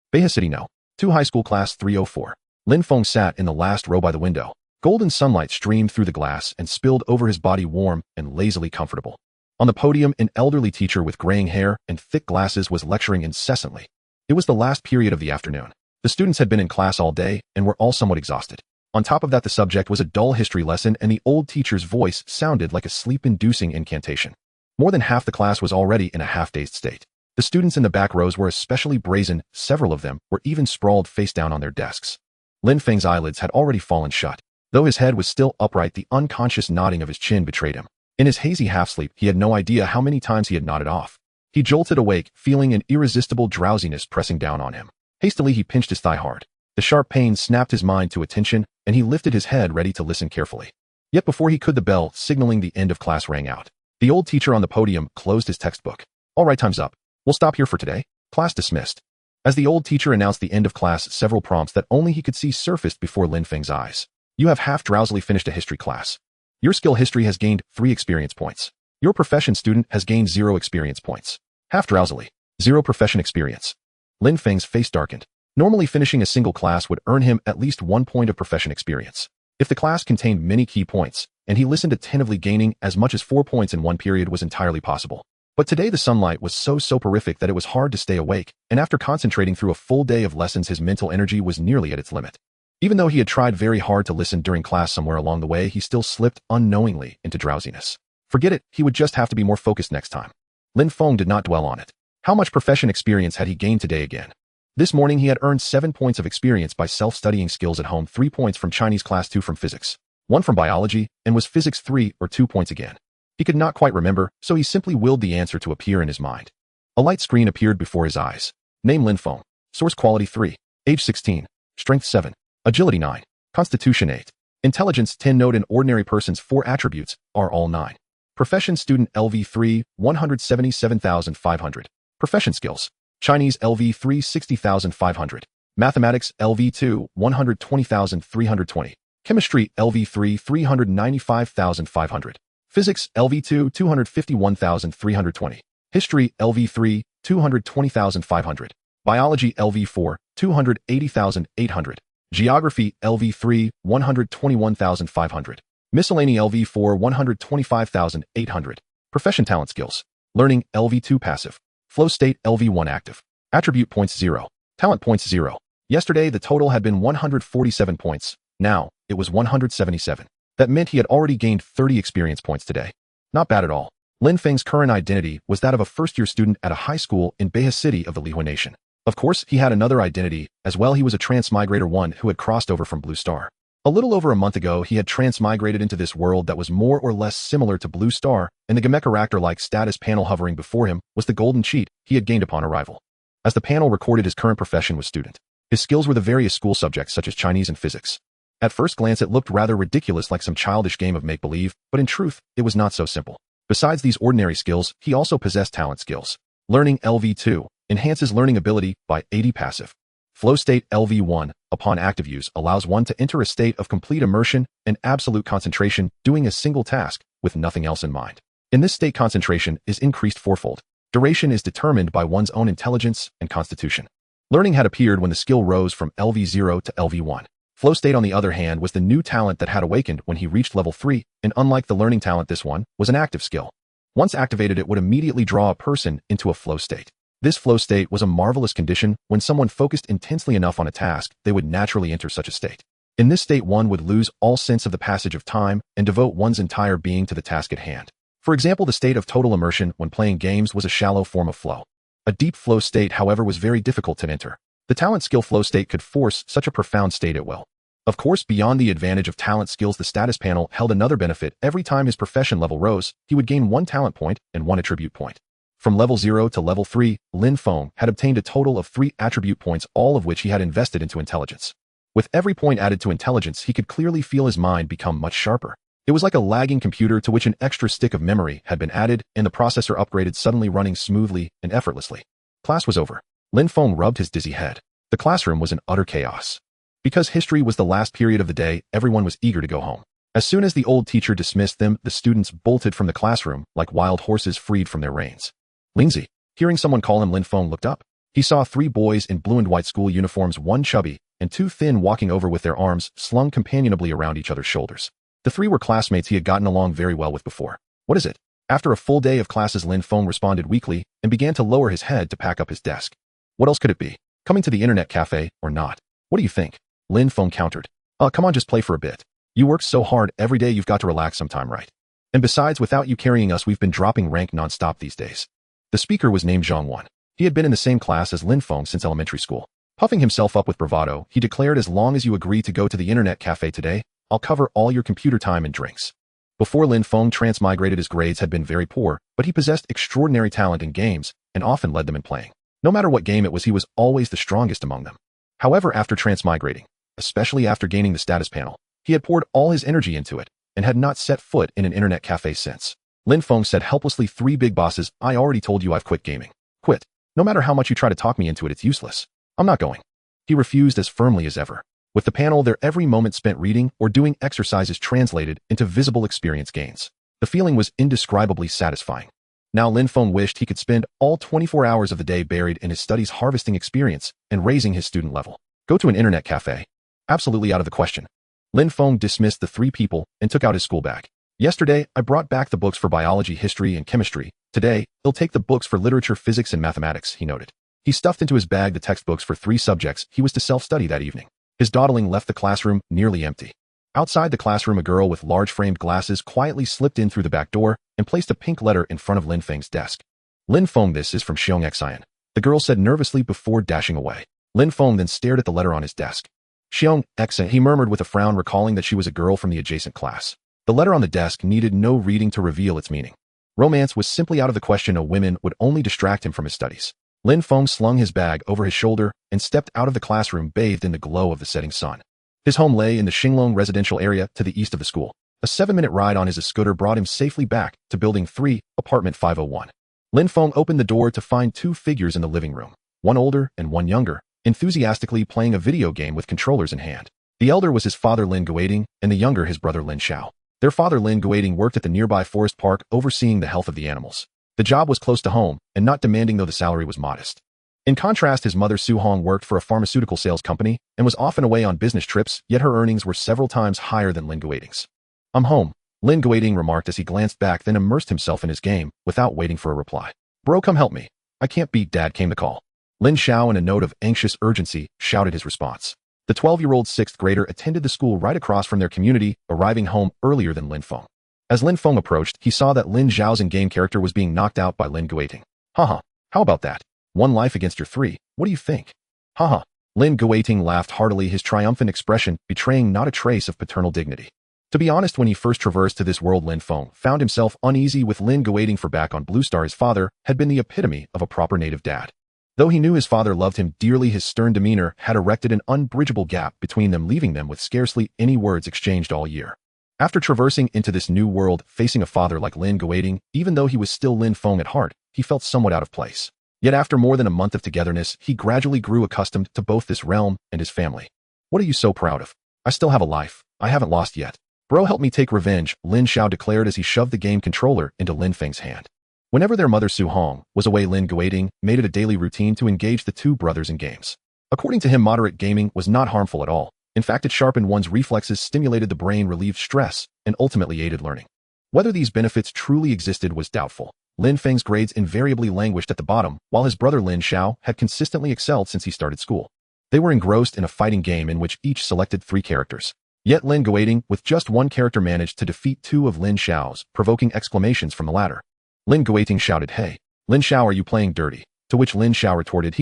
Beha City No. 2 High School Class 304. Lin Feng sat in the last row by the window. Golden sunlight streamed through the glass and spilled over his body, warm and lazily comfortable. On the podium, an elderly teacher with graying hair and thick glasses was lecturing incessantly. It was the last period of the afternoon. The students had been in class all day and were all somewhat exhausted. On top of that, the subject was a dull history lesson, and the old teacher's voice sounded like a sleep-inducing incantation. More than half the class was already in a half-dazed state. The students in the back rows were especially brazen. Several of them were even sprawled face down on their desks. Lin Feng's eyelids had already fallen shut. Though his head was still upright, the unconscious nodding of his chin betrayed him. In his hazy half-sleep, he had no idea how many times he had nodded off. He jolted awake, feeling an irresistible drowsiness pressing down on him. Hastily, he pinched his thigh hard. The sharp pain snapped his mind to attention, and he lifted his head ready to listen carefully. Yet before he could, the bell signaling the end of class rang out. The old teacher on the podium closed his textbook. "All right, time's up. We'll stop here for today. Class dismissed." As the old teacher announced the end of class, several prompts that only he could see surfaced before Lin Feng's eyes. "You have half-drowsily finished a history class. Your skill history has gained 3 experience points. Your profession student has gained 0 experience points. Half-drowsily, 0 profession experience." Lin Feng's face darkened. Normally, finishing a single class would earn him at least 1 point of profession experience. If the class contained many key points, and he listened attentively, gaining as much as 4 points in one period was entirely possible. But today the sunlight was so soporific that it was hard to stay awake, and after concentrating through a full day of lessons, his mental energy was nearly at its limit. Even though he had tried very hard to listen during class, somewhere along the way he still slipped unknowingly into drowsiness. Forget it, he would just have to be more focused next time. Lin Feng did not dwell on it. How much profession experience had he gained today again? This morning he had earned 7 points of experience by self-studying skills at home, 3 points from Chinese class, 2 from physics, 1 from biology, and was physics 3 or 2 points again. He could not quite remember, so he simply willed the answer to appear in his mind. A light screen appeared before his eyes. Name Lin Feng. Source quality 3. Age 16. Strength 7. Agility 9. Constitution 8. Intelligence 10. Note: an ordinary person's 4 attributes are all 9. Profession student LV3, 177,500. Profession skills. Chinese LV3, 60,500. Mathematics LV2, 120,320. Chemistry LV3, 395,500. Physics LV2, 251,320. History LV3, 220,500. Biology LV4, 280,800. Geography LV3, 121,500. Miscellany LV4, 125,800. Profession talent skills. Learning LV2 passive. Flow state LV1 active. Attribute points 0. Talent points 0. Yesterday the total had been 147 points. Now it was 177. That meant he had already gained 30 experience points today. Not bad at all. Lin Feng's current identity was that of a first-year student at a high school in Beha City of the Lihua Nation. Of course, he had another identity as well. He was a transmigrator, one who had crossed over from Blue Star. A little over a month ago, he had transmigrated into this world that was more or less similar to Blue Star, and the Gameka-Raptor-like status panel hovering before him was the golden cheat he had gained upon arrival. As the panel recorded, his current profession was student. His skills were the various school subjects such as Chinese and physics. At first glance, it looked rather ridiculous, like some childish game of make-believe, but in truth, it was not so simple. Besides these ordinary skills, he also possessed talent skills. Learning LV2 enhances learning ability by 80 passive. Flow state LV1, upon active use, allows one to enter a state of complete immersion and absolute concentration, doing a single task with nothing else in mind. In this state, concentration is increased fourfold. Duration is determined by one's own intelligence and constitution. Learning had appeared when the skill rose from LV0 to LV1. Flow state, on the other hand, was the new talent that had awakened when he reached level 3, and unlike the learning talent, this one was an active skill. Once activated, it would immediately draw a person into a flow state. This flow state was a marvelous condition. When someone focused intensely enough on a task, they would naturally enter such a state. In this state, one would lose all sense of the passage of time and devote one's entire being to the task at hand. For example, the state of total immersion when playing games was a shallow form of flow. A deep flow state, however, was very difficult to enter. The talent skill flow state could force such a profound state at will. Of course, beyond the advantage of talent skills, the status panel held another benefit. Every time his profession level rose, he would gain 1 talent point and 1 attribute point. From level 0 to level 3, Lin Feng had obtained a total of 3 attribute points, all of which he had invested into intelligence. With every point added to intelligence, he could clearly feel his mind become much sharper. It was like a lagging computer to which an extra stick of memory had been added, and the processor upgraded, suddenly running smoothly and effortlessly. Class was over. Lin Feng rubbed his dizzy head. The classroom was in utter chaos. Because history was the last period of the day, everyone was eager to go home. As soon as the old teacher dismissed them, the students bolted from the classroom like wild horses freed from their reins. "Lingzi." Hearing someone call him, Lin Feng looked up. He saw 3 boys in blue and white school uniforms, 1 chubby and 2 thin, walking over with their arms slung companionably around each other's shoulders. The 3 were classmates he had gotten along very well with before. What is it? After a full day of classes, Lin Feng responded weakly and began to lower his head to pack up his desk. What else could it be? Coming to the internet cafe or not? What do you think? Lin Feng countered. Come on, just play for a bit. You work so hard every day, you've got to relax sometime, right? And besides, without you carrying us, we've been dropping rank non-stop these days. The speaker was named Xuanhuang. He had been in the same class as Lin Feng since elementary school. Puffing himself up with bravado, he declared, as long as you agree to go to the internet cafe today, I'll cover all your computer time and drinks. Before Lin Feng transmigrated, his grades had been very poor, but he possessed extraordinary talent in games and often led them in playing. No matter what game it was, he was always the strongest among them. However, after transmigrating, especially after gaining the status panel, he had poured all his energy into it and had not set foot in an internet cafe since. Lin Feng said helplessly, 3 big bosses, I already told you I've quit gaming. Quit. No matter how much you try to talk me into it, it's useless. I'm not going. He refused as firmly as ever. With the panel there, every moment spent reading or doing exercises translated into visible experience gains. The feeling was indescribably satisfying. Now Lin Feng wished he could spend all 24 hours of the day buried in his studies, harvesting experience and raising his student level. Go to an internet cafe? Absolutely out of the question. Lin Feng dismissed the 3 people and took out his school bag. Yesterday, I brought back the books for biology, history, and chemistry. Today, he'll take the books for literature, physics, and mathematics, he noted. He stuffed into his bag the textbooks for 3 subjects he was to self-study that evening. His dawdling left the classroom nearly empty. Outside the classroom, a girl with large framed glasses quietly slipped in through the back door and placed a pink letter in front of Lin Feng's desk. Lin Feng, this is from Xuanhuang, the girl said nervously before dashing away. Lin Feng then stared at the letter on his desk. Xuanhuang, he murmured with a frown, recalling that she was a girl from the adjacent class. The letter on the desk needed no reading to reveal its meaning. Romance was simply out of the question. A woman would only distract him from his studies. Lin Feng slung his bag over his shoulder and stepped out of the classroom, bathed in the glow of the setting sun. His home lay in the Xinglong residential area to the east of the school. A 7-minute ride on his scooter brought him safely back to Building 3, Apartment 501. Lin Feng opened the door to find 2 figures in the living room, one older and one younger, enthusiastically playing a video game with controllers in hand. The elder was his father Lin Guoting, and the younger his brother Lin Xiao. Their father Lin Guoting worked at the nearby forest park, overseeing the health of the animals. The job was close to home and not demanding, though the salary was modest. In contrast, his mother Su Hong worked for a pharmaceutical sales company and was often away on business trips, yet her earnings were several times higher than Lin Guoting's. I'm home, Lin Guoting remarked as he glanced back, then immersed himself in his game without waiting for a reply. Bro, come help me. I can't beat Dad, came the call. Lin Xiao, in a note of anxious urgency, shouted his response. The 12-year-old 6th grader attended the school right across from their community, arriving home earlier than Lin Feng. As Lin Feng approached, he saw that Lin Xiao's in-game character was being knocked out by Lin Guoting. Haha, how about that? 1 life against your 3. What do you think? Haha. Lin Guoting laughed heartily, his triumphant expression betraying not a trace of paternal dignity. To be honest, when he first traversed to this world, Lin Feng found himself uneasy with Lin Guoting, for back on Blue Star his father had been the epitome of a proper native dad. Though he knew his father loved him dearly, his stern demeanor had erected an unbridgeable gap between them, leaving them with scarcely any words exchanged all year. After traversing into this new world, facing a father like Lin Guoting, even though he was still Lin Feng at heart, he felt somewhat out of place. Yet after more than a month of togetherness, he gradually grew accustomed to both this realm and his family. What are you so proud of? I still have a life. I haven't lost yet. Bro, help me take revenge, Lin Xiao declared as he shoved the game controller into Lin Feng's hand. Whenever their mother Su Hong was away, Lin Guoting made it a daily routine to engage the 2 brothers in games. According to him, moderate gaming was not harmful at all. In fact, it sharpened one's reflexes, stimulated the brain, relieved stress, and ultimately aided learning. Whether these benefits truly existed was doubtful. Lin Feng's grades invariably languished at the bottom, while his brother Lin Xiao had consistently excelled since he started school. They were engrossed in a fighting game in which each selected 3 characters. Yet Lin Guoting, with just 1 character, managed to defeat 2 of Lin Xiao's, provoking exclamations from the latter. Lin Guoting shouted, "Hey, Lin Xiao, are you playing dirty?" To which Lin Xiao retorted,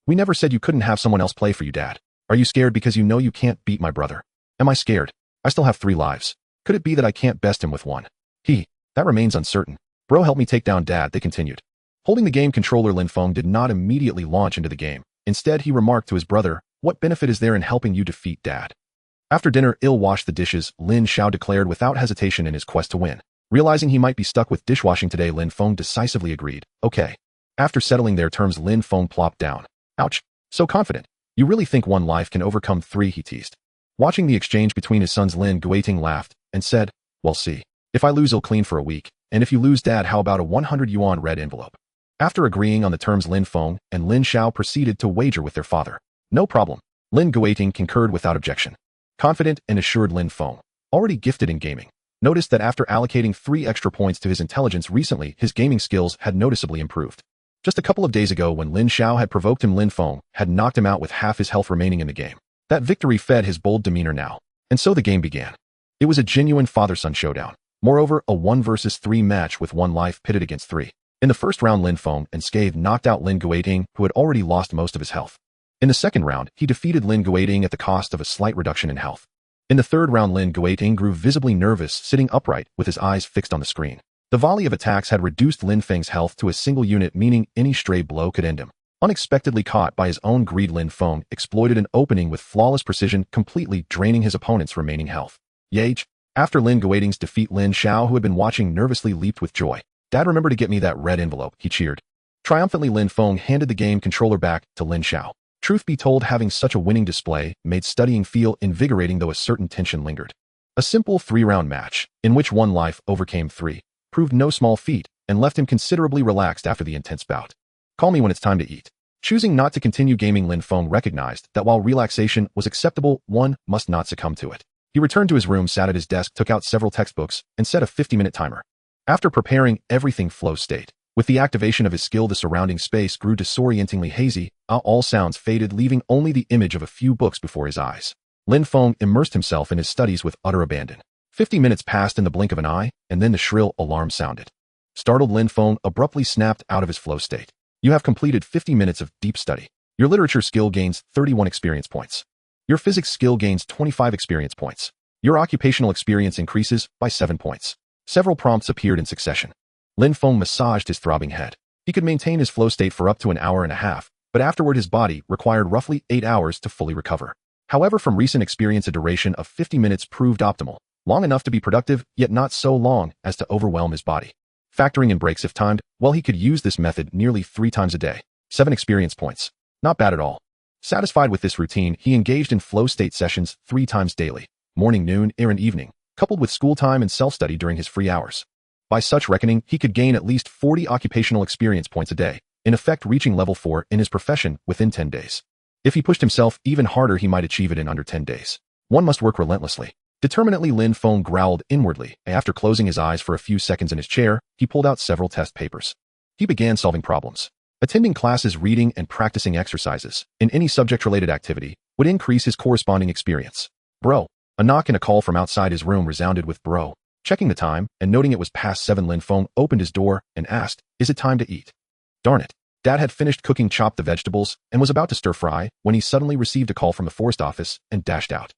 "We never said you couldn't have someone else play for you, Dad. Are you scared because you know you can't beat my brother?" "Am I scared? I still have 3 lives. Could it be that I can't best him with 1? That remains uncertain. Bro, help me take down Dad," they continued. Holding the game controller, Lin Feng did not immediately launch into the game. Instead, he remarked to his brother, "What benefit is there in helping you defeat Dad?" After dinner, "I'll wash the dishes," Lin Xiao declared without hesitation in his quest to win. Realizing he might be stuck with dishwashing today, Lin Feng decisively agreed. "Okay." After settling their terms, Lin Feng plopped down. "Ouch. So confident. You really think 1 life can overcome 3, he teased. Watching the exchange between his sons, Lin Guoting laughed and said, "Well, see. If I lose, I'll clean for a week. And if you lose, Dad, how about a 100 yuan red envelope?" After agreeing on the terms, Lin Feng and Lin Xiao proceeded to wager with their father. No problem. Lin Guiting concurred without objection. Confident and assured, Lin Feng, already gifted in gaming, noticed that after allocating 3 extra points to his intelligence recently, his gaming skills had noticeably improved. Just a couple of days ago, when Lin Xiao had provoked him, Lin Feng had knocked him out with half his health remaining in the game. That victory fed his bold demeanor now. And so the game began. It was a genuine father-son showdown. Moreover, a 1 versus 3 match with 1 life pitted against 3. In the first round, Lin Feng and Scave knocked out Lin Guiting, who had already lost most of his health. In the second round, he defeated Lin Guiting at the cost of a slight reduction in health. In the third round, Lin Guiting grew visibly nervous, sitting upright with his eyes fixed on the screen. The volley of attacks had reduced Lin Feng's health to a single unit, meaning any stray blow could end him. Unexpectedly caught by his own greed, Lin Feng exploited an opening with flawless precision, completely draining his opponent's remaining health. Yage. After Lin Guiting's defeat, Lin Xiao, who had been watching nervously, leaped with joy. "Dad, remember to get me that red envelope," he cheered. Triumphantly, Lin Feng handed the game controller back to Lin Xiao. Truth be told, having such a winning display made studying feel invigorating, though a certain tension lingered. A simple 3-round match, in which 1 life overcame 3, proved no small feat and left him considerably relaxed after the intense bout. "Call me when it's time to eat." Choosing not to continue gaming, Lin Feng recognized that while relaxation was acceptable, one must not succumb to it. He returned to his room, sat at his desk, took out several textbooks, and set a 50-minute timer. After preparing everything flow state, with the activation of his skill, the surrounding space grew disorientingly hazy, all sounds faded, leaving only the image of a few books before his eyes. Lin Feng immersed himself in his studies with utter abandon. 50 minutes passed in the blink of an eye, and then the shrill alarm sounded. Startled, Lin Feng abruptly snapped out of his flow state. "You have completed 50 minutes of deep study. Your literature skill gains 31 experience points. Your physics skill gains 25 experience points. Your occupational experience increases by 7 points." Several prompts appeared in succession. Lin Feng massaged his throbbing head. He could maintain his flow state for up to an hour and a half, but afterward his body required roughly 8 hours to fully recover. However, from recent experience, a duration of 50 minutes proved optimal, long enough to be productive, yet not so long as to overwhelm his body. Factoring in breaks if timed, well, he could use this method nearly 3 times a day. 7 experience points. Not bad at all. Satisfied with this routine, he engaged in flow state sessions 3 times daily, morning, noon, and evening, coupled with school time and self-study during his free hours. By such reckoning, he could gain at least 40 occupational experience points a day, in effect reaching level 4 in his profession within 10 days. If he pushed himself even harder, he might achieve it in under 10 days. One must work relentlessly. Determinedly, Lin Feng growled inwardly. After closing his eyes for a few seconds in his chair, he pulled out several test papers. He began solving problems. Attending classes, reading, and practicing exercises in any subject-related activity would increase his corresponding experience. "Bro." A knock and a call from outside his room resounded with "bro." Checking the time and noting it was past 7, Lin Feng opened his door and asked, "Is it time to eat?" Darn it. Dad had finished cooking, chopped the vegetables, and was about to stir fry when he suddenly received a call from the forest office and dashed out.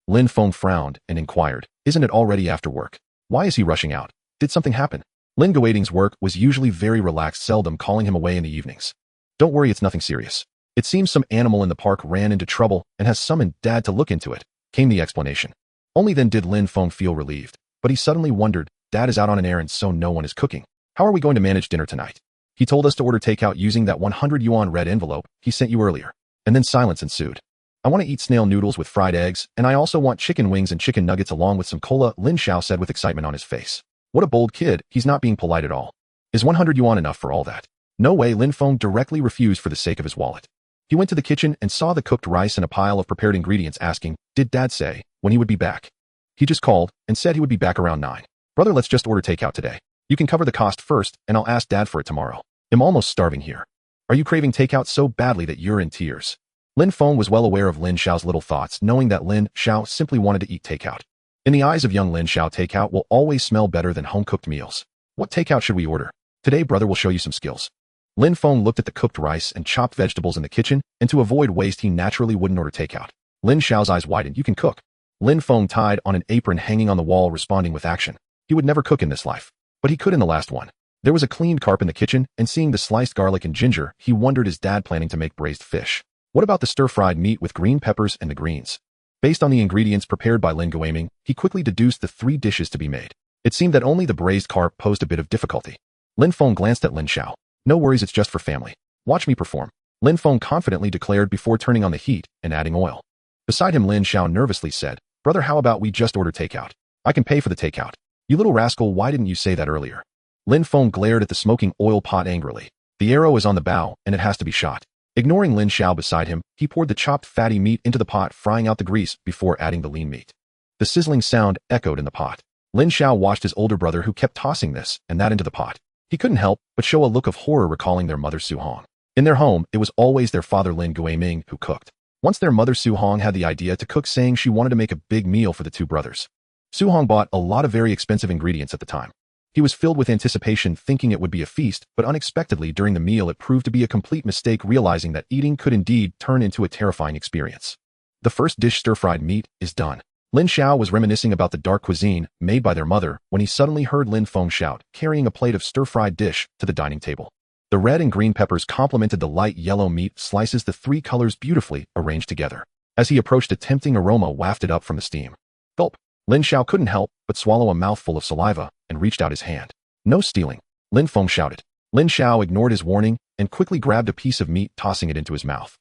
Lin Feng frowned and inquired, "Isn't it already after work? Why is he rushing out? Did something happen?" Lin Guiting's work was usually very relaxed, seldom calling him away in the evenings. "Don't worry, it's nothing serious. It seems some animal in the park ran into trouble and has summoned Dad to look into it," came the explanation. Only then did Lin Feng feel relieved, but he suddenly wondered, Dad is out on an errand, so no one is cooking. How are we going to manage dinner tonight? He told us to order takeout using that 100 yuan red envelope he sent you earlier. And then silence ensued. "I want to eat snail noodles with fried eggs, and I also want chicken wings and chicken nuggets along with some cola," Lin Xiao said with excitement on his face. What a bold kid, he's not being polite at all. Is 100 yuan enough for all that? No way, Lin Feng directly refused for the sake of his wallet. He went to the kitchen and saw the cooked rice and a pile of prepared ingredients, asking, "Did Dad say when he would be back?" "He just called and said he would be back around 9. Brother, let's just order takeout today. You can cover the cost first, and I'll ask Dad for it tomorrow. I'm almost starving here." "Are you craving takeout so badly that you're in tears?" Lin Feng was well aware of Lin Xiao's little thoughts, knowing that Lin Xiao simply wanted to eat takeout. In the eyes of young Lin Xiao, takeout will always smell better than home-cooked meals. "What takeout should we order? Today, brother will show you some skills." Lin Feng looked at the cooked rice and chopped vegetables in the kitchen, and to avoid waste, he naturally wouldn't order takeout. Lin Xiao's eyes widened. "You can cook?" Lin Feng tied on an apron hanging on the wall, responding with action. He would never cook in this life, but he could in the last one. There was a cleaned carp in the kitchen, and seeing the sliced garlic and ginger, he wondered, is Dad planning to make braised fish? What about the stir-fried meat with green peppers and the greens? Based on the ingredients prepared by Lin Guiting, he quickly deduced the 3 dishes to be made. It seemed that only the braised carp posed a bit of difficulty. Lin Feng glanced at Lin Xiao. "No worries, it's just for family. Watch me perform," Lin Feng confidently declared before turning on the heat and adding oil. Beside him, Lin Xiao nervously said, "Brother, how about we just order takeout? I can pay for the takeout." "You little rascal, why didn't you say that earlier?" Lin Feng glared at the smoking oil pot angrily. The arrow is on the bow, and it has to be shot. Ignoring Lin Xiao beside him, he poured the chopped fatty meat into the pot, frying out the grease before adding the lean meat. The sizzling sound echoed in the pot. Lin Xiao watched his older brother who kept tossing this and that into the pot. He couldn't help but show a look of horror recalling their mother Xuanhuang. In their home, it was always their father Lin Guiming who cooked. Once their mother Xuanhuang had the idea to cook, saying she wanted to make a big meal for the two brothers. Xuanhuang bought a lot of very expensive ingredients at the time. He was filled with anticipation, thinking it would be a feast, but unexpectedly during the meal it proved to be a complete mistake, realizing that eating could indeed turn into a terrifying experience. The first dish, stir-fried meat, is done. Lin Xiao was reminiscing about the dark cuisine made by their mother when he suddenly heard Lin Feng shout, carrying a plate of stir-fried dish to the dining table. The red and green peppers complemented the light yellow meat slices, the three colors beautifully arranged together. As he approached, a tempting aroma wafted up from the steam. Gulp! Lin Xiao couldn't help but swallow a mouthful of saliva and reached out his hand. No stealing, Lin Feng shouted. Lin Xiao ignored his warning and quickly grabbed a piece of meat, tossing it into his mouth.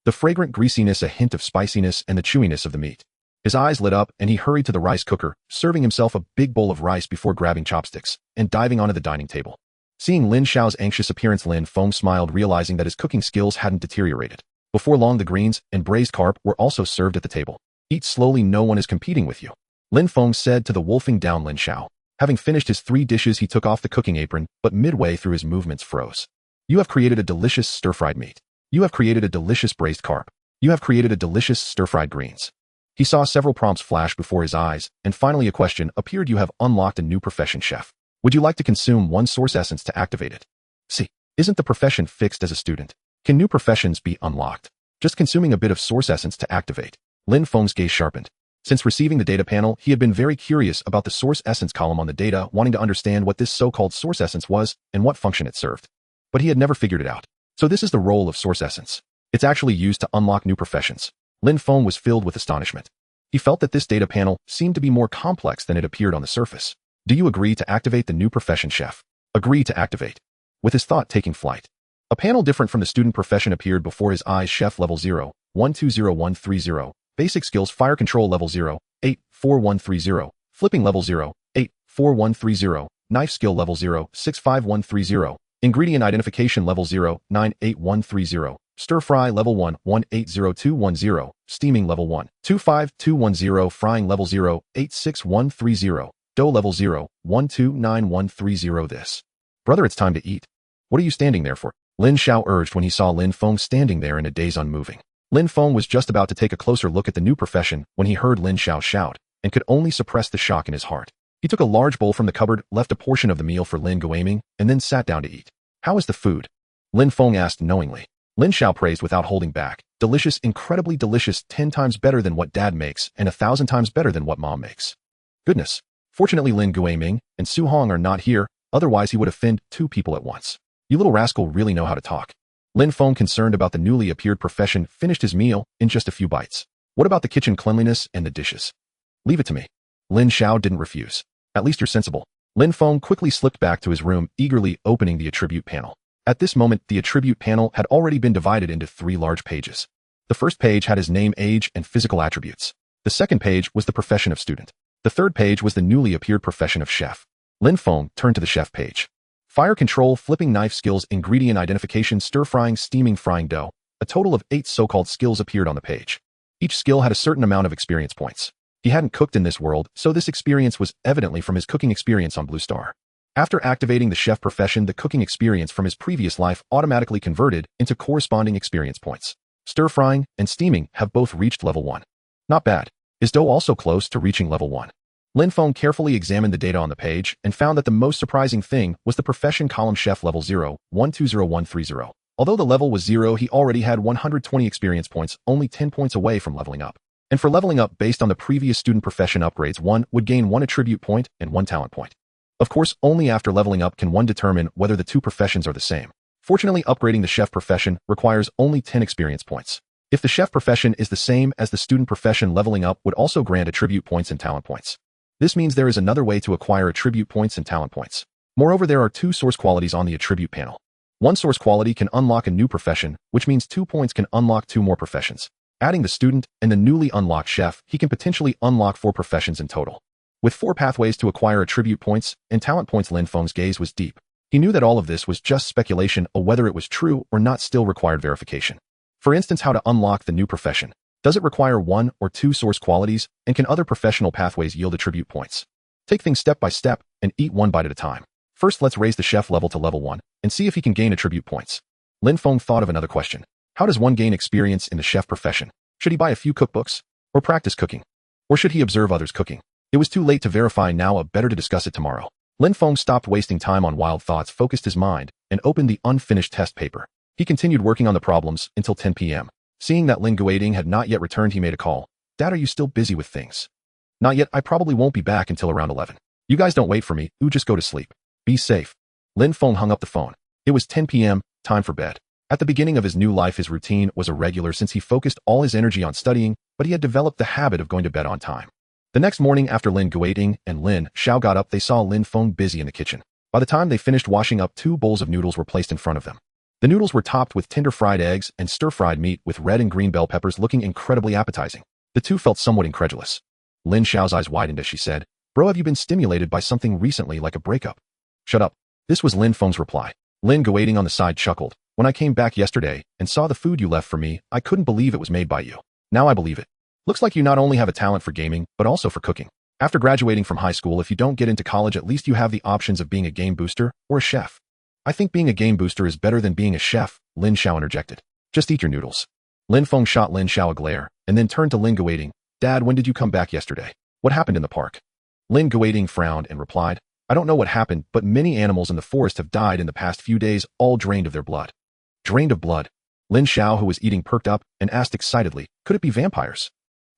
The fragrant greasiness, a hint of spiciness, and the chewiness of the meat. His eyes lit up and he hurried to the rice cooker, serving himself a big bowl of rice before grabbing chopsticks and diving onto the dining table. Seeing Lin Xiao's anxious appearance, Lin Feng smiled, realizing that his cooking skills hadn't deteriorated. Before long, the greens and braised carp were also served at the table. Eat slowly, no one is competing with you, Lin Feng said to the wolfing down Lin Xiao. Having finished his 3 dishes, he took off the cooking apron, but midway through his movements froze. You have created a delicious stir-fried meat. You have created a delicious braised carp. You have created a delicious stir-fried greens. He saw several prompts flash before his eyes, and finally a question appeared. You have unlocked a new profession, chef. Would you like to consume 1 source essence to activate it? See, isn't the profession fixed as a student? Can new professions be unlocked? Just consuming a bit of source essence to activate. Lin Feng's gaze sharpened. Since receiving the data panel, he had been very curious about the source essence column on the data, wanting to understand what this so-called source essence was and what function it served. But he had never figured it out. So this is the role of source essence. It's actually used to unlock new professions. Lin Feng was filled with astonishment. He felt that this data panel seemed to be more complex than it appeared on the surface. Do you agree to activate the new profession, chef? Agree to activate. With his thought taking flight, a panel different from the student profession appeared before his eyes. Chef level 0, 120130. Basic skills, fire control level 0, 84130. Flipping level 0, 84130. Knife skill level 0, 65130. Ingredient identification level 0, 98130. Stir fry level 1, 180210. Steaming level 1, 25210. Frying level 0, 86130. Dough level 0, 129130. This. Brother, it's time to eat. What are you standing there for? Lin Xiao urged when he saw Lin Feng standing there in a daze, unmoving. Lin Feng was just about to take a closer look at the new profession when he heard Lin Xiao shout and could only suppress the shock in his heart. He took a large bowl from the cupboard, left a portion of the meal for Lin Guiming, and then sat down to eat. How is the food? Lin Feng asked knowingly. Lin Xiao praised without holding back. Delicious, incredibly delicious, 10 times better than what dad makes and 1,000 times better than what mom makes. Goodness. Fortunately, Lin Guiming and Xuanhuang are not here, otherwise he would offend 2 people at once. You little rascal really know how to talk. Lin Feng, concerned about the newly appeared profession, finished his meal in just a few bites. What about the kitchen cleanliness and the dishes? Leave it to me. Lin Xiao didn't refuse. At least you're sensible. Lin Feng quickly slipped back to his room, eagerly opening the attribute panel. At this moment, the attribute panel had already been divided into 3 large pages. The first page had his name, age, and physical attributes. The second page was the profession of student. The third page was the newly appeared profession of chef. Lin Feng turned to the chef page. Fire control, flipping knife skills, ingredient identification, stir-frying, steaming, frying dough. A total of 8 so-called skills appeared on the page. Each skill had a certain amount of experience points. He hadn't cooked in this world, so this experience was evidently from his cooking experience on Blue Star. After activating the chef profession, the cooking experience from his previous life automatically converted into corresponding experience points. Stir-frying and steaming have both reached level 1. Not bad. Is dough also close to reaching level 1? Lin Feng carefully examined the data on the page and found that the most surprising thing was the profession column, chef level 0, 120130. Although the level was 0, he already had 120 experience points, only 10 points away from leveling up. And for leveling up based on the previous student profession upgrades, one would gain 1 attribute point and 1 talent point. Of course, only after leveling up can one determine whether the 2 professions are the same. Fortunately, upgrading the chef profession requires only 10 experience points. If the chef profession is the same as the student profession, leveling up would also grant attribute points and talent points. This means there is another way to acquire attribute points and talent points. Moreover, there are 2 source qualities on the attribute panel. One source quality can unlock a new profession, which means 2 points can unlock 2 more professions. Adding the student and the newly unlocked chef, he can potentially unlock 4 professions in total. With 4 pathways to acquire attribute points and talent points, Lin Feng's gaze was deep. He knew that all of this was just speculation, or whether it was true or not still required verification. For instance, how to unlock the new profession. Does it require 1 or 2 source qualities, and can other professional pathways yield attribute points? Take things step by step and eat one bite at a time. First, let's raise the chef level to level 1 and see if he can gain attribute points. Lin Feng thought of another question. How does one gain experience in the chef profession? Should he buy a few cookbooks? Or practice cooking? Or should he observe others cooking? It was too late to verify now, better to discuss it tomorrow. Lin Feng stopped wasting time on wild thoughts, focused his mind, and opened the unfinished test paper. He continued working on the problems until 10 p.m. Seeing that Lin Guoting had not yet returned, he made a call. Dad, are you still busy with things? Not yet. I probably won't be back until around 11. You guys don't wait for me. Just go to sleep. Be safe. Lin Feng hung up the phone. It was 10 p.m., time for bed. At the beginning of his new life, his routine was irregular since he focused all his energy on studying, but he had developed the habit of going to bed on time. The next morning, after Lin Guoting and Lin Xiao got up, they saw Lin Feng busy in the kitchen. By the time they finished washing up, 2 bowls of noodles were placed in front of them. The noodles were topped with tender fried eggs and stir-fried meat with red and green bell peppers, looking incredibly appetizing. The two felt somewhat incredulous. Lin Xiao's eyes widened as she said, "Bro, have you been stimulated by something recently, like a breakup?" "Shut up." This was Lin Feng's reply. Lin Guoting on the side chuckled. "When I came back yesterday and saw the food you left for me, I couldn't believe it was made by you. Now I believe it. Looks like you not only have a talent for gaming, but also for cooking. After graduating from high school, if you don't get into college, at least you have the options of being a game booster or a chef." "I think being a game booster is better than being a chef," Lin Xiao interjected. "Just eat your noodles." Lin Feng shot Lin Xiao a glare, and then turned to Lin Guoting. "Dad, when did you come back yesterday? What happened in the park?" Lin Guoting frowned and replied, "I don't know what happened, but many animals in the forest have died in the past few days, all drained of their blood." "Drained of blood?" Lin Xiao, who was eating, perked up and asked excitedly, "Could it be vampires?"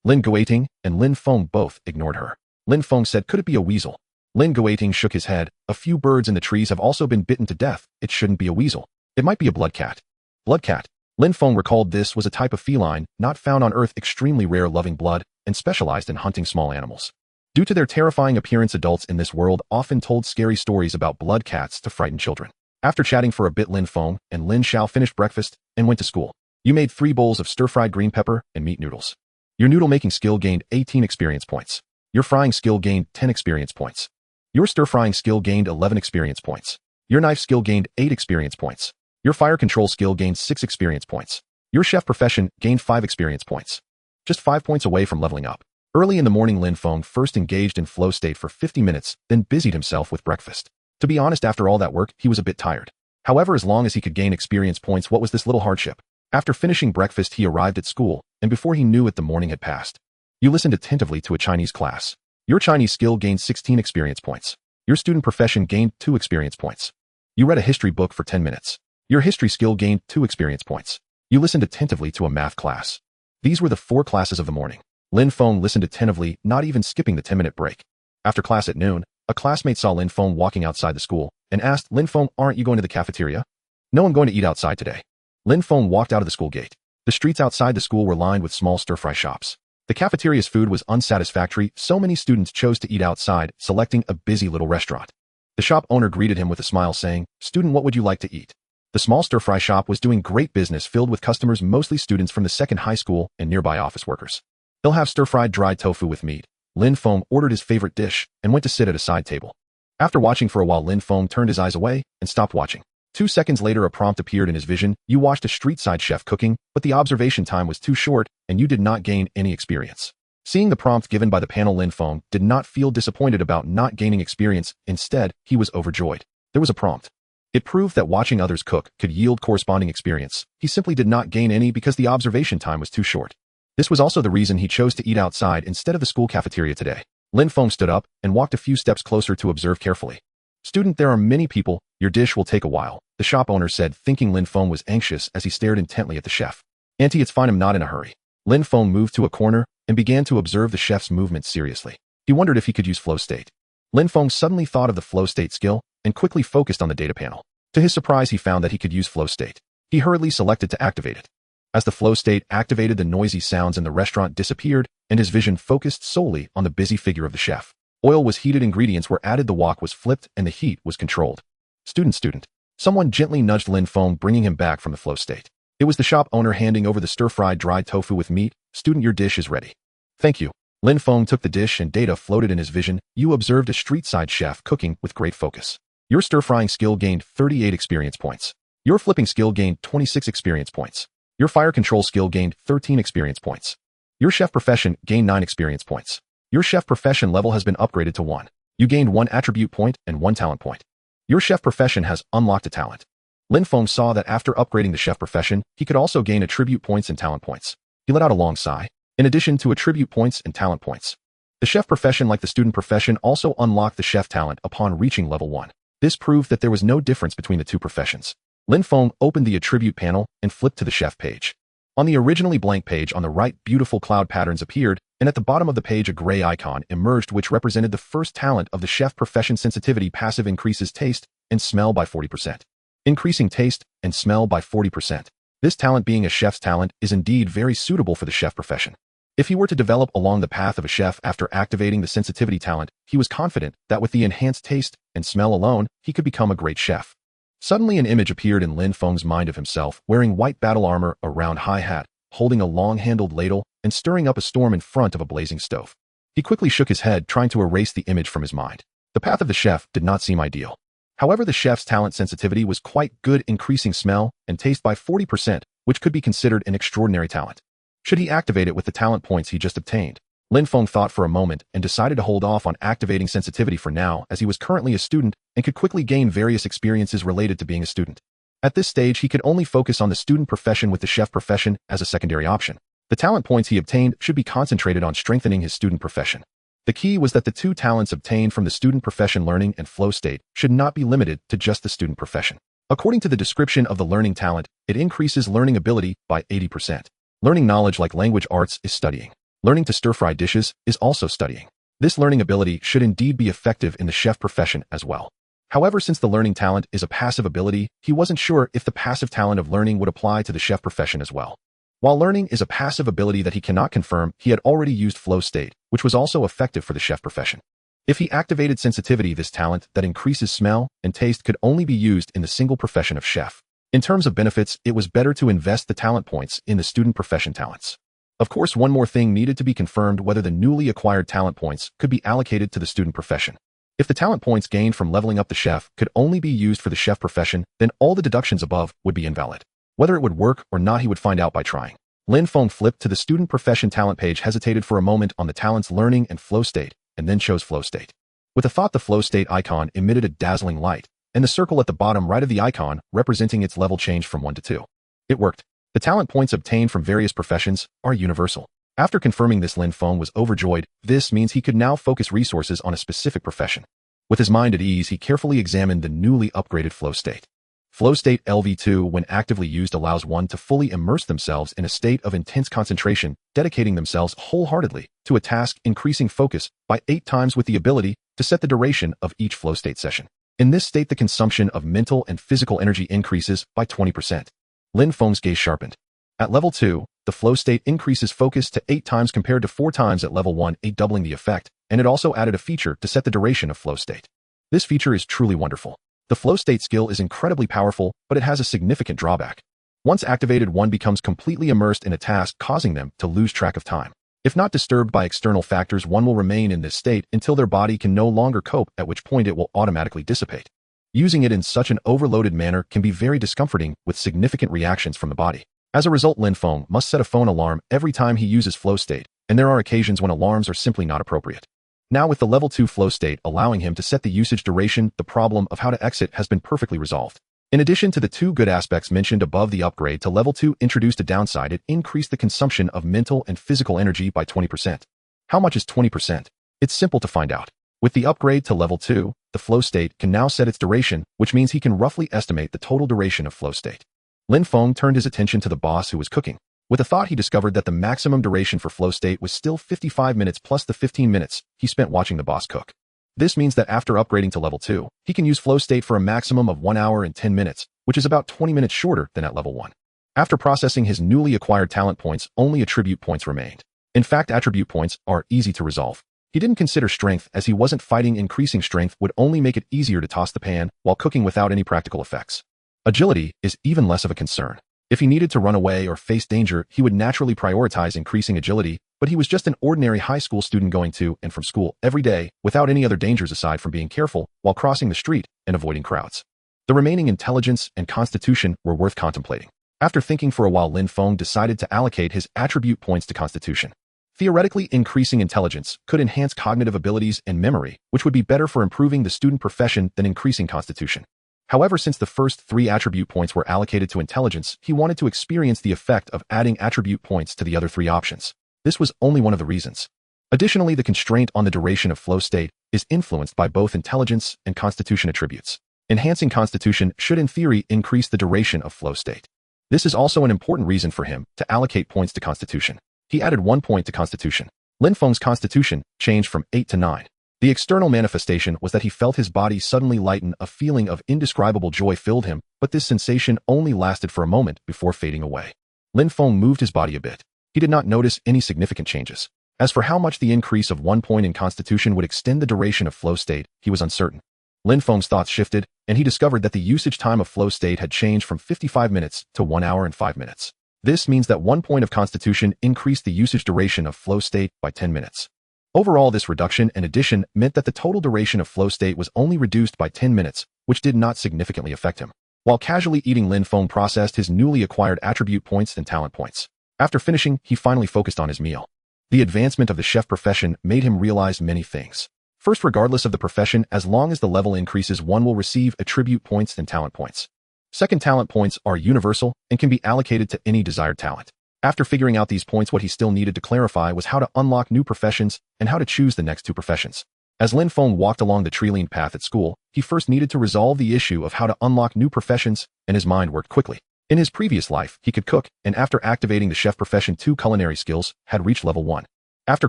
Lin Guoting and Lin Feng both ignored her. Lin Feng said, "Could it be a weasel?" Lin Guoting shook his head. "A few birds in the trees have also been bitten to death. It shouldn't be a weasel. It might be a blood cat." Blood cat. Lin Feng recalled this was a type of feline not found on Earth, extremely rare, loving blood, and specialized in hunting small animals. Due to their terrifying appearance, adults in this world often told scary stories about blood cats to frighten children. After chatting for a bit, Lin Feng and Lin Xiao finished breakfast and went to school. "You made 3 bowls of stir-fried green pepper and meat noodles. Your noodle-making skill gained 18 experience points. Your frying skill gained 10 experience points. Your stir-frying skill gained 11 experience points. Your knife skill gained 8 experience points. Your fire control skill gained 6 experience points. Your chef profession gained 5 experience points." Just 5 points away from leveling up. Early in the morning, Lin Feng first engaged in flow state for 50 minutes, then busied himself with breakfast. To be honest, after all that work, he was a bit tired. However, as long as he could gain experience points, what was this little hardship? After finishing breakfast, he arrived at school, and before he knew it, the morning had passed. You listened attentively to a Chinese class. Your Chinese skill gained 16 experience points. Your student profession gained 2 experience points. You read a history book for 10 minutes. Your history skill gained 2 experience points. You listened attentively to a math class. These were the 4 classes of the morning. Lin Feng listened attentively, not even skipping the 10-minute break. After class at noon, a classmate saw Lin Feng walking outside the school and asked, "Lin Feng, aren't you going to the cafeteria?" "No, I'm going to eat outside today." Lin Feng walked out of the school gate. The streets outside the school were lined with small stir-fry shops. The cafeteria's food was unsatisfactory, so many students chose to eat outside, selecting a busy little restaurant. The shop owner greeted him with a smile, saying, "Student, what would you like to eat?" The small stir-fry shop was doing great business, filled with customers, mostly students from the second high school and nearby office workers. "They'll have stir-fried dried tofu with meat." Lin Feng ordered his favorite dish and went to sit at a side table. After watching for a while, Lin Feng turned his eyes away and stopped watching. 2 seconds later, a prompt appeared in his vision. "You watched a street-side chef cooking, but the observation time was too short, and you did not gain any experience." Seeing the prompt given by the panel, Lin Feng did not feel disappointed about not gaining experience. Instead, he was overjoyed. There was a prompt. It proved that watching others cook could yield corresponding experience. He simply did not gain any because the observation time was too short. This was also the reason he chose to eat outside instead of the school cafeteria today. Lin Feng stood up and walked a few steps closer to observe carefully. "Student, there are many people. Your dish will take a while," the shop owner said, thinking Lin Feng was anxious as he stared intently at the chef. "Auntie, it's fine, I'm not in a hurry." Lin Feng moved to a corner and began to observe the chef's movements seriously. He wondered if he could use flow state. Lin Feng suddenly thought of the flow state skill and quickly focused on the data panel. To his surprise, he found that he could use flow state. He hurriedly selected to activate it. As the flow state activated, the noisy sounds in the restaurant disappeared, and his vision focused solely on the busy figure of the chef. Oil was heated, ingredients were added, the wok was flipped, and the heat was controlled. Student. Someone gently nudged Lin Feng, bringing him back from the flow state. It was the shop owner, handing over the stir-fried dried tofu with meat. "Student, your dish is ready." "Thank you." Lin Feng took the dish and data floated in his vision. You observed a street-side chef cooking with great focus. Your stir-frying skill gained 38 experience points. Your flipping skill gained 26 experience points. Your fire control skill gained 13 experience points. Your chef profession gained 9 experience points. Your chef profession level has been upgraded to 1. You gained 1 attribute point and 1 talent point. Your chef profession has unlocked a talent. Lin Feng saw that after upgrading the chef profession, he could also gain attribute points and talent points. He let out a long sigh. In addition to attribute points and talent points, the chef profession, like the student profession, also unlocked the chef talent upon reaching level 1. This proved that there was no difference between the two professions. Lin Feng opened the attribute panel and flipped to the chef page. On the originally blank page on the right, beautiful cloud patterns appeared, and at the bottom of the page a gray icon emerged which represented the first talent of the chef profession. Sensitivity passive increases taste and smell by 40%. Increasing taste and smell by 40%. This talent, being a chef's talent, is indeed very suitable for the chef profession. If he were to develop along the path of a chef after activating the sensitivity talent, he was confident that with the enhanced taste and smell alone, he could become a great chef. Suddenly an image appeared in Lin Feng's mind of himself wearing white battle armor, a round high hat, holding a long-handled ladle, and stirring up a storm in front of a blazing stove. He quickly shook his head, trying to erase the image from his mind. The path of the chef did not seem ideal. However, the chef's talent sensitivity was quite good, increasing smell and taste by 40%, which could be considered an extraordinary talent. Should he activate it with the talent points he just obtained? Lin Feng thought for a moment and decided to hold off on activating sensitivity for now, as he was currently a student and could quickly gain various experiences related to being a student. At this stage, he could only focus on the student profession with the chef profession as a secondary option. The talent points he obtained should be concentrated on strengthening his student profession. The key was that the 2 talents obtained from the student profession, learning and flow state, should not be limited to just the student profession. According to the description of the learning talent, it increases learning ability by 80%. Learning knowledge like language arts is studying. Learning to stir-fry dishes is also studying. This learning ability should indeed be effective in the chef profession as well. However, since the learning talent is a passive ability, he wasn't sure if the passive talent of learning would apply to the chef profession as well. While learning is a passive ability that he cannot confirm, he had already used flow state, which was also effective for the chef profession. If he activated sensitivity, this talent that increases smell and taste could only be used in the single profession of chef. In terms of benefits, it was better to invest the talent points in the student profession talents. Of course, one more thing needed to be confirmed: whether the newly acquired talent points could be allocated to the student profession. If the talent points gained from leveling up the chef could only be used for the chef profession, then all the deductions above would be invalid. Whether it would work or not, he would find out by trying. Lin Feng flipped to the student profession talent page, hesitated for a moment on the talents learning and flow state, and then chose flow state. With a thought, the flow state icon emitted a dazzling light, and the circle at the bottom right of the icon representing its level changed from 1 to 2. It worked. The talent points obtained from various professions are universal. After confirming this, Lin Feng was overjoyed. This means he could now focus resources on a specific profession. With his mind at ease, he carefully examined the newly upgraded flow state. Flow state LV2, when actively used, allows one to fully immerse themselves in a state of intense concentration, dedicating themselves wholeheartedly to a task, increasing focus by 8 times with the ability to set the duration of each flow state session. In this state, the consumption of mental and physical energy increases by 20%. Lin Feng's gaze sharpened. At level 2, the flow state increases focus to 8 times compared to 4 times at level 1, doubling the effect, and it also added a feature to set the duration of flow state. This feature is truly wonderful. The flow state skill is incredibly powerful, but it has a significant drawback. Once activated, one becomes completely immersed in a task, causing them to lose track of time. If not disturbed by external factors, one will remain in this state until their body can no longer cope, at which point it will automatically dissipate. Using it in such an overloaded manner can be very discomforting, with significant reactions from the body. As a result, Lin Feng must set a phone alarm every time he uses flow state, and there are occasions when alarms are simply not appropriate. Now, with the level 2 flow state allowing him to set the usage duration, the problem of how to exit has been perfectly resolved. In addition to the 2 good aspects mentioned above, the upgrade to level 2 introduced a downside. It increased the consumption of mental and physical energy by 20%. How much is 20%? It's simple to find out. With the upgrade to level 2, the flow state can now set its duration, which means he can roughly estimate the total duration of flow state. Lin Feng turned his attention to the boss who was cooking. With a thought, he discovered that the maximum duration for flow state was still 55 minutes plus the 15 minutes he spent watching the boss cook. This means that after upgrading to level 2, he can use flow state for a maximum of 1 hour and 10 minutes, which is about 20 minutes shorter than at level 1. After processing his newly acquired talent points, only attribute points remained. In fact, attribute points are easy to resolve. He didn't consider strength, as he wasn't fighting. Increasing strength would only make it easier to toss the pan while cooking without any practical effects. Agility is even less of a concern. If he needed to run away or face danger, he would naturally prioritize increasing agility, but he was just an ordinary high school student going to and from school every day without any other dangers aside from being careful while crossing the street and avoiding crowds. The remaining intelligence and constitution were worth contemplating. After thinking for a while, Lin Feng decided to allocate his attribute points to constitution. Theoretically, increasing intelligence could enhance cognitive abilities and memory, which would be better for improving the student profession than increasing constitution. However, since the first 3 attribute points were allocated to intelligence, he wanted to experience the effect of adding attribute points to the other 3 options. This was only one of the reasons. Additionally, the constraint on the duration of flow state is influenced by both intelligence and constitution attributes. Enhancing constitution should in theory increase the duration of flow state. This is also an important reason for him to allocate points to constitution. He added 1 point to constitution. Lin Feng's constitution changed from 8 to 9. The external manifestation was that he felt his body suddenly lighten. A feeling of indescribable joy filled him, but this sensation only lasted for a moment before fading away. Lin Feng moved his body a bit. He did not notice any significant changes. As for how much the increase of 1 point in constitution would extend the duration of flow state, he was uncertain. Lin Feng's thoughts shifted, and he discovered that the usage time of flow state had changed from 55 minutes to 1 hour and 5 minutes. This means that 1 point of constitution increased the usage duration of flow state by 10 minutes. Overall, this reduction and addition meant that the total duration of flow state was only reduced by 10 minutes, which did not significantly affect him. While casually eating, Lin Feng processed his newly acquired attribute points and talent points. After finishing, he finally focused on his meal. The advancement of the chef profession made him realize many things. First, regardless of the profession, as long as the level increases, one will receive attribute points and talent points. Second, talent points are universal and can be allocated to any desired talent. After figuring out these points, what he still needed to clarify was how to unlock new professions and how to choose the next 2 professions. As Lin Feng walked along the tree-lined path at school, he first needed to resolve the issue of how to unlock new professions, and his mind worked quickly. In his previous life, he could cook, and after activating the chef profession, 2 culinary skills had reached level 1. After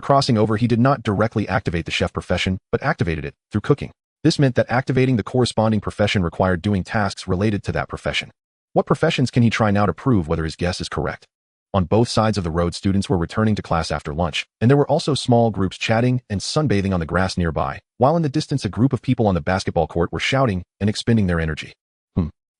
crossing over, he did not directly activate the chef profession, but activated it through cooking. This meant that activating the corresponding profession required doing tasks related to that profession. What professions can he try now to prove whether his guess is correct? On both sides of the road, students were returning to class after lunch, and there were also small groups chatting and sunbathing on the grass nearby, while in the distance a group of people on the basketball court were shouting and expending their energy.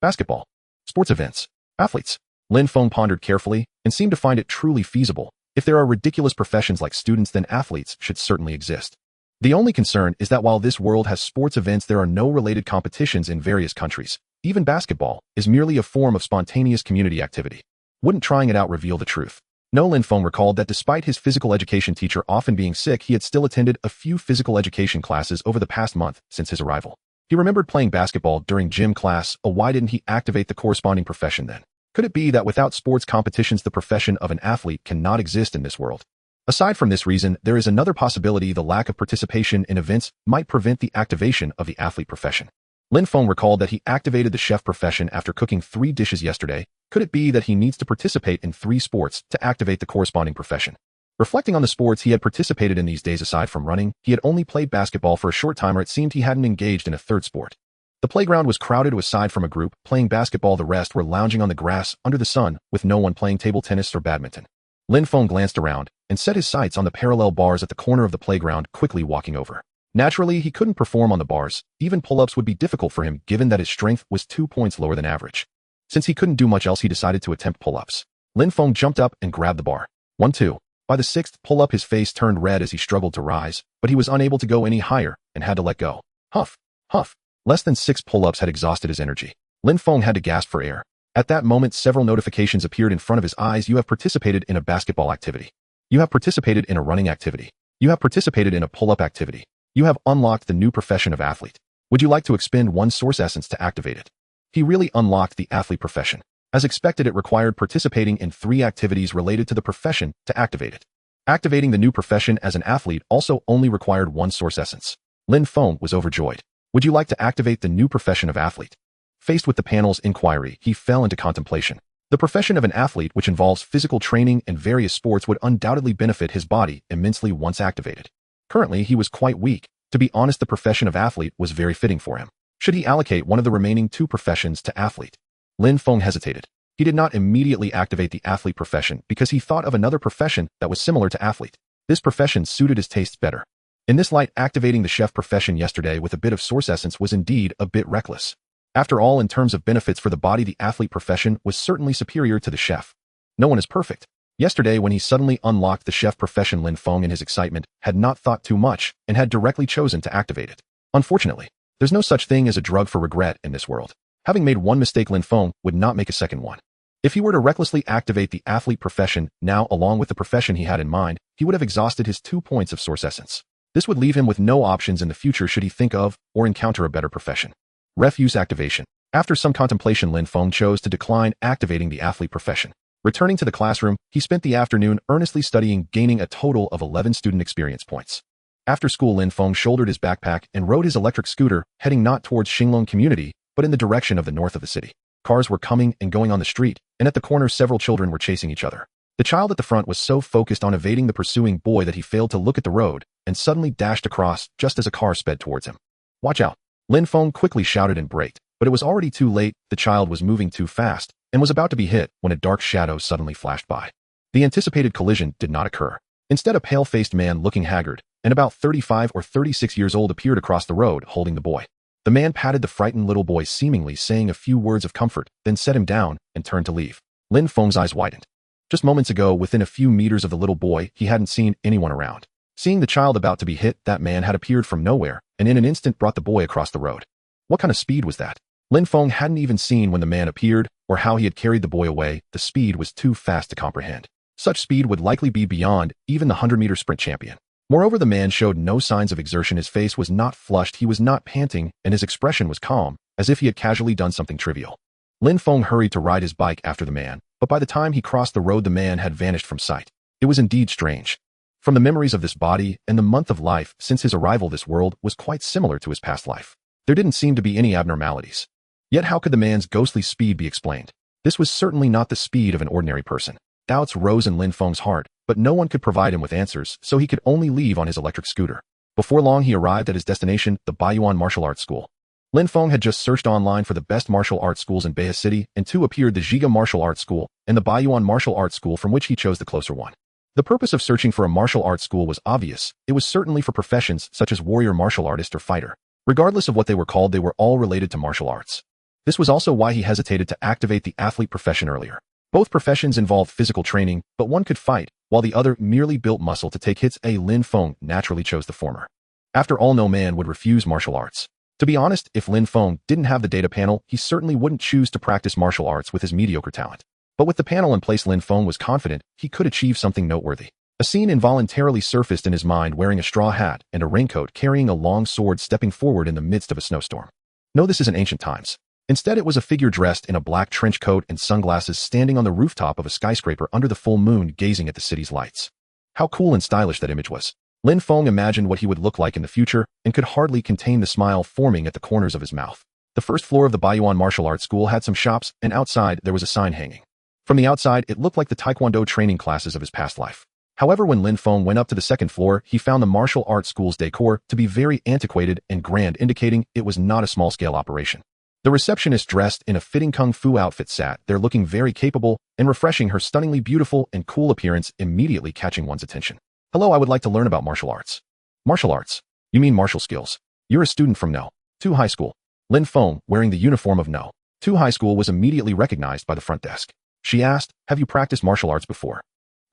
Basketball. Sports events. Athletes. Lin Feng pondered carefully and seemed to find it truly feasible. If there are ridiculous professions like students, then athletes should certainly exist. The only concern is that while this world has sports events, there are no related competitions in various countries. Even basketball is merely a form of spontaneous community activity. Wouldn't trying it out reveal the truth? No. Lin Feng recalled that despite his physical education teacher often being sick, he had still attended a few physical education classes over the past month since his arrival. He remembered playing basketball during gym class. Why didn't he activate the corresponding profession then? Could it be that without sports competitions, the profession of an athlete cannot exist in this world? Aside from this reason, there is another possibility: the lack of participation in events might prevent the activation of the athlete profession. Lin Feng recalled that he activated the chef profession after cooking 3 dishes yesterday. Could it be that he needs to participate in 3 sports to activate the corresponding profession? Reflecting on the sports he had participated in these days, aside from running, he had only played basketball for a short time, or it seemed he hadn't engaged in a 3rd sport. The playground was crowded. Aside from a group playing basketball, the rest were lounging on the grass under the sun, with no one playing table tennis or badminton. Lin Feng glanced around and set his sights on the parallel bars at the corner of the playground, quickly walking over. Naturally, he couldn't perform on the bars. Even pull-ups would be difficult for him, given that his strength was 2 points lower than average. Since he couldn't do much else, he decided to attempt pull-ups. Lin Feng jumped up and grabbed the bar. 1, 2. By the 6th pull-up, his face turned red as he struggled to rise, but he was unable to go any higher and had to let go. Huff, huff. Less than 6 pull-ups had exhausted his energy. Lin Feng had to gasp for air. At that moment, several notifications appeared in front of his eyes. You have participated in a basketball activity. You have participated in a running activity. You have participated in a pull-up activity. You have unlocked the new profession of athlete. Would you like to expend 1 source essence to activate it? He really unlocked the athlete profession. As expected, it required participating in 3 activities related to the profession to activate it. Activating the new profession as an athlete also only required 1 source essence. Lin Feng was overjoyed. Would you like to activate the new profession of athlete? Faced with the panel's inquiry, he fell into contemplation. The profession of an athlete, which involves physical training and various sports, would undoubtedly benefit his body immensely once activated. Currently, he was quite weak. To be honest, the profession of athlete was very fitting for him. Should he allocate one of the remaining 2 professions to athlete? Lin Feng hesitated. He did not immediately activate the athlete profession because he thought of another profession that was similar to athlete. This profession suited his tastes better. In this light, activating the chef profession yesterday with a bit of source essence was indeed a bit reckless. After all, in terms of benefits for the body, the athlete profession was certainly superior to the chef. No one is perfect. Yesterday, when he suddenly unlocked the chef profession, Lin Feng in his excitement had not thought too much and had directly chosen to activate it. Unfortunately, there's no such thing as a drug for regret in this world. Having made one mistake, Lin Feng would not make a second one. If he were to recklessly activate the athlete profession now along with the profession he had in mind, he would have exhausted his 2 points of source essence. This would leave him with no options in the future should he think of or encounter a better profession. Refuse activation. After some contemplation, Lin Feng chose to decline activating the athlete profession. Returning to the classroom, he spent the afternoon earnestly studying, gaining a total of 11 student experience points. After school, Lin Feng shouldered his backpack and rode his electric scooter, heading not towards Xinglong community, but in the direction of the north of the city. Cars were coming and going on the street, and at the corner several children were chasing each other. The child at the front was so focused on evading the pursuing boy that he failed to look at the road and suddenly dashed across just as a car sped towards him. "Watch out!" Lin Feng quickly shouted and braked, but it was already too late. The child was moving too fast and was about to be hit when a dark shadow suddenly flashed by. The anticipated collision did not occur. Instead, a pale-faced man looking haggard and about 35 or 36 years old appeared across the road holding the boy. The man patted the frightened little boy, seemingly saying a few words of comfort, then set him down and turned to leave. Lin Feng's eyes widened. Just moments ago, within a few meters of the little boy, he hadn't seen anyone around. Seeing the child about to be hit, that man had appeared from nowhere and in an instant brought the boy across the road. What kind of speed was that? Lin Feng hadn't even seen when the man appeared or how he had carried the boy away. The speed was too fast to comprehend. Such speed would likely be beyond even the 100-meter sprint champion. Moreover, the man showed no signs of exertion. His face was not flushed, he was not panting, and his expression was calm, as if he had casually done something trivial. Lin Feng hurried to ride his bike after the man, but by the time he crossed the road, the man had vanished from sight. It was indeed strange. From the memories of this body and the month of life since his arrival, this world was quite similar to his past life. There didn't seem to be any abnormalities. Yet how could the man's ghostly speed be explained? This was certainly not the speed of an ordinary person. Doubts rose in Lin Feng's heart, but no one could provide him with answers, so he could only leave on his electric scooter. Before long, he arrived at his destination, the Baiyuan Martial Arts School. Lin Feng had just searched online for the best martial arts schools in Behe City, and two appeared: the Zhiga Martial Arts School and the Baiyuan Martial Arts School, from which he chose the closer one. The purpose of searching for a martial arts school was obvious. It was certainly for professions such as warrior, martial artist, or fighter. Regardless of what they were called, they were all related to martial arts. This was also why he hesitated to activate the athlete profession earlier. Both professions involved physical training, but one could fight, while the other merely built muscle to take hits. Lin Feng naturally chose the former. After all, no man would refuse martial arts. To be honest, if Lin Feng didn't have the data panel, he certainly wouldn't choose to practice martial arts with his mediocre talent. But with the panel in place, Lin Feng was confident he could achieve something noteworthy. A scene involuntarily surfaced in his mind: wearing a straw hat and a raincoat, carrying a long sword, stepping forward in the midst of a snowstorm. No, this isn't ancient times. Instead, it was a figure dressed in a black trench coat and sunglasses, standing on the rooftop of a skyscraper under the full moon, gazing at the city's lights. How cool and stylish that image was. Lin Feng imagined what he would look like in the future and could hardly contain the smile forming at the corners of his mouth. The first floor of the Baiyuan Martial Arts School had some shops, and outside there was a sign hanging. From the outside, it looked like the Taekwondo training classes of his past life. However, when Lin Feng went up to the second floor, he found the martial arts school's decor to be very antiquated and grand, indicating it was not a small-scale operation. The receptionist, dressed in a fitting kung fu outfit, sat there looking very capable and refreshing, her stunningly beautiful and cool appearance immediately catching one's attention. "Hello, I would like to learn about martial arts." "Martial arts? You mean martial skills? You're a student from No. 2 High School." Lin Feng, wearing the uniform of No. 2 High School, was immediately recognized by the front desk. She asked, "Have you practiced martial arts before?"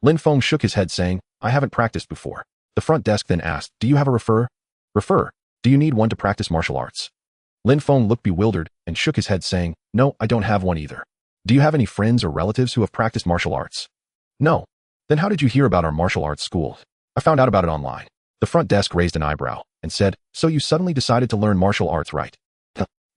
Lin Feng shook his head, saying, "I haven't practiced before." The front desk then asked, "Do you have a refer?" "Refer? Do you need one to practice martial arts?" Lin Feng looked bewildered and shook his head, saying, "No, I don't have one either." "Do you have any friends or relatives who have practiced martial arts?" "No." "Then how did you hear about our martial arts school?" "I found out about it online." The front desk raised an eyebrow and said, "So you suddenly decided to learn martial arts, right?"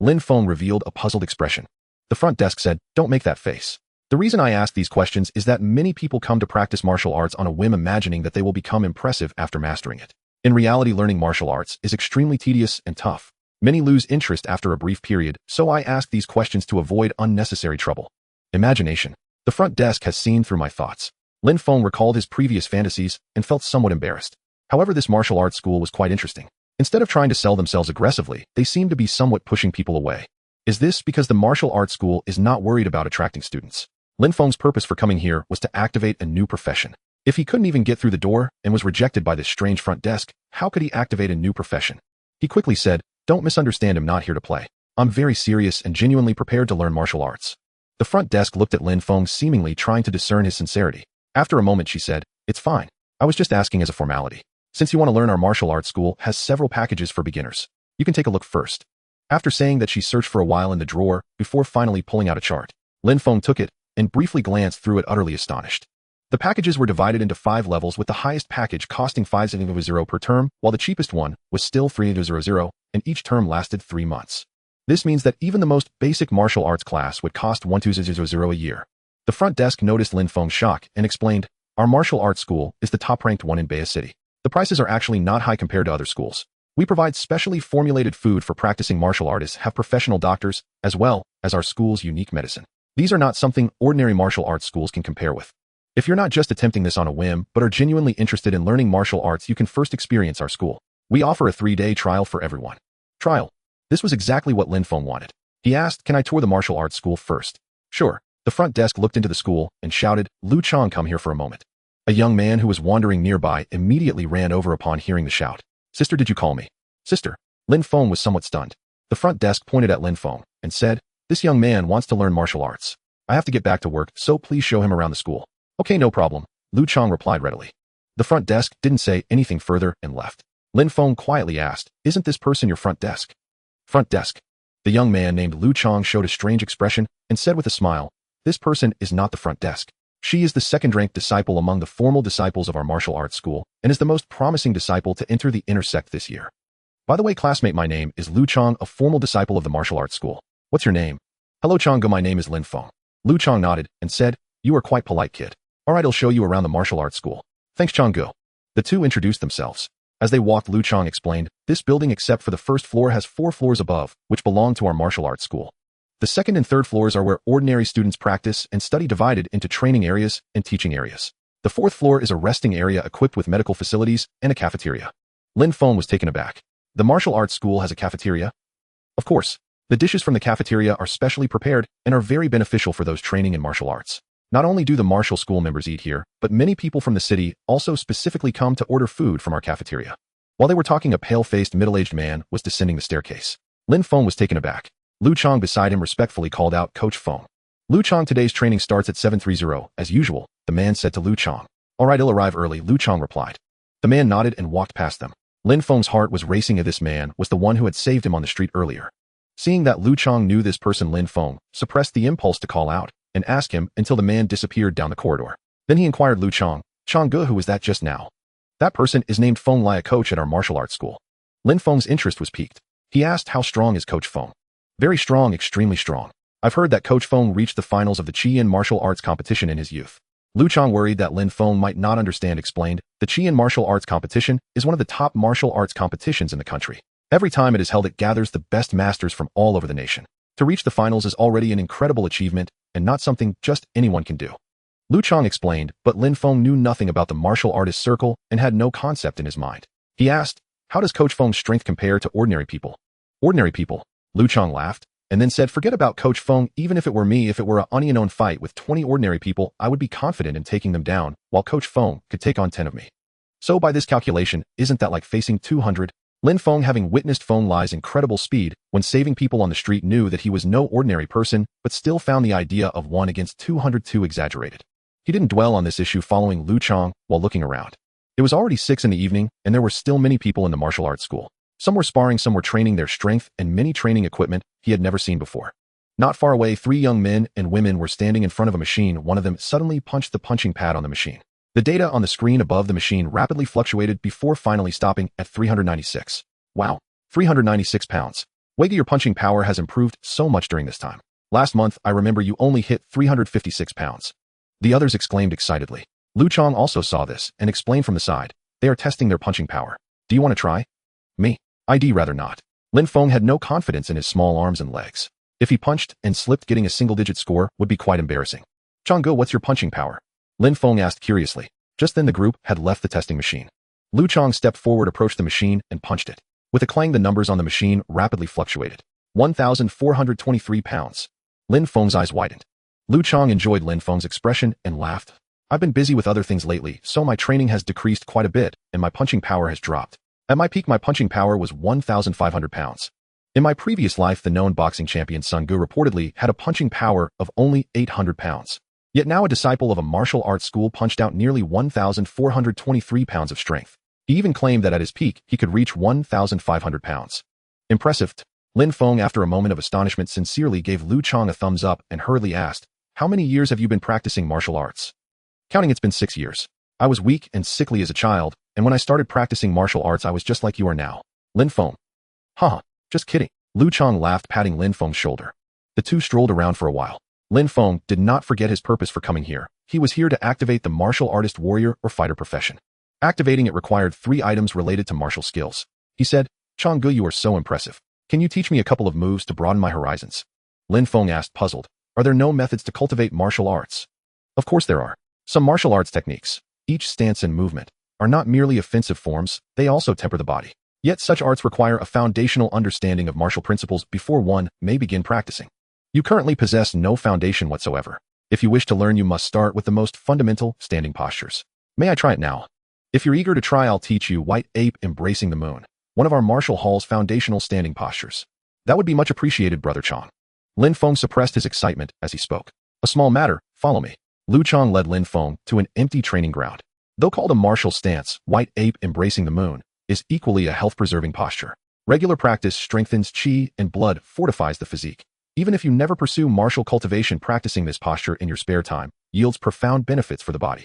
Lin Feng revealed a puzzled expression. The front desk said, "Don't make that face. The reason I ask these questions is that many people come to practice martial arts on a whim, imagining that they will become impressive after mastering it. In reality, learning martial arts is extremely tedious and tough. Many lose interest after a brief period, so I ask these questions to avoid unnecessary trouble." Imagination. The front desk has seen through my thoughts. Lin Feng recalled his previous fantasies and felt somewhat embarrassed. However, this martial arts school was quite interesting. Instead of trying to sell themselves aggressively, they seemed to be somewhat pushing people away. Is this because the martial arts school is not worried about attracting students? Lin Feng's purpose for coming here was to activate a new profession. If he couldn't even get through the door and was rejected by this strange front desk, how could he activate a new profession? He quickly said, "Don't misunderstand, I'm not here to play. I'm very serious and genuinely prepared to learn martial arts." The front desk looked at Lin Feng, seemingly trying to discern his sincerity. After a moment, she said, "It's fine. I was just asking as a formality. Since you want to learn, our martial arts school has several packages for beginners. You can take a look first." After saying that, she searched for a while in the drawer before finally pulling out a chart. Lin Feng took it and briefly glanced through it, utterly astonished. The packages were divided into 5 levels, with the highest package costing 500 per term, while the cheapest one was still 300, and each term lasted 3 months. This means that even the most basic martial arts class would cost 1200 a year. The front desk noticed Lin Feng's shock and explained, "Our martial arts school is the top-ranked one in Bay City. The prices are actually not high compared to other schools. We provide specially formulated food for practicing martial artists, have professional doctors, as well as our school's unique medicine. These are not something ordinary martial arts schools can compare with. If you're not just attempting this on a whim, but are genuinely interested in learning martial arts, you can first experience our school. We offer a 3-day trial for everyone." Trial. This was exactly what Lin Feng wanted. He asked, "Can I tour the martial arts school first?" "Sure." The front desk looked into the school and shouted, "Lu Chang, come here for a moment." A young man who was wandering nearby immediately ran over upon hearing the shout. "Sister, did you call me?" "Sister?" Lin Feng was somewhat stunned. The front desk pointed at Lin Feng and said, "This young man wants to learn martial arts. I have to get back to work, so please show him around the school." "Okay, no problem," Lu Chang replied readily. The front desk didn't say anything further and left. Lin Feng quietly asked, "Isn't this person your front desk?" "Front desk." The young man named Lu Chang showed a strange expression and said with a smile, "This person is not the front desk. She is the second-ranked disciple among the formal disciples of our martial arts school and is the most promising disciple to enter the inner sect this year. By the way, classmate, my name is Lu Chang, a formal disciple of the martial arts school. What's your name?" "Hello, Chang, my name is Lin Feng." Lu Chang nodded and said, "You are quite polite, kid. All right, I'll show you around the martial arts school." "Thanks, Chang Gu." The two introduced themselves. As they walked, Lu Chang explained, "This building, except for the first floor, has 4 floors above, which belong to our martial arts school. The second and third floors are where ordinary students practice and study, divided into training areas and teaching areas. The 4th floor is a resting area equipped with medical facilities and a cafeteria." Lin Feng was taken aback. "The martial arts school has a cafeteria?" "Of course. The dishes from the cafeteria are specially prepared and are very beneficial for those training in martial arts. Not only do the martial school members eat here, but many people from the city also specifically come to order food from our cafeteria." While they were talking, a pale-faced, middle-aged man was descending the staircase. Lin Feng was taken aback. Lu Chang beside him respectfully called out, "Coach Feng." "Lu Chang, today's training starts at 7:30, as usual," the man said to Lu Chang. "All right, I'll arrive early," Lu Chang replied. The man nodded and walked past them. Lin Feng's heart was racing as this man was the one who had saved him on the street earlier. Seeing that Lu Chang knew this person, Lin Feng suppressed the impulse to call out and ask him until the man disappeared down the corridor. Then he inquired Lu Chang, "Chang Gu, who was that just now?" "That person is named Feng Lai, a coach at our martial arts school." Lin Feng's interest was piqued. He asked, "How strong is Coach Feng?" "Very strong, extremely strong. I've heard that Coach Feng reached the finals of the Qian martial arts competition in his youth." Lu Chang, worried that Lin Feng might not understand, explained, "The Qian martial arts competition is one of the top martial arts competitions in the country. Every time it is held, it gathers the best masters from all over the nation. To reach the finals is already an incredible achievement and not something just anyone can do." Lu Chang explained, but Lin Feng knew nothing about the martial artist circle and had no concept in his mind. He asked, "How does Coach Feng's strength compare to ordinary people?" "Ordinary people?" Lu Chang laughed and then said, "Forget about Coach Feng. Even if it were me, if it were a unknown fight with 20 ordinary people, I would be confident in taking them down, while Coach Feng could take on 10 of me. So by this calculation, isn't that like facing 200? Lin Feng, having witnessed Feng Lai's incredible speed when saving people on the street, knew that he was no ordinary person, but still found the idea of 1 against 200 too exaggerated. He didn't dwell on this issue, following Lu Chang while looking around. It was already 6 in the evening, and there were still many people in the martial arts school. Some were sparring, some were training their strength, and many training equipment he had never seen before. Not far away, 3 young men and women were standing in front of a machine. One of them suddenly punched the punching pad on the machine. The data on the screen above the machine rapidly fluctuated before finally stopping at 396. "Wow, 396 pounds. Wait, your punching power has improved so much during this time. Last month, I remember you only hit 356 pounds. The others exclaimed excitedly. Lu Chang also saw this and explained from the side, "They are testing their punching power. Do you want to try?" "Me? I'd rather not." Lin Feng had no confidence in his small arms and legs. If he punched and slipped, getting a single-digit score would be quite embarrassing. "Chang Gu, what's your punching power?" Lin Feng asked curiously. Just then the group had left the testing machine. Lu Chang stepped forward, approached the machine, and punched it. With a clang, the numbers on the machine rapidly fluctuated. 1,423 pounds. Lin Feng's eyes widened. Lu Chang enjoyed Lin Feng's expression and laughed. "I've been busy with other things lately, so my training has decreased quite a bit, and my punching power has dropped. At my peak, my punching power was 1,500 pounds. In my previous life, the known boxing champion Sun Gu reportedly had a punching power of only 800 pounds. Yet now a disciple of a martial arts school punched out nearly 1,423 pounds of strength. He even claimed that at his peak, he could reach 1,500 pounds. Impressive. Lin Feng, after a moment of astonishment, sincerely gave Lu Chang a thumbs up and hurriedly asked, "How many years have you been practicing martial arts?" "Counting, it's been 6 years. I was weak and sickly as a child, and when I started practicing martial arts, I was just like you are now." Lin Feng. "Haha, just kidding." Lu Chang laughed, patting Lin Feng's shoulder. The two strolled around for a while. Lin Feng did not forget his purpose for coming here. He was here to activate the martial artist, warrior, or fighter profession. Activating it required 3 items related to martial skills. He said, "Changgu, you are so impressive. Can you teach me a couple of moves to broaden my horizons?" Lin Feng asked, puzzled. "Are there no methods to cultivate martial arts?" "Of course there are. Some martial arts techniques, each stance and movement, are not merely offensive forms, they also temper the body. Yet such arts require a foundational understanding of martial principles before one may begin practicing. You currently possess no foundation whatsoever. If you wish to learn, you must start with the most fundamental standing postures. May I try it now? If you're eager to try, I'll teach you White Ape Embracing the Moon, one of our martial hall's foundational standing postures. That would be much appreciated, Brother Chang." Lin Feng suppressed his excitement as he spoke. "A small matter, follow me." Lu Chang led Lin Feng to an empty training ground. Though called a martial stance, White Ape Embracing the Moon is equally a health-preserving posture. Regular practice strengthens qi and blood fortifies the physique. Even if you never pursue martial cultivation, practicing this posture in your spare time yields profound benefits for the body.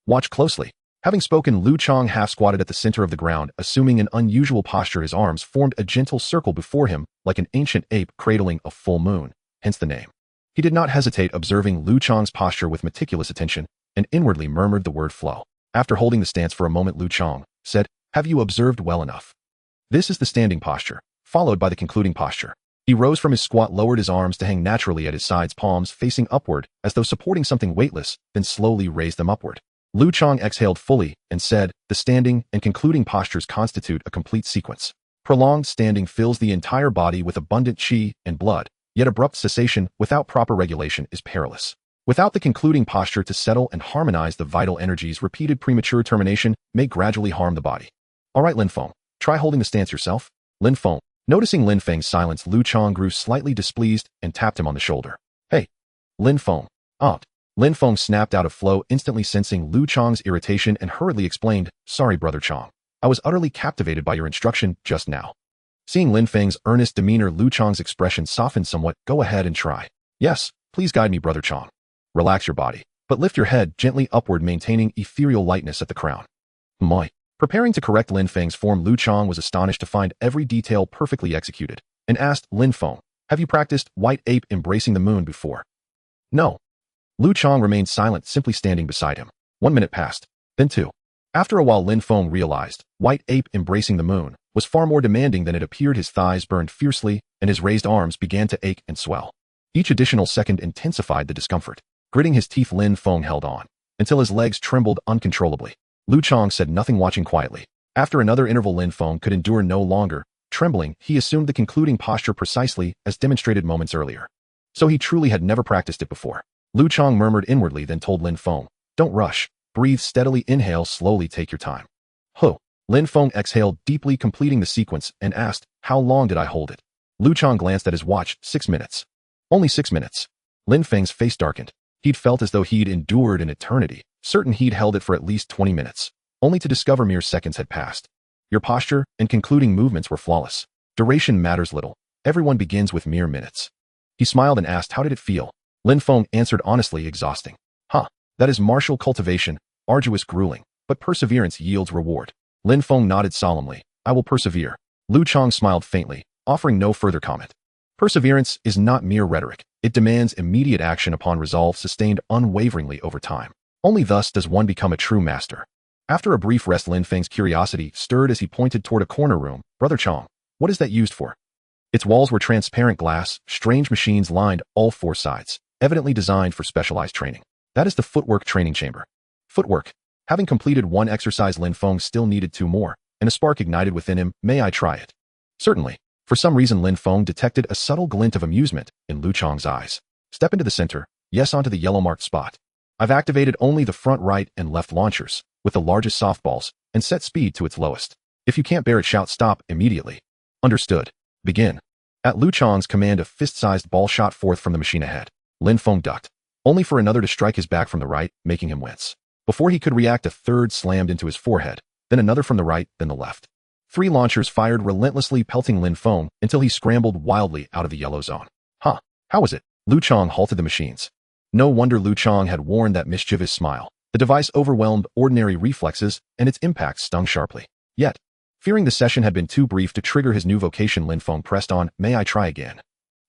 Watch closely. Having spoken, Lu Chang half-squatted at the center of the ground, assuming an unusual posture. His arms formed a gentle circle before him, like an ancient ape cradling a full moon, hence the name. He did not hesitate, observing Lu Chang's posture with meticulous attention, and inwardly murmured the word flow. After holding the stance for a moment, Lu Chang said, "Have you observed well enough? This is the standing posture, followed by the concluding posture." He rose from his squat, lowered his arms to hang naturally at his sides, palms facing upward, as though supporting something weightless, then slowly raised them upward. Lu Chang exhaled fully and said, "The standing and concluding postures constitute a complete sequence. Prolonged standing fills the entire body with abundant qi and blood, yet abrupt cessation without proper regulation is perilous. Without the concluding posture to settle and harmonize the vital energies, repeated premature termination may gradually harm the body." "All right, Lin Feng, try holding the stance yourself." Lin Feng. Noticing Lin Feng's silence, Lu Chang grew slightly displeased and tapped him on the shoulder. "Hey, Lin Feng." "Aunt." Lin Feng snapped out of flow, instantly sensing Lu Chang's irritation, and hurriedly explained, "Sorry, Brother Chang. I was utterly captivated by your instruction just now." Seeing Lin Feng's earnest demeanor, Lu Chang's expression softened somewhat. "Go ahead and try." "Yes, please guide me, Brother Chang. Relax your body, but lift your head gently upward, maintaining ethereal lightness at the crown." "Moi." Preparing to correct Lin Feng's form, Lu Chang was astonished to find every detail perfectly executed, and asked Lin Feng, "Have you practiced White Ape Embracing the Moon before?" "No." Lu Chang remained silent, simply standing beside him. 1 minute passed, then 2. After a while, Lin Feng realized White Ape Embracing the Moon was far more demanding than it appeared. His thighs burned fiercely, and his raised arms began to ache and swell. Each additional second intensified the discomfort. Gritting his teeth, Lin Feng held on until his legs trembled uncontrollably. Lu Chang said nothing, watching quietly. After another interval, Lin Feng could endure no longer. Trembling, he assumed the concluding posture precisely as demonstrated moments earlier. So he truly had never practiced it before. Lu Chang murmured inwardly, then told Lin Feng, "Don't rush. Breathe steadily, inhale slowly, take your time." "Huh." Lin Feng exhaled deeply, completing the sequence, and asked, "How long did I hold it?" Lu Chang glanced at his watch. 6 minutes. "Only 6 minutes." Lin Feng's face darkened. He'd felt as though he'd endured an eternity, certain he'd held it for at least 20 minutes, only to discover mere seconds had passed. Your posture and concluding movements were flawless. Duration matters little. Everyone begins with mere minutes. He smiled and asked, "How did it feel?" Lin Feng answered honestly, "Exhausting." "Huh. That is martial cultivation, arduous, grueling, but perseverance yields reward." Lin Feng nodded solemnly. "I will persevere." Lu Chang smiled faintly, offering no further comment. Perseverance is not mere rhetoric. It demands immediate action upon resolve sustained unwaveringly over time. Only thus does one become a true master. After a brief rest, Lin Feng's curiosity stirred as he pointed toward a corner room. "Brother Chang, what is that used for?" Its walls were transparent glass. Strange machines lined all 4 sides, evidently designed for specialized training. "That is the footwork training chamber." Footwork. Having completed 1 exercise, Lin Feng still needed 2 more, and a spark ignited within him. "May I try it?" "Certainly." For some reason, Lin Feng detected a subtle glint of amusement in Lu Chang's eyes. "Step into the center. Yes, onto the yellow-marked spot. I've activated only the front right and left launchers, with the largest softballs, and set speed to its lowest. If you can't bear it, shout stop immediately." "Understood. Begin." At Lu Chang's command, a fist-sized ball shot forth from the machine ahead. Lin Feng ducked. only for another to strike his back from the right, making him wince. Before he could react, a third slammed into his forehead, then another from the right, then the left. 3 launchers fired relentlessly, pelting Lin Feng until he scrambled wildly out of the yellow zone. Huh, how was it? Lu Chang halted the machines. No wonder Lu Chang had worn that mischievous smile. The device overwhelmed ordinary reflexes, and its impact stung sharply. Yet, fearing the session had been too brief to trigger his new vocation, Lin Feng pressed on, "May I try again?"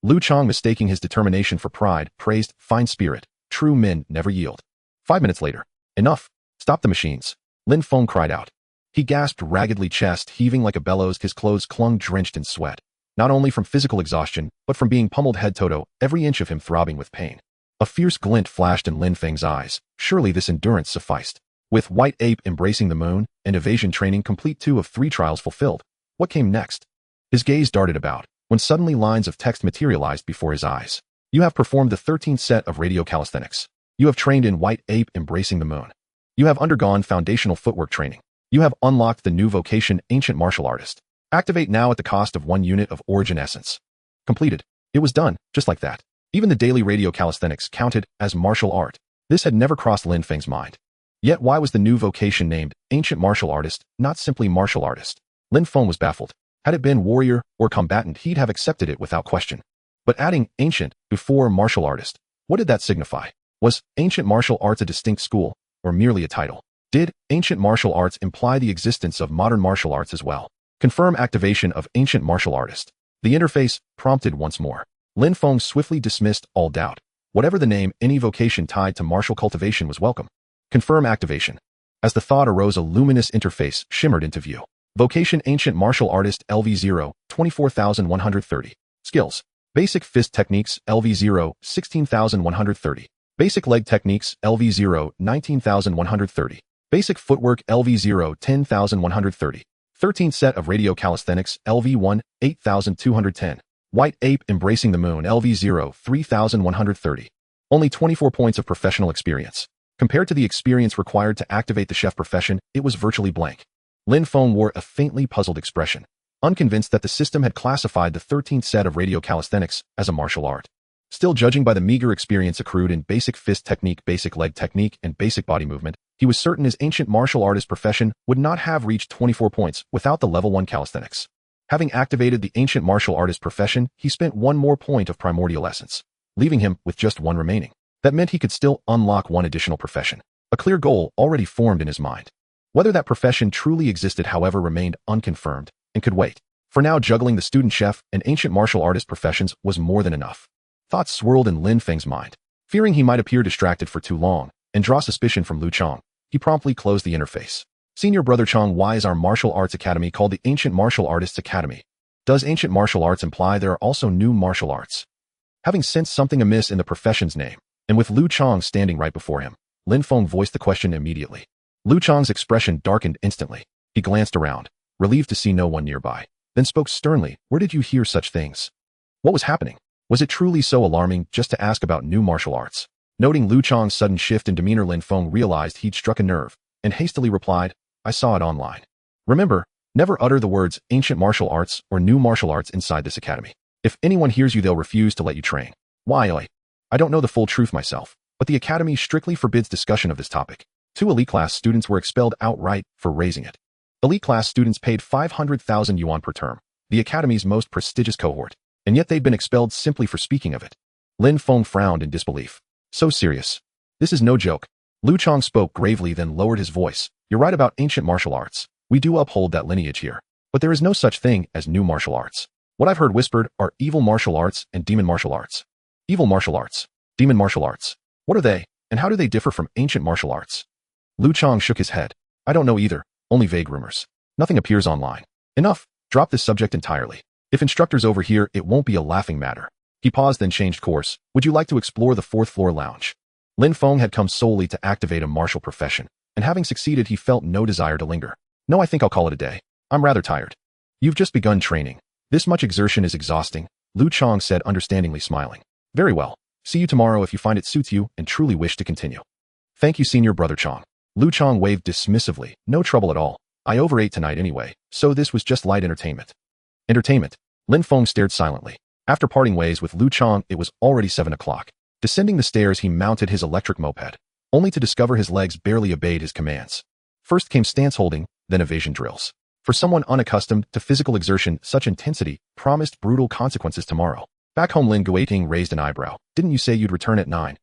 Lu Chang, mistaking his determination for pride, praised, "Fine spirit. True men never yield." 5 minutes later, "Enough. Stop the machines," Lin Feng cried out. He gasped raggedly, chest heaving like a bellows, his clothes clung drenched in sweat, not only from physical exhaustion, but from being pummeled head to toe, every inch of him throbbing with pain. A fierce glint flashed in Lin Feng's eyes. Surely this endurance sufficed. With White Ape embracing the moon and evasion training complete, 2 of 3 trials fulfilled, what came next? His gaze darted about, when suddenly lines of text materialized before his eyes. You have performed the 13th set of radio calisthenics. You have trained in White Ape embracing the moon. You have undergone foundational footwork training. You have unlocked the new vocation, ancient martial artist. Activate now at the cost of 1 unit of origin essence. Completed. It was done, just like that. Even the daily radio calisthenics counted as martial art. This had never crossed Lin Feng's mind. Yet why was the new vocation named ancient martial artist, not simply martial artist? Lin Feng was baffled. Had it been warrior or combatant, he'd have accepted it without question. But adding ancient before martial artist, what did that signify? Was ancient martial arts a distinct school, or merely a title? Did ancient martial arts imply the existence of modern martial arts as well? Confirm activation of ancient martial artist. The interface prompted once more. Lin Feng swiftly dismissed all doubt. Whatever the name, any vocation tied to martial cultivation was welcome. Confirm activation. As the thought arose, a luminous interface shimmered into view. Vocation ancient martial artist LV0, 24,130. Skills. Basic fist techniques LV0, 16,130. Basic leg techniques LV0, 19,130. Basic footwork LV0, 10,130. 13th set of radio calisthenics LV1, 8,210. White Ape embracing the moon LV0, 3,130. Only 24 points of professional experience. Compared to the experience required to activate the chef profession, it was virtually blank. Lin Feng wore a faintly puzzled expression, unconvinced that the system had classified the 13th set of radio calisthenics as a martial art. Still, judging by the meager experience accrued in basic fist technique, basic leg technique, and basic body movement, he was certain his ancient martial artist profession would not have reached 24 points without the level 1 calisthenics. Having activated the ancient martial artist profession, he spent 1 more point of primordial essence, leaving him with just 1 remaining. That meant he could still unlock 1 additional profession. A clear goal already formed in his mind. Whether that profession truly existed, however, remained unconfirmed and could wait. For now, juggling the student chef and ancient martial artist professions was more than enough. Thoughts swirled in Lin Feng's mind. Fearing he might appear distracted for too long and draw suspicion from Lu Chang, he promptly closed the interface. Senior Brother Chang, why is our martial arts academy called the Ancient Martial Artists Academy? Does ancient martial arts imply there are also new martial arts? Having sensed something amiss in the profession's name, and with Lu Chang standing right before him, Lin Feng voiced the question immediately. Lu Chang's expression darkened instantly. He glanced around, relieved to see no one nearby, then spoke sternly, "Where did you hear such things? What was happening? Was it truly so alarming just to ask about new martial arts?" Noting Lu Chang's sudden shift in demeanor, Lin Feng realized he'd struck a nerve, and hastily replied, "I saw it online. Remember, never utter the words ancient martial arts or new martial arts inside this academy. If anyone hears you, they'll refuse to let you train." "Why? I don't know the full truth myself, but the academy strictly forbids discussion of this topic." 2 elite class students were expelled outright for raising it. Elite class students paid 500,000 yuan per term, the academy's most prestigious cohort, and yet they'd been expelled simply for speaking of it. Lin Feng frowned in disbelief. "So serious? This is no joke." Lu Chang spoke gravely, then lowered his voice. "You're right about ancient martial arts. We do uphold that lineage here. But there is no such thing as new martial arts. What I've heard whispered are evil martial arts and demon martial arts." Evil martial arts, demon martial arts. What are they, and how do they differ from ancient martial arts? Lu Chang shook his head. "I don't know either, only vague rumors. Nothing appears online." "Enough, drop this subject entirely. If instructors overhear, it won't be a laughing matter." He paused, then changed course. "Would you like to explore the 4th floor lounge?" Lin Feng had come solely to activate a martial profession, and having succeeded, he felt no desire to linger. "No, I think I'll call it a day. I'm rather tired." "You've just begun training. This much exertion is exhausting," Lu Chang said, understandingly smiling. "Very well. See you tomorrow if you find it suits you and truly wish to continue." "Thank you, Senior Brother Chang." Lu Chang waved dismissively. "No trouble at all. I overate tonight anyway, so this was just light entertainment." Entertainment? Lin Feng stared silently. After parting ways with Lu Chang, it was already 7 o'clock. Descending the stairs, he mounted his electric moped, only to discover his legs barely obeyed his commands. First came stance holding, then evasion drills. For someone unaccustomed to physical exertion, such intensity promised brutal consequences tomorrow. Back home, Lin Guiting raised an eyebrow. Didn't you say you'd return at 9?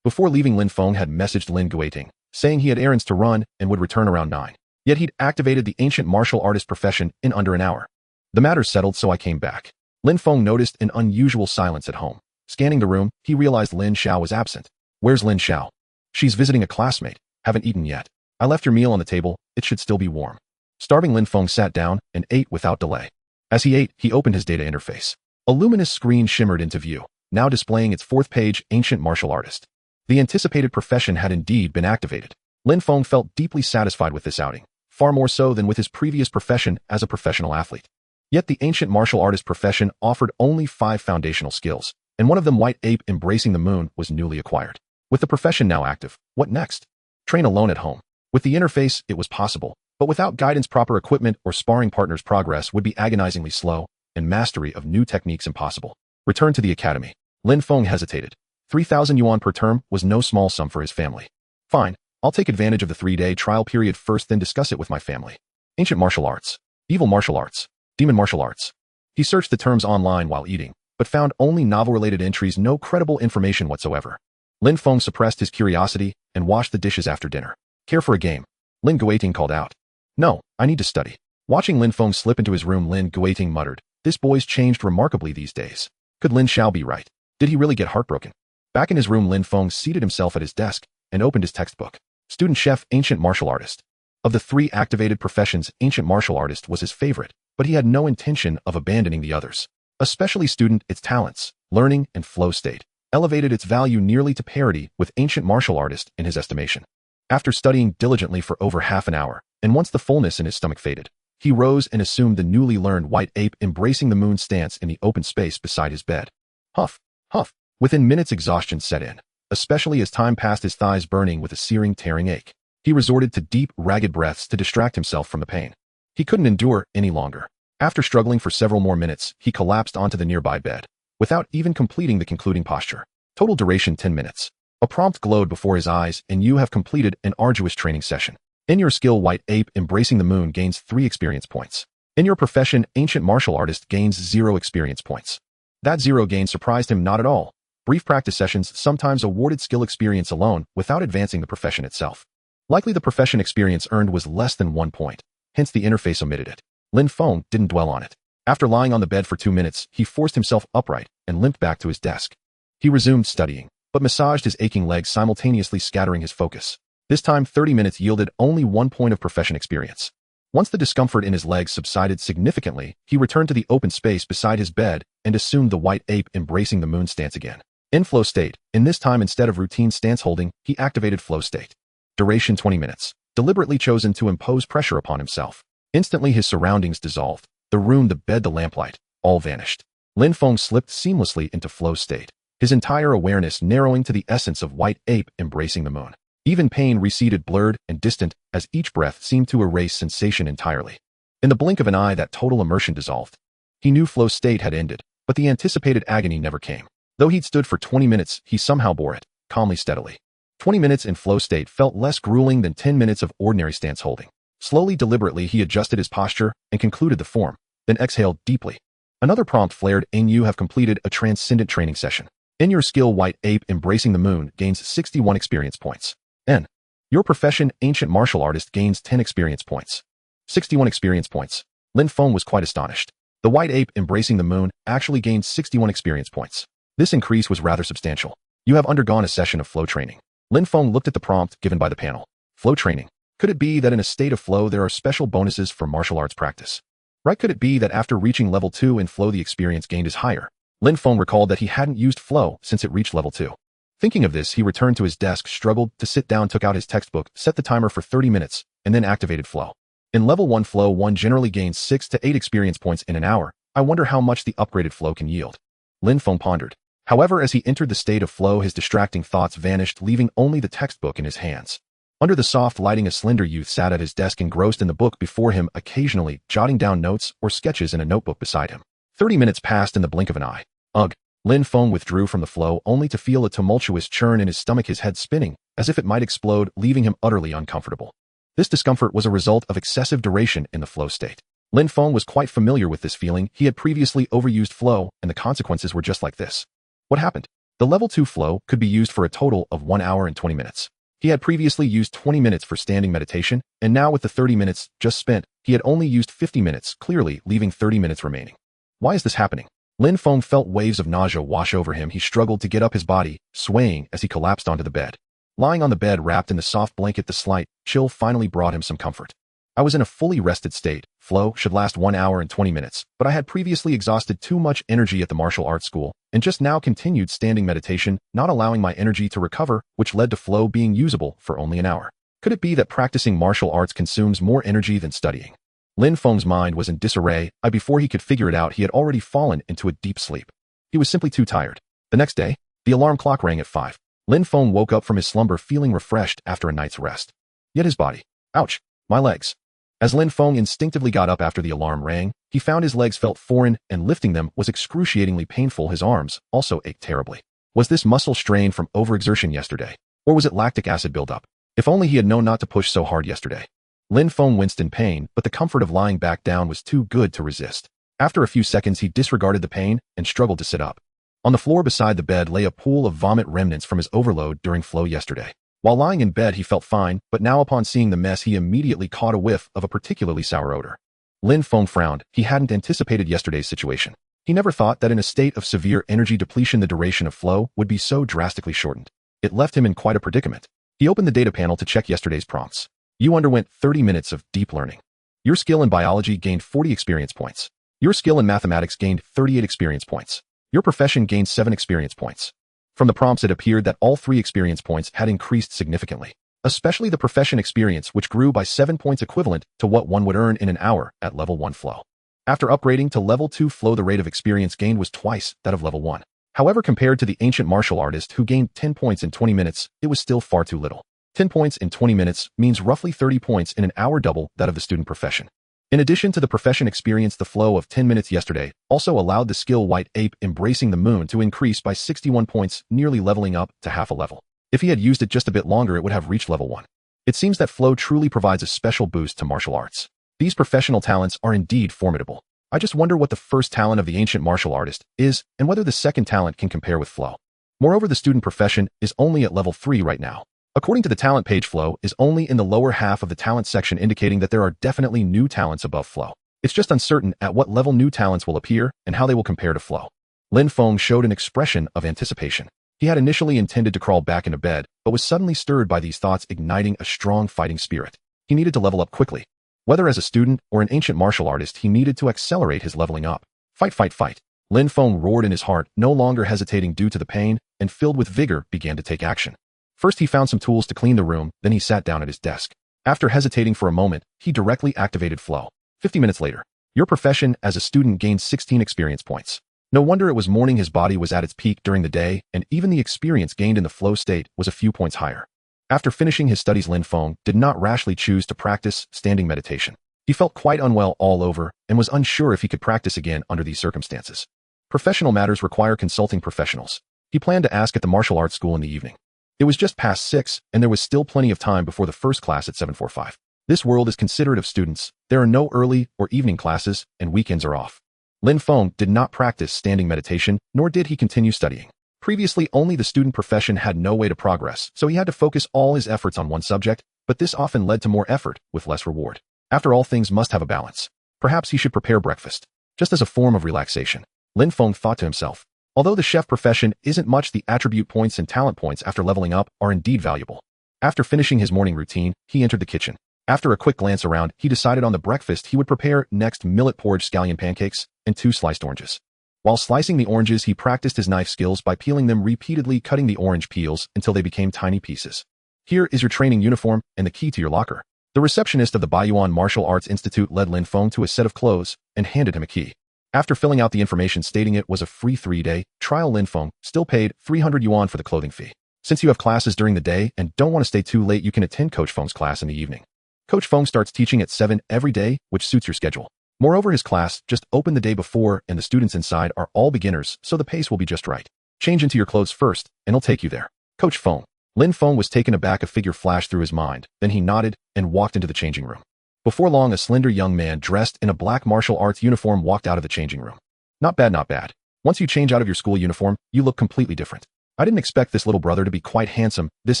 Before leaving, Lin Feng had messaged Lin Guiting, saying he had errands to run and would return around 9. Yet he'd activated the ancient martial artist profession in under an hour. The matter's settled, so I came back. Lin Feng noticed an unusual silence at home. Scanning the room, he realized Lin Xiao was absent. Where's Lin Xiao? She's visiting a classmate. Haven't eaten yet. I left your meal on the table. It should still be warm. Starving, Lin Feng sat down and ate without delay. As he ate, he opened his data interface. A luminous screen shimmered into view, now displaying its 4th page, Ancient Martial Artist. The anticipated profession had indeed been activated. Lin Feng felt deeply satisfied with this outing, far more so than with his previous profession as a professional athlete. Yet the Ancient Martial Artist profession offered only 5 foundational skills, and one of them, White Ape Embracing the Moon, was newly acquired. With the profession now active, what next? Train alone at home. With the interface, it was possible, but without guidance, proper equipment, or sparring partners, progress would be agonizingly slow, and mastery of new techniques impossible. Return to the academy. Lin Feng hesitated. 3,000 yuan per term was no small sum for his family. Fine, I'll take advantage of the 3-day trial period first, then discuss it with my family. Ancient martial arts, evil martial arts, demon martial arts. He searched the terms online while eating, but found only novel-related entries, no credible information whatsoever. Lin Feng suppressed his curiosity and washed the dishes after dinner. Care for a game? Lin Guiting called out. No, I need to study. Watching Lin Feng slip into his room, Lin Guiting muttered, this boy's changed remarkably these days. Could Lin Xiao be right? Did he really get heartbroken? Back in his room, Lin Feng seated himself at his desk and opened his textbook. Student Chef, Ancient Martial Artist. Of the 3 activated professions, Ancient Martial Artist was his favorite, but he had no intention of abandoning the others. Especially Student, its talents, learning, and flow state elevated its value nearly to parity with Ancient Martial Artist in his estimation. After studying diligently for over half an hour, and once the fullness in his stomach faded, he rose and assumed the newly learned White Ape Embracing the Moon stance in the open space beside his bed. Huff, huff. Within minutes, exhaustion set in, especially as time passed, his thighs burning with a searing, tearing ache. He resorted to deep, ragged breaths to distract himself from the pain. He couldn't endure any longer. After struggling for several more minutes, he collapsed onto the nearby bed, without even completing the concluding posture. Total duration 10 minutes. A prompt glowed before his eyes, and you have completed an arduous training session. In your skill, White Ape Embracing the Moon gains 3 experience points. In your profession, Ancient Martial Artist gains 0 experience points. That 0 gain surprised him not at all. Brief practice sessions sometimes awarded skill experience alone without advancing the profession itself. Likely the profession experience earned was less than 1 point, hence the interface omitted it. Lin Feng didn't dwell on it. After lying on the bed for 2 minutes, he forced himself upright and limped back to his desk. He resumed studying, but massaged his aching legs, simultaneously scattering his focus. This time, 30 minutes yielded only 1 point of profession experience. Once the discomfort in his legs subsided significantly, he returned to the open space beside his bed and assumed the White Ape Embracing the Moon stance again. In flow state, in this time instead of routine stance holding, he activated flow state. Duration 20 minutes, deliberately chosen to impose pressure upon himself. Instantly his surroundings dissolved. The room, the bed, the lamplight, all vanished. Lin Feng slipped seamlessly into flow state, his entire awareness narrowing to the essence of White Ape Embracing the Moon. Even pain receded, blurred and distant, as each breath seemed to erase sensation entirely. In the blink of an eye, that total immersion dissolved. He knew flow state had ended, but the anticipated agony never came. Though he'd stood for 20 minutes, he somehow bore it, calmly, steadily. 20 minutes in flow state felt less grueling than 10 minutes of ordinary stance holding. Slowly, deliberately, he adjusted his posture and concluded the form, then exhaled deeply. Another prompt flared, and you have completed a transcendent training session. In your skill, White Ape Embracing the Moon gains 61 experience points. N. Your profession, Ancient Martial Artist, gains 10 experience points. 61 experience points. Lin Feng was quite astonished. The White Ape Embracing the Moon actually gained 61 experience points. This increase was rather substantial. You have undergone a session of flow training. Lin Feng looked at the prompt given by the panel. Flow training. Could it be that in a state of flow there are special bonuses for martial arts practice? Right? Could it be that after reaching level 2 in flow the experience gained is higher? Lin Feng recalled that he hadn't used flow since it reached level 2. Thinking of this, he returned to his desk, struggled to sit down, took out his textbook, set the timer for 30 minutes, and then activated flow. In level 1 flow, one generally gains 6 to 8 experience points in an hour. I wonder how much the upgraded flow can yield. Lin Feng pondered. However, as he entered the state of flow, his distracting thoughts vanished, leaving only the textbook in his hands. Under the soft lighting, a slender youth sat at his desk, engrossed in the book before him, occasionally jotting down notes or sketches in a notebook beside him. 30 minutes passed in the blink of an eye. Ugh. Lin Feng withdrew from the flow only to feel a tumultuous churn in his stomach, his head spinning, as if it might explode, leaving him utterly uncomfortable. This discomfort was a result of excessive duration in the flow state. Lin Feng was quite familiar with this feeling. He had previously overused flow, and the consequences were just like this. What happened? The level 2 flow could be used for a total of 1 hour and 20 minutes. He had previously used 20 minutes for standing meditation, and now with the 30 minutes just spent, he had only used 50 minutes, clearly leaving 30 minutes remaining. Why is this happening? Lin Feng felt waves of nausea wash over him. He struggled to get up, his body swaying as he collapsed onto the bed. Lying on the bed wrapped in the soft blanket, the slight chill finally brought him some comfort. I was in a fully rested state. Flow should last 1 hour and 20 minutes, but I had previously exhausted too much energy at the martial arts school, and just now continued standing meditation, not allowing my energy to recover, which led to flow being usable for only an hour. Could it be that practicing martial arts consumes more energy than studying? Lin Feng's mind was in disarray. Before he could figure it out, he had already fallen into a deep sleep. He was simply too tired. The next day, the alarm clock rang at 5. Lin Feng woke up from his slumber feeling refreshed after a night's rest. Yet his body. Ouch! My legs. As Lin Feng instinctively got up after the alarm rang, he found his legs felt foreign, and lifting them was excruciatingly painful. His arms also ached terribly. Was this muscle strain from overexertion yesterday? Or was it lactic acid buildup? If only he had known not to push so hard yesterday. Lin Feng winced in pain, but the comfort of lying back down was too good to resist. After a few seconds, he disregarded the pain and struggled to sit up. On the floor beside the bed lay a pool of vomit remnants from his overload during flow yesterday. While lying in bed, he felt fine, but now upon seeing the mess, he immediately caught a whiff of a particularly sour odor. Lin Feng frowned. He hadn't anticipated yesterday's situation. He never thought that in a state of severe energy depletion, the duration of flow would be so drastically shortened. It left him in quite a predicament. He opened the data panel to check yesterday's prompts. You underwent 30 minutes of deep learning. Your skill in biology gained 40 experience points. Your skill in mathematics gained 38 experience points. Your profession gained 7 experience points. From the prompts, it appeared that all 3 experience points had increased significantly, especially the profession experience, which grew by 7 points, equivalent to what one would earn in an hour at level 1 flow. After upgrading to level 2 flow, the rate of experience gained was twice that of level 1. However, compared to the ancient martial artist who gained 10 points in 20 minutes, it was still far too little. 10 points in 20 minutes means roughly 30 points in an hour, double that of the student profession. In addition to the profession experience, the flow of 10 minutes yesterday also allowed the skill White Ape Embracing the Moon to increase by 61 points, nearly leveling up to half a level. If he had used it just a bit longer, it would have reached level 1. It seems that flow truly provides a special boost to martial arts. These professional talents are indeed formidable. I just wonder what the first talent of the ancient martial artist is, and whether the second talent can compare with flow. Moreover, the student profession is only at level 3 right now. According to the talent page, flow is only in the lower half of the talent section, indicating that there are definitely new talents above flow. It's just uncertain at what level new talents will appear and how they will compare to flow. Lin Feng showed an expression of anticipation. He had initially intended to crawl back into bed, but was suddenly stirred by these thoughts, igniting a strong fighting spirit. He needed to level up quickly. Whether as a student or an ancient martial artist, he needed to accelerate his leveling up. Fight, fight, fight. Lin Feng roared in his heart, no longer hesitating due to the pain, and filled with vigor, began to take action. First, he found some tools to clean the room, then he sat down at his desk. After hesitating for a moment, he directly activated flow. 50 minutes later, your profession as a student gained 16 experience points. No wonder it was morning. His body was at its peak during the day, and even the experience gained in the flow state was a few points higher. After finishing his studies, Lin Feng did not rashly choose to practice standing meditation. He felt quite unwell all over and was unsure if he could practice again under these circumstances. Professional matters require consulting professionals. He planned to ask at the martial arts school in the evening. It was just past 6, and there was still plenty of time before the first class at 7:45. This world is considerate of students. There are no early or evening classes, and weekends are off. Lin Feng did not practice standing meditation, nor did he continue studying. Previously, only the student profession had no way to progress, so he had to focus all his efforts on one subject, but this often led to more effort with less reward. After all, things must have a balance. Perhaps he should prepare breakfast, just as a form of relaxation. Lin Feng thought to himself. Although the chef profession isn't much, the attribute points and talent points after leveling up are indeed valuable. After finishing his morning routine, he entered the kitchen. After a quick glance around, he decided on the breakfast he would prepare next: millet porridge, scallion pancakes, and 2 sliced oranges. While slicing the oranges, he practiced his knife skills by peeling them repeatedly, cutting the orange peels until they became tiny pieces. Here is your training uniform and the key to your locker. The receptionist of the Baiyuan Martial Arts Institute led Lin Feng to a set of clothes and handed him a key. After filling out the information stating it was a free 3-day trial, Lin Feng still paid 300 yuan for the clothing fee. Since you have classes during the day and don't want to stay too late, you can attend Coach Feng's class in the evening. Coach Feng starts teaching at 7 every day, which suits your schedule. Moreover, his class just opened the day before and the students inside are all beginners, so the pace will be just right. Change into your clothes first, and I'll take you there. Coach Feng. Lin Feng was taken aback. A figure flashed through his mind, then he nodded and walked into the changing room. Before long, a slender young man dressed in a black martial arts uniform walked out of the changing room. Not bad, not bad. Once you change out of your school uniform, you look completely different. I didn't expect this little brother to be quite handsome. This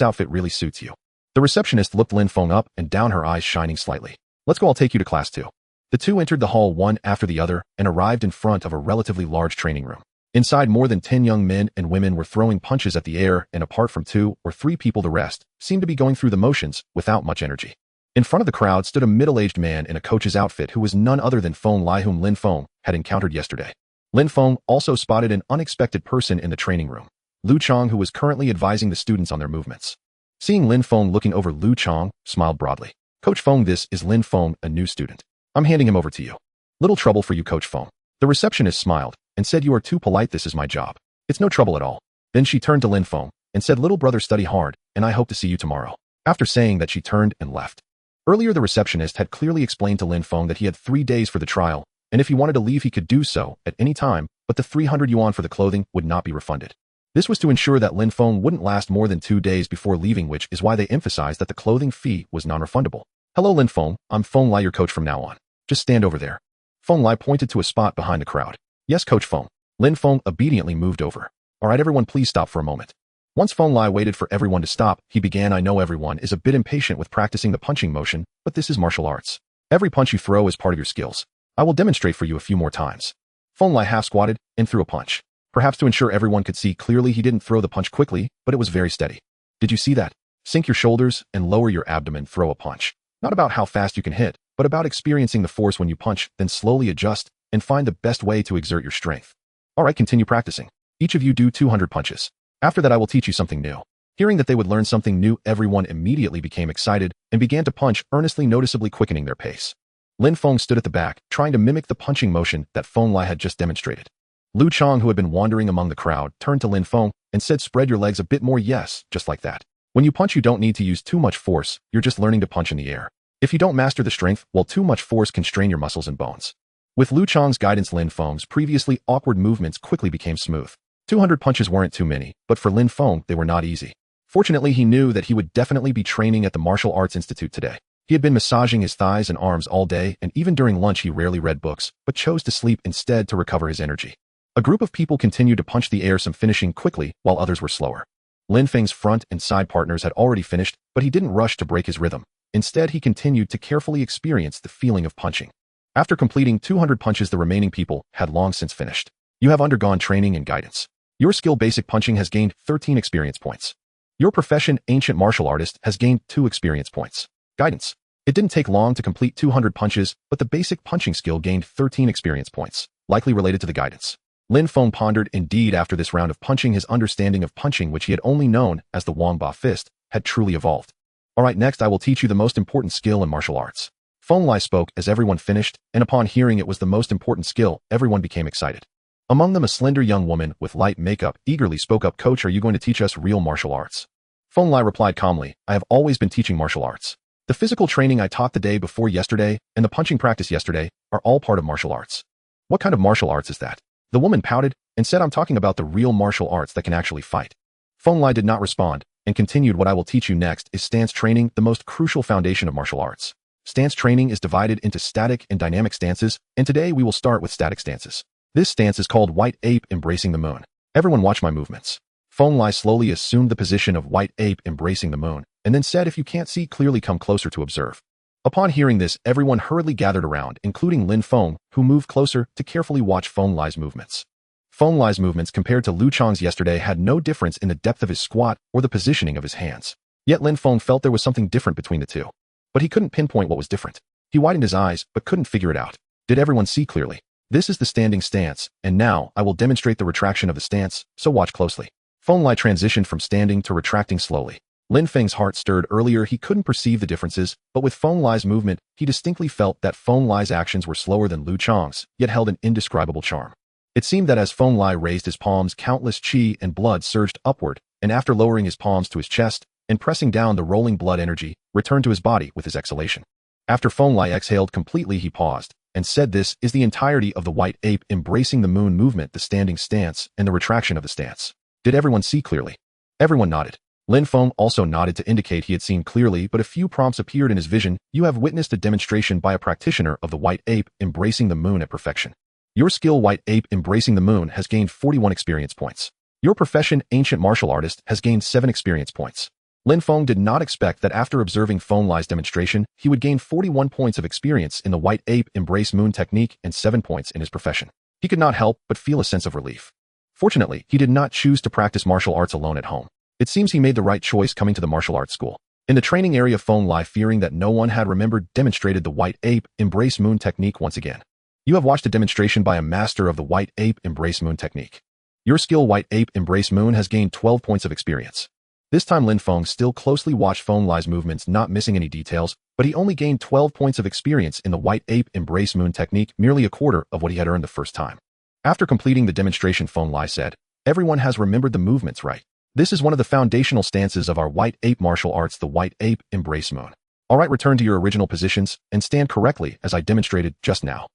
outfit really suits you. The receptionist looked Lin Feng up and down, her eyes shining slightly. Let's go, I'll take you to class 2. The two entered the hall one after the other and arrived in front of a relatively large training room. Inside, more than 10 young men and women were throwing punches at the air, and apart from 2 or 3 people, the rest seemed to be going through the motions without much energy. In front of the crowd stood a middle-aged man in a coach's outfit who was none other than Feng Lai, whom Lin Feng had encountered yesterday. Lin Feng also spotted an unexpected person in the training room, Lu Chong, who was currently advising the students on their movements. Seeing Lin Feng looking over, Lu Chong smiled broadly. Coach Feng, this is Lin Feng, a new student. I'm handing him over to you. Little trouble for you, Coach Feng. The receptionist smiled and said, you are too polite, this is my job. It's no trouble at all. Then she turned to Lin Feng and said, little brother, study hard, and I hope to see you tomorrow. After saying that, she turned and left. Earlier, the receptionist had clearly explained to Lin Feng that he had 3 days for the trial, and if he wanted to leave, he could do so at any time, but the 300 yuan for the clothing would not be refunded. This was to ensure that Lin Feng wouldn't last more than 2 days before leaving, which is why they emphasized that the clothing fee was non-refundable. Hello, Lin Feng, I'm Feng Lai, your coach from now on. Just stand over there. Feng Lai pointed to a spot behind the crowd. Yes, Coach Feng. Lin Feng obediently moved over. All right, everyone, please stop for a moment. Once Feng Lai waited for everyone to stop, he began. I know everyone is a bit impatient with practicing the punching motion, but this is martial arts. Every punch you throw is part of your skills. I will demonstrate for you a few more times. Feng Lai half squatted and threw a punch. Perhaps to ensure everyone could see clearly, he didn't throw the punch quickly, but it was very steady. Did you see that? Sink your shoulders and lower your abdomen, throw a punch. Not about how fast you can hit, but about experiencing the force when you punch, then slowly adjust and find the best way to exert your strength. All right, continue practicing. Each of you do 200 punches. After that, I will teach you something new. Hearing that they would learn something new, everyone immediately became excited and began to punch earnestly, noticeably quickening their pace. Lin Feng stood at the back, trying to mimic the punching motion that Feng Lai had just demonstrated. Lu Chong, who had been wandering among the crowd, turned to Lin Feng and said, spread your legs a bit more. Yes, just like that. When you punch, you don't need to use too much force, you're just learning to punch in the air. If you don't master the strength, well, too much force can strain your muscles and bones. With Lu Chong's guidance, Lin Feng's previously awkward movements quickly became smooth. 200 punches weren't too many, but for Lin Feng, they were not easy. Fortunately, he knew that he would definitely be training at the Martial Arts Institute today. He had been massaging his thighs and arms all day, and even during lunch he rarely read books, but chose to sleep instead to recover his energy. A group of people continued to punch the air, some finishing quickly, while others were slower. Lin Feng's front and side partners had already finished, but he didn't rush to break his rhythm. Instead, he continued to carefully experience the feeling of punching. After completing 200 punches, the remaining people had long since finished. You have undergone training and guidance. Your skill, basic punching, has gained 13 experience points. Your profession, ancient martial artist, has gained 2 experience points. Guidance. It didn't take long to complete 200 punches, but the basic punching skill gained 13 experience points, likely related to the guidance. Lin Feng pondered. Indeed, after this round of punching, his understanding of punching, which he had only known as the Wang Ba fist, had truly evolved. All right, next I will teach you the most important skill in martial arts. Feng Lai spoke as everyone finished, and upon hearing it was the most important skill, everyone became excited. Among them, a slender young woman with light makeup eagerly spoke up. Coach, are you going to teach us real martial arts? Feng Lai replied calmly, I have always been teaching martial arts. The physical training I taught the day before yesterday and the punching practice yesterday are all part of martial arts. What kind of martial arts is that? The woman pouted and said, I'm talking about the real martial arts that can actually fight. Feng Lai did not respond and continued, what I will teach you next is stance training, the most crucial foundation of martial arts. Stance training is divided into static and dynamic stances, and today we will start with static stances. This stance is called White Ape Embracing the Moon. Everyone watch my movements. Feng Lai slowly assumed the position of White Ape embracing the moon, and then said, if you can't see clearly, come closer to observe. Upon hearing this, everyone hurriedly gathered around, including Lin Feng, who moved closer to carefully watch Feng Lai's movements. Feng Lai's movements compared to Lu Chong's yesterday had no difference in the depth of his squat or the positioning of his hands. Yet Lin Feng felt there was something different between the two. But he couldn't pinpoint what was different. He widened his eyes, but couldn't figure it out. Did everyone see clearly? This is the standing stance, and now I will demonstrate the retraction of the stance, so watch closely. Feng Lai transitioned from standing to retracting slowly. Lin Feng's heart stirred. Earlier he couldn't perceive the differences, but with Feng Lai's movement, he distinctly felt that Feng Lai's actions were slower than Lu Chong's, yet held an indescribable charm. It seemed that as Feng Lai raised his palms, countless qi and blood surged upward, and after lowering his palms to his chest and pressing down, the rolling blood energy returned to his body with his exhalation. After Feng Lai exhaled completely, he paused, and said this is the entirety of the white ape embracing the moon movement, the standing stance, and the retraction of the stance. Did everyone see clearly? Everyone nodded. Lin Feng also nodded to indicate he had seen clearly, but a few prompts appeared in his vision. You have witnessed a demonstration by a practitioner of the white ape embracing the moon at perfection. Your skill, white ape embracing the moon, has gained 41 experience points. Your profession, ancient martial artist, has gained 7 experience points. Lin Feng did not expect that after observing Feng Lai's demonstration, he would gain 41 points of experience in the white ape embrace moon technique and 7 points in his profession. He could not help but feel a sense of relief. Fortunately, he did not choose to practice martial arts alone at home. It seems he made the right choice coming to the martial arts school. In the training area, Feng Lai, fearing that no one had remembered, demonstrated the white ape embrace moon technique once again. You have watched a demonstration by a master of the white ape embrace moon technique. Your skill, white ape embrace moon, has gained 12 points of experience. This time Lin Feng still closely watched Feng Lai's movements, not missing any details, but he only gained 12 points of experience in the white ape embrace moon technique, merely a quarter of what he had earned the first time. After completing the demonstration, Feng Lai said, "Everyone has remembered the movements, right? This is one of the foundational stances of our white ape martial arts, the white ape embrace moon. All right, return to your original positions and stand correctly as I demonstrated just now."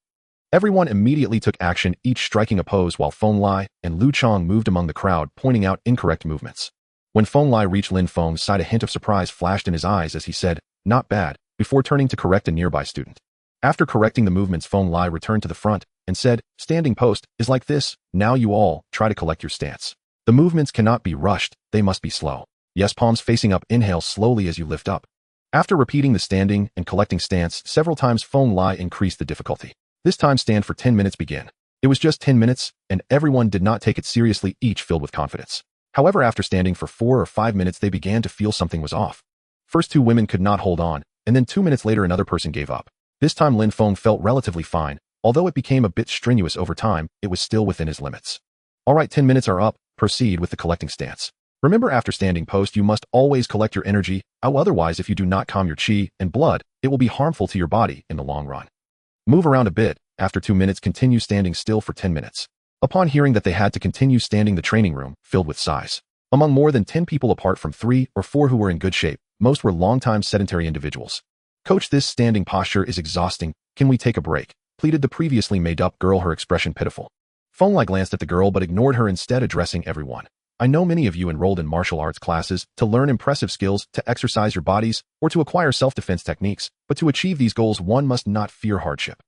Everyone immediately took action, each striking a pose, while Feng Lai and Lu Chang moved among the crowd, pointing out incorrect movements. When Feng Lai reached Lin Feng's side, a hint of surprise flashed in his eyes as he said, "Not bad," before turning to correct a nearby student. After correcting the movements, Feng Lai returned to the front and said, "Standing post is like this. Now you all try to collect your stance. The movements cannot be rushed, they must be slow. Yes, palms facing up, inhale slowly as you lift up." After repeating the standing and collecting stance several times, Feng Lai increased the difficulty. This time, stand for 10 minutes begin. It was just 10 minutes, and everyone did not take it seriously, each filled with confidence. However, after standing for 4 or 5 minutes, they began to feel something was off. First 2 women could not hold on, and then 2 minutes later another person gave up. This time Lin Feng felt relatively fine. Although it became a bit strenuous over time, it was still within his limits. All right, 10 minutes are up. Proceed with the collecting stance. Remember, after standing post, you must always collect your energy. Otherwise, if you do not calm your qi and blood, it will be harmful to your body in the long run. Move around a bit. After 2 minutes, continue standing still for 10 minutes. Upon hearing that they had to continue standing, the training room filled with sighs. Among more than 10 people, apart from 3 or 4 who were in good shape, most were long-time sedentary individuals. "Coach, this standing posture is exhausting. Can we take a break?" pleaded the previously made-up girl, her expression pitiful. Feng Lai glanced at the girl but ignored her, instead addressing everyone. "I know many of you enrolled in martial arts classes to learn impressive skills, to exercise your bodies, or to acquire self-defense techniques, but to achieve these goals, one must not fear hardship.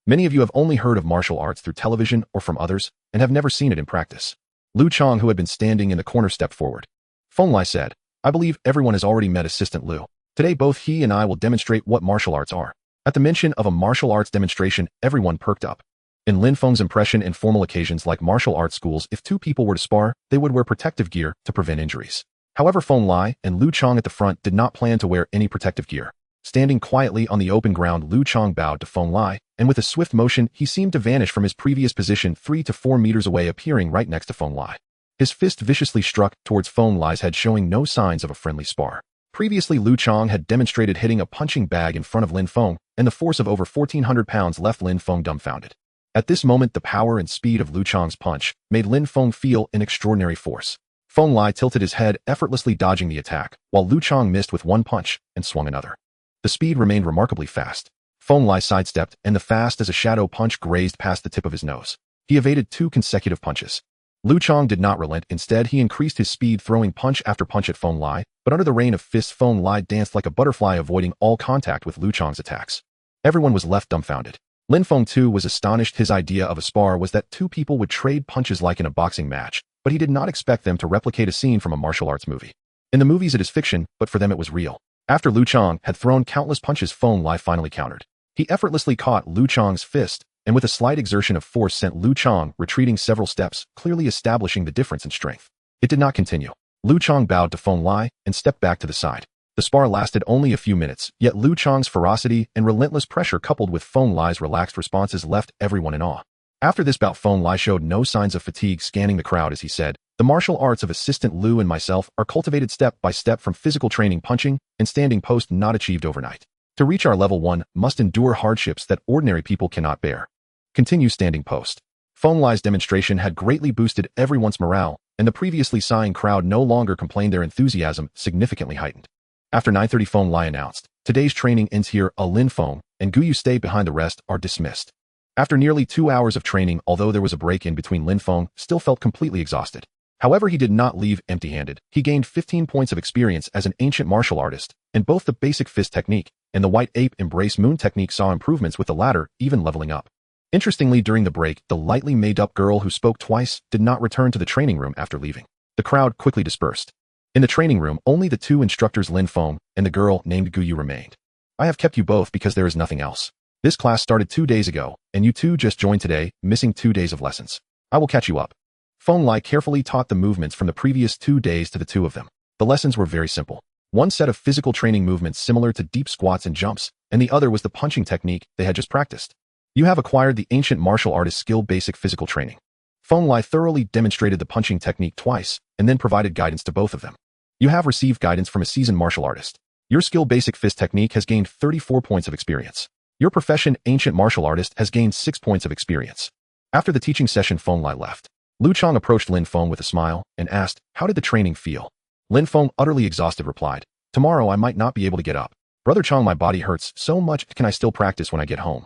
Many of you have only heard of martial arts through television or from others, and have never seen it in practice." Lu Chang, who had been standing in the corner, stepped forward. Feng Lai said, "I believe everyone has already met Assistant Lu. Today both he and I will demonstrate what martial arts are." At the mention of a martial arts demonstration, everyone perked up. In Lin Feng's impression, in formal occasions like martial arts schools, if 2 people were to spar, they would wear protective gear to prevent injuries. However, Feng Lai and Lu Chang at the front did not plan to wear any protective gear. Standing quietly on the open ground, Lu Chang bowed to Feng Lai, and with a swift motion, he seemed to vanish from his previous position 3 to 4 meters away, appearing right next to Feng Lai. His fist viciously struck towards Feng Lai's head, showing no signs of a friendly spar. Previously, Lu Chang had demonstrated hitting a punching bag in front of Lin Feng, and the force of over 1,400 pounds left Lin Feng dumbfounded. At this moment, the power and speed of Lu Chang's punch made Lin Feng feel an extraordinary force. Feng Lai tilted his head, effortlessly dodging the attack, while Lu Chang missed with one punch and swung another. The speed remained remarkably fast. Feng Lai sidestepped, and the fast as a shadow punch grazed past the tip of his nose. He evaded 2 consecutive punches. Lu Chang did not relent. Instead, he increased his speed, throwing punch after punch at Feng Lai, but under the rain of fists, Feng Lai danced like a butterfly, avoiding all contact with Lu Chang's attacks. Everyone was left dumbfounded. Lin Feng too was astonished. His idea of a spar was that 2 people would trade punches like in a boxing match, but he did not expect them to replicate a scene from a martial arts movie. In the movies it is fiction, but for them it was real. After Lu Chang had thrown countless punches, Feng Lai finally countered. He effortlessly caught Lu Chang's fist, and with a slight exertion of force sent Lu Chang retreating several steps, clearly establishing the difference in strength. It did not continue. Lu Chang bowed to Feng Lai and stepped back to the side. The spar lasted only a few minutes, yet Lu Chang's ferocity and relentless pressure coupled with Feng Lai's relaxed responses left everyone in awe. After this bout, Feng Lai showed no signs of fatigue, scanning the crowd as he said, "The martial arts of Assistant Lu and myself are cultivated step by step from physical training, punching, and standing post, not achieved overnight. To reach our level 1, must endure hardships that ordinary people cannot bear. Continue standing post." Feng Lai's demonstration had greatly boosted everyone's morale, and the previously sighing crowd no longer complained, their enthusiasm significantly heightened. After 9:30, Feng Lai announced, "Today's training ends here. Lin Feng and Gu Yu stay behind, the rest are dismissed." After nearly 2 hours of training, although there was a break in between, Lin Feng still felt completely exhausted. However, he did not leave empty-handed. He gained 15 points of experience as an ancient martial artist, and both the basic fist technique and the white ape embrace moon technique saw improvements, with the latter even leveling up. Interestingly, during the break, the lightly made-up girl who spoke twice did not return to the training room after leaving. The crowd quickly dispersed. In the training room, only the two instructors Lin Feng and the girl named Guyu remained. I have kept you both because there is nothing else. This class started 2 days ago, and you two just joined today, missing 2 days of lessons. I will catch you up. Feng Lai carefully taught the movements from the previous 2 days to the two of them. The lessons were very simple. One set of physical training movements similar to deep squats and jumps, and the other was the punching technique they had just practiced. You have acquired the ancient martial artist skill basic physical training. Feng Lai thoroughly demonstrated the punching technique twice, and then provided guidance to both of them. You have received guidance from a seasoned martial artist. Your skill basic fist technique has gained 34 points of experience. Your profession ancient martial artist has gained 6 points of experience. After the teaching session, Feng Lai left. Lu Chang approached Lin Feng with a smile and asked, "How did the training feel?" Lin Feng, utterly exhausted, replied, "Tomorrow I might not be able to get up. Brother Chang, my body hurts so much. Can I still practice when I get home?"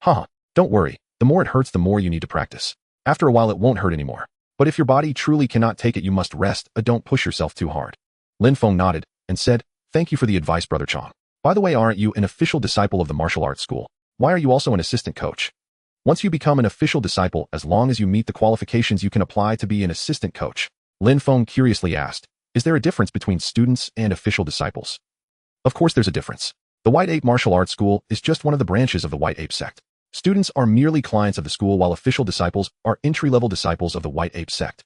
"Haha, don't worry. The more it hurts, the more you need to practice. After a while it won't hurt anymore. But if your body truly cannot take it, you must rest. Don't push yourself too hard." Lin Feng nodded and said, "Thank you for the advice, Brother Chang. By the way, aren't you an official disciple of the martial arts school? Why are you also an assistant coach?" "Once you become an official disciple, as long as you meet the qualifications, you can apply to be an assistant coach." Lin Feng curiously asked, "Is there a difference between students and official disciples?" "Of course there's a difference. The White Ape Martial Arts School is just one of the branches of the White Ape sect. Students are merely clients of the school, while official disciples are entry-level disciples of the White Ape sect."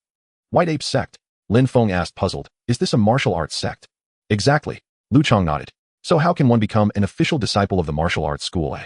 "White Ape sect?" Lin Feng asked, puzzled. "Is this a martial arts sect?" "Exactly." Lu Chang nodded. "So how can one become an official disciple of the martial arts school?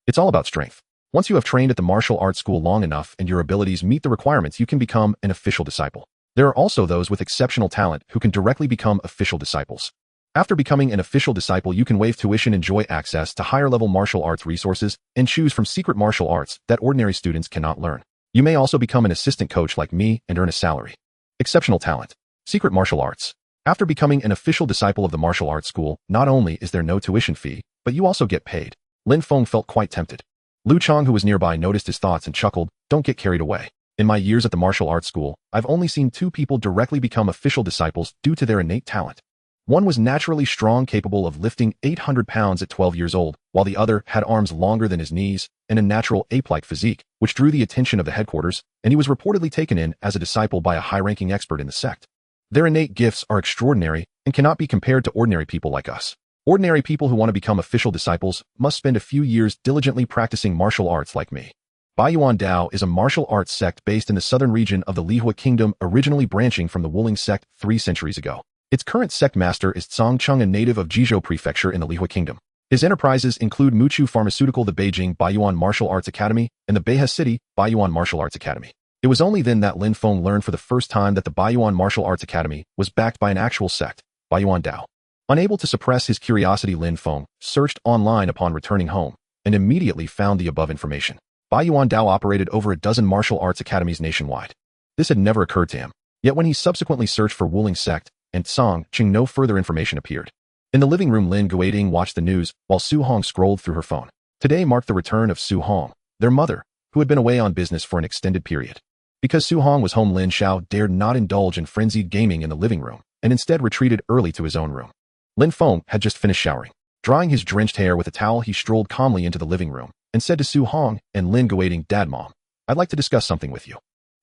It's all about strength. Once you have trained at the martial arts school long enough and your abilities meet the requirements, you can become an official disciple. There are also those with exceptional talent who can directly become official disciples. After becoming an official disciple, you can waive tuition, enjoy access to higher-level martial arts resources, and choose from secret martial arts that ordinary students cannot learn. You may also become an assistant coach like me and earn a salary." Exceptional talent. Secret martial arts. After becoming an official disciple of the martial arts school, not only is there no tuition fee, but you also get paid. Lin Feng felt quite tempted. Lu Chang, who was nearby, noticed his thoughts and chuckled, "Don't get carried away. In my years at the martial arts school, I've only seen 2 people directly become official disciples due to their innate talent. One was naturally strong, capable of lifting 800 pounds at 12 years old, while the other had arms longer than his knees and a natural ape-like physique, which drew the attention of the headquarters, and he was reportedly taken in as a disciple by a high-ranking expert in the sect. Their innate gifts are extraordinary and cannot be compared to ordinary people like us. Ordinary people who want to become official disciples must spend a few years diligently practicing martial arts like me." Baiyuan Dao is a martial arts sect based in the southern region of the Lihua Kingdom, originally branching from the Wuling sect 3 centuries ago. Its current sect master is Zhang Cheng, a native of Jizhou Prefecture in the Lihua Kingdom. His enterprises include Muchu Pharmaceutical, the Beijing Baiyuan Martial Arts Academy, and the Beihai City Baiyuan Martial Arts Academy. It was only then that Lin Feng learned for the first time that the Baiyuan Martial Arts Academy was backed by an actual sect, Baiyuan Dao. Unable to suppress his curiosity, Lin Feng searched online upon returning home and immediately found the above information. Baiyuan Dao operated over a dozen martial arts academies nationwide. This had never occurred to him. Yet when he subsequently searched for Wuling sect and Tsang Qing, no further information appeared. In the living room, Lin Guiting watched the news while Su Hong scrolled through her phone. Today marked the return of Su Hong, their mother, who had been away on business for an extended period. Because Su Hong was home, Lin Xiao dared not indulge in frenzied gaming in the living room and instead retreated early to his own room. Lin Feng had just finished showering. Drying his drenched hair with a towel, he strolled calmly into the living room and said to Su Hong and Lin Guiting, "Dad, Mom, I'd like to discuss something with you."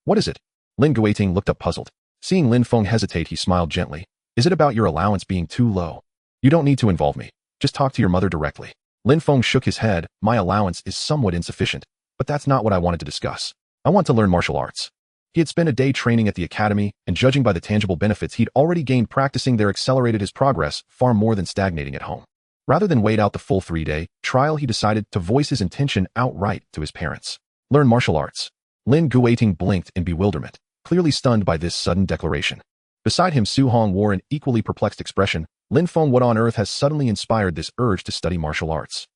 "What is it?" Lin Guiting looked up puzzled. Seeing Lin Feng hesitate, he smiled gently. "Is it about your allowance being too low? You don't need to involve me. Just talk to your mother directly." Lin Feng shook his head. "My allowance is somewhat insufficient, but that's not what I wanted to discuss. I want to learn martial arts." He had spent a day training at the academy, and judging by the tangible benefits he'd already gained practicing there, accelerated his progress far more than stagnating at home. Rather than wait out the full 3-day trial, he decided to voice his intention outright to his parents. Learn martial arts. Lin Guiting blinked in bewilderment, clearly stunned by this sudden declaration. Beside him, Su Hong wore an equally perplexed expression. Lin Feng, what on earth has suddenly inspired this urge to study martial arts?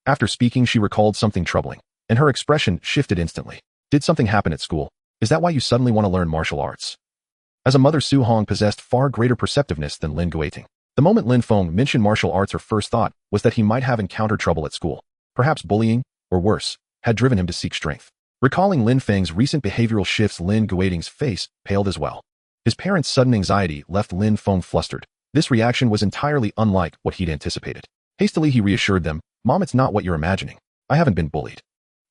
After speaking, she recalled something troubling, and her expression shifted instantly. Did something happen at school? Is that why you suddenly want to learn martial arts? As a mother, Su Hong possessed far greater perceptiveness than Lin Guiting. The moment Lin Feng mentioned martial arts, her first thought was that he might have encountered trouble at school. Perhaps bullying, or worse, had driven him to seek strength. Recalling Lin Feng's recent behavioral shifts, Lin Guoting's face paled as well. His parents' sudden anxiety left Lin Feng flustered. This reaction was entirely unlike what he'd anticipated. Hastily, he reassured them, "Mom, it's not what you're imagining. I haven't been bullied."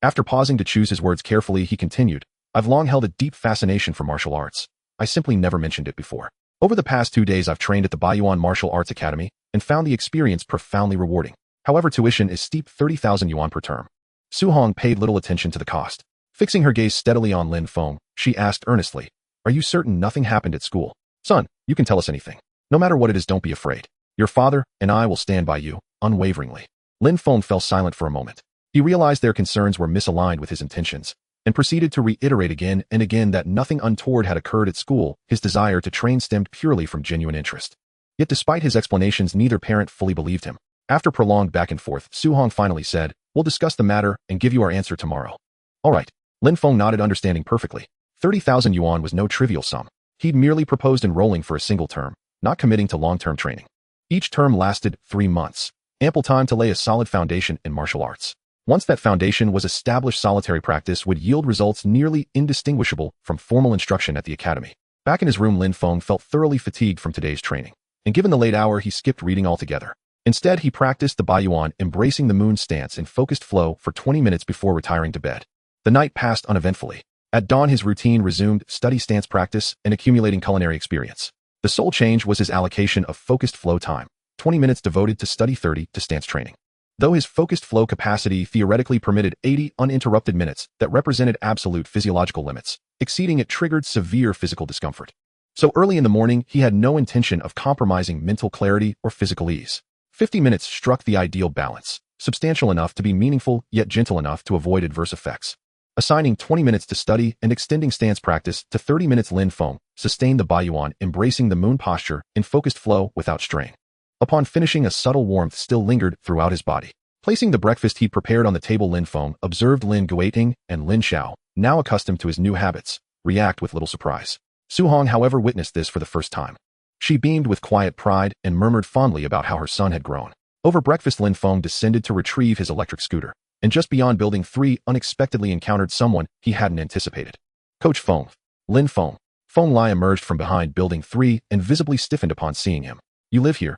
After pausing to choose his words carefully, he continued, "I've long held a deep fascination for martial arts. I simply never mentioned it before. Over the past 2 days, I've trained at the Baiyuan Martial Arts Academy and found the experience profoundly rewarding. However, tuition is steep, 30,000 yuan per term." Xuanhuang paid little attention to the cost. Fixing her gaze steadily on Lin Feng, she asked earnestly, "Are you certain nothing happened at school? Son, you can tell us anything. No matter what it is, don't be afraid. Your father and I will stand by you, unwaveringly." Lin Feng fell silent for a moment. He realized their concerns were misaligned with his intentions, and proceeded to reiterate again and again that nothing untoward had occurred at school. His desire to train stemmed purely from genuine interest. Yet despite his explanations, neither parent fully believed him. After prolonged back and forth, Xuanhuang finally said, "We'll discuss the matter and give you our answer tomorrow." "All right." Lin Feng nodded, understanding perfectly. 30,000 yuan was no trivial sum. He'd merely proposed enrolling for a single term, not committing to long-term training. Each term lasted 3 months, ample time to lay a solid foundation in martial arts. Once that foundation was established, solitary practice would yield results nearly indistinguishable from formal instruction at the academy. Back in his room, Lin Feng felt thoroughly fatigued from today's training, and given the late hour, he skipped reading altogether. Instead, he practiced the Baiyuan embracing the moon stance in focused flow for 20 minutes before retiring to bed. The night passed uneventfully. At dawn, his routine resumed, study stance practice and accumulating culinary experience. The sole change was his allocation of focused flow time, 20 minutes devoted to study, 30 to stance training. Though his focused flow capacity theoretically permitted 80 uninterrupted minutes that represented absolute physiological limits, exceeding it triggered severe physical discomfort. So early in the morning, he had no intention of compromising mental clarity or physical ease. 50 minutes struck the ideal balance, substantial enough to be meaningful yet gentle enough to avoid adverse effects. Assigning 20 minutes to study and extending stance practice to 30 minutes, Lin Feng sustained the Baiyuan embracing the moon posture in focused flow without strain. Upon finishing, a subtle warmth still lingered throughout his body. Placing the breakfast he'd prepared on the table, Lin Feng observed Lin Guoting and Lin Xiao, now accustomed to his new habits, react with little surprise. Xuanhuang, however, witnessed this for the first time. She beamed with quiet pride and murmured fondly about how her son had grown. Over breakfast, Lin Feng descended to retrieve his electric scooter, and just beyond Building 3 unexpectedly encountered someone he hadn't anticipated. "Coach Feng." Lin Feng. Feng Lai emerged from behind Building 3 and visibly stiffened upon seeing him. "You live here?"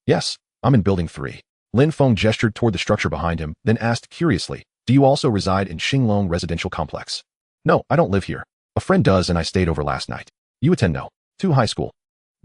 "Yes, I'm in Building 3. Lin Feng gestured toward the structure behind him, then asked curiously, "Do you also reside in Xinglong Residential Complex?" "No, I don't live here. A friend does, and I stayed over last night." "You attend No. 2 high school.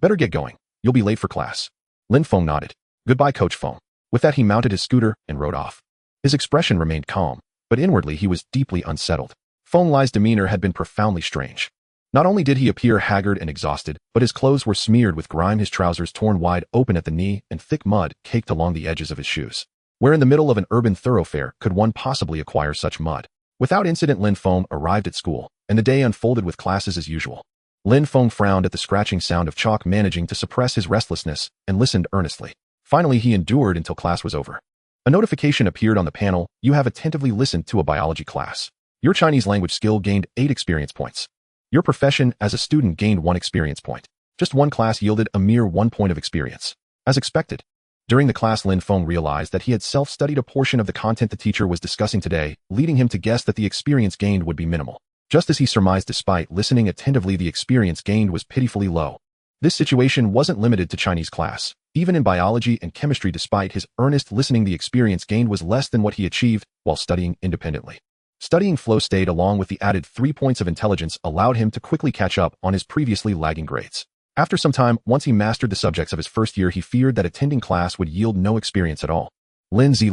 Better get going. You'll be late for class." Lin Feng nodded. "Goodbye, Coach Feng." With that, he mounted his scooter and rode off. His expression remained calm, but inwardly he was deeply unsettled. Feng Lai's demeanor had been profoundly strange. Not only did he appear haggard and exhausted, but his clothes were smeared with grime, his trousers torn wide open at the knee, and thick mud caked along the edges of his shoes. Where in the middle of an urban thoroughfare could one possibly acquire such mud? Without incident, Lin Feng arrived at school, and the day unfolded with classes as usual. Lin Feng frowned at the scratching sound of chalk, managing to suppress his restlessness, and listened earnestly. Finally, he endured until class was over. A notification appeared on the panel. "You have attentively listened to a biology class. Your Chinese language skill gained 8 experience points. Your profession as a student gained 1 experience point. Just one class yielded a mere 1 point of experience." As expected. During the class, Lin Feng realized that he had self-studied a portion of the content the teacher was discussing today, leading him to guess that the experience gained would be minimal. Just as he surmised, despite listening attentively, the experience gained was pitifully low. This situation wasn't limited to Chinese class. Even in biology and chemistry, despite his earnest listening, the experience gained was less than what he achieved while studying independently. Studying flow state along with the added 3 points of intelligence allowed him to quickly catch up on his previously lagging grades. After some time, once he mastered the subjects of his first year, he feared that attending class would yield no experience at all. Lindsay.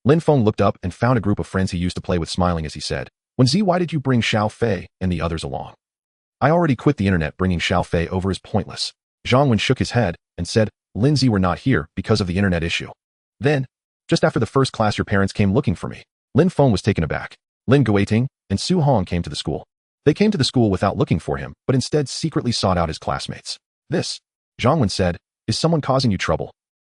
Lin Feng looked up and found a group of friends he used to play with, smiling as he said, Why did you bring Xiao Fei and the others along?" "I already quit the internet. Bringing Xiao Fei over is pointless." Zhang Wen shook his head and said, "Lindsay, we're not here because of the internet issue." "Then, just after the first class, your parents came looking for me." Lin Feng was taken aback. Lin Guoting and Xuanhuang came to the school. They came to the school without looking for him, but instead secretly sought out his classmates. "This," Zhang Wen said, "is someone causing you trouble.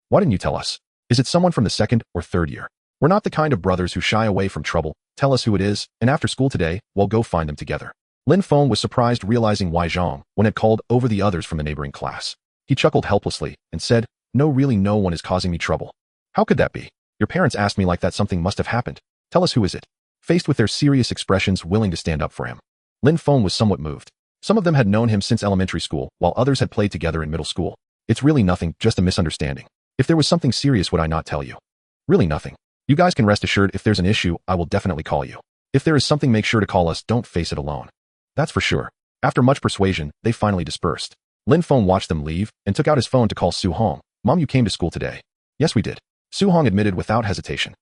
Why didn't you tell us? Is it someone from the 2nd or 3rd year? We're not the kind of brothers who shy away from trouble. Tell us who it is, and after school today, we'll go find them together." Lin Feng was surprised, realizing why Zhang Wen had called over the others from the neighboring class. He chuckled helplessly and said, "No, really, no one is causing me trouble." "How could that be? Your parents asked me like that. Something must have happened. Tell us, who is it?" faced with their serious expressions willing to stand up for him. Lin Feng was somewhat moved. Some of them had known him since elementary school, while others had played together in middle school. It's really nothing, just a misunderstanding. If there was something serious, would I not tell you? Really nothing. You guys can rest assured if there's an issue, I will definitely call you. If there is something, make sure to call us, don't face it alone. That's for sure. After much persuasion, they finally dispersed. Lin Feng watched them leave and took out his phone to call Xuanhuang. Mom, you came to school today. Yes, we did. Xuanhuang admitted without hesitation.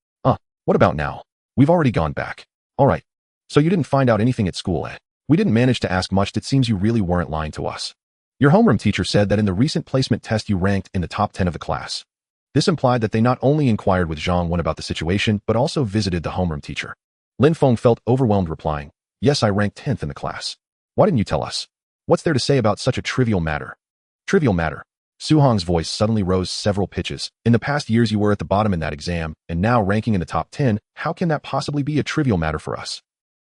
What about now? We've already gone back. All right. So you didn't find out anything at school, eh? We didn't manage to ask much. It seems you really weren't lying to us. Your homeroom teacher said that in the recent placement test you ranked in the top 10 of the class. This implied that they not only inquired with Xuanhuang about the situation, but also visited the homeroom teacher. Lin Feng felt overwhelmed, replying, yes, I ranked 10th in the class. Why didn't you tell us? What's there to say about such a trivial matter? Trivial matter. Xuanhuang's voice suddenly rose several pitches. In the past years you were at the bottom in that exam, and now ranking in the top 10, how can that possibly be a trivial matter for us?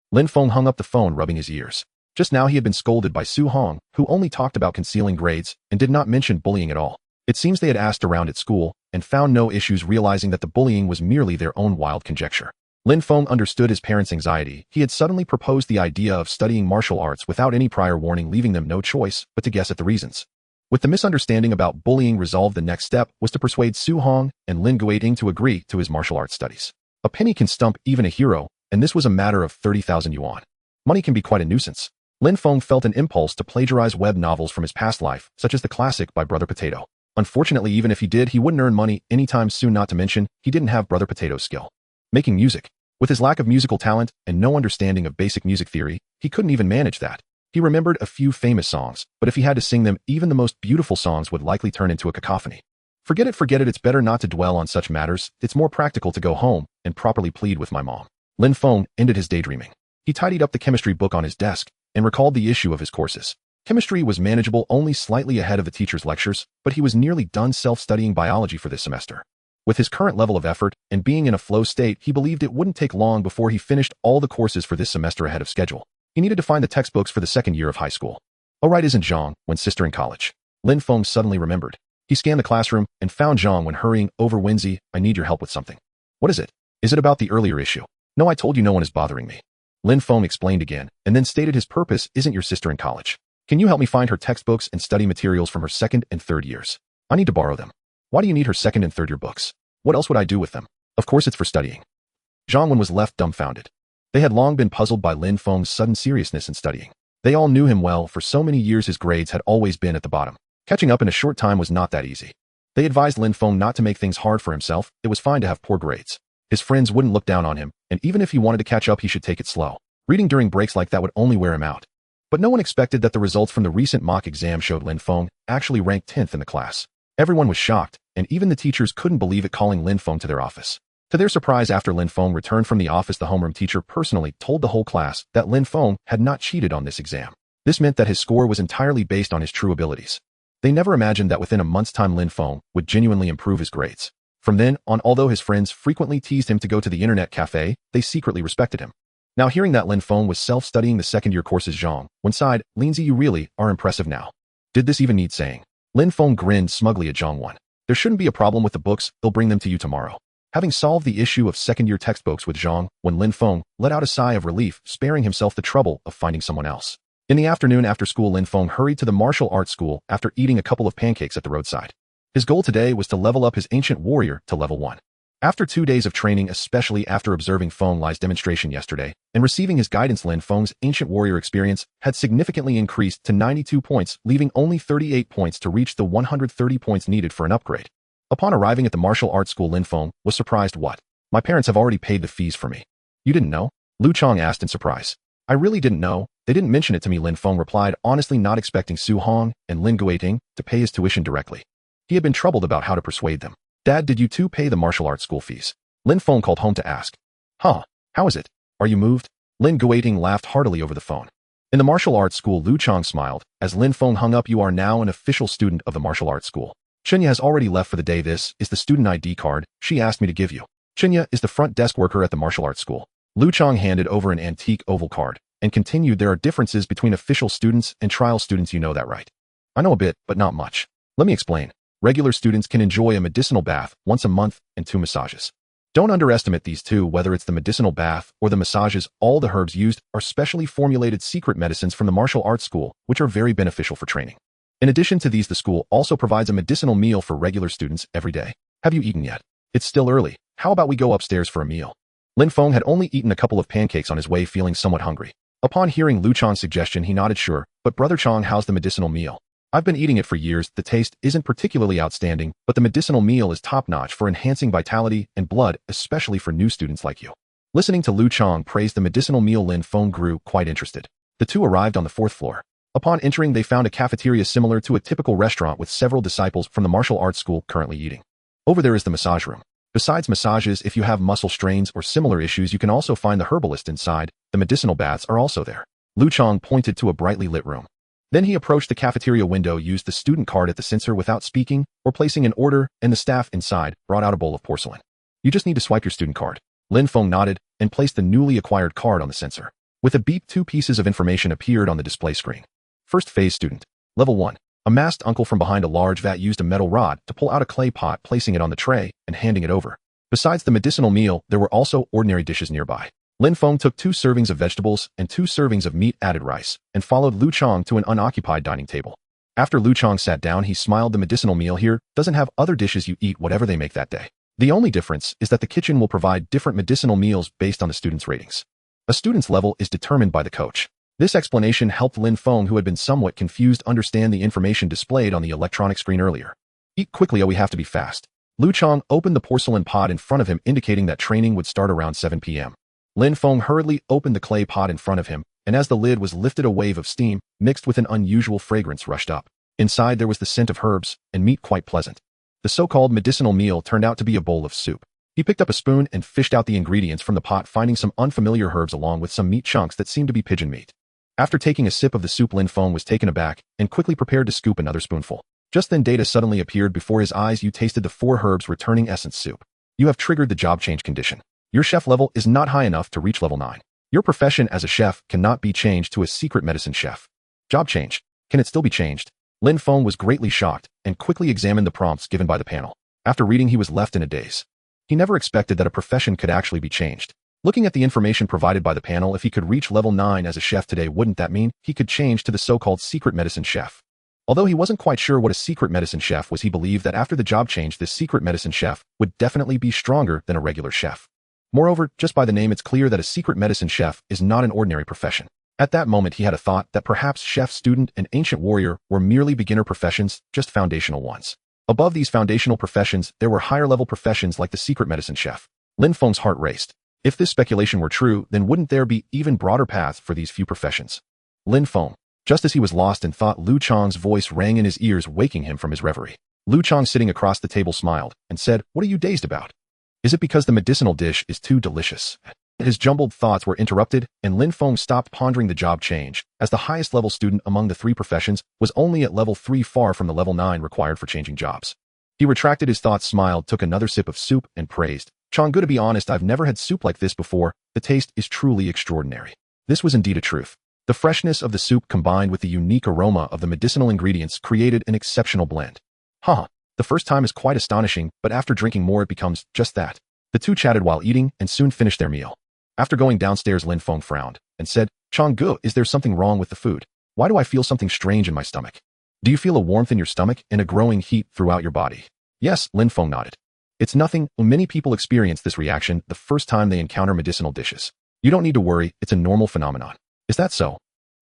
Lin Feng hung up the phone, rubbing his ears. Just now he had been scolded by Xuanhuang, who only talked about concealing grades and did not mention bullying at all. It seems they had asked around at school and found no issues, realizing that the bullying was merely their own wild conjecture. Lin Feng understood his parents' anxiety. He had suddenly proposed the idea of studying martial arts without any prior warning, leaving them no choice but to guess at the reasons. With the misunderstanding about bullying resolved, the next step was to persuade Xuanhuang and Lin Guiting to agree to his martial arts studies. A penny can stump even a hero, and this was a matter of 30,000 yuan. Money can be quite a nuisance. Lin Feng felt an impulse to plagiarize web novels from his past life, such as the classic by Brother Potato. Unfortunately, even if he did, he wouldn't earn money anytime soon, not to mention, he didn't have Brother Potato's skill. Making music. With his lack of musical talent and no understanding of basic music theory, he couldn't even manage that. He remembered a few famous songs, but if he had to sing them, even the most beautiful songs would likely turn into a cacophony. Forget it, it's better not to dwell on such matters. It's more practical to go home and properly plead with my mom. Lin Feng ended his daydreaming. He tidied up the chemistry book on his desk and recalled the issue of his courses. Chemistry was manageable, only slightly ahead of the teacher's lectures, but he was nearly done self-studying biology for this semester. With his current level of effort and being in a flow state, he believed it wouldn't take long before he finished all the courses for this semester ahead of schedule. He needed to find the textbooks for the second year of high school. Oh right, isn't Xuanhuang's sister in college? Lin Feng suddenly remembered. He scanned the classroom and found Xuanhuang hurrying over. Wenzi, I need your help with something. What is it? Is it about the earlier issue? No, I told you no one is bothering me. Lin Feng explained again, and then stated his purpose. Isn't your sister in college? Can you help me find her textbooks and study materials from her second and third years? I need to borrow them. Why do you need her second and third year books? What else would I do with them? Of course it's for studying. Xuanhuang was left dumbfounded. They had long been puzzled by Lin Feng's sudden seriousness in studying. They all knew him well. For so many years his grades had always been at the bottom. Catching up in a short time was not that easy. They advised Lin Feng not to make things hard for himself. It was fine to have poor grades. His friends wouldn't look down on him, and even if he wanted to catch up, he should take it slow. Reading during breaks like that would only wear him out. But no one expected that the results from the recent mock exam showed Lin Feng actually ranked 10th in the class. Everyone was shocked, and even the teachers couldn't believe it, calling Lin Feng to their office. To their surprise, after Lin Feng returned from the office, the homeroom teacher personally told the whole class that Lin Feng had not cheated on this exam. This meant that his score was entirely based on his true abilities. They never imagined that within a month's time Lin Feng would genuinely improve his grades. From then on, although his friends frequently teased him to go to the internet cafe, they secretly respected him. Now hearing that Lin Feng was self-studying the second-year courses, Xuanhuang sighed. Lindsay, you really are impressive now. Did this even need saying? Lin Feng grinned smugly at Xuanhuang. There shouldn't be a problem with the books, they'll bring them to you tomorrow. Having solved the issue of second-year textbooks with Xuanhuang, Lin Feng let out a sigh of relief, sparing himself the trouble of finding someone else. In the afternoon after school, Lin Feng hurried to the martial arts school after eating a couple of pancakes at the roadside. His goal today was to level up his ancient warrior to level 1. After 2 days of training, especially after observing Feng Lai's demonstration yesterday and receiving his guidance, Lin Feng's ancient warrior experience had significantly increased to 92 points, leaving only 38 points to reach the 130 points needed for an upgrade. Upon arriving at the martial arts school, Lin Feng was surprised. What? My parents have already paid the fees for me. You didn't know? Lu Chong asked in surprise. I really didn't know. They didn't mention it to me, Lin Feng replied, honestly not expecting Xuanhuang and Lin Guiting to pay his tuition directly. He had been troubled about how to persuade them. Dad, did you too pay the martial arts school fees? Lin Feng called home to ask. Huh, how is it? Are you moved? Lin Guiting laughed heartily over the phone. In the martial arts school, Lu Chong smiled. As Lin Feng hung up, you are now an official student of the martial arts school. Chunya has already left for the day. This is the student ID card she asked me to give you. Chunya is the front desk worker at the martial arts school. Lu Chong handed over an antique oval card and continued, there are differences between official students and trial students, you know that, right? I know a bit, but not much. Let me explain. Regular students can enjoy a medicinal bath once a month and 2 massages. Don't underestimate these two, whether it's the medicinal bath or the massages. All the herbs used are specially formulated secret medicines from the martial arts school, which are very beneficial for training. In addition to these, the school also provides a medicinal meal for regular students every day. Have you eaten yet? It's still early. How about we go upstairs for a meal? Lin Feng had only eaten a couple of pancakes on his way, feeling somewhat hungry. Upon hearing Lu Chang's suggestion, he nodded sure, but Brother Chang, how's the medicinal meal? I've been eating it for years. The taste isn't particularly outstanding, but the medicinal meal is top-notch for enhancing vitality and blood, especially for new students like you. Listening to Lu Chang praise the medicinal meal, Lin Feng grew quite interested. The two arrived on the 4th floor. Upon entering, they found a cafeteria similar to a typical restaurant with several disciples from the martial arts school currently eating. Over there is the massage room. Besides massages, if you have muscle strains or similar issues, you can also find the herbalist inside. The medicinal baths are also there. Lu Chang pointed to a brightly lit room. Then he approached the cafeteria window, used the student card at the sensor without speaking or placing an order, and the staff inside brought out a bowl of porcelain. You just need to swipe your student card. Lin Feng nodded and placed the newly acquired card on the sensor. With a beep, 2 pieces of information appeared on the display screen. First phase student. Level 1. A masked uncle from behind a large vat used a metal rod to pull out a clay pot, placing it on the tray and handing it over. Besides the medicinal meal, there were also ordinary dishes nearby. Lin Feng took 2 servings of vegetables and 2 servings of meat-added rice and followed Lu Chang to an unoccupied dining table. After Lu Chang sat down, he smiled. The medicinal meal here doesn't have other dishes. You eat whatever they make that day. The only difference is that the kitchen will provide different medicinal meals based on the student's ratings. A student's level is determined by the coach. This explanation helped Lin Feng, who had been somewhat confused, understand the information displayed on the electronic screen earlier. Eat quickly, we have to be fast. Lu Chang opened the porcelain pot in front of him, indicating that training would start around 7 p.m. Lin Feng hurriedly opened the clay pot in front of him, and as the lid was lifted, a wave of steam, mixed with an unusual fragrance, rushed up. Inside there was the scent of herbs and meat, quite pleasant. The so-called medicinal meal turned out to be a bowl of soup. He picked up a spoon and fished out the ingredients from the pot, finding some unfamiliar herbs along with some meat chunks that seemed to be pigeon meat. After taking a sip of the soup, Lin Feng was taken aback and quickly prepared to scoop another spoonful. Just then data suddenly appeared before his eyes. You tasted the 4 herbs returning essence soup. You have triggered the job change condition. Your chef level is not high enough to reach level 9. Your profession as a chef cannot be changed to a secret medicine chef. Job change. Can it still be changed? Lin Feng was greatly shocked and quickly examined the prompts given by the panel. After reading, he was left in a daze. He never expected that a profession could actually be changed. Looking at the information provided by the panel, if he could reach level 9 as a chef today, wouldn't that mean he could change to the so-called secret medicine chef? Although he wasn't quite sure what a secret medicine chef was, he believed that after the job change, this secret medicine chef would definitely be stronger than a regular chef. Moreover, just by the name, it's clear that a secret medicine chef is not an ordinary profession. At that moment, he had a thought that perhaps chef, student, and ancient warrior were merely beginner professions, just foundational ones. Above these foundational professions, there were higher-level professions like the secret medicine chef. Lin Feng's heart raced. If this speculation were true, then wouldn't there be even broader paths for these few professions? Lin Feng. Just as he was lost in thought, Lu Chang's voice rang in his ears, waking him from his reverie. Lu Chang, sitting across the table, smiled and said, "What are you dazed about? Is it because the medicinal dish is too delicious?" His jumbled thoughts were interrupted, and Lin Feng stopped pondering the job change, as the highest level student among the 3 professions was only at level 3, far from the level 9 required for changing jobs. He retracted his thoughts, smiled, took another sip of soup, and praised, "Chang, good, to be honest, I've never had soup like this before. The taste is truly extraordinary." This was indeed a truth. The freshness of the soup combined with the unique aroma of the medicinal ingredients created an exceptional blend. The first time is quite astonishing, but after drinking more it becomes just that. The two chatted while eating and soon finished their meal. After going downstairs, Lin Feng frowned and said, "Changgu, is there something wrong with the food? Why do I feel something strange in my stomach? Do you feel a warmth in your stomach and a growing heat throughout your body?" "Yes," Lin Feng nodded. "It's nothing. Many people experience this reaction the first time they encounter medicinal dishes. You don't need to worry, it's a normal phenomenon." "Is that so?"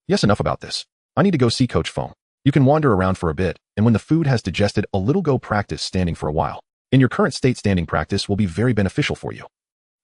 "Yes, enough about this. I need to go see Coach Feng. You can wander around for a bit, and when the food has digested a little, go practice standing for a while. In your current state, standing practice will be very beneficial for you.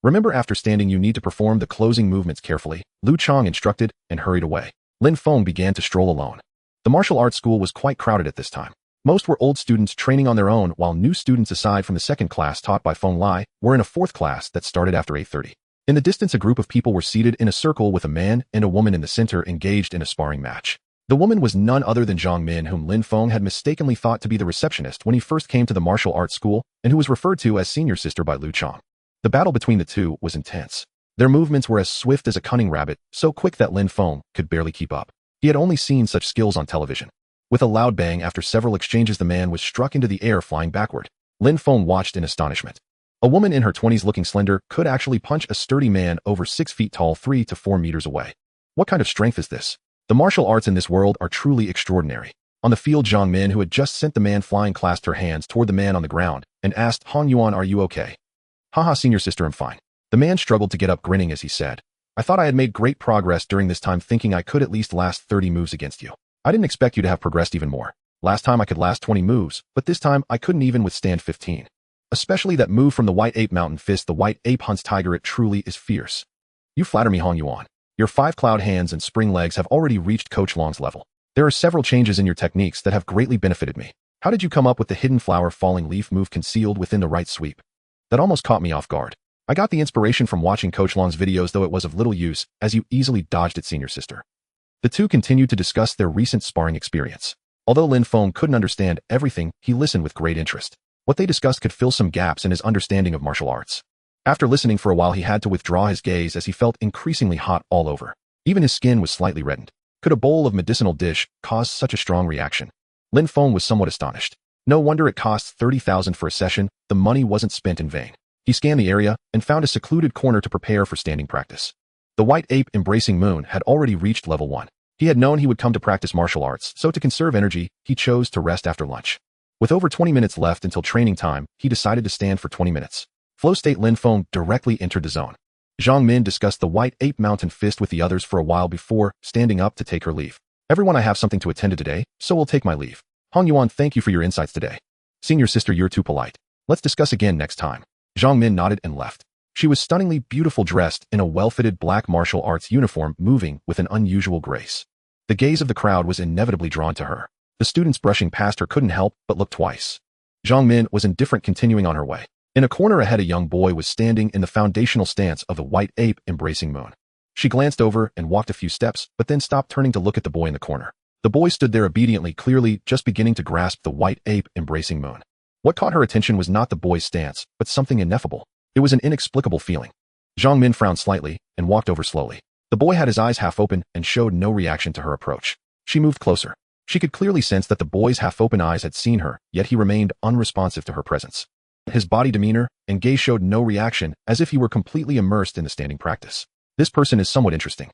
Remember, after standing you need to perform the closing movements carefully," Lu Chang instructed and hurried away. Lin Feng began to stroll alone. The martial arts school was quite crowded at this time. Most were old students training on their own, while new students, aside from the second class taught by Feng Lai, were in a 4th class that started after 8:30. In the distance, a group of people were seated in a circle with a man and a woman in the center, engaged in a sparring match. The woman was none other than Zhang Min, whom Lin Feng had mistakenly thought to be the receptionist when he first came to the martial arts school, and who was referred to as senior sister by Lu Chang. The battle between the two was intense. Their movements were as swift as a cunning rabbit, so quick that Lin Feng could barely keep up. He had only seen such skills on television. With a loud bang, after several exchanges, the man was struck into the air, flying backward. Lin Feng watched in astonishment. A woman in her 20s looking slender could actually punch a sturdy man over 6 feet tall 3 to 4 meters away. What kind of strength is this? The martial arts in this world are truly extraordinary. On the field, Zhang Min, who had just sent the man flying, clasped her hands toward the man on the ground and asked, "Han Yuan, are you okay?" "Haha, senior sister, I'm fine." The man struggled to get up, grinning as he said, "I thought I had made great progress during this time, thinking I could at least last 30 moves against you. I didn't expect you to have progressed even more. Last time I could last 20 moves, but this time I couldn't even withstand 15. Especially that move from the White Ape Mountain Fist. The White Ape hunts tiger. It truly is fierce." "You flatter me, Han Yuan. Your 5 cloud hands and spring legs have already reached Coach Long's level. There are several changes in your techniques that have greatly benefited me. How did you come up with the hidden flower falling leaf move concealed within the right sweep? That almost caught me off guard. I got the inspiration from watching Coach Long's videos, though it was of little use, as you easily dodged it, senior sister." The two continued to discuss their recent sparring experience. Although Lin Feng couldn't understand everything, he listened with great interest. What they discussed could fill some gaps in his understanding of martial arts. After listening for a while, he had to withdraw his gaze as he felt increasingly hot all over. Even his skin was slightly reddened. Could a bowl of medicinal dish cause such a strong reaction? Lin Feng was somewhat astonished. No wonder it costs 30,000 for a session. The money wasn't spent in vain. He scanned the area and found a secluded corner to prepare for standing practice. The White Ape Embracing Moon had already reached level 1. He had known he would come to practice martial arts, so to conserve energy, he chose to rest after lunch. With over 20 minutes left until training time, he decided to stand for 20 minutes. Flow state. Lin Feng directly entered the zone. Zhang Min discussed the White Ape Mountain Fist with the others for a while before standing up to take her leave. "Everyone, I have something to attend to today, so we'll take my leave. Han Yuan, thank you for your insights today. Senior sister, you're too polite. Let's discuss again next time." Zhang Min nodded and left. She was stunningly beautiful, dressed in a well-fitted black martial arts uniform, moving with an unusual grace. The gaze of the crowd was inevitably drawn to her. The students brushing past her couldn't help but look twice. Zhang Min was indifferent, continuing on her way. In a corner ahead, a young boy was standing in the foundational stance of the White Ape Embracing Moon. She glanced over and walked a few steps, but then stopped, turning to look at the boy in the corner. The boy stood there obediently, clearly just beginning to grasp the White Ape Embracing Moon. What caught her attention was not the boy's stance, but something ineffable. It was an inexplicable feeling. Zhang Min frowned slightly and walked over slowly. The boy had his eyes half open and showed no reaction to her approach. She moved closer. She could clearly sense that the boy's half-open eyes had seen her, yet he remained unresponsive to her presence. His body demeanor and gaze showed no reaction, as if he were completely immersed in the standing practice. This person is somewhat interesting.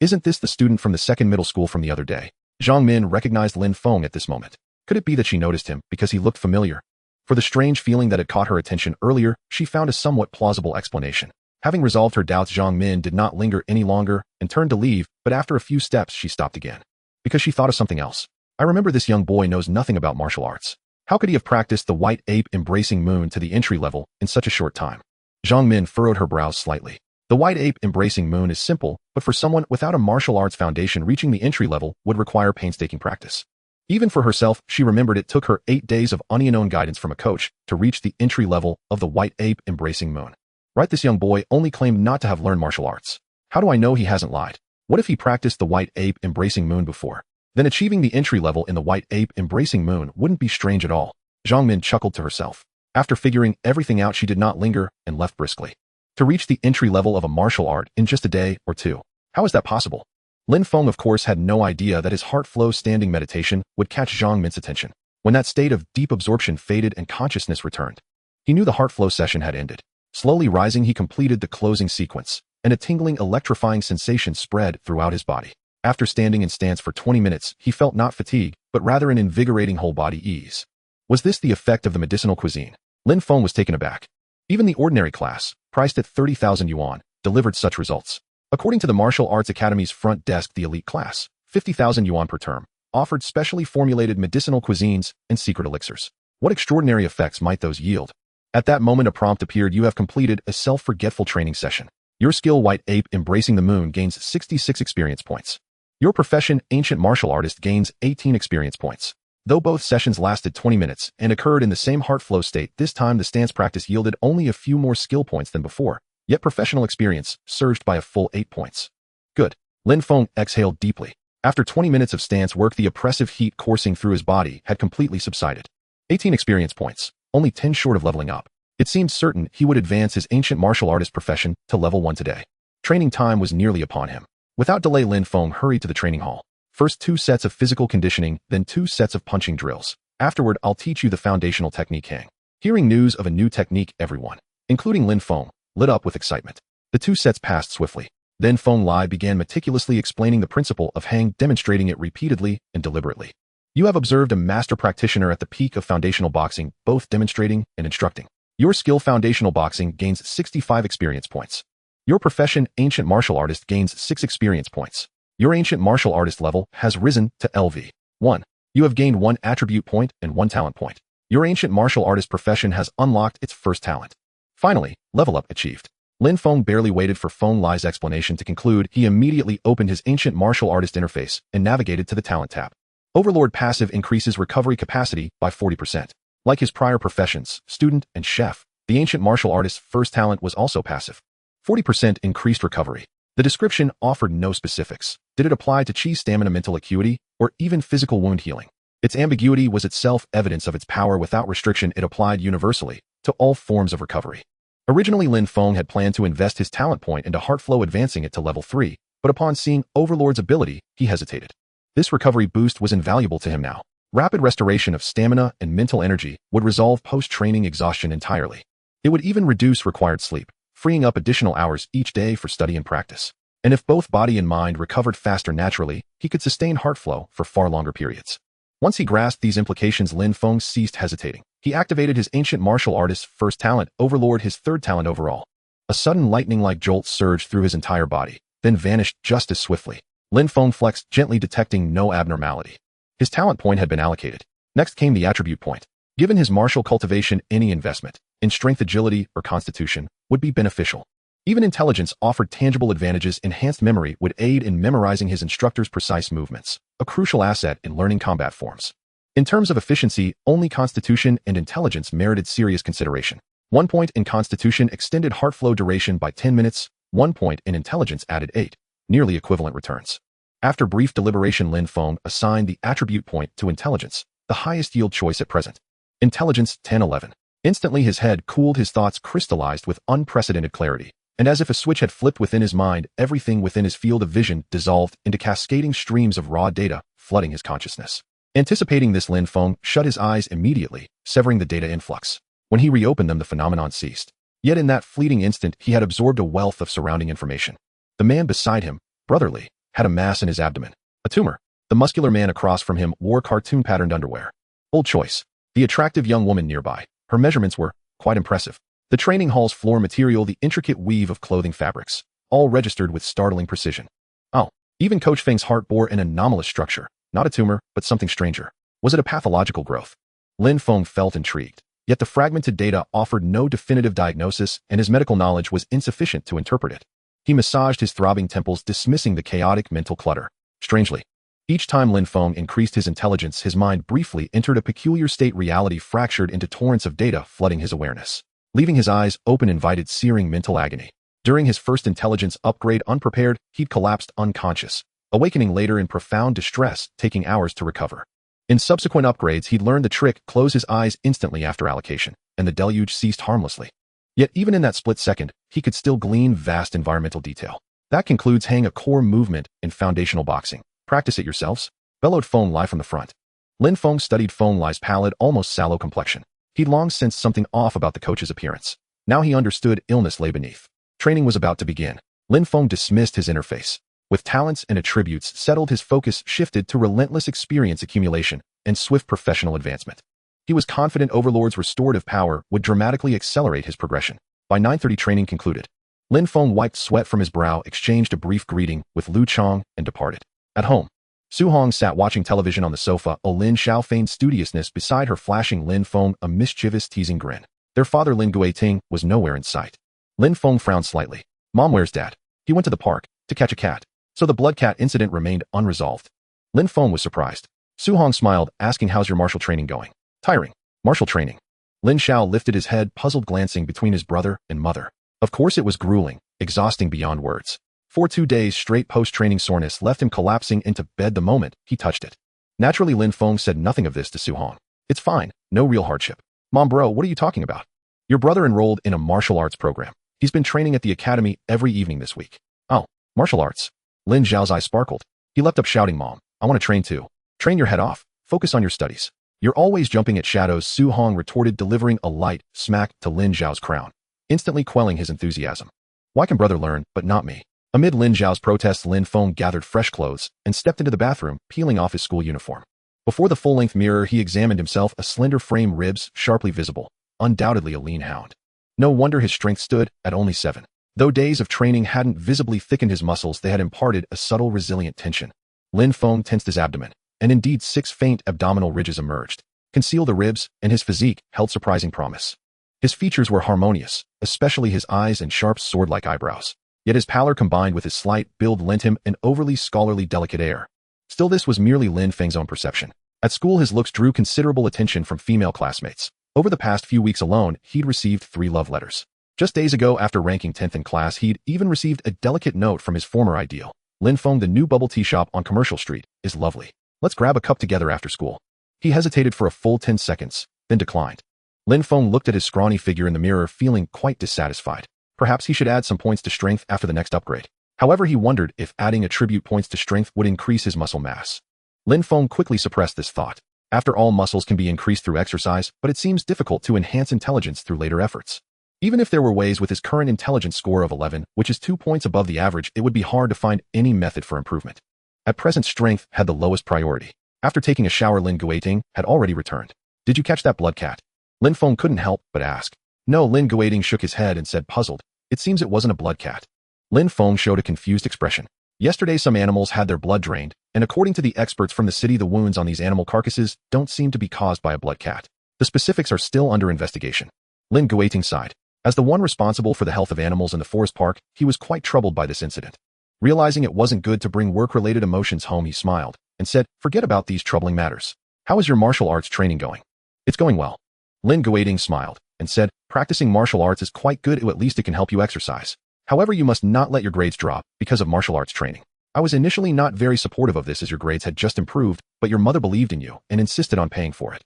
Isn't this the student from the second middle school from the other day? Zhang Min recognized Lin Feng at this moment. Could it be that she noticed him because he looked familiar? For the strange feeling that had caught her attention earlier, she found a somewhat plausible explanation. Having resolved her doubts, Zhang Min did not linger any longer and turned to leave, but after a few steps she stopped again. Because she thought of something else. I remember this young boy knows nothing about martial arts. How could he have practiced the White Ape Embracing Moon to the entry level in such a short time? Zhang Min furrowed her brows slightly. The White Ape Embracing Moon is simple, but for someone without a martial arts foundation, reaching the entry level would require painstaking practice. Even for herself, she remembered it took her 8 days of unknown guidance from a coach to reach the entry level of the White Ape Embracing Moon. Right, this young boy only claimed not to have learned martial arts. How do I know he hasn't lied? What if he practiced the White Ape Embracing Moon before? Then achieving the entry level in the White Ape Embracing Moon wouldn't be strange at all. Zhang Min chuckled to herself. After figuring everything out, she did not linger and left briskly. To reach the entry level of a martial art in just a day or two. How is that possible? Lin Feng, of course, had no idea that his heart flow standing meditation would catch Zhang Min's attention. When that state of deep absorption faded and consciousness returned, he knew the heart flow session had ended. Slowly rising, he completed the closing sequence, and a tingling, electrifying sensation spread throughout his body. After standing in stance for 20 minutes, he felt not fatigue, but rather an invigorating whole-body ease. Was this the effect of the medicinal cuisine? Lin Feng was taken aback. Even the ordinary class, priced at 30,000 yuan, delivered such results. According to the Martial Arts Academy's front desk, the elite class, 50,000 yuan per term, offered specially formulated medicinal cuisines and secret elixirs. What extraordinary effects might those yield? At that moment, a prompt appeared. You have completed a self-forgetful training session. Your skill, White Ape Embracing the Moon, gains 66 experience points. Your profession, Ancient Martial Artist, gains 18 experience points. Though both sessions lasted 20 minutes and occurred in the same heart flow state, this time the stance practice yielded only a few more skill points than before, yet professional experience surged by a full 8 points. Good. Lin Feng exhaled deeply. After 20 minutes of stance work, the oppressive heat coursing through his body had completely subsided. 18 experience points, only 10 short of leveling up. It seemed certain he would advance his ancient martial artist profession to level 1 today. Training time was nearly upon him. Without delay, Lin Feng hurried to the training hall. First 2 sets of physical conditioning, then 2 sets of punching drills. Afterward, I'll teach you the foundational technique hang. Hearing news of a new technique, everyone, including Lin Feng, lit up with excitement. The two sets passed swiftly. Then Feng Lai began meticulously explaining the principle of Hang, demonstrating it repeatedly and deliberately. You have observed a master practitioner at the peak of foundational boxing, both demonstrating and instructing. Your skill foundational boxing gains 65 experience points. Your profession ancient martial artist gains 6 experience points. Your ancient martial artist level has risen to LV 1. You have gained 1 attribute point and 1 talent point. Your ancient martial artist profession has unlocked its first talent. Finally, level up achieved. Lin Feng barely waited for Feng Lai's explanation to conclude. He immediately opened his ancient martial artist interface and navigated to the talent tab. Overlord passive increases recovery capacity by 40%. Like his prior professions, student and chef, the ancient martial artist's first talent was also passive. 40% increased recovery. The description offered no specifics. Did it apply to chi stamina, mental acuity, or even physical wound healing? Its ambiguity was itself evidence of its power. Without restriction, it applied universally to all forms of recovery. Originally, Lin Feng had planned to invest his talent point into heart flow, advancing it to level 3, but upon seeing Overlord's ability, he hesitated. This recovery boost was invaluable to him now. Rapid restoration of stamina and mental energy would resolve post-training exhaustion entirely. It would even reduce required sleep, freeing up additional hours each day for study and practice. And if both body and mind recovered faster naturally, he could sustain heart flow for far longer periods. Once he grasped these implications, Lin Feng ceased hesitating. He activated his ancient martial artist's first talent, Overlord, his third talent overall. A sudden lightning-like jolt surged through his entire body, then vanished just as swiftly. Lin Feng flexed gently, detecting no abnormality. His talent point had been allocated. Next came the attribute point. Given his martial cultivation, any investment in strength, agility, or constitution would be beneficial. Even intelligence offered tangible advantages. Enhanced memory would aid in memorizing his instructor's precise movements, a crucial asset in learning combat forms. In terms of efficiency, only constitution and intelligence merited serious consideration. 1 point in constitution extended heart flow duration by 10 minutes, 1 point in intelligence added 8, nearly equivalent returns. After brief deliberation, Lin Feng assigned the attribute point to intelligence, the highest yield choice at present. Intelligence 1011. Instantly his head cooled, his thoughts crystallized with unprecedented clarity. And as if a switch had flipped within his mind, everything within his field of vision dissolved into cascading streams of raw data, flooding his consciousness. Anticipating this, Lin Feng shut his eyes immediately, severing the data influx. When he reopened them, the phenomenon ceased. Yet in that fleeting instant, he had absorbed a wealth of surrounding information. The man beside him, brotherly, had a mass in his abdomen, a tumor. The muscular man across from him wore cartoon-patterned underwear. Old choice. The attractive young woman nearby. Her measurements were quite impressive. The training hall's floor material, the intricate weave of clothing fabrics, all registered with startling precision. Oh, even Coach Feng's heart bore an anomalous structure. Not a tumor, but something stranger. Was it a pathological growth? Lin Feng felt intrigued. Yet the fragmented data offered no definitive diagnosis, and his medical knowledge was insufficient to interpret it. He massaged his throbbing temples, dismissing the chaotic mental clutter. Strangely, each time Lin Feng increased his intelligence, his mind briefly entered a peculiar state, reality fractured into torrents of data, flooding his awareness. Leaving his eyes open invited searing mental agony. During his first intelligence upgrade, unprepared, he'd collapsed unconscious, awakening later in profound distress, taking hours to recover. In subsequent upgrades, he'd learned the trick, close his eyes instantly after allocation, and the deluge ceased harmlessly. Yet even in that split second, he could still glean vast environmental detail. That concludes Hang, a core movement in foundational boxing. Practice it yourselves, bellowed Feng Lai from the front. Lin Feng studied Feng Lai's pallid, almost sallow complexion. He'd long sensed something off about the coach's appearance. Now he understood illness lay beneath. Training was about to begin. Lin Feng dismissed his interface. With talents and attributes settled, his focus shifted to relentless experience accumulation and swift professional advancement. He was confident Overlord's restorative power would dramatically accelerate his progression. By 9:30, training concluded. Lin Feng wiped sweat from his brow, exchanged a brief greeting with Lu Chong, and departed. At home, Su Hong sat watching television on the sofa. Lin Xiao feigned studiousness beside her, flashing Lin Feng a mischievous, teasing grin. Their father, Lin Guiting, was nowhere in sight. Lin Feng frowned slightly. Mom, where's Dad? He went to the park to catch a cat. So the blood cat incident remained unresolved. Lin Feng was surprised. Su Hong smiled, asking, how's your martial training going? Tiring. Martial training. Lin Xiao lifted his head, puzzled, glancing between his brother and mother. Of course it was grueling, exhausting beyond words. For 2 days straight, post-training soreness left him collapsing into bed the moment he touched it. Naturally, Lin Feng said nothing of this to Su Hong. It's fine, no real hardship. Mom, bro, what are you talking about? Your brother enrolled in a martial arts program. He's been training at the academy every evening this week. Oh, martial arts. Lin Zhao's eyes sparkled. He leapt up shouting, Mom, I want to train too. Train your head off. Focus on your studies. You're always jumping at shadows, Su Hong retorted, delivering a light smack to Lin Zhao's crown, instantly quelling his enthusiasm. Why can brother learn, but not me? Amid Lin Zhao's protests, Lin Feng gathered fresh clothes and stepped into the bathroom, peeling off his school uniform. Before the full-length mirror, he examined himself, a slender frame, ribs sharply visible, undoubtedly a lean hound. No wonder his strength stood at only 7. Though days of training hadn't visibly thickened his muscles, they had imparted a subtle, resilient tension. Lin Feng tensed his abdomen, and indeed 6 faint abdominal ridges emerged, concealed the ribs, and his physique held surprising promise. His features were harmonious, especially his eyes and sharp sword-like eyebrows. Yet his pallor combined with his slight build lent him an overly scholarly, delicate air. Still, this was merely Lin Feng's own perception. At school, his looks drew considerable attention from female classmates. Over the past few weeks alone, he'd received 3 love letters. Just days ago, after ranking 10th in class, he'd even received a delicate note from his former ideal. Lin Feng, the new bubble tea shop on Commercial Street, is lovely. Let's grab a cup together after school. He hesitated for a full 10 seconds, then declined. Lin Feng looked at his scrawny figure in the mirror, feeling quite dissatisfied. Perhaps he should add some points to strength after the next upgrade. However, he wondered if adding attribute points to strength would increase his muscle mass. Lin Feng quickly suppressed this thought. After all, muscles can be increased through exercise, but it seems difficult to enhance intelligence through later efforts. Even if there were ways, with his current intelligence score of 11, which is 2 points above the average, it would be hard to find any method for improvement. At present, strength had the lowest priority. After taking a shower, Lin Guiting had already returned. Did you catch that blood cat? Lin Feng couldn't help but ask. No, Lin Guiting shook his head and said, puzzled. It seems it wasn't a blood cat. Lin Feng showed a confused expression. Yesterday, some animals had their blood drained, and according to the experts from the city, the wounds on these animal carcasses don't seem to be caused by a blood cat. The specifics are still under investigation. Lin Guiting sighed. As the one responsible for the health of animals in the forest park, he was quite troubled by this incident. Realizing it wasn't good to bring work-related emotions home, he smiled and said, forget about these troubling matters. How is your martial arts training going? It's going well. Lin Guiting smiled and said, practicing martial arts is quite good, at least it can help you exercise. However, you must not let your grades drop because of martial arts training. I was initially not very supportive of this, as your grades had just improved, but your mother believed in you and insisted on paying for it.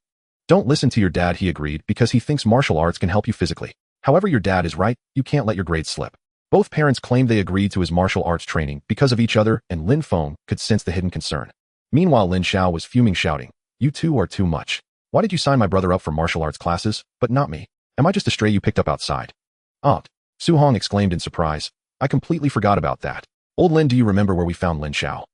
Don't listen to your dad, he agreed, because he thinks martial arts can help you physically. However, your dad is right, you can't let your grades slip. Both parents claimed they agreed to his martial arts training because of each other, and Lin Feng could sense the hidden concern. Meanwhile, Lin Xiao was fuming, shouting, you two are too much. Why did you sign my brother up for martial arts classes, but not me? Am I just a stray you picked up outside? Aunt, Su Hong exclaimed in surprise. I completely forgot about that. Old Lin, do you remember where we found Lin Xiao?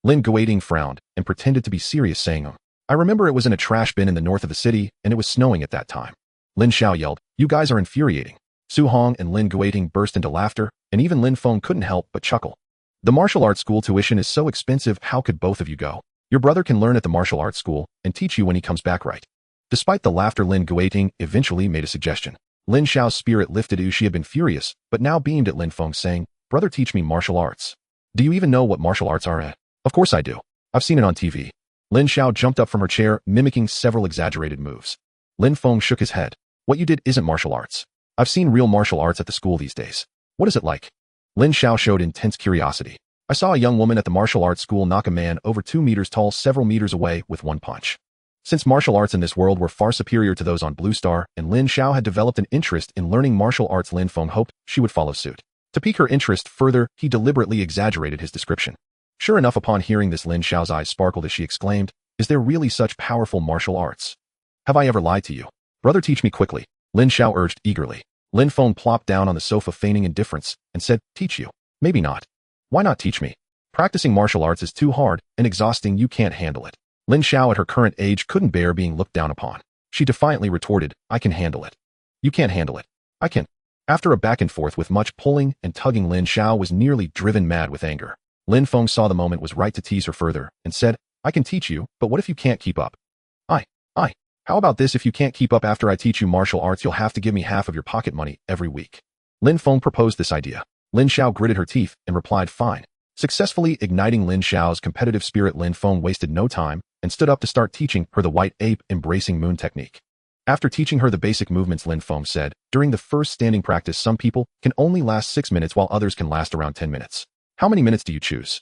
Lin Guiting frowned and pretended to be serious, saying, I remember it was in a trash bin in the north of the city, and it was snowing at that time. Lin Xiao yelled, you guys are infuriating. Su Hong and Lin Guiting burst into laughter, and even Lin Feng couldn't help but chuckle. The martial arts school tuition is so expensive, how could both of you go? Your brother can learn at the martial arts school and teach you when he comes back, right? Despite the laughter, Lin Guiting eventually made a suggestion. Lin Xiao's spirit lifted. She had been furious, but now beamed at Lin Feng, saying, brother, teach me martial arts. Do you even know what martial arts are? Of course I do. I've seen it on TV. Lin Xiao jumped up from her chair, mimicking several exaggerated moves. Lin Feng shook his head. What you did isn't martial arts. I've seen real martial arts at the school these days. What is it like? Lin Xiao showed intense curiosity. I saw a young woman at the martial arts school knock a man over 2 meters tall several meters away with one punch. Since martial arts in this world were far superior to those on Blue Star, and Lin Xiao had developed an interest in learning martial arts, Lin Feng hoped she would follow suit. To pique her interest further, he deliberately exaggerated his description. Sure enough, upon hearing this, Lin Xiao's eyes sparkled as she exclaimed, is there really such powerful martial arts? Have I ever lied to you? Brother, teach me quickly, Lin Xiao urged eagerly. Lin Feng plopped down on the sofa, feigning indifference, and said, teach you? Maybe not. Why not teach me? Practicing martial arts is too hard and exhausting, you can't handle it. Lin Xiao at her current age couldn't bear being looked down upon. She defiantly retorted, I can handle it. You can't handle it. I can. After a back and forth with much pulling and tugging, Lin Xiao was nearly driven mad with anger. Lin Feng saw the moment was right to tease her further and said, I can teach you, but what if you can't keep up? How about this? If you can't keep up after I teach you martial arts, you'll have to give me half of your pocket money every week. Lin Feng proposed this idea. Lin Xiao gritted her teeth and replied, fine. Successfully igniting Lin Xiao's competitive spirit, Lin Feng wasted no time and stood up to start teaching her the white ape embracing moon technique. After teaching her the basic movements, Lin Feng said, during the first standing practice, some people can only last 6 minutes while others can last around 10 minutes. How many minutes do you choose?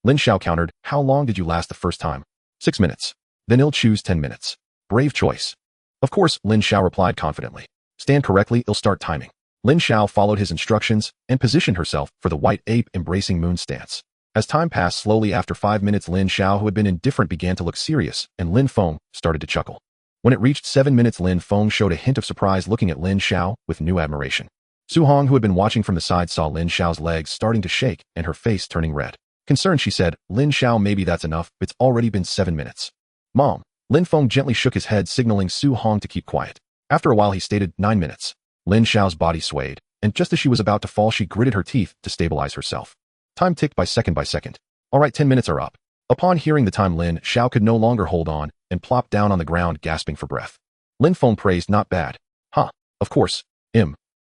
Lin Xiao countered, how long did you last the first time? 6 minutes. Then I'll choose 10 minutes. Brave choice. Of course, Lin Xiao replied confidently. Stand correctly, I'll start timing. Lin Xiao followed his instructions and positioned herself for the white ape embracing moon stance. As time passed slowly, after 5 minutes, Lin Xiao, who had been indifferent, began to look serious, and Lin Feng started to chuckle. When it reached 7 minutes, Lin Feng showed a hint of surprise, looking at Lin Xiao with new admiration. Xuanhuang, who had been watching from the side, saw Lin Xiao's legs starting to shake and her face turning red. Concerned, she said, "Lin Xiao, maybe that's enough. It's already been 7 minutes. Mom." Lin Feng gently shook his head, signaling Xuanhuang to keep quiet. After a while, he stated, 9 minutes. Lin Xiao's body swayed, and just as she was about to fall, she gritted her teeth to stabilize herself. Time ticked by second by second. All right, 10 minutes are up. Upon hearing the time, Lin Xiao could no longer hold on and plopped down on the ground, gasping for breath. Lin Feng praised, "Not bad. Huh, of course.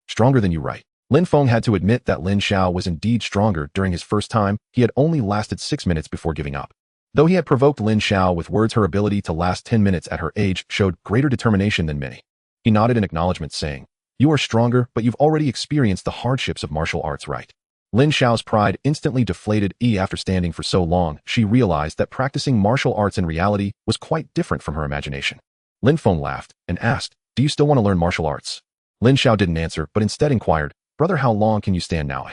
Stronger than you, right?" Lin Feng had to admit that Lin Xiao was indeed stronger. During his first time, he had only lasted 6 minutes before giving up. Though he had provoked Lin Xiao with words, her ability to last 10 minutes at her age showed greater determination than many. He nodded in acknowledgement, saying, "You are stronger, but you've already experienced the hardships of martial arts, right?" Lin Xiao's pride instantly deflated. After standing for so long, she realized that practicing martial arts in reality was quite different from her imagination. Lin Feng laughed and asked, "Do you still want to learn martial arts?" Lin Xiao didn't answer, but instead inquired, "Brother, how long can you stand now?"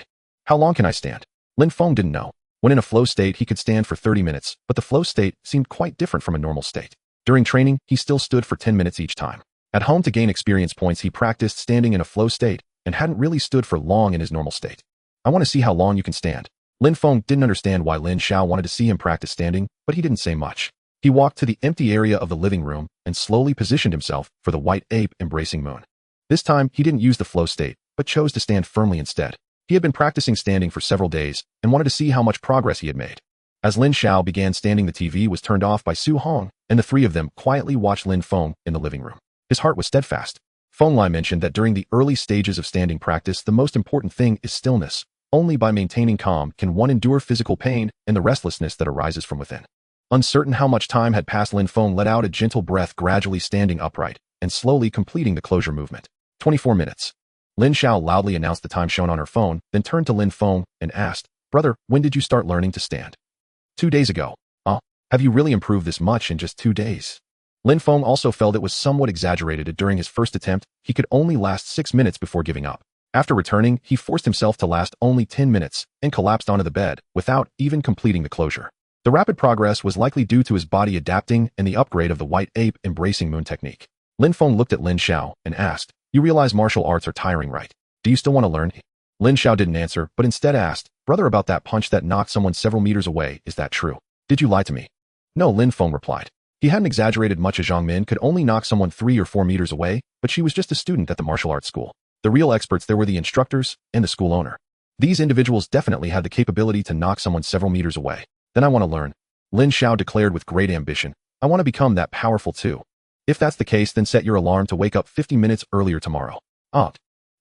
"How long can I stand?" Lin Feng didn't know. When in a flow state, he could stand for 30 minutes, but the flow state seemed quite different from a normal state. During training, he still stood for 10 minutes each time. At home, to gain experience points, he practiced standing in a flow state and hadn't really stood for long in his normal state. "I want to see how long you can stand." Lin Feng didn't understand why Lin Xiao wanted to see him practice standing, but he didn't say much. He walked to the empty area of the living room and slowly positioned himself for the white ape embracing moon. This time, he didn't use the flow state, but chose to stand firmly instead. He had been practicing standing for several days and wanted to see how much progress he had made. As Lin Xiao began standing, the TV was turned off by Xuanhuang, and the three of them quietly watched Lin Feng in the living room. His heart was steadfast. Feng Lai mentioned that during the early stages of standing practice, the most important thing is stillness. Only by maintaining calm can one endure physical pain and the restlessness that arises from within. Uncertain how much time had passed, Lin Feng let out a gentle breath, gradually standing upright and slowly completing the closure movement. 24 minutes. Lin Xiao loudly announced the time shown on her phone, then turned to Lin Feng and asked, "Brother, when did you start learning to stand?" 2 days ago. Have you really improved this much in just 2 days? Lin Feng also felt it was somewhat exaggerated. During his first attempt, he could only last 6 minutes before giving up. After returning, he forced himself to last only 10 minutes and collapsed onto the bed without even completing the closure. The rapid progress was likely due to his body adapting and the upgrade of the white ape embracing moon technique. Lin Feng looked at Lin Xiao and asked, "You realize martial arts are tiring, right? Do you still want to learn?" Lin Xiao didn't answer, but instead asked, "Brother, about that punch that knocked someone several meters away, is that true? Did you lie to me?" "No," Lin Feng replied. He hadn't exaggerated much. A Zhang Min could only knock someone 3 or 4 meters away, but she was just a student at the martial arts school. The real experts there were the instructors and the school owner. These individuals definitely had the capability to knock someone several meters away. "Then I want to learn," Lin Xiao declared with great ambition. "I want to become that powerful too." "If that's the case, then set your alarm to wake up 50 minutes earlier tomorrow."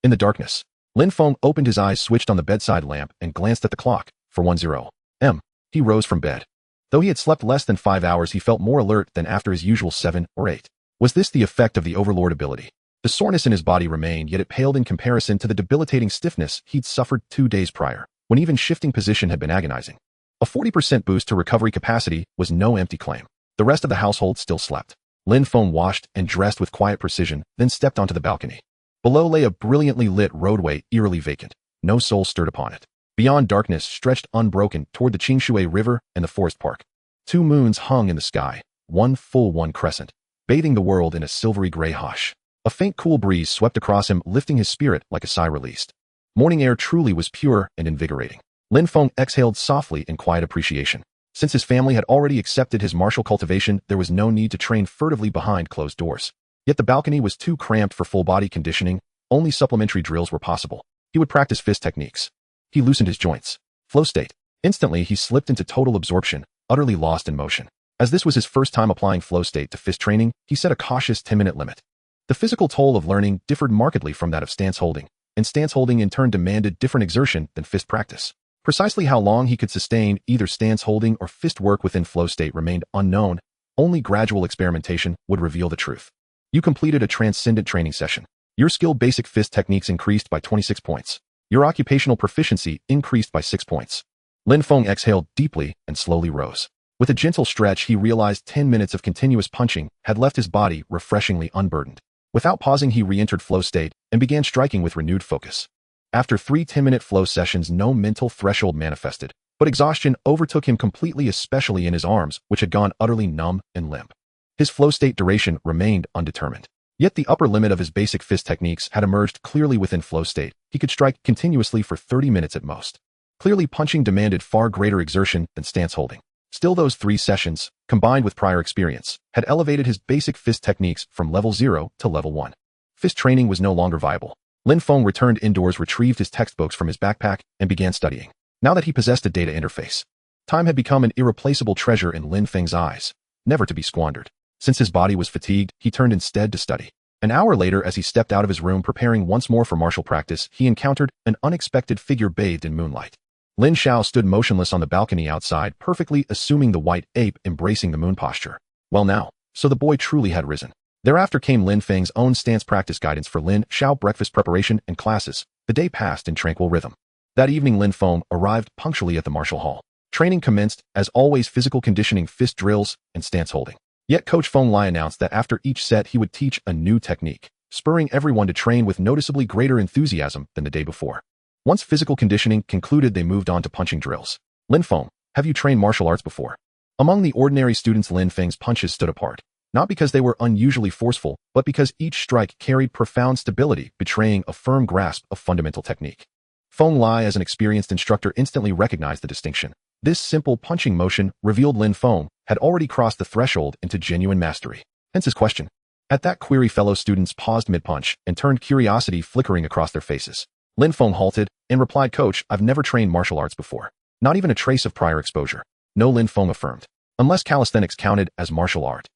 In the darkness, Lin Feng opened his eyes, switched on the bedside lamp, and glanced at the clock. 4:10 am. He rose from bed. Though he had slept less than 5 hours, he felt more alert than after his usual 7 or 8. Was this the effect of the overlord ability? The soreness in his body remained, yet it paled in comparison to the debilitating stiffness he'd suffered 2 days prior, when even shifting position had been agonizing. A 40% boost to recovery capacity was no empty claim. The rest of the household still slept. Lin Feng washed and dressed with quiet precision, then stepped onto the balcony. Below lay a brilliantly lit roadway, eerily vacant. No soul stirred upon it. Beyond, darkness stretched unbroken toward the Qingshui River and the forest park. 2 moons hung in the sky, one full, one crescent, bathing the world in a silvery gray hush. A faint cool breeze swept across him, lifting his spirit like a sigh released. Morning air truly was pure and invigorating. Lin Feng exhaled softly in quiet appreciation. Since his family had already accepted his martial cultivation, there was no need to train furtively behind closed doors. Yet the balcony was too cramped for full-body conditioning. Only supplementary drills were possible. He would practice fist techniques. He loosened his joints. Flow state. Instantly, he slipped into total absorption, utterly lost in motion. As this was his first time applying flow state to fist training, he set a cautious 10-minute limit. The physical toll of learning differed markedly from that of stance holding, and stance holding in turn demanded different exertion than fist practice. Precisely how long he could sustain either stance holding or fist work within flow state remained unknown. Only gradual experimentation would reveal the truth. You completed a transcendent training session. Your skill basic fist techniques increased by 26 points. Your occupational proficiency increased by 6 points. Lin Feng exhaled deeply and slowly rose. With a gentle stretch, he realized 10 minutes of continuous punching had left his body refreshingly unburdened. Without pausing, he re-entered flow state and began striking with renewed focus. After 3 10-minute flow sessions, no mental threshold manifested, but exhaustion overtook him completely, especially in his arms, which had gone utterly numb and limp. His flow state duration remained undetermined. Yet the upper limit of his basic fist techniques had emerged clearly within flow state. He could strike continuously for 30 minutes at most. Clearly, punching demanded far greater exertion than stance holding. Still, those 3 sessions, combined with prior experience, had elevated his basic fist techniques from level 0 to level 1. Fist training was no longer viable. Lin Feng returned indoors, retrieved his textbooks from his backpack, and began studying. Now that he possessed a data interface, time had become an irreplaceable treasure in Lin Feng's eyes, never to be squandered. Since his body was fatigued, he turned instead to study. An hour later, as he stepped out of his room preparing once more for martial practice, he encountered an unexpected figure bathed in moonlight. Lin Xiao stood motionless on the balcony outside, perfectly assuming the white ape embracing the moon posture. Well now, so the boy truly had risen. Thereafter came Lin Feng's own stance practice guidance for Lin Xiao, breakfast preparation and classes. The day passed in tranquil rhythm. That evening, Lin Feng arrived punctually at the martial hall. Training commenced, as always, physical conditioning, fist drills, and stance holding. Yet Coach Feng Lai announced that after each set he would teach a new technique, spurring everyone to train with noticeably greater enthusiasm than the day before. Once physical conditioning concluded, they moved on to punching drills. Lin Feng, have you trained martial arts before? Among the ordinary students, Lin Feng's punches stood apart, not because they were unusually forceful, but because each strike carried profound stability, betraying a firm grasp of fundamental technique. Feng Lai, as an experienced instructor, instantly recognized the distinction. This simple punching motion, revealed Lin Feng, had already crossed the threshold into genuine mastery. Hence his question. At that query, fellow students paused mid-punch and turned, curiosity flickering across their faces. Lin Feng halted and replied, "Coach, I've never trained martial arts before. Not even a trace of prior exposure." "No," Lin Feng affirmed. "Unless calisthenics counted as martial art."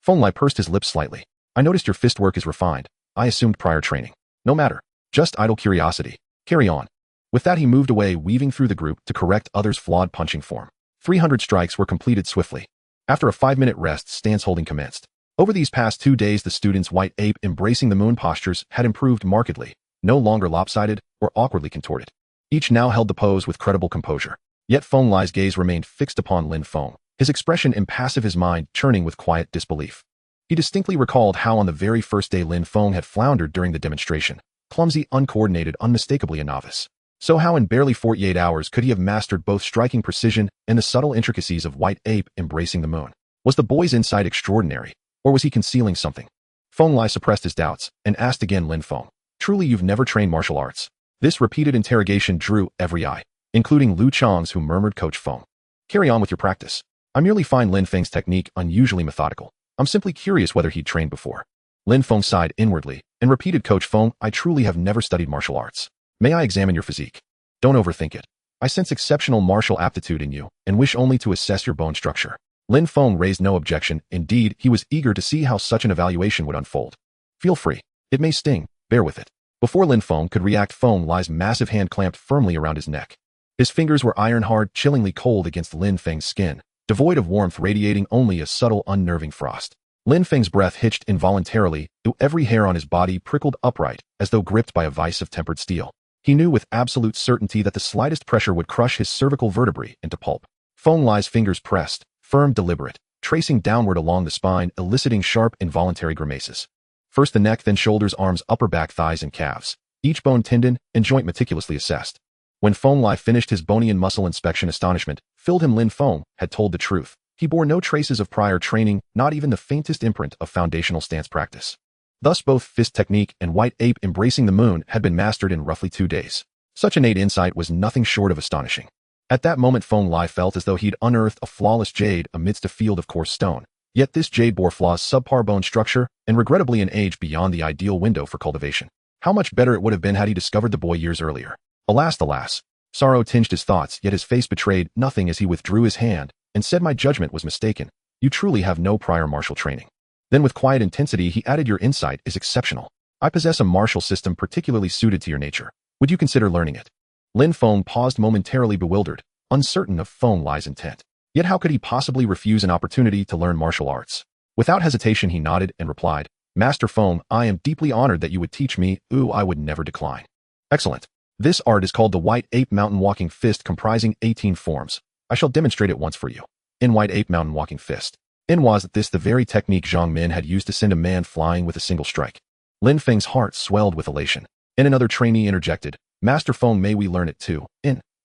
Feng Lai pursed his lips slightly. "I noticed your fist work is refined. I assumed prior training." "No matter. Just idle curiosity. Carry on." With that, he moved away, weaving through the group to correct others' flawed punching form. 300 strikes were completed swiftly. After a 5-minute rest, stance holding commenced. Over these past 2 days, the students' white ape embracing the moon postures had improved markedly, no longer lopsided or awkwardly contorted. Each now held the pose with credible composure. Yet Feng Lai's gaze remained fixed upon Lin Feng, his expression impassive, his mind churning with quiet disbelief. He distinctly recalled how on the very first day Lin Feng had floundered during the demonstration, clumsy, uncoordinated, unmistakably a novice. So how in barely 48 hours could he have mastered both striking precision and the subtle intricacies of white ape embracing the moon? Was the boy's insight extraordinary, or was he concealing something? Feng Lai suppressed his doubts and asked again, "Lin Feng, truly you've never trained martial arts?" This repeated interrogation drew every eye, including Lu Chang's, who murmured, "Coach Feng, carry on with your practice. I merely find Lin Feng's technique unusually methodical. I'm simply curious whether he'd trained before." Lin Feng sighed inwardly and repeated, "Coach Feng, I truly have never studied martial arts. May I examine your physique? Don't overthink it. I sense exceptional martial aptitude in you and wish only to assess your bone structure." Lin Feng raised no objection. Indeed, he was eager to see how such an evaluation would unfold. "Feel free. It may sting. Bear with it." Before Lin Feng could react, Feng Lai's massive hand clamped firmly around his neck. His fingers were iron-hard, chillingly cold against Lin Feng's skin, devoid of warmth, radiating only a subtle, unnerving frost. Lin Feng's breath hitched involuntarily, every hair on his body prickled upright, as though gripped by a vice of tempered steel. He knew with absolute certainty that the slightest pressure would crush his cervical vertebrae into pulp. Feng Lai's fingers pressed, firm, deliberate, tracing downward along the spine, eliciting sharp, involuntary grimaces. First the neck, then shoulders, arms, upper back, thighs, and calves, each bone, tendon, and joint meticulously assessed. When Feng Lai finished his bony and muscle inspection, astonishment filled him. Lin Feng had told the truth. He bore no traces of prior training, not even the faintest imprint of foundational stance practice. Thus both fist technique and white ape embracing the moon had been mastered in roughly 2 days. Such innate insight was nothing short of astonishing. At that moment, Feng Lai felt as though he'd unearthed a flawless jade amidst a field of coarse stone. Yet this jade bore flaws, subpar bone structure, and regrettably an age beyond the ideal window for cultivation. How much better it would have been had he discovered the boy years earlier. Alas, alas. Sorrow tinged his thoughts, yet his face betrayed nothing as he withdrew his hand and said, "My judgment was mistaken. You truly have no prior martial training." Then with quiet intensity he added, "Your insight is exceptional. I possess a martial system particularly suited to your nature. Would you consider learning it?" Lin Feng paused, momentarily bewildered, uncertain of Feng Lai's intent. Yet how could he possibly refuse an opportunity to learn martial arts? Without hesitation he nodded and replied, "Master Feng, I am deeply honored that you would teach me. I would never decline." "Excellent. This art is called the White Ape Mountain Walking Fist, comprising 18 forms. I shall demonstrate it once for you." In White Ape Mountain Walking Fist. Was this the very technique Zhang Min had used to send a man flying with a single strike? Lin Feng's heart swelled with elation. And another trainee interjected, "Master Feng, may we learn it too?"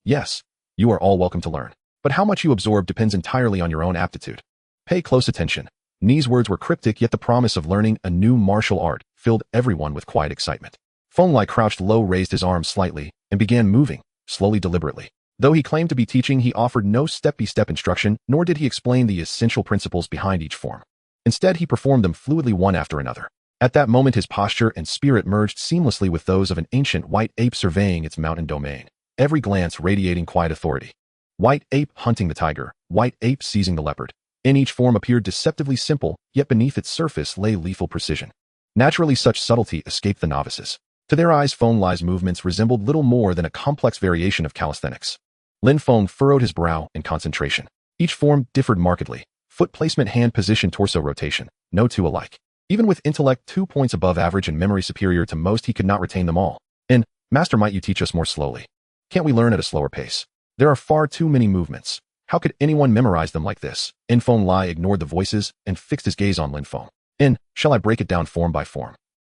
Yes. You are all welcome to learn. But how much you absorb depends entirely on your own aptitude. Pay close attention. Ni's words were cryptic, yet the promise of learning a new martial art filled everyone with quiet excitement. Feng Lai crouched low, raised his arms slightly, and began moving, slowly, deliberately. Though he claimed to be teaching, he offered no step-by-step instruction, nor did he explain the essential principles behind each form. Instead, he performed them fluidly one after another. At that moment, his posture and spirit merged seamlessly with those of an ancient white ape surveying its mountain domain, every glance radiating quiet authority. White ape hunting the tiger, white ape seizing the leopard. In each form appeared deceptively simple, yet beneath its surface lay lethal precision. Naturally, such subtlety escaped the novices. To their eyes, Feng Lai's movements resembled little more than a complex variation of calisthenics. Lin Feng furrowed his brow in concentration. Each form differed markedly. Foot placement, hand position, torso rotation, no two alike. Even with intellect 2 points above average and memory superior to most, he could not retain them all. And, Master, might you teach us more slowly? Can't we learn at a slower pace? There are far too many movements. How could anyone memorize them like this? Feng Lai ignored the voices and fixed his gaze on Lin Feng. Shall I break it down form by form?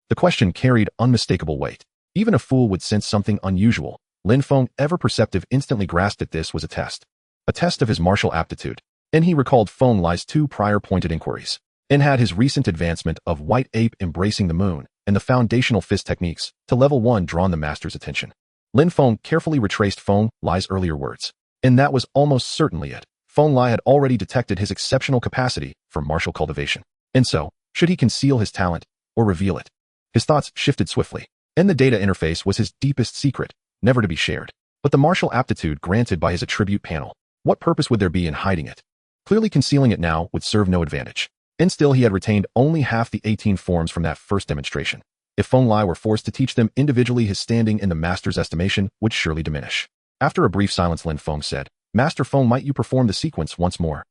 The question carried unmistakable weight. Even a fool would sense something unusual. Lin Feng, ever perceptive, instantly grasped that this was a test. A test of his martial aptitude. He recalled Feng Lai's 2 prior pointed inquiries. Had his recent advancement of white ape embracing the moon and the foundational fist techniques to level 1 drawn the master's attention. Lin Feng carefully retraced Feng Lai's earlier words. That was almost certainly it. Feng Lai had already detected his exceptional capacity for martial cultivation. So, should he conceal his talent or reveal it? His thoughts shifted swiftly. The data interface was his deepest secret, never to be shared. But the martial aptitude granted by his attribute panel, what purpose would there be in hiding it? Clearly concealing it now would serve no advantage. Still, he had retained only half the 18 forms from that first demonstration. If Feng Lai were forced to teach them individually, his standing in the master's estimation would surely diminish. After a brief silence, Lin Feng said, Master Feng, might you perform the sequence once more?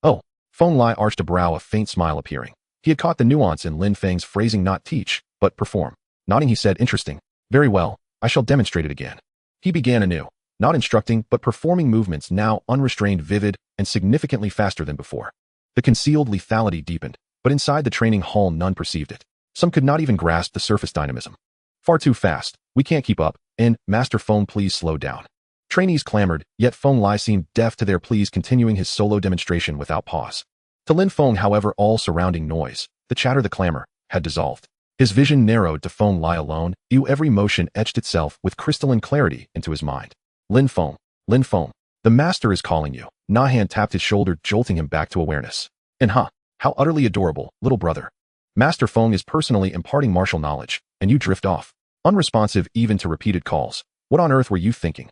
Oh. Feng Lai arched a brow, a faint smile appearing. He had caught the nuance in Lin Feng's phrasing, not teach, but perform. Nodding, he said, interesting. Very well, I shall demonstrate it again. He began anew, not instructing, but performing movements now unrestrained, vivid, and significantly faster than before. The concealed lethality deepened, but inside the training hall none perceived it. Some could not even grasp the surface dynamism. Far too fast, we can't keep up, Master Feng, please slow down. Trainees clamored, yet Feng Lai seemed deaf to their pleas, continuing his solo demonstration without pause. To Lin Feng, however, all surrounding noise, the chatter, the clamor, had dissolved. His vision narrowed to Feng Lai alone, every motion etched itself with crystalline clarity into his mind. Lin Feng, the master is calling you. Nahan tapped his shoulder, jolting him back to awareness. How utterly adorable, little brother. Master Feng is personally imparting martial knowledge, and you drift off, unresponsive even to repeated calls. What on earth were you thinking?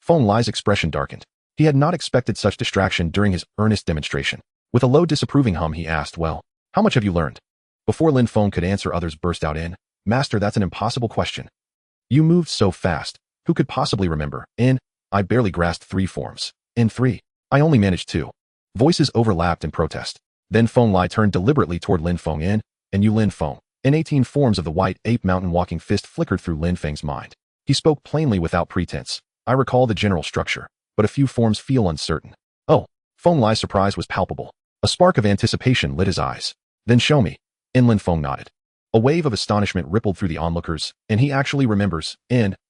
Feng Lai's expression darkened. He had not expected such distraction during his earnest demonstration. With a low disapproving hum, he asked, well, how much have you learned? Before Lin Feng could answer, others burst out in, Master, that's an impossible question. You moved so fast. Who could possibly remember? I barely grasped 3 forms. 3. I only managed 2. Voices overlapped in protest. Then Feng Lai turned deliberately toward Lin Feng. And you, Lin Feng. 18 forms of the white ape mountain walking fist flickered through Lin Feng's mind. He spoke plainly without pretense. I recall the general structure, but a few forms feel uncertain. Oh. Feng Lai's surprise was palpable. A spark of anticipation lit his eyes. Then show me. Lin Feng nodded. A wave of astonishment rippled through the onlookers, and he actually remembers,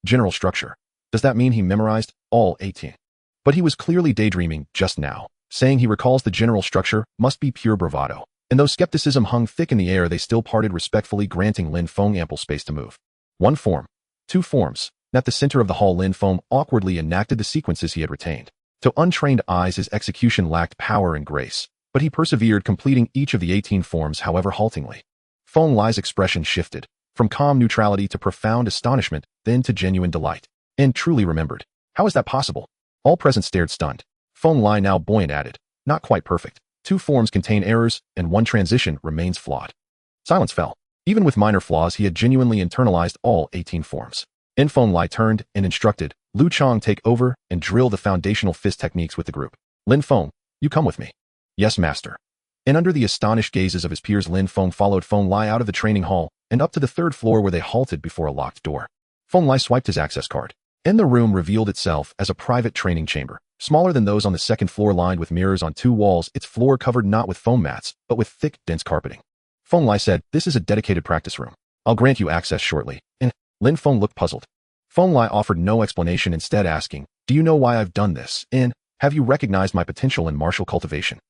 general structure. Does that mean he memorized all 18? But he was clearly daydreaming just now. Saying he recalls the general structure must be pure bravado. And though skepticism hung thick in the air, they still parted respectfully, granting Lin Feng ample space to move. 1 form. 2 forms. At the center of the hall, Lin Feng awkwardly enacted the sequences he had retained. To untrained eyes, his execution lacked power and grace, but he persevered, completing each of the 18 forms, however haltingly. Feng Lai's expression shifted, from calm neutrality to profound astonishment, then to genuine delight. Truly remembered. How is that possible? All present stared stunned. Feng Lai, now buoyant, added, not quite perfect. 2 forms contain errors, and 1 transition remains flawed. Silence fell. Even with minor flaws, he had genuinely internalized all 18 forms. Feng Lai turned and instructed, Lu Chong, take over and drill the foundational fist techniques with the group. Lin Feng, you come with me. Yes, master. Under the astonished gazes of his peers, Lin Feng followed Feng Lai out of the training hall and up to the 3rd floor, where they halted before a locked door. Feng Lai swiped his access card. The room revealed itself as a private training chamber, smaller than those on the 2nd floor, lined with mirrors on 2 walls, its floor covered not with foam mats, but with thick, dense carpeting. Feng Lai said, this is a dedicated practice room. I'll grant you access shortly. Lin Feng looked puzzled. Feng Lai offered no explanation, instead asking, do you know why I've done this? Have you recognized my potential in martial cultivation?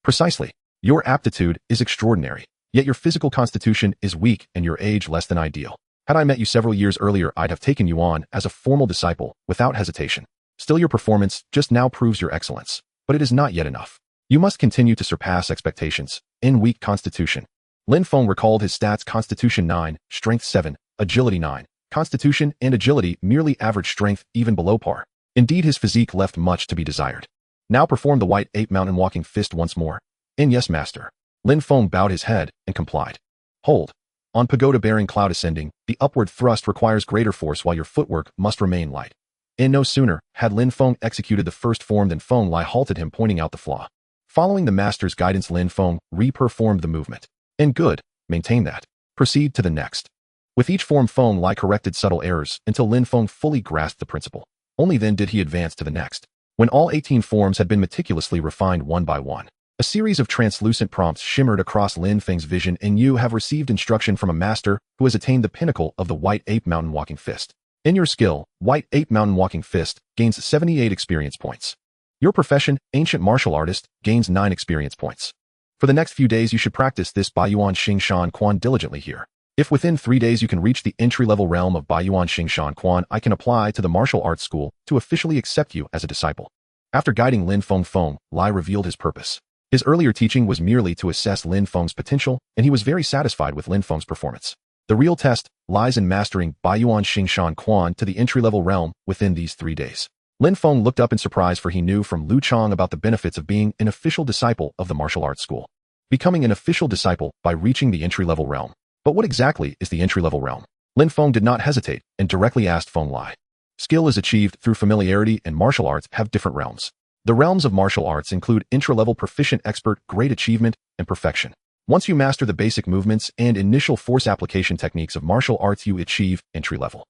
Precisely. Your aptitude is extraordinary, yet your physical constitution is weak and your age less than ideal. Had I met you several years earlier, I'd have taken you on as a formal disciple without hesitation. Still, your performance just now proves your excellence, but it is not yet enough. You must continue to surpass expectations. In weak constitution. Lin Feng recalled his stats: Constitution 9, Strength 7, Agility 9. Constitution and agility merely average strength, even below par. Indeed, his physique left much to be desired. Now perform the White Ape Mountain Walking Fist once more. Yes, master. Lin Feng bowed his head and complied. Hold. On pagoda-bearing cloud ascending, the upward thrust requires greater force while your footwork must remain light. No sooner had Lin Feng executed the first form than Feng Lai halted him, pointing out the flaw. Following the master's guidance, Lin Feng re-performed the movement. Good. Maintain that. Proceed to the next. With each form, Feng Lai corrected subtle errors until Lin Feng fully grasped the principle. Only then did he advance to the next. When all 18 forms had been meticulously refined one by one, a series of translucent prompts shimmered across Lin Feng's vision. You have received instruction from a master who has attained the pinnacle of the White Ape Mountain Walking Fist. In your skill, White Ape Mountain Walking Fist gains 78 experience points. Your profession, Ancient Martial Artist, gains 9 experience points. For the next few days, you should practice this Baiyuan Xingshan Quan diligently here. If within 3 days you can reach the entry-level realm of Baiyuan Xingshan Quan, I can apply to the martial arts school to officially accept you as a disciple. After guiding Lin Feng Lai revealed his purpose. His earlier teaching was merely to assess Lin Feng's potential, and he was very satisfied with Lin Feng's performance. The real test lies in mastering Baiyuan Xingshan Quan to the entry-level realm within these 3 days. Lin Feng looked up in surprise, for he knew from Lu Chang about the benefits of being an official disciple of the martial arts school. Becoming an official disciple by reaching the entry-level realm. But what exactly is the entry-level realm? Lin Feng did not hesitate and directly asked Feng Lai. Skill is achieved through familiarity, and martial arts have different realms. The realms of martial arts include intra-level, proficient, expert, great achievement, and perfection. Once you master the basic movements and initial force application techniques of martial arts, you achieve entry level.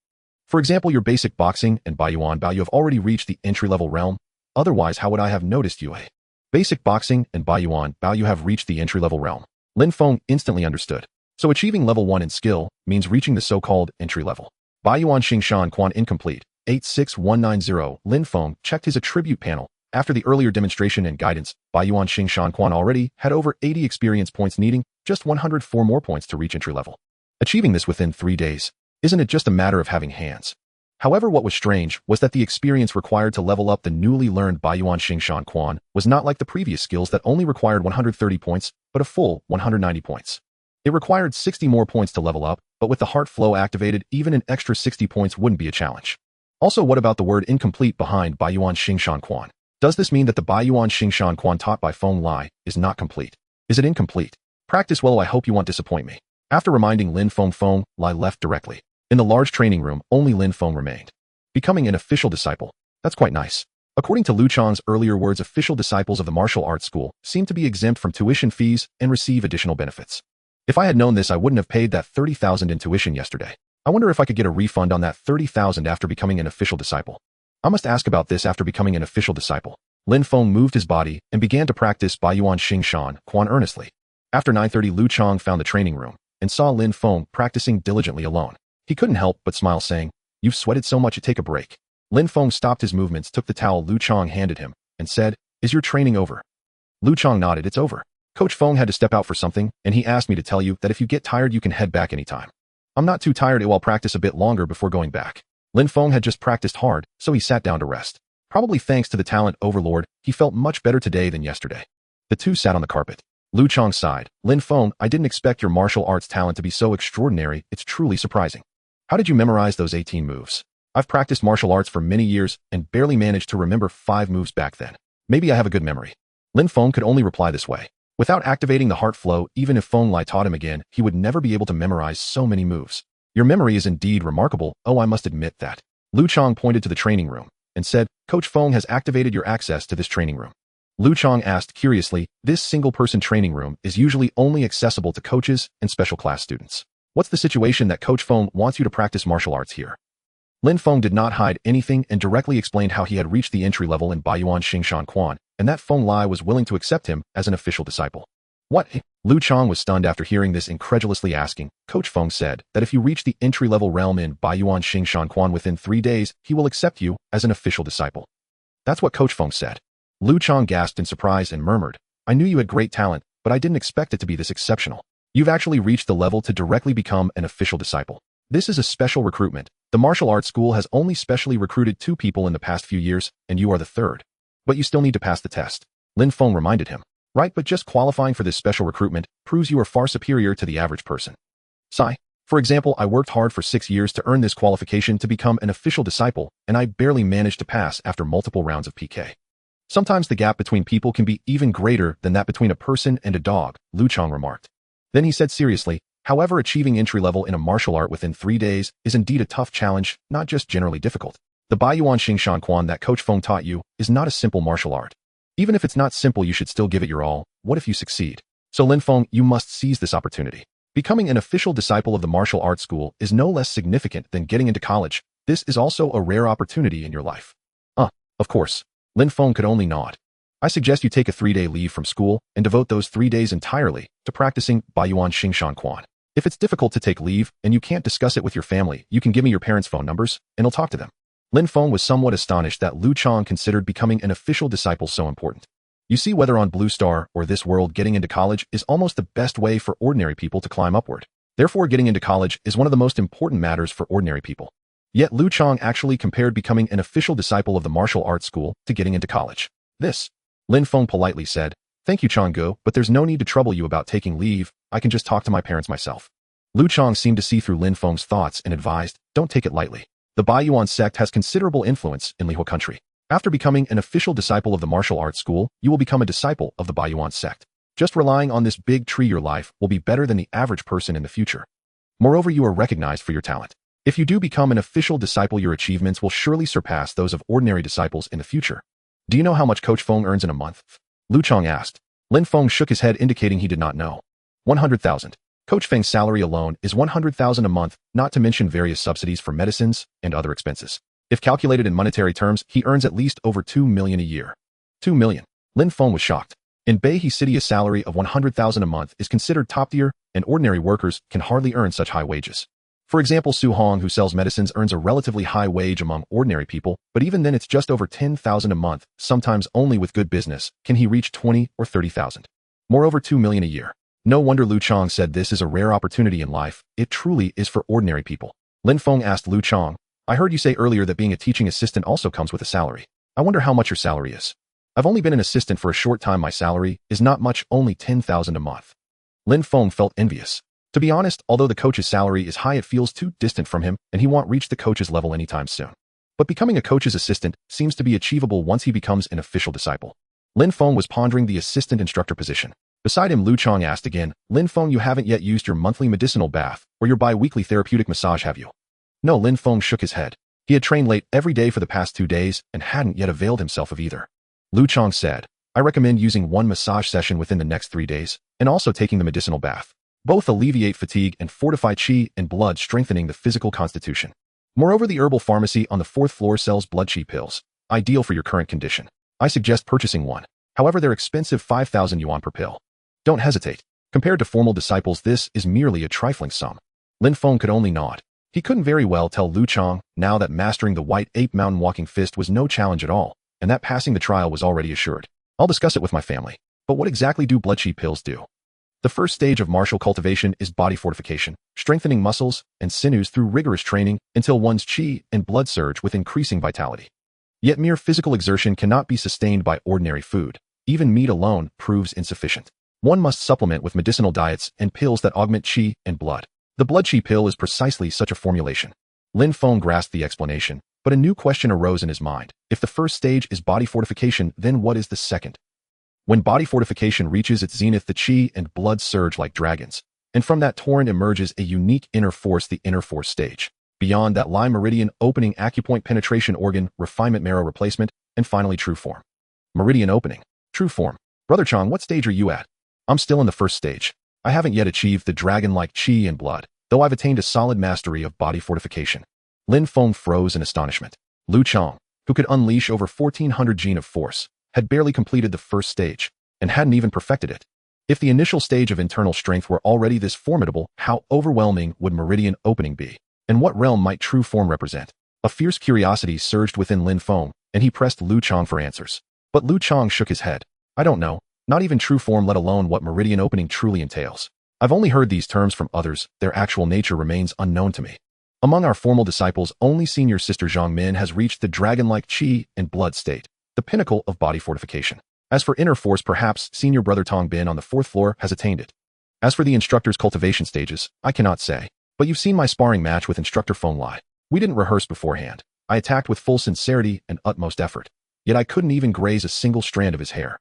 For example, your basic boxing and Baiyuan Bao, you have already reached the entry-level realm. Otherwise, how would I have noticed you? Basic boxing and Baiyuan Bao, you have reached the entry-level realm. Lin Feng instantly understood. So achieving level 1 in skill means reaching the so-called entry level. Baiyuan Xingshan Quan incomplete. 86190. Lin Feng checked his attribute panel. After the earlier demonstration and guidance, Baiyuan Xingshan Quan already had over 80 experience points, needing just 104 more points to reach entry level. Achieving this within 3 days. Isn't it just a matter of having hands? However, what was strange was that the experience required to level up the newly learned Baiyuan Xingshan Quan was not like the previous skills that only required 130 points, but a full 190 points. It required 60 more points to level up, but with the heart flow activated, even an extra 60 points wouldn't be a challenge. Also, what about the word incomplete behind Baiyuan Xingshan Quan? Does this mean that the Baiyuan Xingshan Quan taught by Feng Lai is not complete? Is it incomplete? Practice well. I hope you won't disappoint me. After reminding Lin Feng Lai left directly. In the large training room, only Lin Feng remained. Becoming an official disciple. That's quite nice. According to Lu Chang's earlier words, official disciples of the martial arts school seem to be exempt from tuition fees and receive additional benefits. If I had known this, I wouldn't have paid that 30,000 in tuition yesterday. I wonder if I could get a refund on that 30,000 after becoming an official disciple. I must ask about this after becoming an official disciple. Lin Feng moved his body and began to practice Baiyuan Xingshan Quan earnestly. After 9:30, Lu Chang found the training room and saw Lin Feng practicing diligently alone. He couldn't help but smile, saying, "You've sweated so much, take a break." Lin Feng stopped his movements, took the towel Lu Chang handed him, and said, "Is your training over?" Lu Chang nodded. "It's over. Coach Feng had to step out for something, and he asked me to tell you that if you get tired, you can head back anytime." "I'm not too tired. I'll practice a bit longer before going back." Lin Feng had just practiced hard, so he sat down to rest. Probably thanks to the talent overlord, he felt much better today than yesterday. The two sat on the carpet. Lu Chang sighed. "Lin Feng, I didn't expect your martial arts talent to be so extraordinary. It's truly surprising. How did you memorize those 18 moves?" "I've practiced martial arts for many years and barely managed to remember 5 moves back then. Maybe I have a good memory." Lin Feng could only reply this way. Without activating the heart flow, even if Feng Lai taught him again, he would never be able to memorize so many moves. "Your memory is indeed remarkable. Oh, I must admit that." Lu Chang pointed to the training room and said, "Coach Feng has activated your access to this training room." Lu Chang asked curiously, "This single-person training room is usually only accessible to coaches and special class students. What's the situation that Coach Feng wants you to practice martial arts here?" Lin Feng did not hide anything and directly explained how he had reached the entry level in Baiyuan Xingshan Quan, and that Feng Lai was willing to accept him as an official disciple. "What?" Lu Chang was stunned after hearing this, incredulously asking. "Coach Feng said that if you reach the entry-level realm in Baiyuan Xingshan Quan within 3 days, he will accept you as an official disciple." "That's what Coach Feng said." Lu Chang gasped in surprise and murmured, "I knew you had great talent, but I didn't expect it to be this exceptional. You've actually reached the level to directly become an official disciple. This is a special recruitment. The martial arts school has only specially recruited 2 people in the past few years, and you are the 3rd. But you still need to pass the test. Lin Feng reminded him. Right, but just qualifying for this special recruitment proves you are far superior to the average person. Sigh. For example, I worked hard for 6 years to earn this qualification to become an official disciple, and I barely managed to pass after multiple rounds of PK. Sometimes the gap between people can be even greater than that between a person and a dog, Lu Chang remarked. Then he said seriously, however, achieving entry level in a martial art within 3 days is indeed a tough challenge, not just generally difficult. The Baiyuan Xing Quan that Coach Feng taught you is not a simple martial art. Even if it's not simple, you should still give it your all. What if you succeed? So Lin Feng, you must seize this opportunity. Becoming an official disciple of the martial arts school is no less significant than getting into college. This is also a rare opportunity in your life. Of course. Lin Feng could only nod. I suggest you take a 3-day leave from school and devote those 3 days entirely to practicing Baiyuan Xing Quan. If it's difficult to take leave and you can't discuss it with your family, you can give me your parents' phone numbers and I'll talk to them. Lin Feng was somewhat astonished that Lu Chang considered becoming an official disciple so important. You see, whether on Blue Star or this world, getting into college is almost the best way for ordinary people to climb upward. Therefore, getting into college is one of the most important matters for ordinary people. Yet Lu Chang actually compared becoming an official disciple of the martial arts school to getting into college. Lin Feng politely said, "Thank you, Changgu, but there's no need to trouble you about taking leave. I can just talk to my parents myself." Lu Chang seemed to see through Lin Feng's thoughts and advised, "Don't take it lightly. The Baiyuan sect has considerable influence in Lihua country. After becoming an official disciple of the martial arts school, you will become a disciple of the Baiyuan sect. Just relying on this big tree, your life will be better than the average person in the future. Moreover, you are recognized for your talent. If you do become an official disciple, your achievements will surely surpass those of ordinary disciples in the future." "Do you know how much Coach Feng earns in a month?" Lu Chang asked. Lin Feng shook his head, indicating he did not know. 100,000. Coach Feng's salary alone is 100,000 a month, not to mention various subsidies for medicines and other expenses. If calculated in monetary terms, he earns at least over 2 million a year. 2 million. Lin Feng was shocked. In Beihe City, a salary of 100,000 a month is considered top tier, and ordinary workers can hardly earn such high wages. For example, Su Hong, who sells medicines, earns a relatively high wage among ordinary people, but even then it's just over 10,000 a month. Sometimes only with good business can he reach 20 or 30,000. Moreover, 2 million a year. No wonder Lu Chang said this is a rare opportunity in life. It truly is for ordinary people. Lin Feng asked Lu Chang, "I heard you say earlier that being a teaching assistant also comes with a salary. I wonder how much your salary is." "I've only been an assistant for a short time. My salary is not much, only 10,000 a month." Lin Feng felt envious. To be honest, although the coach's salary is high, it feels too distant from him, and he won't reach the coach's level anytime soon. But becoming a coach's assistant seems to be achievable once he becomes an official disciple. Lin Feng was pondering the assistant instructor position. Beside him, Lu Chang asked again, "Lin Feng, you haven't yet used your monthly medicinal bath or your bi-weekly therapeutic massage, have you?" No, Lin Feng shook his head. He had trained late every day for the past 2 days and hadn't yet availed himself of either. Lu Chang said, "I recommend using 1 massage session within the next 3 days, and also taking the medicinal bath. Both alleviate fatigue and fortify qi and blood, strengthening the physical constitution. Moreover, the herbal pharmacy on the 4th floor sells blood qi pills, ideal for your current condition. I suggest purchasing one. However, they're expensive, 5,000 yuan per pill. Don't hesitate. Compared to formal disciples, this is merely a trifling sum." Lin Feng could only nod. He couldn't very well tell Lu Chang now that mastering the White Ape Mountain Walking Fist was no challenge at all, and that passing the trial was already assured. "I'll discuss it with my family. But what exactly do blood qi pills do?" The first stage of martial cultivation is body fortification, strengthening muscles and sinews through rigorous training until one's qi and blood surge with increasing vitality. Yet mere physical exertion cannot be sustained by ordinary food. Even meat alone proves insufficient. One must supplement with medicinal diets and pills that augment qi and blood. The blood qi pill is precisely such a formulation. Lin Feng grasped the explanation, but a new question arose in his mind. If the first stage is body fortification, then what is the second? When body fortification reaches its zenith, the qi and blood surge like dragons, and from that torrent emerges a unique inner force, the inner force stage. Beyond that lie meridian opening, acupoint penetration, organ refinement, marrow replacement, and finally true form. Meridian opening, true form. Brother Chang, what stage are you at? I'm still in the first stage. I haven't yet achieved the dragon-like qi and blood, though I've attained a solid mastery of body fortification. Lin Feng froze in astonishment. Lu Chang, who could unleash over 1,400 gene of force, had barely completed the first stage, and hadn't even perfected it. If the initial stage of internal strength were already this formidable, how overwhelming would meridian opening be? And what realm might true form represent? A fierce curiosity surged within Lin Feng, and he pressed Lu Chang for answers. But Lu Chang shook his head. "I don't know. Not even true form, let alone what meridian opening truly entails. I've only heard these terms from others, their actual nature remains unknown to me. Among our formal disciples, only senior sister Zhang Min has reached the dragon-like qi and blood state, the pinnacle of body fortification. As for inner force, perhaps senior brother Tong Bin on the 4th floor has attained it. As for the instructor's cultivation stages, I cannot say. But you've seen my sparring match with instructor Feng Lai. We didn't rehearse beforehand. I attacked with full sincerity and utmost effort. Yet I couldn't even graze a single strand of his hair.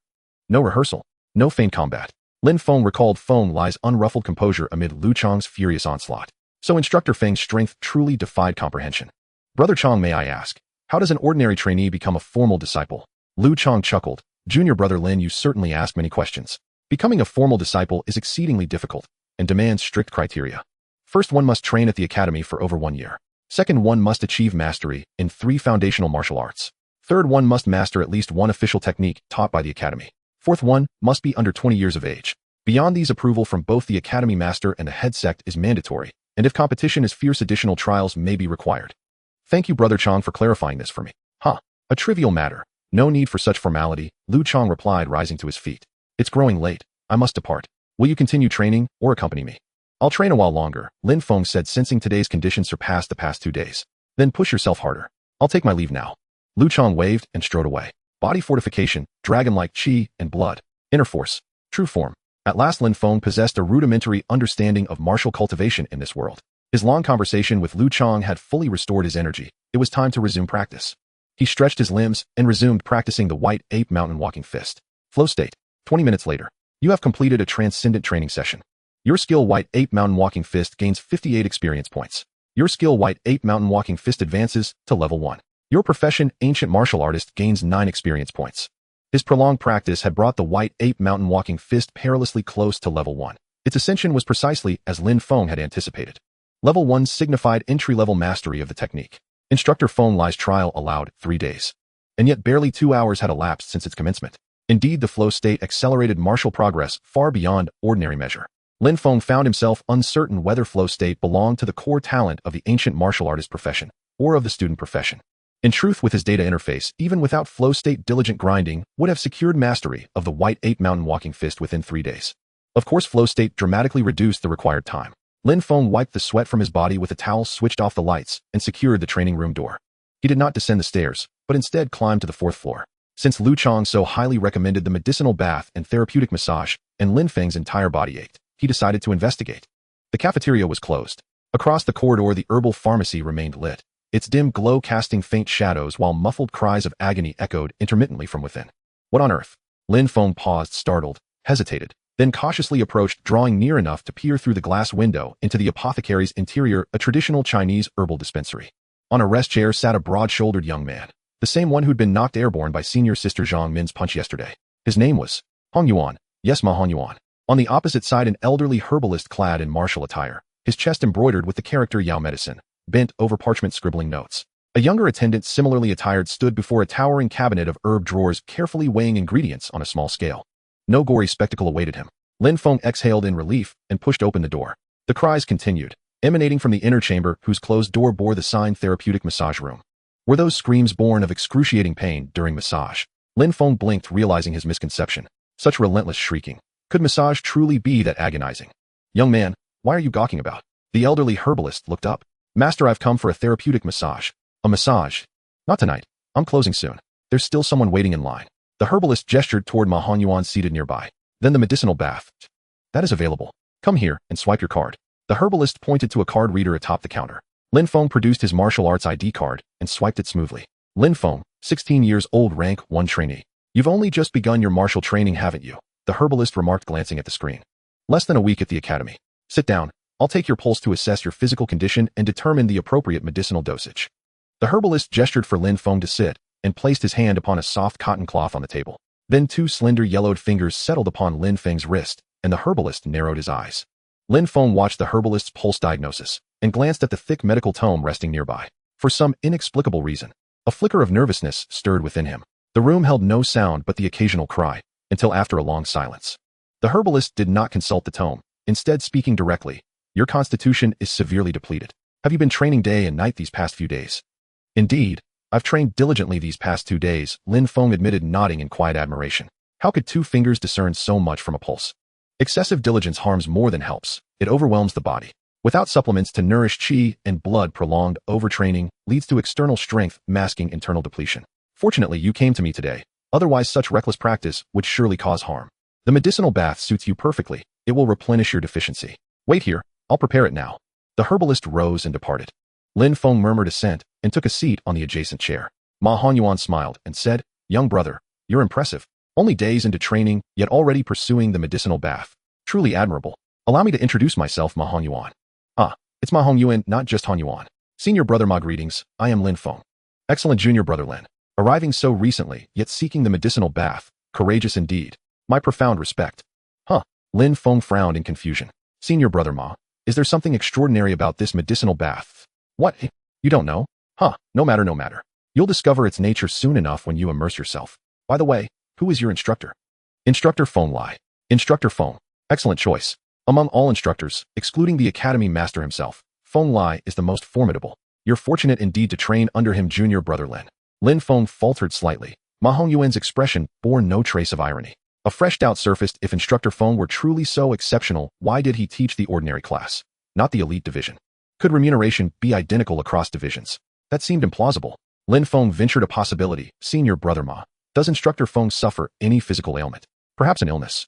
No rehearsal. No feigned combat. Lin Feng recalled Feng Lai's unruffled composure amid Lu Chang's furious onslaught. So instructor Feng's strength truly defied comprehension. Brother Chang, may I ask, how does an ordinary trainee become a formal disciple? Lu Chang chuckled. Junior brother Lin, you certainly ask many questions. Becoming a formal disciple is exceedingly difficult and demands strict criteria. First, one must train at the academy for over 1 year. Second, one must achieve mastery in 3 foundational martial arts. Third, one must master at least 1 official technique taught by the academy. Fourth, one must be under 20 years of age. Beyond these, approval from both the academy master and the head sect is mandatory, and if competition is fierce, additional trials may be required. Thank you, Brother Chang, for clarifying this for me. A trivial matter. No need for such formality, Lu Chang replied, rising to his feet. It's growing late. I must depart. Will you continue training or accompany me? I'll train a while longer, Lin Feng said, sensing today's conditions surpassed the past 2 days. Then push yourself harder. I'll take my leave now. Lu Chang waved and strode away. Body fortification, dragon-like qi and blood, inner force, true form. At last Lin Feng possessed a rudimentary understanding of martial cultivation in this world. His long conversation with Lu Chang had fully restored his energy. It was time to resume practice. He stretched his limbs and resumed practicing the white ape mountain walking fist. Flow state. 20 minutes later. You have completed a transcendent training session. Your skill white ape mountain walking fist gains 58 experience points. Your skill white ape mountain walking fist advances to level 1. Your profession ancient martial artist gains 9 experience points. His prolonged practice had brought the white ape mountain walking fist perilously close to level 1. Its ascension was precisely as Lin Feng had anticipated. Level 1 signified entry-level mastery of the technique. Instructor Feng Lai's trial allowed 3 days. And yet barely 2 hours had elapsed since its commencement. Indeed, the flow state accelerated martial progress far beyond ordinary measure. Lin Feng found himself uncertain whether flow state belonged to the core talent of the ancient martial artist profession or of the student profession. In truth, with his data interface, even without flow state, diligent grinding would have secured mastery of the white ape mountain walking fist within 3 days. Of course, flow state dramatically reduced the required time. Lin Feng wiped the sweat from his body with a towel, switched off the lights, and secured the training room door. He did not descend the stairs, but instead climbed to the 4th floor. Since Lu Chang so highly recommended the medicinal bath and therapeutic massage, and Lin Feng's entire body ached, he decided to investigate. The cafeteria was closed. Across the corridor, the herbal pharmacy remained lit, its dim glow casting faint shadows while muffled cries of agony echoed intermittently from within. What on earth? Lin Feng paused, startled, hesitated, then cautiously approached, drawing near enough to peer through the glass window into the apothecary's interior, a traditional Chinese herbal dispensary. On a rest chair sat a broad-shouldered young man, the same one who'd been knocked airborne by senior sister Zhang Min's punch yesterday. His name was Xuanhuang. Yes, Ma Xuanhuang. On the opposite side, an elderly herbalist clad in martial attire, his chest embroidered with the character Yao Medicine, bent over parchment scribbling notes. A younger attendant, similarly attired, stood before a towering cabinet of herb drawers, carefully weighing ingredients on a small scale. No gory spectacle awaited him. Lin Feng exhaled in relief and pushed open the door. The cries continued, emanating from the inner chamber whose closed door bore the sign therapeutic massage room. Were those screams born of excruciating pain during massage? Lin Feng blinked, realizing his misconception. Such relentless shrieking. Could massage truly be that agonizing? Young man, why are you gawking about? The elderly herbalist looked up. Master, I've come for a therapeutic massage. A massage? Not tonight. I'm closing soon. There's still someone waiting in line. The herbalist gestured toward Ma Xuanhuang seated nearby. Then the medicinal bath. That is available. Come here and swipe your card. The herbalist pointed to a card reader atop the counter. Lin Feng produced his martial arts ID card and swiped it smoothly. Lin Feng, 16 years old, rank 1 trainee. You've only just begun your martial training, haven't you? The herbalist remarked, glancing at the screen. Less than a week at the academy. Sit down. I'll take your pulse to assess your physical condition and determine the appropriate medicinal dosage. The herbalist gestured for Lin Feng to sit and placed his hand upon a soft cotton cloth on the table. Then 2 slender yellowed fingers settled upon Lin Feng's wrist, and the herbalist narrowed his eyes. Lin Feng watched the herbalist's pulse diagnosis and glanced at the thick medical tome resting nearby. For some inexplicable reason, a flicker of nervousness stirred within him. The room held no sound but the occasional cry, until after a long silence. The herbalist did not consult the tome, instead speaking directly. Your constitution is severely depleted. Have you been training day and night these past few days? Indeed, I've trained diligently these past 2 days, Lin Feng admitted, nodding in quiet admiration. How could 2 fingers discern so much from a pulse? Excessive diligence harms more than helps. It overwhelms the body. Without supplements to nourish qi and blood, prolonged overtraining leads to external strength masking internal depletion. Fortunately, you came to me today. Otherwise, such reckless practice would surely cause harm. The medicinal bath suits you perfectly. It will replenish your deficiency. Wait here. I'll prepare it now. The herbalist rose and departed. Lin Feng murmured assent and took a seat on the adjacent chair. Ma Honyuan smiled and said, "Young brother, you're impressive. Only days into training, yet already pursuing the medicinal bath. Truly admirable. Allow me to introduce myself, Ma Honyuan. Ah, it's Ma Hongyuan, not just Honyuan. Senior brother Ma, greetings. I am Lin Feng. Excellent junior brother Lin. Arriving so recently, yet seeking the medicinal bath. Courageous indeed. My profound respect." Huh. Lin Feng frowned in confusion. Senior brother Ma, is there something extraordinary about this medicinal bath? What? You don't know? Huh, no matter, no matter. You'll discover its nature soon enough when you immerse yourself. By the way, who is your instructor? Instructor Feng Lai. Instructor Feng. Excellent choice. Among all instructors, excluding the academy master himself, Feng Lai is the most formidable. You're fortunate indeed to train under him, junior brother Lin. Lin Feng faltered slightly. Ma Hongyuan's expression bore no trace of irony. A fresh doubt surfaced. If Instructor Feng were truly so exceptional, why did he teach the ordinary class, not the elite division? Could remuneration be identical across divisions? That seemed implausible. Lin Feng ventured a possibility. Senior brother Ma, does Instructor Feng suffer any physical ailment? Perhaps an illness?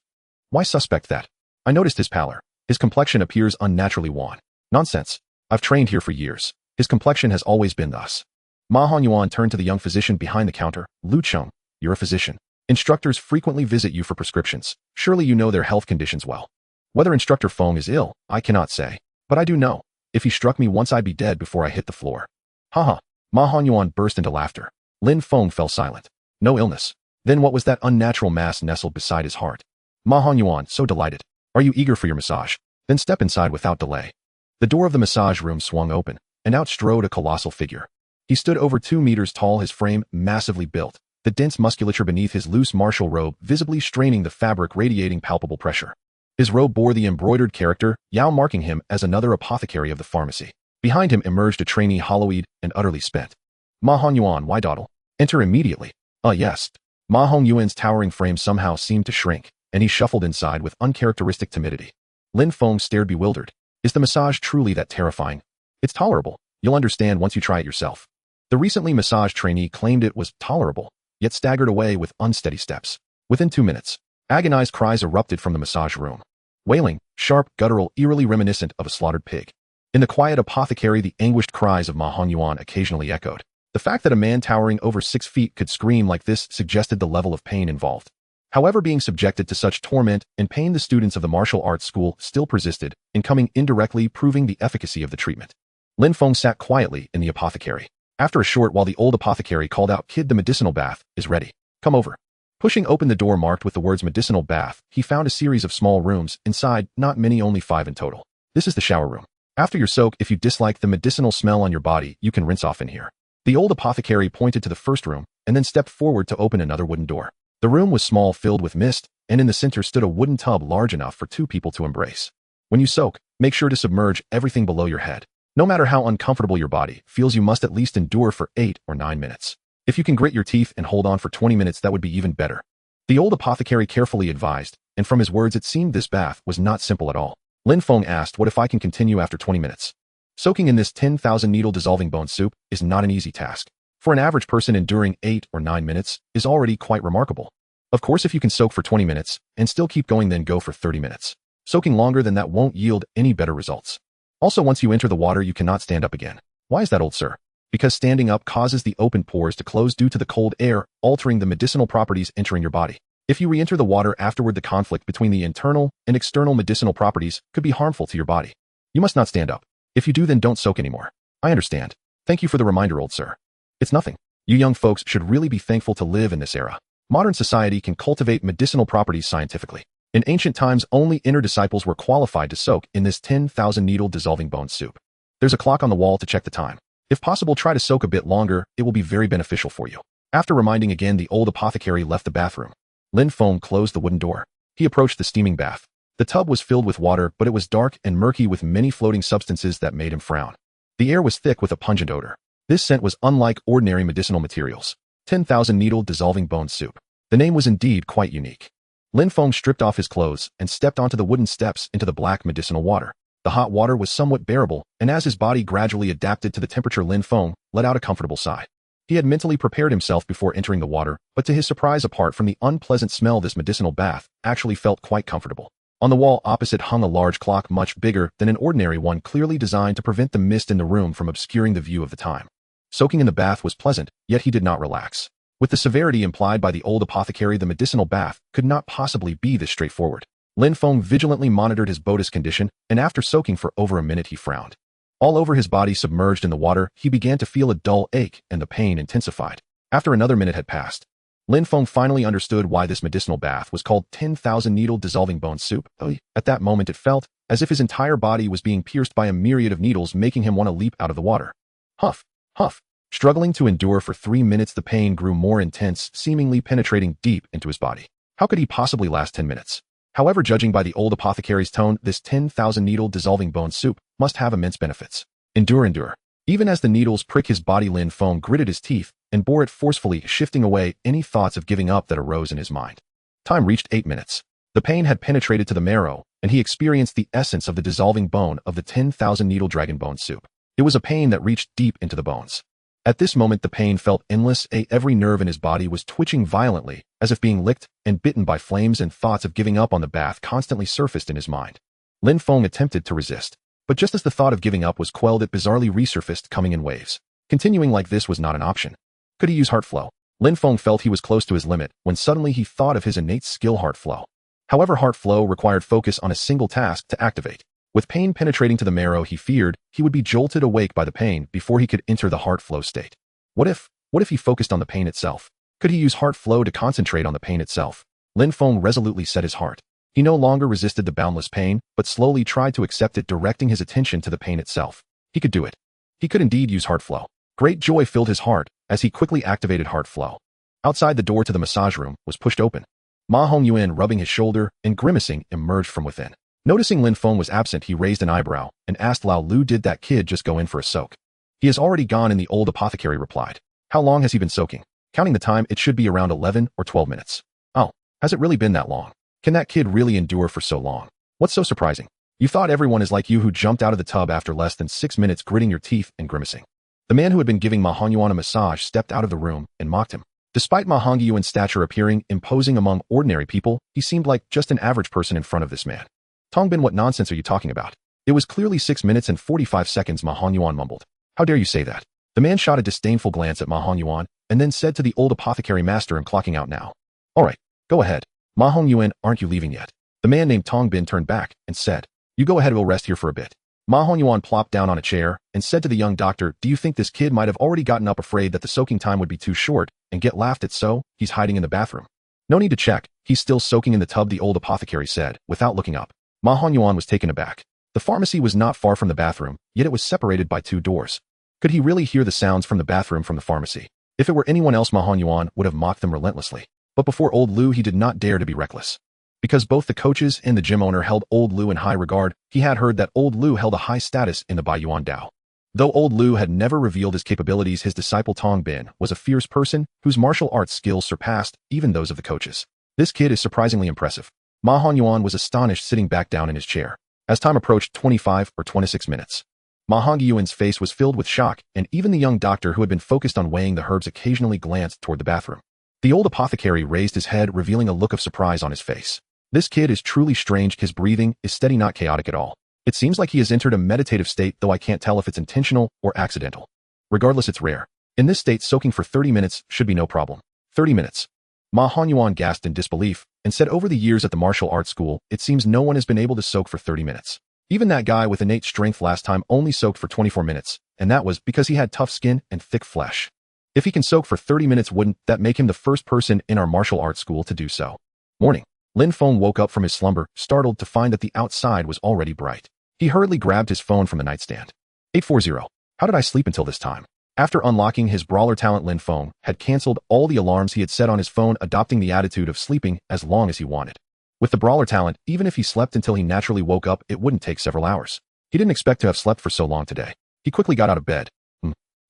Why suspect that? I noticed his pallor. His complexion appears unnaturally wan. Nonsense. I've trained here for years. His complexion has always been thus. Ma Honyuan turned to the young physician behind the counter. Lu Cheng, you're a physician. Instructors frequently visit you for prescriptions. Surely you know their health conditions well. Whether Instructor Feng is ill, I cannot say. But I do know. If he struck me once, I'd be dead before I hit the floor. Haha. Ma Honyuan burst into laughter. Lin Feng fell silent. No illness. Then what was that unnatural mass nestled beside his heart? Ma Honyuan, so delighted. Are you eager for your massage? Then step inside without delay. The door of the massage room swung open, and out strode a colossal figure. He stood over 2 meters tall, his frame massively built, the dense musculature beneath his loose martial robe visibly straining the fabric, radiating palpable pressure. His robe bore the embroidered character, Yao, marking him as another apothecary of the pharmacy. Behind him emerged a trainee, hollow-eyed and utterly spent. Ma Honyuan, why dawdle? Enter immediately. Yes. Ma Hongyuan's towering frame somehow seemed to shrink, and he shuffled inside with uncharacteristic timidity. Lin Feng stared bewildered. Is the massage truly that terrifying? It's tolerable. You'll understand once you try it yourself. The recently massaged trainee claimed it was tolerable, yet staggered away with unsteady steps. Within 2 minutes, agonized cries erupted from the massage room. Wailing, sharp, guttural, eerily reminiscent of a slaughtered pig. In the quiet apothecary, the anguished cries of Ma Honyuan occasionally echoed. The fact that a man towering over 6 feet could scream like this suggested the level of pain involved. However, being subjected to such torment and pain, the students of the martial arts school still persisted in coming, indirectly proving the efficacy of the treatment. Lin Feng sat quietly in the apothecary. After a short while, the old apothecary called out, "Kid, the medicinal bath is ready. Come over." Pushing open the door marked with the words medicinal bath, he found a series of small rooms inside, not many, only 5 in total. This is the shower room. After your soak, if you dislike the medicinal smell on your body, you can rinse off in here. The old apothecary pointed to the first room and then stepped forward to open another wooden door. The room was small, filled with mist, and in the center stood a wooden tub large enough for 2 people to embrace. When you soak, make sure to submerge everything below your head. No matter how uncomfortable your body feels, you must at least endure for 8 or 9 minutes. If you can grit your teeth and hold on for 20 minutes, that would be even better. The old apothecary carefully advised, and from his words it seemed this bath was not simple at all. Lin Feng asked, "What if I can continue after 20 minutes? Soaking in this 10,000 needle dissolving bone soup is not an easy task. For an average person, enduring 8 or 9 minutes is already quite remarkable. Of course, if you can soak for 20 minutes and still keep going, then go for 30 minutes. Soaking longer than that won't yield any better results. Also, once you enter the water, you cannot stand up again." "Why is that, old sir?" "Because standing up causes the open pores to close due to the cold air, altering the medicinal properties entering your body. If you re-enter the water afterward, the conflict between the internal and external medicinal properties could be harmful to your body. You must not stand up. If you do, then don't soak anymore." "I understand. Thank you for the reminder, old sir." "It's nothing. You young folks should really be thankful to live in this era. Modern society can cultivate medicinal properties scientifically. In ancient times, only inner disciples were qualified to soak in this 10,000 needle dissolving bone soup. There's a clock on the wall to check the time. If possible, try to soak a bit longer. It will be very beneficial for you." After reminding again, the old apothecary left the bathroom. Lin Feng closed the wooden door. He approached the steaming bath. The tub was filled with water, but it was dark and murky with many floating substances that made him frown. The air was thick with a pungent odor. This scent was unlike ordinary medicinal materials. 10,000 needle dissolving bone soup. The name was indeed quite unique. Lin Feng stripped off his clothes and stepped onto the wooden steps into the black medicinal water. The hot water was somewhat bearable, and as his body gradually adapted to the temperature, Lin Feng let out a comfortable sigh. He had mentally prepared himself before entering the water, but to his surprise, apart from the unpleasant smell, this medicinal bath actually felt quite comfortable. On the wall opposite hung a large clock much bigger than an ordinary one, clearly designed to prevent the mist in the room from obscuring the view of the time. Soaking in the bath was pleasant, yet he did not relax. With the severity implied by the old apothecary, the medicinal bath could not possibly be this straightforward. Lin Feng vigilantly monitored his body's condition, and after soaking for over a minute he frowned. All over his body submerged in the water, he began to feel a dull ache, and the pain intensified. After another minute had passed, Lin Feng finally understood why this medicinal bath was called 10,000 needle dissolving bone soup. At that moment it felt as if his entire body was being pierced by a myriad of needles, making him want to leap out of the water. Huff, huff. Struggling to endure for 3 minutes, the pain grew more intense, seemingly penetrating deep into his body. How could he possibly last 10 minutes? However, judging by the old apothecary's tone, this 10,000 needle dissolving bone soup must have immense benefits. Endure, endure. Even as the needles prick his body, Lin Feng gritted his teeth and bore it forcefully, shifting away any thoughts of giving up that arose in his mind. Time reached 8 minutes. The pain had penetrated to the marrow, and he experienced the essence of the dissolving bone of the 10,000 needle dragon bone soup. It was a pain that reached deep into the bones. At this moment the pain felt endless. Every nerve in his body was twitching violently, as if being licked and bitten by flames, and thoughts of giving up on the bath constantly surfaced in his mind. Lin Feng attempted to resist, but just as the thought of giving up was quelled, it bizarrely resurfaced, coming in waves. Continuing like this was not an option. Could he use heart flow? Lin Feng felt he was close to his limit when suddenly he thought of his innate skill, heart flow. However, heart flow required focus on a single task to activate. With pain penetrating to the marrow, he feared he would be jolted awake by the pain before he could enter the heart flow state. What if he focused on the pain itself? Could he use heart flow to concentrate on the pain itself? Lin Feng resolutely set his heart. He no longer resisted the boundless pain, but slowly tried to accept it, directing his attention to the pain itself. He could do it. He could indeed use heart flow. Great joy filled his heart as he quickly activated heart flow. Outside, the door to the massage room was pushed open. Ma Hongyuan, rubbing his shoulder and grimacing, emerged from within. Noticing Lin Feng was absent, he raised an eyebrow and asked, Lao Lu, did that kid just go in for a soak? He has already gone in, the old apothecary replied. How long has he been soaking? Counting the time, it should be around 11 or 12 minutes. Oh, has it really been that long? Can that kid really endure for so long? What's so surprising? You thought everyone is like you, who jumped out of the tub after less than 6 minutes, gritting your teeth and grimacing. The man who had been giving Ma Hongyuan a massage stepped out of the room and mocked him. Despite Ma Hongyuan's stature appearing imposing among ordinary people, he seemed like just an average person in front of this man. Tongbin, what nonsense are you talking about? It was clearly 6 minutes and 45 seconds, Ma Hongyuan mumbled. How dare you say that? The man shot a disdainful glance at Ma Hongyuan and then said to the old apothecary, master, I'm clocking out now. All right, go ahead. Ma Hongyuan, aren't you leaving yet? The man named Tongbin turned back and said, you go ahead, we'll rest here for a bit. Ma Hongyuan plopped down on a chair and said to the young doctor, do you think this kid might have already gotten up, afraid that the soaking time would be too short, and get laughed at, so he's hiding in the bathroom? No need to check, he's still soaking in the tub, the old apothecary said, without looking up. Ma Hongyuan was taken aback. The pharmacy was not far from the bathroom, yet it was separated by 2 doors. Could he really hear the sounds from the bathroom from the pharmacy? If it were anyone else, Ma Hongyuan would have mocked them relentlessly. But before old Lu, he did not dare to be reckless. Because both the coaches and the gym owner held old Lu in high regard, he had heard that old Lu held a high status in the Baiyuan Dao. Though old Lu had never revealed his capabilities, his disciple Tongbin was a fierce person whose martial arts skills surpassed even those of the coaches. This kid is surprisingly impressive. Ma Hongyuan was astonished, sitting back down in his chair. As time approached 25 or 26 minutes, Ma Hongyuan's face was filled with shock, and even the young doctor, who had been focused on weighing the herbs, occasionally glanced toward the bathroom. The old apothecary raised his head, revealing a look of surprise on his face. This kid is truly strange. His breathing is steady, not chaotic at all. It seems like he has entered a meditative state, though I can't tell if it's intentional or accidental. Regardless, it's rare. In this state, soaking for 30 minutes should be no problem. 30 minutes. Ma Hongyuan gasped in disbelief and said, over the years at the martial arts school, it seems no one has been able to soak for 30 minutes. Even that guy with innate strength last time only soaked for 24 minutes, and that was because he had tough skin and thick flesh. If he can soak for 30 minutes, wouldn't that make him the first person in our martial arts school to do so? Morning. Lin Feng woke up from his slumber, startled to find that the outside was already bright. He hurriedly grabbed his phone from the nightstand. 840. How did I sleep until this time? After unlocking his brawler talent, Lin Feng had cancelled all the alarms he had set on his phone, adopting the attitude of sleeping as long as he wanted. With the brawler talent, even if he slept until he naturally woke up, it wouldn't take several hours. He didn't expect to have slept for so long today. He quickly got out of bed.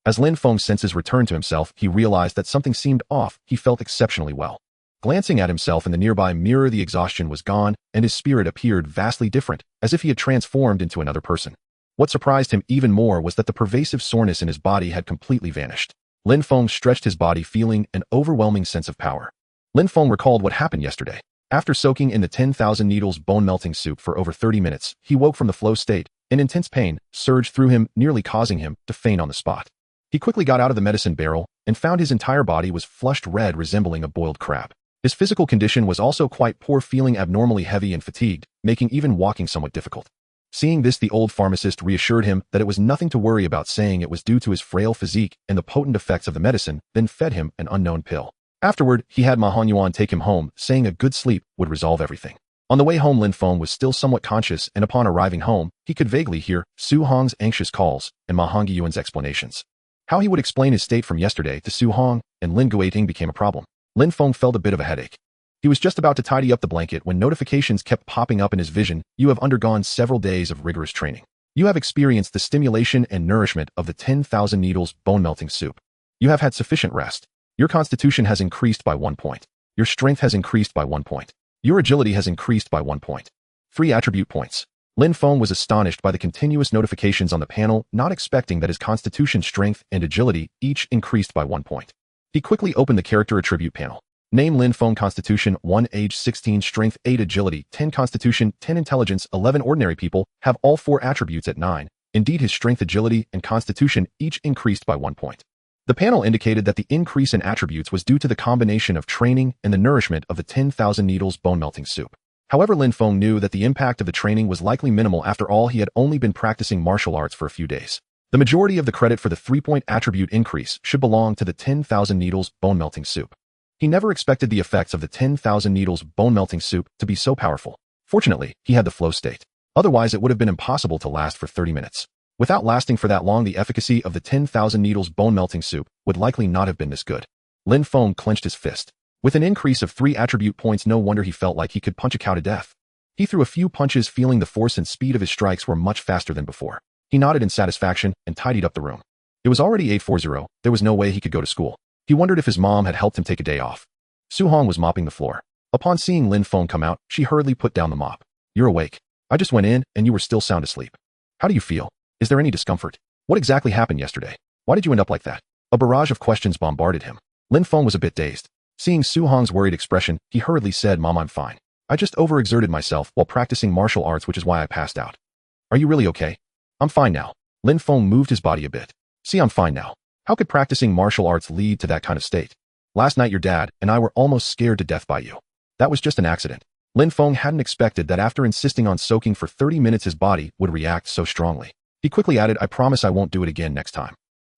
As Lin Feng's senses returned to himself, he realized that something seemed off. He felt exceptionally well. Glancing at himself in the nearby mirror, the exhaustion was gone, and his spirit appeared vastly different, as if he had transformed into another person. What surprised him even more was that the pervasive soreness in his body had completely vanished. Lin Feng stretched his body, feeling an overwhelming sense of power. Lin Feng recalled what happened yesterday. After soaking in the 10,000 needles bone-melting soup for over 30 minutes, he woke from the flow state. An intense pain surged through him, nearly causing him to faint on the spot. He quickly got out of the medicine barrel and found his entire body was flushed red, resembling a boiled crab. His physical condition was also quite poor, feeling abnormally heavy and fatigued, making even walking somewhat difficult. Seeing this, the old pharmacist reassured him that it was nothing to worry about, saying it was due to his frail physique and the potent effects of the medicine, then fed him an unknown pill. Afterward, he had Ma Hanyuan take him home, saying a good sleep would resolve everything. On the way home, Lin Feng was still somewhat conscious, and upon arriving home, he could vaguely hear Su Hong's anxious calls and Ma Hongyuan's explanations. How he would explain his state from yesterday to Su Hong and Lin Guiting became a problem. Lin Feng felt a bit of a headache. He was just about to tidy up the blanket when notifications kept popping up in his vision. You have undergone several days of rigorous training. You have experienced the stimulation and nourishment of the 10,000 needles bone-melting soup. You have had sufficient rest. Your constitution has increased by 1 point. Your strength has increased by 1 point. Your agility has increased by 1 point. 3 attribute points. Lin Feng was astonished by the continuous notifications on the panel, not expecting that his constitution, strength, and agility each increased by 1 point. He quickly opened the character attribute panel. Name: Lin Feng, constitution 1, age 16, strength 8, agility 10, constitution 10, intelligence 11. Ordinary people have all 4 attributes at 9. Indeed, his strength, agility, and constitution each increased by 1 point. The panel indicated that the increase in attributes was due to the combination of training and the nourishment of the 10,000 needles bone-melting soup. However, Lin Feng knew that the impact of the training was likely minimal. After all, he had only been practicing martial arts for a few days. The majority of the credit for the 3-point attribute increase should belong to the 10,000 needles bone-melting soup. He never expected the effects of the 10,000 needles bone-melting soup to be so powerful. Fortunately, he had the flow state. Otherwise, it would have been impossible to last for 30 minutes. Without lasting for that long, the efficacy of the 10,000 needles bone-melting soup would likely not have been this good. Lin Feng clenched his fist. With an increase of 3 attribute points, no wonder he felt like he could punch a cow to death. He threw a few punches, feeling the force and speed of his strikes were much faster than before. He nodded in satisfaction and tidied up the room. It was already 8:40. There was no way he could go to school. He wondered if his mom had helped him take a day off. Su Hong was mopping the floor. Upon seeing Lin Feng come out, she hurriedly put down the mop. You're awake. I just went in, and you were still sound asleep. How do you feel? Is there any discomfort? What exactly happened yesterday? Why did you end up like that? A barrage of questions bombarded him. Lin Feng was a bit dazed. Seeing Su Hong's worried expression, he hurriedly said, Mom, I'm fine. I just overexerted myself while practicing martial arts, which is why I passed out. Are you really okay? I'm fine now. Lin Feng moved his body a bit. See, I'm fine now. How could practicing martial arts lead to that kind of state? Last night your dad and I were almost scared to death by you. That was just an accident. Lin Feng hadn't expected that after insisting on soaking for 30 minutes his body would react so strongly. He quickly added, I promise I won't do it again next time.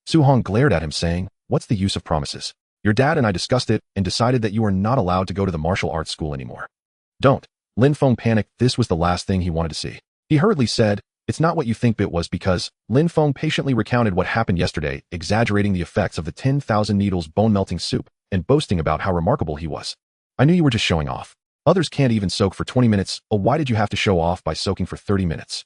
Su Hong glared at him, saying, what's the use of promises? Your dad and I discussed it and decided that you are not allowed to go to the martial arts school anymore. Don't. Lin Feng panicked. This was the last thing he wanted to see. He hurriedly said, it's not what you think it was, because Lin Feng patiently recounted what happened yesterday, exaggerating the effects of the 10,000 needles bone-melting soup and boasting about how remarkable he was. I knew you were just showing off. Others can't even soak for 20 minutes. Oh, why did you have to show off by soaking for 30 minutes?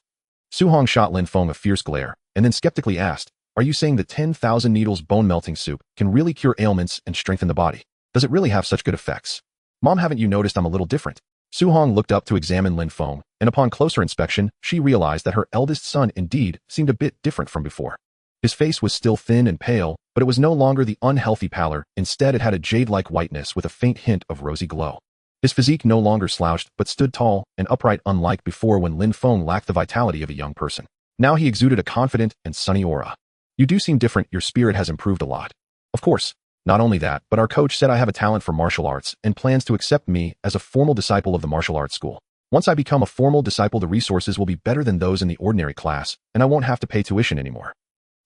Su Hong shot Lin Feng a fierce glare and then skeptically asked, are you saying the 10,000 needles bone-melting soup can really cure ailments and strengthen the body? Does it really have such good effects? Mom, haven't you noticed I'm a little different? Su Hong looked up to examine Lin Feng, and upon closer inspection, she realized that her eldest son indeed seemed a bit different from before. His face was still thin and pale, but it was no longer the unhealthy pallor. Instead, it had a jade-like whiteness with a faint hint of rosy glow. His physique no longer slouched, but stood tall and upright, unlike before when Lin Feng lacked the vitality of a young person. Now he exuded a confident and sunny aura. You do seem different. Your spirit has improved a lot. Of course. Not only that, but our coach said I have a talent for martial arts and plans to accept me as a formal disciple of the martial arts school. Once I become a formal disciple, the resources will be better than those in the ordinary class, and I won't have to pay tuition anymore.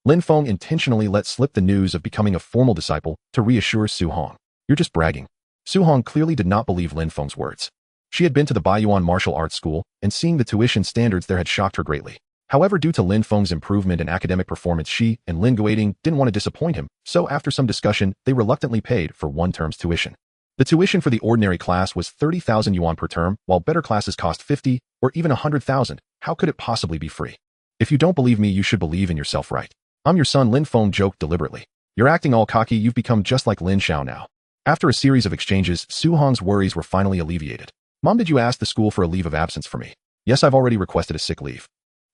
Lin Feng intentionally let slip the news of becoming a formal disciple to reassure Su Hong. You're just bragging. Su Hong clearly did not believe Lin Feng's words. She had been to the Baiyuan martial arts school, and seeing the tuition standards there had shocked her greatly. However, due to Lin Feng's improvement in academic performance, she and Lin Guiting didn't want to disappoint him, so after some discussion, they reluctantly paid for one term's tuition. The tuition for the ordinary class was 30,000 yuan per term, while better classes cost 50 or even 100,000. How could it possibly be free? If you don't believe me, you should believe in yourself, right? I'm your son, Lin Feng joked deliberately. You're acting all cocky. You've become just like Lin Xiao now. After a series of exchanges, Xuanhuang's worries were finally alleviated. Mom, did you ask the school for a leave of absence for me? Yes, I've already requested a sick leave.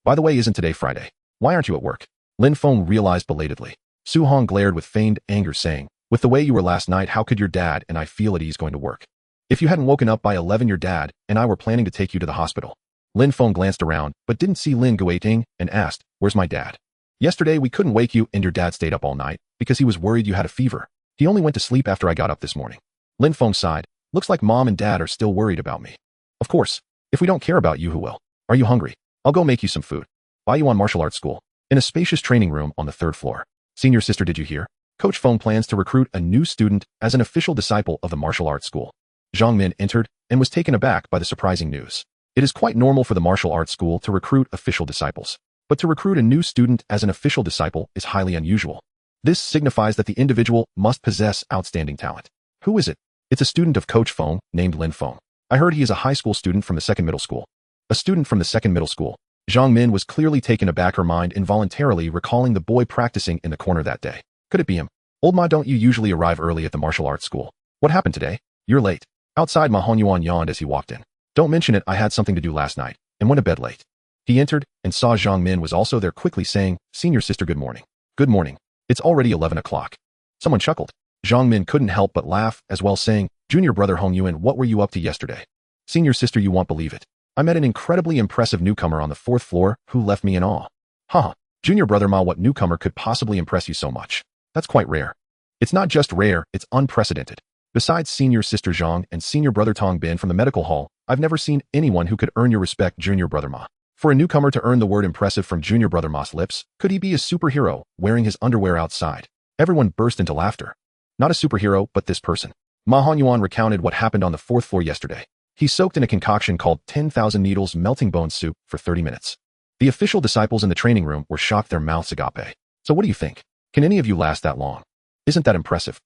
By the way, isn't today Friday? Why aren't you at work? Lin Feng realized belatedly. Xuanhuang glared with feigned anger, saying, with the way you were last night, how could your dad and I feel at ease going to work? If you hadn't woken up by 11, your dad and I were planning to take you to the hospital. Lin Feng glanced around, but didn't see Lin Guiting and asked, where's my dad? Yesterday, we couldn't wake you and your dad stayed up all night because he was worried you had a fever. He only went to sleep after I got up this morning. Lin Feng sighed. Looks like mom and dad are still worried about me. Of course. If we don't care about you, who will? Are you hungry? I'll go make you some food. Baiyuan Martial Arts School. In a spacious training room on the 3rd floor. Senior sister, did you hear? Coach Feng plans to recruit a new student as an official disciple of the martial arts school. Zhang Min entered and was taken aback by the surprising news. It is quite normal for the martial arts school to recruit official disciples. But to recruit a new student as an official disciple is highly unusual. This signifies that the individual must possess outstanding talent. Who is it? It's a student of Coach Feng named Lin Feng. I heard he is a high school student from the 2nd middle school. A student from the 2nd middle school. Zhang Min was clearly taken aback, her mind involuntarily recalling the boy practicing in the corner that day. Could it be him? Old Ma, don't you usually arrive early at the martial arts school? What happened today? You're late. Outside, Ma Xuanhuang yawned as he walked in. Don't mention it, I had something to do last night and went to bed late. He entered and saw Zhang Min was also there, quickly saying, Senior sister, good morning. Good morning. It's already 11 o'clock. Someone chuckled. Zhang Min couldn't help but laugh as well, saying, Junior brother Hong Yuan, what were you up to yesterday? Senior sister, you won't believe it. I met an incredibly impressive newcomer on the 4th floor who left me in awe. Haha. Junior brother Ma, what newcomer could possibly impress you so much? That's quite rare. It's not just rare, it's unprecedented. Besides senior sister Zhang and senior brother Tong Bin from the medical hall, I've never seen anyone who could earn your respect, Junior brother Ma. For a newcomer to earn the word impressive from Junior brother Ma's lips, could he be a superhero wearing his underwear outside? Everyone burst into laughter. Not a superhero, but this person. Ma Xuanhuang recounted what happened on the 4th floor yesterday. He soaked in a concoction called 10,000 needles melting bone soup for 30 minutes. The official disciples in the training room were shocked, their mouths agape. So what do you think? Can any of you last that long? Isn't that impressive?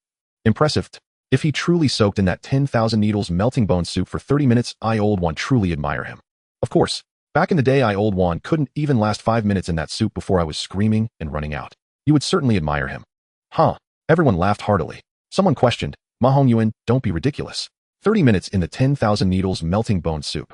Impressive. If he truly soaked in that 10,000 needles melting bone soup for 30 minutes, I old one truly admire him. Of course, back in the day I old one couldn't even last 5 minutes in that soup before I was screaming and running out. You would certainly admire him. Huh. Everyone laughed heartily. Someone questioned, Ma Hongyuan, don't be ridiculous. 30 minutes in the 10,000 needles melting bone soup.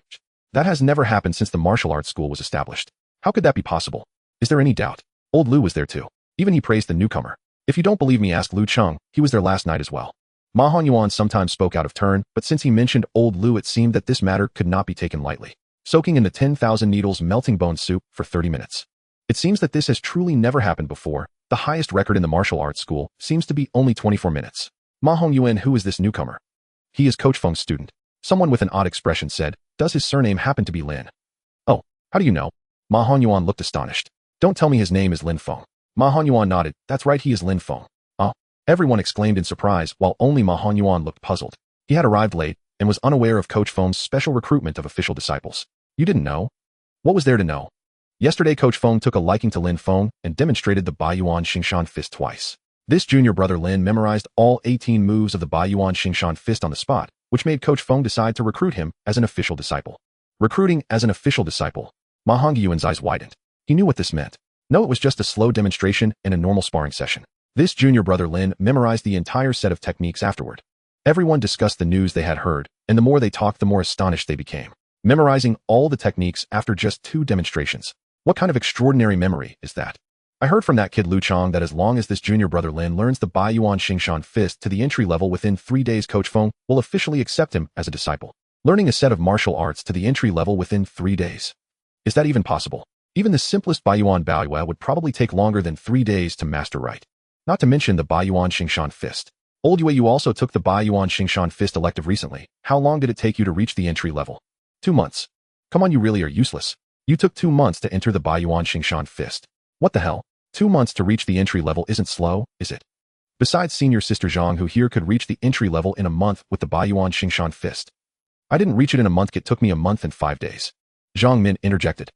That has never happened since the martial arts school was established. How could that be possible? Is there any doubt? Old Lu was there too. Even he praised the newcomer. If you don't believe me, ask Lu Cheng, he was there last night as well. Ma Xuanhuang sometimes spoke out of turn, but since he mentioned old Lu, it seemed that this matter could not be taken lightly. Soaking in the 10,000 needles melting bone soup for 30 minutes. It seems that this has truly never happened before. The highest record in the martial arts school seems to be only 24 minutes. Ma Hongyuan, who is this newcomer? He is Coach Feng's student. Someone with an odd expression said, does his surname happen to be Lin? Oh, how do you know? Ma Xuanhuang looked astonished. Don't tell me his name is Lin Feng. Ma Xuanhuang nodded. That's right, he is Lin Feng. Everyone exclaimed in surprise, while only Ma Xuanhuang looked puzzled. He had arrived late and was unaware of Coach Feng's special recruitment of official disciples. You didn't know? What was there to know? Yesterday Coach Feng took a liking to Lin Feng and demonstrated the Baiyuan Xingshan fist twice. This junior brother Lin memorized all 18 moves of the Baiyuan Xingshan fist on the spot, which made Coach Feng decide to recruit him as an official disciple. Recruiting as an official disciple. Ma Hongyuan's eyes widened. He knew what this meant. No, it was just a slow demonstration and a normal sparring session. This junior brother Lin memorized the entire set of techniques afterward. Everyone discussed the news they had heard, and the more they talked, the more astonished they became. Memorizing all the techniques after just 2 demonstrations. What kind of extraordinary memory is that? I heard from that kid Lu Cheng that as long as this junior brother Lin learns the Baiyuan Xingshan fist to the entry level within 3 days, Coach Feng will officially accept him as a disciple. Learning a set of martial arts to the entry level within 3 days. Is that even possible? Even the simplest Baiyuan Baiyue would probably take longer than 3 days to master right. Not to mention the Baiyuan Xingshan fist. Old Yue, you also took the Baiyuan Xingshan fist elective recently. How long did it take you to reach the entry level? 2 months. Come on, you really are useless. You took 2 months to enter the Baiyuan Xingshan fist. What the hell? 2 months to reach the entry level isn't slow, is it? Besides senior sister Zhang, who here could reach the entry level in a month with the Baiyuan Xingshan fist. I didn't reach it in a month, it took me a month and 5 days. Zhang Min interjected.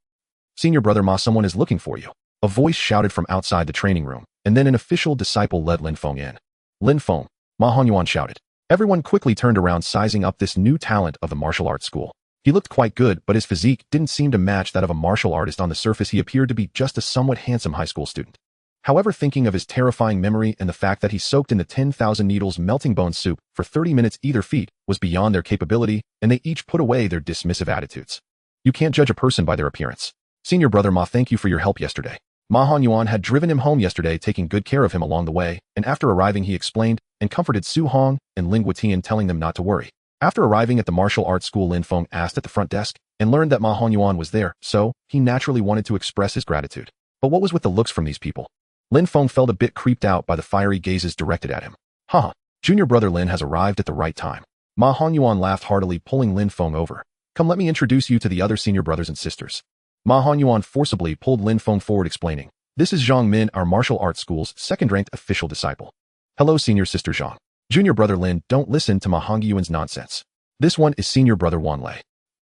Senior brother Ma, someone is looking for you. A voice shouted from outside the training room, and then an official disciple led Lin Feng in. Lin Feng, Ma Xuanhuang shouted. Everyone quickly turned around, sizing up this new talent of the martial arts school. He looked quite good, but his physique didn't seem to match that of a martial artist. On the surface, he appeared to be just a somewhat handsome high school student. However, thinking of his terrifying memory and the fact that he soaked in the 10,000 needles melting bone soup for 30 minutes either feat was beyond their capability, and they each put away their dismissive attitudes. You can't judge a person by their appearance. Senior brother Ma, thank you for your help yesterday. Ma Honyuan had driven him home yesterday, taking good care of him along the way, and after arriving he explained and comforted Su Hong and Ling Guotian, telling them not to worry. After arriving at the martial arts school, Lin Feng asked at the front desk and learned that Ma Honyuan was there, so he naturally wanted to express his gratitude. But what was with the looks from these people? Lin Feng felt a bit creeped out by the fiery gazes directed at him. Haha, junior brother Lin has arrived at the right time. Ma Honyuan laughed heartily, pulling Lin Feng over. Come, let me introduce you to the other senior brothers and sisters. Ma Honyuan forcibly pulled Lin Feng forward, explaining, this is Zhang Min, our martial arts school's second-ranked official disciple. Hello, senior sister Zhang. Junior brother Lin, don't listen to Ma Hongyuan's nonsense. This one is senior brother Wan Lei.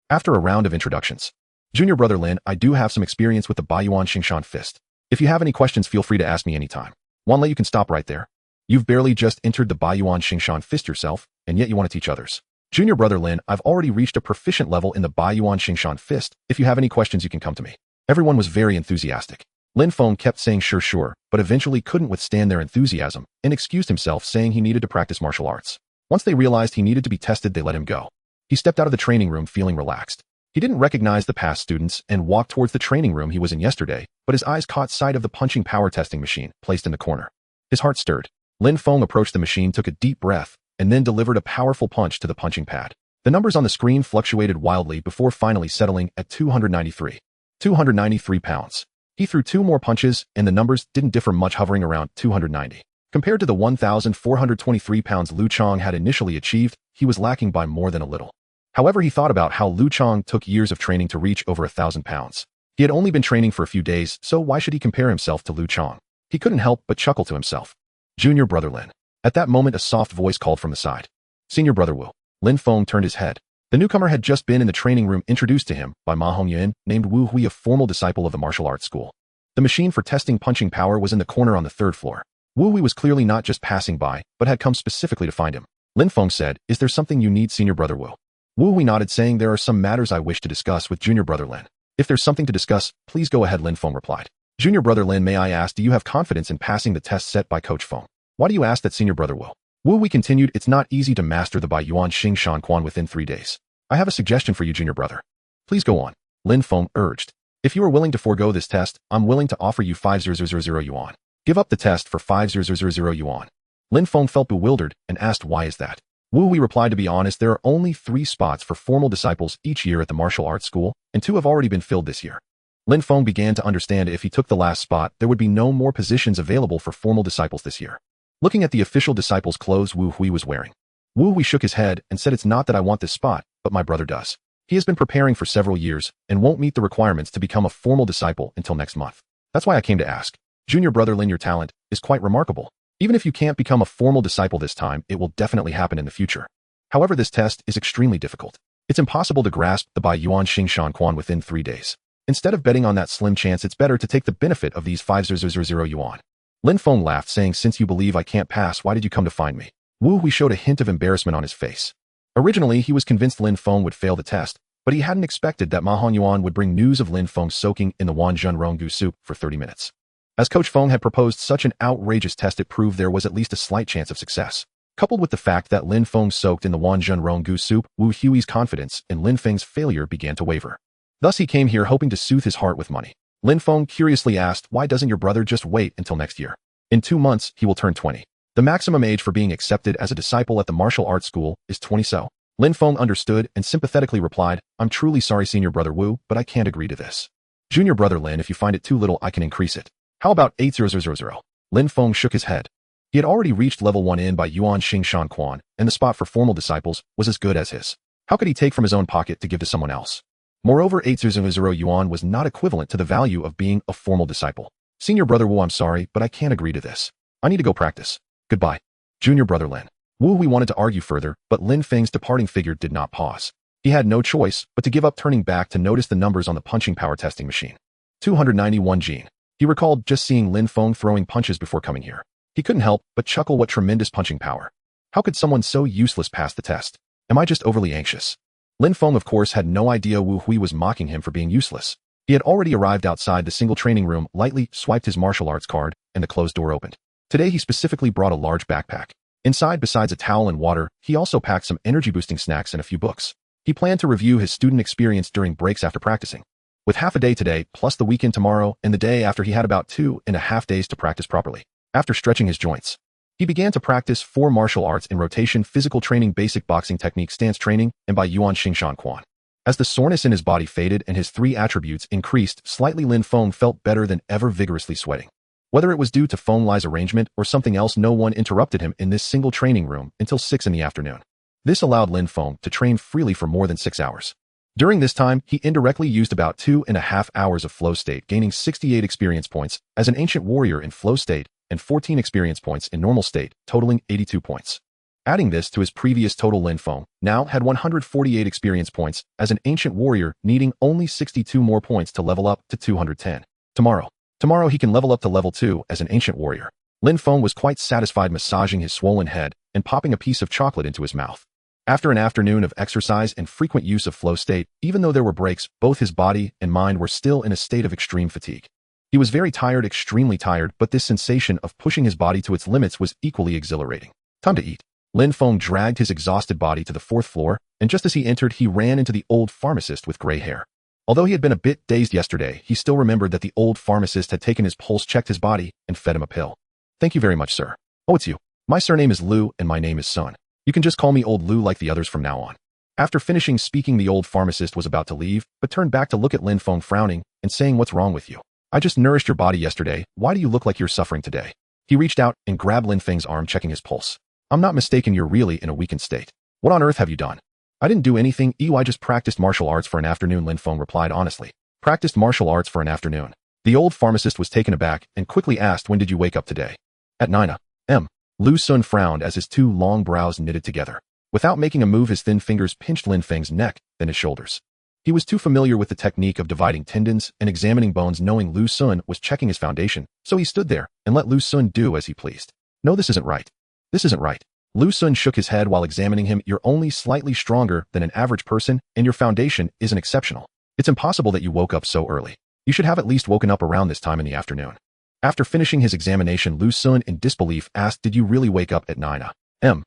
After a round of introductions, junior brother Lin, I do have some experience with the Baiyuan Xingshan fist. If you have any questions, feel free to ask me anytime. Wan Lei, you can stop right there. You've barely just entered the Baiyuan Xingshan fist yourself, and yet you want to teach others. Junior brother Lin, I've already reached a proficient level in the Baiyuan Xingshan fist. If you have any questions, you can come to me. Everyone was very enthusiastic. Lin Feng kept saying sure, but eventually couldn't withstand their enthusiasm and excused himself, saying he needed to practice martial arts. Once they realized he needed to be tested, they let him go. He stepped out of the training room feeling relaxed. He didn't recognize the past students and walked towards the training room he was in yesterday, but his eyes caught sight of the punching power testing machine placed in the corner. His heart stirred. Lin Feng approached the machine, took a deep breath, and then delivered a powerful punch to the punching pad. The numbers on the screen fluctuated wildly before finally settling at 293. 293 pounds. He threw 2 more punches, and the numbers didn't differ much, hovering around 290. Compared to the 1,423 pounds Lu Chong had initially achieved, he was lacking by more than a little. However, he thought about how Lu Chong took years of training to reach over 1,000 pounds. He had only been training for a few days, so why should he compare himself to Lu Chong? He couldn't help but chuckle to himself. Junior brother Lin. At that moment, a soft voice called from the side. Senior brother Wu. Lin Feng turned his head. The newcomer had just been in the training room, introduced to him by Ma Hongyuan, named Wu Hui, a formal disciple of the martial arts school. The machine for testing punching power was in the corner on the 3rd floor. Wu Hui was clearly not just passing by, but had come specifically to find him. Lin Feng said, is there something you need, senior brother Wu? Wu Hui nodded, saying, there are some matters I wish to discuss with junior brother Lin. If there's something to discuss, please go ahead, Lin Feng replied. Junior brother Lin, may I ask, do you have confidence in passing the test set by Coach Feng? Why do you ask that, senior brother Wu? Wu Hui continued, it's not easy to master the Baiyuan Xingshan Quan within 3 days. I have a suggestion for you, junior brother. Please go on. Lin Feng urged. If you are willing to forego this test, I'm willing to offer you 5,000 yuan. Give up the test for 5,000 yuan. Lin Feng felt bewildered and asked, why is that? Wu Hui replied, to be honest, there are only 3 spots for formal disciples each year at the martial arts school, and 2 have already been filled this year. Lin Feng began to understand if he took the last spot, there would be no more positions available for formal disciples this year. Looking at the official disciples' clothes Wu Hui was wearing, Wu Hui shook his head and said, it's not that I want this spot, but my brother does. He has been preparing for several years and won't meet the requirements to become a formal disciple until next month. That's why I came to ask. Junior brother Lin, your talent is quite remarkable. Even if you can't become a formal disciple this time, it will definitely happen in the future. However, this test is extremely difficult. It's impossible to grasp the Baiyuan Xingshan Quan within 3 days. Instead of betting on that slim chance, it's better to take the benefit of these 5,000 yuan. Lin Feng laughed, saying, since you believe I can't pass, why did you come to find me? Wu Hui showed a hint of embarrassment on his face. Originally, he was convinced Lin Feng would fail the test, but he hadn't expected that Ma Honyuan would bring news of Lin Feng soaking in the Wanzhen Rongu soup for 30 minutes. As Coach Feng had proposed such an outrageous test, it proved there was at least a slight chance of success. Coupled with the fact that Lin Feng soaked in the Wanzhen Rongu soup, Wu Hui's confidence in Lin Feng's failure began to waver. Thus he came here hoping to soothe his heart with money. Lin Feng curiously asked, why doesn't your brother just wait until next year? In 2 months, he will turn 20. The maximum age for being accepted as a disciple at the martial arts school is 20 so. Lin Feng understood and sympathetically replied, I'm truly sorry, senior brother Wu, but I can't agree to this. Junior brother Lin, if you find it too little, I can increase it. How about 8,000? Lin Feng shook his head. He had already reached level 1 in by Yuan Xingshan Quan, and the spot for formal disciples was as good as his. How could he take from his own pocket to give to someone else? Moreover, 8,000 yuan was not equivalent to the value of being a formal disciple. Senior brother Wu, I'm sorry, but I can't agree to this. I need to go practice. Goodbye. Junior brother Lin. Wu Hui wanted to argue further, but Lin Feng's departing figure did not pause. He had no choice but to give up, turning back to notice the numbers on the punching power testing machine. 291 gene. He recalled just seeing Lin Feng throwing punches before coming here. He couldn't help but chuckle, what tremendous punching power. How could someone so useless pass the test? Am I just overly anxious? Lin Feng, of course, had no idea Wu Hui was mocking him for being useless. He had already arrived outside the single training room, lightly swiped his martial arts card, and the closed door opened. Today he specifically brought a large backpack. Inside, besides a towel and water, he also packed some energy-boosting snacks and a few books. He planned to review his student experience during breaks after practicing. With half a day today, plus the weekend tomorrow, and the day after, he had about 2.5 days to practice properly. After stretching his joints, he began to practice 4 martial arts in rotation: physical training, basic boxing technique, stance training, and by Yuan Xingxuan Quan. As the soreness in his body faded and his 3 attributes increased slightly, Lin Feng felt better than ever, vigorously sweating. Whether it was due to Feng Lai's arrangement or something else, no one interrupted him in this single training room until 6 in the afternoon. This allowed Lin Feng to train freely for more than 6 hours. During this time, he indirectly used about 2.5 hours of flow state, gaining 68 experience points as an ancient warrior in flow state and 14 experience points in normal state, totaling 82 points. Adding this to his previous total, Lin Feng now had 148 experience points as an ancient warrior, needing only 62 more points to level up to 210. Tomorrow he can level up to level 2 as an ancient warrior. Lin Feng was quite satisfied, massaging his swollen head and popping a piece of chocolate into his mouth. After an afternoon of exercise and frequent use of flow state, even though there were breaks, both his body and mind were still in a state of extreme fatigue. He was very tired, extremely tired, but this sensation of pushing his body to its limits was equally exhilarating. Time to eat. Lin Feng dragged his exhausted body to the 4th floor, and just as he entered, he ran into the old pharmacist with gray hair. Although he had been a bit dazed yesterday, he still remembered that the old pharmacist had taken his pulse, checked his body, and fed him a pill. "Thank you very much, sir." "Oh, it's you. My surname is Lu, and my name is Sun. You can just call me Old Lu like the others from now on." After finishing speaking, the old pharmacist was about to leave, but turned back to look at Lin Feng, frowning and saying, "What's wrong with you? I just nourished your body yesterday. Why do you look like you're suffering today?" He reached out and grabbed Lin Feng's arm, checking his pulse. "I'm not mistaken, you're really in a weakened state. What on earth have you done?" "I didn't do anything. I just practiced martial arts for an afternoon," Lin Feng replied honestly. "Practiced martial arts for an afternoon?" The old pharmacist was taken aback and quickly asked, "When did you wake up today?" "At 9 a.m. Lu Sun frowned as his 2 long brows knitted together. Without making a move, his thin fingers pinched Lin Feng's neck, then his shoulders. He was too familiar with the technique of dividing tendons and examining bones, knowing Lu Sun was checking his foundation, so he stood there and let Lu Sun do as he pleased. "No, this isn't right. This isn't right." Lu Sun shook his head while examining him. "You're only slightly stronger than an average person, and your foundation isn't exceptional. It's impossible that you woke up so early. You should have at least woken up around this time in the afternoon." After finishing his examination, Lu Sun, in disbelief, asked, "Did you really wake up at 9 a.m.?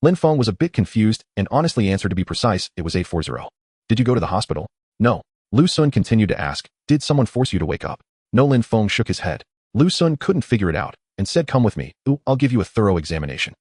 Lin Feng was a bit confused and honestly answered, to be precise, it was 8:40. "Did you go to the hospital?" "No." Lu Sun continued to ask, "Did someone force you to wake up?" "No." Lin Feng shook his head. Lu Sun couldn't figure it out and said, "Come with me. I'll give you a thorough examination."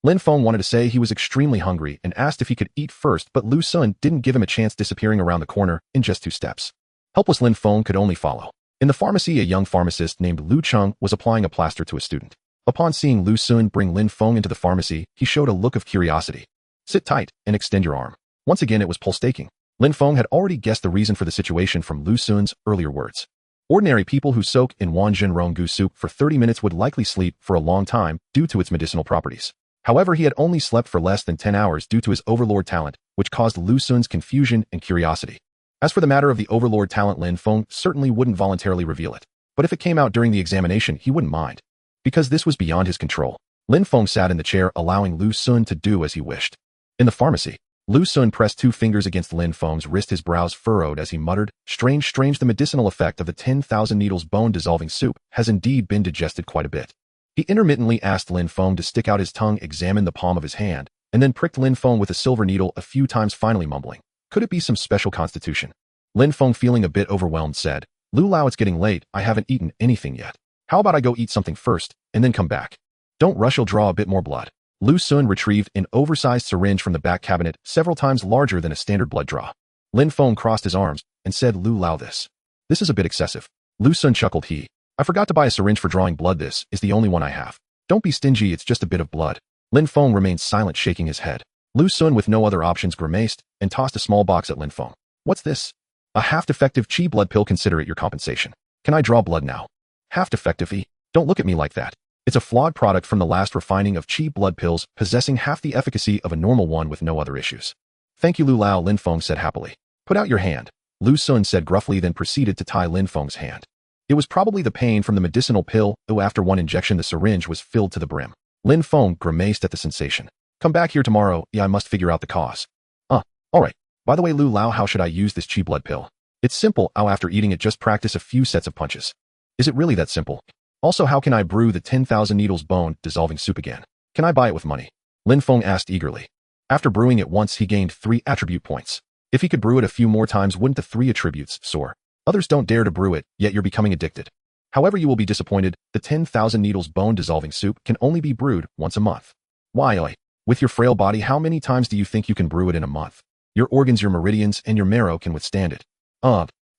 Lin Feng wanted to say he was extremely hungry and asked if he could eat first, but Lu Sun didn't give him a chance, disappearing around the corner in just 2 steps. Helpless, Lin Feng could only follow. In the pharmacy, a young pharmacist named Lu Cheng was applying a plaster to a student. Upon seeing Lu Sun bring Lin Feng into the pharmacy, he showed a look of curiosity. "Sit tight and extend your arm." Once again, it was pulse taking. Lin Feng had already guessed the reason for the situation from Lu Sun's earlier words. Ordinary people who soak in Wanjin Rongu soup for 30 minutes would likely sleep for a long time due to its medicinal properties. However, he had only slept for less than 10 hours due to his overlord talent, which caused Lu Sun's confusion and curiosity. As for the matter of the overlord talent, Lin Feng certainly wouldn't voluntarily reveal it. But if it came out during the examination, he wouldn't mind, because this was beyond his control. Lin Feng sat in the chair, allowing Lu Sun to do as he wished. In the pharmacy, Lu Sun pressed 2 fingers against Lin Feng's wrist, his brows furrowed as he muttered, Strange, the medicinal effect of the 10,000 needles bone-dissolving soup has indeed been digested quite a bit." He intermittently asked Lin Feng to stick out his tongue, examine the palm of his hand, and then pricked Lin Feng with a silver needle a few times, finally mumbling, "Could it be some special constitution?" Lin Feng, feeling a bit overwhelmed, said, "Lu Lao, it's getting late. I haven't eaten anything yet. How about I go eat something first, and then come back?" "Don't rush, you'll draw a bit more blood." Lu Sun retrieved an oversized syringe from the back cabinet, several times larger than a standard blood draw. Lin Feng crossed his arms and said, "Lu Lao, this is a bit excessive." Lu Sun chuckled. I forgot to buy a syringe for drawing blood. This is the only one I have. Don't be stingy, it's just a bit of blood." Lin Feng remained silent, shaking his head. Lu Sun, with no other options, grimaced and tossed a small box at Lin Feng. "What's this?" "A half-defective chi blood pill. Consider it your compensation." "Can I draw blood now?" "Half-defective? Don't look at me like that. It's a flawed product from the last refining of chi blood pills, possessing half the efficacy of a normal one with no other issues." "Thank you, Lu Lao," Lin Feng said happily. "Put out your hand," Lu Sun said gruffly, then proceeded to tie Lin Feng's hand. It was probably the pain from the medicinal pill, though after one injection the syringe was filled to the brim. Lin Feng grimaced at the sensation. "Come back here tomorrow. I must figure out the cause." Alright. By the way, Lu Lao, how should I use this chi blood pill?" It's simple. I'll after eating it just practice a few sets of punches. Is it really that simple? Also, how can I brew the 10,000 needles bone dissolving soup again? Can I buy it with money? Lin Feng asked eagerly. After brewing it once, he gained 3 attribute points. If he could brew it a few more times, wouldn't the 3 attributes soar? Others don't dare to brew it, yet you're becoming addicted. However, you will be disappointed. The 10,000 needles bone dissolving soup can only be brewed once a month. Why? With your frail body, how many times do you think you can brew it in a month? Your organs, your meridians, and your marrow can withstand it.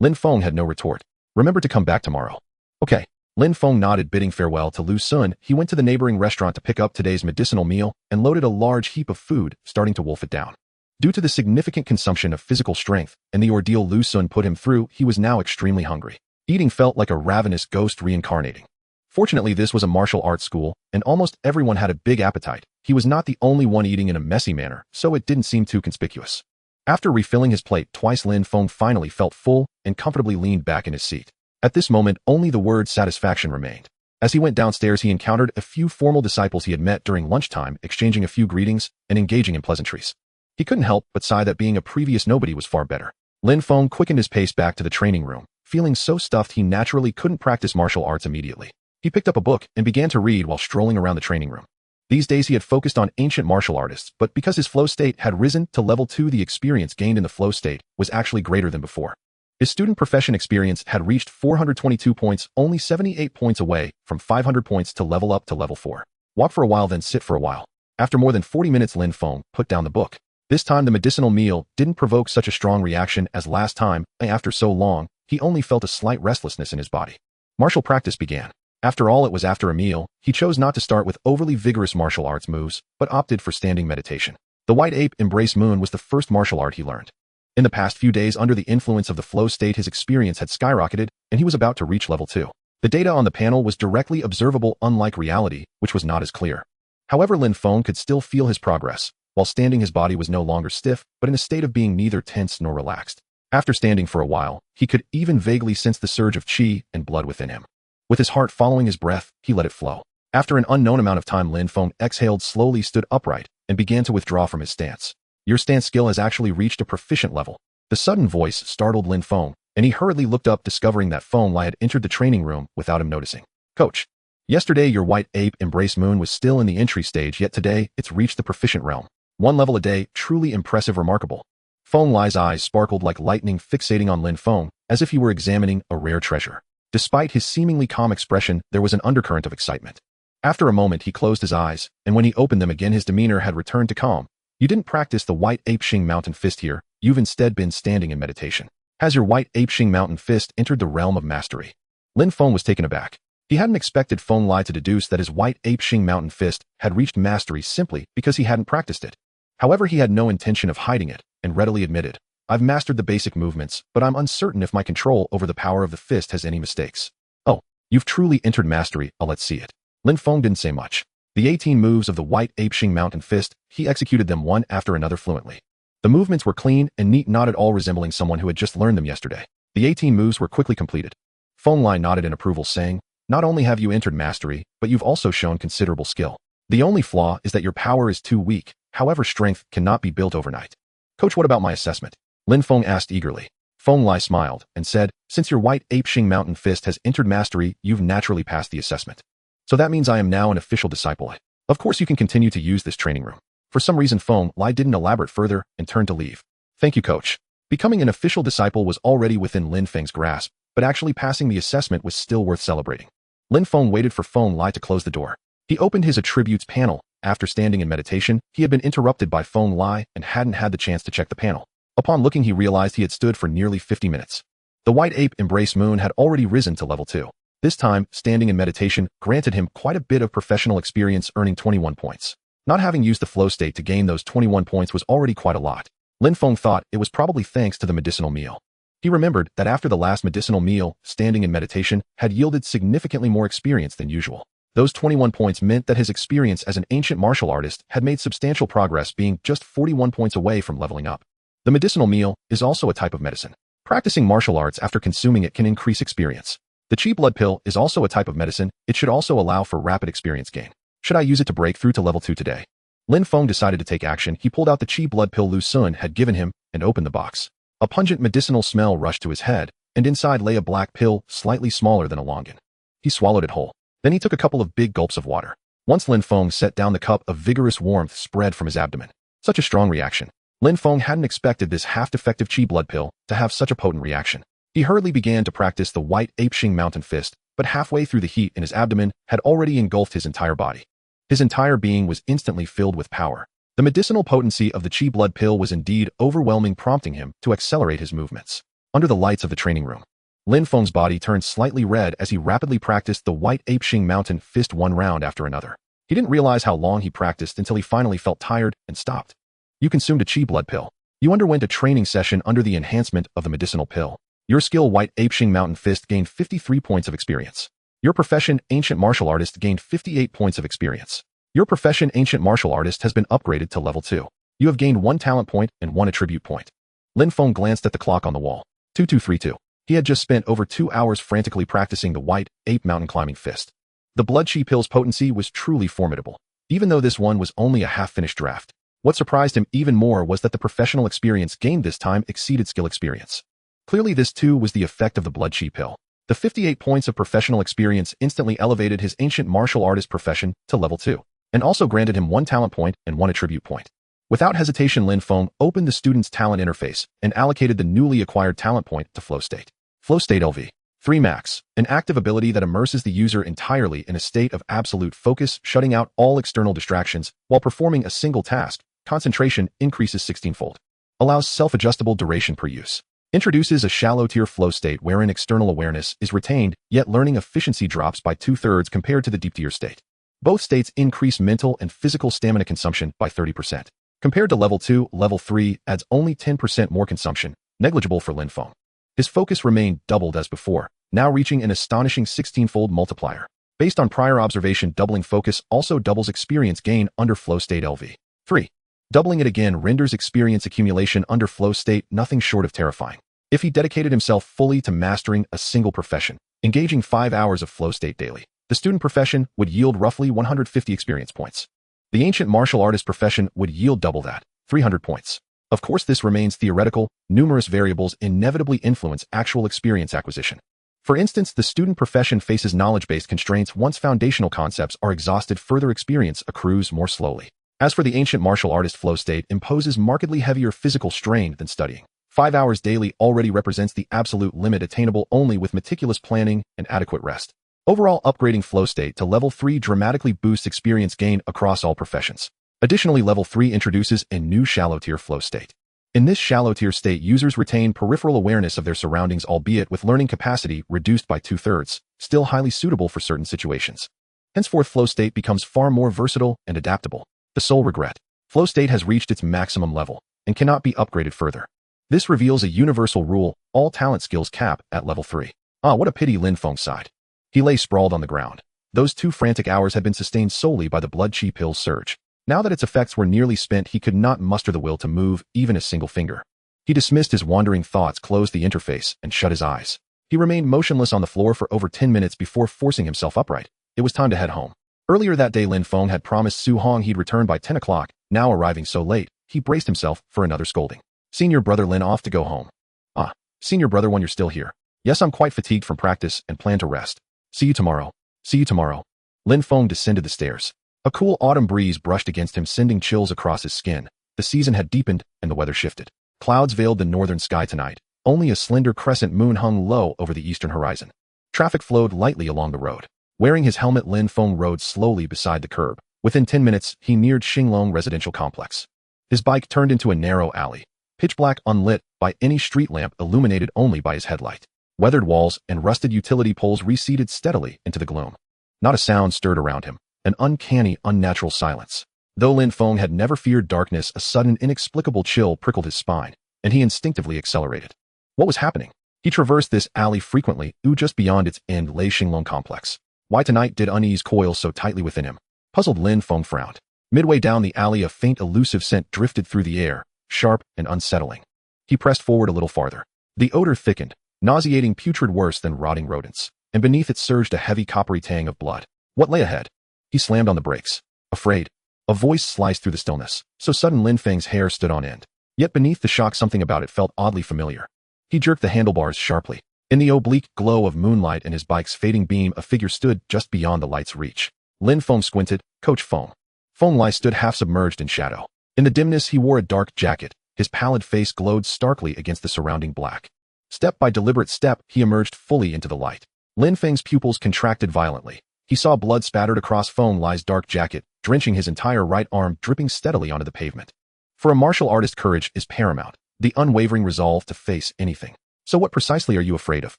Lin Feng had no retort. Remember to come back tomorrow. Okay. Lin Feng nodded, bidding farewell to Lu Sun. He went to the neighboring restaurant to pick up today's medicinal meal and loaded a large heap of food, starting to wolf it down. Due to the significant consumption of physical strength and the ordeal Lu Sun put him through, he was now extremely hungry. Eating felt like a ravenous ghost reincarnating. Fortunately, this was a martial arts school, and almost everyone had a big appetite. He was not the only one eating in a messy manner, so it didn't seem too conspicuous. After refilling his plate twice, Lin Feng finally felt full and comfortably leaned back in his seat. At this moment, only the word satisfaction remained. As he went downstairs, he encountered a few formal disciples he had met during lunchtime, exchanging a few greetings and engaging in pleasantries. He couldn't help but sigh that being a previous nobody was far better. Lin Feng quickened his pace back to the training room, feeling so stuffed he naturally couldn't practice martial arts immediately. He picked up a book and began to read while strolling around the training room. These days he had focused on ancient martial artists, but because his flow state had risen to level 2, the experience gained in the flow state was actually greater than before. His student profession experience had reached 422 points, only 78 points away from 500 points to level up to level 4. Walk for a while, then sit for a while. After more than 40 minutes, Lin Feng put down the book. This time the medicinal meal didn't provoke such a strong reaction as last time, and after so long, he only felt a slight restlessness in his body. Martial practice began. After all, it was after a meal. He chose not to start with overly vigorous martial arts moves, but opted for standing meditation. The White Ape Embrace Moon was the first martial art he learned. In the past few days, under the influence of the flow state, his experience had skyrocketed, and he was about to reach level 2. The data on the panel was directly observable, unlike reality, which was not as clear. However, Lin Feng could still feel his progress. While standing, his body was no longer stiff, but in a state of being neither tense nor relaxed. After standing for a while, he could even vaguely sense the surge of qi and blood within him. With his heart following his breath, he let it flow. After an unknown amount of time, Lin Feng exhaled slowly, stood upright, and began to withdraw from his stance. Your stance skill has actually reached a proficient level. The sudden voice startled Lin Feng, and he hurriedly looked up, discovering that Feng Lai had entered the training room without him noticing. Coach, yesterday your White Ape Embrace Moon was still in the entry stage, yet today it's reached the proficient realm. 1 level a day, truly impressive, remarkable. Feng Lai's eyes sparkled like lightning, fixating on Lin Feng, as if he were examining a rare treasure. Despite his seemingly calm expression, there was an undercurrent of excitement. After a moment, he closed his eyes, and when he opened them again, his demeanor had returned to calm. You didn't practice the White Ape Xing Mountain Fist here, you've instead been standing in meditation. Has your White Ape Xing Mountain Fist entered the realm of mastery? Lin Feng was taken aback. He hadn't expected Feng Lai to deduce that his White Ape Xing Mountain Fist had reached mastery simply because he hadn't practiced it. However, he had no intention of hiding it, and readily admitted, I've mastered the basic movements, but I'm uncertain if my control over the power of the fist has any mistakes. Oh, you've truly entered mastery, let's see it. Lin Feng didn't say much. The 18 moves of the White Ape Xing Mountain Fist, he executed them one after another fluently. The movements were clean and neat, not at all resembling someone who had just learned them yesterday. The 18 moves were quickly completed. Feng Lai nodded in approval, saying, not only have you entered mastery, but you've also shown considerable skill. The only flaw is that your power is too weak. However, strength cannot be built overnight. Coach, what about my assessment? Lin Feng asked eagerly. Feng Lai smiled and said, since your White Ape Xing Mountain Fist has entered mastery, you've naturally passed the assessment. So that means I am now an official disciple. Of course, you can continue to use this training room. For some reason, Feng Lai didn't elaborate further and turned to leave. Thank you, coach. Becoming an official disciple was already within Lin Feng's grasp, but actually passing the assessment was still worth celebrating. Lin Feng waited for Feng Lai to close the door. He opened his attributes panel. After standing in meditation, he had been interrupted by Feng Lai and hadn't had the chance to check the panel. Upon looking, he realized he had stood for nearly 50 minutes. The White Ape Embrace Moon had already risen to level 2. This time, standing in meditation granted him quite a bit of professional experience, earning 21 points. Not having used the flow state to gain those 21 points was already quite a lot. Lin Feng thought it was probably thanks to the medicinal meal. He remembered that after the last medicinal meal, standing in meditation had yielded significantly more experience than usual. Those 21 points meant that his experience as an ancient martial artist had made substantial progress, being just 41 points away from leveling up. The medicinal meal is also a type of medicine. Practicing martial arts after consuming it can increase experience. The Qi blood pill is also a type of medicine. It should also allow for rapid experience gain. Should I use it to break through to level 2 today? Lin Feng decided to take action. He pulled out the Qi blood pill Lu Sun had given him and opened the box. A pungent medicinal smell rushed to his head, and inside lay a black pill slightly smaller than a longan. He swallowed it whole. Then he took a couple of big gulps of water. Once Lin Feng set down the cup, a vigorous warmth spread from his abdomen. Such a strong reaction. Lin Feng hadn't expected this half-defective qi blood pill to have such a potent reaction. He hurriedly began to practice the white ape-shing mountain fist, but halfway through the heat in his abdomen had already engulfed his entire body. His entire being was instantly filled with power. The medicinal potency of the qi blood pill was indeed overwhelming, prompting him to accelerate his movements. Under the lights of the training room, Lin Feng's body turned slightly red as he rapidly practiced the white ape-shing mountain fist one round after another. He didn't realize how long he practiced until he finally felt tired and stopped. You consumed a qi blood pill. You underwent a training session under the enhancement of the medicinal pill. Your skill white ape-shing mountain fist gained 53 points of experience. Your profession ancient martial artist gained 58 points of experience. Your profession ancient martial artist has been upgraded to level 2. You have gained 1 talent point and 1 attribute point. Lin Feng glanced at the clock on the wall. 2232. He had just spent over 2 hours frantically practicing the white ape mountain climbing fist. The blood qi pill's potency was truly formidable, even though this one was only a half-finished draft. What surprised him even more was that the professional experience gained this time exceeded skill experience. Clearly this too was the effect of the blood qi pill. The 58 points of professional experience instantly elevated his ancient martial artist profession to level 2, and also granted him 1 talent point and 1 attribute point. Without hesitation, Lin Feng opened the student's talent interface and allocated the newly acquired talent point to Flow State. Flow State LV 3 Max, an active ability that immerses the user entirely in a state of absolute focus, shutting out all external distractions while performing a single task. Concentration increases 16-fold. Allows self-adjustable duration per use. Introduces a shallow-tier flow state wherein external awareness is retained, yet learning efficiency drops by 2/3 compared to the deep-tier state. Both states increase mental and physical stamina consumption by 30%. Compared to level 2, level 3 adds only 10% more consumption, negligible for Lin Feng. His focus remained doubled as before, now reaching an astonishing 16-fold multiplier. Based on prior observation, doubling focus also doubles experience gain under flow state LV 3. Doubling it again renders experience accumulation under flow state nothing short of terrifying. If he dedicated himself fully to mastering a single profession, engaging 5 hours of flow state daily, the student profession would yield roughly 150 experience points. The ancient martial artist profession would yield double that, 300 points. Of course, this remains theoretical. Numerous variables inevitably influence actual experience acquisition. For instance, the student profession faces knowledge-based constraints. Once foundational concepts are exhausted, further experience accrues more slowly. As for the ancient martial artist, flow state imposes markedly heavier physical strain than studying. 5 hours daily already represents the absolute limit, attainable only with meticulous planning and adequate rest. Overall, upgrading flow state to level 3 dramatically boosts experience gain across all professions. Additionally, level 3 introduces a new shallow-tier flow state. In this shallow-tier state, users retain peripheral awareness of their surroundings, albeit with learning capacity reduced by 2/3, still highly suitable for certain situations. Henceforth, flow state becomes far more versatile and adaptable. The sole regret: flow state has reached its maximum level and cannot be upgraded further. This reveals a universal rule: all talent skills cap at level 3. Ah, what a pity, Lin Feng sighed. He lay sprawled on the ground. Those 2 frantic hours had been sustained solely by the blood qi pill's surge. Now that its effects were nearly spent, he could not muster the will to move even a single finger. He dismissed his wandering thoughts, closed the interface, and shut his eyes. He remained motionless on the floor for over 10 minutes before forcing himself upright. It was time to head home. Earlier that day, Lin Feng had promised Su Hong he'd return by 10 o'clock. Now arriving so late, he braced himself for another scolding. Senior brother Lin, off to go home. Ah, senior brother, when you're still here. Yes, I'm quite fatigued from practice and plan to rest. See you tomorrow. See you tomorrow. Lin Feng descended the stairs. A cool autumn breeze brushed against him, sending chills across his skin. The season had deepened and the weather shifted. Clouds veiled the northern sky tonight. Only a slender crescent moon hung low over the eastern horizon. Traffic flowed lightly along the road. Wearing his helmet, Lin Feng rode slowly beside the curb. Within 10 minutes, he neared Xinglong residential complex. His bike turned into a narrow alley, pitch black, unlit by any street lamp, illuminated only by his headlight. Weathered walls and rusted utility poles receded steadily into the gloom. Not a sound stirred around him, an uncanny, unnatural silence. Though Lin Feng had never feared darkness, a sudden, inexplicable chill prickled his spine, and he instinctively accelerated. What was happening? He traversed this alley frequently. Just beyond its end lay Xinglong complex. Why tonight did unease coil so tightly within him? Puzzled, Lin Feng frowned. Midway down the alley, a faint, elusive scent drifted through the air, sharp and unsettling. He pressed forward a little farther. The odor thickened, nauseating, putrid, worse than rotting rodents, and beneath it surged a heavy, coppery tang of blood. What lay ahead? He slammed on the brakes. Afraid. A voice sliced through the stillness. So sudden, Lin Feng's hair stood on end. Yet beneath the shock something about it felt oddly familiar. He jerked the handlebars sharply. In the oblique glow of moonlight and his bike's fading beam, a figure stood just beyond the light's reach. Lin Feng squinted. Coach Feng. Feng Lai stood half submerged in shadow. In the dimness he wore a dark jacket. His pallid face glowed starkly against the surrounding black. Step by deliberate step, he emerged fully into the light. Lin Feng's pupils contracted violently. He saw blood spattered across Feng Lai's dark jacket, drenching his entire right arm, dripping steadily onto the pavement. For a martial artist, courage is paramount, the unwavering resolve to face anything. So what precisely are you afraid of?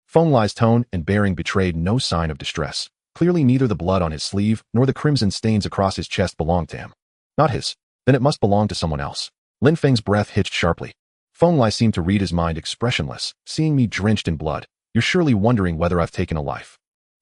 Feng Lai's tone and bearing betrayed no sign of distress. Clearly neither the blood on his sleeve nor the crimson stains across his chest belonged to him. Not his. Then it must belong to someone else. Lin Feng's breath hitched sharply. Feng Lai seemed to read his mind, expressionless. Seeing me drenched in blood, you're surely wondering whether I've taken a life.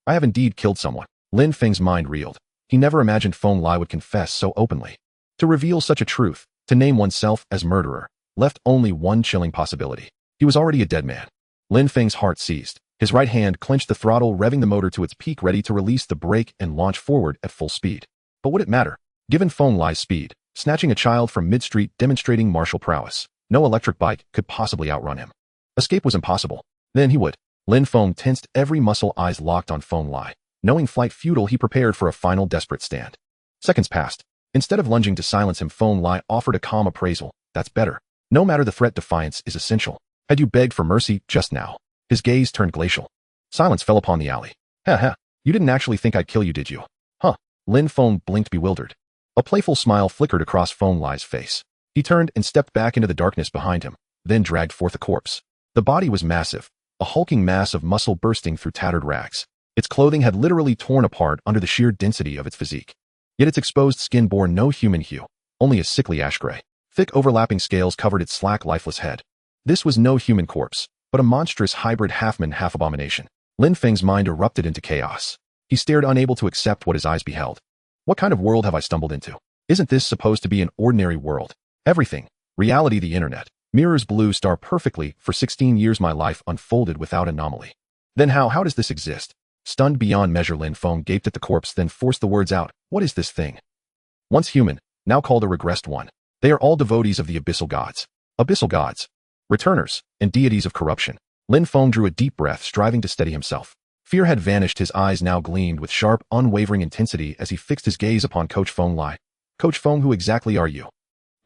I have indeed killed someone. Lin Feng's mind reeled. He never imagined Feng Lai would confess so openly. To reveal such a truth, to name oneself as murderer, left only one chilling possibility. He was already a dead man. Lin Feng's heart seized. His right hand clenched the throttle, revving the motor to its peak, ready to release the brake and launch forward at full speed. But would it matter? Given Feng Lai's speed, snatching a child from mid-street, demonstrating martial prowess, no electric bike could possibly outrun him. Escape was impossible. Then he would. Lin Feng tensed, every muscle, eyes locked on Feng Lai. Knowing flight futile, he prepared for a final desperate stand. Seconds passed. Instead of lunging to silence him, Feng Lai offered a calm appraisal. That's better. No matter the threat, defiance is essential. Had you begged for mercy just now? His gaze turned glacial. Silence fell upon the alley. Ha. You didn't actually think I'd kill you, did you? Huh. Lin Feng blinked, bewildered. A playful smile flickered across Feng Lai's face. He turned and stepped back into the darkness behind him, then dragged forth a corpse. The body was massive, a hulking mass of muscle bursting through tattered rags. Its clothing had literally torn apart under the sheer density of its physique. Yet its exposed skin bore no human hue, only a sickly ash gray. Thick overlapping scales covered its slack, lifeless head. This was no human corpse, but a monstrous hybrid half-man, half-abomination. Lin Feng's mind erupted into chaos. He stared, unable to accept what his eyes beheld. What kind of world have I stumbled into? Isn't this supposed to be an ordinary world? Everything, reality, the internet, mirrors Blue Star perfectly. For 16 years my life unfolded without anomaly. Then how does this exist? Stunned beyond measure, Lin Feng gaped at the corpse, then forced the words out. What is this thing? Once human, now called a regressed one. They are all devotees of the abyssal gods. Abyssal gods. Returners, and deities of corruption. Lin Feng drew a deep breath, striving to steady himself. Fear had vanished, his eyes now gleamed with sharp, unwavering intensity as he fixed his gaze upon Coach Feng Lai. Coach Feng, who exactly are you?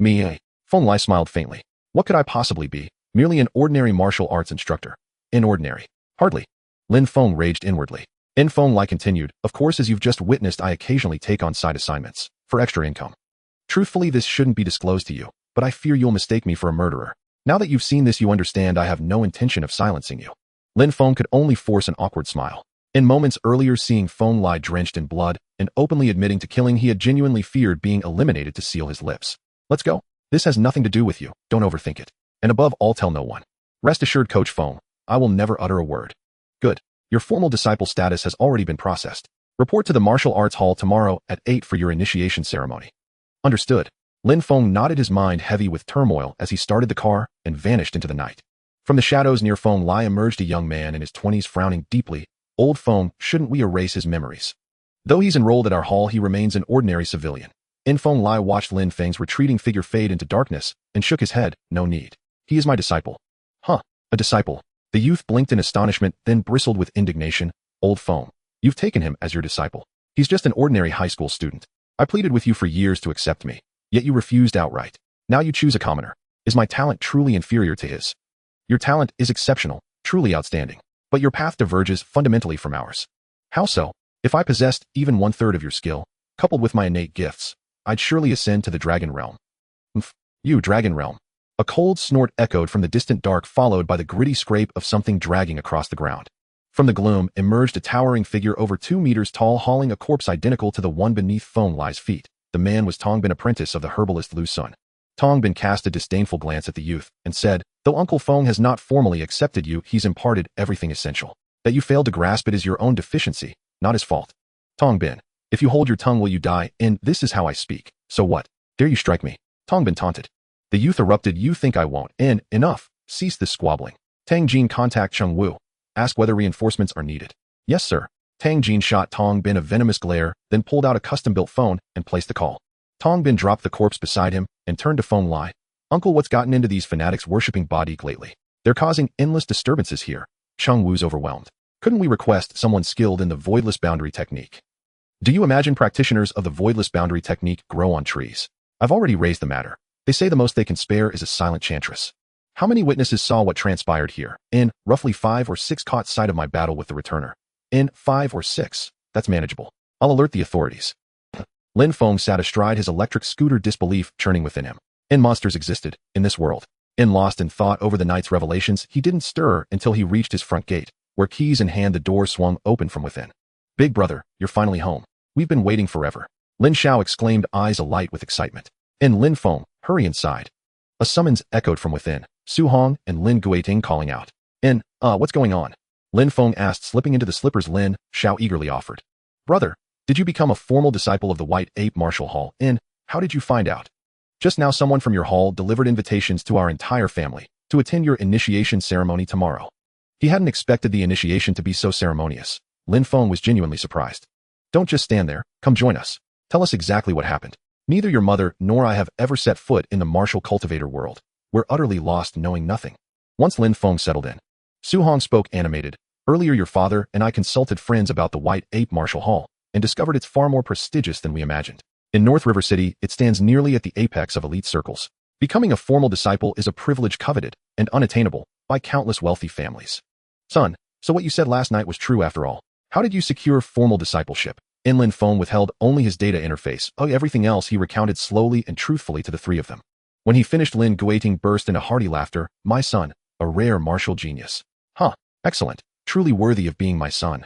Me. Feng Lai smiled faintly. What could I possibly be? Merely an ordinary martial arts instructor. Inordinary. Hardly. Lin Feng raged inwardly. Feng Lai continued, of course, as you've just witnessed, I occasionally take on side assignments, for extra income. Truthfully, this shouldn't be disclosed to you, but I fear you'll mistake me for a murderer. Now that you've seen this, you understand I have no intention of silencing you. Lin Feng could only force an awkward smile. In moments earlier, seeing Feng Lai drenched in blood and openly admitting to killing, he had genuinely feared being eliminated to seal his lips. Let's go. This has nothing to do with you. Don't overthink it. And above all, tell no one. Rest assured, Coach Feng, I will never utter a word. Good. Your formal disciple status has already been processed. Report to the martial arts hall tomorrow at 8 for your initiation ceremony. Understood. Lin Feng nodded, his mind heavy with turmoil as he started the car and vanished into the night. From the shadows near Feng Lai emerged a young man in his 20s, frowning deeply. Old Feng, shouldn't we erase his memories? Though he's enrolled at our hall, he remains an ordinary civilian. Feng Lai watched Lin Feng's retreating figure fade into darkness and shook his head. No need. He is my disciple. Huh, a disciple. The youth blinked in astonishment, then bristled with indignation. Old Feng, you've taken him as your disciple. He's just an ordinary high school student. I pleaded with you for years to accept me, yet you refused outright. Now you choose a commoner. Is my talent truly inferior to his? Your talent is exceptional, truly outstanding, but your path diverges fundamentally from ours. How so? If I possessed even 1/3 of your skill, coupled with my innate gifts, I'd surely ascend to the dragon realm. You, dragon realm. A cold snort echoed from the distant dark, followed by the gritty scrape of something dragging across the ground. From the gloom emerged a towering figure over 2 meters tall, hauling a corpse identical to the one beneath Feng Lai's feet. The man was Tong Bin, apprentice of the herbalist Lu Sun. Tong Bin cast a disdainful glance at the youth and said, though Uncle Feng has not formally accepted you, he's imparted everything essential. That you failed to grasp it is your own deficiency, not his fault. Tong Bin, if you hold your tongue will you die? This is how I speak. So what? Dare you strike me? Tong Bin taunted. The youth erupted, you think I won't? Enough. Cease this squabbling. Tang Jin, contact Cheng Wu. Ask whether reinforcements are needed. Yes, sir. Tang Jin shot Tong Bin a venomous glare, then pulled out a custom-built phone and placed the call. Tong Bin dropped the corpse beside him and turned to Feng Lai. Uncle, what's gotten into these fanatics worshipping Bodique lately? They're causing endless disturbances here. Cheng Wu's overwhelmed. Couldn't we request someone skilled in the voidless boundary technique? Do you imagine practitioners of the voidless boundary technique grow on trees? I've already raised the matter. They say the most they can spare is a silent chantress. How many witnesses saw what transpired here? In roughly 5 or 6 caught sight of my battle with the returner. In 5 or 6. That's manageable. I'll alert the authorities. Lin Feng sat astride his electric scooter, disbelief churning within him. Monsters existed, in this world. Lost in thought over the night's revelations, he didn't stir until he reached his front gate, where keys in hand the door swung open from within. Big brother, you're finally home. We've been waiting forever. Lin Xiao exclaimed, eyes alight with excitement. Lin Feng, hurry inside. A summons echoed from within, Xuanhuang and Lin Guiting calling out. What's going on? Lin Feng asked, slipping into the slippers Lin Xiao eagerly offered. Brother, did you become a formal disciple of the White Ape Martial Hall? How did you find out? Just now someone from your hall delivered invitations to our entire family to attend your initiation ceremony tomorrow. He hadn't expected the initiation to be so ceremonious. Lin Feng was genuinely surprised. Don't just stand there, come join us. Tell us exactly what happened. Neither your mother nor I have ever set foot in the martial cultivator world. We're utterly lost knowing nothing. Once Lin Feng settled in, Xuanhuang spoke animated. Earlier your father and I consulted friends about the White Ape Martial Hall and discovered it's far more prestigious than we imagined. In North River City, it stands nearly at the apex of elite circles. Becoming a formal disciple is a privilege coveted and unattainable by countless wealthy families. Son, so what you said last night was true after all. How did you secure formal discipleship? Lin Feng withheld only his data interface. Everything else he recounted slowly and truthfully to the three of them. When he finished, Lin Guiting burst into hearty laughter. My son, a rare martial genius. Huh, excellent, truly worthy of being my son.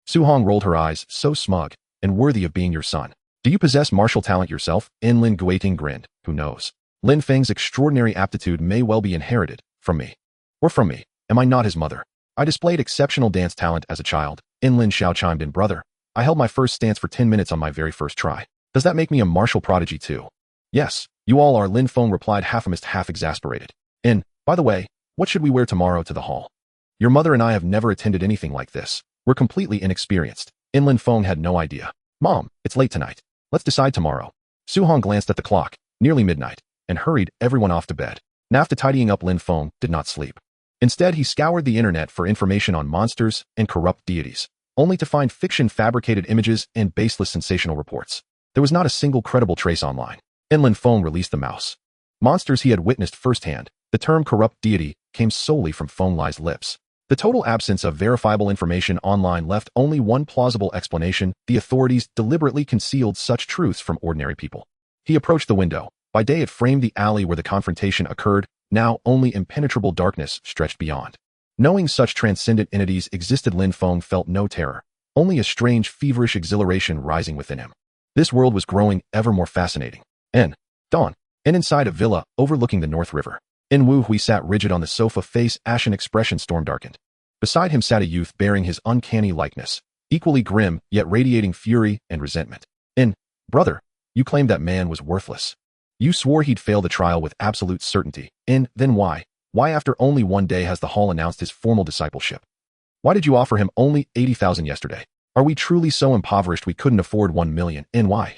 Xuanhuang rolled her eyes, so smug, and worthy of being your son. Do you possess martial talent yourself? Lin Guiting grinned. Who knows? Lin Feng's extraordinary aptitude may well be inherited from me. Or from me. Am I not his mother? I displayed exceptional dance talent as a child. Lin Xiao chimed in. Brother, I held my first stance for 10 minutes on my very first try. Does that make me a martial prodigy too? Yes, you all are, Lin Feng replied, half amused, half exasperated. By the way, what should we wear tomorrow to the hall? Your mother and I have never attended anything like this. We're completely inexperienced. Lin Feng had no idea. Mom, it's late tonight. Let's decide tomorrow. Xuanhuang glanced at the clock, nearly midnight, and hurried everyone off to bed. After tidying up, Lin Feng did not sleep. Instead, he scoured the internet for information on monsters and corrupt deities, only to find fiction-fabricated images and baseless sensational reports. There was not a single credible trace online. Lin Feng released the mouse. Monsters he had witnessed firsthand. The term corrupt deity came solely from Feng Lai's lips. The total absence of verifiable information online left only one plausible explanation: the authorities deliberately concealed such truths from ordinary people. He approached the window. By day it framed the alley where the confrontation occurred. Now only impenetrable darkness stretched beyond. Knowing such transcendent entities existed, Lin Feng felt no terror, only a strange, feverish exhilaration rising within him. This world was growing ever more fascinating. Dawn. Inside a villa overlooking the North River. Wu Hui sat rigid on the sofa, face ashen, expression storm-darkened. Beside him sat a youth bearing his uncanny likeness, equally grim, yet radiating fury and resentment. Brother, you claimed that man was worthless. You swore he'd fail the trial with absolute certainty. Then why? Why after only one day has the hall announced his formal discipleship? Why did you offer him only 80,000 yesterday? Are we truly so impoverished we couldn't afford 1 million? Why?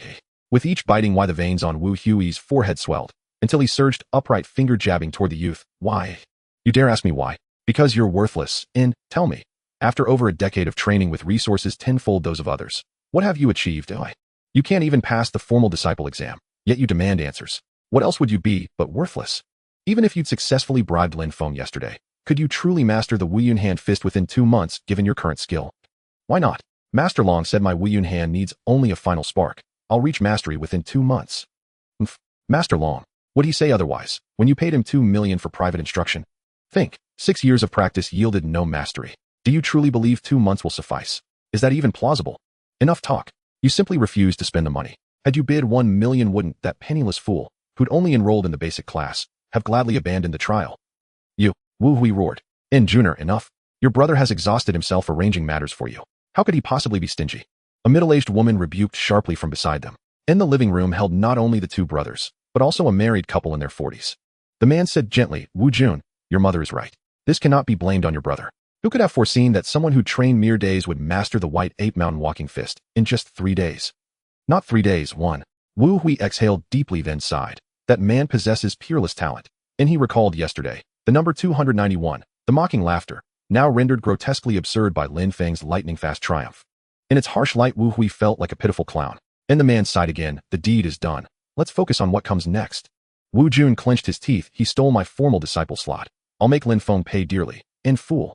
With each biting, why the veins on Wu Hui's forehead swelled, until he surged upright, finger jabbing toward the youth. Why? You dare ask me why? Because you're worthless. Tell me. After over a decade of training with resources tenfold those of others, what have you achieved? You can't even pass the formal disciple exam, yet you demand answers. What else would you be but worthless? Even if you'd successfully bribed Lin Feng yesterday, could you truly master the Wuyun hand fist within 2 months given your current skill? Why not? Master Long said my Wuyun hand needs only a final spark. I'll reach mastery within 2 months. Master Long. Would he say otherwise, when you paid him 2 million for private instruction? Think, 6 years of practice yielded no mastery. Do you truly believe 2 months will suffice? Is that even plausible? Enough talk. You simply refused to spend the money. Had you bid 1 million, wouldn't that penniless fool, who'd only enrolled in the basic class, have gladly abandoned the trial? You, Wu Hui roared. Junior, enough. Your brother has exhausted himself arranging matters for you. How could he possibly be stingy? A middle-aged woman rebuked sharply from beside them. The living room held not only the 2 brothers, but also a married couple in their 40s. The man said gently, Wu Jun, your mother is right. This cannot be blamed on your brother. Who could have foreseen that someone who trained mere days would master the White Ape Mountain walking fist in just 3 days? Not 3 days, 1. Wu Hui exhaled deeply, then sighed. That man possesses peerless talent. And he recalled yesterday, the number 291, the mocking laughter, now rendered grotesquely absurd by Lin Feng's lightning-fast triumph. In its harsh light, Wu Hui felt like a pitiful clown. And the man sighed again. The deed is done. Let's focus on what comes next. Wu Jun clenched his teeth. He stole my formal disciple slot. I'll make Lin Feng pay dearly. And fool.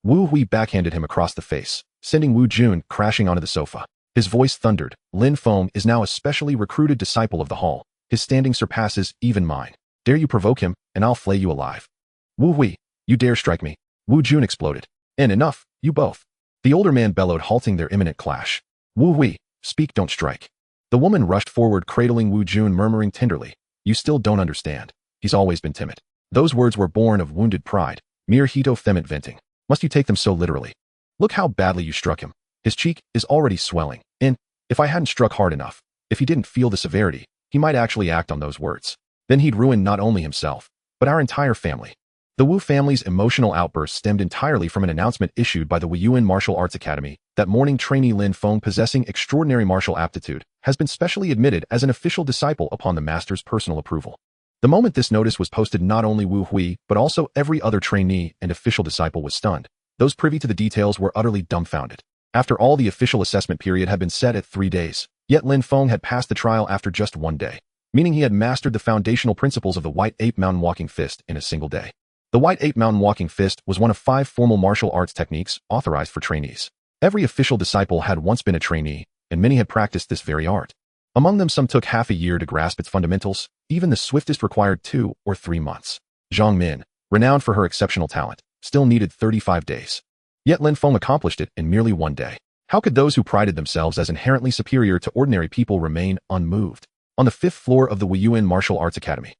Wu Hui backhanded him across the face, sending Wu Jun crashing onto the sofa. His voice thundered. Lin Feng is now a specially recruited disciple of the hall. His standing surpasses even mine. Dare you provoke him, and I'll flay you alive. Wu Hui, you dare strike me. Wu Jun exploded. And enough, you both. The older man bellowed, halting their imminent clash. Wu Hui, speak, don't strike. The woman rushed forward, cradling Wu Jun, murmuring tenderly, you still don't understand. He's always been timid. Those words were born of wounded pride, mere hito-fement venting. Must you take them so literally? Look how badly you struck him. His cheek is already swelling, and, if I hadn't struck hard enough, if he didn't feel the severity, he might actually act on those words. Then he'd ruin not only himself, but our entire family. The Wu family's emotional outburst stemmed entirely from an announcement issued by the Weiyuan Martial Arts Academy that morning trainee Lin Feng, possessing extraordinary martial aptitude, has been specially admitted as an official disciple upon the master's personal approval. The moment this notice was posted, not only Wu Hui, but also every other trainee and official disciple was stunned. Those privy to the details were utterly dumbfounded. After all, the official assessment period had been set at 3 days, yet Lin Feng had passed the trial after just 1 day, meaning he had mastered the foundational principles of the White Ape Mountain Walking Fist in a single day. The White Ape Mountain Walking Fist was one of 5 formal martial arts techniques authorized for trainees. Every official disciple had once been a trainee, and many had practiced this very art. Among them, some took half a year to grasp its fundamentals. Even the swiftest required 2 or 3 months. Zhang Min, renowned for her exceptional talent, still needed 35 days. Yet Lin Feng accomplished it in merely 1 day. How could those who prided themselves as inherently superior to ordinary people remain unmoved? On the 5th floor of the Weiyuan Martial Arts Academy,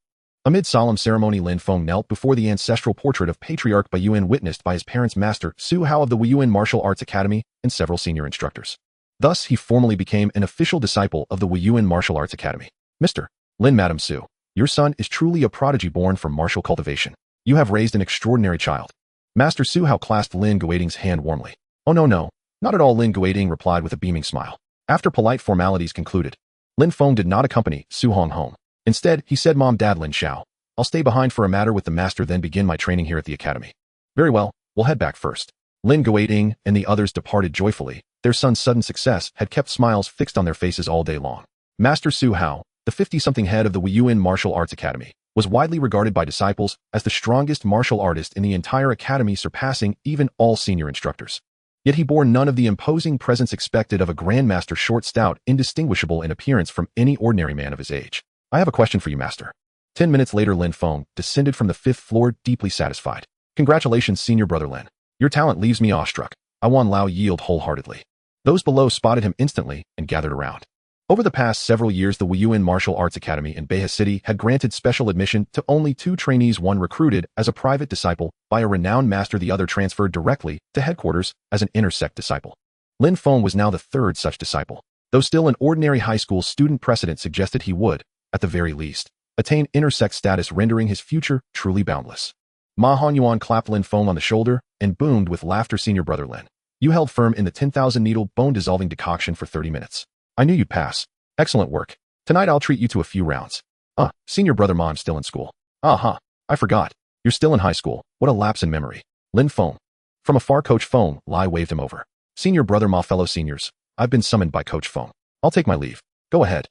amid solemn ceremony, Lin Feng knelt before the ancestral portrait of Patriarch Baiyuan, witnessed by his parents, Master Su Hao of the Weiyuan Martial Arts Academy, and several senior instructors. Thus, he formally became an official disciple of the Weiyuan Martial Arts Academy. Mr. Lin, Madam Su, your son is truly a prodigy born from martial cultivation. You have raised an extraordinary child. Master Su Hao clasped Lin Guoting's hand warmly. Oh no, not at all, Lin Guoting replied with a beaming smile. After polite formalities concluded, Lin Feng did not accompany Su Hong home. Instead, he said, Mom, Dad, Lin Xiao, I'll stay behind for a matter with the master, then begin my training here at the academy. Very well, we'll head back first. Lin Guoting and the others departed joyfully. Their son's sudden success had kept smiles fixed on their faces all day long. Master Su Hao, the 50-something head of the Weiyuan Martial Arts Academy, was widely regarded by disciples as the strongest martial artist in the entire academy, surpassing even all senior instructors. Yet he bore none of the imposing presence expected of a grandmaster, short, stout, indistinguishable in appearance from any ordinary man of his age. I have a question for you, Master. 10 minutes later, Lin Feng descended from the 5th floor, deeply satisfied. Congratulations, senior brother Lin. Your talent leaves me awestruck. Wan Lao yielded wholeheartedly. Those below spotted him instantly and gathered around. Over the past several years, the Weiyuan Martial Arts Academy in Beihai City had granted special admission to only 2 trainees, one recruited as a private disciple by a renowned master, the other transferred directly to headquarters as an intersect disciple. Lin Feng was now the 3rd such disciple. Though still an ordinary high school student, precedent suggested he would, at the very least, attain intersect status, rendering his future truly boundless. Ma Hanyuan clapped Lin Feng on the shoulder and boomed with laughter, Senior brother Lin, you held firm in the 10,000 needle bone dissolving decoction for 30 minutes. I knew you'd pass. Excellent work. Tonight I'll treat you to a few rounds. Senior brother Ma, I'm still in school. I forgot. You're still in high school. What a lapse in memory. Lin Feng. From afar, Coach Feng Lai waved him over. Senior brother Ma, fellow seniors, I've been summoned by Coach Feng. I'll take my leave. Go ahead.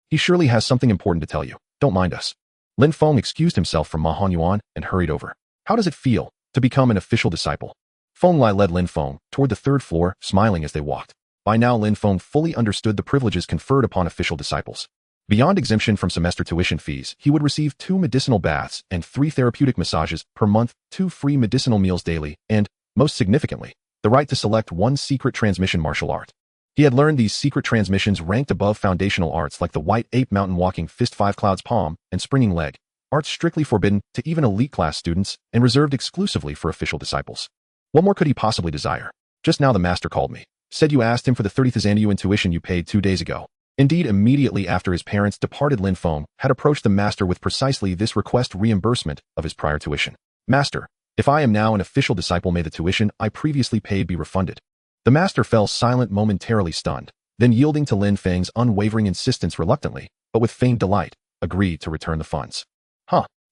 He surely has something important to tell you. Don't mind us. Lin Feng excused himself from Ma Hanyuan and hurried over. How does it feel to become an official disciple? Feng Lai led Lin Feng toward the 3rd floor, smiling as they walked. By now, Lin Feng fully understood the privileges conferred upon official disciples. Beyond exemption from semester tuition fees, he would receive 2 medicinal baths and 3 therapeutic massages per month, 2 free medicinal meals daily, and, most significantly, the right to select 1 secret transmission martial art. He had learned these secret transmissions ranked above foundational arts like the White Ape Mountain Walking Fist, 5 Clouds Palm, and Springing Leg, arts strictly forbidden to even elite class students and reserved exclusively for official disciples. What more could he possibly desire? Just now the master called me. Said you asked him for the 30,000 yuan tuition you paid 2 days ago. Indeed, immediately after his parents departed, Lin Feng had approached the master with precisely this request: reimbursement of his prior tuition. Master, if I am now an official disciple, may the tuition I previously paid be refunded. The master fell silent, momentarily stunned, then yielding to Lin Feng's unwavering insistence reluctantly, but with feigned delight, agreed to return the funds.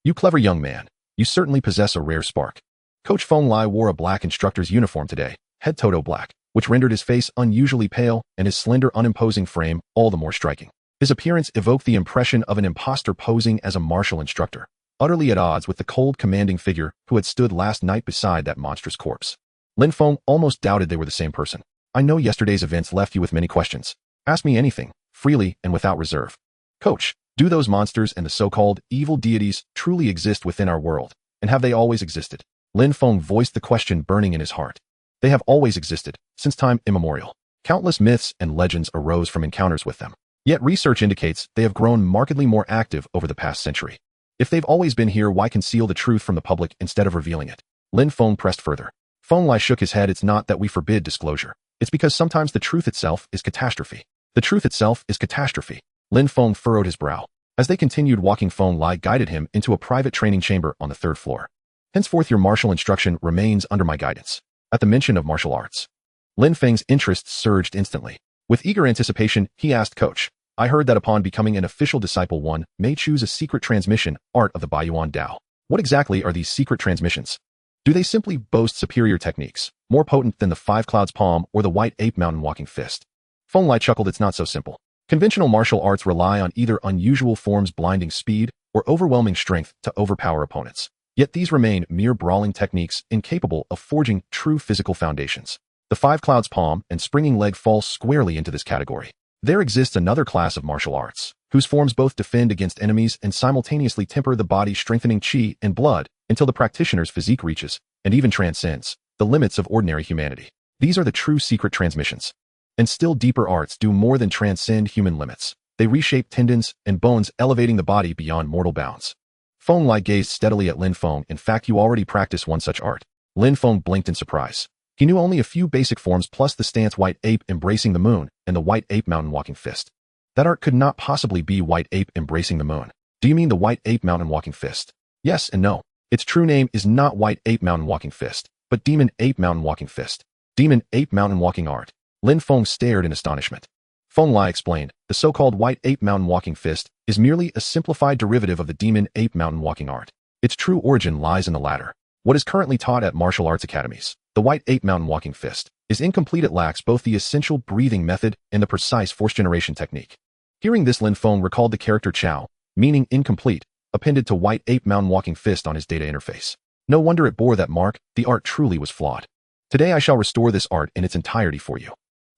You clever young man. You certainly possess a rare spark. Coach Feng Lai wore a black instructor's uniform today, head toto black, which rendered his face unusually pale and his slender, unimposing frame all the more striking. His appearance evoked the impression of an impostor posing as a martial instructor, utterly at odds with the cold, commanding figure who had stood last night beside that monstrous corpse. Lin Feng almost doubted they were the same person. I know yesterday's events left you with many questions. Ask me anything, freely and without reserve. Coach, do those monsters and the so-called evil deities truly exist within our world, and have they always existed? Lin Feng voiced the question burning in his heart. They have always existed, since time immemorial. Countless myths and legends arose from encounters with them. Yet research indicates they have grown markedly more active over the past century. If they've always been here, why conceal the truth from the public instead of revealing it? Lin Feng pressed further. Feng Lai shook his head. It's not that we forbid disclosure. It's because sometimes the truth itself is catastrophe. The truth itself is catastrophe. Lin Feng furrowed his brow. As they continued walking, Feng Lai guided him into a private training chamber on the 3rd floor. Henceforth your martial instruction remains under my guidance. At the mention of martial arts, Lin Feng's interest surged instantly. With eager anticipation, he asked, Coach, I heard that upon becoming an official disciple, one may choose a secret transmission art of the Baiyuan Dao. What exactly are these secret transmissions? Do they simply boast superior techniques, more potent than the 5 Clouds Palm or the White Ape Mountain Walking Fist? Feng Lai chuckled. It's not so simple. Conventional martial arts rely on either unusual forms, blinding speed, or overwhelming strength to overpower opponents. Yet these remain mere brawling techniques incapable of forging true physical foundations. The 5 Clouds Palm and Springing Leg fall squarely into this category. There exists another class of martial arts, whose forms both defend against enemies and simultaneously temper the body, strengthening chi and blood until the practitioner's physique reaches, and even transcends, the limits of ordinary humanity. These are the true secret transmissions. And still deeper arts do more than transcend human limits. They reshape tendons and bones, elevating the body beyond mortal bounds. Feng Lai gazed steadily at Lin Feng. In fact, you already practice one such art. Lin Feng blinked in surprise. He knew only a few basic forms plus the stance White Ape Embracing the Moon and the White Ape Mountain Walking Fist. That art could not possibly be White Ape Embracing the Moon. Do you mean the White Ape Mountain Walking Fist? Yes and no. Its true name is not White Ape Mountain Walking Fist, but Demon Ape Mountain Walking Fist. Demon Ape Mountain Walking Art. Lin Feng stared in astonishment. Feng Lai explained, the so-called White Ape Mountain Walking Fist is merely a simplified derivative of the Demon Ape Mountain Walking Art. Its true origin lies in the latter. What is currently taught at martial arts academies, the White Ape Mountain Walking Fist, is incomplete. It lacks both the essential breathing method and the precise force generation technique. Hearing this, Lin Feng recalled the character Chow, meaning incomplete, appended to White Ape Mountain Walking Fist on his data interface. No wonder it bore that mark. The art truly was flawed. Today I shall restore this art in its entirety for you.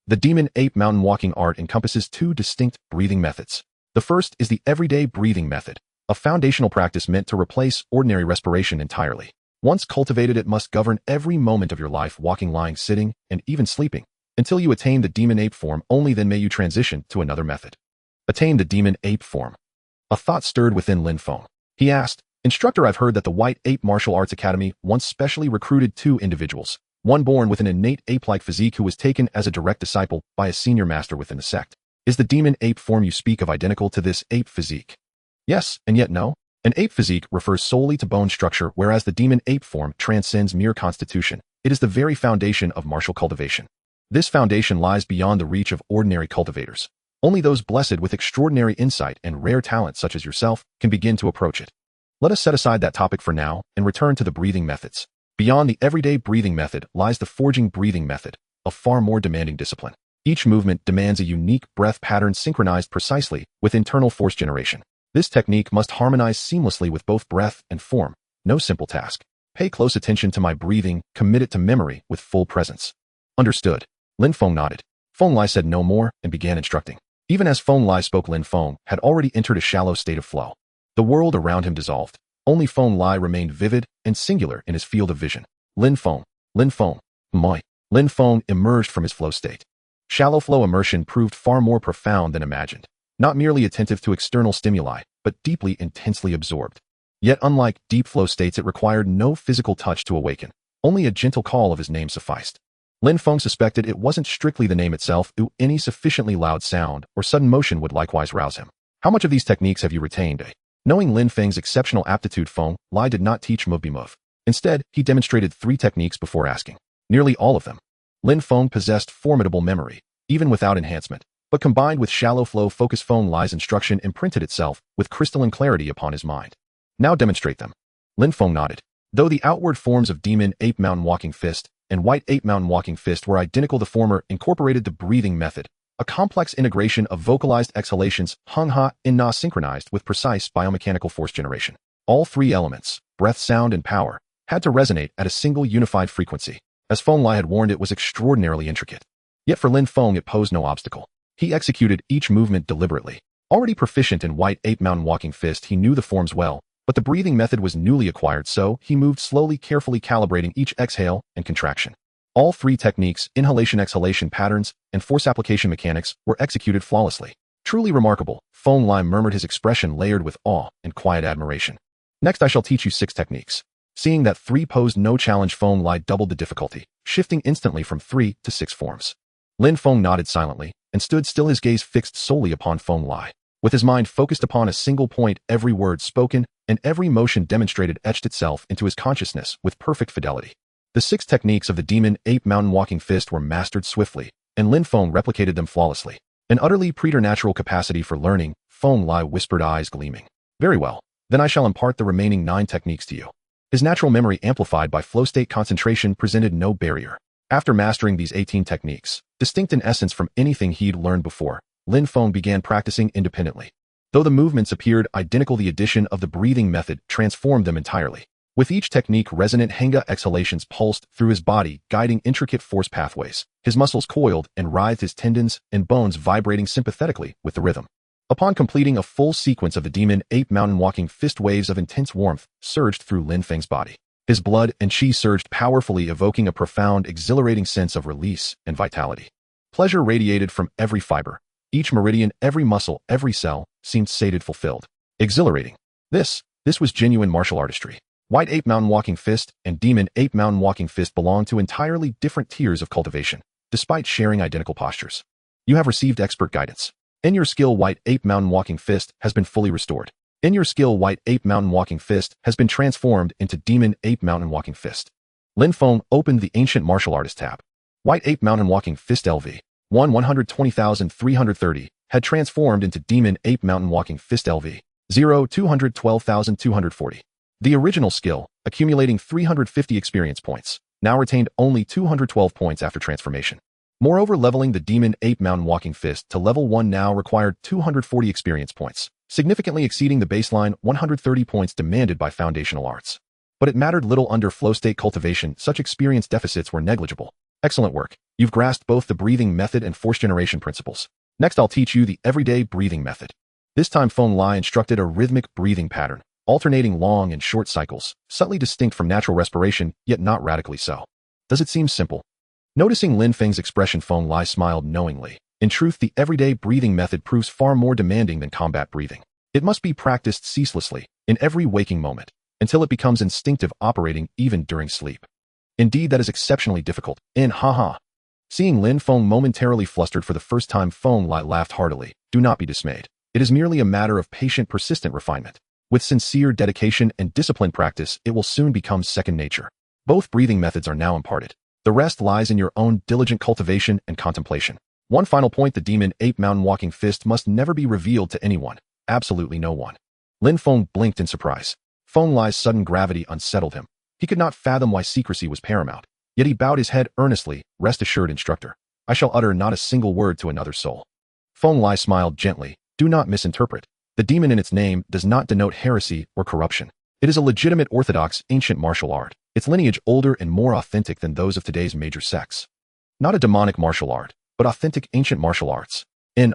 The Demon Ape Mountain Walking Art encompasses 2 distinct breathing methods. The first is the everyday breathing method, a foundational practice meant to replace ordinary respiration entirely. Once cultivated, it must govern every moment of your life, walking, lying, sitting, and even sleeping. Until you attain the Demon Ape form, only then may you transition to another method. Attain the Demon Ape form. A thought stirred within Lin Feng. He asked, Instructor, I've heard that the White Ape Martial Arts Academy once specially recruited 2 individuals. One born with an innate ape-like physique who was taken as a direct disciple by a senior master within the sect. Is the Demon Ape form you speak of identical to this ape physique? Yes, and yet no. An ape physique refers solely to bone structure, whereas the Demon Ape form transcends mere constitution. It is the very foundation of martial cultivation. This foundation lies beyond the reach of ordinary cultivators. Only those blessed with extraordinary insight and rare talent such as yourself can begin to approach it. Let us set aside that topic for now and return to the breathing methods. Beyond the everyday breathing method lies the forging breathing method, a far more demanding discipline. Each movement demands a unique breath pattern synchronized precisely with internal force generation. This technique must harmonize seamlessly with both breath and form. No simple task. Pay close attention to my breathing, commit it to memory with full presence. Understood. Lin Feng nodded. Feng Lai said no more and began instructing. Even as Feng Lai spoke, Lin Feng had already entered a shallow state of flow. The world around him dissolved. Only Feng Lai remained vivid and singular in his field of vision. Lin Feng, moi. Lin Feng emerged from his flow state. Shallow flow immersion proved far more profound than imagined. Not merely attentive to external stimuli, but deeply, intensely absorbed. Yet unlike deep flow states, it required no physical touch to awaken. Only a gentle call of his name sufficed. Lin Feng suspected it wasn't strictly the name itself, any sufficiently loud sound or sudden motion would likewise rouse him. How much of these techniques have you retained? Knowing Lin Feng's exceptional aptitude, Feng Lai did not teach move. Instead, he demonstrated 3 techniques before asking. Nearly all of them. Lin Feng possessed formidable memory, even without enhancement, but combined with shallow flow focus, Feng Lai's instruction imprinted itself with crystalline clarity upon his mind. Now demonstrate them. Lin Feng nodded. Though the outward forms of demon ape mountain walking fist and white ape mountain walking fist were identical, the former incorporated the breathing method, a complex integration of vocalized exhalations, hung ha and na synchronized with precise biomechanical force generation. All three elements, breath, sound, and power, had to resonate at a single unified frequency. As Feng Lai had warned, it was extraordinarily intricate. Yet for Lin Feng it posed no obstacle. He executed each movement deliberately. Already proficient in white ape mountain walking fist, he knew the forms well, but the breathing method was newly acquired, so he moved slowly, carefully calibrating each exhale and contraction. All three techniques, inhalation-exhalation patterns, and force application mechanics, were executed flawlessly. Truly remarkable, Feng Lai murmured, his expression layered with awe and quiet admiration. Next I shall teach you 6 techniques. Seeing that 3 posed no challenge, Feng Lai doubled the difficulty, shifting instantly from 3 to 6 forms. Lin Feng nodded silently and stood still, his gaze fixed solely upon Feng Lai. With his mind focused upon a single point, every word spoken and every motion demonstrated etched itself into his consciousness with perfect fidelity. The 6 techniques of the demon ape mountain walking fist were mastered swiftly, and Lin Feng replicated them flawlessly. An utterly preternatural capacity for learning, Feng Lai whispered, eyes gleaming. Very well, then I shall impart the remaining 9 techniques to you. His natural memory, amplified by flow state concentration, presented no barrier. After mastering these 18 techniques, distinct in essence from anything he'd learned before, Lin Feng began practicing independently. Though the movements appeared identical, the addition of the breathing method transformed them entirely. With each technique, resonant hanga exhalations pulsed through his body, guiding intricate force pathways. His muscles coiled and writhed, his tendons and bones vibrating sympathetically with the rhythm. Upon completing a full sequence of the demon ape mountain walking fist, waves of intense warmth surged through Lin Feng's body. His blood and qi surged powerfully, evoking a profound, exhilarating sense of release and vitality. Pleasure radiated from every fiber. Each meridian, every muscle, every cell seemed sated, fulfilled. Exhilarating. This was genuine martial artistry. White ape mountain walking fist and demon ape mountain walking fist belonged to entirely different tiers of cultivation, despite sharing identical postures. You have received expert guidance. In your skill, white ape mountain walking fist has been fully restored. In your skill, white ape mountain walking fist has been transformed into demon ape mountain walking fist. Lin Feng opened the ancient martial artist tab. White ape mountain walking fist LV 120,330 had transformed into demon ape mountain walking fist LV 212,240. The original skill, accumulating 350 experience points, now retained only 212 points after transformation. Moreover, leveling the demon ape mountain walking fist to level 1 now required 240 experience points, significantly exceeding the baseline 130 points demanded by foundational arts. But it mattered little under flow state cultivation, such experience deficits were negligible. Excellent work. You've grasped both the breathing method and force generation principles. Next I'll teach you the everyday breathing method. This time Feng Lai instructed a rhythmic breathing pattern, alternating long and short cycles, subtly distinct from natural respiration, yet not radically so. Does it seem simple? Noticing Lin Feng's expression, Feng Lai smiled knowingly. In truth, the everyday breathing method proves far more demanding than combat breathing. It must be practiced ceaselessly, in every waking moment, until it becomes instinctive, operating even during sleep. Indeed, that is exceptionally difficult. Seeing Lin Feng momentarily flustered for the first time, Feng Lai laughed heartily. Do not be dismayed. It is merely a matter of patient, persistent refinement. With sincere dedication and disciplined practice, it will soon become second nature. Both breathing methods are now imparted. The rest lies in your own diligent cultivation and contemplation. One final point, the demon ape mountain walking fist must never be revealed to anyone. Absolutely no one. Lin Feng blinked in surprise. Feng Lai's sudden gravity unsettled him. He could not fathom why secrecy was paramount. Yet he bowed his head earnestly. Rest assured, instructor. I shall utter not a single word to another soul. Feng Lai smiled gently. Do not misinterpret. The demon in its name does not denote heresy or corruption. It is a legitimate orthodox ancient martial art, its lineage older and more authentic than those of today's major sects. Not a demonic martial art, but authentic ancient martial arts. In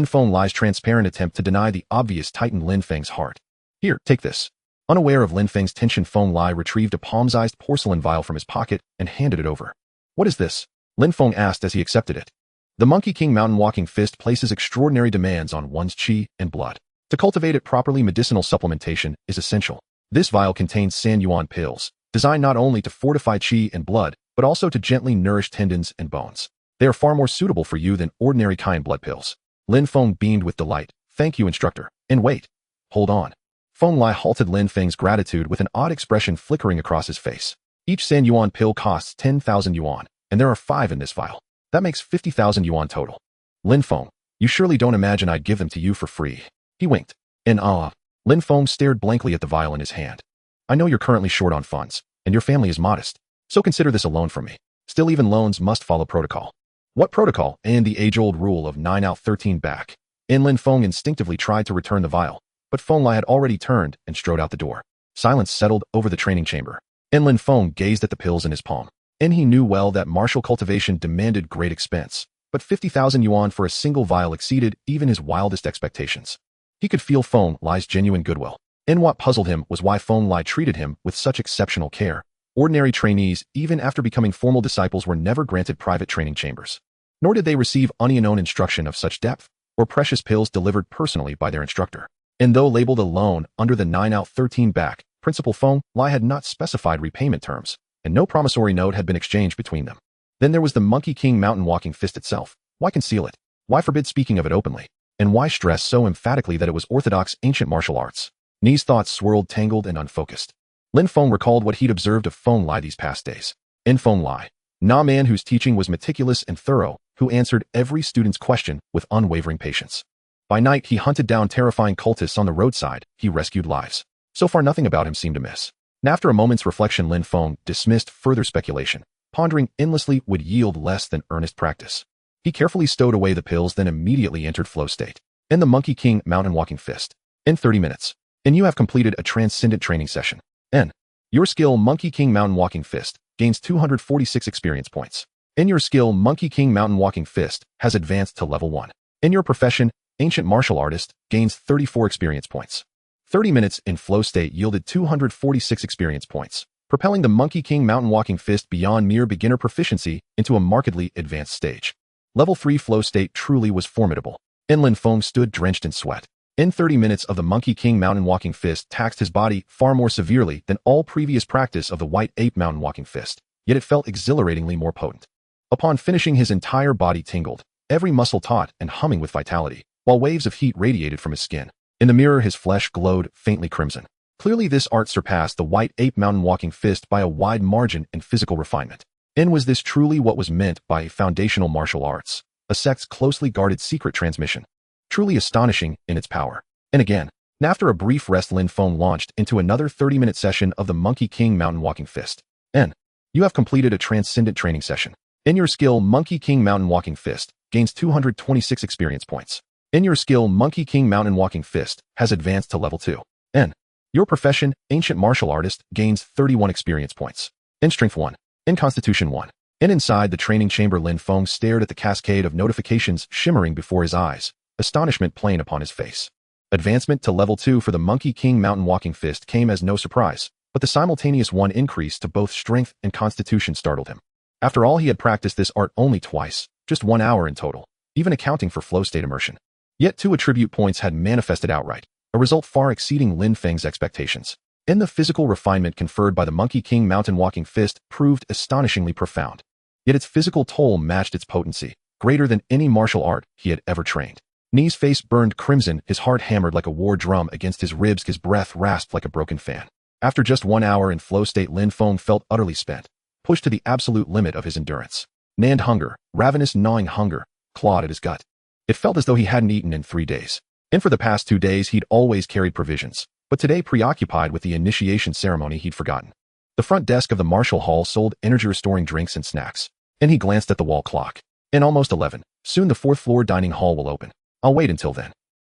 Feng Lai's transparent attempt to deny the obvious tightened Lin Feng's heart. Here, take this. Unaware of Lin Feng's tension, Feng Lai retrieved a palm-sized porcelain vial from his pocket and handed it over. What is this? Lin Feng asked as he accepted it. The Monkey King mountain walking fist places extraordinary demands on one's qi and blood. To cultivate it properly, medicinal supplementation is essential. This vial contains Xuanhuang pills, designed not only to fortify qi and blood, but also to gently nourish tendons and bones. They are far more suitable for you than ordinary kind blood pills. Lin Feng beamed with delight. Thank you, instructor. And wait. Hold on. Feng Lai halted Lin Feng's gratitude with an odd expression flickering across his face. Each Xuanhuang pill costs 10,000 yuan, and there are 5 in this vial. That makes 50,000 yuan total. Lin Feng, you surely don't imagine I'd give them to you for free. He winked. In awe. Lin Feng stared blankly at the vial in his hand. I know you're currently short on funds, and your family is modest, so consider this a loan from me. Still, even loans must follow protocol. What protocol? And the age-old rule of 9 out 13 back. And Lin Feng instinctively tried to return the vial, but Feng Lai had already turned and strode out the door. Silence settled over the training chamber. And Lin Feng gazed at the pills in his palm. And he knew well that martial cultivation demanded great expense, but 50,000 yuan for a single vial exceeded even his wildest expectations. He could feel Feng Lai's genuine goodwill. And what puzzled him was why Feng Lai treated him with such exceptional care. Ordinary trainees, even after becoming formal disciples, were never granted private training chambers. Nor did they receive unknown instruction of such depth, or precious pills delivered personally by their instructor. And though labeled a loan under the 9 out 13 back, Principal Feng Lai had not specified repayment terms, and no promissory note had been exchanged between them. Then there was the Monkey King mountain walking fist itself. Why conceal it? Why forbid speaking of it openly? And why stress so emphatically that it was orthodox ancient martial arts? Ni's thoughts swirled, tangled, and unfocused. Lin Feng recalled what he'd observed of Feng Lai these past days. In Feng Lai, a man whose teaching was meticulous and thorough, who answered every student's question with unwavering patience. By night, he hunted down terrifying cultists on the roadside. He rescued lives. So far, nothing about him seemed amiss. And after a moment's reflection, Lin Feng dismissed further speculation. Pondering endlessly would yield less than earnest practice. He carefully stowed away the pills, then immediately entered flow state. In the Monkey King mountain walking fist. In 30 minutes. And you have completed a transcendent training session. N. Your skill Monkey King mountain walking fist gains 246 experience points. In your skill Monkey King mountain walking fist has advanced to level 1. In your profession, ancient martial artist gains 34 experience points. 30 minutes in flow state yielded 246 experience points, propelling the Monkey King mountain walking fist beyond mere beginner proficiency into a markedly advanced stage. Level 3 flow state truly was formidable. And Lin Feng stood drenched in sweat. In 30 minutes of the Monkey King mountain walking fist taxed his body far more severely than all previous practice of the White Ape mountain walking fist, yet it felt exhilaratingly more potent. Upon finishing, his entire body tingled, every muscle taut and humming with vitality, while waves of heat radiated from his skin. In the mirror, his flesh glowed faintly crimson. Clearly, this art surpassed the White Ape mountain walking fist by a wide margin in physical refinement. And was this truly what was meant by foundational martial arts, a sect's closely guarded secret transmission? Truly astonishing in its power. And again, after a brief rest, Lin Feng launched into another 30-minute session of the Monkey King mountain walking fist. N. You have completed a transcendent training session. In your skill, Monkey King mountain walking fist gains 226 experience points. In your skill, Monkey King mountain walking fist has advanced to level 2. N. Your profession, ancient martial artist, gains 31 experience points. In strength 1. In constitution 1. And inside the training chamber, Lin Feng stared at the cascade of notifications shimmering before his eyes, astonishment plain upon his face. Advancement to level 2 for the Monkey King mountain walking fist came as no surprise, but the simultaneous 1 increase to both strength and constitution startled him. After all, he had practiced this art only twice, just 1 hour in total, even accounting for flow state immersion. Yet 2 attribute points had manifested outright, a result far exceeding Lin Feng's expectations. And the physical refinement conferred by the Monkey King mountain walking fist proved astonishingly profound. Yet its physical toll matched its potency, greater than any martial art he had ever trained. Ni's face burned crimson, his heart hammered like a war drum against his ribs, his breath rasped like a broken fan. After just 1 hour in flow state, Lin Feng felt utterly spent, pushed to the absolute limit of his endurance. Nanned hunger, ravenous gnawing hunger, clawed at his gut. It felt as though he hadn't eaten in 3 days. And for the past 2 days he'd always carried provisions, but today, preoccupied with the initiation ceremony, he'd forgotten. The front desk of the martial hall sold energy-restoring drinks and snacks, and he glanced at the wall clock. In almost 11. Soon the 4th floor dining hall will open. I'll wait until then.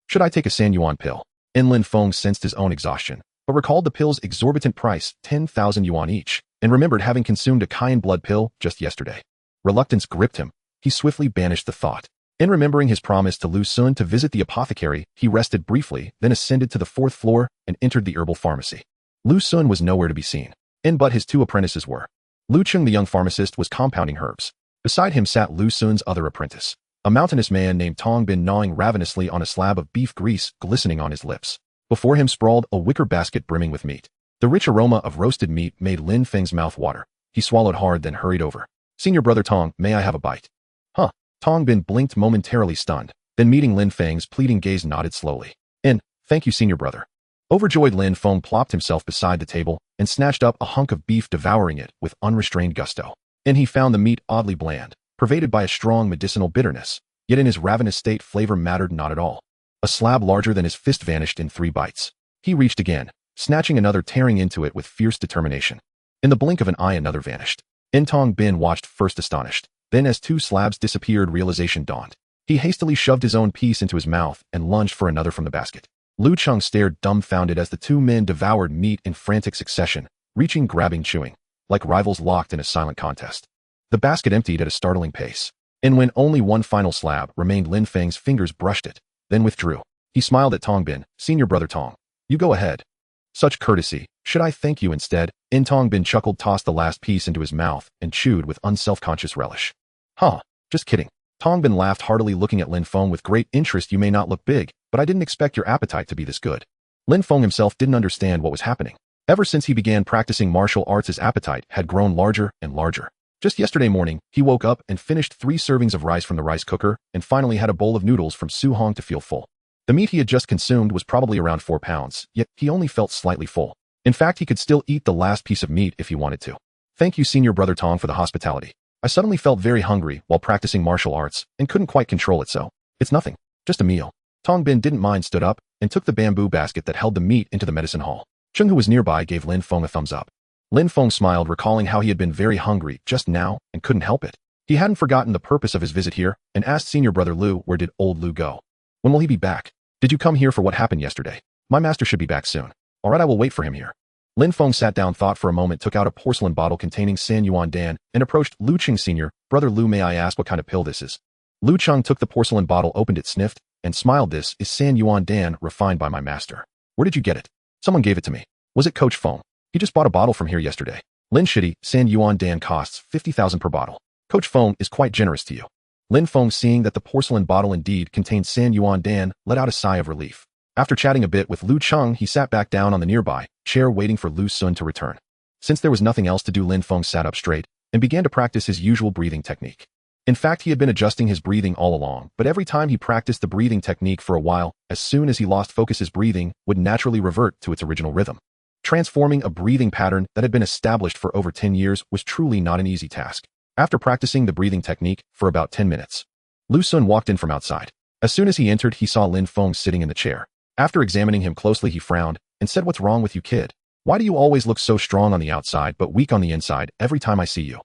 Should I take a San Yuan pill? And Lin Feng sensed his own exhaustion, but recalled the pill's exorbitant price, 10,000 yuan each, and remembered having consumed a cayenne blood pill just yesterday. Reluctance gripped him. He swiftly banished the thought. In remembering his promise to Lu Sun to visit the apothecary, he rested briefly, then ascended to the 4th floor and entered the herbal pharmacy. Lu Sun was nowhere to be seen, and but his 2 apprentices were. Lu Cheng, the young pharmacist, was compounding herbs. Beside him sat Lu Sun's other apprentice, a mountainous man named Tong Bin, gnawing ravenously on a slab of beef grease glistening on his lips. Before him sprawled a wicker basket brimming with meat. The rich aroma of roasted meat made Lin Feng's mouth water. He swallowed hard, then hurried over. Senior brother Tong, may I have a bite? Huh. Tong Bin blinked, momentarily stunned, then meeting Lin Feng's pleading gaze nodded slowly. Thank you, senior brother. Overjoyed, Lin Feng plopped himself beside the table and snatched up a hunk of beef, devouring it with unrestrained gusto. And he found the meat oddly bland, pervaded by a strong medicinal bitterness, yet in his ravenous state flavor mattered not at all. A slab larger than his fist vanished in 3 bites. He reached again, snatching another, tearing into it with fierce determination. In the blink of an eye, another vanished. Tong Bin watched, first astonished. Then as two slabs disappeared, realization dawned. He hastily shoved his own piece into his mouth and lunged for another from the basket. Lu Cheng stared dumbfounded as the two men devoured meat in frantic succession, reaching, grabbing, chewing, like rivals locked in a silent contest. The basket emptied at a startling pace. And when only one final slab remained, Lin Feng's fingers brushed it, then withdrew. He smiled at Tong Bin. "Senior brother Tong. You go ahead." "Such courtesy. Should I thank you instead?" Tong Bin chuckled, tossed the last piece into his mouth, and chewed with unself-conscious relish. "Huh, just kidding." Tong Bin laughed heartily, looking at Lin Feng with great interest. "You may not look big, but I didn't expect your appetite to be this good." Lin Feng himself didn't understand what was happening. Ever since he began practicing martial arts, his appetite had grown larger and larger. Just yesterday morning, he woke up and finished 3 servings of rice from the rice cooker and finally had a bowl of noodles from Xuanhuang to feel full. The meat he had just consumed was probably around 4 pounds, yet he only felt slightly full. In fact, he could still eat the last piece of meat if he wanted to. "Thank you, senior brother Tong, for the hospitality. I suddenly felt very hungry while practicing martial arts and couldn't quite control it, so it's nothing, just a meal." Tong Bin didn't mind, stood up, and took the bamboo basket that held the meat into the medicine hall. Cheng, who was nearby, gave Lin Feng a thumbs up. Lin Feng smiled, recalling how he had been very hungry just now and couldn't help it. He hadn't forgotten the purpose of his visit here and asked senior brother Lu, "Where did old Lu go? When will he be back? Did you come here for what happened yesterday? My master should be back soon. All right, I will wait for him here." Lin Feng sat down, thought for a moment, took out a porcelain bottle containing Xuanhuang Dan, and approached Lu Cheng. "Senior brother Lu, may I ask what kind of pill this is?" Lu Cheng took the porcelain bottle, opened it, sniffed, and smiled. "This is Xuanhuang Dan, refined by my master." "Where did you get it?" "Someone gave it to me." "Was it Coach Feng? He just bought a bottle from here yesterday." "Lin Shitty, Xuanhuang Dan costs 50,000 per bottle. Coach Feng is quite generous to you." Lin Feng, seeing that the porcelain bottle indeed contained Xuanhuang Dan, let out a sigh of relief. After chatting a bit with Lu Cheng, he sat back down on the nearby chair, waiting for Lu Sun to return. Since there was nothing else to do, Lin Feng sat up straight and began to practice his usual breathing technique. In fact, he had been adjusting his breathing all along, but every time he practiced the breathing technique for a while, as soon as he lost focus, his breathing would naturally revert to its original rhythm. Transforming a breathing pattern that had been established for over 10 years was truly not an easy task. After practicing the breathing technique for about 10 minutes, Lu Sun walked in from outside. As soon as he entered, he saw Lin Feng sitting in the chair. After examining him closely, he frowned and said, "What's wrong with you, kid? Why do you always look so strong on the outside but weak on the inside every time I see you?"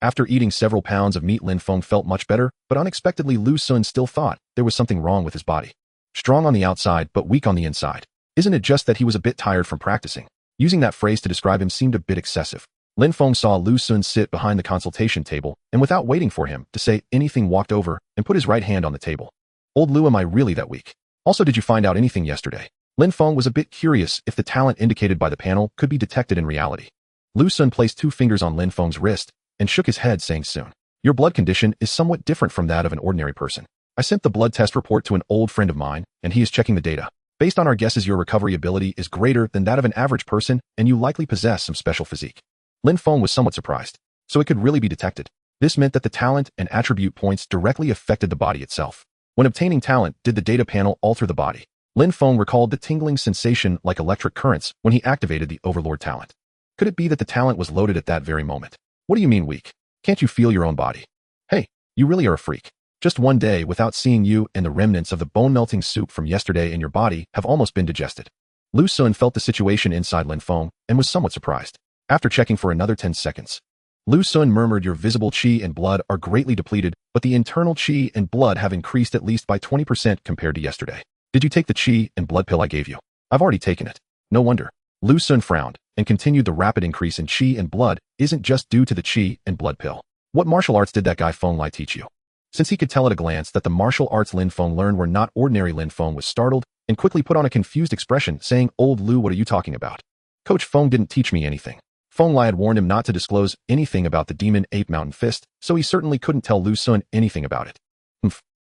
After eating several pounds of meat, Lin Feng felt much better, but unexpectedly Lu Sun still thought there was something wrong with his body. Strong on the outside but weak on the inside. Isn't it just that he was a bit tired from practicing? Using that phrase to describe him seemed a bit excessive. Lin Feng saw Lu Sun sit behind the consultation table, and without waiting for him to say anything, walked over and put his right hand on the table. "Old Lu, am I really that weak? Also, did you find out anything yesterday?" Lin Feng was a bit curious if the talent indicated by the panel could be detected in reality. Lu Sun placed 2 fingers on Lin Feng's wrist and shook his head, saying, "Soon. Your blood condition is somewhat different from that of an ordinary person. I sent the blood test report to an old friend of mine, and he is checking the data. Based on our guesses, your recovery ability is greater than that of an average person, and you likely possess some special physique." Lin Feng was somewhat surprised. So it could really be detected. This meant that the talent and attribute points directly affected the body itself. When obtaining talent, did the data panel alter the body? Lin Feng recalled the tingling sensation like electric currents when he activated the Overlord talent. Could it be that the talent was loaded at that very moment? "What do you mean weak? Can't you feel your own body? Hey, you really are a freak. Just one day without seeing you, and the remnants of the bone-melting soup from yesterday in your body have almost been digested." Lu Sun felt the situation inside Lin Feng and was somewhat surprised. After checking for another 10 seconds, Lu Sun murmured, "Your visible qi and blood are greatly depleted, but the internal qi and blood have increased at least by 20% compared to yesterday. Did you take the qi and blood pill I gave you?" "I've already taken it." "No wonder." Lu Sun frowned and continued, "The rapid increase in qi and blood isn't just due to the qi and blood pill. What martial arts did that guy Feng Lai teach you?" Since he could tell at a glance that the martial arts Lin Feng learned were not ordinary, Lin Feng was startled and quickly put on a confused expression, saying, "Old Lu, what are you talking about? Coach Feng didn't teach me anything." Feng Lai had warned him not to disclose anything about the demon ape mountain fist, so he certainly couldn't tell Lu Sun anything about it.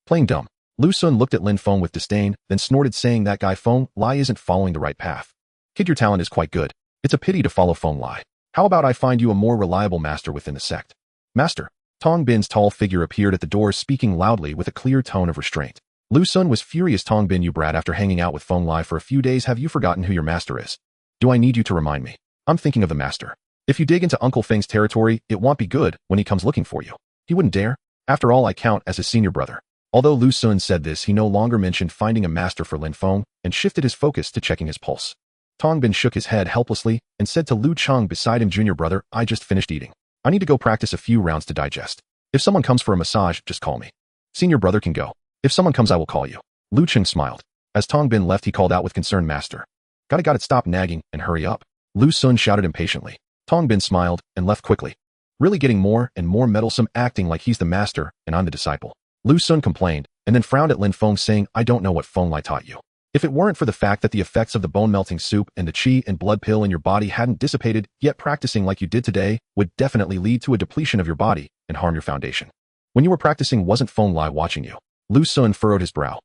Playing dumb. Lu Sun looked at Lin Feng with disdain, then snorted, saying, "That guy Feng Lai isn't following the right path. Kid, your talent is quite good. It's a pity to follow Feng Lai. How about I find you a more reliable master within the sect?" "Master." Tong Bin's tall figure appeared at the door, speaking loudly with a clear tone of restraint. Lu Sun was furious. "Tong Bin, you brat, after hanging out with Feng Lai for a few days, have you forgotten who your master is? Do I need you to remind me? I'm thinking of the master. If you dig into Uncle Feng's territory, it won't be good when he comes looking for you. He wouldn't dare. After all, I count as his senior brother. Although Lu Xun said this, he no longer mentioned finding a master for Lin Feng and shifted his focus to checking his pulse. Tong Bin shook his head helplessly and said to Lu Cheng beside him, "Junior brother, I just finished eating. I need to go practice a few rounds to digest. If someone comes for a massage, just call me. Senior brother can go. If someone comes, I will call you." Lu Cheng smiled. As Tong Bin left, he called out with concern, "Master. Got it, stop nagging and hurry up." Lu Xun shouted impatiently. Tong Bin smiled and left quickly. Really getting more and more meddlesome, acting like he's the master and I'm the disciple. Lu Xun complained and then frowned at Lin Feng, saying, "I don't know what Feng Lai taught you. If it weren't for the fact that the effects of the bone-melting soup and the qi and blood pill in your body hadn't dissipated, yet practicing like you did today would definitely lead to a depletion of your body and harm your foundation. When you were practicing, wasn't Feng Lai watching you?" Lu Xun furrowed his brow.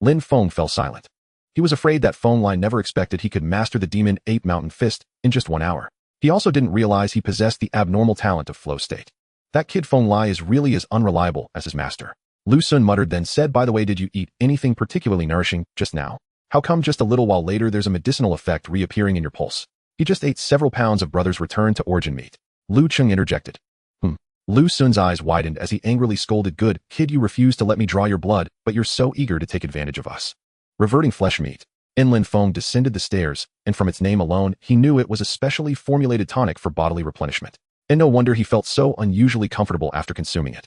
Lin Feng fell silent. He was afraid that Feng Lai never expected he could master the demon ape mountain fist in just 1 hour. He also didn't realize he possessed the abnormal talent of flow state. That kid Feng Lai is really as unreliable as his master. Lu Xun muttered, then said, "By the way, did you eat anything particularly nourishing just now? How come just a little while later there's a medicinal effect reappearing in your pulse?" "He just ate several pounds of brother's return to origin meat." Lu Cheng interjected. Lu Xun's eyes widened as he angrily scolded, "Good kid, you refuse to let me draw your blood, but you're so eager to take advantage of us." Reverting flesh meat. Lin Feng descended the stairs, and from its name alone, he knew it was a specially formulated tonic for bodily replenishment. And no wonder he felt so unusually comfortable after consuming it.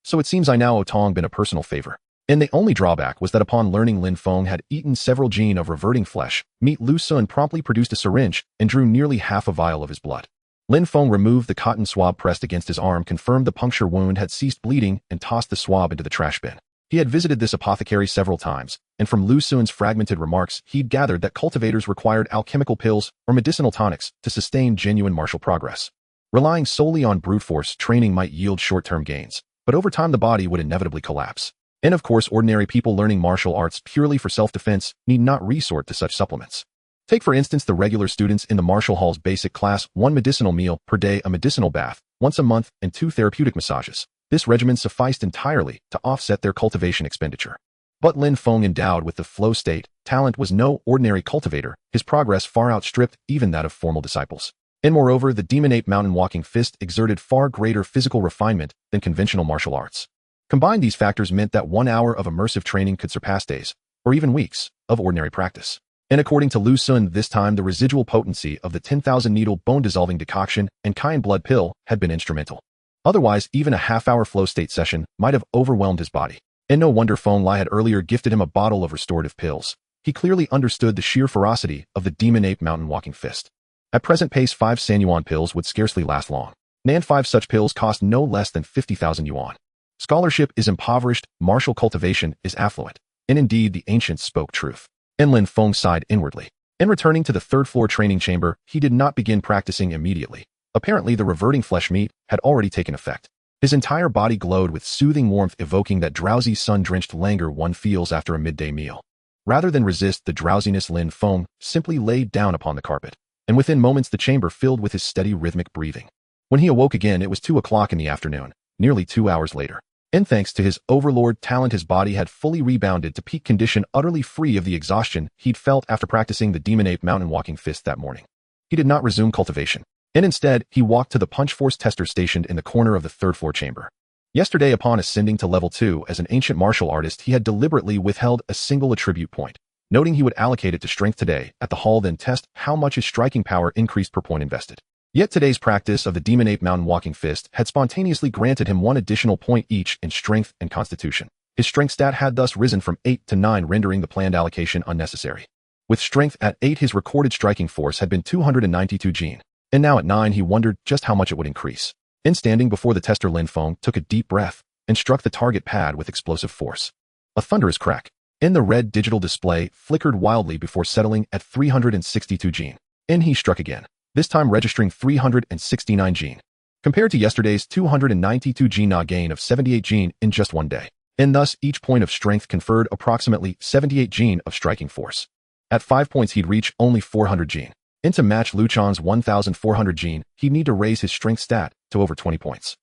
So it seems I now owe Tong Bin a personal favor. And the only drawback was that upon learning Lin Feng had eaten several gene of reverting flesh meat, Lu Xun promptly produced a syringe and drew nearly half a vial of his blood. Lin Feng removed the cotton swab pressed against his arm, confirmed the puncture wound had ceased bleeding, and tossed the swab into the trash bin. He had visited this apothecary several times, and from Lu Xun's fragmented remarks, he'd gathered that cultivators required alchemical pills or medicinal tonics to sustain genuine martial progress. Relying solely on brute force training might yield short-term gains, but over time the body would inevitably collapse. And of course, ordinary people learning martial arts purely for self-defense need not resort to such supplements. Take for instance the regular students in the martial hall's basic class: 1 medicinal meal per day, a medicinal bath once a month, and 2 therapeutic massages. This regimen sufficed entirely to offset their cultivation expenditure. But Lin Feng, endowed with the flow state talent, was no ordinary cultivator. His progress far outstripped even that of formal disciples. And moreover, the demon ape mountain walking fist exerted far greater physical refinement than conventional martial arts. Combined, these factors meant that 1 hour of immersive training could surpass days, or even weeks, of ordinary practice. And according to Lu Xun, this time the residual potency of the 10,000 needle bone-dissolving decoction and cayenne blood pill had been instrumental. Otherwise, even a half-hour flow state session might have overwhelmed his body. And no wonder Feng Lai had earlier gifted him a bottle of restorative pills. He clearly understood the sheer ferocity of the demon ape mountain walking fist. At present pace, 5 Xuanhuang pills would scarcely last long. And 5 such pills cost no less than 50,000 yuan. Scholarship is impoverished, martial cultivation is affluent. And indeed, the ancients spoke truth. And Lin Feng sighed inwardly. In returning to the third-floor training chamber, he did not begin practicing immediately. Apparently, the reverting flesh meat had already taken effect. His entire body glowed with soothing warmth, evoking that drowsy sun-drenched languor one feels after a midday meal. Rather than resist the drowsiness, Lin Feng simply laid down upon the carpet, and within moments the chamber filled with his steady rhythmic breathing. When he awoke again, it was 2 o'clock in the afternoon, nearly 2 hours later. And thanks to his overlord talent, his body had fully rebounded to peak condition, utterly free of the exhaustion he'd felt after practicing the demon ape mountain walking fist that morning. He did not resume cultivation, and instead, he walked to the punch force tester stationed in the corner of the third-floor chamber. Yesterday, upon ascending to level 2 as an ancient martial artist, he had deliberately withheld a single attribute point, noting he would allocate it to strength today at the hall, then test how much his striking power increased per point invested. Yet today's practice of the demon ape mountain walking fist had spontaneously granted him 1 additional point each in strength and constitution. His strength stat had thus risen from 8 to 9, rendering the planned allocation unnecessary. With strength at 8, his recorded striking force had been 292 gene, and now at 9 he wondered just how much it would increase. In standing before the tester, Lin Feng took a deep breath and struck the target pad with explosive force. A thunderous crack, and the red digital display flickered wildly before settling at 362 gene. And he struck again, this time registering 369 gene, compared to yesterday's 292 gene, a gain of 78 gene in just 1 day. And thus, each point of strength conferred approximately 78 gene of striking force. At 5 points, he'd reach only 400 gene. And to match Lu Chan's 1,400 gene, he'd need to raise his strength stat to over 20 points.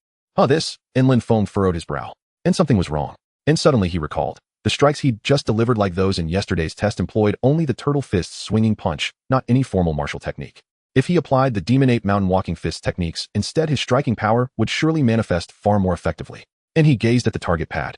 This, and Lin Feng furrowed his brow. And something was wrong. And suddenly he recalled. The strikes he'd just delivered, like those in yesterday's test, employed only the turtle fist swinging punch, not any formal martial technique. If he applied the demon ape mountain walking fist techniques, instead his striking power would surely manifest far more effectively. And he gazed at the target pad.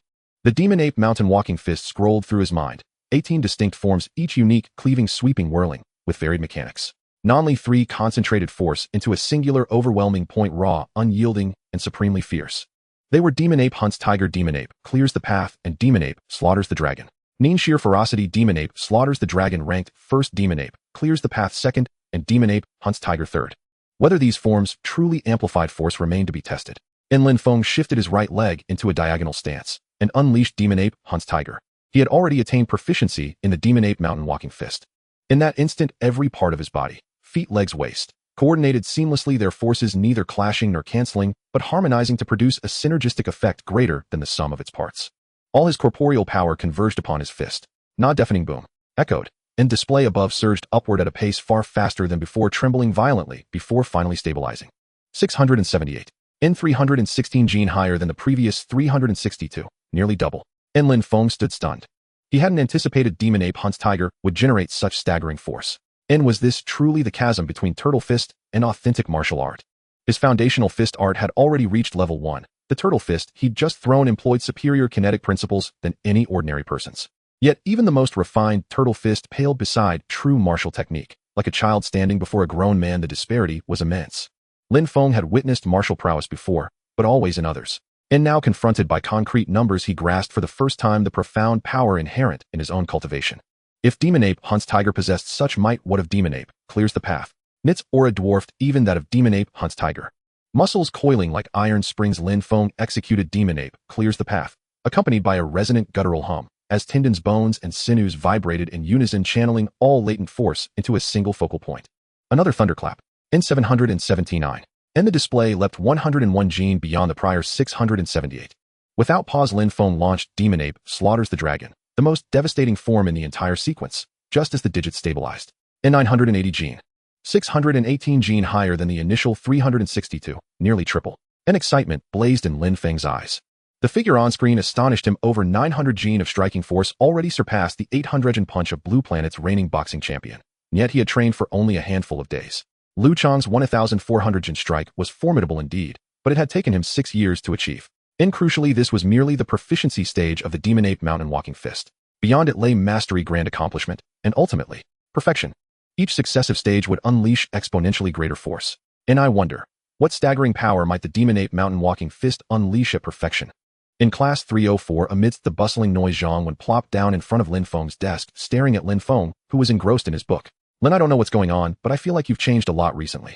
The demon ape mountain walking fist scrolled through his mind. 18 distinct forms, each unique, cleaving, sweeping, whirling, with varied mechanics. Nonly 3 concentrated force into a singular overwhelming point, raw, unyielding, and supremely fierce. They were Demon Ape hunts Tiger, Demon Ape clears the path, and Demon Ape slaughters the dragon. Neen sheer ferocity, Demon Ape slaughters the dragon ranked first, Demon Ape clears the path second, and Demon Ape hunts Tiger third. Whether these forms truly amplified force remained to be tested. Lin Feng shifted his right leg into a diagonal stance and unleashed Demon Ape hunts Tiger. He had already attained proficiency in the Demon Ape mountain walking fist. In that instant, every part of his body, feet, legs, waist, coordinated seamlessly, their forces neither clashing nor canceling, but harmonizing to produce a synergistic effect greater than the sum of its parts. All his corporeal power converged upon his fist. Not deafening boom, echoed, and display above surged upward at a pace far faster than before, trembling violently before finally stabilizing. 678. In 316 gene higher than the previous 362, nearly double. Lin Feng stood stunned. He hadn't anticipated Demon Ape hunts Tiger would generate such staggering force. Was this truly the chasm between Turtle Fist and authentic martial art? His foundational fist art had already reached level 1. The Turtle Fist he'd just thrown employed superior kinetic principles than any ordinary person's. Yet even the most refined Turtle Fist paled beside true martial technique. Like a child standing before a grown man, the disparity was immense. Lin Feng had witnessed martial prowess before, but always in others. And now, confronted by concrete numbers, he grasped for the first time the profound power inherent in his own cultivation. If Demon Ape hunts Tiger possessed such might, what of Demon Ape clears the path? Its aura dwarfed even that of Demon Ape hunts Tiger. Muscles coiling like iron springs, Lin Feng executed Demon Ape clears the path, accompanied by a resonant guttural hum, as tendons, bones, and sinews vibrated in unison, channeling all latent force into a single focal point. Another thunderclap. In 779. And the display leapt 101 gene beyond the prior 678. Without pause, Lin Feng launched Demon Ape slaughters the dragon, the most devastating form in the entire sequence, just as the digits stabilized. In 980 gene. 618 gene higher than the initial 362, nearly triple. An excitement blazed in Lin Feng's eyes. The figure on screen astonished him. Over 900 gene of striking force already surpassed the 800 punch of Blue Planet's reigning boxing champion. And yet he had trained for only a handful of days. Liu Chang's 1,400 gene strike was formidable indeed, but it had taken him 6 years to achieve. And crucially, this was merely the proficiency stage of the Demon Ape mountain walking fist. Beyond it lay mastery, grand accomplishment, and ultimately, perfection. Each successive stage would unleash exponentially greater force. And I wonder, what staggering power might the Demon Ape mountain walking fist unleash at perfection? In class 304, amidst the bustling noise, Xuanhuang plopped down in front of Lin Feng's desk, staring at Lin Feng, who was engrossed in his book. Lin, I don't know what's going on, but I feel like you've changed a lot recently.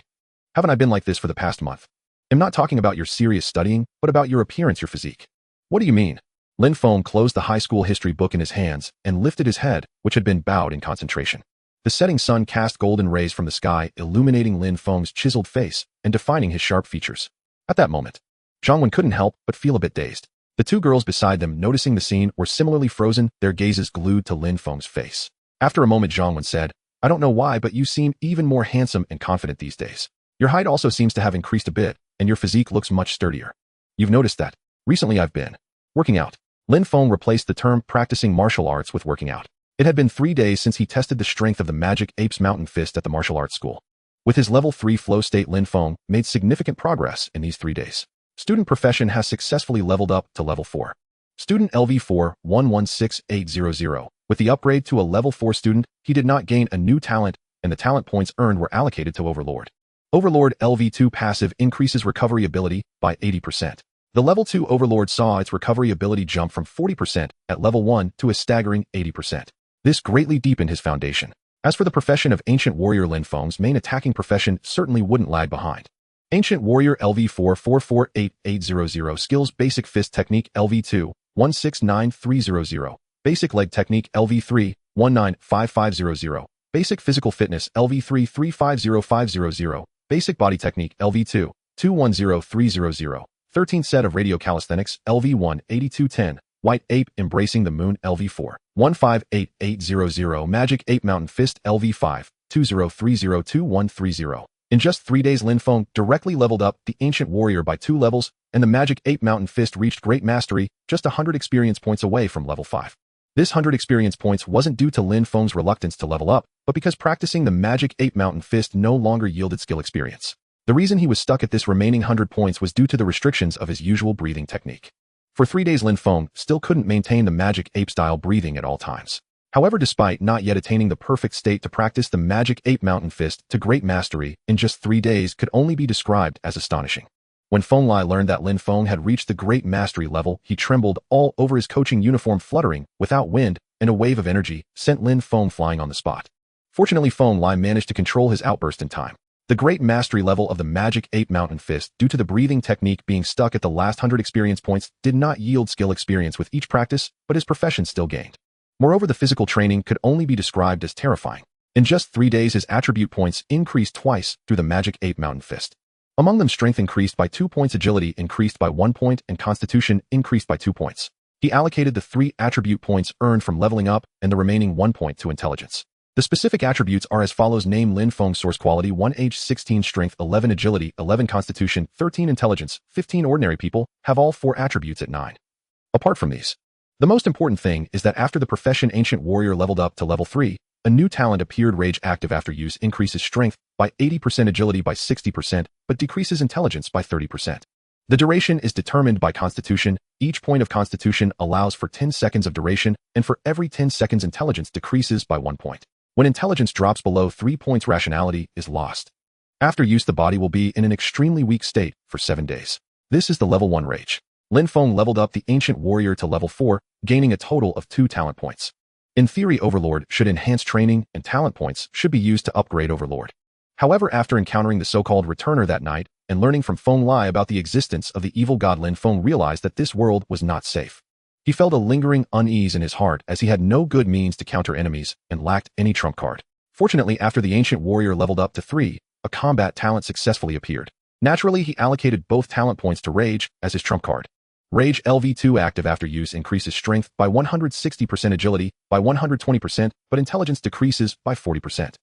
Haven't I been like this for the past month? I'm not talking about your serious studying, but about your appearance, your physique. What do you mean? Lin Feng closed the high school history book in his hands and lifted his head, which had been bowed in concentration. The setting sun cast golden rays from the sky, illuminating Lin Feng's chiseled face and defining his sharp features. At that moment, Xuanhuang couldn't help but feel a bit dazed. The two girls beside them, noticing the scene, were similarly frozen, their gazes glued to Lin Feng's face. After a moment, Xuanhuang said, I don't know why, but you seem even more handsome and confident these days. Your height also seems to have increased a bit, and your physique looks much sturdier. You've noticed that? Recently I've been working out. Lin Feng replaced the term practicing martial arts with working out. It had been 3 days since he tested the strength of the Magic Ape's mountain fist at the martial arts school. With his level 3 flow state, Lin Feng made significant progress in these 3 days. Student profession has successfully leveled up to level 4. Student LV4 116800. With the upgrade to a level 4 student, he did not gain a new talent, and the talent points earned were allocated to Overlord. Overlord LV2 passive increases recovery ability by 80%. The level 2 Overlord saw its recovery ability jump from 40% at level 1 to a staggering 80%. This greatly deepened his foundation. As for the profession of Ancient Warrior, Lin Feng's main attacking profession certainly wouldn't lag behind. Ancient Warrior LV4 448800. Skills: Basic Fist Technique LV2 169300. Basic Leg Technique LV3 195500. Basic Physical Fitness LV3 350500. Basic Body Technique LV2 210300. 13th Set of Radio Calisthenics LV1 8210. White Ape Embracing the Moon LV4 158800. Magic Ape Mountain Fist LV5 20302130. In just 3 days, Lin Feng directly leveled up the Ancient Warrior by 2 levels, and the Magic Ape Mountain Fist reached Great Mastery, just 100 experience points away from level 5. This 100 experience points wasn't due to Lin Feng's reluctance to level up, but because practicing the Magic Ape Mountain Fist no longer yielded skill experience. The reason he was stuck at this remaining 100 points was due to the restrictions of his usual breathing technique. For 3 days Lin Feng still couldn't maintain the magic ape-style breathing at all times. However, despite not yet attaining the perfect state to practice the magic ape mountain fist to great mastery in just 3 days could only be described as astonishing. When Feng Lai learned that Lin Feng had reached the great mastery level, he trembled all over, his coaching uniform fluttering without wind, and a wave of energy sent Lin Feng flying on the spot. Fortunately, Feng Lai managed to control his outburst in time. The great mastery level of the magic ape mountain fist, due to the breathing technique being stuck at the last 100 experience points, did not yield skill experience with each practice, but his profession still gained. Moreover, the physical training could only be described as terrifying. In just 3 days, his attribute points increased twice through the magic ape mountain fist. Among them, strength increased by 2 points, agility increased by 1 point, and constitution increased by 2 points. He allocated the 3 attribute points earned from leveling up and the remaining 1 point to intelligence. The specific attributes are as follows: name Lin Feng, source quality 1 age 16 strength 11 agility 11 constitution 13 intelligence 15 ordinary people have all 4 attributes at 9. Apart from these, the most important thing is that after the profession ancient warrior leveled up to level 3, a new talent appeared. Rage active after use increases strength by 80%, agility by 60%, but decreases intelligence by 30%. The duration is determined by constitution. Each point of constitution allows for 10 seconds of duration, and for every 10 seconds intelligence decreases by 1 point. When intelligence drops below 3 points, rationality is lost. After use, the body will be in an extremely weak state for 7 days. This is the level 1 rage. Lin Feng leveled up the ancient warrior to level 4, gaining a total of 2 talent points. In theory, Overlord should enhance training, and talent points should be used to upgrade Overlord. However, after encountering the so-called returner that night, and learning from Feng Lai about the existence of the evil god, Lin Feng realized that this world was not safe. He felt a lingering unease in his heart as he had no good means to counter enemies and lacked any trump card. Fortunately, after the ancient warrior leveled up to 3, a combat talent successfully appeared. Naturally, he allocated both talent points to Rage as his trump card. Rage LV2 active after use increases strength by 160%, agility by 120%, but intelligence decreases by 40%.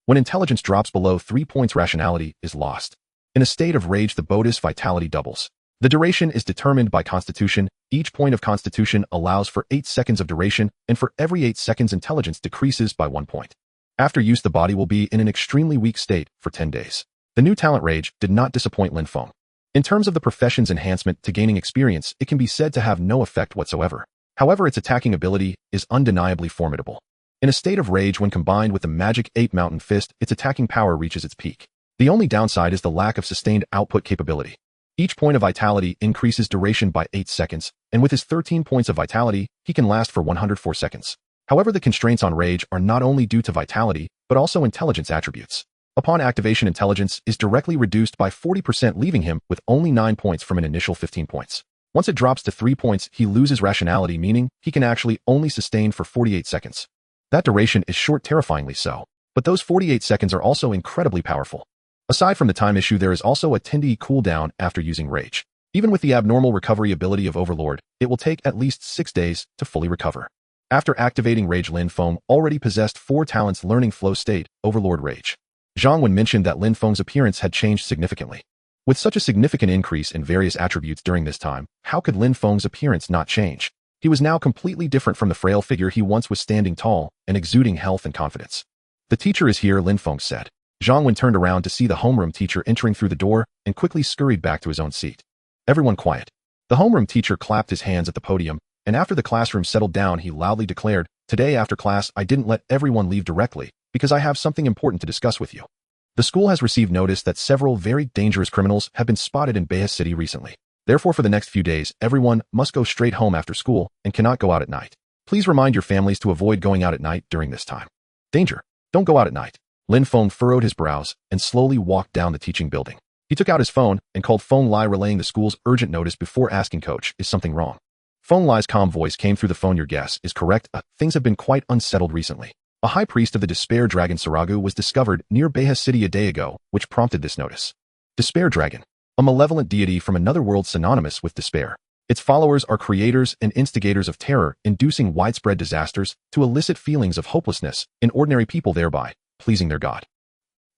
When intelligence drops below 3 points, rationality is lost. In a state of rage, the bonus vitality doubles. The duration is determined by constitution. Each point of constitution allows for 8 seconds of duration, and for every 8 seconds intelligence decreases by 1 point. After use, the body will be in an extremely weak state for 10 days. The new talent Rage did not disappoint Lin Feng. In terms of the profession's enhancement to gaining experience, it can be said to have no effect whatsoever. However, its attacking ability is undeniably formidable. In a state of rage, when combined with the magic ape mountain fist, its attacking power reaches its peak. The only downside is the lack of sustained output capability. Each point of vitality increases duration by 8 seconds, and with his 13 points of vitality, he can last for 104 seconds. However, the constraints on Rage are not only due to vitality, but also intelligence attributes. Upon activation, intelligence is directly reduced by 40%, leaving him with only 9 points from an initial 15 points. Once it drops to 3 points, he loses rationality, meaning he can actually only sustain for 48 seconds. That duration is short, terrifyingly so. But those 48 seconds are also incredibly powerful. Aside from the time issue, there is also a 10-day cooldown after using Rage. Even with the abnormal recovery ability of Overlord, it will take at least 6 days to fully recover. After activating Rage, Lin Feng already possessed 4 talents: learning flow state, Overlord, Rage. Xuanhuang mentioned that Lin Feng's appearance had changed significantly. With such a significant increase in various attributes during this time, how could Lin Feng's appearance not change? He was now completely different from the frail figure he once was, standing tall and exuding health and confidence. The teacher is here, Lin Feng said. Xuanhuang turned around to see the homeroom teacher entering through the door and quickly scurried back to his own seat. Everyone quiet. The homeroom teacher clapped his hands at the podium, and after the classroom settled down, he loudly declared, "Today after class, I didn't let everyone leave directly, because I have something important to discuss with you. The school has received notice that several very dangerous criminals have been spotted in Beha City recently. Therefore, for the next few days, everyone must go straight home after school and cannot go out at night. Please remind your families to avoid going out at night during this time. Danger. Don't go out at night." Lin Feng furrowed his brows and slowly walked down the teaching building. He took out his phone and called Feng Lai, relaying the school's urgent notice before asking, "Coach, is something wrong?" Feng Lai's calm voice came through the phone. "Your guess is correct. Things have been quite unsettled recently. A high priest of the Despair Dragon Saragu was discovered near Beha City a day ago, which prompted this notice." Despair Dragon. A malevolent deity from another world synonymous with despair. Its followers are creators and instigators of terror, inducing widespread disasters to elicit feelings of hopelessness in ordinary people, thereby pleasing their god.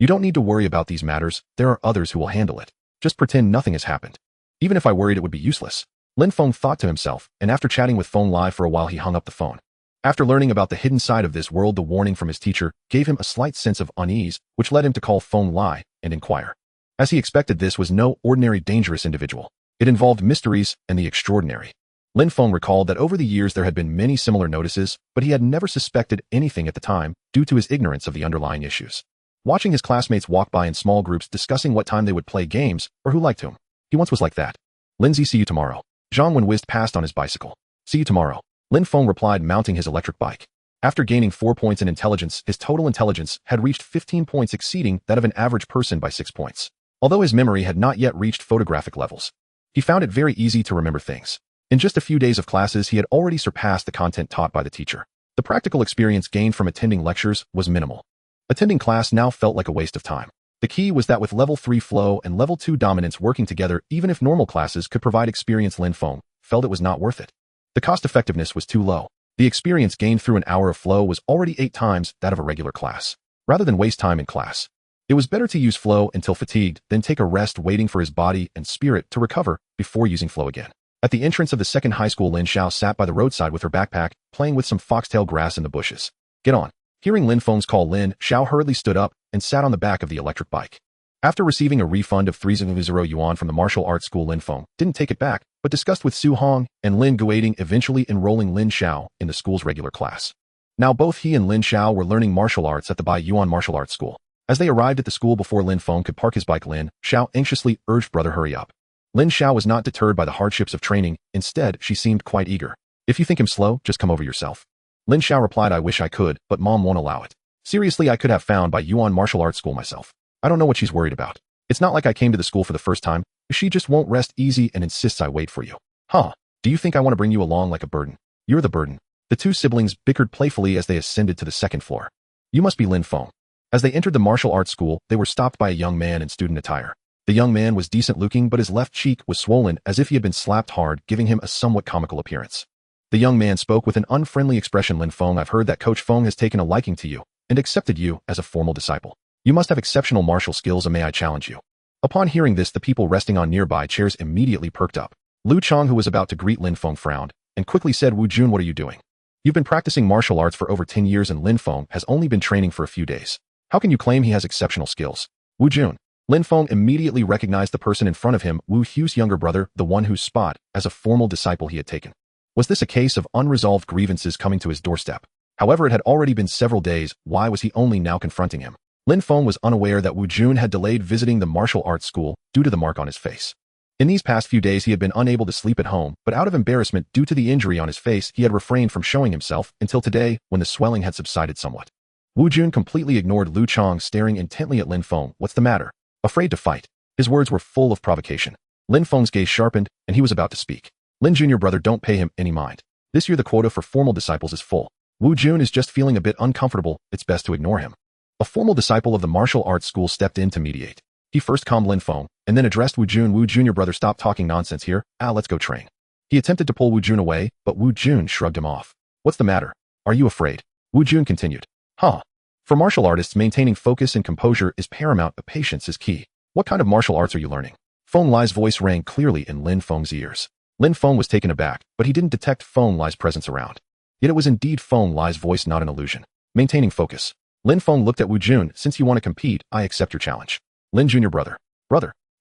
You don't need to worry about these matters. There are others who will handle it. Just pretend nothing has happened. Even if I worried, it would be useless. Lin Feng thought to himself, and after chatting with Feng Lai for a while, he hung up the phone. After learning about the hidden side of this world, the warning from his teacher gave him a slight sense of unease, which led him to call Feng Lai and inquire. As he expected, this was no ordinary dangerous individual. It involved mysteries and the extraordinary. Lin Feng recalled that over the years there had been many similar notices, but he had never suspected anything at the time due to his ignorance of the underlying issues. Watching his classmates walk by in small groups discussing what time they would play games or who liked whom. He once was like that. Lindsay, see you tomorrow. Zhang Wen whizzed past on his bicycle. See you tomorrow. Lin Feng replied, mounting his electric bike. After gaining 4 points in intelligence, his total intelligence had reached 15 points, exceeding that of an average person by 6 points. Although his memory had not yet reached photographic levels, he found it very easy to remember things. In just a few days of classes, he had already surpassed the content taught by the teacher. The practical experience gained from attending lectures was minimal. Attending class now felt like a waste of time. The key was that with level 3 flow and level 2 dominance working together, even if normal classes could provide experience, Lin Feng felt it was not worth it. The cost effectiveness was too low. The experience gained through an hour of flow was already 8 times that of a regular class. Rather than waste time in class, it was better to use flow until fatigued, then take a rest waiting for his body and spirit to recover before using flow again. At the entrance of the second high school, Lin Xiao sat by the roadside with her backpack, playing with some foxtail grass in the bushes. Get on. Hearing Lin Feng's call, Lin Xiao hurriedly stood up and sat on the back of the electric bike. After receiving a refund of 300 yuan from the martial arts school, Lin Feng didn't take it back, but discussed with Su Hong and Lin Guading, eventually enrolling Lin Xiao in the school's regular class. Now both he and Lin Xiao were learning martial arts at the Bai Yuan Martial Arts School. As they arrived at the school before Lin Feng could park his bike, Lin Xiao anxiously urged, brother, hurry up. Lin Xiao was not deterred by the hardships of training. Instead, she seemed quite eager. If you think him slow, just come over yourself. Lin Xiao replied, I wish I could, but mom won't allow it. Seriously, I could have found Bai Yuan Martial Arts School myself. I don't know what she's worried about. It's not like I came to the school for the first time. She just won't rest easy and insists I wait for you. Huh? Do you think I want to bring you along like a burden? You're the burden. The two siblings bickered playfully as they ascended to the second floor. You must be Lin Feng. As they entered the martial arts school, they were stopped by a young man in student attire. The young man was decent looking, but his left cheek was swollen as if he had been slapped hard, giving him a somewhat comical appearance. The young man spoke with an unfriendly expression. Lin Feng, I've heard that Coach Feng has taken a liking to you and accepted you as a formal disciple. You must have exceptional martial skills, and may I challenge you? Upon hearing this, the people resting on nearby chairs immediately perked up. Lu Chong, who was about to greet Lin Feng, frowned and quickly said, Wu Jun, what are you doing? You've been practicing martial arts for over 10 years and Lin Feng has only been training for a few days. How can you claim he has exceptional skills? Wu Jun. Lin Feng immediately recognized the person in front of him, Wu Hu's younger brother, the one whose spot as a formal disciple he had taken. Was this a case of unresolved grievances coming to his doorstep? However, it had already been several days. Why was he only now confronting him? Lin Feng was unaware that Wu Jun had delayed visiting the martial arts school due to the mark on his face. In these past few days, he had been unable to sleep at home, but out of embarrassment due to the injury on his face, he had refrained from showing himself until today when the swelling had subsided somewhat. Wu Jun completely ignored Lu Chong, staring intently at Lin Feng. What's the matter? Afraid to fight? His words were full of provocation. Lin Feng's gaze sharpened, and he was about to speak. Lin Jr. brother, don't pay him any mind. This year the quota for formal disciples is full. Wu Jun is just feeling a bit uncomfortable. It's best to ignore him. A formal disciple of the martial arts school stepped in to mediate. He first calmed Lin Feng, and then addressed Wu Jun. Wu Jr. brother, stop talking nonsense here. Let's go train. He attempted to pull Wu Jun away, but Wu Jun shrugged him off. What's the matter? Are you afraid? Wu Jun continued. Huh. For martial artists, maintaining focus and composure is paramount, but patience is key. What kind of martial arts are you learning? Feng Lai's voice rang clearly in Lin Feng's ears. Lin Feng was taken aback, but he didn't detect Feng Lai's presence around. Yet it was indeed Feng Lai's voice, not an illusion. Maintaining focus. Lin Feng looked at Wu Jun. Since you want to compete, I accept your challenge. Lin Jr. brother.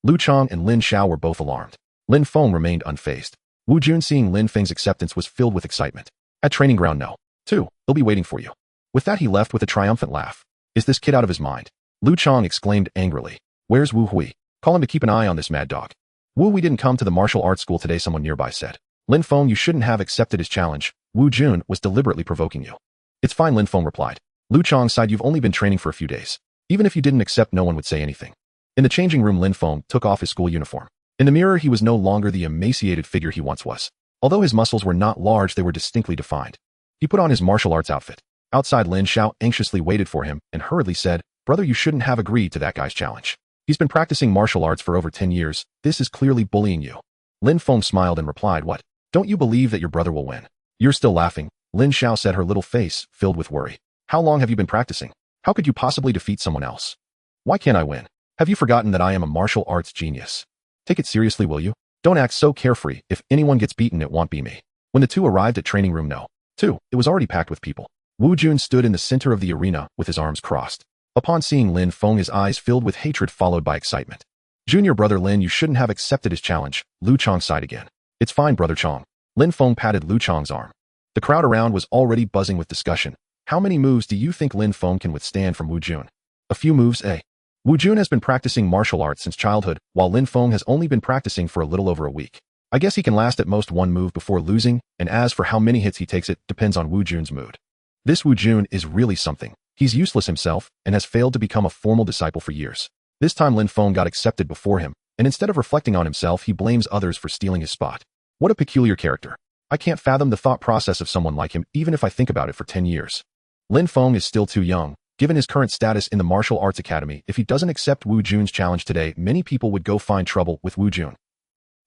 Lu Chong and Lin Xiao were both alarmed. Lin Feng remained unfazed. Wu Jun, seeing Lin Feng's acceptance, was filled with excitement. At training ground no. 2. They'll be waiting for you. With that, he left with a triumphant laugh. Is this kid out of his mind? Lu Chong exclaimed angrily. Where's Wu Hui? Call him to keep an eye on this mad dog. Wu, we didn't come to the martial arts school today, someone nearby said. Lin Feng, you shouldn't have accepted his challenge. Wu Jun was deliberately provoking you. It's fine, Lin Feng replied. Lu Chong sighed, you've only been training for a few days. Even if you didn't accept, no one would say anything. In the changing room, Lin Feng took off his school uniform. In the mirror, he was no longer the emaciated figure he once was. Although his muscles were not large, they were distinctly defined. He put on his martial arts outfit. Outside, Lin Xiao anxiously waited for him and hurriedly said, brother, you shouldn't have agreed to that guy's challenge. He's been practicing martial arts for over 10 years. This is clearly bullying you. Lin Feng smiled and replied, what? Don't you believe that your brother will win? You're still laughing, Lin Xiao said, her little face filled with worry. How long have you been practicing? How could you possibly defeat someone else? Why can't I win? Have you forgotten that I am a martial arts genius? Take it seriously, will you? Don't act so carefree. If anyone gets beaten, it won't be me. When the two arrived at training room no. 2, it was already packed with people. Wu Jun stood in the center of the arena with his arms crossed. Upon seeing Lin Feng, his eyes filled with hatred followed by excitement. Junior brother Lin, you shouldn't have accepted his challenge. Lu Chong sighed again. It's fine, brother Chong. Lin Feng patted Lu Chang's arm. The crowd around was already buzzing with discussion. How many moves do you think Lin Feng can withstand from Wu Jun? A few moves, eh? Wu Jun has been practicing martial arts since childhood, while Lin Feng has only been practicing for a little over a week. I guess he can last at most one move before losing, and as for how many hits he takes, it depends on Wu Jun's mood. This Wu Jun is really something. He's useless himself and has failed to become a formal disciple for years. This time Lin Feng got accepted before him, and instead of reflecting on himself, he blames others for stealing his spot. What a peculiar character. I can't fathom the thought process of someone like him, even if I think about it for 10 years. Lin Feng is still too young. Given his current status in the Martial Arts Academy, if he doesn't accept Wu Jun's challenge today, many people would go find trouble with Wu Jun.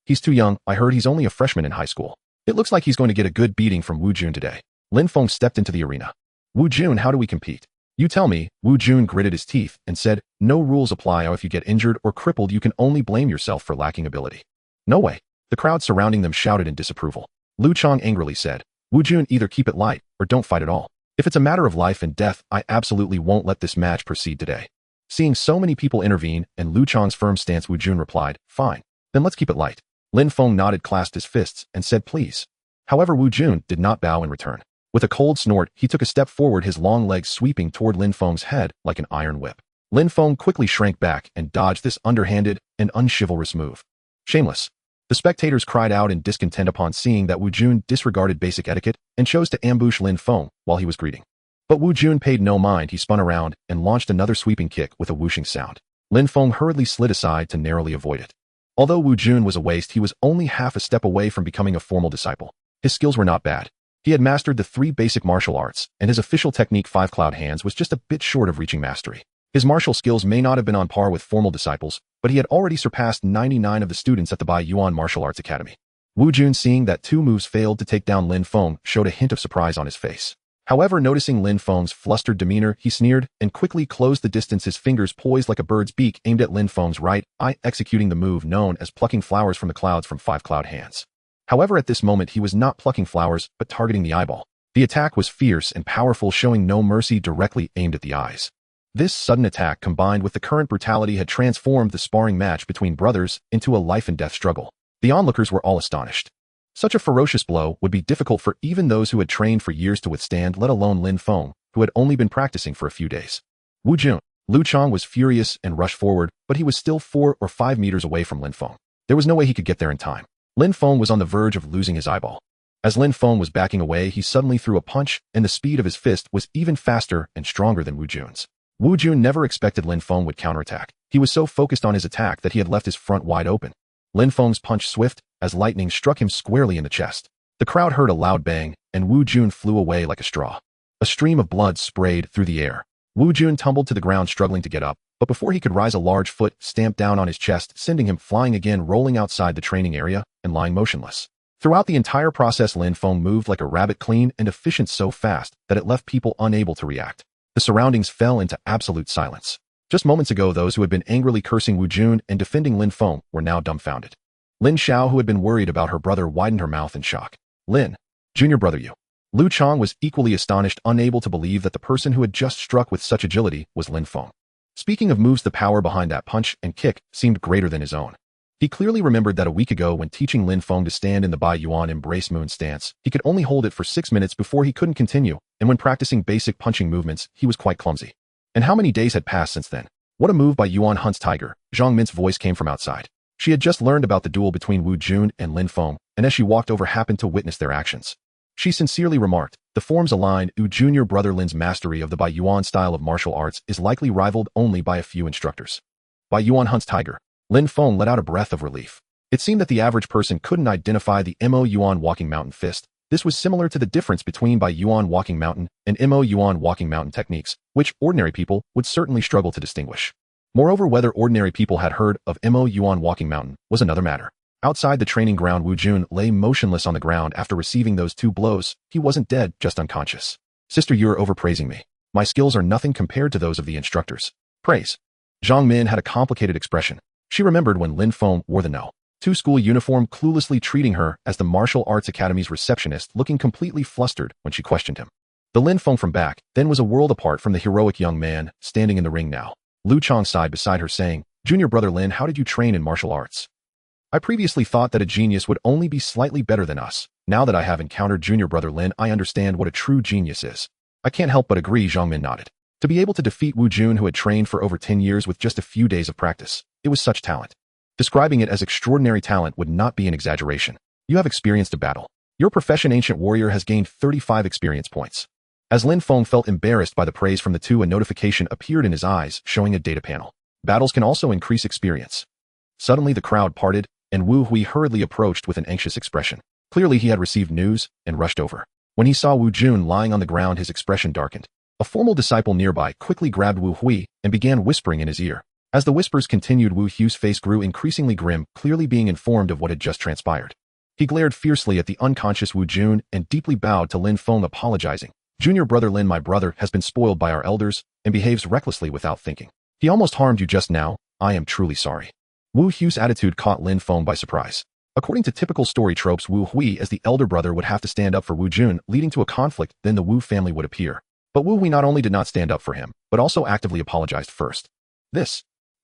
He's too young. I heard he's only a freshman in high school. It looks like he's going to get a good beating from Wu Jun today. Lin Feng stepped into the arena. Wu Jun, how do we compete? You tell me. Wu Jun gritted his teeth and said, no rules apply. If you get injured or crippled, you can only blame yourself for lacking ability. No way. The crowd surrounding them shouted in disapproval. Lu Chang angrily said, Wu Jun, either keep it light or don't fight at all. If it's a matter of life and death, I absolutely won't let this match proceed today. Seeing so many people intervene and Lu Chang's firm stance, Wu Jun replied, fine, then let's keep it light. Lin Feng nodded, clasped his fists, and said, please. However, Wu Jun did not bow in return. With a cold snort, he took a step forward, his long legs sweeping toward Lin Feng's head like an iron whip. Lin Feng quickly shrank back and dodged this underhanded and unchivalrous move. Shameless. The spectators cried out in discontent upon seeing that Wu Jun disregarded basic etiquette and chose to ambush Lin Feng while he was greeting. But Wu Jun paid no mind. He spun around and launched another sweeping kick with a whooshing sound. Lin Feng hurriedly slid aside to narrowly avoid it. Although Wu Jun was a waste, he was only half a step away from becoming a formal disciple. His skills were not bad. He had mastered the 3 basic martial arts, and his official technique 5 cloud hands was just a bit short of reaching mastery. His martial skills may not have been on par with formal disciples, but he had already surpassed 99 of the students at the Bai Yuan Martial Arts Academy. Wu Jun, seeing that 2 moves failed to take down Lin Feng, showed a hint of surprise on his face. However, noticing Lin Feng's flustered demeanor, he sneered and quickly closed the distance, his fingers poised like a bird's beak aimed at Lin Feng's right eye, executing the move known as plucking flowers from the clouds from 5 cloud hands. However, at this moment he was not plucking flowers, but targeting the eyeball. The attack was fierce and powerful, showing no mercy, directly aimed at the eyes. This sudden attack, combined with the current brutality, had transformed the sparring match between brothers into a life-and-death struggle. The onlookers were all astonished. Such a ferocious blow would be difficult for even those who had trained for years to withstand, let alone Lin Feng, who had only been practicing for a few days. Wu Jun. Lu Chang was furious and rushed forward, but he was still 4 or 5 meters away from Lin Feng. There was no way he could get there in time. Lin Feng was on the verge of losing his eyeball. As Lin Feng was backing away, he suddenly threw a punch, and the speed of his fist was even faster and stronger than Wu Jun's. Wu Jun never expected Lin Feng would counterattack. He was so focused on his attack that he had left his front wide open. Lin Feng's punch, swift as lightning, struck him squarely in the chest. The crowd heard a loud bang, and Wu Jun flew away like a straw. A stream of blood sprayed through the air. Wu Jun tumbled to the ground, struggling to get up, but before he could rise, a large foot stamped down on his chest, sending him flying again, rolling outside the training area and lying motionless. Throughout the entire process, Lin Feng moved like a rabbit, clean and efficient, so fast that it left people unable to react. The surroundings fell into absolute silence. Just moments ago, those who had been angrily cursing Wu Jun and defending Lin Feng were now dumbfounded. Lin Xiao, who had been worried about her brother, widened her mouth in shock. Lin, junior brother, you. Lu Chang was equally astonished, unable to believe that the person who had just struck with such agility was Lin Feng. Speaking of moves, the power behind that punch and kick seemed greater than his own. He clearly remembered that a week ago, when teaching Lin Feng to stand in the Bai Yuan Embrace Moon stance, he could only hold it for 6 minutes before he couldn't continue, and when practicing basic punching movements, he was quite clumsy. And how many days had passed since then? What a move by Yuan Hunt's tiger! Zhang Min's voice came from outside. She had just learned about the duel between Wu Jun and Lin Feng, and as she walked over, happened to witness their actions. She sincerely remarked, the forms aligned. Wu Junior brother Lin's mastery of the Bai Yuan style of martial arts is likely rivaled only by a few instructors. By Yuan Hunt's tiger, Lin Feng let out a breath of relief. It seemed that the average person couldn't identify the Mo Yuan Walking Mountain fist. This was similar to the difference between Bai Yuan Walking Mountain and Mo Yuan Walking Mountain techniques, which ordinary people would certainly struggle to distinguish. Moreover, whether ordinary people had heard of Mo Yuan Walking Mountain was another matter. Outside the training ground, Wu Jun lay motionless on the ground after receiving those 2 blows. He wasn't dead, just unconscious. Sister, you're overpraising me. My skills are nothing compared to those of the instructors. Praise. Zhang Min had a complicated expression. She remembered when Lin Feng wore the No. 2 school uniform, cluelessly treating her as the Martial Arts Academy's receptionist, looking completely flustered when she questioned him. The Lin Feng from back then was a world apart from the heroic young man standing in the ring now. Lu Chang sighed beside her, saying, Junior brother Lin, how did you train in martial arts? I previously thought that a genius would only be slightly better than us, Now that I have encountered junior brother Lin, I understand what a true genius is. I can't help but agree, Zhang Min nodded. To be able to defeat Wu Jun, who had trained for over 10 years with just a few days of practice, it was such talent. Describing it as extraordinary talent would not be an exaggeration. You have experienced a battle. Your profession ancient warrior has gained 35 experience points. As Lin Feng felt embarrassed by the praise from the two, a notification appeared in his eyes, showing a data panel. Battles can also increase experience. Suddenly the crowd parted, and Wu Hui hurriedly approached with an anxious expression. Clearly he had received news, and rushed over. When he saw Wu Jun lying on the ground, his expression darkened. A formal disciple nearby quickly grabbed Wu Hui and began whispering in his ear. As the whispers continued, Wu Hui's face grew increasingly grim, clearly being informed of what had just transpired. He glared fiercely at the unconscious Wu Jun and deeply bowed to Lin Feng, apologizing. Junior brother Lin, my brother has been spoiled by our elders and behaves recklessly without thinking. He almost harmed you just now. I am truly sorry. Wu Hui's attitude caught Lin Feng by surprise. According to typical story tropes, Wu Hui as the elder brother would have to stand up for Wu Jun, leading to a conflict, then the Wu family would appear. But Wu Hui not only did not stand up for him, but also actively apologized first.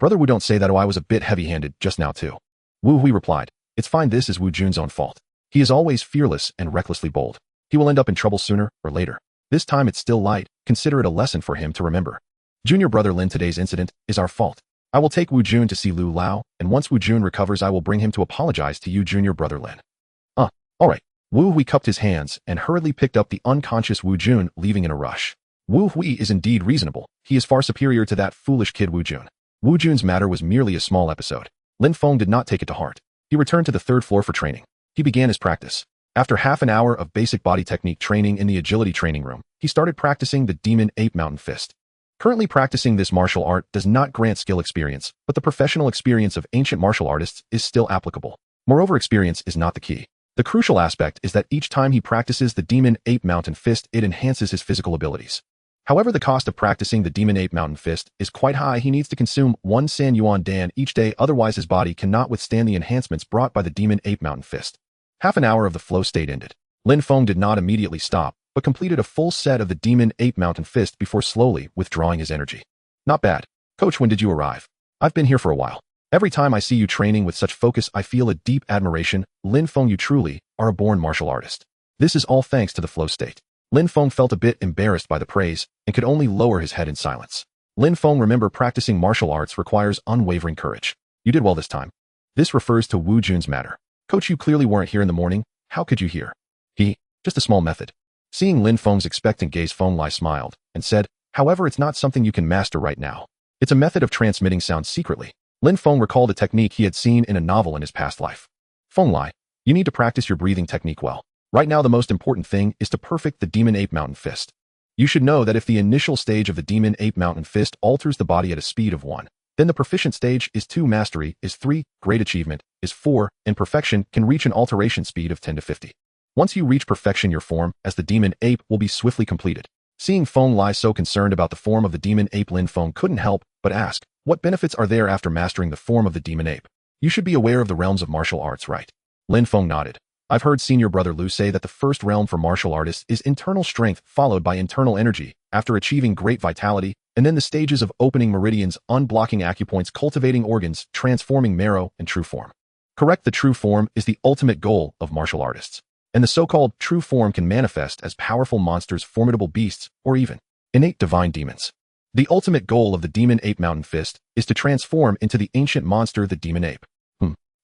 Brother Wu, don't say that. Oh, I was a bit heavy-handed just now too. Wu Hui replied. It's fine, this is Wu Jun's own fault. He is always fearless and recklessly bold. He will end up in trouble sooner or later. This time it's still light, consider it a lesson for him to remember. Junior brother Lin, today's incident is our fault. I will take Wu Jun to see Lu Lao, and once Wu Jun recovers I will bring him to apologize to you, junior brother Lin. Alright. Wu Hui cupped his hands and hurriedly picked up the unconscious Wu Jun, leaving in a rush. Wu Hui is indeed reasonable. He is far superior to that foolish kid Wu Jun. Wu Jun's matter was merely a small episode. Lin Feng did not take it to heart. He returned to the third floor for training. He began his practice. After half an hour of basic body technique training in the agility training room, he started practicing the Demon Ape Mountain Fist. Currently practicing this martial art does not grant skill experience, but the professional experience of ancient martial artists is still applicable. Moreover, experience is not the key. The crucial aspect is that each time he practices the Demon Ape Mountain Fist, it enhances his physical abilities. However, the cost of practicing the Demon Ape Mountain Fist is quite high. He needs to consume 1 San Yuan Dan each day, otherwise his body cannot withstand the enhancements brought by the Demon Ape Mountain Fist. Half an hour of the flow state ended. Lin Feng did not immediately stop, but completed a full set of the Demon Ape Mountain Fist before slowly withdrawing his energy. Not bad. Coach, when did you arrive? I've been here for a while. Every time I see you training with such focus, I feel a deep admiration. Lin Feng, you truly are a born martial artist. This is all thanks to the flow state. Lin Feng felt a bit embarrassed by the praise and could only lower his head in silence. Lin Feng, remember, practicing martial arts requires unwavering courage. You did well this time. This refers to Wu Jun's matter. Coach, you clearly weren't here in the morning. How could you hear? Just a small method. Seeing Lin Feng's expectant gaze, Feng Lai smiled and said, however, it's not something you can master right now. It's a method of transmitting sound secretly. Lin Feng recalled a technique he had seen in a novel in his past life. Feng Lai, you need to practice your breathing technique well. Right now, the most important thing is to perfect the Demon Ape Mountain Fist. You should know that if the initial stage of the Demon Ape Mountain Fist alters the body at a speed of 1, then the proficient stage is 2, mastery is 3, great achievement is 4, and perfection can reach an alteration speed of 10 to 50. Once you reach perfection, your form as the Demon Ape will be swiftly completed. Seeing Feng Lai so concerned about the form of the Demon Ape, Lin Feng couldn't help but ask, what benefits are there after mastering the form of the Demon Ape? You should be aware of the realms of martial arts, right? Lin Feng nodded. I've heard senior brother Lu say that the first realm for martial artists is internal strength, followed by internal energy, after achieving great vitality, and then the stages of opening meridians, unblocking acupoints, cultivating organs, transforming marrow, and true form. Correct, the true form is the ultimate goal of martial artists. And the so-called true form can manifest as powerful monsters, formidable beasts, or even innate divine demons. The ultimate goal of the Demon Ape Mountain Fist is to transform into the ancient monster, the Demon Ape.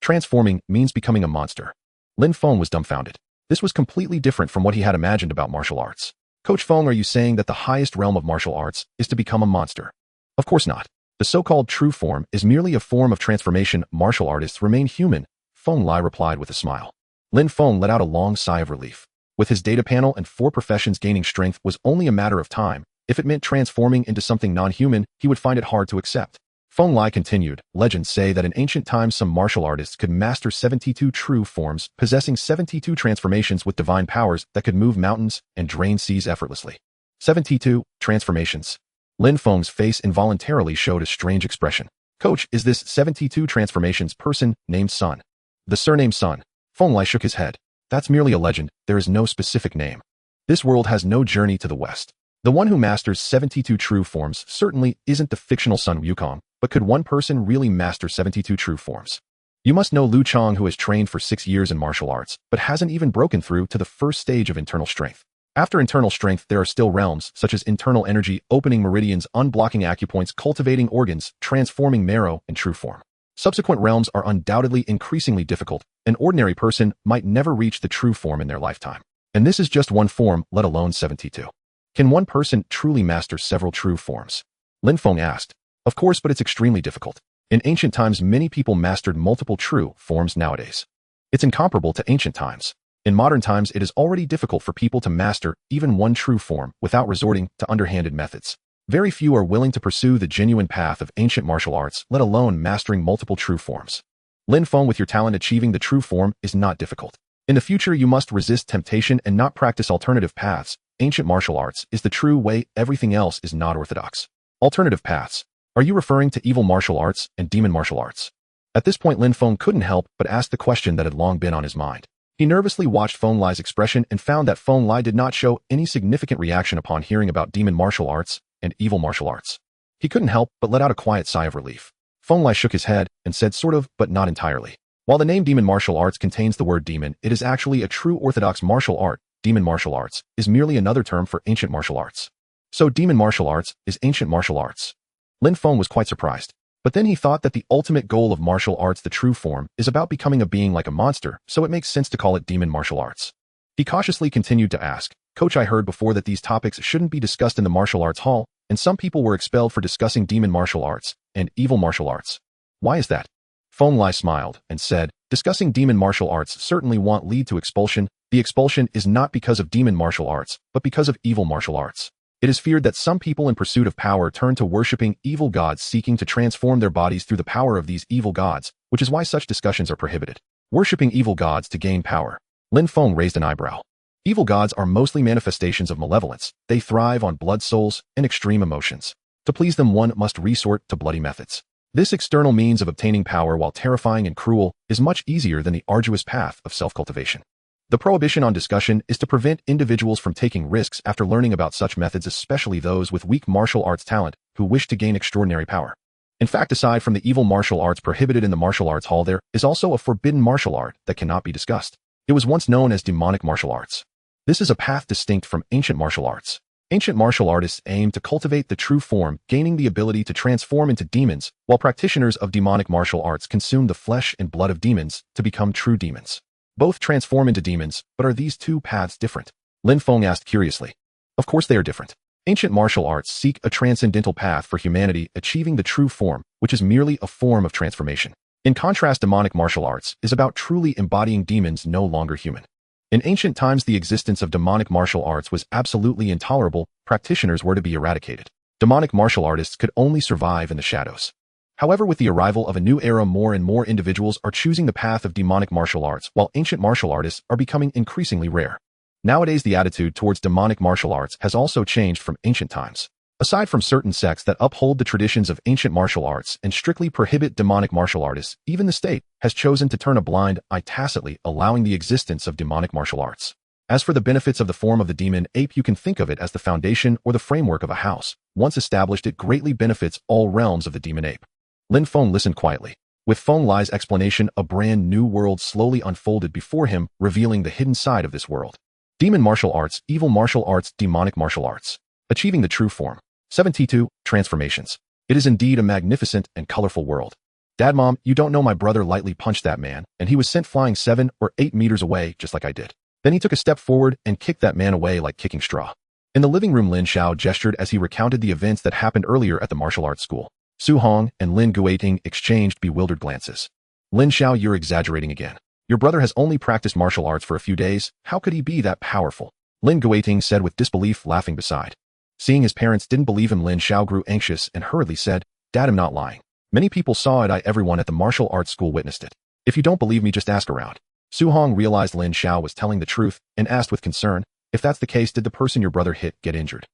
Transforming means becoming a monster. Lin Feng was dumbfounded. This was completely different from what he had imagined about martial arts. Coach Feng, are you saying that the highest realm of martial arts is to become a monster? Of course not. The so-called true form is merely a form of transformation. Martial artists remain human, Feng Lai replied with a smile. Lin Feng let out a long sigh of relief. With his data panel and 4 professions, gaining strength was only a matter of time. If it meant transforming into something non-human, he would find it hard to accept. Feng Lai continued, legends say that in ancient times some martial artists could master 72 true forms, possessing 72 transformations with divine powers that could move mountains and drain seas effortlessly. 72 transformations. Lin Feng's face involuntarily showed a strange expression. Coach, is this 72 transformations person named Sun? The surname Sun. Feng Lai shook his head. That's merely a legend, there is no specific name. This world has no journey to the west. The one who masters 72 true forms certainly isn't the fictional Sun Wukong, but could one person really master 72 true forms? You must know Lu Chang, who has trained for 6 years in martial arts, but hasn't even broken through to the first stage of internal strength. After internal strength, there are still realms, such as internal energy, opening meridians, unblocking acupoints, cultivating organs, transforming marrow, and true form. Subsequent realms are undoubtedly increasingly difficult. An ordinary person might never reach the true form in their lifetime. And this is just one form, let alone 72. Can one person truly master several true forms? Lin Feng asked. Of course, but it's extremely difficult. In ancient times, many people mastered multiple true forms nowadays. It's incomparable to ancient times. In modern times, it is already difficult for people to master even one true form without resorting to underhanded methods. Very few are willing to pursue the genuine path of ancient martial arts, let alone mastering multiple true forms. Lin Feng, with your talent, achieving the true form is not difficult. In the future, you must resist temptation and not practice alternative paths. Ancient martial arts is the true way, everything else is not orthodox. Alternative paths. Are you referring to evil martial arts and demon martial arts? At this point, Lin Feng couldn't help but ask the question that had long been on his mind. He nervously watched Feng Lai's expression and found that Feng Lai did not show any significant reaction upon hearing about demon martial arts and evil martial arts. He couldn't help but let out a quiet sigh of relief. Feng Lai shook his head and said sort of, but not entirely. While the name demon martial arts contains the word demon, it is actually a true orthodox martial art. Demon martial arts is merely another term for ancient martial arts. So demon martial arts is ancient martial arts. Lin Feng was quite surprised. But then he thought that the ultimate goal of martial arts, the true form, is about becoming a being like a monster, so it makes sense to call it demon martial arts. He cautiously continued to ask, Coach, I heard before that these topics shouldn't be discussed in the martial arts hall, and some people were expelled for discussing demon martial arts and evil martial arts. Why is that? Feng Lai smiled and said, discussing demon martial arts certainly won't lead to expulsion. The expulsion is not because of demon martial arts, but because of evil martial arts. It is feared that some people in pursuit of power turn to worshipping evil gods, seeking to transform their bodies through the power of these evil gods, which is why such discussions are prohibited. Worshipping evil gods to gain power. Lin Feng raised an eyebrow. Evil gods are mostly manifestations of malevolence. They thrive on blood souls and extreme emotions. To please them, one must resort to bloody methods. This external means of obtaining power, while terrifying and cruel, is much easier than the arduous path of self-cultivation. The prohibition on discussion is to prevent individuals from taking risks after learning about such methods, especially those with weak martial arts talent who wish to gain extraordinary power. In fact, aside from the evil martial arts prohibited in the martial arts hall, there is also a forbidden martial art that cannot be discussed. It was once known as demonic martial arts. This is a path distinct from ancient martial arts. Ancient martial artists aim to cultivate the true form, gaining the ability to transform into demons, while practitioners of demonic martial arts consume the flesh and blood of demons to become true demons. Both transform into demons, but are these two paths different? Lin Feng asked curiously. Of course they are different. Ancient martial arts seek a transcendental path for humanity, achieving the true form, which is merely a form of transformation. In contrast, demonic martial arts is about truly embodying demons no longer human. In ancient times, the existence of demonic martial arts was absolutely intolerable. Practitioners were to be eradicated. Demonic martial artists could only survive in the shadows. However, with the arrival of a new era, more and more individuals are choosing the path of demonic martial arts, while ancient martial artists are becoming increasingly rare. Nowadays, the attitude towards demonic martial arts has also changed from ancient times. Aside from certain sects that uphold the traditions of ancient martial arts and strictly prohibit demonic martial artists, even the state has chosen to turn a blind eye, tacitly allowing the existence of demonic martial arts. As for the benefits of the form of the demon ape, you can think of it as the foundation or the framework of a house. Once established, it greatly benefits all realms of the demon ape. Lin Feng listened quietly. With Feng Lai's explanation, a brand new world slowly unfolded before him, revealing the hidden side of this world. Demon martial arts, evil martial arts, demonic martial arts. Achieving the true form. 72. Transformations. It is indeed a magnificent and colorful world. Dad, Mom, you don't know, my brother lightly punched that man, and he was sent flying 7 or 8 meters away, just like I did. Then he took a step forward and kicked that man away like kicking straw. In the living room, Lin Xiao gestured as he recounted the events that happened earlier at the martial arts school. Su Hong and Lin Guiting exchanged bewildered glances. Lin Xiao, you're exaggerating again. Your brother has only practiced martial arts for a few days. How could he be that powerful? Lin Guiting said with disbelief, laughing beside. Seeing his parents didn't believe him, Lin Xiao grew anxious and hurriedly said, Dad, I'm not lying. Many people saw it. Everyone at the martial arts school witnessed it. If you don't believe me, just ask around. Su Hong realized Lin Xiao was telling the truth and asked with concern, if that's the case, did the person your brother hit get injured?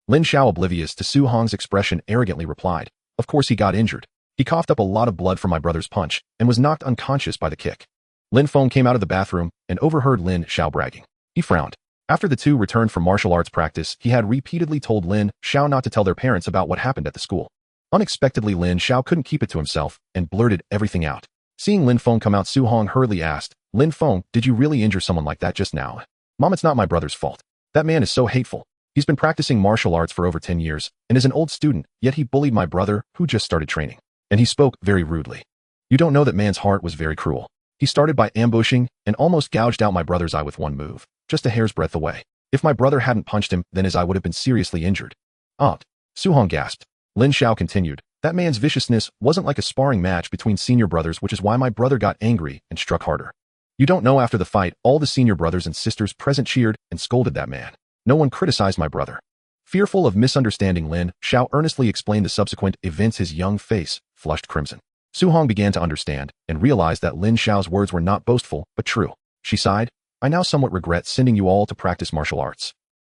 Lin Xiao, oblivious to Su Hong's expression, arrogantly replied, of course he got injured. He coughed up a lot of blood from my brother's punch and was knocked unconscious by the kick. Lin Feng came out of the bathroom and overheard Lin Xiao bragging. He frowned. After the two returned from martial arts practice, he had repeatedly told Lin Xiao not to tell their parents about what happened at the school. Unexpectedly, Lin Xiao couldn't keep it to himself and blurted everything out. Seeing Lin Feng come out, Xuanhuang hurriedly asked, Lin Feng, did you really injure someone like that just now? Mom, it's not my brother's fault. That man is so hateful. He's been practicing martial arts for over 10 years and is an old student, yet he bullied my brother, who just started training. And he spoke very rudely. You don't know that man's heart was very cruel. He started by ambushing and almost gouged out my brother's eye with one move, just a hair's breadth away. If my brother hadn't punched him, then his eye would have been seriously injured. Xuanhuang gasped. Lin Xiao continued, that man's viciousness wasn't like a sparring match between senior brothers, which is why my brother got angry and struck harder. You don't know, after the fight, all the senior brothers and sisters present cheered and scolded that man. No one criticized my brother. Fearful of misunderstanding, Lin Xiao earnestly explained the subsequent events. His young face flushed crimson. Xuanhuang began to understand and realized that Lin Xiao's words were not boastful, but true. She sighed, I now somewhat regret sending you all to practice martial arts.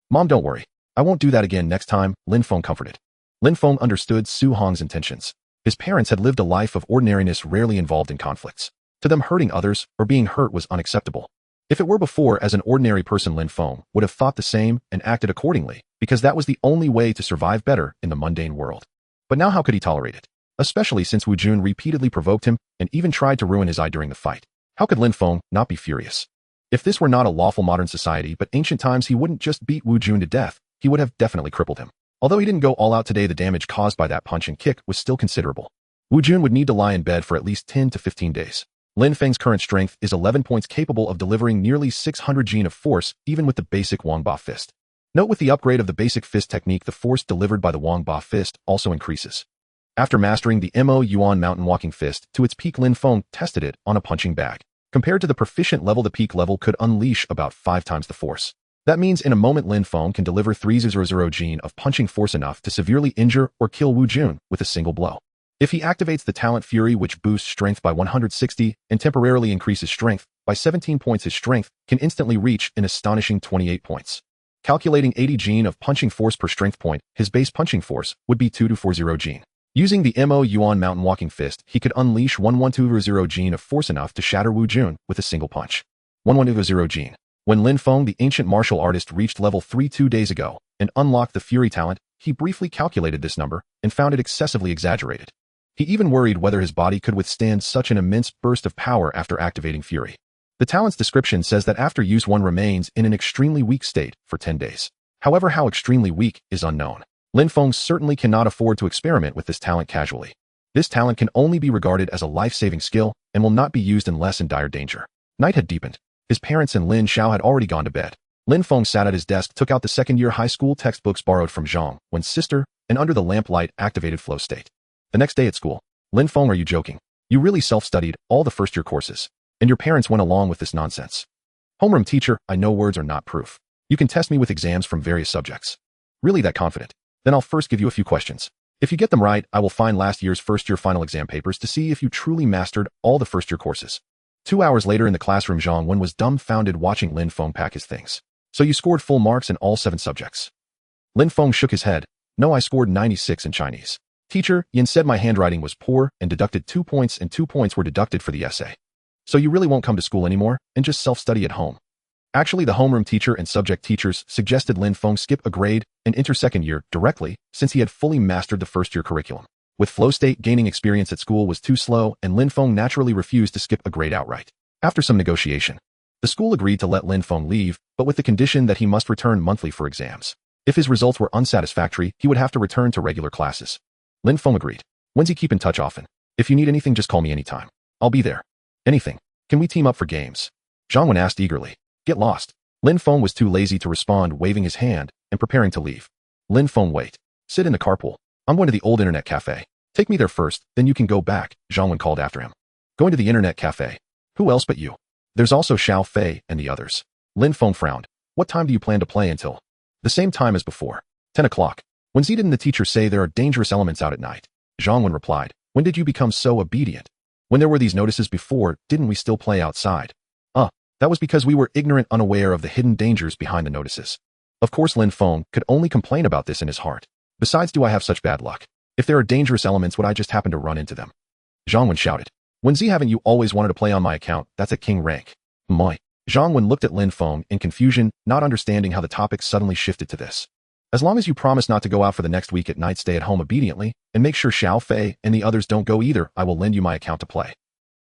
Mom, don't worry. I won't do that again next time, Lin Feng comforted. Lin Feng understood Xuanhuang's intentions. His parents had lived a life of ordinariness, rarely involved in conflicts. To them, hurting others or being hurt was unacceptable. If it were before, as an ordinary person, Lin Feng would have thought the same and acted accordingly, because that was the only way to survive better in the mundane world. But now how could he tolerate it? Especially since Wu Jun repeatedly provoked him and even tried to ruin his eye during the fight. How could Lin Feng not be furious? If this were not a lawful modern society but ancient times, he wouldn't just beat Wu Jun to death, he would have definitely crippled him. Although he didn't go all out today, the damage caused by that punch and kick was still considerable. Wu Jun would need to lie in bed for at least 10 to 15 days. Lin Feng's current strength is 11 points, capable of delivering nearly 600 Jin of force, even with the basic Wang Ba fist. Note, with the upgrade of the basic fist technique, the force delivered by the Wang Ba fist also increases. After mastering the Mo Yuan mountain walking fist to its peak, Lin Feng tested it on a punching bag. Compared to the proficient level, the peak level could unleash about 5 times the force. That means in a moment Lin Feng can deliver 300 Jin of punching force, enough to severely injure or kill Wu Jun with a single blow. If he activates the talent Fury, which boosts strength by 160 and temporarily increases strength by 17 points, his strength can instantly reach an astonishing 28 points. Calculating 80 Jin of punching force per strength point, his base punching force would be 2240 Jin. Using the Mo Yuan mountain walking fist, he could unleash 1120 Jin of force, enough to shatter Wu Jun with a single punch. 1120 Jin. When Lin Feng, the ancient martial artist, reached level 3 2 days ago and unlocked the Fury talent, he briefly calculated this number and found it excessively exaggerated. He even worried whether his body could withstand such an immense burst of power after activating Fury. The talent's description says that after use, one remains in an extremely weak state for 10 days. However, how extremely weak is unknown. Lin Feng certainly cannot afford to experiment with this talent casually. This talent can only be regarded as a life-saving skill and will not be used unless in dire danger. Night had deepened. His parents and Lin Xiao had already gone to bed. Lin Feng sat at his desk, took out the second-year high school textbooks borrowed from Xuanhuang's sister, and under the lamplight activated flow state. The next day at school. Lin Feng, are you joking? You really self-studied all the first-year courses, and your parents went along with this nonsense. Homeroom teacher, I know words are not proof. You can test me with exams from various subjects. Really that confident? Then I'll first give you a few questions. If you get them right, I will find last year's first-year final exam papers to see if you truly mastered all the first-year courses. 2 hours later in the classroom, Xuanhuang was dumbfounded watching Lin Feng pack his things. So you scored full marks in all 7 subjects? Lin Feng shook his head. No, I scored 96 in Chinese. Teacher, Yin said my handwriting was poor and deducted 2 points, and 2 points were deducted for the essay. So you really won't come to school anymore and just self-study at home? Actually, the homeroom teacher and subject teachers suggested Lin Feng skip a grade and enter second year directly, since he had fully mastered the first-year curriculum. With flow state, gaining experience at school was too slow, and Lin Feng naturally refused to skip a grade outright. After some negotiation, the school agreed to let Lin Feng leave, but with the condition that he must return monthly for exams. If his results were unsatisfactory, he would have to return to regular classes. Lin Feng agreed. When's he keep in touch often? If you need anything, just call me anytime. I'll be there. Anything. Can we team up for games? Xuanhuang asked eagerly. Get lost. Lin Feng was too lazy to respond, waving his hand and preparing to leave. Lin Feng, wait. Sit in the carpool. I'm going to the old internet cafe. Take me there first, then you can go back, Xuanhuang called after him. Going to the internet cafe? Who else but you? There's also Xiao Fei and the others. Lin Feng frowned. What time do you plan to play until? The same time as before. 10 o'clock. When didn't the teacher say there are dangerous elements out at night? Xuanhuang replied. When did you become so obedient? When there were these notices before, didn't we still play outside? That was because we were ignorant, unaware of the hidden dangers behind the notices. Of course, Lin Feng could only complain about this in his heart. Besides, do I have such bad luck? If there are dangerous elements, would I just happen to run into them? Xuanhuang shouted. Haven't you always wanted to play on my account? That's at king rank. Moi. Xuanhuang looked at Lin Feng in confusion, not understanding how the topic suddenly shifted to this. As long as you promise not to go out for the next week at night, stay at home obediently, and make sure Xiao Fei and the others don't go either, I will lend you my account to play.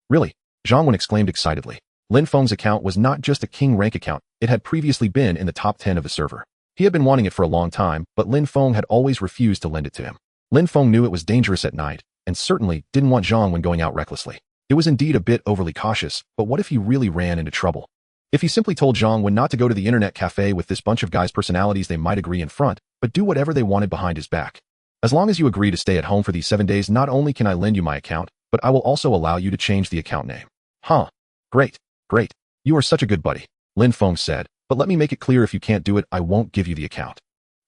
Really? Xuanhuang exclaimed excitedly. Lin Feng's account was not just a king rank account, it had previously been in the top 10 of the server. He had been wanting it for a long time, but Lin Feng had always refused to lend it to him. Lin Feng knew it was dangerous at night, and certainly didn't want Xuanhuang going out recklessly. It was indeed a bit overly cautious, but what if he really ran into trouble? If he simply told Xuanhuang not to go to the internet cafe with this bunch of guys' personalities, they might agree in front, but do whatever they wanted behind his back. As long as you agree to stay at home for these 7 days, not only can I lend you my account, but I will also allow you to change the account name. Huh. Great. Great. You are such a good buddy, Lin Feng said, but let me make it clear, if you can't do it, I won't give you the account.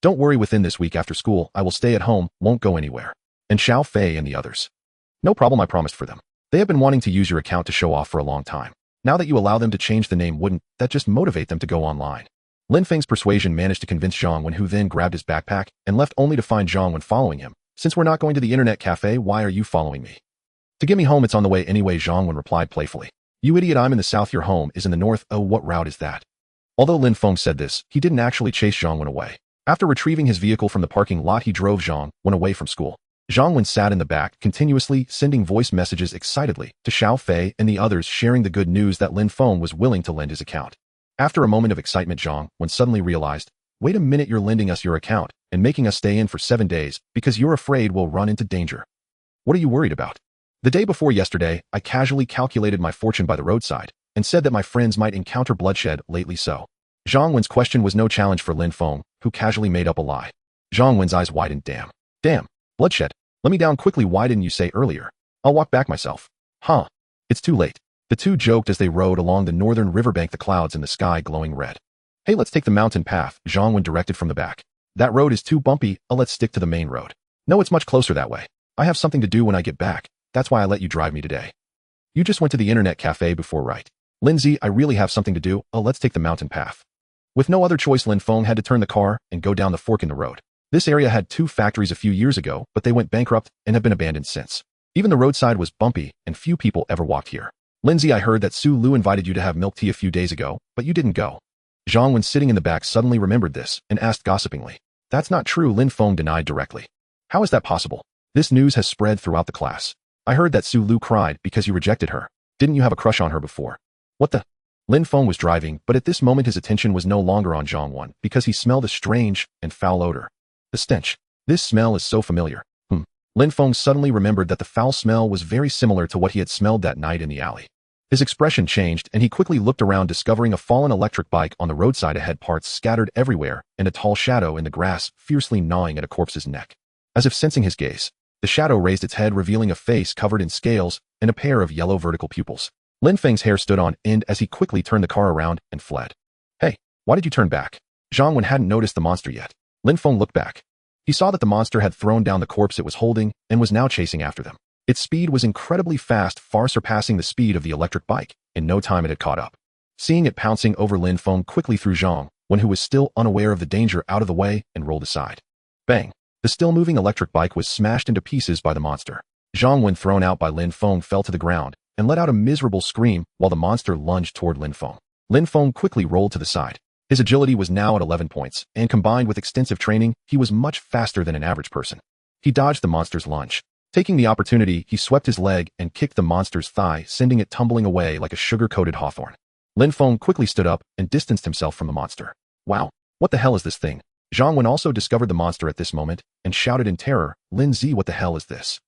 Don't worry, within this week after school, I will stay at home, won't go anywhere. And Xiao Fei and the others. No problem, I promised for them. They have been wanting to use your account to show off for a long time. Now that you allow them to change the name, wouldn't that just motivate them to go online? Lin Feng's persuasion managed to convince Xuanhuang, who then grabbed his backpack and left, only to find Xuanhuang following him. Since we're not going to the internet cafe, why are you following me? To get me home, it's on the way anyway, Xuanhuang replied playfully. You idiot, I'm in the south, your home is in the north. Oh, what route is that? Although Lin Feng said this, he didn't actually chase Xuanhuang away. After retrieving his vehicle from the parking lot, he drove Xuanhuang away from school. Xuanhuang sat in the back, continuously sending voice messages excitedly to Xiao Fei and the others, sharing the good news that Lin Feng was willing to lend his account. After a moment of excitement, Xuanhuang suddenly realized, wait a minute, you're lending us your account and making us stay in for 7 days because you're afraid we'll run into danger. What are you worried about? The day before yesterday, I casually calculated my fortune by the roadside and said that my friends might encounter bloodshed lately, so. Xuanhuang's question was no challenge for Lin Feng, who casually made up a lie. Xuanhuang's eyes widened. Damn. Bloodshed. Let me down quickly. Why didn't you say earlier? I'll walk back myself. Huh. It's too late. The two joked as they rode along the northern riverbank, the clouds in the sky glowing red. Hey, let's take the mountain path, Xuanhuang directed from the back. That road is too bumpy, let's stick to the main road. No, it's much closer that way. I have something to do when I get back. That's why I let you drive me today. You just went to the internet cafe before, right? Lindsay, I really have something to do. Let's take the mountain path. With no other choice, Lin Feng had to turn the car and go down the fork in the road. This area had 2 factories a few years ago, but they went bankrupt and have been abandoned since. Even the roadside was bumpy and few people ever walked here. Lindsay, I heard that Su Lu invited you to have milk tea a few days ago, but you didn't go. Xuanhuang, sitting in the back, suddenly remembered this and asked gossipingly. That's not true, Lin Feng denied directly. How is that possible? This news has spread throughout the class. I heard that Su Lu cried because you rejected her. Didn't you have a crush on her before? What the? Lin Feng was driving, but at this moment his attention was no longer on Xuanhuang because he smelled a strange and foul odor. The stench. This smell is so familiar. Lin Feng suddenly remembered that the foul smell was very similar to what he had smelled that night in the alley. His expression changed and he quickly looked around, discovering a fallen electric bike on the roadside ahead, parts scattered everywhere, and a tall shadow in the grass fiercely gnawing at a corpse's neck. As if sensing his gaze, the shadow raised its head, revealing a face covered in scales and a pair of yellow vertical pupils. Lin Feng's hair stood on end as he quickly turned the car around and fled. Hey, why did you turn back? Xuanhuang hadn't noticed the monster yet. Lin Feng looked back. He saw that the monster had thrown down the corpse it was holding and was now chasing after them. Its speed was incredibly fast, far surpassing the speed of the electric bike. In no time it had caught up. Seeing it pouncing over, Lin Feng quickly threw Xuanhuang, who was still unaware of the danger, out of the way and rolled aside. Bang! The still-moving electric bike was smashed into pieces by the monster. Xuanhuang, when thrown out by Lin Feng, fell to the ground and let out a miserable scream while the monster lunged toward Lin Feng. Lin Feng quickly rolled to the side. His agility was now at 11 points, and combined with extensive training, he was much faster than an average person. He dodged the monster's lunge. Taking the opportunity, he swept his leg and kicked the monster's thigh, sending it tumbling away like a sugar-coated hawthorn. Lin Feng quickly stood up and distanced himself from the monster. Wow, what the hell is this thing? Xuanhuang also discovered the monster at this moment and shouted in terror, Lin Z, what the hell is this?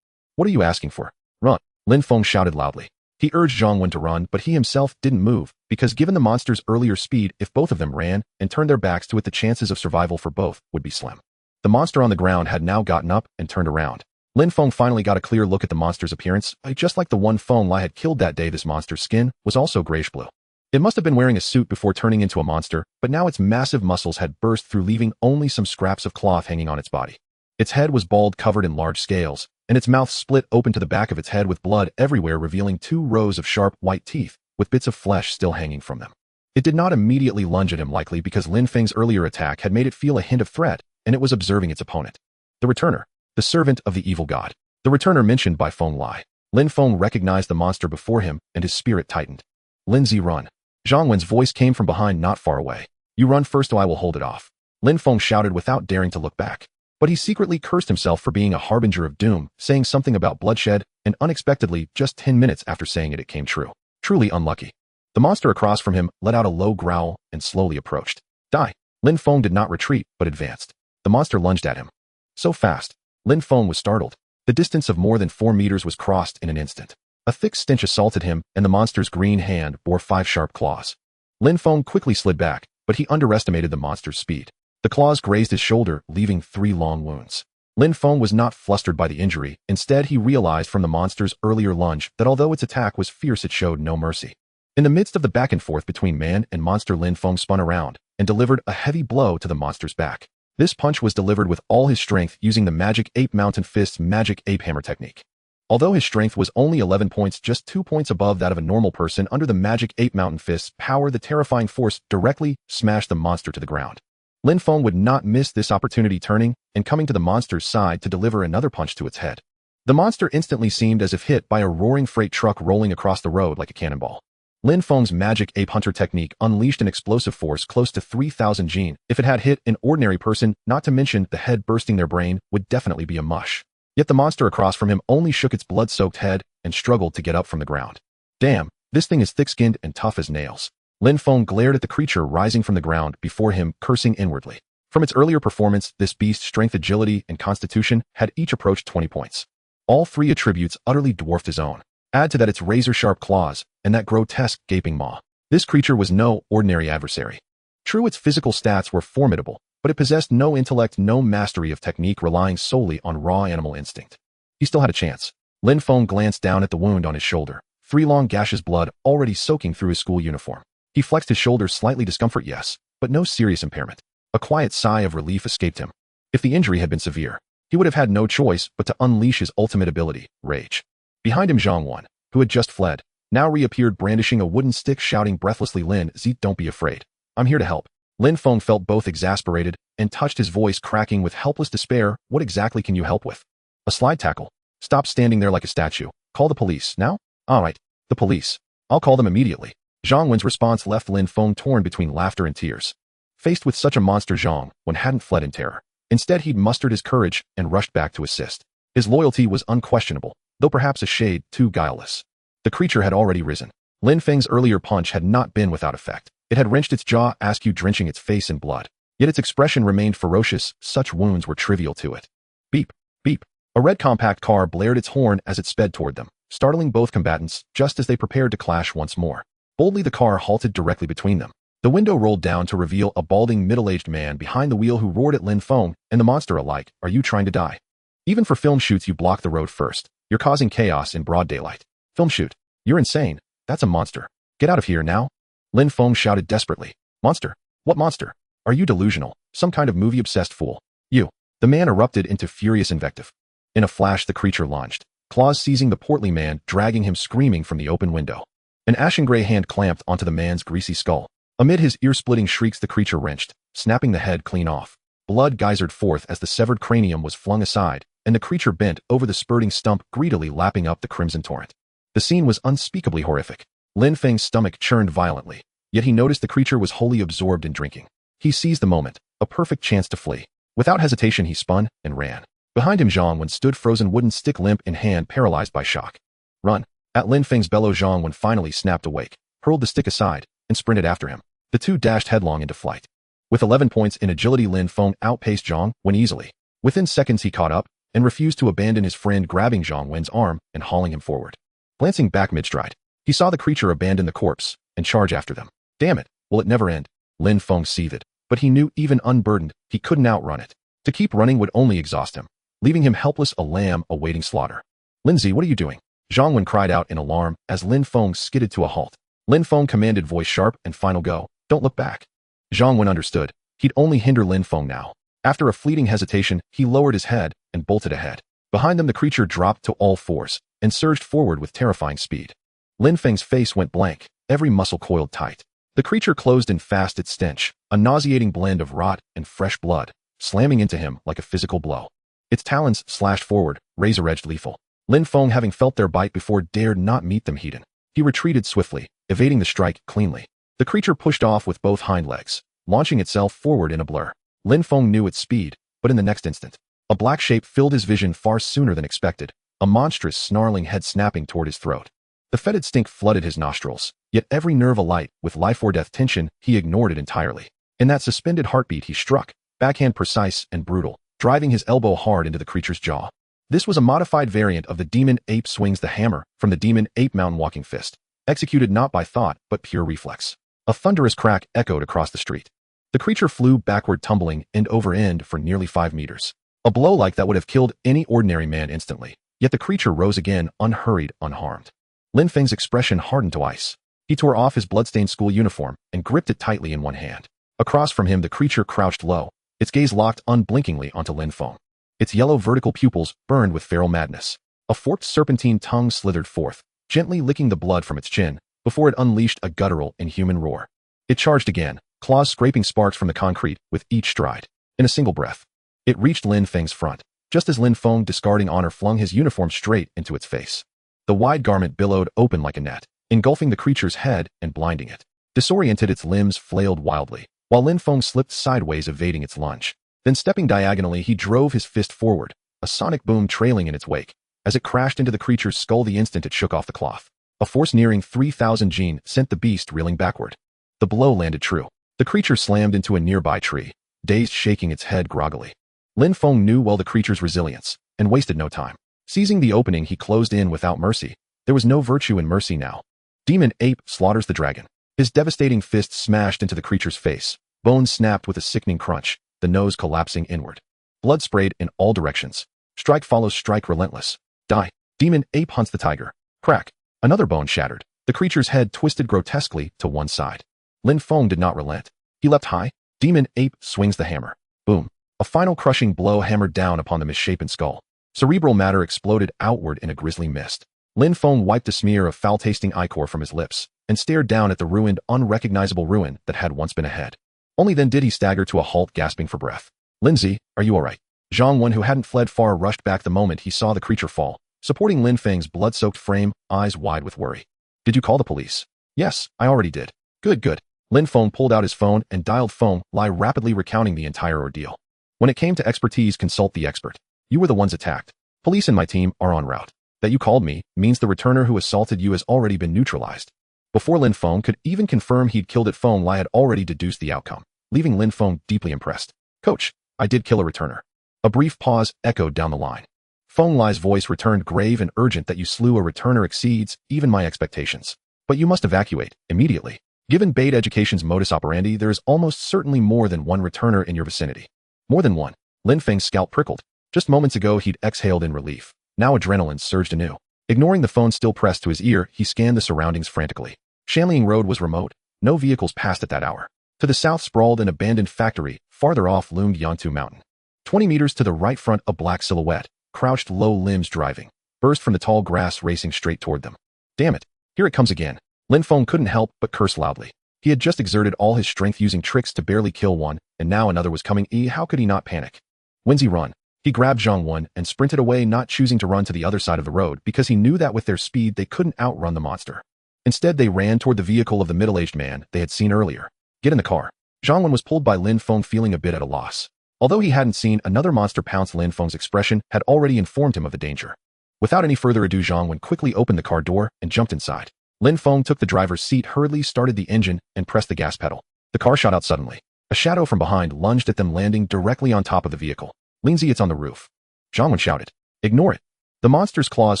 What are you asking for? Run! Lin Feng shouted loudly. He urged Xuanhuang to run, but he himself didn't move, because given the monster's earlier speed, if both of them ran and turned their backs to it, the chances of survival for both would be slim. The monster on the ground had now gotten up and turned around. Lin Feng finally got a clear look at the monster's appearance. Just like the one Feng Lai had killed that day, this monster's skin was also grayish-blue. It must have been wearing a suit before turning into a monster, but now its massive muscles had burst through, leaving only some scraps of cloth hanging on its body. Its head was bald, covered in large scales, and its mouth split open to the back of its head with blood everywhere, revealing 2 rows of sharp, white teeth, with bits of flesh still hanging from them. It did not immediately lunge at him, likely because Lin Feng's earlier attack had made it feel a hint of threat, and it was observing its opponent. The Returner, the servant of the evil god. The Returner mentioned by Feng Lai. Lin Feng recognized the monster before him, and his spirit tightened. Lindsay, run. Xuanhuang's voice came from behind not far away. You run first or I will hold it off. Lin Feng shouted without daring to look back. But he secretly cursed himself for being a harbinger of doom, saying something about bloodshed, and unexpectedly, just 10 minutes after saying it, it came true. Truly unlucky. The monster across from him let out a low growl and slowly approached. Die. Lin Feng did not retreat, but advanced. The monster lunged at him. So fast. Lin Feng was startled. The distance of more than 4 meters was crossed in an instant. A thick stench assaulted him, and the monster's green hand bore 5 sharp claws. Lin Feng quickly slid back, but he underestimated the monster's speed. The claws grazed his shoulder, leaving 3 long wounds. Lin Feng was not flustered by the injury. Instead, he realized from the monster's earlier lunge that although its attack was fierce, it showed no mercy. In the midst of the back and forth between man and monster, Lin Feng spun around and delivered a heavy blow to the monster's back. This punch was delivered with all his strength using the Magic Ape Mountain Fist's Magic Ape Hammer technique. Although his strength was only 11 points, just 2 points above that of a normal person, under the Magic Ape Mountain Fist's power, the terrifying force directly smashed the monster to the ground. Lin Feng would not miss this opportunity, turning and coming to the monster's side to deliver another punch to its head. The monster instantly seemed as if hit by a roaring freight truck rolling across the road like a cannonball. Lin Feng's Magic Ape Hunter technique unleashed an explosive force close to 3,000 Jin. If it had hit an ordinary person, not to mention the head bursting their brain, would definitely be a mush. Yet the monster across from him only shook its blood-soaked head and struggled to get up from the ground. Damn, this thing is thick-skinned and tough as nails. Lin Feng glared at the creature rising from the ground before him, cursing inwardly. From its earlier performance, this beast's strength, agility, and constitution had each approached 20 points. All 3 attributes utterly dwarfed his own. Add to that its razor-sharp claws and that grotesque gaping maw. This creature was no ordinary adversary. True, its physical stats were formidable, but it possessed no intellect, no mastery of technique, relying solely on raw animal instinct. He still had a chance. Lin Feng glanced down at the wound on his shoulder. 3 long gashes, blood already soaking through his school uniform. He flexed his shoulders, slightly discomfort, yes, but no serious impairment. A quiet sigh of relief escaped him. If the injury had been severe, he would have had no choice but to unleash his ultimate ability, rage. Behind him, Xuanhuang, who had just fled, now reappeared brandishing a wooden stick, shouting breathlessly, Lin Z, don't be afraid. I'm here to help. Lin Feng felt both exasperated and touched, his voice cracking with helpless despair. What exactly can you help with? A slide tackle. Stop standing there like a statue. Call the police, now? Alright, the police. I'll call them immediately. Xuanhuang's response left Lin Feng torn between laughter and tears. Faced with such a monster, Xuanhuang hadn't fled in terror. Instead, he'd mustered his courage and rushed back to assist. His loyalty was unquestionable, though perhaps a shade too guileless. The creature had already risen. Lin Feng's earlier punch had not been without effect. It had wrenched its jaw askew, drenching its face in blood. Yet its expression remained ferocious. Such wounds were trivial to it. Beep, beep. A red compact car blared its horn as it sped toward them, startling both combatants just as they prepared to clash once more. Boldly, the car halted directly between them. The window rolled down to reveal a balding, middle-aged man behind the wheel who roared at Lin Feng and the monster alike, "Are you trying to die? Even for film shoots, you block the road first. You're causing chaos in broad daylight. Film shoot. You're insane. That's a monster. Get out of here now." Lin Feng shouted desperately. "Monster? What monster? Are you delusional? Some kind of movie-obsessed fool? You." The man erupted into furious invective. In a flash, the creature lunged, claws seizing the portly man, dragging him screaming from the open window. An ashen-gray hand clamped onto the man's greasy skull. Amid his ear-splitting shrieks, the creature wrenched, snapping the head clean off. Blood geysered forth as the severed cranium was flung aside, and the creature bent over the spurting stump, greedily lapping up the crimson torrent. The scene was unspeakably horrific. Lin Feng's stomach churned violently, yet he noticed the creature was wholly absorbed in drinking. He seized the moment, a perfect chance to flee. Without hesitation, he spun and ran. Behind him, Xuanhuang stood, frozen wooden stick limp in hand, paralyzed by shock. "Run!" At Lin Feng's bellow, Xuanhuang finally snapped awake, hurled the stick aside, and sprinted after him. The two dashed headlong into flight. With 11 points in agility, Lin Feng outpaced Xuanhuang easily. Within seconds, he caught up and refused to abandon his friend, grabbing Xuanhuang's arm and hauling him forward. Glancing back mid-stride, he saw the creature abandon the corpse and charge after them. Damn it, will it never end? Lin Feng seethed, but he knew even unburdened, he couldn't outrun it. To keep running would only exhaust him, leaving him helpless, a lamb awaiting slaughter. "Lindsay, what are you doing?" Xuanhuang cried out in alarm as Lin Feng skidded to a halt. Lin Feng commanded, voice sharp and final, "Go, don't look back." Xuanhuang understood. He'd only hinder Lin Feng now. After a fleeting hesitation, he lowered his head and bolted ahead. Behind them, the creature dropped to all fours and surged forward with terrifying speed. Lin Feng's face went blank, every muscle coiled tight. The creature closed in fast, its stench, a nauseating blend of rot and fresh blood, slamming into him like a physical blow. Its talons slashed forward, razor-edged, lethal. Lin Feng, having felt their bite before, dared not meet them head-on. He retreated swiftly, evading the strike cleanly. The creature pushed off with both hind legs, launching itself forward in a blur. Lin Feng knew its speed, but in the next instant, A black shape filled his vision far sooner than expected, a monstrous, snarling head snapping toward his throat. The fetid stink flooded his nostrils, yet every nerve alight with life-or-death tension, he ignored it entirely. In that suspended heartbeat he struck, backhand precise and brutal, driving his elbow hard into the creature's jaw. This was a modified variant of the demon ape swings the hammer from the demon ape mountain walking fist, executed not by thought but pure reflex. A thunderous crack echoed across the street. The creature flew backward, tumbling end over end for nearly 5 meters. A blow like that would have killed any ordinary man instantly, yet the creature rose again, unhurried, unharmed. Lin Feng's expression hardened to ice. He tore off his bloodstained school uniform and gripped it tightly in one hand. Across from him the creature crouched low, its gaze locked unblinkingly onto Lin Feng. Its yellow vertical pupils burned with feral madness. A forked serpentine tongue slithered forth, gently licking the blood from its chin, before it unleashed a guttural, inhuman roar. It charged again, claws scraping sparks from the concrete with each stride. In a single breath, it reached Lin Feng's front, just as Lin Feng, discarding honor, flung his uniform straight into its face. The wide garment billowed open like a net, engulfing the creature's head and blinding it. Disoriented, its limbs flailed wildly, while Lin Feng slipped sideways, evading its lunge. Then, stepping diagonally, he drove his fist forward, a sonic boom trailing in its wake. As it crashed into the creature's skull the instant it shook off the cloth, a force nearing 3,000 Jin sent the beast reeling backward. The blow landed true. The creature slammed into a nearby tree, dazed, shaking its head groggily. Lin Feng knew well the creature's resilience, and wasted no time. Seizing the opening, he closed in without mercy. There was no virtue in mercy now. Demon ape slaughters the dragon. His devastating fist smashed into the creature's face. Bones snapped with a sickening crunch, the nose collapsing inward. Blood sprayed in all directions. Strike follows strike, relentless. Die. Demon ape hunts the tiger. Crack. Another bone shattered. The creature's head twisted grotesquely to one side. Lin Feng did not relent. He leapt high. Demon ape swings the hammer. Boom. A final crushing blow hammered down upon the misshapen skull. Cerebral matter exploded outward in a grisly mist. Lin Feng wiped a smear of foul-tasting ichor from his lips and stared down at the ruined, unrecognizable ruin that had once been a head. Only then did he stagger to a halt, gasping for breath. Lindsay, are you all right? Xuanhuang, who hadn't fled far, rushed back the moment he saw the creature fall, supporting Lin Feng's blood-soaked frame, eyes wide with worry. Did you call the police? Yes, I already did. Good. Lin Feng pulled out his phone and dialed Feng Lai, rapidly recounting the entire ordeal. When it came to expertise, consult the expert. You were the ones attacked. Police and my team are en route. That you called me means the returner who assaulted you has already been neutralized. Before Lin Feng could even confirm he'd killed it, Feng Lai had already deduced the outcome, leaving Lin Feng deeply impressed. Coach, I did kill a returner. A brief pause echoed down the line. Feng Lai's voice returned, grave and urgent. That you slew a returner exceeds even my expectations. But you must evacuate immediately. Given Bait Education's modus operandi, there is almost certainly more than one returner in your vicinity. More than one. Lin Feng's scalp prickled. Just moments ago he'd exhaled in relief. Now adrenaline surged anew. Ignoring the phone still pressed to his ear, he scanned the surroundings frantically. Shanling Road was remote. No vehicles passed at that hour. To the south sprawled an abandoned factory. Farther off loomed Yantu Mountain. 20 meters to the right front, a black silhouette, crouched low, limbs driving, burst from the tall grass, racing straight toward them. Damn it, here it comes again. Lin Feng couldn't help but curse loudly. He had just exerted all his strength using tricks to barely kill one, and now another was coming. How could he not panic? When's he run? He grabbed Xuanhuang and sprinted away, not choosing to run to the other side of the road because he knew that with their speed they couldn't outrun the monster. Instead, they ran toward the vehicle of the middle-aged man they had seen earlier. Get in the car. Xuanhuang was pulled by Lin Feng, feeling a bit at a loss. Although he hadn't seen another monster pounce, Lin Feng's expression had already informed him of the danger. Without any further ado, Xuanhuang quickly opened the car door and jumped inside. Lin Feng took the driver's seat, hurriedly started the engine, and pressed the gas pedal. The car shot out suddenly. A shadow from behind lunged at them, landing directly on top of the vehicle. Lindsay, it's on the roof. Xuanhuang shouted. Ignore it. The monster's claws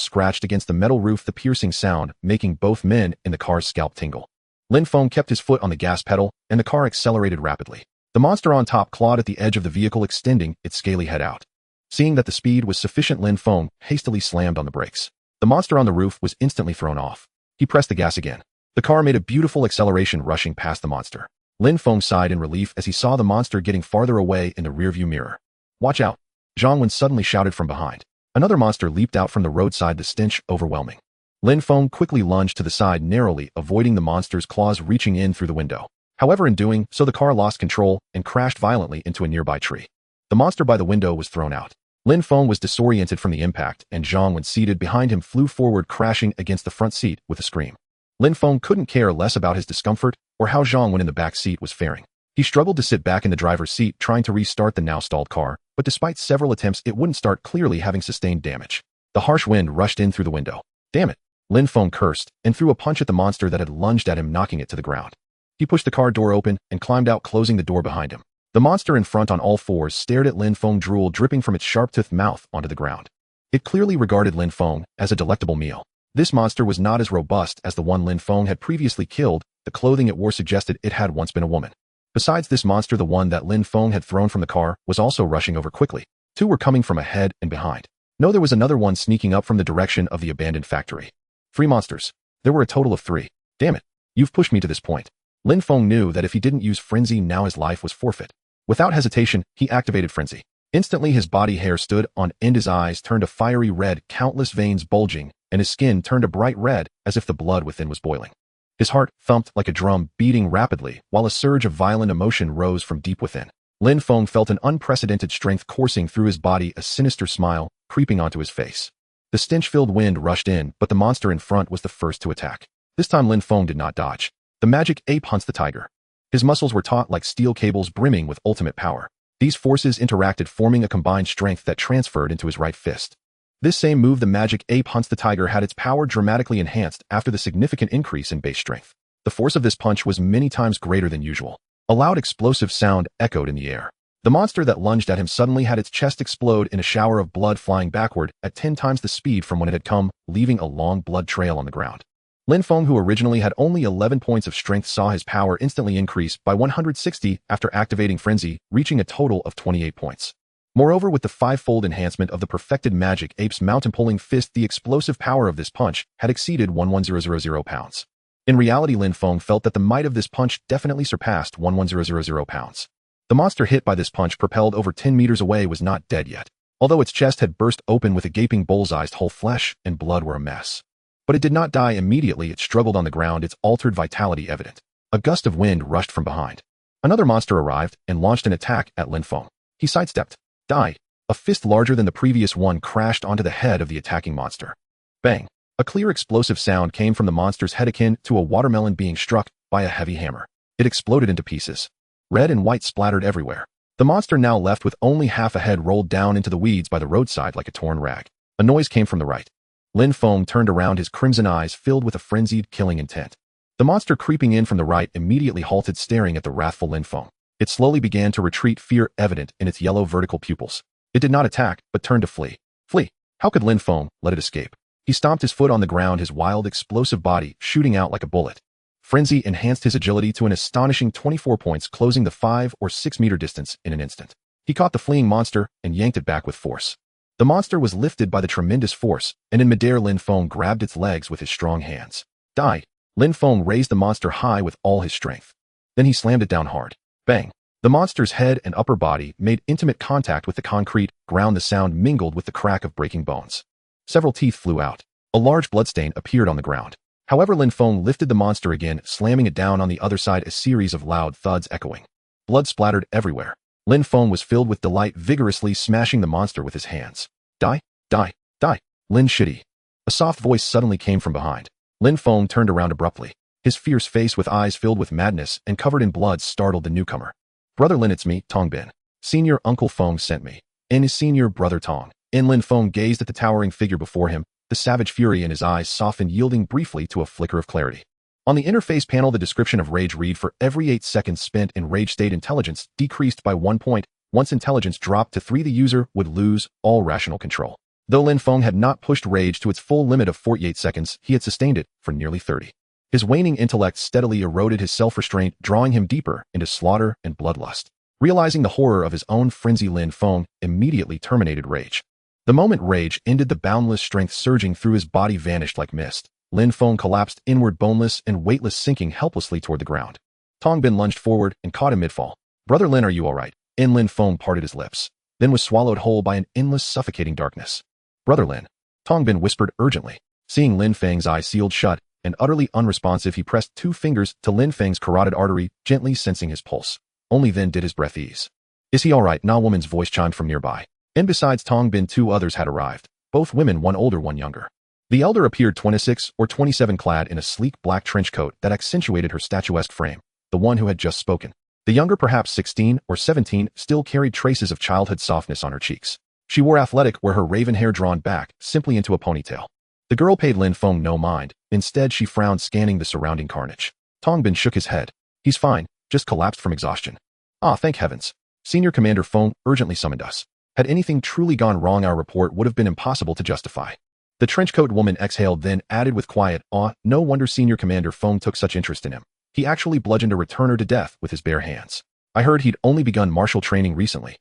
scratched against the metal roof, the piercing sound making both men in the car's scalp tingle. Lin Feng kept his foot on the gas pedal, and the car accelerated rapidly. The monster on top clawed at the edge of the vehicle, extending its scaly head out. Seeing that the speed was sufficient, Lin Feng hastily slammed on the brakes. The monster on the roof was instantly thrown off. He pressed the gas again. The car made a beautiful acceleration, rushing past the monster. Lin Feng sighed in relief as he saw the monster getting farther away in the rearview mirror. Watch out! Xuanhuang suddenly shouted from behind. Another monster leaped out from the roadside, the stench overwhelming. Lin Feng quickly lunged to the side, narrowly avoiding the monster's claws reaching in through the window. However, in doing so, the car lost control and crashed violently into a nearby tree. The monster by the window was thrown out. Lin Feng was disoriented from the impact, and Xuanhuang, seated behind him, flew forward, crashing against the front seat with a scream. Lin Feng couldn't care less about his discomfort or how Xuanhuang in the back seat was faring. He struggled to sit back in the driver's seat, trying to restart the now stalled car, but despite several attempts it wouldn't start, clearly having sustained damage. The harsh wind rushed in through the window. Damn it! Lin Feng cursed and threw a punch at the monster that had lunged at him, knocking it to the ground. He pushed the car door open and climbed out, closing the door behind him. The monster in front on all fours stared at Lin Feng, drool dripping from its sharp-toothed mouth onto the ground. It clearly regarded Lin Feng as a delectable meal. This monster was not as robust as the one Lin Feng had previously killed. The clothing it wore suggested it had once been a woman. Besides this monster, the one that Lin Feng had thrown from the car was also rushing over quickly. Two were coming from ahead and behind. No, there was another one sneaking up from the direction of the abandoned factory. 3 monsters. There were a total of 3. Damn it. You've pushed me to this point. Lin Feng knew that if he didn't use frenzy now his life was forfeit. Without hesitation, he activated frenzy. Instantly his body hair stood on end, his eyes turned a fiery red, countless veins bulging, and his skin turned a bright red as if the blood within was boiling. His heart thumped like a drum, beating rapidly, while a surge of violent emotion rose from deep within. Lin Feng felt an unprecedented strength coursing through his body, a sinister smile creeping onto his face. The stench-filled wind rushed in, but the monster in front was the first to attack. This time Lin Feng did not dodge. The magic ape hunts the tiger. His muscles were taut like steel cables, brimming with ultimate power. These forces interacted, forming a combined strength that transferred into his right fist. This same move, the magic ape hunts the tiger, had its power dramatically enhanced after the significant increase in base strength. The force of this punch was many times greater than usual. A loud explosive sound echoed in the air. The monster that lunged at him suddenly had its chest explode in a shower of blood, flying backward at 10 times the speed from when it had come, leaving a long blood trail on the ground. Lin Feng, who originally had only 11 points of strength, saw his power instantly increase by 160 after activating frenzy, reaching a total of 28 points. Moreover, with the 5-fold enhancement of the perfected magic ape's mountain-pulling fist, the explosive power of this punch had exceeded 11,000 pounds. In reality, Lin Feng felt that the might of this punch definitely surpassed 11,000 pounds. The monster hit by this punch, propelled over 10 meters away, was not dead yet, although its chest had burst open with a gaping bull's-eyed hole. Flesh and blood were a mess. But it did not die immediately. It struggled on the ground, its altered vitality evident. A gust of wind rushed from behind. Another monster arrived and launched an attack at Lin Feng. He sidestepped, died. A fist larger than the previous one crashed onto the head of the attacking monster. Bang! A clear explosive sound came from the monster's head, akin to a watermelon being struck by a heavy hammer. It exploded into pieces. Red and white splattered everywhere. The monster, now left with only half a head, rolled down into the weeds by the roadside like a torn rag. A noise came from the right. Lin Feng turned around, his crimson eyes filled with a frenzied, killing intent. The monster creeping in from the right immediately halted, staring at the wrathful Lin Feng. It slowly began to retreat, fear evident in its yellow vertical pupils. It did not attack, but turned to flee. Flee! How could Lin Feng let it escape? He stomped his foot on the ground, his wild, explosive body shooting out like a bullet. Frenzy enhanced his agility to an astonishing 24 points, closing the 5 or 6 meter distance in an instant. He caught the fleeing monster and yanked it back with force. The monster was lifted by the tremendous force, and in midair Lin Feng grabbed its legs with his strong hands. Die! Lin Feng raised the monster high with all his strength. Then he slammed it down hard. Bang! The monster's head and upper body made intimate contact with the concrete ground. The sound mingled with the crack of breaking bones. Several teeth flew out. A large bloodstain appeared on the ground. However, Lin Feng lifted the monster again, slamming it down on the other side, a series of loud thuds echoing. Blood splattered everywhere. Lin Feng was filled with delight, vigorously smashing the monster with his hands. Die! Die! Die! Lin Shitty! A soft voice suddenly came from behind. Lin Feng turned around abruptly. His fierce face, with eyes filled with madness and covered in blood, startled the newcomer. Brother Lin, it's me, Tong Bin. Senior Uncle Feng sent me. And his senior brother Tong. Lin Feng gazed at the towering figure before him, the savage fury in his eyes softened, yielding briefly to a flicker of clarity. On the interface panel, the description of rage read: for every 8 seconds spent in rage state, intelligence decreased by 1 point. Once intelligence dropped to 3, the user would lose all rational control. Though Lin Feng had not pushed rage to its full limit of 48 seconds, he had sustained it for nearly 30. His waning intellect steadily eroded his self-restraint, drawing him deeper into slaughter and bloodlust. Realizing the horror of his own frenzy, Lin Feng immediately terminated rage. The moment rage ended, the boundless strength surging through his body vanished like mist. Lin Feng collapsed inward, boneless and weightless, sinking helplessly toward the ground. Tong Bin lunged forward and caught him mid-fall. Brother Lin, are you all right? Lin Feng parted his lips, then was swallowed whole by an endless, suffocating darkness. Brother Lin, Tong Bin whispered urgently. Seeing Lin Feng's eyes sealed shut and utterly unresponsive, he pressed 2 fingers to Lin Feng's carotid artery, gently sensing his pulse. Only then did his breath ease. Is he all right? Na woman's voice chimed from nearby. And besides Tong Bin, 2 others had arrived, both women, one older, one younger. The elder appeared 26 or 27, clad in a sleek black trench coat that accentuated her statuesque frame, the one who had just spoken. The younger, perhaps 16 or 17, still carried traces of childhood softness on her cheeks. She wore athletic, where her raven hair drawn back simply into a ponytail. The girl paid Lin Feng no mind. Instead, she frowned, scanning the surrounding carnage. Tong Bin shook his head. He's fine, just collapsed from exhaustion. Ah, thank heavens. Senior Commander Feng urgently summoned us. Had anything truly gone wrong, our report would have been impossible to justify. The trenchcoat woman exhaled, then added with quiet awe, no wonder Senior Commander Feng took such interest in him. He actually bludgeoned a returner to death with his bare hands. I heard he'd only begun martial training recently.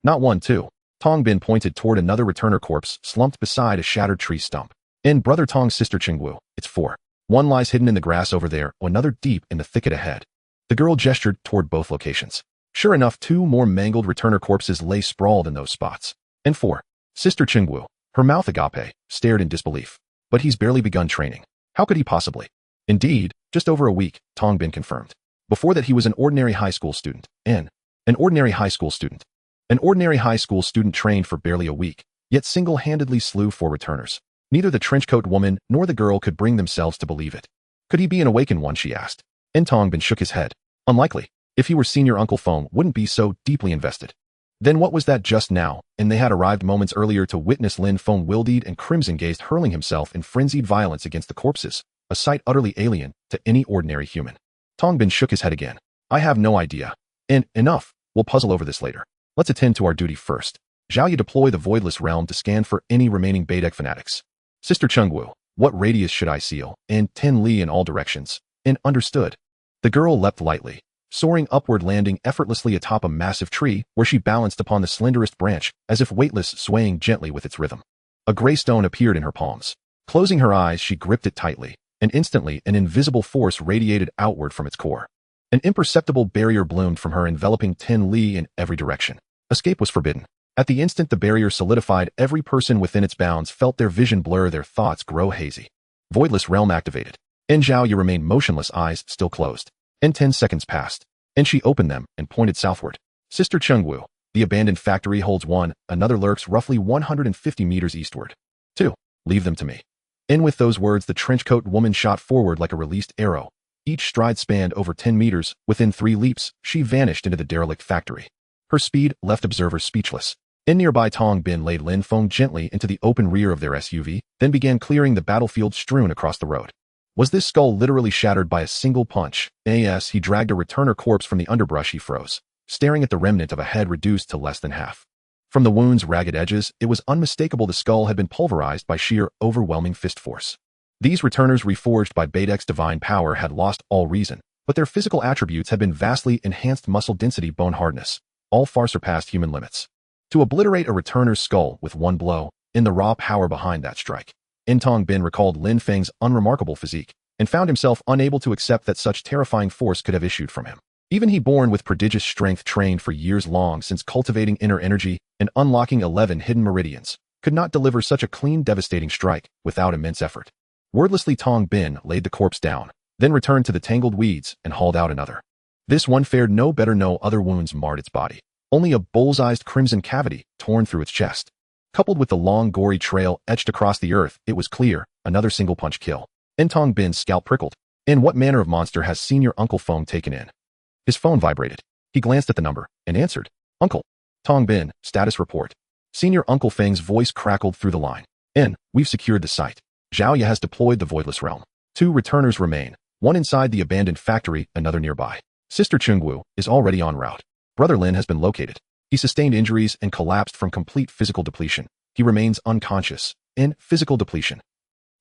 Not one, too. Tong Bin pointed toward another returner corpse slumped beside a shattered tree stump. In Brother Tong's sister Qingwu, it's 4. One lies hidden in the grass over there, another deep in the thicket ahead. The girl gestured toward both locations. Sure enough, 2 more mangled returner corpses lay sprawled in those spots. And 4. Sister Qingwu, her mouth agape, stared in disbelief. But he's barely begun training. How could he possibly? Indeed, just over a week, Tong Bin confirmed. Before that, he was an ordinary high school student. An ordinary high school student. An ordinary high school student trained for barely a week, yet single-handedly slew 4 returners. Neither the trenchcoat woman nor the girl could bring themselves to believe it. Could he be an awakened one, she asked. And Tong Bin shook his head. Unlikely. If he were Senior Uncle Feng, wouldn't be so deeply invested. Then what was that just now? And they had arrived moments earlier to witness Lin Feng, wildeed and crimson-gazed, hurling himself in frenzied violence against the corpses, a sight utterly alien to any ordinary human. Tong Bin shook his head again. I have no idea. And enough. We'll puzzle over this later. Let's attend to our duty first. Zhao Yu, deploy the Voidless Realm to scan for any remaining Beidek fanatics. Sister Qingwu, what radius should I seal? And 10 li in all directions. And understood. The girl leapt lightly, soaring upward, landing effortlessly atop a massive tree, where she balanced upon the slenderest branch, as if weightless, swaying gently with its rhythm. A gray stone appeared in her palms. Closing her eyes, she gripped it tightly, and instantly an invisible force radiated outward from its core. An imperceptible barrier bloomed from her, enveloping 10 li in every direction. Escape was forbidden. At the instant the barrier solidified, every person within its bounds felt their vision blur, their thoughts grow hazy. Voidless Realm activated. And Zhao Yu remained motionless, eyes still closed. And 10 seconds passed. And she opened them and pointed southward. Sister Qingwu, the abandoned factory holds 1, another lurks roughly 150 meters eastward. 2. Leave them to me. And with those words, the trenchcoat woman shot forward like a released arrow. Each stride spanned over 10 meters. Within 3 leaps, she vanished into the derelict factory. Her speed left observers speechless. In nearby, Tong Bin laid Lin Feng gently into the open rear of their SUV, then began clearing the battlefield strewn across the road. Was this skull literally shattered by a single punch? Yes, he dragged a returner corpse from the underbrush. He froze, staring at the remnant of a head reduced to less than half. From the wound's ragged edges, it was unmistakable the skull had been pulverized by sheer, overwhelming fist force. These returners, reforged by Beidek's divine power, had lost all reason, but their physical attributes had been vastly enhanced: muscle density, bone hardness, all far surpassed human limits. To obliterate a returner's skull with one blow, in the raw power behind that strike, Tong Bin recalled Lin Feng's unremarkable physique, and found himself unable to accept that such terrifying force could have issued from him. Even he, born with prodigious strength, trained for years long since cultivating inner energy and unlocking 11 hidden meridians, could not deliver such a clean, devastating strike without immense effort. Wordlessly, Tong Bin laid the corpse down, then returned to the tangled weeds and hauled out another. This one fared no better. No other wounds marred its body. Only a bull's-eyed crimson cavity torn through its chest. Coupled with the long, gory trail etched across the earth, it was clear, another single-punch kill. Tong Bin's scalp prickled. In what manner of monster has Senior Uncle Feng taken in? His phone vibrated. He glanced at the number and answered. Uncle. Tong Bin, status report. Senior Uncle Feng's voice crackled through the line. We've secured the site. Zhao Yu has deployed the Voidless Realm. 2 returners remain, one inside the abandoned factory, another nearby. Sister Qingwu is already en route. Brother Lin has been located. He sustained injuries and collapsed from complete physical depletion. He remains unconscious. Physical depletion.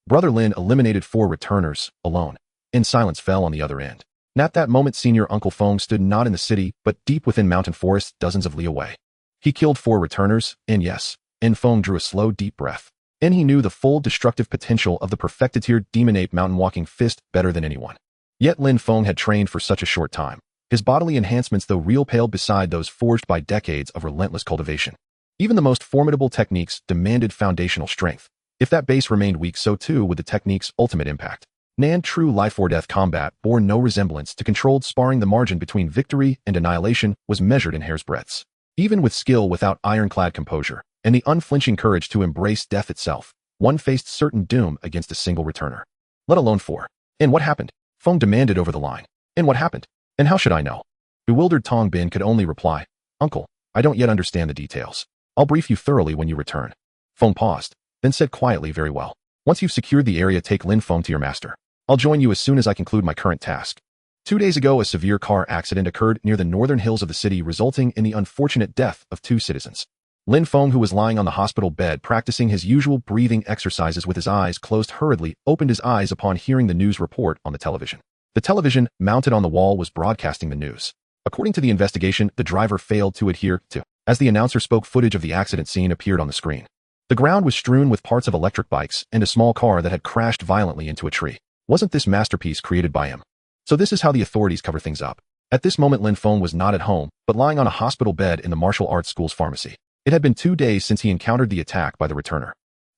Brother Lin eliminated 4 returners, alone. Silence fell on the other end. At that moment, Senior Uncle Feng stood not in the city, but deep within mountain forests, dozens of li away. He killed 4 returners, yes. Feng drew a slow, deep breath. He knew the full destructive potential of the perfected demon ape mountain walking fist better than anyone. Yet Lin Feng had trained for such a short time. His bodily enhancements, though real, paled beside those forged by decades of relentless cultivation. Even the most formidable techniques demanded foundational strength. If that base remained weak, so too would the technique's ultimate impact. True life-or-death combat bore no resemblance to controlled sparring. The margin between victory and annihilation was measured in hair's breadths. Even with skill without ironclad composure, and the unflinching courage to embrace death itself, one faced certain doom against a single returner. Let alone 4. What happened? Feng demanded over the line. What happened? And how should I know? Bewildered Tong Bin could only reply, "Uncle, I don't yet understand the details. I'll brief you thoroughly when you return." Feng paused, then said quietly, "Very well. Once you've secured the area, take Lin Feng to your master. I'll join you as soon as I conclude my current task." 2 days ago, a severe car accident occurred near the northern hills of the city, resulting in the unfortunate death of 2 citizens. Lin Feng, who was lying on the hospital bed practicing his usual breathing exercises with his eyes closed, hurriedly opened his eyes upon hearing the news report on the television. The television, mounted on the wall, was broadcasting the news. According to the investigation, the driver failed to adhere to. As the announcer spoke, footage of the accident scene appeared on the screen. The ground was strewn with parts of electric bikes and a small car that had crashed violently into a tree. Wasn't this masterpiece created by him? So this is how the authorities cover things up. At this moment, Lin Feng was not at home, but lying on a hospital bed in the martial arts school's pharmacy. It had been 2 days since he encountered the attack by the returner.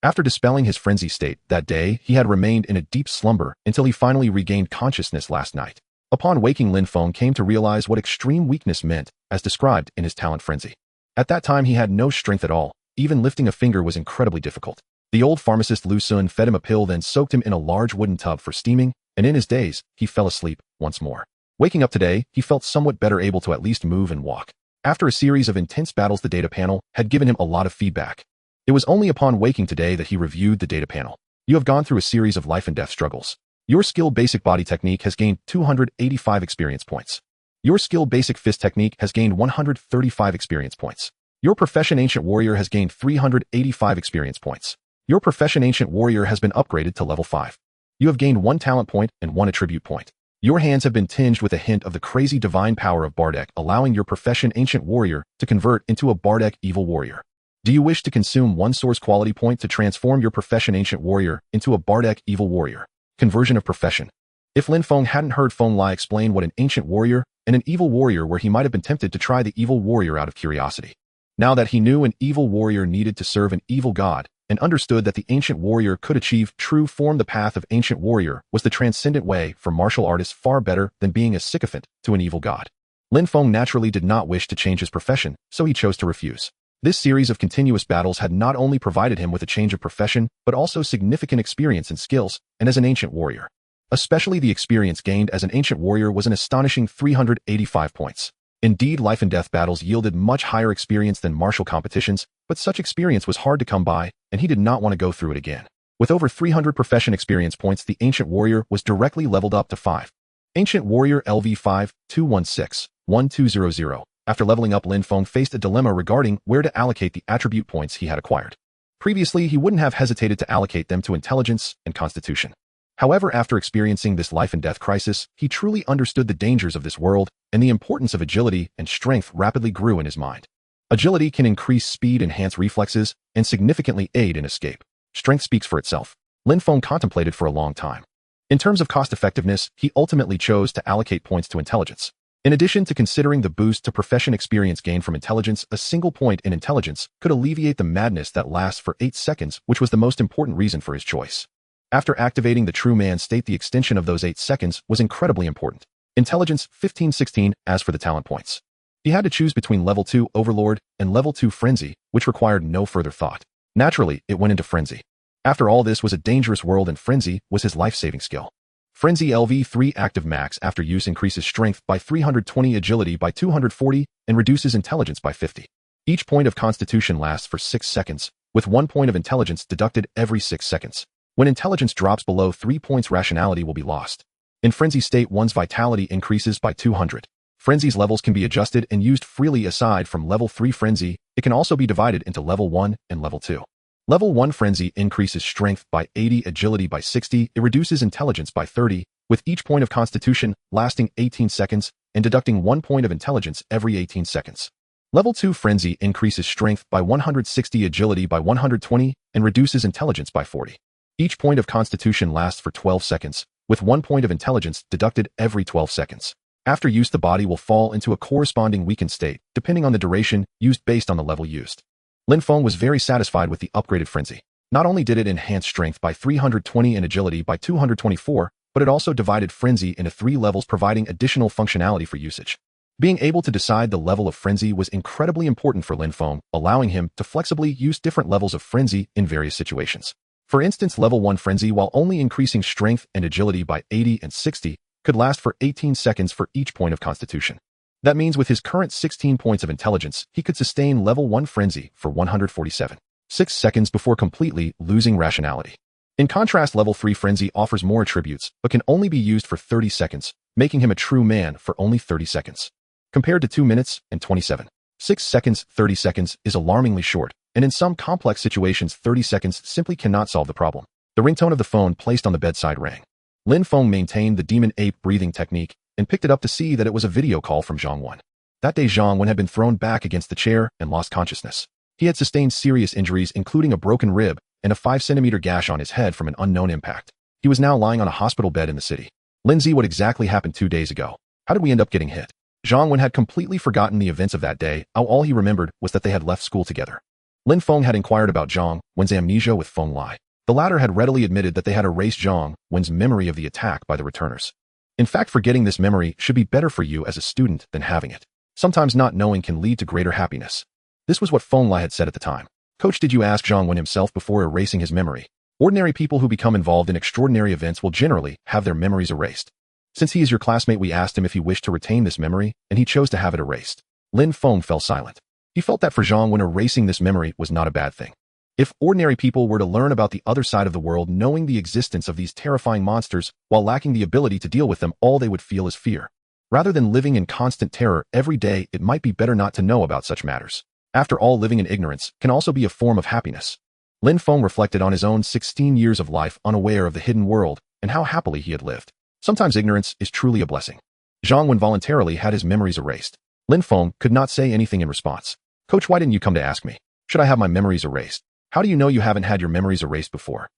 After dispelling his frenzy state that day, he had remained in a deep slumber until he finally regained consciousness last night. Upon waking, Lin Feng came to realize what extreme weakness meant, as described in his talent frenzy. At that time, he had no strength at all. Even lifting a finger was incredibly difficult. The old pharmacist Lu Sun fed him a pill, then soaked him in a large wooden tub for steaming, and in his daze, he fell asleep once more. Waking up today, he felt somewhat better, able to at least move and walk. After a series of intense battles, the data panel had given him a lot of feedback. It was only upon waking today that he reviewed the data panel. You have gone through a series of life and death struggles. Your skill basic body technique has gained 285 experience points. Your skill basic fist technique has gained 135 experience points. Your profession ancient warrior has gained 385 experience points. Your profession ancient warrior has been upgraded to level 5. You have gained 1 talent point and 1 attribute point. Your hands have been tinged with a hint of the crazy divine power of Bardek, allowing your profession ancient warrior to convert into a Bardek evil warrior. Do you wish to consume 1 source quality point to transform your profession ancient warrior into a Bardek evil warrior? Conversion of profession. If Lin Feng hadn't heard Feng Lai explain what an ancient warrior and an evil warrior were, he might have been tempted to try the evil warrior out of curiosity. Now that he knew an evil warrior needed to serve an evil god, and understood that the ancient warrior could achieve true form, the path of ancient warrior was the transcendent way for martial artists, far better than being a sycophant to an evil god. Lin Feng naturally did not wish to change his profession, so he chose to refuse. This series of continuous battles had not only provided him with a change of profession, but also significant experience and skills, and as an ancient warrior. Especially the experience gained as an ancient warrior was an astonishing 385 points. Indeed, life and death battles yielded much higher experience than martial competitions, but such experience was hard to come by, and he did not want to go through it again. With over 300 profession experience points, the ancient warrior was directly leveled up to 5. Ancient warrior LV5 216 1200. After leveling up, Lin Feng faced a dilemma regarding where to allocate the attribute points he had acquired. Previously, he wouldn't have hesitated to allocate them to intelligence and constitution. However, after experiencing this life and death crisis, he truly understood the dangers of this world, and the importance of agility and strength rapidly grew in his mind. Agility can increase speed, enhance reflexes, and significantly aid in escape. Strength speaks for itself. Lin Feng contemplated for a long time. In terms of cost effectiveness, he ultimately chose to allocate points to intelligence. In addition to considering the boost to profession experience gained from intelligence, a single point in intelligence could alleviate the madness that lasts for 8 seconds, which was the most important reason for his choice. After activating the true man state, the extension of those 8 seconds was incredibly important. Intelligence 1516. As for the talent points, he had to choose between level 2 Overlord and level 2 Frenzy, which required no further thought. Naturally, it went into Frenzy. After all, this was a dangerous world, and Frenzy was his life-saving skill. Frenzy LV3 active max after use increases strength by 320, agility by 240, and reduces intelligence by 50. Each point of constitution lasts for 6 seconds, with 1 point of intelligence deducted every 6 seconds. When intelligence drops below 3 points, rationality will be lost. In Frenzy state, one's vitality increases by 200. Frenzy's levels can be adjusted and used freely. Aside from level 3 Frenzy, it can also be divided into level 1 and level 2. Level 1 Frenzy increases strength by 80, agility by 60, it reduces intelligence by 30, with each point of constitution lasting 18 seconds and deducting 1 point of intelligence every 18 seconds. Level 2 Frenzy increases strength by 160, agility by 120, and reduces intelligence by 40. Each point of constitution lasts for 12 seconds, with 1 point of intelligence deducted every 12 seconds. After use, the body will fall into a corresponding weakened state, depending on the duration used based on the level used. Lin Feng was very satisfied with the upgraded Frenzy. Not only did it enhance strength by 320 and agility by 224, but it also divided Frenzy into 3 levels, providing additional functionality for usage. Being able to decide the level of Frenzy was incredibly important for Lin Feng, allowing him to flexibly use different levels of Frenzy in various situations. For instance, level 1 Frenzy, while only increasing strength and agility by 80 and 60, could last for 18 seconds for each point of constitution. That means with his current 16 points of intelligence, he could sustain level 1 frenzy for 147. 6 seconds before completely losing rationality. In contrast, level 3 frenzy offers more attributes, but can only be used for 30 seconds, making him a true man for only 30 seconds. Compared to 2 minutes and 27. 6 seconds, 30 seconds is alarmingly short, and in some complex situations 30 seconds simply cannot solve the problem. The ringtone of the phone placed on the bedside rang. Lin Feng maintained the demon ape breathing technique and picked it up to see that it was a video call from Xuanhuang. That day Xuanhuang had been thrown back against the chair and lost consciousness. He had sustained serious injuries including a broken rib and a 5-centimeter gash on his head from an unknown impact. He was now lying on a hospital bed in the city. Lindsay, what exactly happened 2 days ago? How did we end up getting hit? Xuanhuang had completely forgotten the events of that day. All he remembered was that they had left school together. Lin Feng had inquired about Xuanhuang's amnesia with Feng Lai. The latter had readily admitted that they had erased Xuanhuang's memory of the attack by the returners. In fact, forgetting this memory should be better for you as a student than having it. Sometimes not knowing can lead to greater happiness. This was what Feng Lai had said at the time. Coach, did you ask Xuanhuang himself before erasing his memory? Ordinary people who become involved in extraordinary events will generally have their memories erased. Since he is your classmate, we asked him if he wished to retain this memory, and he chose to have it erased. Lin Feng fell silent. He felt that for Xuanhuang, erasing this memory was not a bad thing. If ordinary people were to learn about the other side of the world, knowing the existence of these terrifying monsters while lacking the ability to deal with them, all they would feel is fear. Rather than living in constant terror every day, it might be better not to know about such matters. After all, living in ignorance can also be a form of happiness. Lin Feng reflected on his own 16 years of life unaware of the hidden world and how happily he had lived. Sometimes ignorance is truly a blessing. Xuanhuang voluntarily had his memories erased. Lin Feng could not say anything in response. Coach, why didn't you come to ask me? Should I have my memories erased? How do you know you haven't had your memories erased before?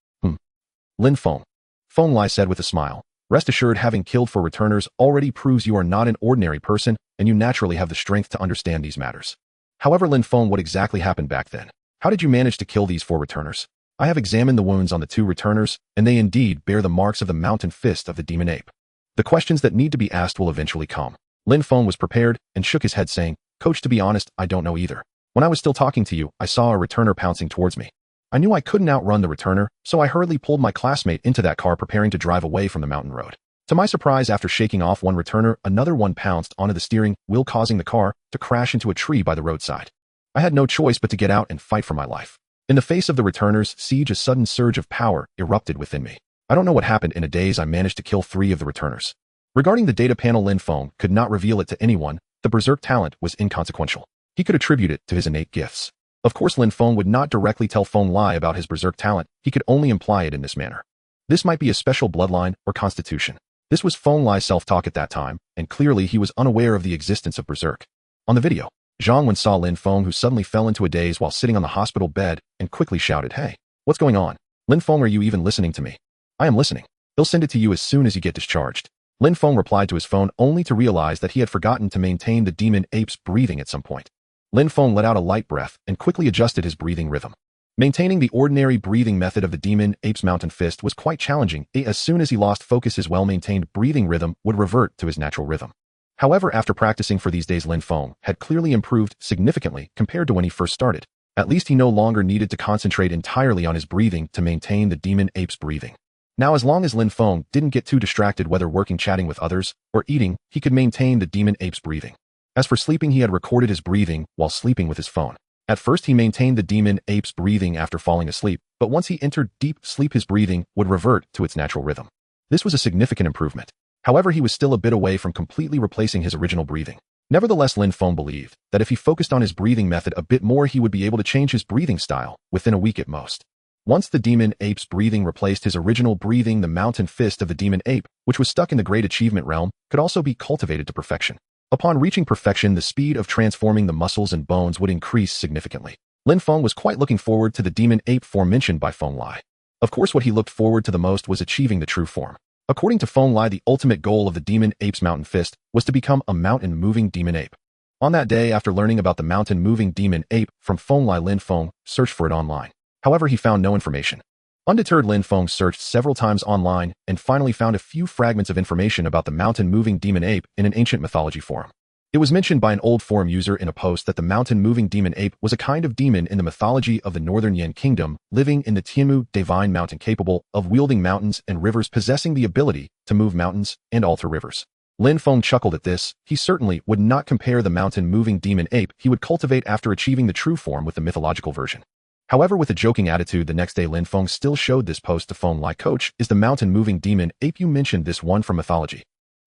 Lin Feng. Feng Lai said with a smile. Rest assured, having killed 4 returners already proves you are not an ordinary person, and you naturally have the strength to understand these matters. However, Lin Feng, what exactly happened back then? How did you manage to kill these 4 returners? I have examined the wounds on the 2 returners, and they indeed bear the marks of the mountain fist of the demon ape. The questions that need to be asked will eventually come. Lin Feng was prepared and shook his head saying, Coach, to be honest, I don't know either. When I was still talking to you, I saw a returner pouncing towards me. I knew I couldn't outrun the returner, so I hurriedly pulled my classmate into that car preparing to drive away from the mountain road. To my surprise, after shaking off one returner, another one pounced onto the steering wheel, causing the car to crash into a tree by the roadside. I had no choice but to get out and fight for my life. In the face of the returner's siege, a sudden surge of power erupted within me. I don't know what happened. In a daze, I managed to kill 3 of the returners. Regarding the data panel, Lin Feng could not reveal it to anyone. The berserk talent was inconsequential. He could attribute it to his innate gifts. Of course, Lin Feng would not directly tell Feng Lai about his berserk talent. He could only imply it in this manner. This might be a special bloodline or constitution. This was Feng Lai's self-talk at that time, and clearly he was unaware of the existence of berserk. On the video, Xuanhuang saw Lin Feng, who suddenly fell into a daze while sitting on the hospital bed, and quickly shouted, Hey, what's going on? Lin Feng, are you even listening to me? I am listening. They'll send it to you as soon as you get discharged. Lin Feng replied to his phone only to realize that he had forgotten to maintain the demon ape's breathing at some point. Lin Feng let out a light breath and quickly adjusted his breathing rhythm. Maintaining the ordinary breathing method of the demon ape's mountain fist was quite challenging. As soon as he lost focus, his well-maintained breathing rhythm would revert to his natural rhythm. However, after practicing for these days, Lin Feng had clearly improved significantly compared to when he first started. At least he no longer needed to concentrate entirely on his breathing to maintain the demon ape's breathing. Now, as long as Lin Feng didn't get too distracted, whether working, chatting with others, or eating, he could maintain the demon ape's breathing. As for sleeping, he had recorded his breathing while sleeping with his phone. At first, he maintained the demon ape's breathing after falling asleep, but once he entered deep sleep, his breathing would revert to its natural rhythm. This was a significant improvement. However, he was still a bit away from completely replacing his original breathing. Nevertheless, Lin Feng believed that if he focused on his breathing method a bit more, he would be able to change his breathing style within a week at most. Once the demon ape's breathing replaced his original breathing, the mountain fist of the demon ape, which was stuck in the great achievement realm, could also be cultivated to perfection. Upon reaching perfection, the speed of transforming the muscles and bones would increase significantly. Lin Feng was quite looking forward to the demon ape form mentioned by Feng Lai. Of course, what he looked forward to the most was achieving the true form. According to Feng Lai, the ultimate goal of the demon ape's mountain fist was to become a mountain-moving demon ape. On that day, after learning about the mountain-moving demon ape from Feng Lai, Lin Feng searched for it online. However, he found no information. Undeterred, Lin Feng searched several times online and finally found a few fragments of information about the mountain-moving demon ape in an ancient mythology forum. It was mentioned by an old forum user in a post that the mountain-moving demon ape was a kind of demon in the mythology of the northern Yan kingdom, living in the Tianmu divine mountain, capable of wielding mountains and rivers, possessing the ability to move mountains and alter rivers. Lin Feng chuckled at this. He certainly would not compare the mountain-moving demon ape he would cultivate after achieving the true form with the mythological version. However, with a joking attitude the next day Lin Feng still showed this post to Feng Lai. Coach, is the mountain-moving demon ape you mentioned this one from mythology?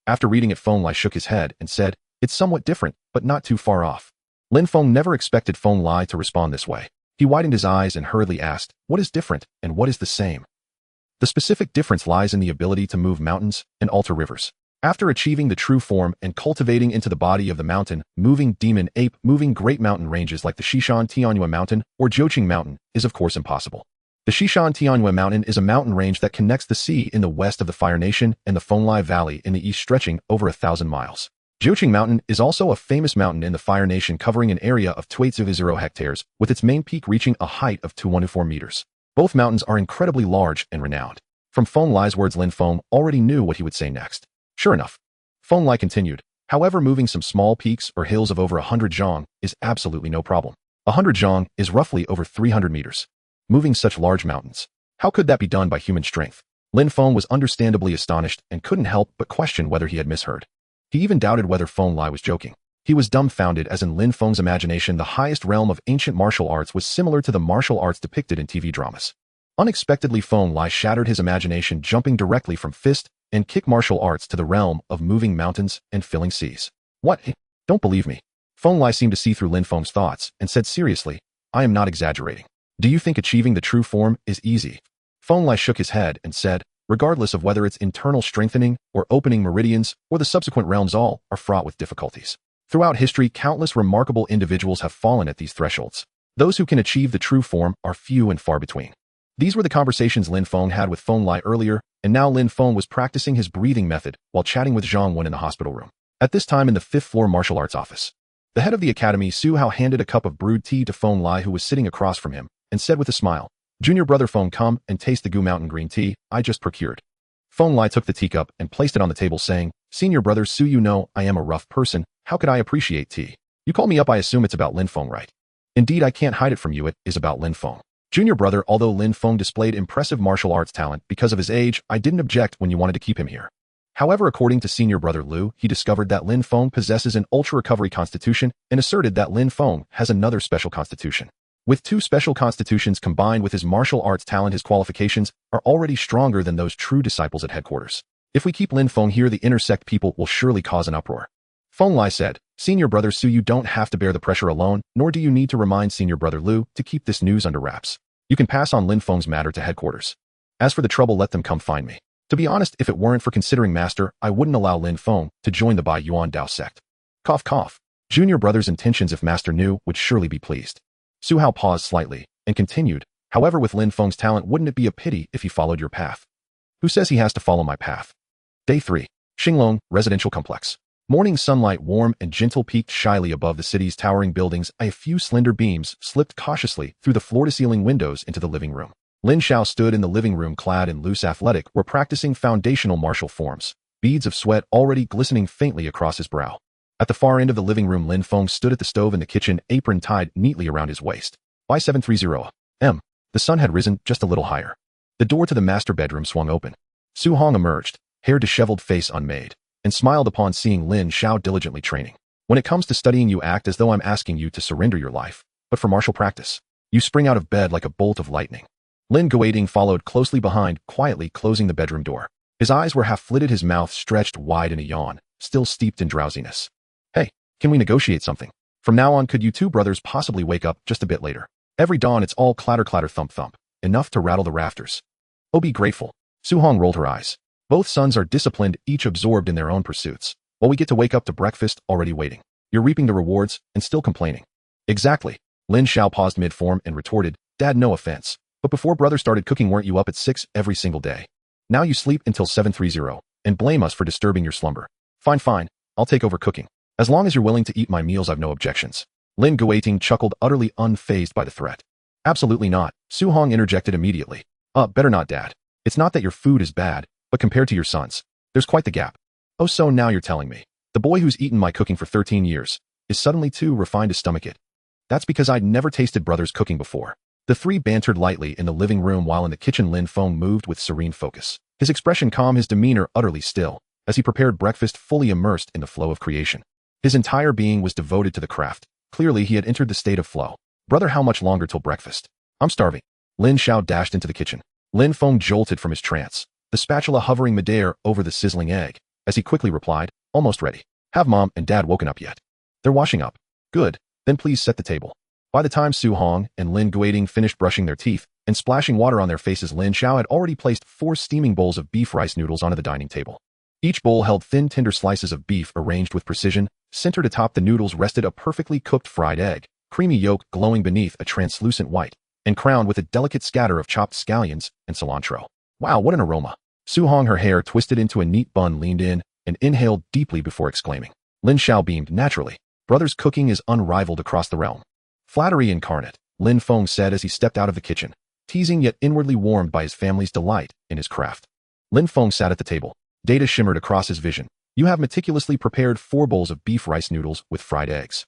After reading it Feng Lai shook his head and said, it's somewhat different, but not too far off. Lin Feng never expected Feng Lai to respond this way. He widened his eyes and hurriedly asked, what is different and what is the same? The specific difference lies in the ability to move mountains and alter rivers. After achieving the true form and cultivating into the body of the mountain-moving demon ape, moving great mountain ranges like the Xuanhuang Mountain or Jiuqing Mountain is of course impossible. The Xuanhuang Mountain is a mountain range that connects the sea in the west of the Fire Nation and the Fenglai Valley in the east stretching over 1,000 miles. Jiuqing Mountain is also a famous mountain in the Fire Nation covering an area of 280 hectares, with its main peak reaching a height of 214 meters. Both mountains are incredibly large and renowned. From Feng Lai's words Lin Feng already knew what he would say next. Sure enough. Feng Lai continued, however moving some small peaks or hills of over 100 zhang is absolutely no problem. 100 zhang is roughly over 300 meters. Moving such large mountains. How could that be done by human strength? Lin Feng was understandably astonished and couldn't help but question whether he had misheard. He even doubted whether Feng Lai was joking. He was dumbfounded as in Lin Feng's imagination the highest realm of ancient martial arts was similar to the martial arts depicted in TV dramas. Unexpectedly Feng Lai shattered his imagination jumping directly from fist and kick martial arts to the realm of moving mountains and filling seas. What? Don't believe me. Feng Lai seemed to see through Lin Feng's thoughts and said seriously, I am not exaggerating. Do you think achieving the true form is easy? Feng Lai shook his head and said, regardless of whether it's internal strengthening or opening meridians or the subsequent realms all are fraught with difficulties. Throughout history, countless remarkable individuals have fallen at these thresholds. Those who can achieve the true form are few and far between. These were the conversations Lin Feng had with Feng Lai earlier, and now Lin Feng was practicing his breathing method while chatting with Zhang Wen in the hospital room. At this time in the 5th floor martial arts office. The head of the academy, Su Hao, handed a cup of brewed tea to Feng Lai who was sitting across from him, and said with a smile, Junior brother Feng, come and taste the Gu Mountain green tea I just procured. Feng Lai took the teacup and placed it on the table saying, Senior brother Su, you know I am a rough person, how could I appreciate tea? You call me up, I assume it's about Lin Feng, right? Indeed, I can't hide it from you, it is about Lin Feng. Junior brother, although Lin Feng displayed impressive martial arts talent because of his age, I didn't object when you wanted to keep him here. However, according to senior brother Lu, he discovered that Lin Feng possesses an ultra-recovery constitution and asserted that Lin Feng has another special constitution. With two special constitutions combined with his martial arts talent, his qualifications are already stronger than those true disciples at headquarters. If we keep Lin Feng here, the inner sect people will surely cause an uproar. Feng Lai said, Senior brother Su, you don't have to bear the pressure alone, nor do you need to remind senior brother Lu to keep this news under wraps. You can pass on Lin Feng's matter to headquarters. As for the trouble, let them come find me. To be honest, if it weren't for considering master, I wouldn't allow Lin Feng to join the Bai Yuan Dao sect. Cough cough. Junior brother's intentions, if master knew, would surely be pleased. Su Hao paused slightly and continued, however, with Lin Feng's talent, wouldn't it be a pity if he followed your path? Who says he has to follow my path? Day 3. Xinglong Residential Complex. Morning sunlight, warm and gentle, peeked shyly above the city's towering buildings. A few slender beams slipped cautiously through the floor-to-ceiling windows into the living room. Lin Xiao stood in the living room clad in loose athletic, were practicing foundational martial forms, beads of sweat already glistening faintly across his brow. At the far end of the living room, Lin Feng stood at the stove in the kitchen, apron tied neatly around his waist. By 7:30 m. The sun had risen just a little higher. The door to the master bedroom swung open. Su Hong emerged, hair disheveled, face unmade, and smiled upon seeing Lin Xiao diligently training. When it comes to studying, you act as though I'm asking you to surrender your life, but for martial practice, you spring out of bed like a bolt of lightning. Lin Guoting followed closely behind, quietly closing the bedroom door. His eyes were half-flitted, his mouth stretched wide in a yawn, still steeped in drowsiness. Hey, can we negotiate something? From now on, could you two brothers possibly wake up just a bit later? Every dawn it's all clatter clatter thump thump, enough to rattle the rafters. Oh, be grateful. Su Hong rolled her eyes. Both sons are disciplined, each absorbed in their own pursuits, while we get to wake up to breakfast already waiting. You're reaping the rewards and still complaining. Exactly. Lin Xiao paused mid-form and retorted, Dad, no offense, but before brother started cooking, weren't you up at 6 every single day? Now you sleep until 7:30 and blame us for disturbing your slumber. Fine, fine, I'll take over cooking. As long as you're willing to eat my meals, I've no objections. Lin Guoting chuckled, utterly unfazed by the threat. Absolutely not, Su Hong interjected immediately. Better not, Dad. It's not that your food is bad, but compared to your son's, there's quite the gap. Oh, so now you're telling me the boy who's eaten my cooking for 13 years is suddenly too refined to stomach it? That's because I'd never tasted brother's cooking before. The three bantered lightly in the living room while in the kitchen Lin Feng moved with serene focus. His expression calm, his demeanor utterly still. as he prepared breakfast fully immersed in the flow of creation. His entire being was devoted to the craft. Clearly, he had entered the state of flow. Brother, how much longer till breakfast? I'm starving. Lin Xiao dashed into the kitchen. Lin Feng jolted from his trance, the spatula hovering midair over the sizzling egg, as he quickly replied, almost ready. Have Mom and Dad woken up yet? They're washing up. Good. Then please set the table. By the time Xuanhuang and Lin Guiding finished brushing their teeth and splashing water on their faces, Lin Xiao had already placed 4 steaming bowls of beef rice noodles onto the dining table. Each bowl held thin, tender slices of beef arranged with precision. Centered atop the noodles rested a perfectly cooked fried egg, creamy yolk glowing beneath a translucent white, and crowned with a delicate scatter of chopped scallions and cilantro. Wow, what an aroma! Xuanhuang, her hair twisted into a neat bun, leaned in and inhaled deeply before exclaiming. Lin Xiao beamed naturally. Brother's cooking is unrivaled across the realm. Flattery incarnate, Lin Feng said as he stepped out of the kitchen, teasing yet inwardly warmed by his family's delight in his craft. Lin Feng sat at the table. Data shimmered across his vision. You have meticulously prepared 4 bowls of beef rice noodles with fried eggs.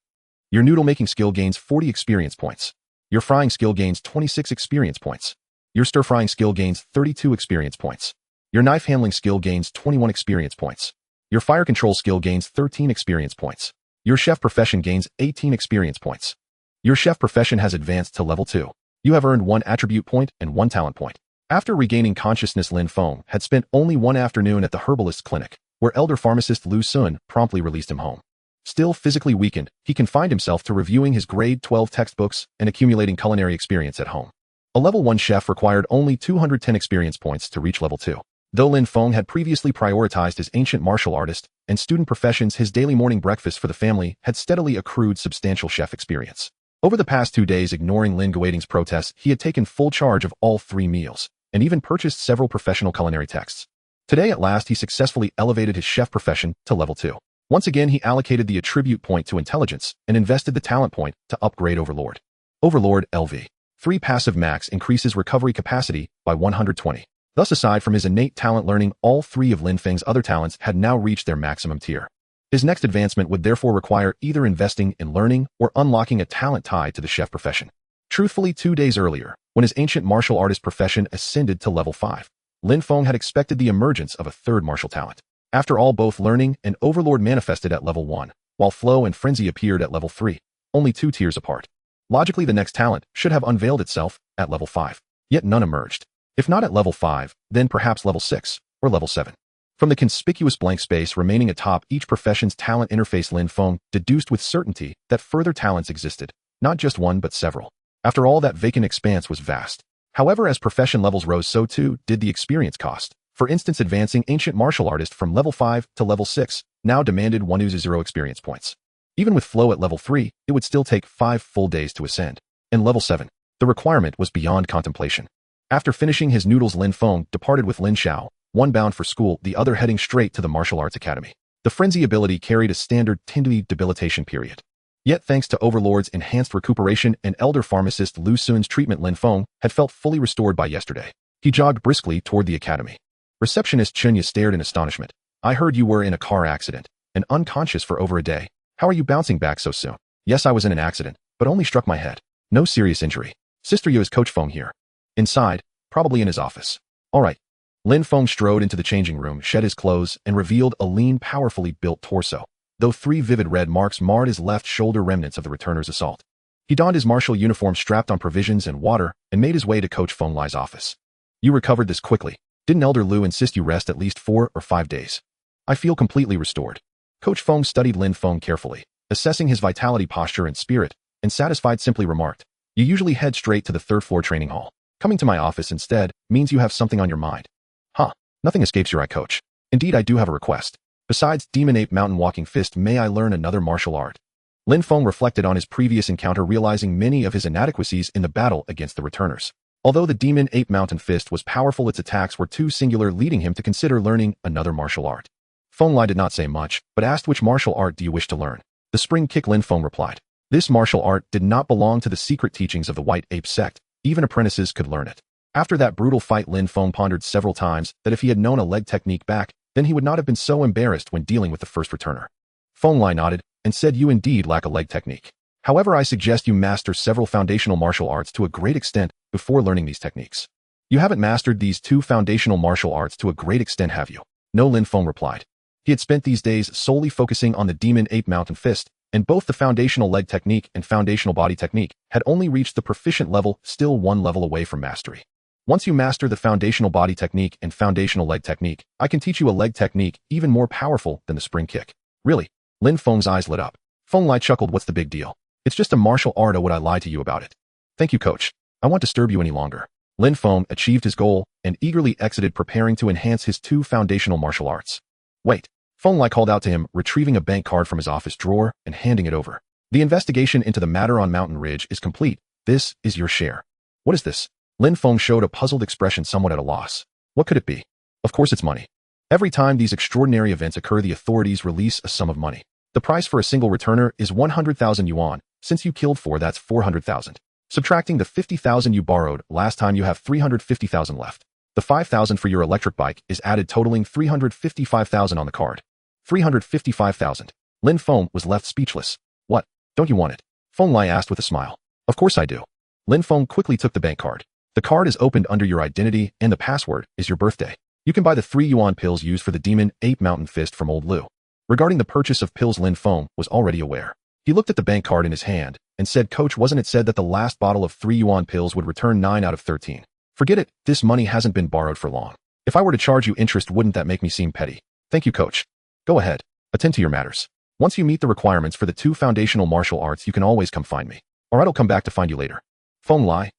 Your noodle-making skill gains 40 experience points. Your frying skill gains 26 experience points. Your stir-frying skill gains 32 experience points. Your knife handling skill gains 21 experience points. Your fire control skill gains 13 experience points. Your chef profession gains 18 experience points. Your chef profession has advanced to level 2. You have earned 1 attribute point and 1 talent point. After regaining consciousness, Lin Feng had spent only 1 afternoon at the herbalist's clinic, where elder pharmacist Lu Sun promptly released him home. Still physically weakened, he confined himself to reviewing his grade 12 textbooks and accumulating culinary experience at home. A level 1 chef required only 210 experience points to reach level 2. Though Lin Feng had previously prioritized his ancient martial artist and student professions, his daily morning breakfast for the family had steadily accrued substantial chef experience. Over the past 2 days, ignoring Lin Guiding's protests, he had taken full charge of all 3 meals, and even purchased several professional culinary texts. Today, at last, he successfully elevated his chef profession to level 2. Once again, he allocated the attribute point to intelligence and invested the talent point to upgrade Overlord. Overlord LV. 3 passive max increases recovery capacity by 120. Thus, aside from his innate talent learning, all 3 of Lin Feng's other talents had now reached their maximum tier. His next advancement would therefore require either investing in learning or unlocking a talent tied to the chef profession. Truthfully, 2 days earlier, when his ancient martial artist profession ascended to level 5, Lin Feng had expected the emergence of a 3rd martial talent. After all, both learning and Overlord manifested at level 1, while flow and frenzy appeared at level 3, only 2 tiers apart. Logically, the next talent should have unveiled itself at level 5, yet none emerged. If not at level 5, then perhaps level 6 or level 7. From the conspicuous blank space remaining atop each profession's talent interface, Lin Feng deduced with certainty that further talents existed, not just 1 but several. After all, that vacant expanse was vast. However, as profession levels rose, so too did the experience cost. For instance, advancing ancient martial artist from level 5 to level 6 now demanded 100 experience points. Even with flow at level 3, it would still take 5 full days to ascend. In level 7, the requirement was beyond contemplation. After finishing his noodles, Lin Feng departed with Lin Xiao, one bound for school, the other heading straight to the martial arts academy. The frenzy ability carried a standard 10-day debilitation period. Yet thanks to Overlord's enhanced recuperation and elder pharmacist Lu Sun's treatment, Lin Feng had felt fully restored by yesterday. He jogged briskly toward the academy. Receptionist Chunya stared in astonishment. I heard you were in a car accident and unconscious for over a day. How are you bouncing back so soon? Yes, I was in an accident, but only struck my head. No serious injury. Sister, you is Coach Feng here. Inside, probably in his office. All right. Lin Feng strode into the changing room, shed his clothes, and revealed a lean, powerfully built torso, though 3 vivid red marks marred his left shoulder, remnants of the returner's assault. He donned his martial uniform, strapped on provisions and water, and made his way to Coach Feng Lai's office. You recovered this quickly. Didn't Elder Lu insist you rest at least 4 or 5 days? I feel completely restored. Coach Feng studied Lin Feng carefully, assessing his vitality, posture, and spirit, and satisfied simply remarked, you usually head straight to the 3rd floor training hall. Coming to my office instead means you have something on your mind. Huh, nothing escapes your eye, Coach. Indeed, I do have a request. Besides Demon Ape Mountain Walking Fist, may I learn another martial art? Lin Feng reflected on his previous encounter, realizing many of his inadequacies in the battle against the returners. Although the Demon Ape Mountain Fist was powerful, its attacks were too singular, leading him to consider learning another martial art. Feng Lai did not say much, but asked, which martial art do you wish to learn? The spring kick, Lin Feng replied. This martial art did not belong to the secret teachings of the White Ape sect. Even apprentices could learn it. After that brutal fight, Lin Feng pondered several times that if he had known a leg technique back, then he would not have been so embarrassed when dealing with the first returner. Feng Lai nodded and said, you indeed lack a leg technique. However, I suggest you master several foundational martial arts to a great extent before learning these techniques. You haven't mastered these 2 foundational martial arts to a great extent, have you? No, Lin Feng replied. He had spent these days solely focusing on the demon ape mountain fist, and both the foundational leg technique and foundational body technique had only reached the proficient level, still one level away from mastery. Once you master the foundational body technique and foundational leg technique, I can teach you a leg technique even more powerful than the spring kick. Really? Lin Feng's eyes lit up. Feng Lai chuckled, what's the big deal? It's just a martial art, or would I lie to you about it? Thank you, coach. I won't disturb you any longer. Lin Feng achieved his goal and eagerly exited, preparing to enhance his two foundational martial arts. Wait. Feng Lai called out to him, retrieving a bank card from his office drawer and handing it over. The investigation into the matter on Mountain Ridge is complete. This is your share. What is this? Lin Feng showed a puzzled expression, somewhat at a loss. What could it be? Of course it's money. Every time these extraordinary events occur, the authorities release a sum of money. The price for a single returner is 100,000 yuan. Since you killed 4, that's 400,000. Subtracting the 50,000 you borrowed last time, you have 350,000 left. The 5,000 for your electric bike is added, totaling 355,000 on the card. 355,000. Lin Feng was left speechless. What? Don't you want it? Feng Lai asked with a smile. Of course I do. Lin Feng quickly took the bank card. The card is opened under your identity, and the password is your birthday. You can buy the 3 yuan pills used for the demon ape mountain fist from old Lu. Regarding the purchase of pills, Lin Feng was already aware. He looked at the bank card in his hand and said, Coach, wasn't it said that the last bottle of 3 yuan pills would return 9 out of 13? Forget it, this money hasn't been borrowed for long. If I were to charge you interest, wouldn't that make me seem petty? Thank you, coach. Go ahead, attend to your matters. Once you meet the requirements for the 2 foundational martial arts, you can always come find me. Or I'll come back to find you later. Feng Lai.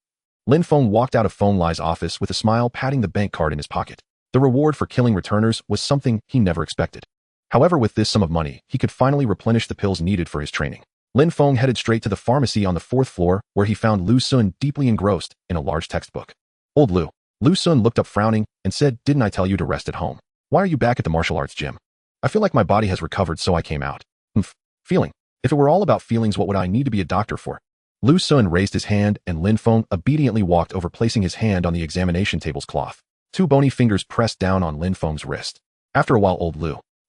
Lin Feng walked out of Feng Lai's office with a smile, patting the bank card in his pocket. The reward for killing returners was something he never expected. However, with this sum of money, he could finally replenish the pills needed for his training. Lin Feng headed straight to the pharmacy on the 4th floor, where he found Lu Sun deeply engrossed in a large textbook. Old Lu. Lu Sun looked up frowning and said, Didn't I tell you to rest at home? Why are you back at the martial arts gym? I feel like my body has recovered, so I came out. Feeling. If it were all about feelings, what would I need to be a doctor for? Lu Sun raised his hand, and Lin Feng obediently walked over, placing his hand on the examination table's cloth. 2 bony fingers pressed down on Lin Feng's wrist. After a while, old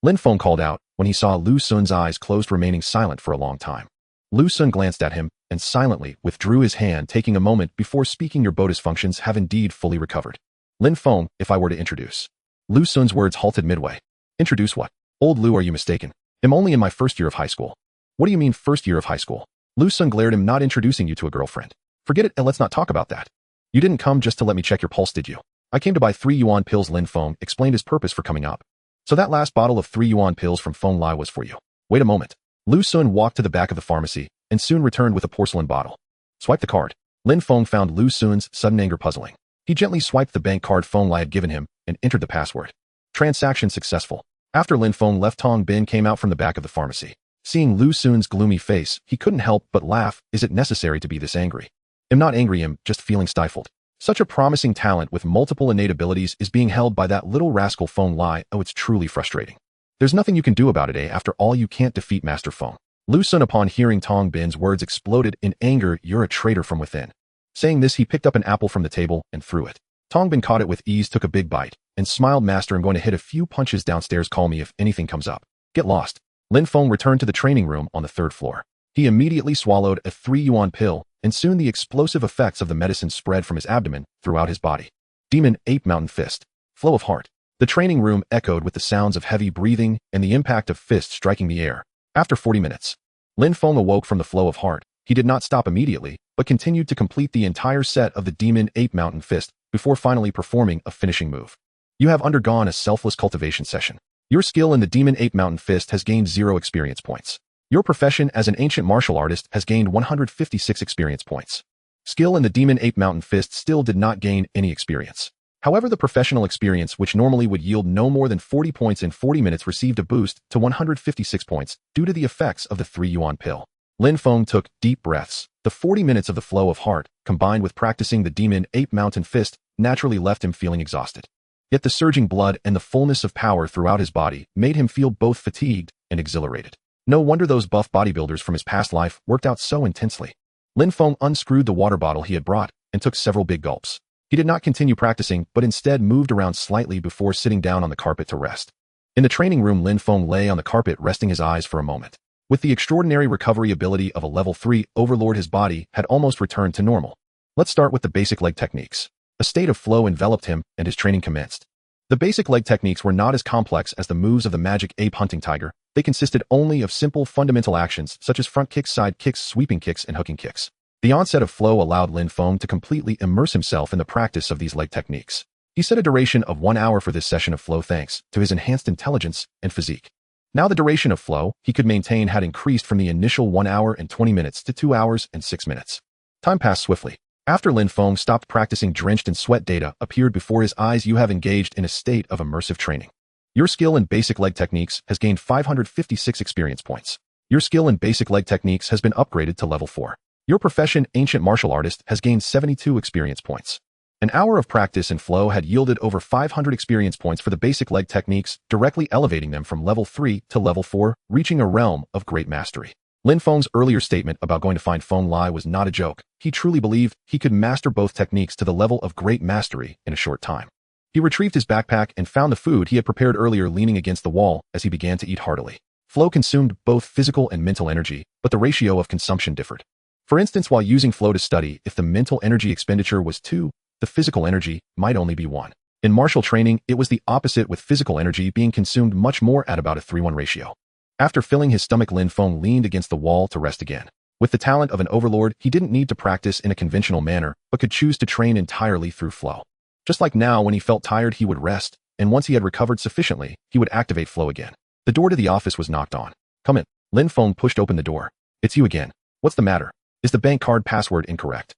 Lin Feng called out when he saw Lu Sun's eyes closed, remaining silent for a long time. Lu Sun glanced at him and silently withdrew his hand, taking a moment before speaking. Your Bodhi's functions have indeed fully recovered. Lin Feng, if I were to introduce. Lu Sun's words halted midway. Introduce what? Old Lu, are you mistaken? I'm only in my 1st year of high school. What do you mean 1st year of high school? Lu Sun glared at him, not introducing you to a girlfriend. Forget it, and let's not talk about that. You didn't come just to let me check your pulse, did you? I came to buy 3 yuan pills. Lin Feng explained his purpose for coming up. So that last bottle of 3 yuan pills from Feng Lai was for you. Wait a moment. Lu Sun walked to the back of the pharmacy and soon returned with a porcelain bottle. Swipe the card. Lin Feng found Lu Sun's sudden anger puzzling. He gently swiped the bank card Feng Lai had given him and entered the password. Transaction successful. After Lin Feng left, Tong Bin came out from the back of the pharmacy. Seeing Lu Sun's gloomy face, he couldn't help but laugh. Is it necessary to be this angry? I'm not angry, I'm just feeling stifled. Such a promising talent with multiple innate abilities is being held by that little rascal Feng Lai. Oh, it's truly frustrating. There's nothing you can do about it, eh? After all, you can't defeat Master Feng. Lu Sun, upon hearing Tong Bin's words, exploded in anger. You're a traitor from within. Saying this, he picked up an apple from the table and threw it. Tong Bin caught it with ease, took a big bite, and smiled. Master, I'm going to hit a few punches downstairs. Call me if anything comes up. Get lost. Lin Feng returned to the training room on the 3rd floor. He immediately swallowed a 3 yuan pill, and soon the explosive effects of the medicine spread from his abdomen throughout his body. Demon Ape Mountain Fist. Flow of heart. The training room echoed with the sounds of heavy breathing and the impact of fists striking the air. After 40 minutes, Lin Feng awoke from the flow of heart. He did not stop immediately, but continued to complete the entire set of the Demon Ape Mountain Fist before finally performing a finishing move. You have undergone a selfless cultivation session. Your skill in the Demon Ape Mountain Fist has gained 0 experience points. Your profession as an ancient martial artist has gained 156 experience points. Skill in the Demon Ape Mountain Fist still did not gain any experience. However, the professional experience, which normally would yield no more than 40 points in 40 minutes, received a boost to 156 points due to the effects of the 3 yuan pill. Lin Feng took deep breaths. The 40 minutes of the flow of heart, combined with practicing the Demon Ape Mountain Fist, naturally left him feeling exhausted. Yet the surging blood and the fullness of power throughout his body made him feel both fatigued and exhilarated. No wonder those buff bodybuilders from his past life worked out so intensely. Lin Feng unscrewed the water bottle he had brought and took several big gulps. He did not continue practicing, but instead moved around slightly before sitting down on the carpet to rest. In the training room, Lin Feng lay on the carpet, resting his eyes for a moment. With the extraordinary recovery ability of a level 3 overlord, his body had almost returned to normal. Let's start with the basic leg techniques. A state of flow enveloped him, and his training commenced. The basic leg techniques were not as complex as the moves of the magic ape hunting tiger. They consisted only of simple fundamental actions such as front kicks, side kicks, sweeping kicks, and hooking kicks. The onset of flow allowed Lin Feng to completely immerse himself in the practice of these leg techniques. He set a duration of 1 hour for this session of flow thanks to his enhanced intelligence and physique. Now the duration of flow he could maintain had increased from the initial 1 hour and 20 minutes to 2 hours and 6 minutes. Time passed swiftly. After Lin Feng stopped practicing, drenched in sweat, data appeared before his eyes. You have engaged in a state of immersive training. Your skill in basic leg techniques has gained 556 experience points. Your skill in basic leg techniques has been upgraded to level 4. Your profession, ancient martial artist, has gained 72 experience points. An hour of practice in flow had yielded over 500 experience points for the basic leg techniques, directly elevating them from level 3 to level 4, reaching a realm of great mastery. Lin Feng's earlier statement about going to find Feng Lai was not a joke. He truly believed he could master both techniques to the level of great mastery in a short time. He retrieved his backpack and found the food he had prepared earlier leaning against the wall as he began to eat heartily. Flow consumed both physical and mental energy, but the ratio of consumption differed. For instance, while using flow to study, if the mental energy expenditure was 2, the physical energy might only be 1. In martial training, it was the opposite, with physical energy being consumed much more at about a 3:1 ratio. After filling his stomach, Lin Feng leaned against the wall to rest again. With the talent of an overlord, he didn't need to practice in a conventional manner, but could choose to train entirely through flow. Just like now, when he felt tired, he would rest, and once he had recovered sufficiently, he would activate flow again. The door to the office was knocked on. "Come in." Lin Feng pushed open the door. "It's you again. What's the matter? Is the bank card password incorrect?"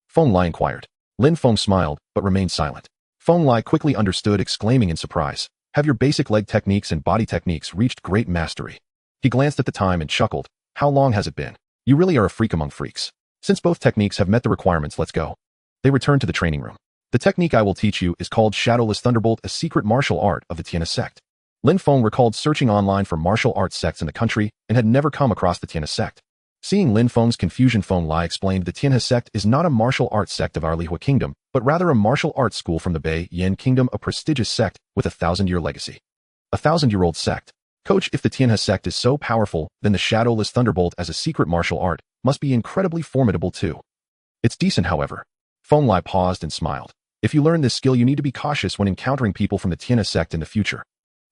Feng Lai inquired. Lin Feng smiled, but remained silent. Feng Lai quickly understood, exclaiming in surprise, "Have your basic leg techniques and body techniques reached great mastery?" He glanced at the time and chuckled. "How long has it been? You really are a freak among freaks. Since both techniques have met the requirements, let's go." They returned to the training room. "The technique I will teach you is called Shadowless Thunderbolt, a secret martial art of the Tianhe sect." Lin Feng recalled searching online for martial arts sects in the country and had never come across the Tianhe sect. Seeing Lin Feng's confusion, Feng Lai explained the Tianhe sect is not a martial arts sect of our Lihua kingdom, but rather a martial arts school from the Bei Yan kingdom, a prestigious sect with a 1,000-year legacy. A 1,000-year-old sect. Coach, if the Tianhe sect is so powerful, then the Shadowless Thunderbolt as a secret martial art must be incredibly formidable too. It's decent, however. Feng Lai paused and smiled. If you learn this skill, you need to be cautious when encountering people from the Tianhe sect in the future.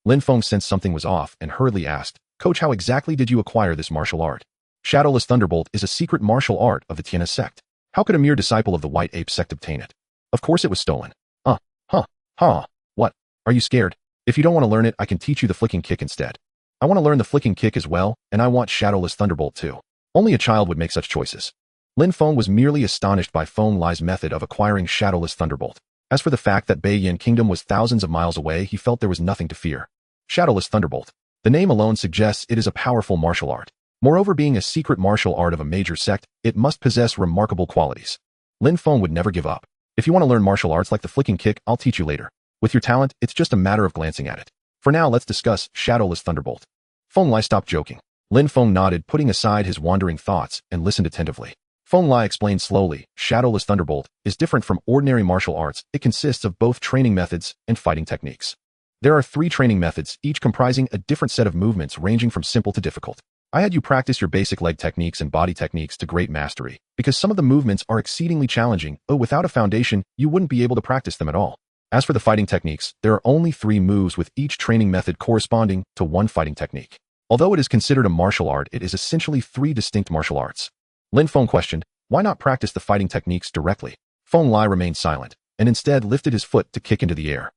Lin Feng sensed something was off and hurriedly asked, "Coach, how exactly did you acquire this martial art?" Shadowless Thunderbolt is a secret martial art of the Tianhe sect. How could a mere disciple of the White Ape sect obtain it? Of course it was stolen. What? Are you scared? If you don't want to learn it, I can teach you the flicking kick instead. I want to learn the flicking kick as well, and I want Shadowless Thunderbolt too. Only a child would make such choices. Lin Feng was merely astonished by Feng Lai's method of acquiring Shadowless Thunderbolt. As for the fact that Bei Yan kingdom was thousands of miles away, he felt there was nothing to fear. Shadowless Thunderbolt. The name alone suggests it is a powerful martial art. Moreover, being a secret martial art of a major sect, it must possess remarkable qualities. Lin Feng would never give up. If you want to learn martial arts like the flicking kick, I'll teach you later. With your talent, it's just a matter of glancing at it. For now, let's discuss Shadowless Thunderbolt. Feng Lai stopped joking. Lin Feng nodded, putting aside his wandering thoughts, and listened attentively. Feng Lai explained slowly, Shadowless Thunderbolt is different from ordinary martial arts. It consists of both training methods and fighting techniques. There are 3 training methods, each comprising a different set of movements ranging from simple to difficult. I had you practice your basic leg techniques and body techniques to great mastery, because some of the movements are exceedingly challenging. Without a foundation, you wouldn't be able to practice them at all. As for the fighting techniques, there are only 3 moves, with each training method corresponding to 1 fighting technique. Although it is considered a martial art, it is essentially 3 distinct martial arts. Lin Feng questioned, "Why not practice the fighting techniques directly?" Feng Lai remained silent, and instead lifted his foot to kick into the air.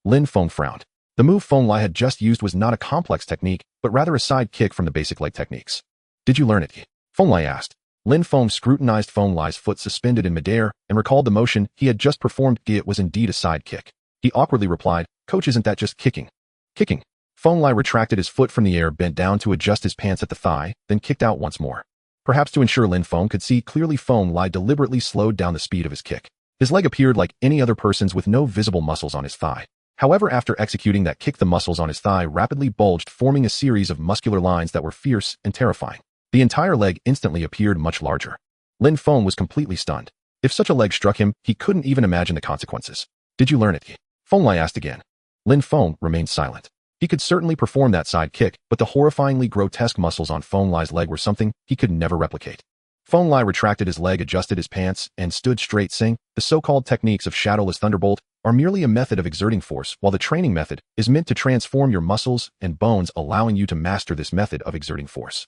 Lin Feng frowned. The move Feng Lai had just used was not a complex technique, but rather a side kick from the basic leg techniques. "Did you learn it?" Feng Lai asked. Lin Feng scrutinized Feng Lai's foot suspended in midair and recalled the motion he had just performed. It was indeed a side kick. He awkwardly replied, "Coach, isn't that just kicking?" "Kicking?" Feng Lai retracted his foot from the air, bent down to adjust his pants at the thigh, then kicked out once more. Perhaps to ensure Lin Feng could see clearly, Feng Lai deliberately slowed down the speed of his kick. His leg appeared like any other person's with no visible muscles on his thigh. However, after executing that kick, the muscles on his thigh rapidly bulged, forming a series of muscular lines that were fierce and terrifying. The entire leg instantly appeared much larger. Lin Feng was completely stunned. If such a leg struck him, he couldn't even imagine the consequences. "Did you learn it?" Feng Lai asked again. Lin Feng remained silent. He could certainly perform that side kick, but the horrifyingly grotesque muscles on Feng Lai's leg were something he could never replicate. Feng Lai retracted his leg, adjusted his pants, and stood straight, saying, "The so-called techniques of Shadowless Thunderbolt are merely a method of exerting force, while the training method is meant to transform your muscles and bones, allowing you to master this method of exerting force."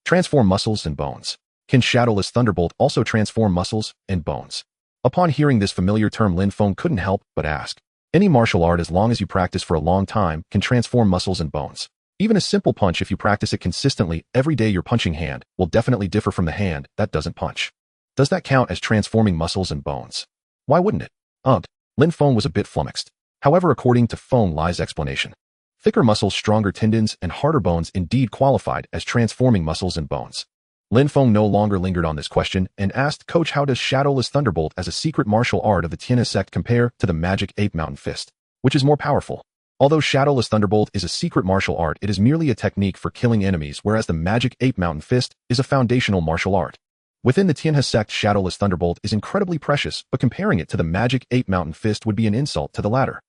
Transform muscles and bones. Can Shadowless Thunderbolt also transform muscles and bones? Upon hearing this familiar term, Lin Feng couldn't help but ask. Any martial art, as long as you practice for a long time, can transform muscles and bones. Even a simple punch, if you practice it consistently every day, your punching hand will definitely differ from the hand that doesn't punch. Does that count as transforming muscles and bones? Why wouldn't it? Lin Feng was a bit flummoxed. However, according to Feng Lai's explanation, thicker muscles, stronger tendons, and harder bones indeed qualified as transforming muscles and bones. Lin Feng no longer lingered on this question and asked, "Coach, how does Shadowless Thunderbolt as a secret martial art of the Tianhe sect compare to the magic ape mountain fist? Which is more powerful?" Although Shadowless Thunderbolt is a secret martial art, it is merely a technique for killing enemies, whereas the magic ape mountain fist is a foundational martial art. Within the Tianhe sect, Shadowless Thunderbolt is incredibly precious, but comparing it to the magic ape mountain fist would be an insult to the latter.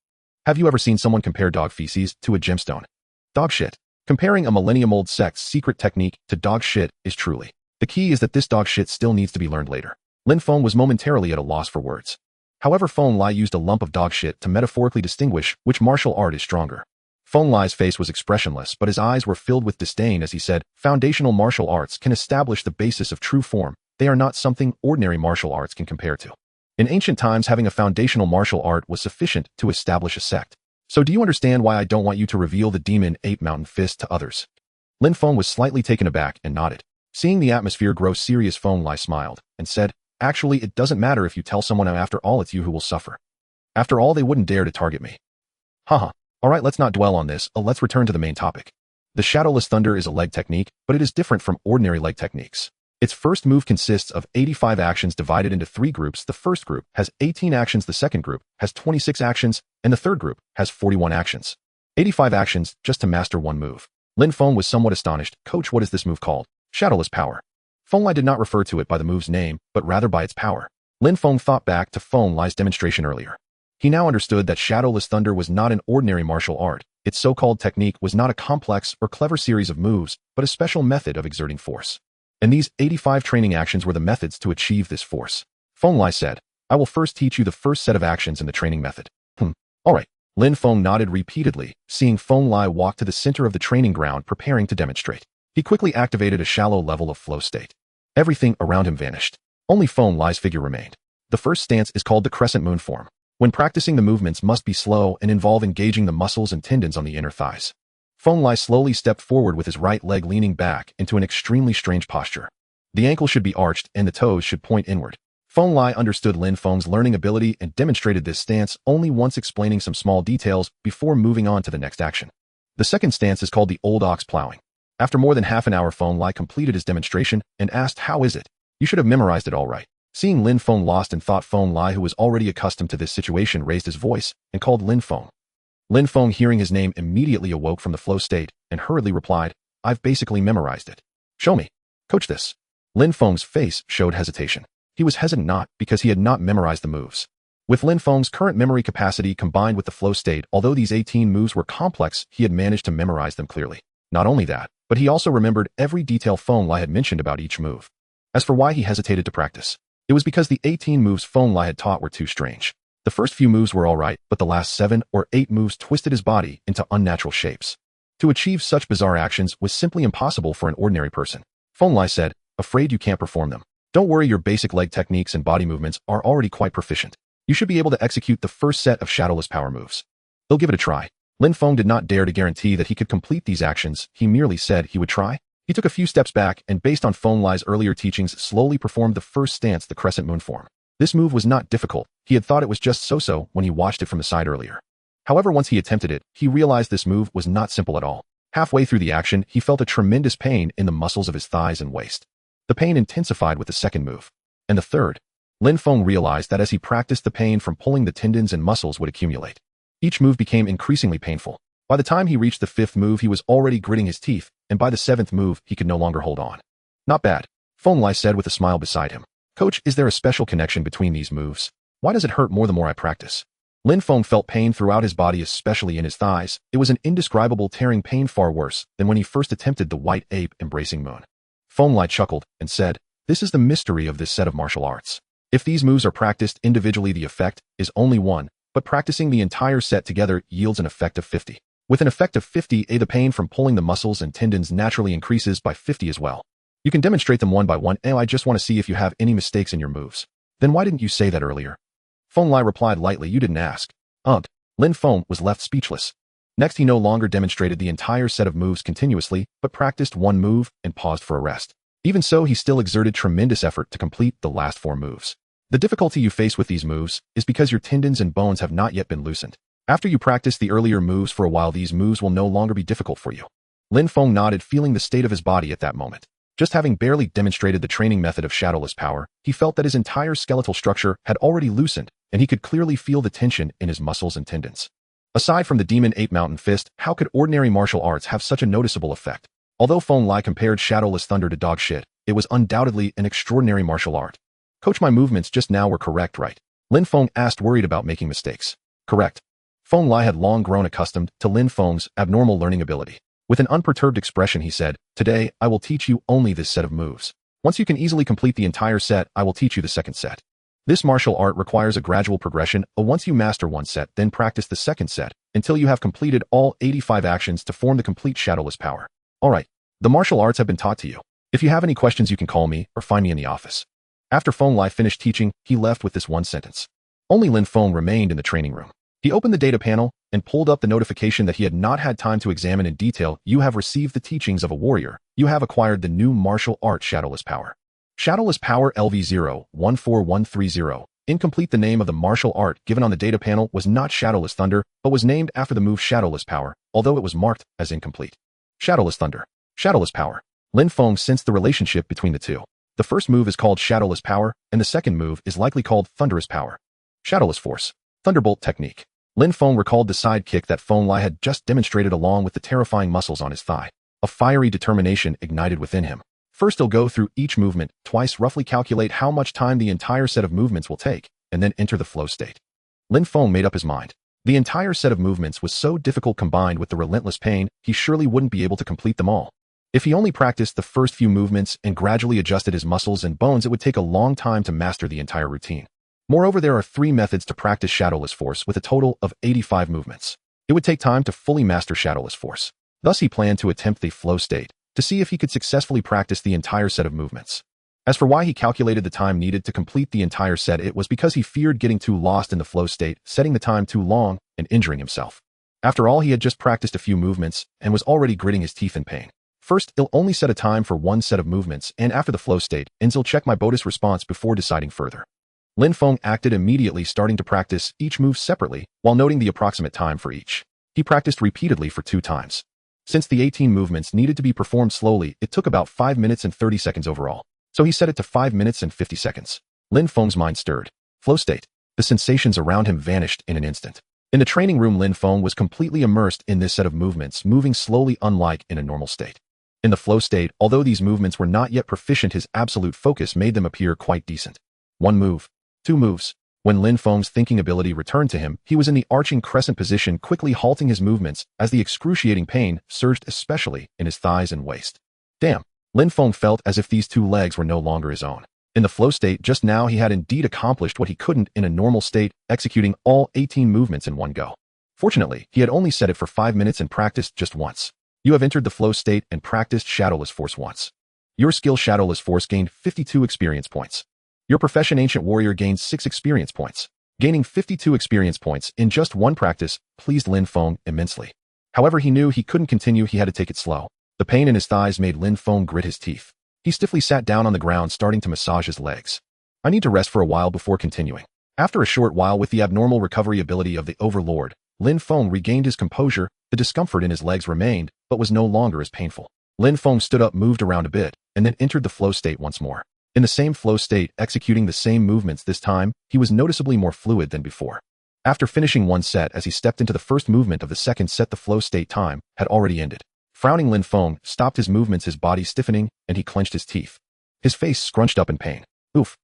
Have you ever seen someone compare dog feces to a gemstone? Dog shit. Comparing a millennium-old sect's secret technique to dog shit is truly. The key is that this dog shit still needs to be learned later. Lin Feng was momentarily at a loss for words. However, Feng Lai used a lump of dog shit to metaphorically distinguish which martial art is stronger. Feng Lai's face was expressionless, but his eyes were filled with disdain as he said, "Foundational martial arts can establish the basis of true form. They are not something ordinary martial arts can compare to." In ancient times, having a foundational martial art was sufficient to establish a sect. So do you understand why I don't want you to reveal the demon ape mountain fist to others? Lin Feng was slightly taken aback and nodded. Seeing the atmosphere grow serious, Feng Lai smiled and said, "Actually, it doesn't matter if you tell someone. After all, it's you who will suffer. After all, they wouldn't dare to target me." Haha. Alright, let's not dwell on this. Let's return to the main topic. The Shadowless Thunder is a leg technique, but it is different from ordinary leg techniques. Its first move consists of 85 actions divided into 3 groups. The first group has 18 actions, the second group has 26 actions, and the third group has 41 actions. 85 actions just to master one move. Lin Feng was somewhat astonished. "Coach, what is this move called?" "Shadowless Power." Feng Lai did not refer to it by the move's name, but rather by its power. Lin Feng thought back to Feng Lai's demonstration earlier. He now understood that Shadowless Thunder was not an ordinary martial art. Its so-called technique was not a complex or clever series of moves, but a special method of exerting force. And these 85 training actions were the methods to achieve this force. Feng Lai said, "I will first teach you the first set of actions in the training method." Alright. Lin Feng nodded repeatedly, seeing Feng Lai walk to the center of the training ground preparing to demonstrate. He quickly activated a shallow level of flow state. Everything around him vanished. Only Feng Lai's figure remained. The first stance is called the crescent moon form. When practicing, the movements must be slow and involve engaging the muscles and tendons on the inner thighs. Feng Lai slowly stepped forward with his right leg leaning back into an extremely strange posture. The ankle should be arched and the toes should point inward. Feng Lai understood Lin Feng's learning ability and demonstrated this stance only once, explaining some small details before moving on to the next action. The second stance is called the old ox plowing. After more than half an hour, Feng Lai completed his demonstration and asked, "How is it? You should have memorized it all right." Seeing Lin Feng lost in thought, Feng Lai, who was already accustomed to this situation, raised his voice and called Lin Feng. Lin Feng, hearing his name, immediately awoke from the flow state and hurriedly replied, "I've basically memorized it." "Show me. Coach this." Lin Feng's face showed hesitation. He was hesitant not because he had not memorized the moves. With Lin Feng's current memory capacity combined with the flow state, although these 18 moves were complex, he had managed to memorize them clearly. Not only that, but he also remembered every detail Feng Lai had mentioned about each move. As for why he hesitated to practice, it was because the 18 moves Feng Lai had taught were too strange. The first few moves were alright, but the last 7 or 8 moves twisted his body into unnatural shapes. To achieve such bizarre actions was simply impossible for an ordinary person. Feng Lai said, "Afraid you can't perform them? Don't worry, your basic leg techniques and body movements are already quite proficient. You should be able to execute the first set of Shadowless Power moves." "They'll give it a try." Lin Feng did not dare to guarantee that he could complete these actions. He merely said he would try. He took a few steps back and, based on Feng Lai's earlier teachings, slowly performed the first stance, the crescent moon form. This move was not difficult. He had thought it was just so-so when he watched it from the side earlier. However, once he attempted it, he realized this move was not simple at all. Halfway through the action, he felt a tremendous pain in the muscles of his thighs and waist. The pain intensified with the second move. And the third. Lin Feng realized that as he practiced, the pain from pulling the tendons and muscles would accumulate. Each move became increasingly painful. By the time he reached the 5th move, he was already gritting his teeth, and by the 7th move, he could no longer hold on. "Not bad," Feng Lai said with a smile beside him. "Coach, is there a special connection between these moves? Why does it hurt more the more I practice?" Lin Feng felt pain throughout his body, especially in his thighs. It was an indescribable tearing pain, far worse than when he first attempted the white ape embracing moon. Feng Lai chuckled and said, This is the mystery of this set of martial arts. If these moves are practiced individually, the effect is only 1, but practicing the entire set together yields an effect of 50. With an effect of 50, the pain from pulling the muscles and tendons naturally increases by 50 as well. You can demonstrate them one by one. I just want to see if you have any mistakes in your moves. Then why didn't you say that earlier? Feng Lai replied lightly, you didn't ask. Lin Feng was left speechless. Next, he no longer demonstrated the entire set of moves continuously, but practiced one move and paused for a rest. Even so, he still exerted tremendous effort to complete the last 4 moves. The difficulty you face with these moves is because your tendons and bones have not yet been loosened. After you practice the earlier moves for a while, these moves will no longer be difficult for you. Lin Feng nodded, feeling the state of his body at that moment. Just having barely demonstrated the training method of shadowless power, he felt that his entire skeletal structure had already loosened, and he could clearly feel the tension in his muscles and tendons. Aside from the Demon Ape Mountain Fist, how could ordinary martial arts have such a noticeable effect? Although Feng Lai compared shadowless thunder to dog shit, it was undoubtedly an extraordinary martial art. Coach, my movements just now were correct, right? Lin Feng asked, worried about making mistakes. Correct. Feng Lai had long grown accustomed to Lin Feng's abnormal learning ability. With an unperturbed expression, he said, today, I will teach you only this set of moves. Once you can easily complete the entire set, I will teach you the second set. This martial art requires a gradual progression. Once you master one set, then practice the second set, until you have completed all 85 actions to form the complete shadowless power. Alright, the martial arts have been taught to you. If you have any questions, you can call me or find me in the office. After Feng Lai finished teaching, he left with this one sentence. Only Lin Feng remained in the training room. He opened the data panel and pulled up the notification that he had not had time to examine in detail. You have received the teachings of a warrior. You have acquired the new martial art Shadowless Power. Shadowless Power LV014130. Incomplete. The name of the martial art given on the data panel was not Shadowless Thunder, but was named after the move Shadowless Power, although it was marked as incomplete. Shadowless Thunder. Shadowless Power. Lin Feng sensed the relationship between the two. The first move is called Shadowless Power, and the second move is likely called Thunderous Power. Shadowless Force. Thunderbolt Technique. Lin Feng recalled the side kick that Feng Lai had just demonstrated along with the terrifying muscles on his thigh. A fiery determination ignited within him. First, he'll go through each movement twice, roughly calculate how much time the entire set of movements will take, and then enter the flow state. Lin Feng made up his mind. The entire set of movements was so difficult, combined with the relentless pain, he surely wouldn't be able to complete them all. If he only practiced the first few movements and gradually adjusted his muscles and bones, it would take a long time to master the entire routine. Moreover, there are 3 methods to practice Shadowless Force with a total of 85 movements. It would take time to fully master Shadowless Force. Thus, he planned to attempt the flow state to see if he could successfully practice the entire set of movements. As for why he calculated the time needed to complete the entire set, it was because he feared getting too lost in the flow state, setting the time too long, and injuring himself. After all, he had just practiced a few movements and was already gritting his teeth in pain. First, he'll only set a time for one set of movements, and after the flow state, he'll check my Bodhi's response before deciding further. Lin Feng acted immediately, starting to practice each move separately, while noting the approximate time for each. He practiced repeatedly for 2 times. Since the 18 movements needed to be performed slowly, it took about 5 minutes and 30 seconds overall. So he set it to 5 minutes and 50 seconds. Lin Feng's mind stirred. Flow state. The sensations around him vanished in an instant. In the training room, Lin Feng was completely immersed in this set of movements, moving slowly, unlike in a normal state. In the flow state, although these movements were not yet proficient, his absolute focus made them appear quite decent. 1 move. 2 moves. When Lin Feng's thinking ability returned to him, he was in the arching crescent position, quickly halting his movements as the excruciating pain surged, especially in his thighs and waist. Damn. Lin Feng felt as if these 2 legs were no longer his own. In the flow state just now, he had indeed accomplished what he couldn't in a normal state, executing all 18 movements in one go. Fortunately, he had only set it for 5 minutes and practiced just once. You have entered the flow state and practiced Shadowless Force once. Your skill Shadowless Force gained 52 experience points. Your profession Ancient Warrior gained 6 experience points. Gaining 52 experience points in just one practice pleased Lin Feng immensely. However, he knew he couldn't continue. He had to take it slow. The pain in his thighs made Lin Feng grit his teeth. He stiffly sat down on the ground, starting to massage his legs. I need to rest for a while before continuing. After a short while, with the abnormal recovery ability of the Overlord, Lin Feng regained his composure. The discomfort in his legs remained, but was no longer as painful. Lin Feng stood up, moved around a bit, and then entered the flow state once more. In the same flow state, executing the same movements this time, he was noticeably more fluid than before. After finishing one set, as he stepped into the first movement of the second set, the flow state time had already ended. Frowning, Lin Feng stopped his movements, his body stiffening, and he clenched his teeth. His face scrunched up in pain. Oof.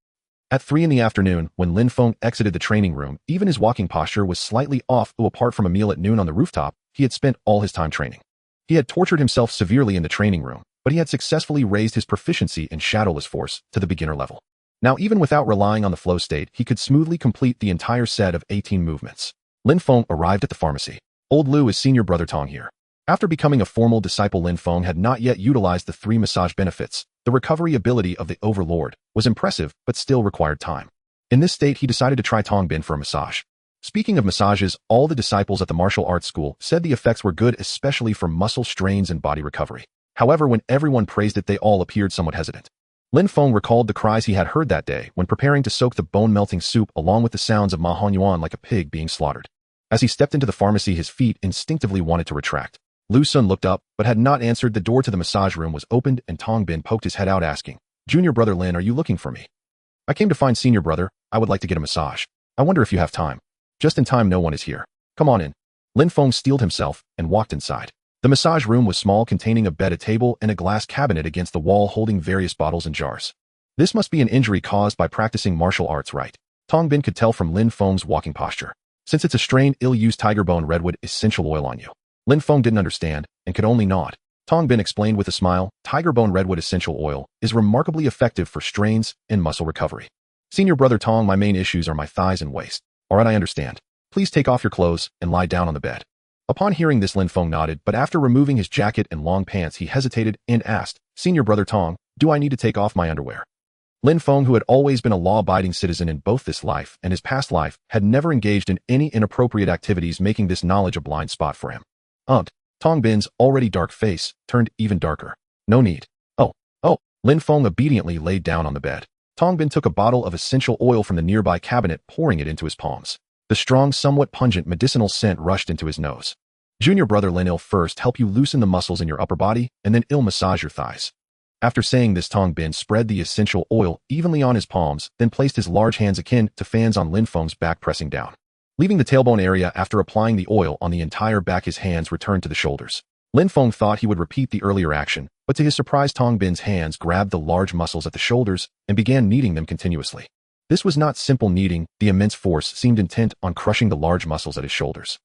At 3 in the afternoon, when Lin Feng exited the training room, even his walking posture was slightly off. Apart from a meal at noon on the rooftop, he had spent all his time training. He had tortured himself severely in the training room, but he had successfully raised his proficiency in shadowless force to the beginner level. Now, even without relying on the flow state, he could smoothly complete the entire set of 18 movements. Lin Feng arrived at the pharmacy. Old Lu is senior brother Tong here. After becoming a formal disciple, Lin Feng had not yet utilized the 3 massage benefits. The recovery ability of the Overlord was impressive, but still required time. In this state, he decided to try Tong Bin for a massage. Speaking of massages, all the disciples at the martial arts school said the effects were good, especially for muscle strains and body recovery. However, when everyone praised it, they all appeared somewhat hesitant. Lin Feng recalled the cries he had heard that day when preparing to soak the bone-melting soup, along with the sounds of Ma Hanyuan like a pig being slaughtered. As he stepped into the pharmacy, his feet instinctively wanted to retract. Lu Sun looked up, but had not answered. The door to the massage room was opened, and Tong Bin poked his head out, asking, "Junior brother Lin, are you looking for me?" "I came to find senior brother. I would like to get a massage. I wonder if you have time." "Just in time, no one is here. Come on in." Lin Feng steeled himself and walked inside. The massage room was small, containing a bed, a table, and a glass cabinet against the wall holding various bottles and jars. This must be an injury caused by practicing martial arts, right? Tong Bin could tell from Lin Feng's walking posture. Since it's a strain, ill-use tiger bone redwood essential oil on you. Lin Feng didn't understand and could only nod. Tong Bin explained with a smile, tiger bone redwood essential oil is remarkably effective for strains and muscle recovery. "Senior brother Tong, my main issues are my thighs and waist." "Alright, I understand. Please take off your clothes and lie down on the bed." Upon hearing this, Lin Feng nodded, but after removing his jacket and long pants, he hesitated and asked, "Senior brother Tong, do I need to take off my underwear?" Lin Feng, who had always been a law-abiding citizen in both this life and his past life, had never engaged in any inappropriate activities, making this knowledge a blind spot for him. Tong Bin's already dark face turned even darker. "No need." Oh. Lin Feng obediently laid down on the bed. Tong Bin took a bottle of essential oil from the nearby cabinet, pouring it into his palms. The strong, somewhat pungent medicinal scent rushed into his nose. "Junior brother Lin, I'll first help you loosen the muscles in your upper body, and then I'll massage your thighs." After saying this, Tong Bin spread the essential oil evenly on his palms, then placed his large hands akin to fans on Lin Feng's back, pressing down. Leaving the tailbone area after applying the oil on the entire back, his hands returned to the shoulders. Lin Feng thought he would repeat the earlier action, but to his surprise, Tong Bin's hands grabbed the large muscles at the shoulders and began kneading them continuously. This was not simple kneading, the immense force seemed intent on crushing the large muscles at his shoulders.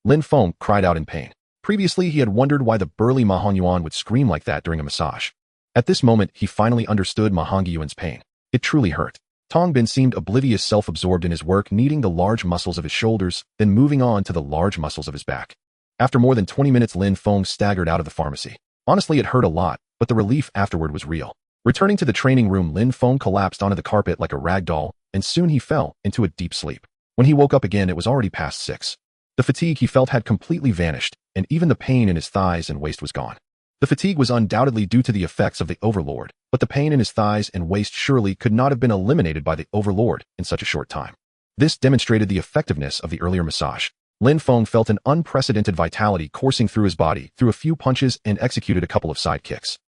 Lin Feng cried out in pain. Previously, he had wondered why the burly Ma Hanyuan would scream like that during a massage. At this moment, he finally understood Ma Hanyuan's pain. It truly hurt. Tong Bin seemed oblivious, self-absorbed in his work, kneading the large muscles of his shoulders, then moving on to the large muscles of his back. After more than 20 minutes, Lin Feng staggered out of the pharmacy. Honestly, it hurt a lot, but the relief afterward was real. Returning to the training room, Lin Feng collapsed onto the carpet like a rag doll, and soon he fell into a deep sleep. When he woke up again, it was already past 6. The fatigue he felt had completely vanished, and even the pain in his thighs and waist was gone. The fatigue was undoubtedly due to the effects of the Overlord, but the pain in his thighs and waist surely could not have been eliminated by the Overlord in such a short time. This demonstrated the effectiveness of the earlier massage. Lin Feng felt an unprecedented vitality coursing through his body, threw a few punches, and executed a couple of side kicks.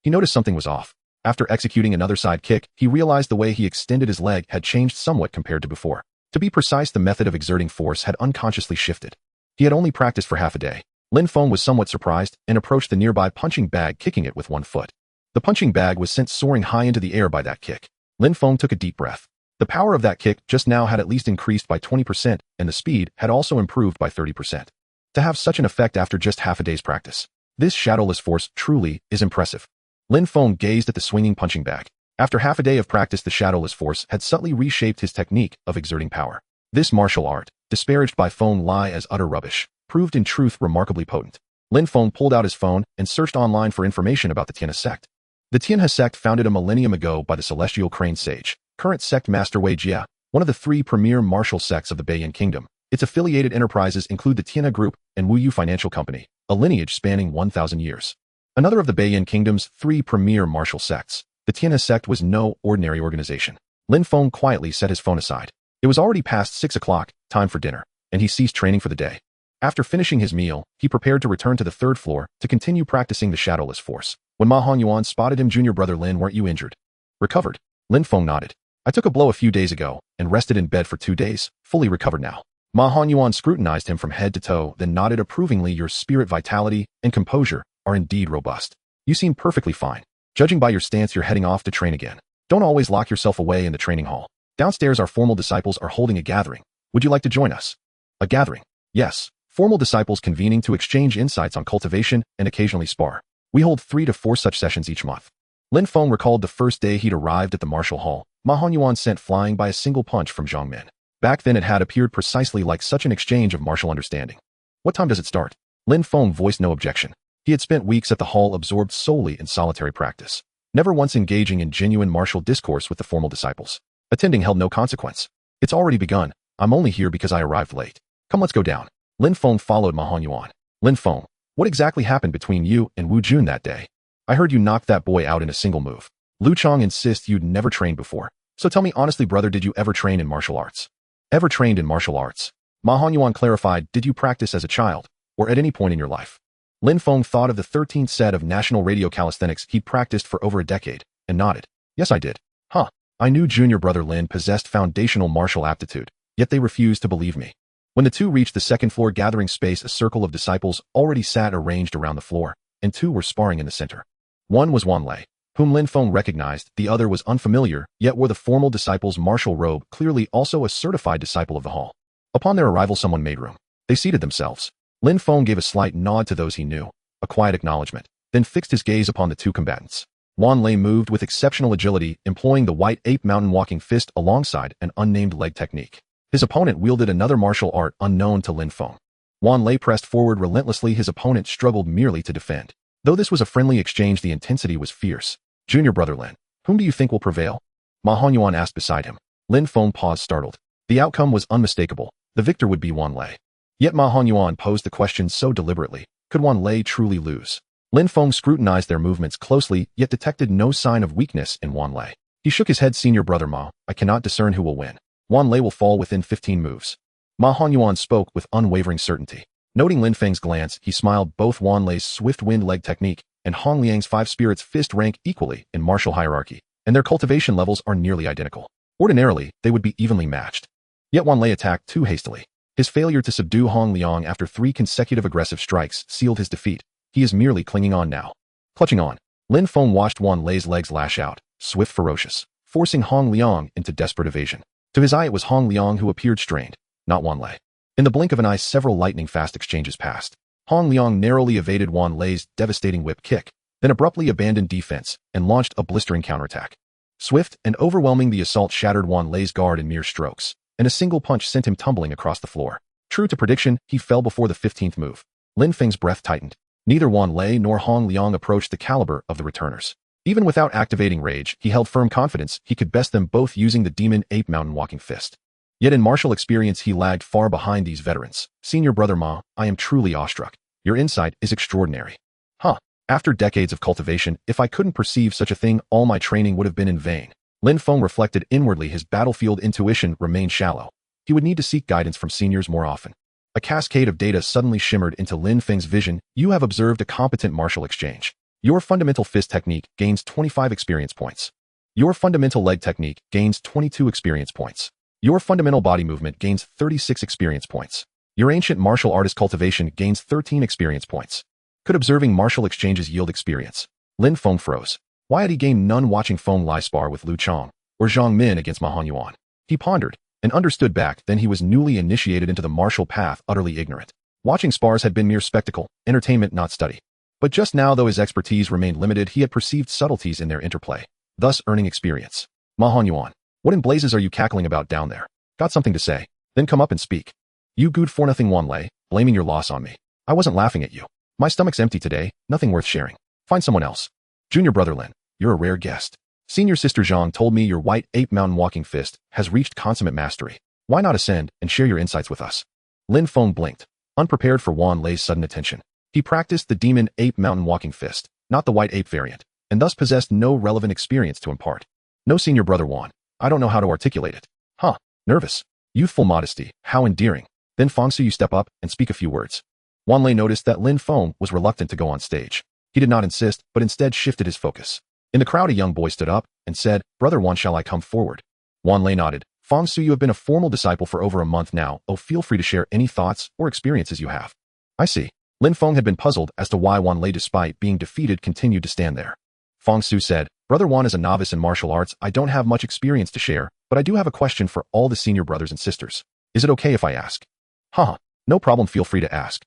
He noticed something was off. After executing another side kick, he realized the way he extended his leg had changed somewhat compared to before. To be precise, the method of exerting force had unconsciously shifted. He had only practiced for half a day. Lin Feng was somewhat surprised and approached the nearby punching bag, kicking it with one foot. The punching bag was sent soaring high into the air by that kick. Lin Feng took a deep breath. The power of that kick just now had at least increased by 20%, and the speed had also improved by 30%. To have such an effect after just half a day's practice, this shadowless force truly is impressive. Lin Feng gazed at the swinging punching bag. After half a day of practice, the shadowless force had subtly reshaped his technique of exerting power. This martial art, disparaged by Feng Lai as utter rubbish, proved in truth remarkably potent. Lin Feng pulled out his phone and searched online for information about the Tianhe sect. The Tianhe sect, founded a millennium ago by the celestial crane sage, current sect master Wei Jia, one of the 3 premier martial sects of the Beiyan Kingdom. Its affiliated enterprises include the Tianhe Group and Wuyu Financial Company, a lineage spanning 1,000 years. Another of the Beiyan Kingdom's 3 premier martial sects, the Tianhe sect, was no ordinary organization. Lin Feng quietly set his phone aside. It was already past 6 o'clock, time for dinner, and he ceased training for the day. After finishing his meal, he prepared to return to the 3rd floor to continue practicing the shadowless force. When Ma Hanyuan spotted him, "Junior brother Lin, weren't you injured?" "Recovered." Lin Feng nodded. "I took a blow a few days ago and rested in bed for 2 days, fully recovered now." Ma Hanyuan scrutinized him from head to toe, then nodded approvingly. "Your spirit, vitality, and composure are indeed robust. You seem perfectly fine. Judging by your stance, you're heading off to train again. Don't always lock yourself away in the training hall. Downstairs, our formal disciples are holding a gathering. Would you like to join us?" "A gathering?" "Yes. Formal disciples convening to exchange insights on cultivation and occasionally spar." We hold 3 to 4 such sessions each month. Lin Feng recalled the first day he'd arrived at the martial hall, Ma Honyuan sent flying by a single punch from Zhang Min. Back then it had appeared precisely like such an exchange of martial understanding. What time does it start? Lin Feng voiced no objection. He had spent weeks at the hall absorbed solely in solitary practice, never once engaging in genuine martial discourse with the formal disciples. Attending held no consequence. It's already begun. I'm only here because I arrived late. Come, let's go down. Lin Feng followed Ma Honyuan. Lin Feng, what exactly happened between you and Wu Jun that day? I heard you knocked that boy out in a single move. Lu Chong insists you'd never trained before. So tell me honestly, brother, did you ever train in martial arts? Ever trained in martial arts? Ma Honyuan clarified, did you practice as a child, or at any point in your life? Lin Feng thought of the 13th set of national radio calisthenics he'd practiced for over a decade, and nodded. Yes, I did. Huh. I knew junior brother Lin possessed foundational martial aptitude, yet they refused to believe me. When the two reached the second floor gathering space, a circle of disciples already sat arranged around the floor, and 2 were sparring in the center. One was Wan Lei, whom Lin Feng recognized, the other was unfamiliar, yet wore the formal disciple's martial robe, clearly also a certified disciple of the hall. Upon their arrival, someone made room. They seated themselves. Lin Feng gave a slight nod to those he knew, a quiet acknowledgement, then fixed his gaze upon the 2 combatants. Wan Lei moved with exceptional agility, employing the white ape mountain walking fist alongside an unnamed leg technique. His opponent wielded another martial art unknown to Lin Feng. Wan Lei pressed forward relentlessly, his opponent struggled merely to defend. Though this was a friendly exchange, the intensity was fierce. Junior brother Lin, whom do you think will prevail? Ma Honyuan asked beside him. Lin Feng paused, startled. The outcome was unmistakable. The victor would be Wan Lei. Yet Ma Honyuan posed the question so deliberately. Could Wan Lei truly lose? Lin Feng scrutinized their movements closely, yet detected no sign of weakness in Wan Lei. He shook his head. Senior brother Ma, I cannot discern who will win. Wan Lei will fall within 15 moves. Ma Honyuan spoke with unwavering certainty. Noting Lin Feng's glance, he smiled. Both Wan Lei's swift wind leg technique and Hong Liang's 5 spirits fist rank equally in martial hierarchy, and their cultivation levels are nearly identical. Ordinarily, they would be evenly matched. Yet Wan Lei attacked too hastily. His failure to subdue Hong Liang after 3 consecutive aggressive strikes sealed his defeat. He is merely clinging on now. Clutching on, Lin Feng watched Wan Lei's legs lash out, swift, ferocious, forcing Hong Liang into desperate evasion. To his eye, it was Hong Liang who appeared strained, not Wan Lei. In the blink of an eye, several lightning-fast exchanges passed. Hong Liang narrowly evaded Wan Lei's devastating whip kick, then abruptly abandoned defense and launched a blistering counterattack. Swift and overwhelming, the assault shattered Wan Lei's guard in mere strokes, and a single punch sent him tumbling across the floor. True to prediction, he fell before the 15th move. Lin Feng's breath tightened. Neither Wan Lei nor Hong Liang approached the caliber of the returners. Even without activating rage, he held firm confidence he could best them both using the demon ape mountain walking fist. Yet in martial experience, he lagged far behind these veterans. Senior brother Ma, I am truly awestruck. Your insight is extraordinary. Huh. After decades of cultivation, if I couldn't perceive such a thing, all my training would have been in vain. Lin Feng reflected inwardly. His battlefield intuition remained shallow. He would need to seek guidance from seniors more often. A cascade of data suddenly shimmered into Lin Feng's vision. You have observed a competent martial exchange. Your fundamental fist technique gains 25 experience points. Your fundamental leg technique gains 22 experience points. Your fundamental body movement gains 36 experience points. Your ancient martial artist cultivation gains 13 experience points. Could observing martial exchanges yield experience? Lin Feng froze. Why had he gained none watching Feng Lai spar with Lu Chong or Zhang Min against Ma Honyuan? He pondered and understood back then he was newly initiated into the martial path, utterly ignorant. Watching spars had been mere spectacle, entertainment, not study. But just now, though his expertise remained limited, he had perceived subtleties in their interplay, thus earning experience. Ma Honyuan, what in blazes are you cackling about down there? Got something to say? Then come up and speak. You good for nothing, Wan Lei, blaming your loss on me. I wasn't laughing at you. My stomach's empty today, nothing worth sharing. Find someone else. Junior brother Lin, you're a rare guest. Senior sister Zhang told me your white ape mountain walking fist has reached consummate mastery. Why not ascend and share your insights with us? Lin Feng blinked, unprepared for Wan Lei's sudden attention. He practiced the demon ape mountain walking fist, not the white ape variant, and thus possessed no relevant experience to impart. No, senior brother Wan, I don't know how to articulate it. Huh, nervous. Youthful modesty, how endearing. Then Fangsu, you step up and speak a few words. Wan Lei noticed that Lin Feng was reluctant to go on stage. He did not insist, but instead shifted his focus. In the crowd, a young boy stood up and said, Brother Wan, shall I come forward? Wan Lei nodded. Fangsu, you have been a formal disciple for over a month now. Oh, feel free to share any thoughts or experiences you have. I see. Lin Feng had been puzzled as to why Wan Lei, despite being defeated, continued to stand there. Fangsu said, Brother Wan is a novice in martial arts. I don't have much experience to share, but I do have a question for all the senior brothers and sisters. Is it okay if I ask? Haha, no problem, feel free to ask.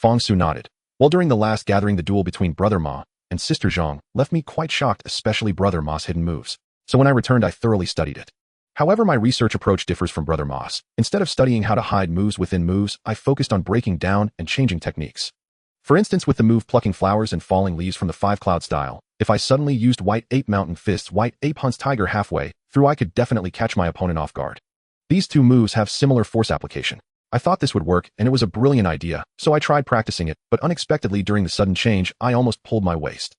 Fangsu nodded. Well, during the last gathering, the duel between Brother Ma and Sister Zhang left me quite shocked, especially Brother Ma's hidden moves. So when I returned, I thoroughly studied it. However, my research approach differs from Brother Ma's. Instead of studying how to hide moves within moves, I focused on breaking down and changing techniques. For instance, with the move plucking flowers and falling leaves from the 5-cloud style, if I suddenly used White Ape Mountain Fists, White Ape Hunts Tiger halfway through, I could definitely catch my opponent off guard. These two moves have similar force application. I thought this would work, and it was a brilliant idea, so I tried practicing it, but unexpectedly during the sudden change, I almost pulled my waist.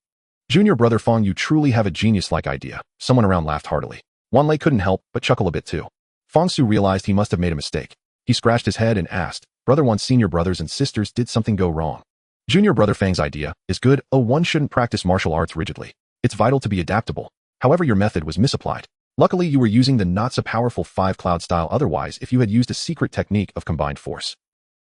Junior Brother Feng, you truly have a genius-like idea. Someone around laughed heartily. Wanlei couldn't help but chuckle a bit too. Feng Su realized he must have made a mistake. He scratched his head and asked, Brother Wan's senior brothers and sisters, did something go wrong? Junior Brother Feng's idea is good. One shouldn't practice martial arts rigidly. It's vital to be adaptable. However, your method was misapplied. Luckily, you were using the not-so-powerful 5-cloud style. Otherwise, if you had used a secret technique of combined force.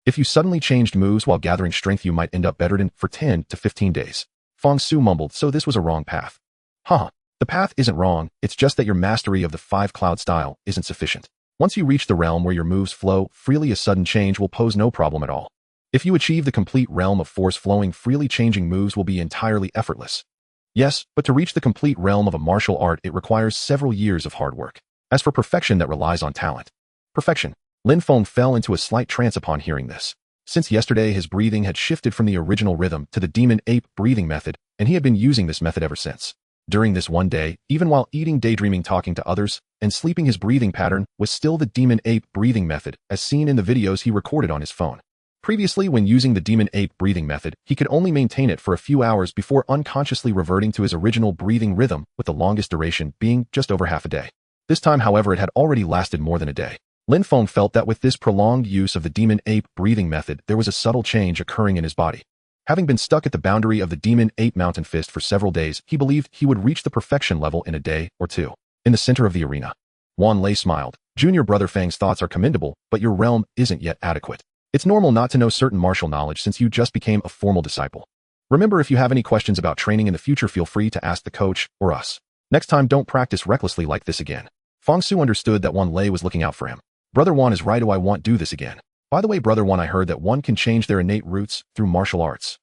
If you suddenly changed moves while gathering strength, you might end up bettered in for 10 to 15 days. Feng Su mumbled, so this was a wrong path. Haha. The path isn't wrong, it's just that your mastery of the 5-cloud style isn't sufficient. Once you reach the realm where your moves flow freely, a sudden change will pose no problem at all. If you achieve the complete realm of force flowing freely, changing moves will be entirely effortless. Yes, but to reach the complete realm of a martial art, it requires several years of hard work. As for perfection, that relies on talent. Perfection. Lin Feng fell into a slight trance upon hearing this. Since yesterday, his breathing had shifted from the original rhythm to the demon ape breathing method, and he had been using this method ever since. During this one day, even while eating, daydreaming, talking to others, and sleeping, his breathing pattern was still the demon ape breathing method, as seen in the videos he recorded on his phone. Previously, when using the demon ape breathing method, he could only maintain it for a few hours before unconsciously reverting to his original breathing rhythm, with the longest duration being just over half a day. This time, however, it had already lasted more than a day. Lin Feng felt that with this prolonged use of the demon ape breathing method, there was a subtle change occurring in his body. Having been stuck at the boundary of the demon ape mountain fist for several days, he believed he would reach the perfection level in a day or two. In the center of the arena, Wanlei smiled. Junior Brother Feng's thoughts are commendable, but your realm isn't yet adequate. It's normal not to know certain martial knowledge since you just became a formal disciple. Remember, if you have any questions about training in the future, feel free to ask the coach or us. Next time, don't practice recklessly like this again. Feng Su understood that Wanlei was looking out for him. Brother Wan is right. Do I won't do this again? By the way, Brother Wan, I heard that one can change their innate roots through martial arts.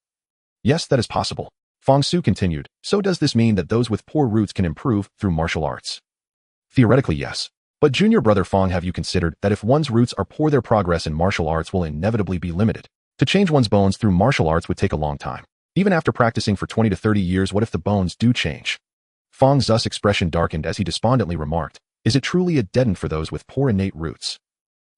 Yes, that is possible. Feng Su continued. So does this mean that those with poor roots can improve through martial arts? Theoretically, yes. But Junior Brother Feng, have you considered that if one's roots are poor, their progress in martial arts will inevitably be limited? To change one's bones through martial arts would take a long time. Even after practicing for 20 to 30 years, what if the bones do change? Feng Zu's expression darkened as he despondently remarked, is it truly a dead end for those with poor innate roots?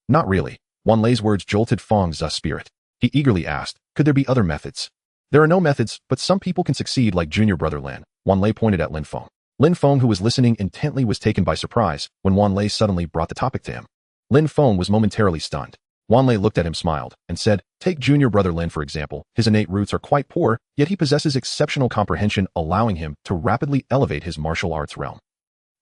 Not really. Wanlei's words jolted Feng Zu's spirit. He eagerly asked, could there be other methods? There are no methods, but some people can succeed like Junior Brother Lin. Wanlei pointed at Lin Feng. Lin Feng, who was listening intently, was taken by surprise when Wanlei suddenly brought the topic to him. Lin Feng was momentarily stunned. Wanlei looked at him, smiled, and said, take Junior Brother Lin for example. His innate roots are quite poor, yet he possesses exceptional comprehension, allowing him to rapidly elevate his martial arts realm.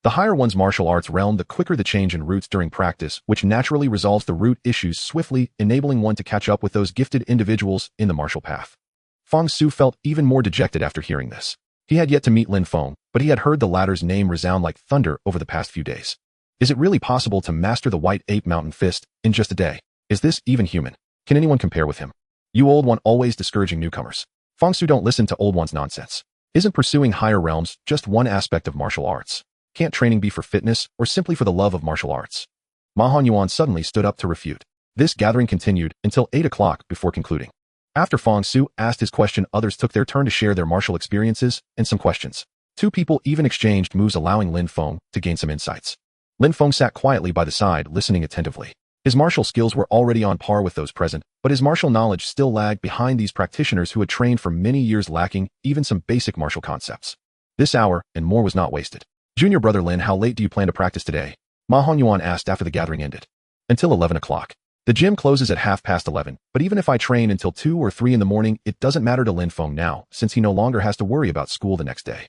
The higher one's martial arts realm, the quicker the change in roots during practice, which naturally resolves the root issues swiftly, enabling one to catch up with those gifted individuals in the martial path. Feng Su felt even more dejected after hearing this. He had yet to meet Lin Feng, but he had heard the latter's name resound like thunder over the past few days. Is it really possible to master the White Ape Mountain Fist in just a day? Is this even human? Can anyone compare with him? You old one, always discouraging newcomers. Feng Su, don't listen to old one's nonsense. Isn't pursuing higher realms just one aspect of martial arts? Can't training be for fitness or simply for the love of martial arts? Ma Honyuan suddenly stood up to refute. This gathering continued until 8 o'clock before concluding. After Feng Su asked his question, others took their turn to share their martial experiences and some questions. Two people even exchanged moves, allowing Lin Feng to gain some insights. Lin Feng sat quietly by the side, listening attentively. His martial skills were already on par with those present, but his martial knowledge still lagged behind these practitioners who had trained for many years, lacking even some basic martial concepts. This hour and more was not wasted. Junior Brother Lin, how late do you plan to practice today? Ma Honyuan asked after the gathering ended. Until 11 o'clock. The gym closes at 11:30, but even if I train until 2 or 3 in the morning, it doesn't matter to Lin Feng now, since he no longer has to worry about school the next day.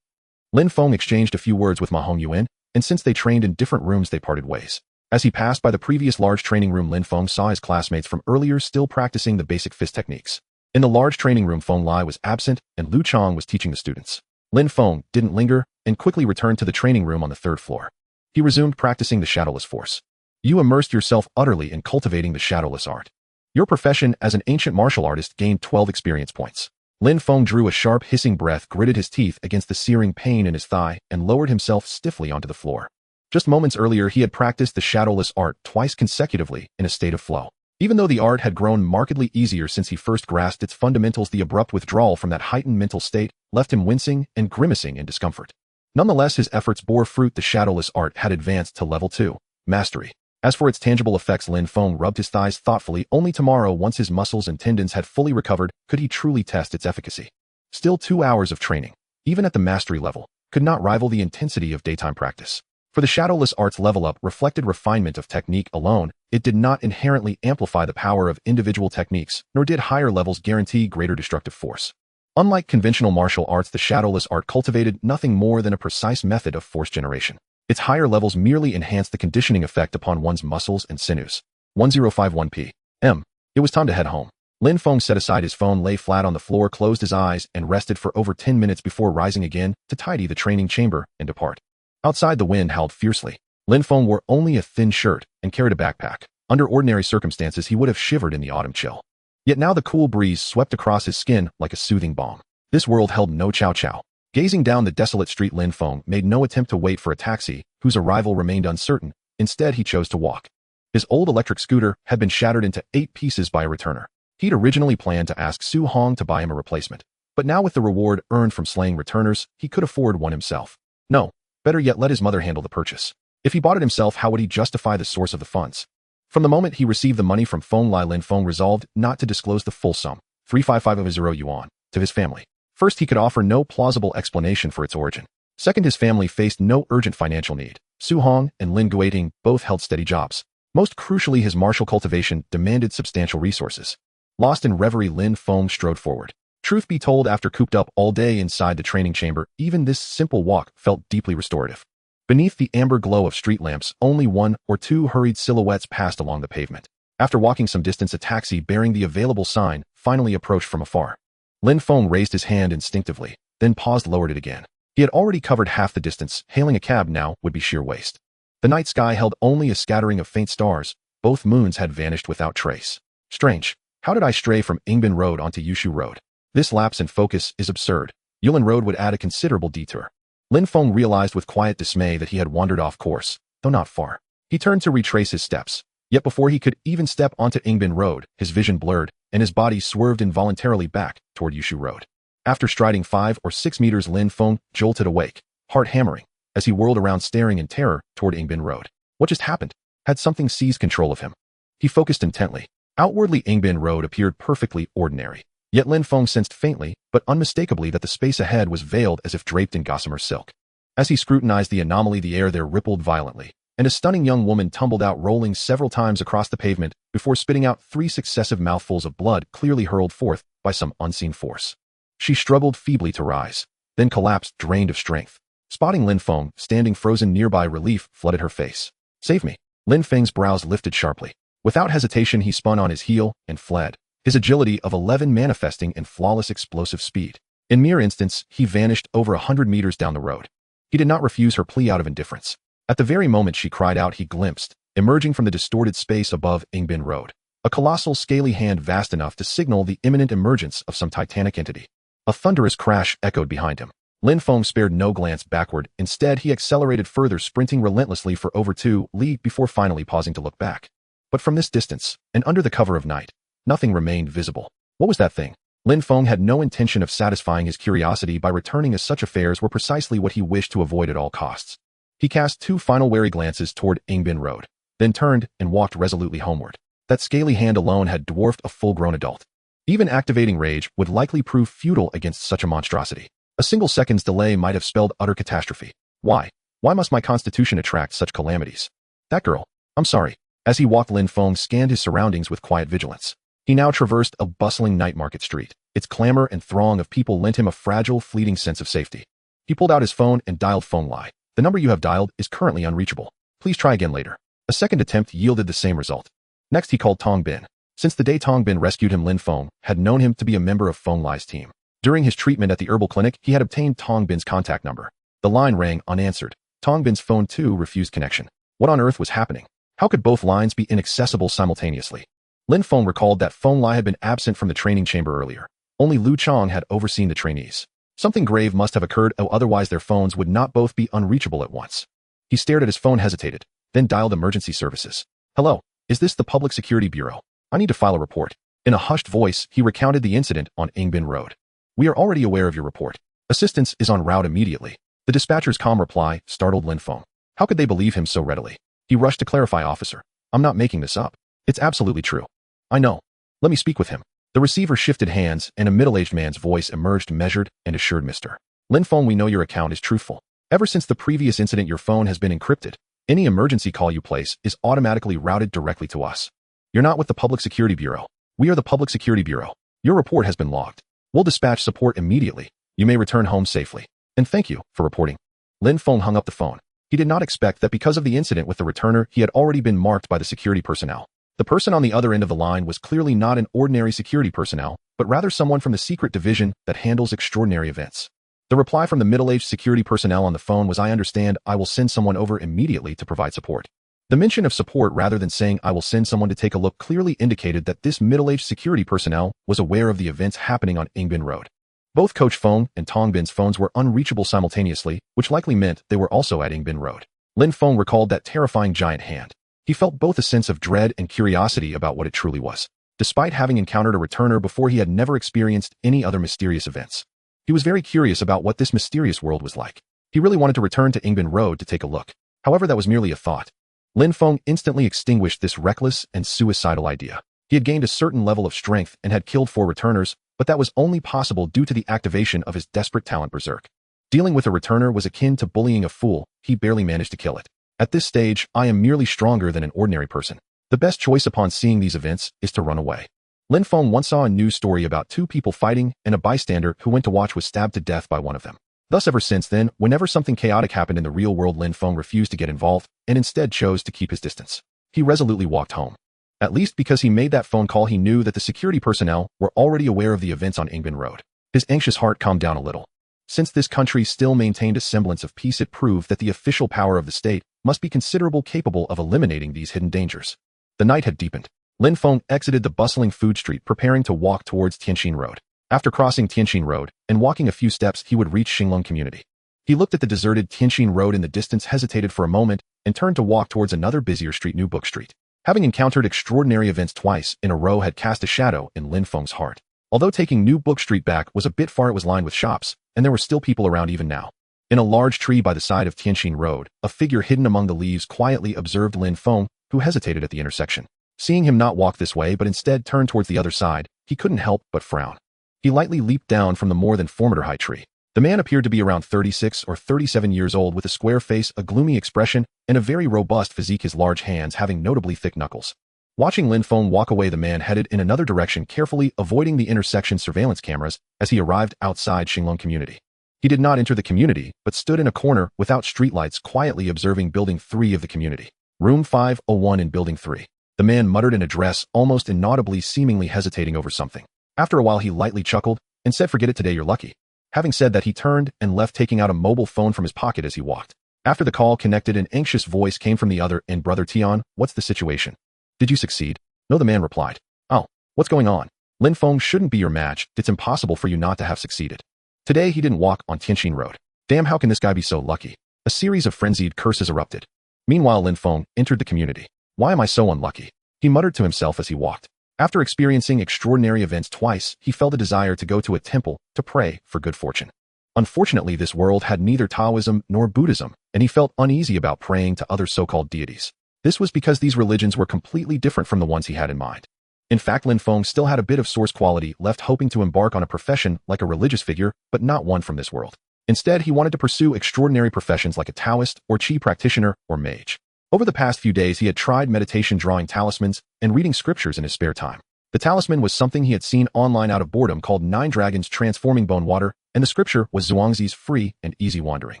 Lin Feng exchanged a few words with Ma Hongyuan, and since they trained in different rooms, they parted ways. As he passed by the previous large training room, Lin Feng saw his classmates from earlier still practicing the basic fist techniques. In the large training room, Feng Lai was absent, and Lu Chang was teaching the students. Lin Feng didn't linger and quickly returned to the training room on the 3rd floor. He resumed practicing the shadowless force. You immersed yourself utterly in cultivating the shadowless art. Your profession as an ancient martial artist gained 12 experience points. Lin Feng drew a sharp, hissing breath, gritted his teeth against the searing pain in his thigh, and lowered himself stiffly onto the floor. Just moments earlier, he had practiced the shadowless art twice consecutively in a state of flow. Even though the art had grown markedly easier since he first grasped its fundamentals, the abrupt withdrawal from that heightened mental state left him wincing and grimacing in discomfort. Nonetheless, his efforts bore fruit. The shadowless art had advanced to level 2, mastery. As for its tangible effects, Lin Feng rubbed his thighs thoughtfully. Only tomorrow, once his muscles and tendons had fully recovered, could he truly test its efficacy. Still, 2 hours of training, even at the mastery level, could not rival the intensity of daytime practice. For the shadowless art's level up reflected refinement of technique alone. It did not inherently amplify the power of individual techniques, nor did higher levels guarantee greater destructive force. Unlike conventional martial arts, the shadowless art cultivated nothing more than a precise method of force generation. Its higher levels merely enhanced the conditioning effect upon one's muscles and sinews. 1051 p.m. It was time to head home. Lin Feng set aside his phone, lay flat on the floor, closed his eyes, and rested for over 10 minutes before rising again to tidy the training chamber and depart. Outside, the wind howled fiercely. Lin Feng wore only a thin shirt and carried a backpack. Under ordinary circumstances, he would have shivered in the autumn chill. Yet now the cool breeze swept across his skin like a soothing balm. This world held no chow-chow. Gazing down the desolate street, Lin Feng made no attempt to wait for a taxi, whose arrival remained uncertain. Instead, he chose to walk. His old electric scooter had been shattered into 8 pieces by a returner. He'd originally planned to ask Xuanhuang to buy him a replacement. But now, with the reward earned from slaying returners, he could afford one himself. No, better yet, let his mother handle the purchase. If he bought it himself, how would he justify the source of the funds? From the moment he received the money from Feng Lai, Lin Feng resolved not to disclose the full sum, 35500 yuan, to his family. First, he could offer no plausible explanation for its origin. Second, his family faced no urgent financial need. Su Hong and Lin Guiting both held steady jobs. Most crucially, his martial cultivation demanded substantial resources. Lost in reverie, Lin Feng strode forward. Truth be told, after cooped up all day inside the training chamber, even this simple walk felt deeply restorative. Beneath the amber glow of street lamps, only 1 or 2 hurried silhouettes passed along the pavement. After walking some distance, a taxi bearing the available sign finally approached from afar. Lin Feng raised his hand instinctively, then paused, lowered it again. He had already covered half the distance. Hailing a cab now would be sheer waste. The night sky held only a scattering of faint stars. Both moons had vanished without trace. Strange. How did I stray from Yingbin Road onto Yushu Road? This lapse in focus is absurd. Yulin Road would add a considerable detour. Lin Feng realized with quiet dismay that he had wandered off course, though not far. He turned to retrace his steps. Yet before he could even step onto Yingbin Road, his vision blurred, and his body swerved involuntarily back toward Yushu Road. After striding 5 or 6 meters, Lin Feng jolted awake, heart hammering, as he whirled around, staring in terror toward Yingbin Road. What just happened? Had something seized control of him? He focused intently. Outwardly, Yingbin Road appeared perfectly ordinary. Yet Lin Feng sensed faintly, but unmistakably, that the space ahead was veiled as if draped in gossamer silk. As he scrutinized the anomaly, the air there rippled violently, and a stunning young woman tumbled out, rolling several times across the pavement before spitting out 3 successive mouthfuls of blood clearly hurled forth by some unseen force. She struggled feebly to rise, then collapsed, drained of strength. Spotting Lin Feng standing frozen nearby, relief flooded her face. Save me. Lin Feng's brows lifted sharply. Without hesitation, he spun on his heel and fled, his agility of 11 manifesting in flawless explosive speed. In mere instants, he vanished over 100 meters down the road. He did not refuse her plea out of indifference. At the very moment she cried out, he glimpsed, emerging from the distorted space above Yingbin Road, a colossal scaly hand vast enough to signal the imminent emergence of some titanic entity. A thunderous crash echoed behind him. Lin Feng spared no glance backward. Instead, he accelerated further, sprinting relentlessly for over 2 li before finally pausing to look back. But from this distance, and under the cover of night, nothing remained visible. What was that thing? Lin Feng had no intention of satisfying his curiosity by returning, as such affairs were precisely what he wished to avoid at all costs. He cast 2 final wary glances toward Yingbin Road, then turned and walked resolutely homeward. That scaly hand alone had dwarfed a full-grown adult. Even activating rage would likely prove futile against such a monstrosity. A single second's delay might have spelled utter catastrophe. Why? Why must my constitution attract such calamities? That girl. I'm sorry. As he walked, Lin Feng scanned his surroundings with quiet vigilance. He now traversed a bustling night market street. Its clamor and throng of people lent him a fragile, fleeting sense of safety. He pulled out his phone and dialed Feng Lai. The number you have dialed is currently unreachable. Please try again later. A second attempt yielded the same result. Next, he called Tong Bin. Since the day Tong Bin rescued him, Lin Feng had known him to be a member of Feng Lai's team. During his treatment at the herbal clinic, he had obtained Tong Bin's contact number. The line rang unanswered. Tong Bin's phone, too, refused connection. What on earth was happening? How could both lines be inaccessible simultaneously? Lin Feng recalled that Feng Lai had been absent from the training chamber earlier. Only Lu Chang had overseen the trainees. Something grave must have occurred, otherwise their phones would not both be unreachable at once. He stared at his phone, hesitated, then dialed emergency services. Hello, is this the Public Security Bureau? I need to file a report. In a hushed voice, he recounted the incident on Ingbin Road. We are already aware of your report. Assistance is en route immediately. The dispatcher's calm reply startled Lin Feng. How could they believe him so readily? He rushed to clarify, officer. I'm not making this up. It's absolutely true. I know. Let me speak with him. The receiver shifted hands, and a middle-aged man's voice emerged, measured and assured. Mr. Lin Feng, we know your account is truthful. Ever since the previous incident, your phone has been encrypted. Any emergency call you place is automatically routed directly to us. You're not with the Public Security Bureau. We are the Public Security Bureau. Your report has been logged. We'll dispatch support immediately. You may return home safely. And thank you for reporting. Lin Feng hung up the phone. He did not expect that because of the incident with the returner, he had already been marked by the security personnel. The person on the other end of the line was clearly not an ordinary security personnel, but rather someone from the secret division that handles extraordinary events. The reply from the middle-aged security personnel on the phone was, I understand, I will send someone over immediately to provide support. The mention of support rather than saying I will send someone to take a look clearly indicated that this middle-aged security personnel was aware of the events happening on Ingbin Road. Both Coach Feng and Tong Bin's phones were unreachable simultaneously, which likely meant they were also at Ingbin Road. Lin Feng recalled that terrifying giant hand. He felt both a sense of dread and curiosity about what it truly was. Despite having encountered a returner before, he had never experienced any other mysterious events. He was very curious about what this mysterious world was like. He really wanted to return to Ingbin Road to take a look. However, that was merely a thought. Lin Feng instantly extinguished this reckless and suicidal idea. He had gained a certain level of strength and had killed 4 returners, but that was only possible due to the activation of his desperate talent berserk. Dealing with a returner was akin to bullying a fool. He barely managed to kill it. At this stage, I am merely stronger than an ordinary person. The best choice upon seeing these events is to run away. Lin Feng once saw a news story about 2 people fighting, and a bystander who went to watch was stabbed to death by one of them. Thus ever since then, whenever something chaotic happened in the real world, Lin Feng refused to get involved and instead chose to keep his distance. He resolutely walked home. At least because he made that phone call, he knew that the security personnel were already aware of the events on Ingbin Road. His anxious heart calmed down a little. Since this country still maintained a semblance of peace, it proved that the official power of the state must be considerable, capable of eliminating these hidden dangers. The night had deepened. Lin Feng exited the bustling food street, preparing to walk towards Tianxin Road. After crossing Tianxin Road and walking a few steps, he would reach Xinglong Community. He looked at the deserted Tianxin Road in the distance, hesitated for a moment, and turned to walk towards another busier street, New Book Street. Having encountered extraordinary events twice in a row had cast a shadow in Lin Feng's heart. Although taking New Book Street back was a bit far, it was lined with shops, and there were still people around even now. In a large tree by the side of Tianxin Road, a figure hidden among the leaves quietly observed Lin Feng, who hesitated at the intersection. Seeing him not walk this way but instead turn towards the other side, he couldn't help but frown. He lightly leaped down from the more than formidable high tree. The man appeared to be around 36 or 37 years old, with a square face, a gloomy expression, and a very robust physique, his large hands having notably thick knuckles. Watching Lin Feng walk away, the man headed in another direction, carefully avoiding the intersection surveillance cameras as he arrived outside Xinglong Community. He did not enter the community, but stood in a corner without streetlights, quietly observing Building 3 of the community. Room 501 in Building 3. The man muttered an address, almost inaudibly, seemingly hesitating over something. After a while, he lightly chuckled and said, "Forget it, today you're lucky." Having said that, he turned and left, taking out a mobile phone from his pocket as he walked. After the call connected, an anxious voice came from the other end. "Brother Tian, what's the situation? Did you succeed?" "No," the man replied. "Oh, what's going on?" "Lin Feng shouldn't be your match. It's impossible for you not to have succeeded. Today he didn't walk on Tianxin Road. Damn, how can this guy be so lucky?" A series of frenzied curses erupted. Meanwhile, Lin Feng entered the community. "Why am I so unlucky?" he muttered to himself as he walked. After experiencing extraordinary events twice, he felt a desire to go to a temple to pray for good fortune. Unfortunately, this world had neither Taoism nor Buddhism, and he felt uneasy about praying to other so-called deities. This was because these religions were completely different from the ones he had in mind. In fact, Lin Feng still had a bit of source quality left, hoping to embark on a profession like a religious figure, but not one from this world. Instead, he wanted to pursue extraordinary professions like a Taoist or Qi practitioner or mage. Over the past few days, he had tried meditation, drawing talismans, and reading scriptures in his spare time. The talisman was something he had seen online out of boredom, called 9 Dragons Transforming Bone Water, and the scripture was Zhuangzi's Free and Easy Wandering.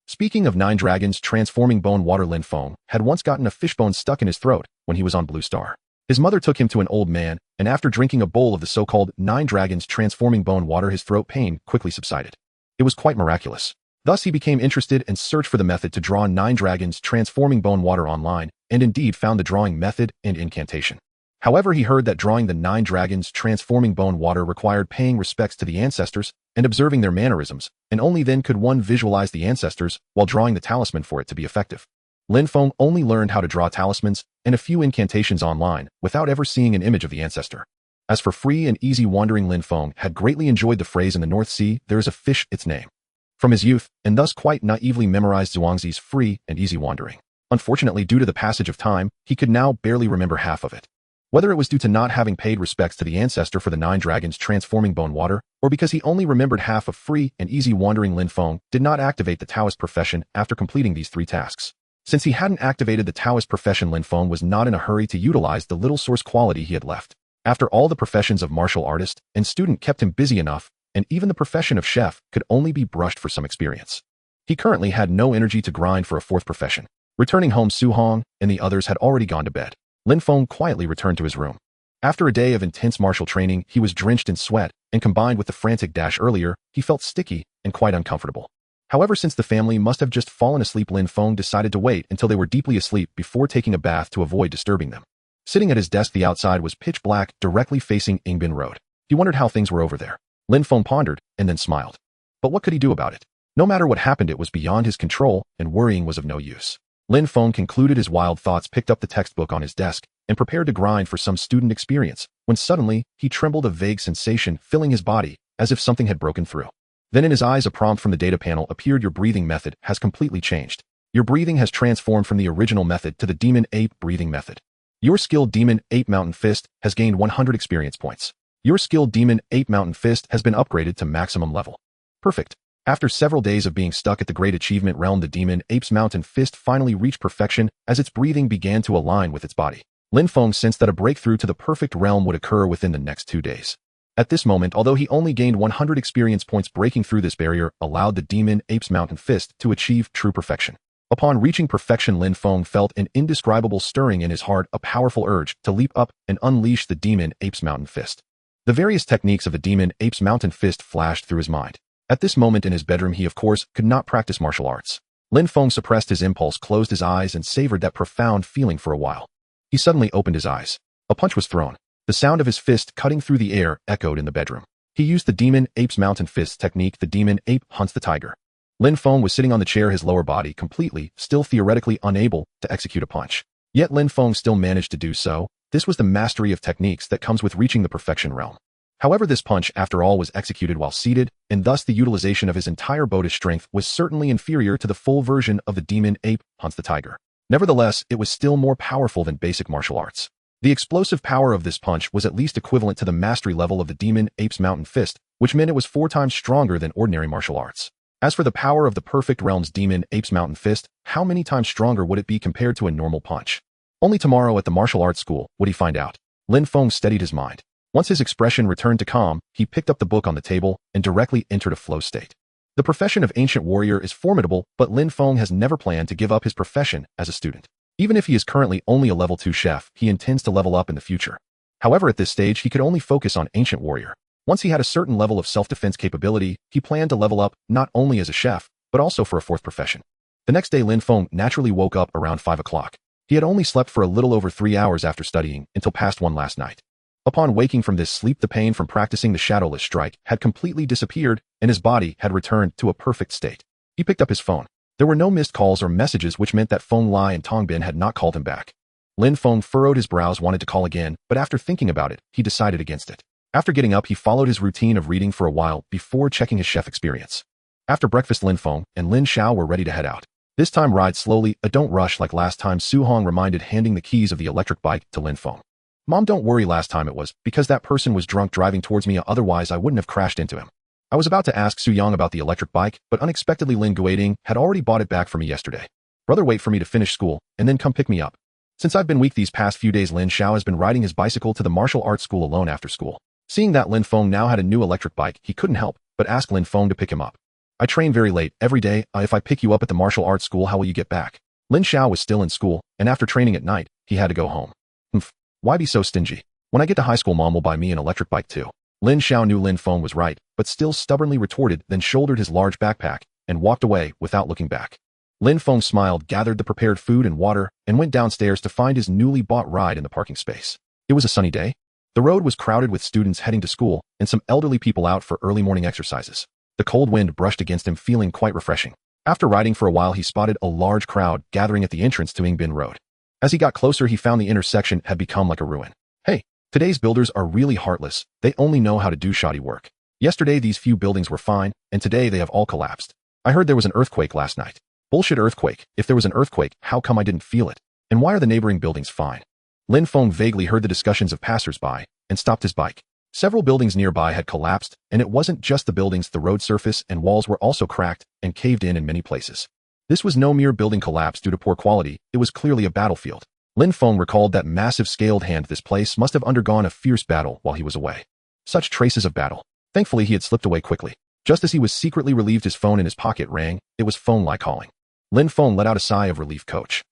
Speaking of 9 Dragons Transforming Bone Water, Lin Feng had once gotten a fishbone stuck in his throat when he was on Blue Star. His mother took him to an old man, and after drinking a bowl of the so-called 9 Dragons Transforming Bone Water, his throat pain quickly subsided. It was quite miraculous. Thus he became interested and searched for the method to draw 9 Dragons Transforming Bone Water online, and indeed found the drawing method and incantation. However, he heard that drawing the 9 dragons transforming bone water required paying respects to the ancestors and observing their mannerisms, and only then could one visualize the ancestors while drawing the talisman for it to be effective. Lin Feng only learned how to draw talismans and a few incantations online without ever seeing an image of the ancestor. As for free and easy wandering, Lin Feng had greatly enjoyed the phrase in the North Sea, "There is a fish, its name," from his youth, and thus quite naively memorized Zhuangzi's free and easy wandering. Unfortunately, due to the passage of time, he could now barely remember half of it. Whether it was due to not having paid respects to the ancestor for the 9 dragons transforming bone water, or because he only remembered half of free and easy wandering, Lin Feng did not activate the Taoist profession after completing these 3 tasks. Since he hadn't activated the Taoist profession, Lin Feng was not in a hurry to utilize the little source quality he had left. After all, the professions of martial artist and student kept him busy enough, and even the profession of chef could only be brushed for some experience. He currently had no energy to grind for a 4th profession. Returning home, Xuanhuang and the others had already gone to bed. Lin Feng quietly returned to his room. After a day of intense martial training, he was drenched in sweat, and combined with the frantic dash earlier, he felt sticky and quite uncomfortable. However, since the family must have just fallen asleep, Lin Feng decided to wait until they were deeply asleep before taking a bath to avoid disturbing them. Sitting at his desk, the outside was pitch black, directly facing Yingbin Road. He wondered how things were over there. Lin Feng pondered, and then smiled. But what could he do about it? No matter what happened, it was beyond his control, and worrying was of no use. Lin Feng concluded his wild thoughts, picked up the textbook on his desk, and prepared to grind for some student experience, when suddenly, he trembled, a vague sensation filling his body, as if something had broken through. Then in his eyes, a prompt from the data panel appeared. Your breathing method has completely changed. Your breathing has transformed from the original method to the Demon Ape breathing method. Your skill Demon Ape Mountain Fist has gained 100 experience points. Your skill Demon Ape Mountain Fist has been upgraded to maximum level. Perfect. After several days of being stuck at the Great Achievement Realm, the Demon Ape's Mountain Fist finally reached perfection as its breathing began to align with its body. Lin Feng sensed that a breakthrough to the perfect realm would occur within the next 2 days. At this moment, although he only gained 100 experience points, breaking through this barrier allowed the Demon Ape's Mountain Fist to achieve true perfection. Upon reaching perfection, Lin Feng felt an indescribable stirring in his heart, a powerful urge to leap up and unleash the Demon Ape's Mountain Fist. The various techniques of the Demon Ape's Mountain Fist flashed through his mind. At this moment in his bedroom, he of course could not practice martial arts. Lin Feng suppressed his impulse, closed his eyes, and savored that profound feeling for a while. He suddenly opened his eyes. A punch was thrown. The sound of his fist cutting through the air echoed in the bedroom. He used the Demon Ape's Mountain Fist technique. The Demon Ape hunts the tiger. Lin Feng was sitting on the chair, his lower body completely, still theoretically unable to execute a punch. Yet Lin Feng still managed to do so. This was the mastery of techniques that comes with reaching the perfection realm. However, this punch, after all, was executed while seated, and thus the utilization of his entire Buddhist strength was certainly inferior to the full version of the Demon Ape hunts the tiger. Nevertheless, it was still more powerful than basic martial arts. The explosive power of this punch was at least equivalent to the mastery level of the Demon Ape's Mountain Fist, which meant it was 4 times stronger than ordinary martial arts. As for the power of the perfect realm's Demon Ape's Mountain Fist, how many times stronger would it be compared to a normal punch? Only tomorrow at the martial arts school would he find out. Lin Feng steadied his mind. Once his expression returned to calm, he picked up the book on the table and directly entered a flow state. The profession of ancient warrior is formidable, but Lin Feng has never planned to give up his profession as a student. Even if he is currently only a level 2 chef, he intends to level up in the future. However, at this stage, he could only focus on ancient warrior. Once he had a certain level of self-defense capability, he planned to level up not only as a chef, but also for a 4th profession. The next day, Lin Feng naturally woke up around 5 o'clock. He had only slept for a little over 3 hours after studying until past 1 last night. Upon waking from this sleep, the pain from practicing the shadowless strike had completely disappeared, and his body had returned to a perfect state. He picked up his phone. There were no missed calls or messages, which meant that Feng Lai and Tongbin had not called him back. Lin Feng furrowed his brows, wanted to call again, but after thinking about it, he decided against it. After getting up, he followed his routine of reading for a while before checking his chef experience. After breakfast, Lin Feng and Lin Xiao were ready to head out. This time, ride slowly, don't rush like last time, Xuanhuang reminded, handing the keys of the electric bike to Lin Feng. Mom, don't worry, last time it was because that person was drunk driving towards me, otherwise I wouldn't have crashed into him. I was about to ask Su Yang about the electric bike, but unexpectedly Lin Guiding had already bought it back for me yesterday. Brother, wait for me to finish school, and then come pick me up. Since I've been weak these past few days, Lin Xiao has been riding his bicycle to the martial arts school alone after school. Seeing that Lin Feng now had a new electric bike, he couldn't help but ask Lin Feng to pick him up. I train very late every day. If I pick you up at the martial arts school, how will you get back? Lin Xiao was still in school, and after training at night, he had to go home. Why be so stingy? When I get to high school, Mom will buy me an electric bike too. Lin Xiao knew Lin Feng was right, but still stubbornly retorted, then shouldered his large backpack and walked away without looking back. Lin Feng smiled, gathered the prepared food and water, and went downstairs to find his newly bought ride in the parking space. It was a sunny day. The road was crowded with students heading to school and some elderly people out for early morning exercises. The cold wind brushed against him, feeling quite refreshing. After riding for a while, he spotted a large crowd gathering at the entrance to Ingbin Road. As he got closer, he found the intersection had become like a ruin. Hey, today's builders are really heartless. They only know how to do shoddy work. Yesterday, these few buildings were fine, and today they have all collapsed. I heard there was an earthquake last night. Bullshit earthquake. If there was an earthquake, how come I didn't feel it? And why are the neighboring buildings fine? Lin Feng vaguely heard the discussions of passers-by and stopped his bike. Several buildings nearby had collapsed, and it wasn't just the buildings. The road surface and walls were also cracked and caved in many places. This was no mere building collapse due to poor quality. It was clearly a battlefield. Lin Feng recalled that massive scaled hand. This place must have undergone a fierce battle while he was away. Such traces of battle. Thankfully, he had slipped away quickly. Just as he was secretly relieved, his phone in his pocket rang. It was Feng Lai calling. Lin Feng let out a sigh of relief. Coach.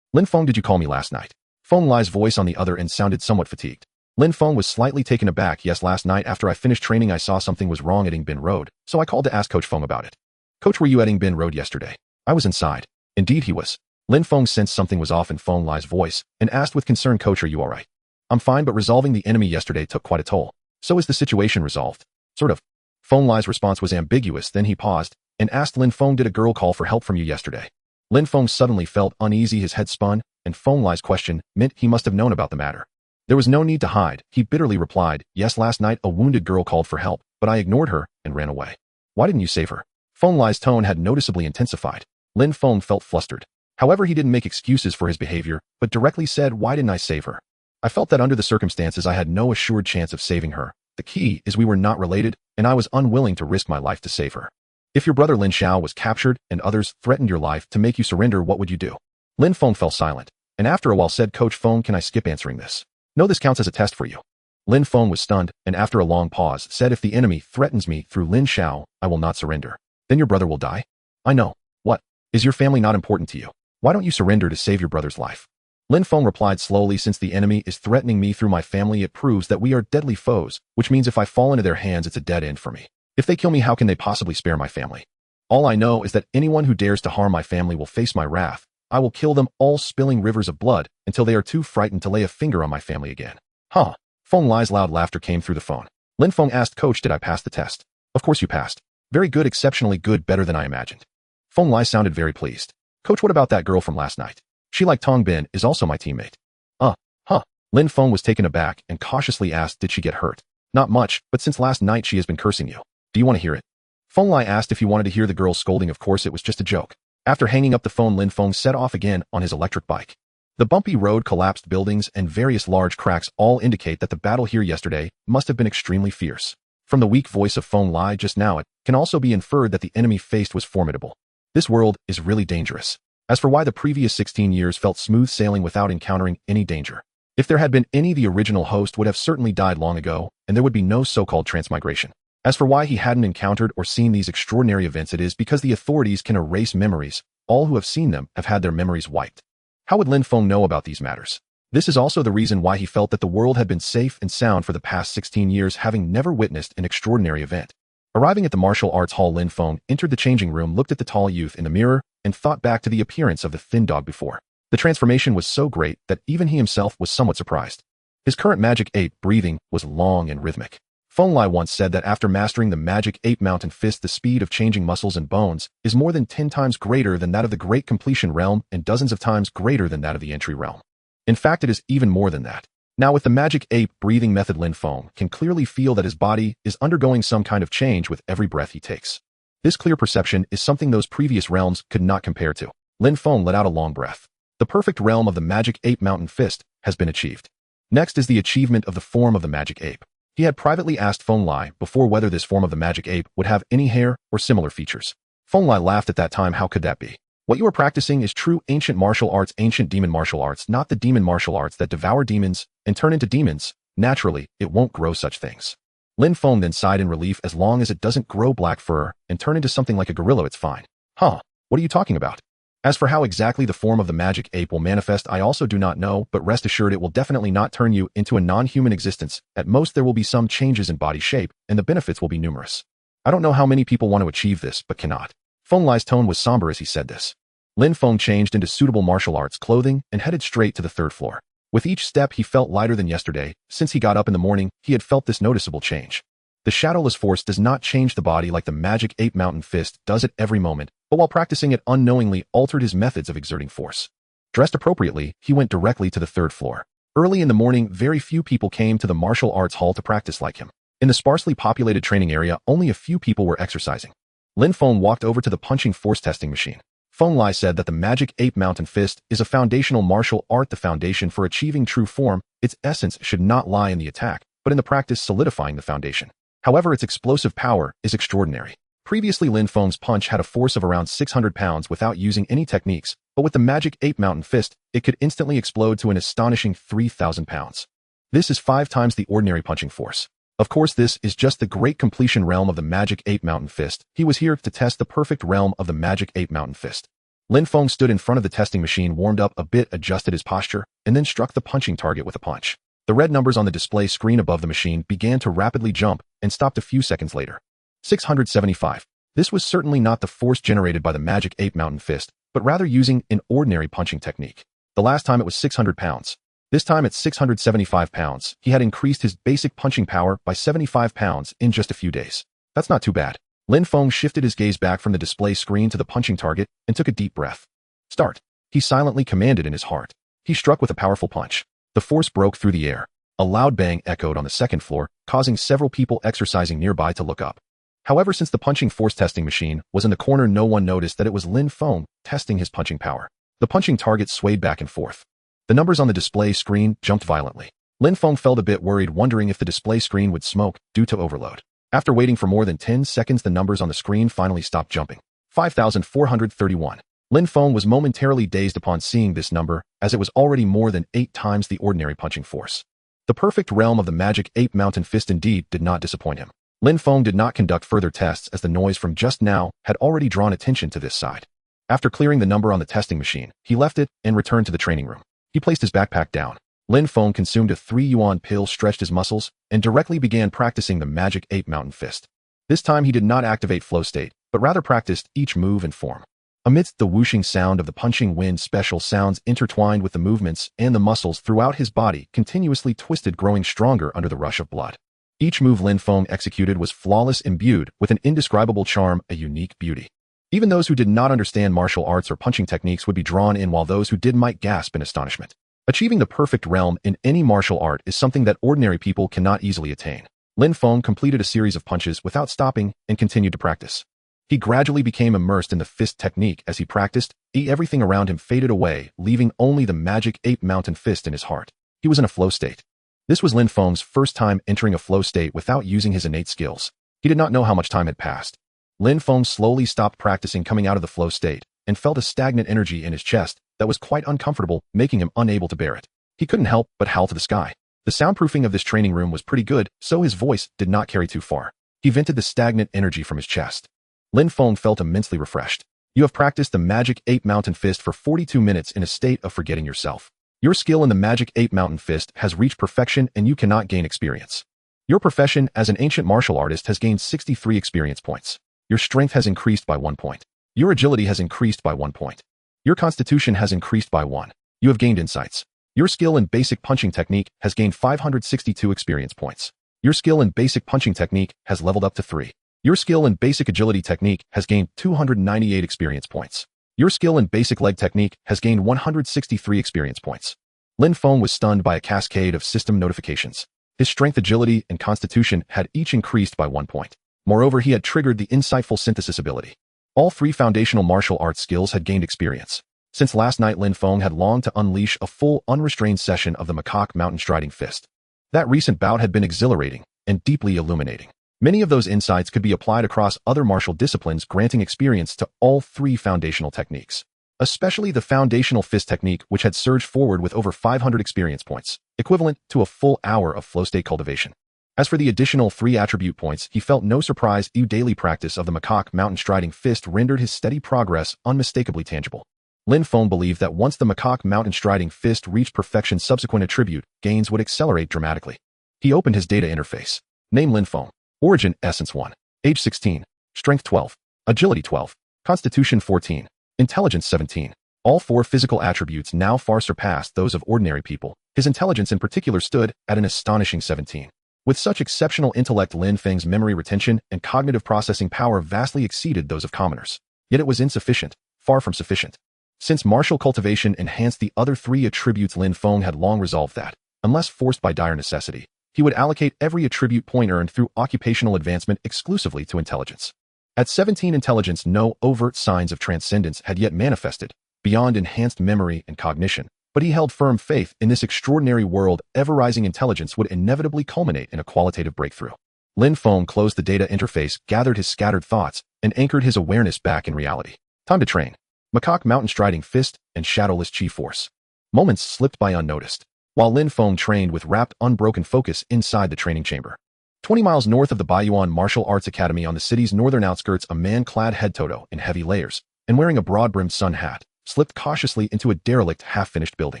Lin Feng, did you call me last night? Feng Lai's voice on the other end sounded somewhat fatigued. Lin Feng was slightly taken aback. Yes, last night after I finished training, I saw something was wrong at Ingbin Road, so I called to ask Coach Feng about it. Coach, were you at Ingbin Road yesterday? I was inside. Indeed he was. Lin Feng sensed something was off in Feng Lai's voice and asked with concern, Coach, are you alright? I'm fine, but resolving the enemy yesterday took quite a toll. So is the situation resolved? Sort of. Feng Lai's response was ambiguous. Then he paused and asked Lin Feng, did a girl call for help from you yesterday? Lin Feng suddenly felt uneasy. His head spun, and Feng Lai's question meant he must have known about the matter. There was no need to hide. He bitterly replied, yes, last night a wounded girl called for help, but I ignored her and ran away. Why didn't you save her? Feng Lai's tone had noticeably intensified. Lin Feng felt flustered. However, he didn't make excuses for his behavior, but directly said, why didn't I save her? I felt that under the circumstances I had no assured chance of saving her. The key is we were not related, and I was unwilling to risk my life to save her. If your brother Lin Xiao was captured and others threatened your life to make you surrender, what would you do? Lin Feng fell silent, and after a while said, Coach Feng, can I skip answering this? No, this counts as a test for you. Lin Feng was stunned, and after a long pause said, if the enemy threatens me through Lin Xiao, I will not surrender. Then your brother will die? I know. What? Is your family not important to you? Why don't you surrender to save your brother's life? Lin Feng replied slowly, since the enemy is threatening me through my family, it proves that we are deadly foes, which means if I fall into their hands, it's a dead end for me. If they kill me, how can they possibly spare my family? All I know is that anyone who dares to harm my family will face my wrath. I will kill them all, spilling rivers of blood until they are too frightened to lay a finger on my family again. Huh. Feng Lai's loud laughter came through the phone. Lin Feng asked, Coach, did I pass the test? Of course you passed. Very good, exceptionally good, better than I imagined. Feng Lai sounded very pleased. Coach, what about that girl from last night? She, like Tong Bin, is also my teammate. Huh. Lin Feng was taken aback and cautiously asked, did she get hurt? Not much, but since last night she has been cursing you. Do you want to hear it? Feng Lai asked if he wanted to hear the girl's scolding. Of course, it was just a joke. After hanging up the phone, Lin Feng set off again on his electric bike. The bumpy road, collapsed buildings, and various large cracks all indicate that the battle here yesterday must have been extremely fierce. From the weak voice of Feng Lai just now, it can also be inferred that the enemy faced was formidable. This world is really dangerous. As for why the previous 16 years felt smooth sailing without encountering any danger. If there had been any, the original host would have certainly died long ago, and there would be no so-called transmigration. As for why he hadn't encountered or seen these extraordinary events, it is because the authorities can erase memories. All who have seen them have had their memories wiped. How would Lin Feng know about these matters? This is also the reason why he felt that the world had been safe and sound for the past 16 years, having never witnessed an extraordinary event. Arriving at the martial arts hall, Lin Feng entered the changing room, looked at the tall youth in the mirror, and thought back to the appearance of the thin dog before. The transformation was so great that even he himself was somewhat surprised. His current magic ape breathing was long and rhythmic. Feng Lai once said that after mastering the magic ape mountain fist, the speed of changing muscles and bones is more than 10 times greater than that of the great completion realm and dozens of times greater than that of the entry realm. In fact, it is even more than that. Now, with the magic ape breathing method, Lin Feng can clearly feel that his body is undergoing some kind of change with every breath he takes. This clear perception is something those previous realms could not compare to. Lin Feng let out a long breath. The perfect realm of the magic ape mountain fist has been achieved. Next is the achievement of the form of the magic ape. He had privately asked Feng Lai before whether this form of the magic ape would have any hair or similar features. Feng Lai laughed at that time. How could that be? What you are practicing is true ancient martial arts, ancient demon martial arts, not the demon martial arts that devour demons and turn into demons. Naturally, it won't grow such things. Lin Feng then sighed in relief. As long as it doesn't grow black fur and turn into something like a gorilla, it's fine. Huh, what are you talking about? As for how exactly the form of the magic ape will manifest, I also do not know, but rest assured it will definitely not turn you into a non-human existence. At most, there will be some changes in body shape, and the benefits will be numerous. I don't know how many people want to achieve this, but cannot. Feng Lai's tone was somber as he said this. Lin Feng changed into suitable martial arts clothing and headed straight to the third floor. With each step he felt lighter than yesterday. Since he got up in the morning, he had felt this noticeable change. The shadowless force does not change the body like the magic ape mountain fist does at every moment, but while practicing it unknowingly altered his methods of exerting force. Dressed appropriately, he went directly to the third floor. Early in the morning, very few people came to the martial arts hall to practice like him. In the sparsely populated training area, only a few people were exercising. Lin Feng walked over to the punching force testing machine. Feng Lai said that the magic ape mountain fist is a foundational martial art, the foundation for achieving true form. Its essence should not lie in the attack, but in the practice solidifying the foundation. However, its explosive power is extraordinary. Previously, Lin Feng's punch had a force of around 600 pounds without using any techniques, but with the magic ape mountain fist, it could instantly explode to an astonishing 3,000 pounds. This is 5 times the ordinary punching force. Of course, this is just the great completion realm of the magic ape mountain fist. He was here to test the perfect realm of the magic ape mountain fist. Lin Feng stood in front of the testing machine, warmed up a bit, adjusted his posture, and then struck the punching target with a punch. The red numbers on the display screen above the machine began to rapidly jump and stopped a few seconds later. 675. This was certainly not the force generated by the magic ape mountain fist, but rather using an ordinary punching technique. The last time it was 600 pounds. This time at 675 pounds, he had increased his basic punching power by 75 pounds in just a few days. That's not too bad. Lin Feng shifted his gaze back from the display screen to the punching target and took a deep breath. Start. He silently commanded in his heart. He struck with a powerful punch. The force broke through the air. A loud bang echoed on the second floor, causing several people exercising nearby to look up. However, since the punching force testing machine was in the corner, no one noticed that it was Lin Feng testing his punching power. The punching target swayed back and forth. The numbers on the display screen jumped violently. Lin Feng felt a bit worried, wondering if the display screen would smoke due to overload. After waiting for more than 10 seconds, the numbers on the screen finally stopped jumping. 5,431. Lin Feng was momentarily dazed upon seeing this number, as it was already more than 8 times the ordinary punching force. The perfect realm of the magic ape mountain fist indeed did not disappoint him. Lin Feng did not conduct further tests, as the noise from just now had already drawn attention to this side. After clearing the number on the testing machine, he left it and returned to the training room. He placed his backpack down. Lin Feng consumed a 3 yuan pill, stretched his muscles, and directly began practicing the magic ape mountain fist. This time he did not activate flow state, but rather practiced each move and form. Amidst the whooshing sound of the punching wind, special sounds intertwined with the movements and the muscles throughout his body continuously twisted, growing stronger under the rush of blood. Each move Lin Feng executed was flawless, imbued with an indescribable charm, a unique beauty. Even those who did not understand martial arts or punching techniques would be drawn in, while those who did might gasp in astonishment. Achieving the perfect realm in any martial art is something that ordinary people cannot easily attain. Lin Feng completed a series of punches without stopping and continued to practice. He gradually became immersed in the fist technique. As he practiced, everything around him faded away, leaving only the magic ape mountain fist in his heart. He was in a flow state. This was Lin Feng's first time entering a flow state without using his innate skills. He did not know how much time had passed. Lin Feng slowly stopped practicing, coming out of the flow state, and felt a stagnant energy in his chest that was quite uncomfortable, making him unable to bear it. He couldn't help but howl to the sky. The soundproofing of this training room was pretty good, so his voice did not carry too far. He vented the stagnant energy from his chest. Lin Feng felt immensely refreshed. You have practiced the magic ape mountain fist for 42 minutes in a state of forgetting yourself. Your skill in the magic ape mountain fist has reached perfection, and you cannot gain experience. Your profession as an ancient martial artist has gained 63 experience points. Your strength has increased by 1 point. Your agility has increased by 1 point. Your constitution has increased by 1. You have gained insights. Your skill in basic punching technique has gained 562 experience points. Your skill in basic punching technique has leveled up to 3. Your skill in basic agility technique has gained 298 experience points. Your skill in basic leg technique has gained 163 experience points. Lin Feng was stunned by a cascade of system notifications. His strength, agility, and constitution had each increased by 1 point. Moreover, he had triggered the insightful synthesis ability. All 3 foundational martial arts skills had gained experience. Since last night, Lin Feng had longed to unleash a full, unrestrained session of the macaque mountain striding fist. That recent bout had been exhilarating and deeply illuminating. Many of those insights could be applied across other martial disciplines, granting experience to all 3 foundational techniques. Especially the foundational fist technique, which had surged forward with over 500 experience points, equivalent to a full hour of flow state cultivation. As for the additional 3 attribute points, he felt no surprise. Daily practice of the macaque mountain striding fist rendered his steady progress unmistakably tangible. Lin Feng believed that once the macaque mountain striding fist reached perfection, subsequent attribute gains would accelerate dramatically. He opened his data interface. Name Lin Feng. Origin, Essence 1. Age 16. Strength 12. Agility 12. Constitution 14. Intelligence 17. All 4 physical attributes now far surpassed those of ordinary people, His intelligence in particular stood at an astonishing 17. With such exceptional intellect, Lin Feng's memory retention and cognitive processing power vastly exceeded those of commoners. Yet it was insufficient, far from sufficient. Since martial cultivation enhanced the other three attributes, Lin Feng had long resolved that, unless forced by dire necessity, he would allocate every attribute point earned through occupational advancement exclusively to intelligence. At 17 intelligence, no overt signs of transcendence had yet manifested, beyond enhanced memory and cognition, but he held firm faith in this extraordinary world. Ever-rising intelligence would inevitably culminate in a qualitative breakthrough. Lin Feng closed the data interface, gathered his scattered thoughts, and anchored his awareness back in reality. Time to train. Macaque mountain striding fist and shadowless chi force. Moments slipped by unnoticed, while Lin Feng trained with rapt, unbroken focus inside the training chamber. 20 miles north of the Xuanhuang Martial Arts Academy on the city's northern outskirts, a man clad head-to-toe in heavy layers and wearing a broad-brimmed sun hat slipped cautiously into a derelict, half-finished building.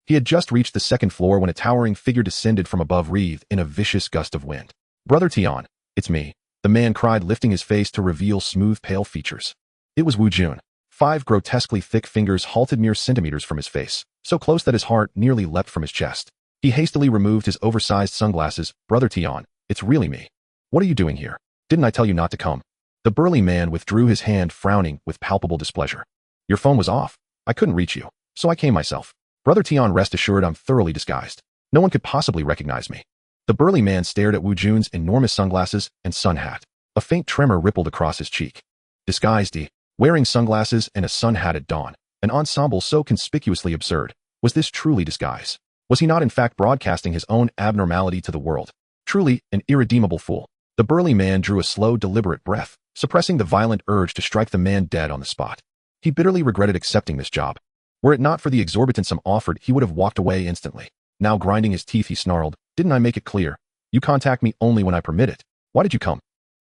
He had just reached the second floor when a towering figure descended from above, wreathed in a vicious gust of wind. "Brother Tian, it's me," the man cried, lifting his face to reveal smooth, pale features. It was Wu Jun. 5 grotesquely thick fingers halted mere centimeters from his face, so close that his heart nearly leapt from his chest. He hastily removed his oversized sunglasses. "Brother Tian, it's really me. What are you doing here? Didn't I tell you not to come?" The burly man withdrew his hand, frowning with palpable displeasure. "Your phone was off. I couldn't reach you, so I came myself. Brother Tian, rest assured I'm thoroughly disguised. No one could possibly recognize me." The burly man stared at Wu Jun's enormous sunglasses and sun hat. A faint tremor rippled across his cheek. Disguised, wearing sunglasses and a sun hat at dawn, an ensemble so conspicuously absurd. Was this truly disguise? Was he not in fact broadcasting his own abnormality to the world? Truly an irredeemable fool. The burly man drew a slow, deliberate breath, suppressing the violent urge to strike the man dead on the spot. He bitterly regretted accepting this job. Were it not for the exorbitant sum offered, he would have walked away instantly. Now grinding his teeth, he snarled, "Didn't I make it clear? You contact me only when I permit it. Why did you come?"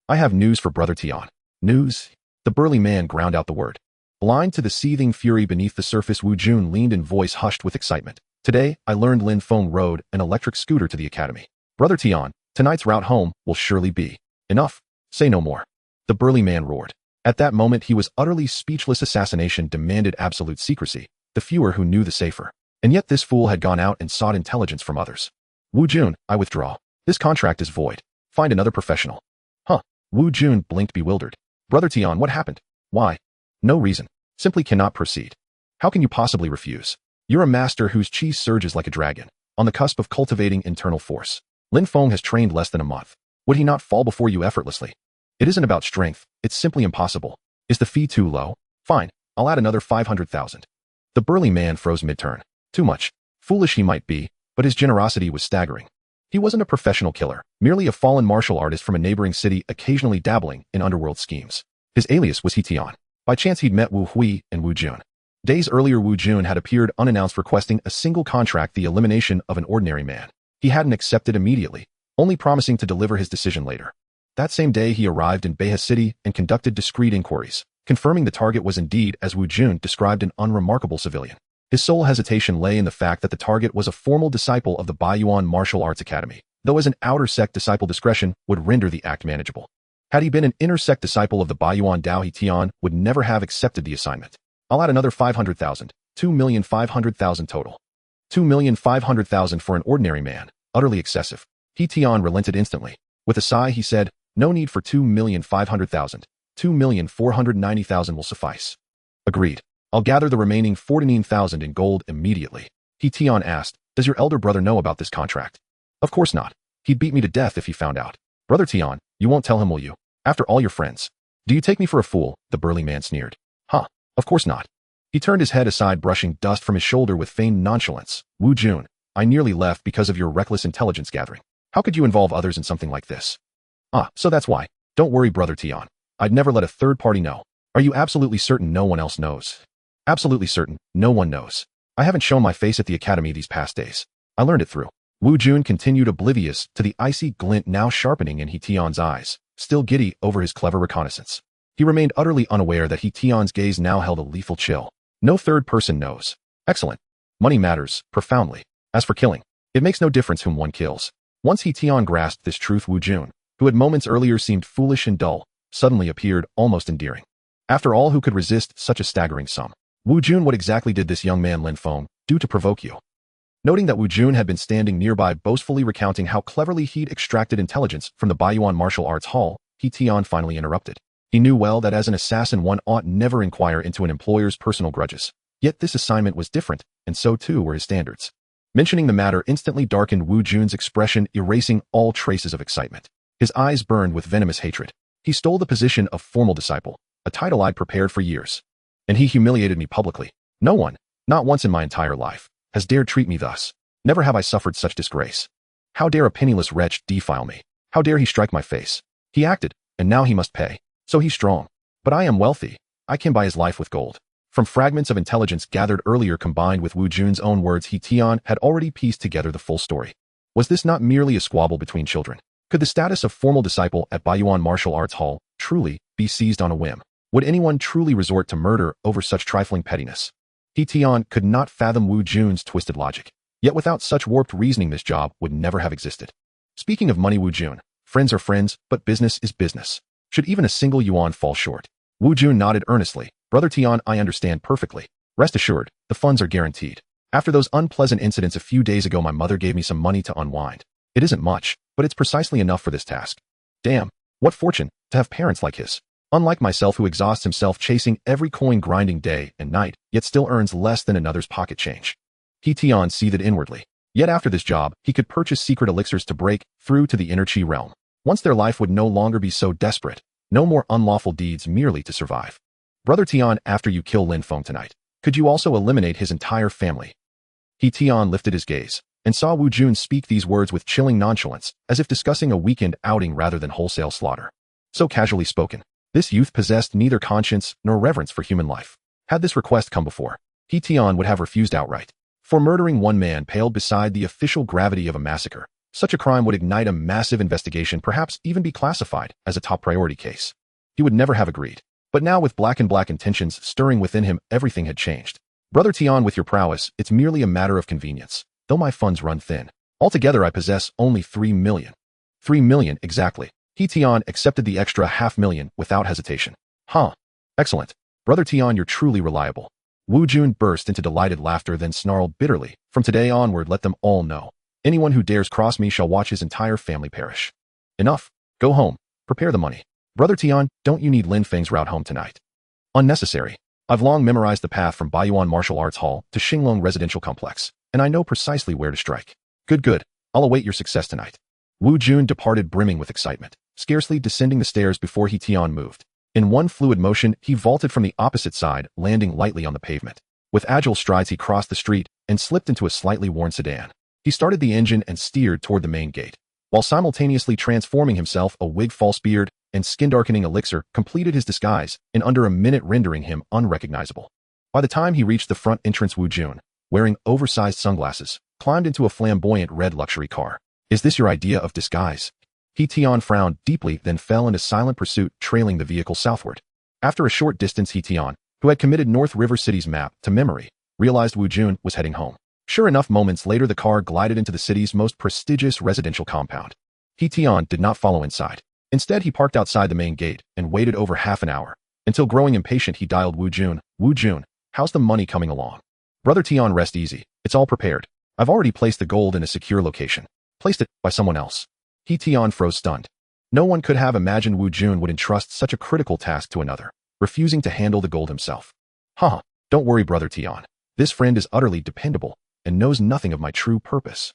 "I have news for Brother Tian." "News?" The burly man ground out the word. Blind to the seething fury beneath the surface, Wu Jun leaned in, voice hushed with excitement. "Today, I learned Lin Feng rode an electric scooter to the academy. Brother Tian, tonight's route home will surely be enough. Say no more." The burly man roared. At that moment, he was utterly speechless. Assassination demanded absolute secrecy. The fewer who knew, the safer. And yet this fool had gone out and sought intelligence from others. "Wu Jun, I withdraw. This contract is void. Find another professional." "Huh?" Wu Jun blinked, bewildered. "Brother Tian, what happened? Why?" "No reason. Simply cannot proceed." "How can you possibly refuse? You're a master whose chi surges like a dragon, on the cusp of cultivating internal force. Lin Feng has trained less than a month. Would he not fall before you effortlessly? It isn't about strength, it's simply impossible. Is the fee too low? Fine, I'll add another 500,000. The burly man froze mid-turn. Too much. Foolish he might be, but his generosity was staggering. He wasn't a professional killer, merely a fallen martial artist from a neighboring city, occasionally dabbling in underworld schemes. His alias was He Tian. By chance he'd met Wu Hui and Wu Jun. Days earlier, Wu Jun had appeared unannounced, requesting a single contract, the elimination of an ordinary man. He hadn't accepted immediately, only promising to deliver his decision later. That same day, he arrived in Beha City and conducted discreet inquiries, confirming the target was indeed, as Wu Jun described, an unremarkable civilian. His sole hesitation lay in the fact that the target was a formal disciple of the Xuanhuang Martial Arts Academy, though as an outer sect disciple, discretion would render the act manageable. Had he been an inner sect disciple of the Xuanhuang Dao, He Tian would never have accepted the assignment. "I'll add another 500,000, 2,500,000 total." 2,500,000 for an ordinary man, utterly excessive. He Tian relented instantly. With a sigh, he said, "No need for 2,500,000. 2,490,000 will suffice." "Agreed. I'll gather the remaining 49,000 in gold immediately." He Tian asked, "Does your elder brother know about this contract?" "Of course not. He'd beat me to death if he found out." "Brother Tian, you won't tell him, will you? After all your friends. Do you take me for a fool?" the burly man sneered. "Huh, of course not." He turned his head aside, brushing dust from his shoulder with feigned nonchalance. "Wu Jun, I nearly left because of your reckless intelligence gathering. How could you involve others in something like this?" "Ah, so that's why. Don't worry, Brother Tian. I'd never let a third party know." "Are you absolutely certain no one else knows?" "Absolutely certain, no one knows. I haven't shown my face at the academy these past days. I learned it through." Wu Jun continued, oblivious to the icy glint now sharpening in He Tian's eyes, still giddy over his clever reconnaissance. He remained utterly unaware that He Tian's gaze now held a lethal chill. No third person knows. Excellent. Money matters, profoundly. As for killing, it makes no difference whom one kills. Once He Tian grasped this truth, Wu Jun, who had moments earlier seemed foolish and dull, suddenly appeared almost endearing. After all, who could resist such a staggering sum? "Wu Jun, what exactly did this young man Lin Feng do to provoke you?" Noting that Wu Jun had been standing nearby boastfully recounting how cleverly he'd extracted intelligence from the Baiyuan Martial Arts Hall, He Tian finally interrupted. He knew well that as an assassin one ought never inquire into an employer's personal grudges. Yet this assignment was different, and so too were his standards. Mentioning the matter instantly darkened Wu Jun's expression, erasing all traces of excitement. His eyes burned with venomous hatred. He stole the position of formal disciple, a title I'd prepared for years. And he humiliated me publicly. No one, not once in my entire life, has dared treat me thus. Never have I suffered such disgrace. How dare a penniless wretch defile me? How dare he strike my face? He acted, and now he must pay. So he's strong. But I am wealthy. I can buy his life with gold. From fragments of intelligence gathered earlier combined with Wu Jun's own words, He Tian had already pieced together the full story. Was this not merely a squabble between children? Could the status of formal disciple at Baiyuan Martial Arts Hall truly be seized on a whim? Would anyone truly resort to murder over such trifling pettiness? He Tian could not fathom Wu Jun's twisted logic. Yet without such warped reasoning this job would never have existed. Speaking of money, Wu Jun, friends are friends, but business is business. Should even a single yuan fall short? Wu Jun nodded earnestly. Brother Tian, I understand perfectly. Rest assured, the funds are guaranteed. After those unpleasant incidents a few days ago, my mother gave me some money to unwind. It isn't much, but it's precisely enough for this task. Damn, what fortune, to have parents like his. Unlike myself who exhausts himself chasing every coin grinding day and night, yet still earns less than another's pocket change. He Tian seethed inwardly. Yet after this job, he could purchase secret elixirs to break through to the inner chi realm. Once their life would no longer be so desperate. No more unlawful deeds merely to survive. Brother Tian, after you kill Lin Feng tonight, could you also eliminate his entire family? He Tian lifted his gaze and saw Wu Jun speak these words with chilling nonchalance, as if discussing a weekend outing rather than wholesale slaughter. So casually spoken. This youth possessed neither conscience nor reverence for human life. Had this request come before, He Tian would have refused outright. For murdering one man paled beside the official gravity of a massacre. Such a crime would ignite a massive investigation, perhaps even be classified as a top priority case. He would never have agreed. But now with black intentions stirring within him, everything had changed. Brother Tian, with your prowess, it's merely a matter of convenience, though my funds run thin. Altogether I possess only 3 million. 3 million, exactly. He Tian accepted the extra $500,000 without hesitation. Huh. Excellent. Brother Tian, you're truly reliable. Wu Jun burst into delighted laughter, then snarled bitterly. From today onward, let them all know. Anyone who dares cross me shall watch his entire family perish. Enough. Go home. Prepare the money. Brother Tian, don't you need Lin Feng's route home tonight? Unnecessary. I've long memorized the path from Baiyuan Martial Arts Hall to Xuanhuang Residential Complex, and I know precisely where to strike. Good. I'll await your success tonight. Wu Jun departed brimming with excitement, scarcely descending the stairs before He Tian moved. In one fluid motion, he vaulted from the opposite side, landing lightly on the pavement. With agile strides he crossed the street and slipped into a slightly worn sedan. He started the engine and steered toward the main gate, while simultaneously transforming himself. A wig, false beard, and skin-darkening elixir completed his disguise in under a minute, rendering him unrecognizable. By the time he reached the front entrance, Wu Jun, wearing oversized sunglasses, climbed into a flamboyant red luxury car. Is this your idea of disguise? He Tian frowned deeply, then fell into silent pursuit, trailing the vehicle southward. After a short distance, He Tian, who had committed North River City's map to memory, realized Wu Jun was heading home. Sure enough, moments later the car glided into the city's most prestigious residential compound. He Tian did not follow inside. Instead, he parked outside the main gate and waited over half an hour, until growing impatient he dialed Wu Jun. Wu Jun, how's the money coming along? Brother Tian, rest easy. It's all prepared. I've already placed the gold in a secure location. Placed it by someone else. He Tian froze stunned. No one could have imagined Wu Jun would entrust such a critical task to another, refusing to handle the gold himself. Don't worry, Brother Tian. This friend is utterly dependable and knows nothing of my true purpose.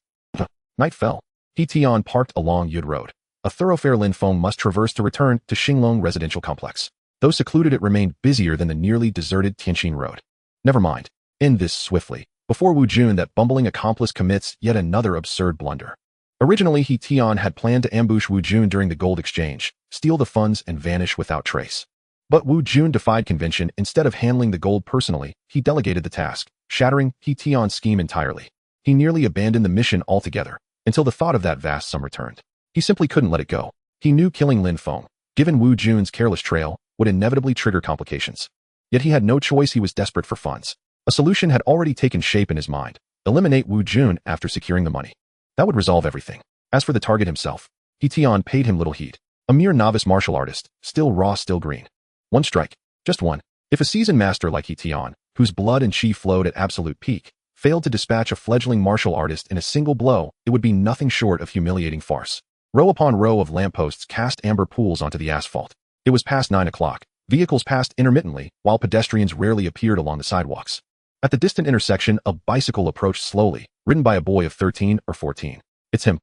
Night fell. He Tian parked along Yud Road, a thoroughfare Lin Feng must traverse to return to Xuanhuang Residential Complex. Though secluded, it remained busier than the nearly deserted Tianjin Road. Never mind. End this swiftly, before Wu Jun, that bumbling accomplice, commits yet another absurd blunder. Originally, He Tian had planned to ambush Wu Jun during the gold exchange, steal the funds, and vanish without trace. But Wu Jun defied convention. Instead of handling the gold personally, he delegated the task, shattering He Tian's scheme entirely. He nearly abandoned the mission altogether, until the thought of that vast sum returned. He simply couldn't let it go. He knew killing Lin Feng, given Wu Jun's careless trail, would inevitably trigger complications. Yet he had no choice. He was desperate for funds. A solution had already taken shape in his mind. Eliminate Wu Jun after securing the money. That would resolve everything. As for the target himself, He Tian paid him little heed. A mere novice martial artist, still raw, still green. One strike. Just one. If a seasoned master like He Tian, whose blood and chi flowed at absolute peak, failed to dispatch a fledgling martial artist in a single blow, it would be nothing short of humiliating farce. Row upon row of lampposts cast amber pools onto the asphalt. It was past 9 o'clock. Vehicles passed intermittently, while pedestrians rarely appeared along the sidewalks. At the distant intersection, a bicycle approached slowly, ridden by a boy of 13 or 14. It's him.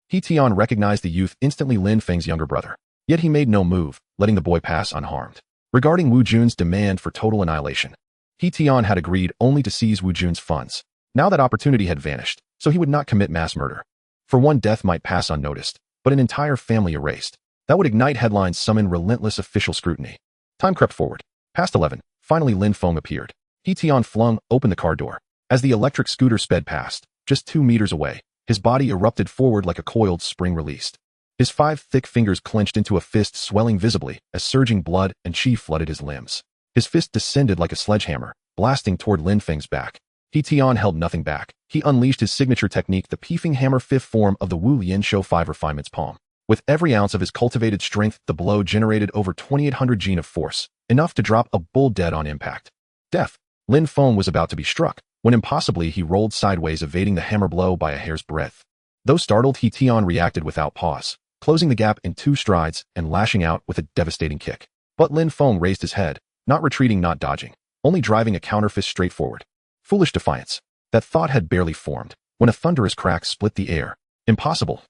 He Tian recognized the youth instantly, Lin Feng's younger brother. Yet he made no move, letting the boy pass unharmed. Regarding Wu Jun's demand for total annihilation, He Tian had agreed only to seize Wu Jun's funds. Now that opportunity had vanished, so he would not commit mass murder. For one death might pass unnoticed, but an entire family erased. That would ignite headlines, summon relentless official scrutiny. Time crept forward. Past 11, finally Lin Feng appeared. He Tian flung open the car door. As the electric scooter sped past, just 2 meters away, his body erupted forward like a coiled spring released. His 5 thick fingers clenched into a fist, swelling visibly as surging blood and chi flooded his limbs. His fist descended like a sledgehammer, blasting toward Lin Feng's back. He Tian held nothing back. He unleashed his signature technique, the Peefing Hammer, 5th form of the Wu Lian Shou 5 refinements palm. With every ounce of his cultivated strength, the blow generated over 2,800 gene of force, enough to drop a bull dead on impact. Death. Lin Feng was about to be struck, when impossibly he rolled sideways, evading the hammer blow by a hair's breadth. Though startled, He Tian reacted without pause, closing the gap in 2 strides and lashing out with a devastating kick. But Lin Feng raised his head, not retreating, not dodging, only driving a counter fist straight forward. Foolish defiance. That thought had barely formed, when a thunderous crack split the air. Impossible.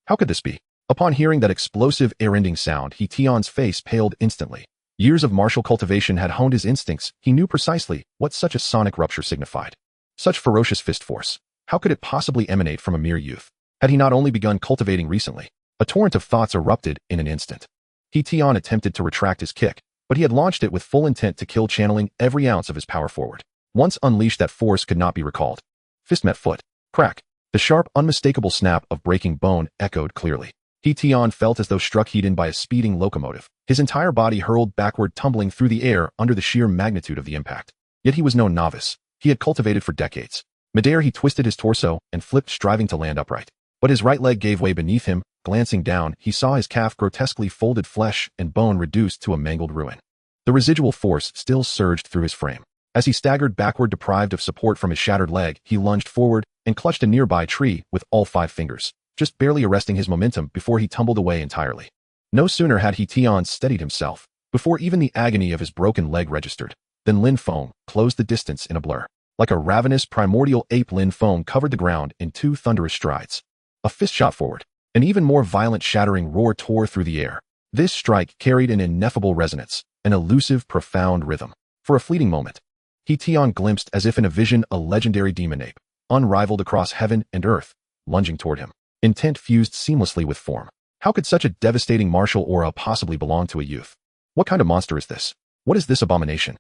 How could this be? Upon hearing that explosive, air-ending sound, He Tian's face paled instantly. Years of martial cultivation had honed his instincts. He knew precisely what such a sonic rupture signified. Such ferocious fist force. How could it possibly emanate from a mere youth? Had he not only begun cultivating recently? A torrent of thoughts erupted in an instant. He Tian attempted to retract his kick, but he had launched it with full intent to kill, channeling every ounce of his power forward. Once unleashed, that force could not be recalled. Fist met foot. Crack. The sharp, unmistakable snap of breaking bone echoed clearly. He Tian felt as though struck heat in by a speeding locomotive. His entire body hurled backward, tumbling through the air under the sheer magnitude of the impact. Yet he was no novice. He had cultivated for decades. Midair, he twisted his torso and flipped, striving to land upright. But his right leg gave way beneath him. Glancing down, he saw his calf, grotesquely folded, flesh and bone reduced to a mangled ruin. The residual force still surged through his frame. As he staggered backward, deprived of support from his shattered leg, he lunged forward and clutched a nearby tree with all 5 fingers, just barely arresting his momentum before he tumbled away entirely. No sooner had He Tian steadied himself, before even the agony of his broken leg registered, than Lin Feng closed the distance in a blur. Like a ravenous primordial ape, Lin Feng covered the ground in 2 thunderous strides. A fist shot forward. An even more violent shattering roar tore through the air. This strike carried an ineffable resonance, an elusive, profound rhythm. For a fleeting moment, He Tian glimpsed, as if in a vision, a legendary demon ape, unrivaled across heaven and earth, lunging toward him. Intent fused seamlessly with form. How could such a devastating martial aura possibly belong to a youth? What kind of monster is this? What is this abomination?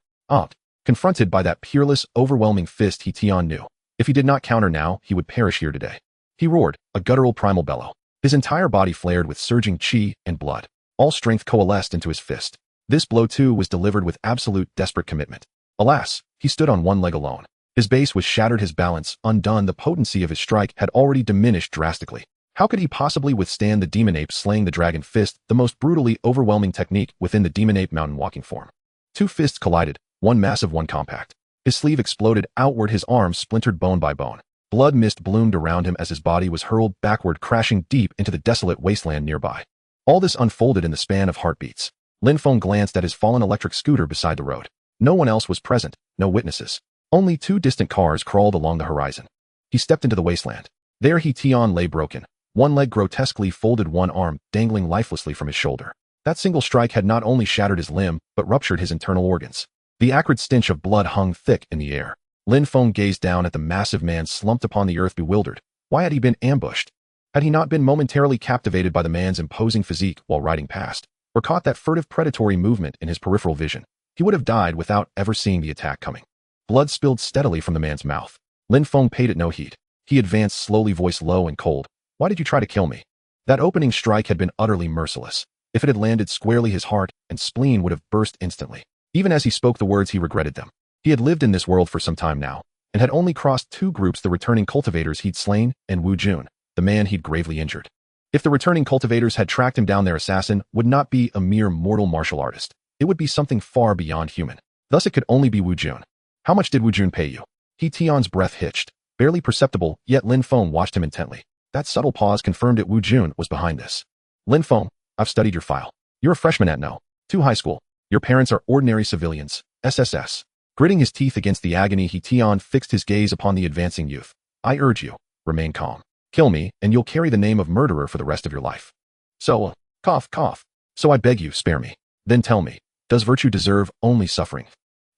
Confronted by that peerless, overwhelming fist, He Tian knew. If he did not counter now, he would perish here today. He roared, a guttural primal bellow. His entire body flared with surging chi and blood. All strength coalesced into his fist. This blow, too, was delivered with absolute, desperate commitment. Alas, he stood on one leg alone. His base was shattered, his balance undone. The potency of his strike had already diminished drastically. How could he possibly withstand the demon ape slaying the dragon fist, the most brutally overwhelming technique within the demon ape mountain walking form? 2 fists collided, one massive, one compact. His sleeve exploded outward, his arm splintered bone by bone. Blood mist bloomed around him as his body was hurled backward, crashing deep into the desolate wasteland nearby. All this unfolded in the span of heartbeats. Lin Feng glanced at his fallen electric scooter beside the road. No one else was present, no witnesses. Only 2 distant cars crawled along the horizon. He stepped into the wasteland. There He Tian lay broken, one leg grotesquely folded, one arm dangling lifelessly from his shoulder. That single strike had not only shattered his limb, but ruptured his internal organs. The acrid stench of blood hung thick in the air. Lin Feng gazed down at the massive man slumped upon the earth, bewildered. Why had he been ambushed? Had he not been momentarily captivated by the man's imposing physique while riding past, or caught that furtive predatory movement in his peripheral vision, he would have died without ever seeing the attack coming. Blood spilled steadily from the man's mouth. Lin Feng paid it no heed. He advanced slowly, voice low and cold. Why did you try to kill me? That opening strike had been utterly merciless. If it had landed squarely, his heart and spleen would have burst instantly. Even as he spoke the words, he regretted them. He had lived in this world for some time now, and had only crossed 2 groups: the returning cultivators he'd slain, and Wu Jun, the man he'd gravely injured. If the returning cultivators had tracked him down, their assassin would not be a mere mortal martial artist. It would be something far beyond human. Thus it could only be Wu Jun. How much did Wu Jun pay you? He Tian's breath hitched, barely perceptible, yet Lin Feng watched him intently. That subtle pause confirmed it Wu Jun was behind this. Lin Feng, I've studied your file. You're a freshman at No. 2 high school. Your parents are ordinary civilians, SSS. Gritting his teeth against the agony, He Tian fixed his gaze upon the advancing youth. I urge you, remain calm. Kill me, and you'll carry the name of murderer for the rest of your life. So, cough, cough. So I beg you, spare me. Then tell me, does virtue deserve only suffering?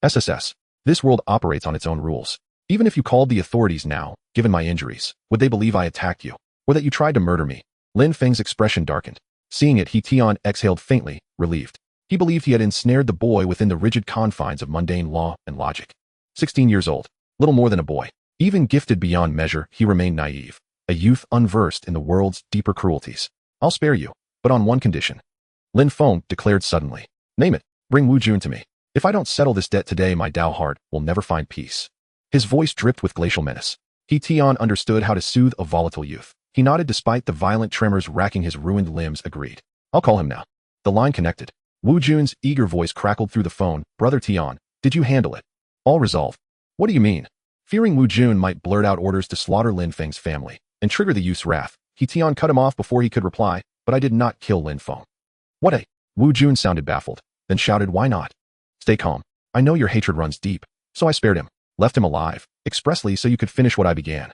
SSS. This world operates on its own rules. Even if you called the authorities now, given my injuries, would they believe I attacked you, or that you tried to murder me? Lin Feng's expression darkened. Seeing it, He Tian exhaled faintly, relieved. He believed he had ensnared the boy within the rigid confines of mundane law and logic. 16 years old, little more than a boy. Even gifted beyond measure, he remained naive, a youth unversed in the world's deeper cruelties. I'll spare you, but on one condition. Lin Feng declared suddenly. Name it. Bring Wu Jun to me. If I don't settle this debt today, my Dao heart will never find peace. His voice dripped with glacial menace. He Tian understood how to soothe a volatile youth. He nodded despite the violent tremors racking his ruined limbs, agreed. I'll call him now. The line connected. Wu Jun's eager voice crackled through the phone. Brother Tian, did you handle it? All resolved. What do you mean? Fearing Wu Jun might blurt out orders to slaughter Lin Feng's family and trigger the youth's wrath, He Tian cut him off before he could reply, but I did not kill Lin Feng. What a... Wu Jun sounded baffled, then shouted, why not? Stay calm. I know your hatred runs deep, so I spared him, left him alive, expressly so you could finish what I began.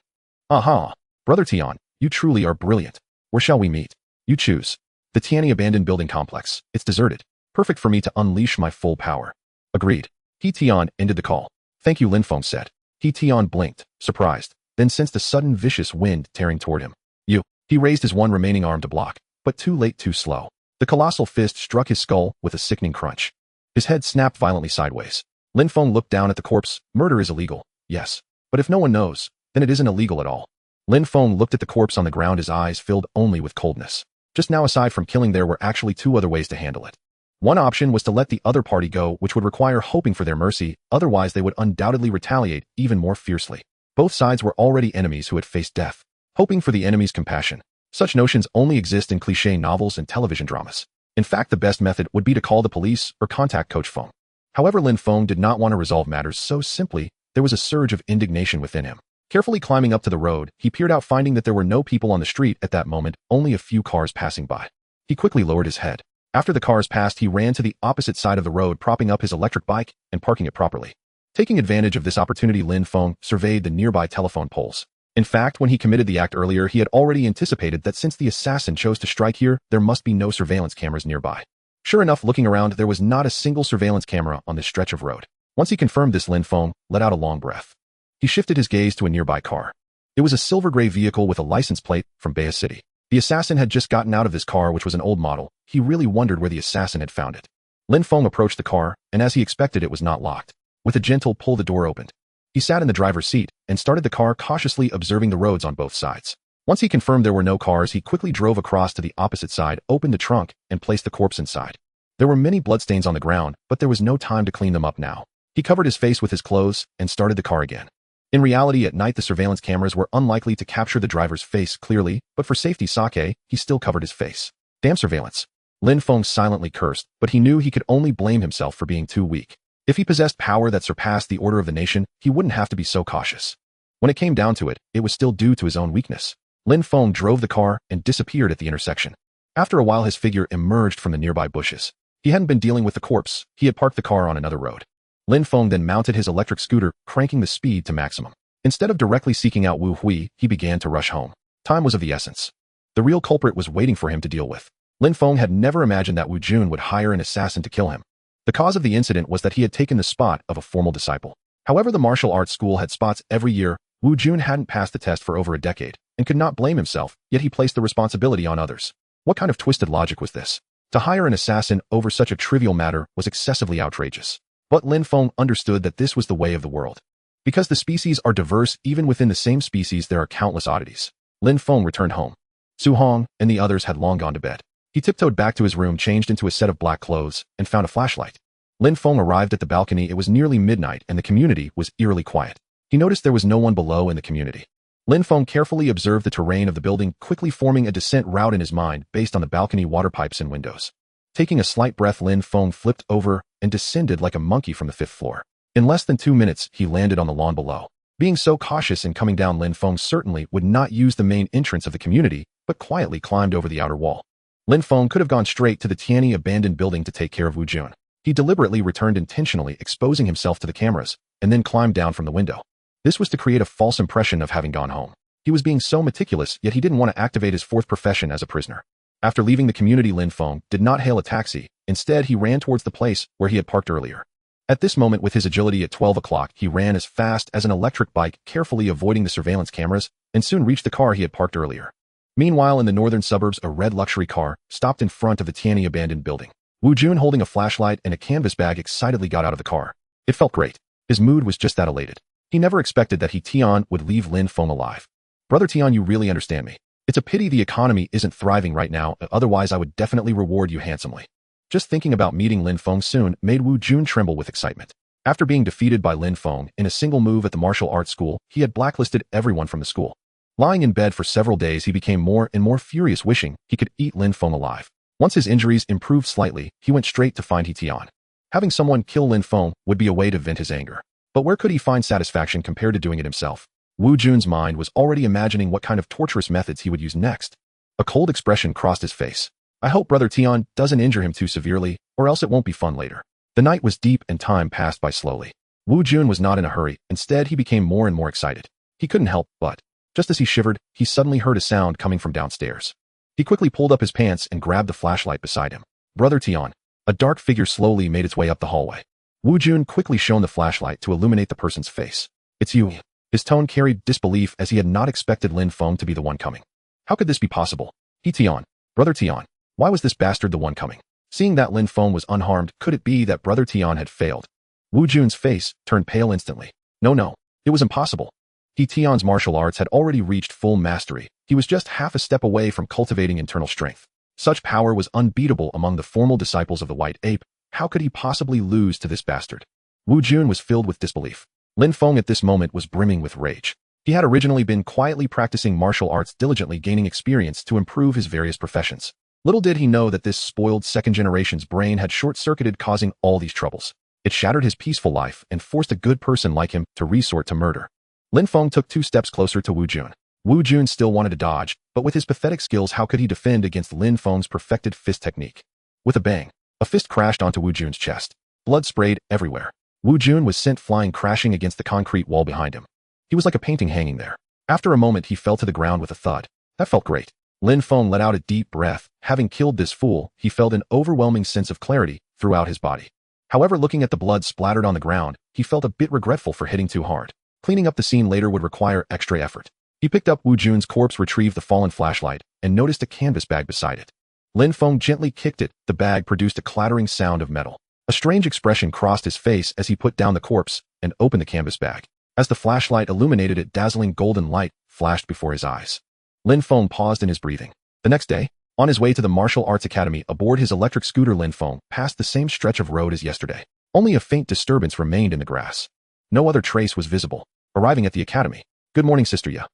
Aha! Brother Tian, you truly are brilliant. Where shall we meet? You choose. The Tianyi abandoned building complex. It's deserted. Perfect for me to unleash my full power. Agreed. He Tian ended the call. Thank you, Lin Feng said. He Tian blinked, surprised, then sensed a sudden vicious wind tearing toward him. You. He raised his one remaining arm to block, but too late, too slow. The colossal fist struck his skull with a sickening crunch. His head snapped violently sideways. Lin Feng looked down at the corpse. Murder is illegal, yes. But if no one knows, then it isn't illegal at all. Lin Feng looked at the corpse on the ground, his eyes filled only with coldness. Just now, aside from killing, there were actually two other ways to handle it. One option was to let the other party go, which would require hoping for their mercy, otherwise they would undoubtedly retaliate even more fiercely. Both sides were already enemies who had faced death. Hoping for the enemy's compassion. Such notions only exist in cliché novels and television dramas. In fact, the best method would be to call the police or contact Coach Feng. However, Lin Feng did not want to resolve matters so simply. There was a surge of indignation within him. Carefully climbing up to the road, he peered out, finding that there were no people on the street at that moment, only a few cars passing by. He quickly lowered his head. After the cars passed, he ran to the opposite side of the road, propping up his electric bike and parking it properly. Taking advantage of this opportunity, Lin Feng surveyed the nearby telephone poles. In fact, when he committed the act earlier, he had already anticipated that since the assassin chose to strike here, there must be no surveillance cameras nearby. Sure enough, looking around, there was not a single surveillance camera on this stretch of road. Once he confirmed this, Lin Feng let out a long breath. He shifted his gaze to a nearby car. It was a silver gray vehicle with a license plate from Bay City. The assassin had just gotten out of this car, which was an old model. He really wondered where the assassin had found it. Lin Feng approached the car, and as he expected, it was not locked. With a gentle pull, the door opened. He sat in the driver's seat and started the car, cautiously observing the roads on both sides. Once he confirmed there were no cars, he quickly drove across to the opposite side, opened the trunk, and placed the corpse inside. There were many bloodstains on the ground, but there was no time to clean them up now. He covered his face with his clothes and started the car again. In reality, at night, the surveillance cameras were unlikely to capture the driver's face clearly, but for safety's sake, he still covered his face. Damn surveillance. Lin Feng silently cursed, but he knew he could only blame himself for being too weak. If he possessed power that surpassed the order of the nation, he wouldn't have to be so cautious. When it came down to it, it was still due to his own weakness. Lin Feng drove the car and disappeared at the intersection. After a while, his figure emerged from the nearby bushes. He hadn't been dealing with the corpse. He had parked the car on another road. Lin Feng then mounted his electric scooter, cranking the speed to maximum. Instead of directly seeking out Wu Hui, he began to rush home. Time was of the essence. The real culprit was waiting for him to deal with. Lin Feng had never imagined that Wu Jun would hire an assassin to kill him. The cause of the incident was that he had taken the spot of a formal disciple. However, the martial arts school had spots every year. Wu Jun hadn't passed the test for over a decade and could not blame himself, yet he placed the responsibility on others. What kind of twisted logic was this? To hire an assassin over such a trivial matter was excessively outrageous. But Lin Feng understood that this was the way of the world. Because the species are diverse, even within the same species there are countless oddities. Lin Feng returned home. Xuanhuang and the others had long gone to bed. He tiptoed back to his room, changed into a set of black clothes, and found a flashlight. Lin Feng arrived at the balcony. It was nearly midnight and the community was eerily quiet. He noticed there was no one below in the community. Lin Feng carefully observed the terrain of the building, quickly forming a descent route in his mind based on the balcony water pipes and windows. Taking a slight breath, Lin Feng flipped over and descended like a monkey from the 5th floor. In less than 2 minutes, he landed on the lawn below. Being so cautious and coming down, Lin Feng certainly would not use the main entrance of the community, but quietly climbed over the outer wall. Lin Feng could have gone straight to the Tianyi abandoned building to take care of Wu Jun. He deliberately returned, intentionally exposing himself to the cameras, and then climbed down from the window. This was to create a false impression of having gone home. He was being so meticulous, yet he didn't want to activate his fourth profession as a prisoner. After leaving the community, Lin Feng did not hail a taxi. Instead, he ran towards the place where he had parked earlier. At this moment, with his agility at 12 o'clock, he ran as fast as an electric bike, carefully avoiding the surveillance cameras, and soon reached the car he had parked earlier. Meanwhile, in the northern suburbs, a red luxury car stopped in front of the Tianyi abandoned building. Wu Jun, holding a flashlight and a canvas bag, excitedly got out of the car. It felt great. His mood was just that elated. He never expected that Tian would leave Lin Feng alive. Brother Tian, you really understand me. It's a pity the economy isn't thriving right now, otherwise I would definitely reward you handsomely. Just thinking about meeting Lin Feng soon made Wu Jun tremble with excitement. After being defeated by Lin Feng in a single move at the martial arts school, he had blacklisted everyone from the school. Lying in bed for several days, he became more and more furious, wishing he could eat Lin Feng alive. Once his injuries improved slightly, he went straight to find Tian. Having someone kill Lin Feng would be a way to vent his anger. But where could he find satisfaction compared to doing it himself? Wu Jun's mind was already imagining what kind of torturous methods he would use next. A cold expression crossed his face. I hope Brother Tian doesn't injure him too severely, or else it won't be fun later. The night was deep and time passed by slowly. Wu Jun was not in a hurry. Instead, he became more and more excited. He couldn't help but, just as he shivered, he suddenly heard a sound coming from downstairs. He quickly pulled up his pants and grabbed the flashlight beside him. Brother Tian. A dark figure slowly made its way up the hallway. Wu Jun quickly shone the flashlight to illuminate the person's face. It's you. His tone carried disbelief, as he had not expected Lin Feng to be the one coming. How could this be possible? Tian. Brother Tian. Why was this bastard the one coming? Seeing that Lin Feng was unharmed, could it be that Brother Tian had failed? Wu Jun's face turned pale instantly. No. It was impossible. Tian's martial arts had already reached full mastery. He was just half a step away from cultivating internal strength. Such power was unbeatable among the formal disciples of the White Ape. How could he possibly lose to this bastard? Wu Jun was filled with disbelief. Lin Feng at this moment was brimming with rage. He had originally been quietly practicing martial arts, diligently gaining experience to improve his various professions. Little did he know that this spoiled second-generation's brain had short-circuited, causing all these troubles. It shattered his peaceful life and forced a good person like him to resort to murder. Lin Feng took 2 steps closer to Wu Jun. Wu Jun still wanted to dodge, but with his pathetic skills, how could he defend against Lin Feng's perfected fist technique? With a bang, a fist crashed onto Wu Jun's chest. Blood sprayed everywhere. Wu Jun was sent flying, crashing against the concrete wall behind him. He was like a painting hanging there. After a moment, he fell to the ground with a thud. That felt great. Lin Feng let out a deep breath. Having killed this fool, he felt an overwhelming sense of clarity throughout his body. However, looking at the blood splattered on the ground, he felt a bit regretful for hitting too hard. Cleaning up the scene later would require extra effort. He picked up Wu Jun's corpse, retrieved the fallen flashlight, and noticed a canvas bag beside it. Lin Feng gently kicked it. The bag produced a clattering sound of metal. A strange expression crossed his face as he put down the corpse and opened the canvas bag. As the flashlight illuminated it, dazzling golden light flashed before his eyes. Lin Feng paused in his breathing. The next day, on his way to the Martial Arts Academy aboard his electric scooter, Lin Feng passed the same stretch of road as yesterday. Only a faint disturbance remained in the grass. No other trace was visible. Arriving at the academy. Good morning, Sister Ya.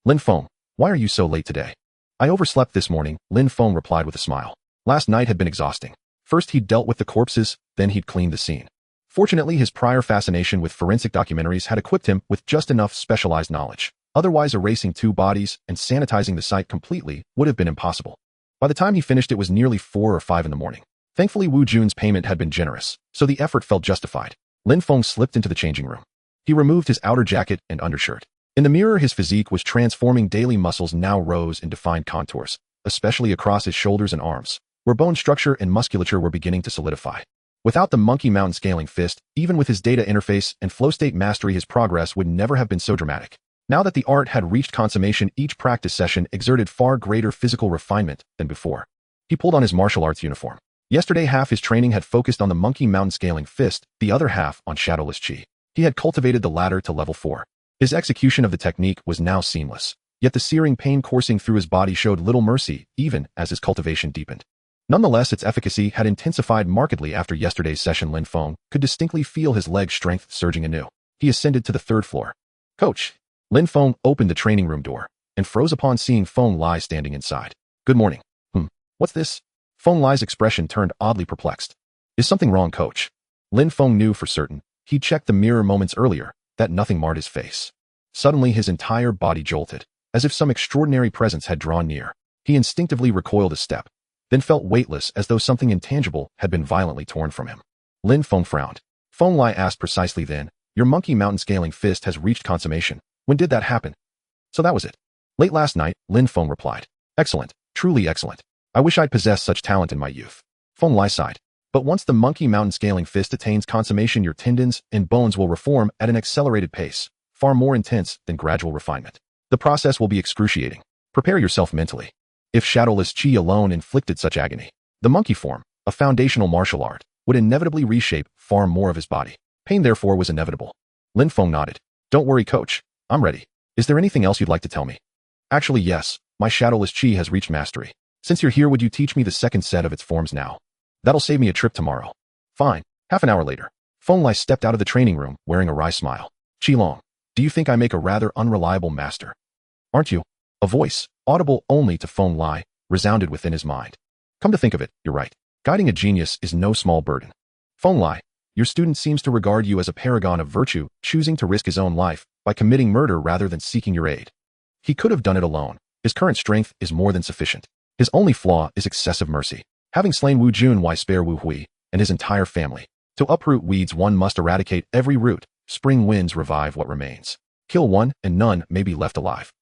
Lin Feng, why are you so late today? I overslept this morning, Lin Feng replied with a smile. Last night had been exhausting. First he'd dealt with the corpses, then he'd cleaned the scene. Fortunately, his prior fascination with forensic documentaries had equipped him with just enough specialized knowledge. Otherwise, erasing 2 bodies and sanitizing the site completely would have been impossible. By the time he finished, it was nearly 4 or 5 in the morning. Thankfully, Wu Jun's payment had been generous, so the effort felt justified. Lin Feng slipped into the changing room. He removed his outer jacket and undershirt. In the mirror, his physique was transforming. Daily muscles now rose in defined contours, especially across his shoulders and arms, where bone structure and musculature were beginning to solidify. Without the Monkey Mountain scaling fist, even with his data interface and flow state mastery, his progress would never have been so dramatic. Now that the art had reached consummation, each practice session exerted far greater physical refinement than before. He pulled on his martial arts uniform. Yesterday, half his training had focused on the Monkey Mountain scaling fist, the other half on shadowless chi. He had cultivated the latter to level 4. His execution of the technique was now seamless, yet the searing pain coursing through his body showed little mercy, even as his cultivation deepened. Nonetheless, its efficacy had intensified markedly after yesterday's session. Lin Feng could distinctly feel his leg strength surging anew. He ascended to the 3rd floor. Coach! Lin Feng opened the training room door and froze upon seeing Feng Lai standing inside. Good morning. What's this? Feng Lai's expression turned oddly perplexed. Is something wrong, coach? Lin Feng knew for certain. He checked the mirror moments earlier that nothing marred his face. Suddenly his entire body jolted, as if some extraordinary presence had drawn near. He instinctively recoiled a step, then felt weightless as though something intangible had been violently torn from him. Lin Feng frowned. Feng Lai asked precisely then, "Your monkey mountain scaling fist has reached consummation. When did that happen?" "So that was it. Late last night," Lin Feng replied. "Excellent, truly excellent. I wish I'd possessed such talent in my youth." Feng Lai sighed. "But once the monkey mountain scaling fist attains consummation, your tendons and bones will reform at an accelerated pace, far more intense than gradual refinement. The process will be excruciating. Prepare yourself mentally. If shadowless chi alone inflicted such agony, the monkey form, a foundational martial art, would inevitably reshape far more of his body. Pain therefore was inevitable." Lin Feng nodded. "Don't worry, coach. I'm ready. Is there anything else you'd like to tell me?" "Actually, yes. My shadowless chi has reached mastery. Since you're here, would you teach me the second set of its forms now? That'll save me a trip tomorrow." "Fine." Half an hour later, Feng Lai stepped out of the training room wearing a wry smile. "Qilong, do you think I make a rather unreliable master? Aren't you?" A voice, audible only to Feng Lai, resounded within his mind. "Come to think of it, you're right. Guiding a genius is no small burden. Feng Lai, your student seems to regard you as a paragon of virtue, choosing to risk his own life by committing murder rather than seeking your aid. He could have done it alone. His current strength is more than sufficient. His only flaw is excessive mercy. Having slain Wu Jun, why spare Wu Hui and his entire family? To uproot weeds, one must eradicate every root. Spring winds revive what remains. Kill one, and none may be left alive."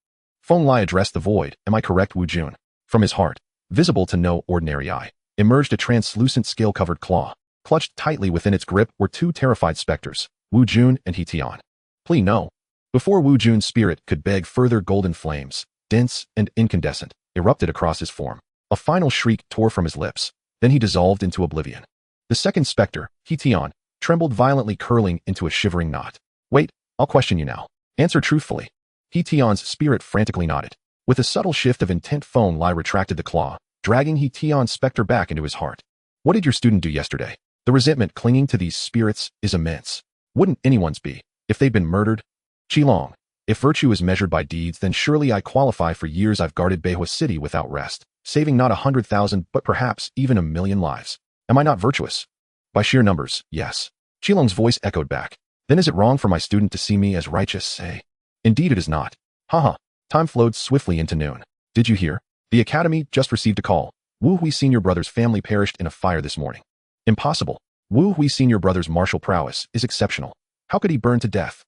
Feng Lai addressed the void. "Am I correct, Wu Jun?" From his heart, visible to no ordinary eye, emerged a translucent scale-covered claw. Clutched tightly within its grip were two terrified specters, Wu Jun and He Tian. "Please no." Before Wu Jun's spirit could beg, further golden flames, dense and incandescent, erupted across his form. A final shriek tore from his lips. Then he dissolved into oblivion. The second specter, He Tian, trembled violently, curling into a shivering knot. "Wait, I'll question you now. Answer truthfully." He Tian's spirit frantically nodded. With a subtle shift of intent, Feng Lai retracted the claw, dragging He Tian's specter back into his heart. "What did your student do yesterday? The resentment clinging to these spirits is immense. Wouldn't anyone's be, if they'd been murdered? Qilong, if virtue is measured by deeds, then surely I qualify. For years I've guarded Beihua City without rest, saving not 100,000 but perhaps even 1,000,000 lives. Am I not virtuous? By sheer numbers, yes." Qilong's voice echoed back. "Then is it wrong for my student to see me as righteous, say? Indeed it is not. Haha." Time flowed swiftly into noon. "Did you hear? The Academy just received a call. Wu Hui Senior Brother's family perished in a fire this morning." "Impossible. Wu Hui Senior Brother's martial prowess is exceptional. How could he burn to death?"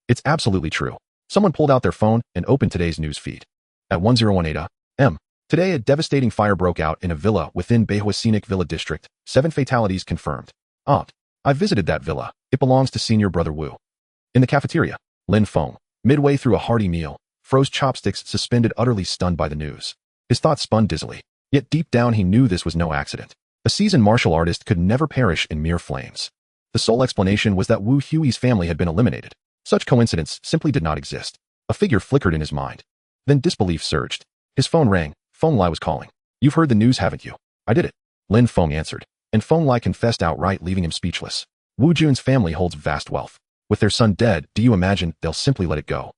"It's absolutely true." Someone pulled out their phone and opened today's news feed. At 1018 a.m. today, a devastating fire broke out in a villa within Beihua Scenic Villa District. 7 fatalities confirmed. "Aunt, I visited that villa. It belongs to Senior Brother Wu." In the cafeteria, Lin Feng, midway through a hearty meal, froze chopsticks, suspended, utterly stunned by the news. His thoughts spun dizzily. Yet deep down he knew this was no accident. A seasoned martial artist could never perish in mere flames. The sole explanation was that Wu Hui's family had been eliminated. Such coincidence simply did not exist. A figure flickered in his mind. Then disbelief surged. His phone rang. Feng Lai was calling. "You've heard the news, haven't you?" "I did it," Lin Feng answered. And Feng Lai confessed outright, leaving him speechless. "Wu Jun's family holds vast wealth. With their son dead, do you imagine they'll simply let it go?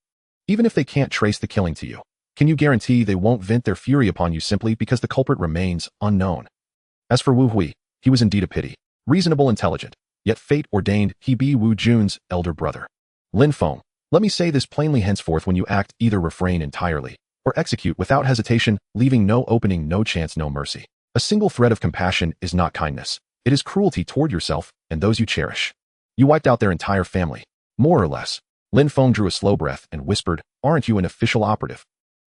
Even if they can't trace the killing to you, can you guarantee they won't vent their fury upon you simply because the culprit remains unknown?" As for Wu Hui, he was indeed a pity. Reasonable, intelligent, yet fate ordained he be Wu Jun's elder brother. "Lin Feng, let me say this plainly: henceforth when you act, either refrain entirely, or execute without hesitation, leaving no opening, no chance, no mercy. A single thread of compassion is not kindness. It is cruelty toward yourself and those you cherish. You wiped out their entire family, more or less." Lin Feng drew a slow breath and whispered, "Aren't you an official operative?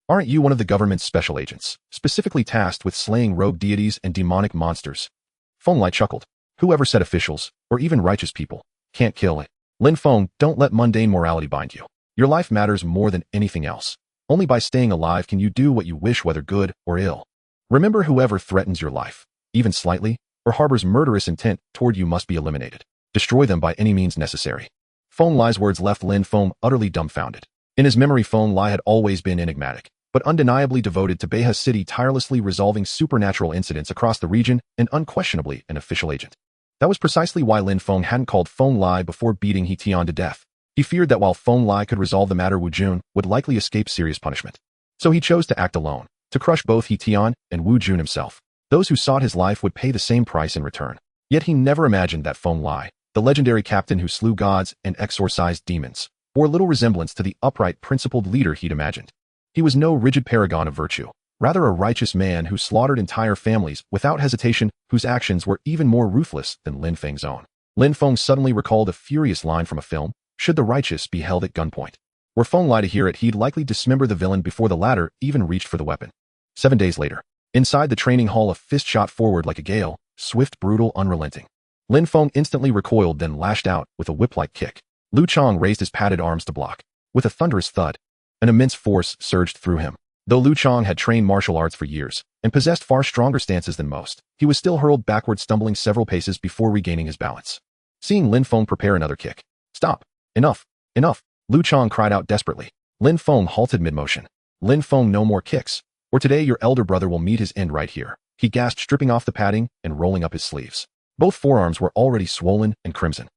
Aren't you one of the government's special agents, specifically tasked with slaying rogue deities and demonic monsters?" Feng Lai chuckled. "Whoever said officials, or even righteous people, can't kill it? Lin Feng, don't let mundane morality bind you. Your life matters more than anything else. Only by staying alive can you do what you wish, whether good or ill. Remember, whoever threatens your life, even slightly, or harbors murderous intent toward you must be eliminated. Destroy them by any means necessary." Feng Lai's words left Lin Feng utterly dumbfounded. In his memory, Feng Lai had always been enigmatic, but undeniably devoted to Beihua City, tirelessly resolving supernatural incidents across the region, and unquestionably an official agent. That was precisely why Lin Feng hadn't called Feng Lai before beating He Tian to death. He feared that while Feng Lai could resolve the matter, Wu Jun would likely escape serious punishment. So he chose to act alone, to crush both He Tian and Wu Jun himself. Those who sought his life would pay the same price in return. Yet he never imagined that Feng Lai, the legendary captain who slew gods and exorcised demons, bore little resemblance to the upright, principled leader he'd imagined. He was no rigid paragon of virtue, rather a righteous man who slaughtered entire families without hesitation, whose actions were even more ruthless than Lin Feng's own. Lin Feng suddenly recalled a furious line from a film, "Should the righteous be held at gunpoint?" Were Feng Lai to hear it, he'd likely dismember the villain before the latter even reached for the weapon. 7 days later, inside the training hall, a fist shot forward like a gale, swift, brutal, unrelenting. Lin Feng instantly recoiled, then lashed out with a whip-like kick. Lu Chang raised his padded arms to block. With a thunderous thud, an immense force surged through him. Though Lu Chang had trained martial arts for years and possessed far stronger stances than most, he was still hurled backward, stumbling several paces before regaining his balance. Seeing Lin Feng prepare another kick, "Stop! Enough! Enough!" Lu Chang cried out desperately. Lin Feng halted mid-motion. "Lin Feng, no more kicks, or today your elder brother will meet his end right here," he gasped, stripping off the padding and rolling up his sleeves. Both forearms were already swollen and crimson.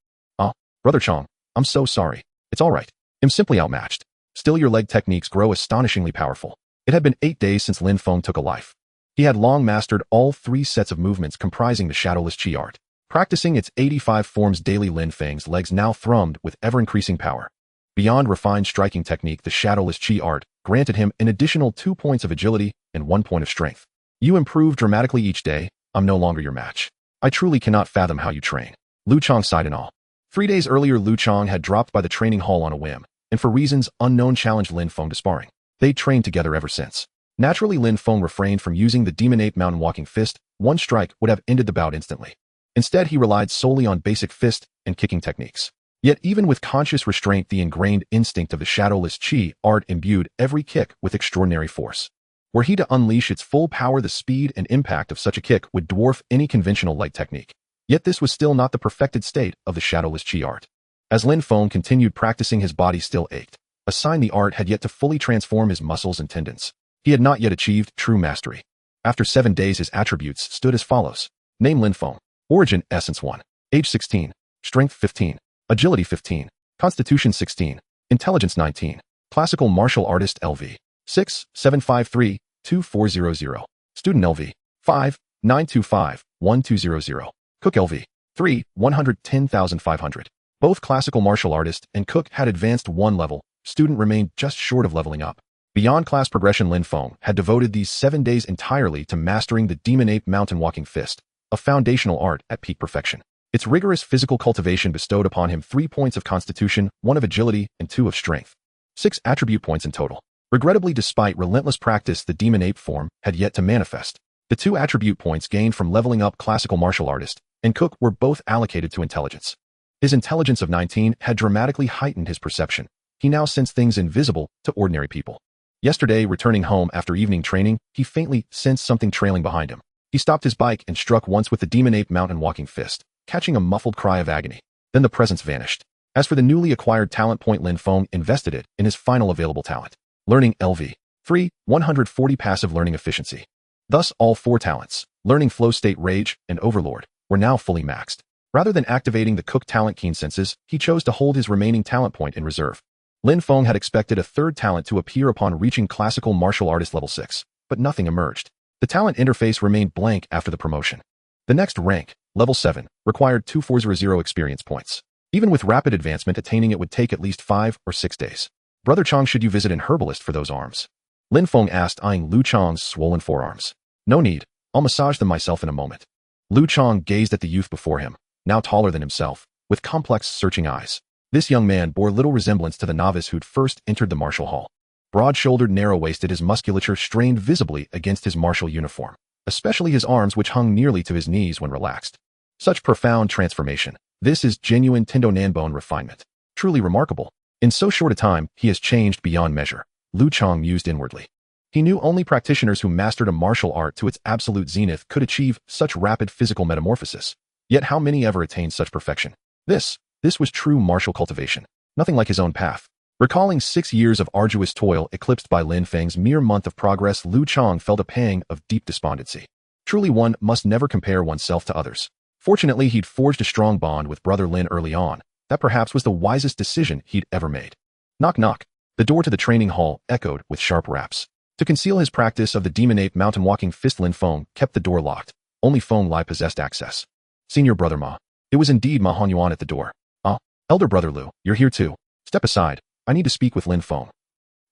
Brother Chang, I'm so sorry. It's all right. I'm simply outmatched. Still, your leg techniques grow astonishingly powerful." It had been 8 days since Lin Feng took a life. He had long mastered all 3 sets of movements comprising the shadowless chi art. Practicing its 85 forms daily, Lin Feng's legs now thrummed with ever-increasing power. Beyond refined striking technique, the shadowless chi art granted him an additional 2 points of agility and 1 point of strength. "You improve dramatically each day. I'm no longer your match. I truly cannot fathom how you train." Lu Chang sighed in awe. 3 days earlier, Lu Chang had dropped by the training hall on a whim, and for reasons unknown challenged Lin Feng to sparring. They'd trained together ever since. Naturally, Lin Feng refrained from using the demon ape mountain walking fist. One strike would have ended the bout instantly. Instead, he relied solely on basic fist and kicking techniques. Yet even with conscious restraint, the ingrained instinct of the shadowless chi art imbued every kick with extraordinary force. Were he to unleash its full power, the speed and impact of such a kick would dwarf any conventional leg technique. Yet this was still not the perfected state of the shadowless chi art. As Lin Feng continued practicing, his body still ached. A sign the art had yet to fully transform his muscles and tendons. He had not yet achieved true mastery. After 7 days, his attributes stood as follows. Name: Lin Feng. Origin: Essence 1. Age: 16. Strength: 15. Agility: 15. Constitution: 16. Intelligence: 19. Classical martial artist: LV. 6, 753, 2400. Student: LV. 5, 925, 1200. Cook: LV. 3, 110,500. Both classical martial artist and cook had advanced 1 level. Student remained just short of leveling up. Beyond class progression, Lin Feng had devoted these 7 days entirely to mastering the demon ape mountain walking fist, a foundational art at peak perfection. Its rigorous physical cultivation bestowed upon him 3 points of constitution, 1 of agility, and 2 of strength. 6 attribute points in total. Regrettably, despite relentless practice, the demon ape form had yet to manifest. The 2 attribute points gained from leveling up classical martial artist and cook were both allocated to intelligence. His intelligence of 19 had dramatically heightened his perception. He now sensed things invisible to ordinary people. Yesterday, returning home after evening training, he faintly sensed something trailing behind him. He stopped his bike and struck once with the demon ape mountain walking fist, catching a muffled cry of agony. Then the presence vanished. As for the newly acquired talent point, Lin Feng invested it in his final available talent. Learning: LV. 3, 140 passive learning efficiency. Thus, all 4 talents, learning, flow state, rage, and overlord, were now fully maxed. Rather than activating the cook talent keen senses, he chose to hold his remaining talent point in reserve. Lin Feng had expected a 3rd talent to appear upon reaching classical martial artist level 6, but nothing emerged. The talent interface remained blank after the promotion. The next rank, level 7, required 2400 experience points. Even with rapid advancement, attaining it would take at least 5 or 6 days. Brother Chang, should you visit an herbalist for those arms? Lin Feng asked, eyeing Lu Chang's swollen forearms. No need. I'll massage them myself in a moment. Lu Chang gazed at the youth before him, now taller than himself, with complex, searching eyes. This young man bore little resemblance to the novice who'd first entered the martial hall. Broad-shouldered, narrow-waisted, his musculature strained visibly against his martial uniform, especially his arms, which hung nearly to his knees when relaxed. Such profound transformation. This is genuine Tendo Nanbone refinement. Truly remarkable. In so short a time, he has changed beyond measure, Lu Chang mused inwardly. He knew only practitioners who mastered a martial art to its absolute zenith could achieve such rapid physical metamorphosis. Yet how many ever attained such perfection? This was true martial cultivation, nothing like his own path. Recalling 6 years of arduous toil eclipsed by Lin Feng's mere month of progress, Lu Chang felt a pang of deep despondency. Truly, one must never compare oneself to others. Fortunately, he'd forged a strong bond with brother Lin early on. That perhaps was the wisest decision he'd ever made. Knock knock. The door to the training hall echoed with sharp raps. To conceal his practice of the demon ape mountain walking fist, Lin Feng kept the door locked. Only Feng Lai possessed access. Senior brother Ma. It was indeed Ma Honyuan at the door. Ah, elder brother Lu, you're here too. Step aside. I need to speak with Lin Feng.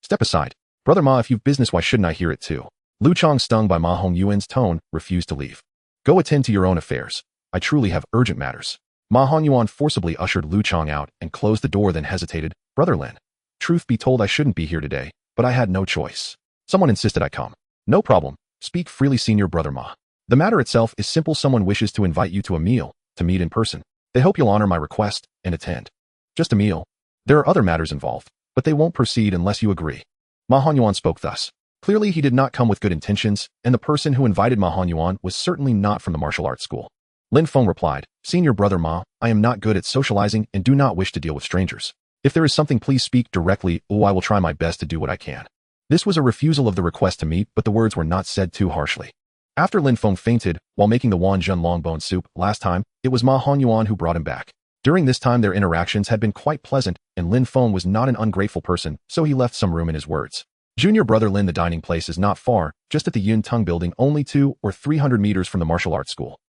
Step aside. Brother Ma, if you've business, why shouldn't I hear it too? Lu Chong, stung by Ma Hongyuan's tone, refused to leave. Go attend to your own affairs. I truly have urgent matters. Ma Hongyuan forcibly ushered Lu Chong out and closed the door, then hesitated. Brother Lin. Truth be told, I shouldn't be here today, but I had no choice. Someone insisted I come. No problem. Speak freely, Senior Brother Ma. The matter itself is simple. Someone wishes to invite you to a meal, to meet in person. They hope you'll honor my request and attend. Just a meal. There are other matters involved, but they won't proceed unless you agree. Ma Hongyuan spoke thus. Clearly he did not come with good intentions, and the person who invited Ma Hongyuan was certainly not from the martial arts school. Lin Feng replied, Senior Brother Ma, I am not good at socializing and do not wish to deal with strangers. If there is something, please speak directly, or I will try my best to do what I can. This was a refusal of the request to meet, but the words were not said too harshly. After Lin Feng fainted while making the Wanzhen longbone soup last time, it was Ma Hongyuan who brought him back. During this time their interactions had been quite pleasant, and Lin Feng was not an ungrateful person, so he left some room in his words. Junior Brother Lin, the dining place is not far, just at the Yun Tung building, only 200 or 300 meters from the martial arts school.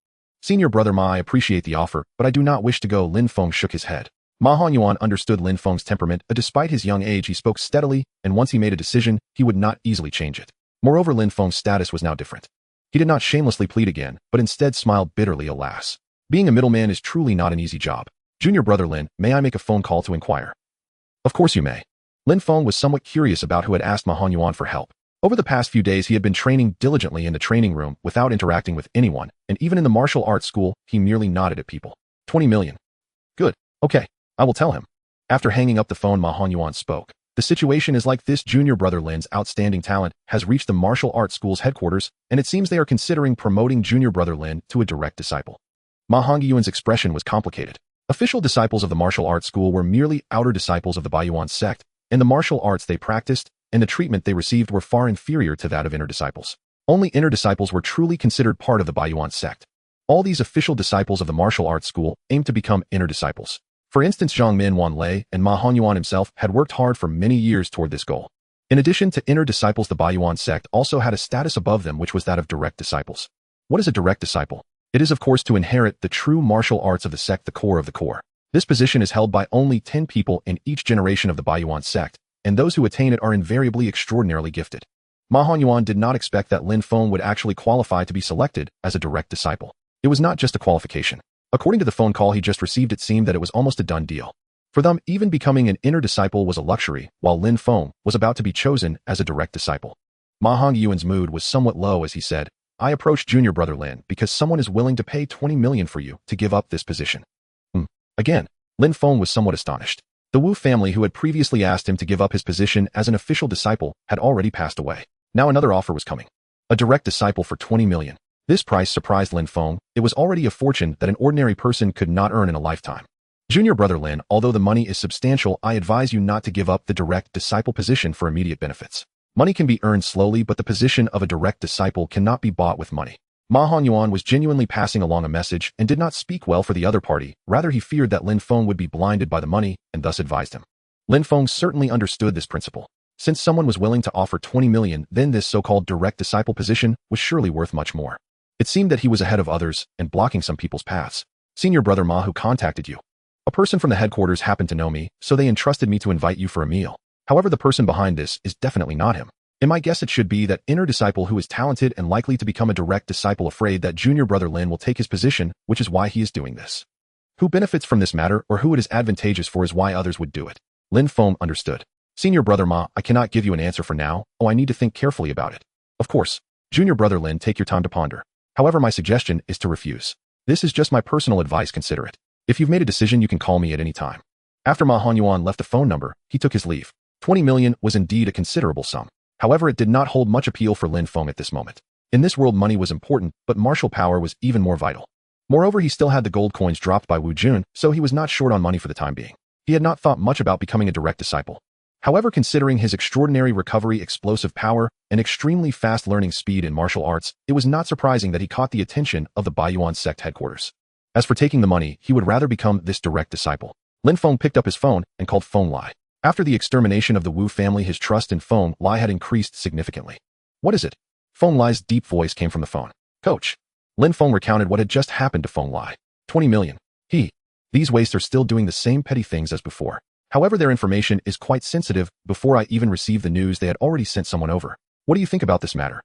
Senior Brother Ma, I appreciate the offer, but I do not wish to go. Lin Feng shook his head. Ma Hongyuan understood Lin Feng's temperament. Despite his young age, he spoke steadily, and once he made a decision, he would not easily change it. Moreover, Lin Feng's status was now different. He did not shamelessly plead again, but instead smiled bitterly. Alas, being a middleman is truly not an easy job. Junior Brother Lin, may I make a phone call to inquire? Of course you may. Lin Feng was somewhat curious about who had asked Ma Hongyuan for help. Over the past few days he had been training diligently in the training room without interacting with anyone, and even in the martial arts school, he merely nodded at people. 20 million. Good. Okay. I will tell him. After hanging up the phone, Ma Hongyuan spoke. The situation is like this. Junior Brother Lin's outstanding talent has reached the martial arts school's headquarters, and it seems they are considering promoting Junior Brother Lin to a direct disciple. Ma Hongyuan's expression was complicated. Official disciples of the martial arts school were merely outer disciples of the Baiyuan sect, and the martial arts they practiced and the treatment they received were far inferior to that of inner disciples. Only inner disciples were truly considered part of the Baiyuan sect. All these official disciples of the martial arts school aimed to become inner disciples. For instance, Zhang Min Wanlei and Ma Hongyuan himself had worked hard for many years toward this goal. In addition to inner disciples, the Baiyuan sect also had a status above them, which was that of direct disciples. What is a direct disciple? It is, of course, to inherit the true martial arts of the sect, the core of the core. This position is held by only 10 people in each generation of the Baiyuan sect, and those who attain it are invariably extraordinarily gifted. Ma Hongyuan did not expect that Lin Feng would actually qualify to be selected as a direct disciple. It was not just a qualification. According to the phone call he just received, it seemed that it was almost a done deal. For them, even becoming an inner disciple was a luxury, while Lin Feng was about to be chosen as a direct disciple. Ma Hongyuan's mood was somewhat low as he said, I approached Junior Brother Lin because someone is willing to pay 20 million for you to give up this position. Again, Lin Feng was somewhat astonished. The Wu family who had previously asked him to give up his position as an official disciple had already passed away. Now another offer was coming. A direct disciple for 20 million. This price surprised Lin Feng. It was already a fortune that an ordinary person could not earn in a lifetime. Junior Brother Lin, although the money is substantial, I advise you not to give up the direct disciple position for immediate benefits. Money can be earned slowly, but the position of a direct disciple cannot be bought with money. Ma Hongyuan was genuinely passing along a message and did not speak well for the other party. Rather, he feared that Lin Feng would be blinded by the money and thus advised him. Lin Feng certainly understood this principle. Since someone was willing to offer 20 million, then this so-called direct disciple position was surely worth much more. It seemed that he was ahead of others and blocking some people's paths. Senior Brother Ma, who contacted you? A person from the headquarters happened to know me, so they entrusted me to invite you for a meal. However, the person behind this is definitely not him. In my guess, it should be that inner disciple who is talented and likely to become a direct disciple, afraid that Junior Brother Lin will take his position, which is why he is doing this. Who benefits from this matter or who it is advantageous for is why others would do it. Lin Feng understood. Senior Brother Ma, I cannot give you an answer for now. I need to think carefully about it. Of course. Junior Brother Lin, take your time to ponder. However, my suggestion is to refuse. This is just my personal advice, consider it. If you've made a decision, you can call me at any time. After Ma Hongyuan left the phone number, he took his leave. 20 million was indeed a considerable sum. However, it did not hold much appeal for Lin Feng at this moment. In this world, money was important, but martial power was even more vital. Moreover, he still had the gold coins dropped by Wu Jun, so he was not short on money for the time being. He had not thought much about becoming a direct disciple. However, considering his extraordinary recovery, explosive power, and extremely fast learning speed in martial arts, it was not surprising that he caught the attention of the Baiyuan sect headquarters. As for taking the money, he would rather become this direct disciple. Lin Feng picked up his phone and called Feng Lai. After the extermination of the Wu family, his trust in Feng Lai had increased significantly. What is it? Feng Lai's deep voice came from the phone. Coach. Lin Feng recounted what had just happened to Feng Lai. 20 million. These wastes are still doing the same petty things as before. However, their information is quite sensitive. Before I even received the news, they had already sent someone over. What do you think about this matter?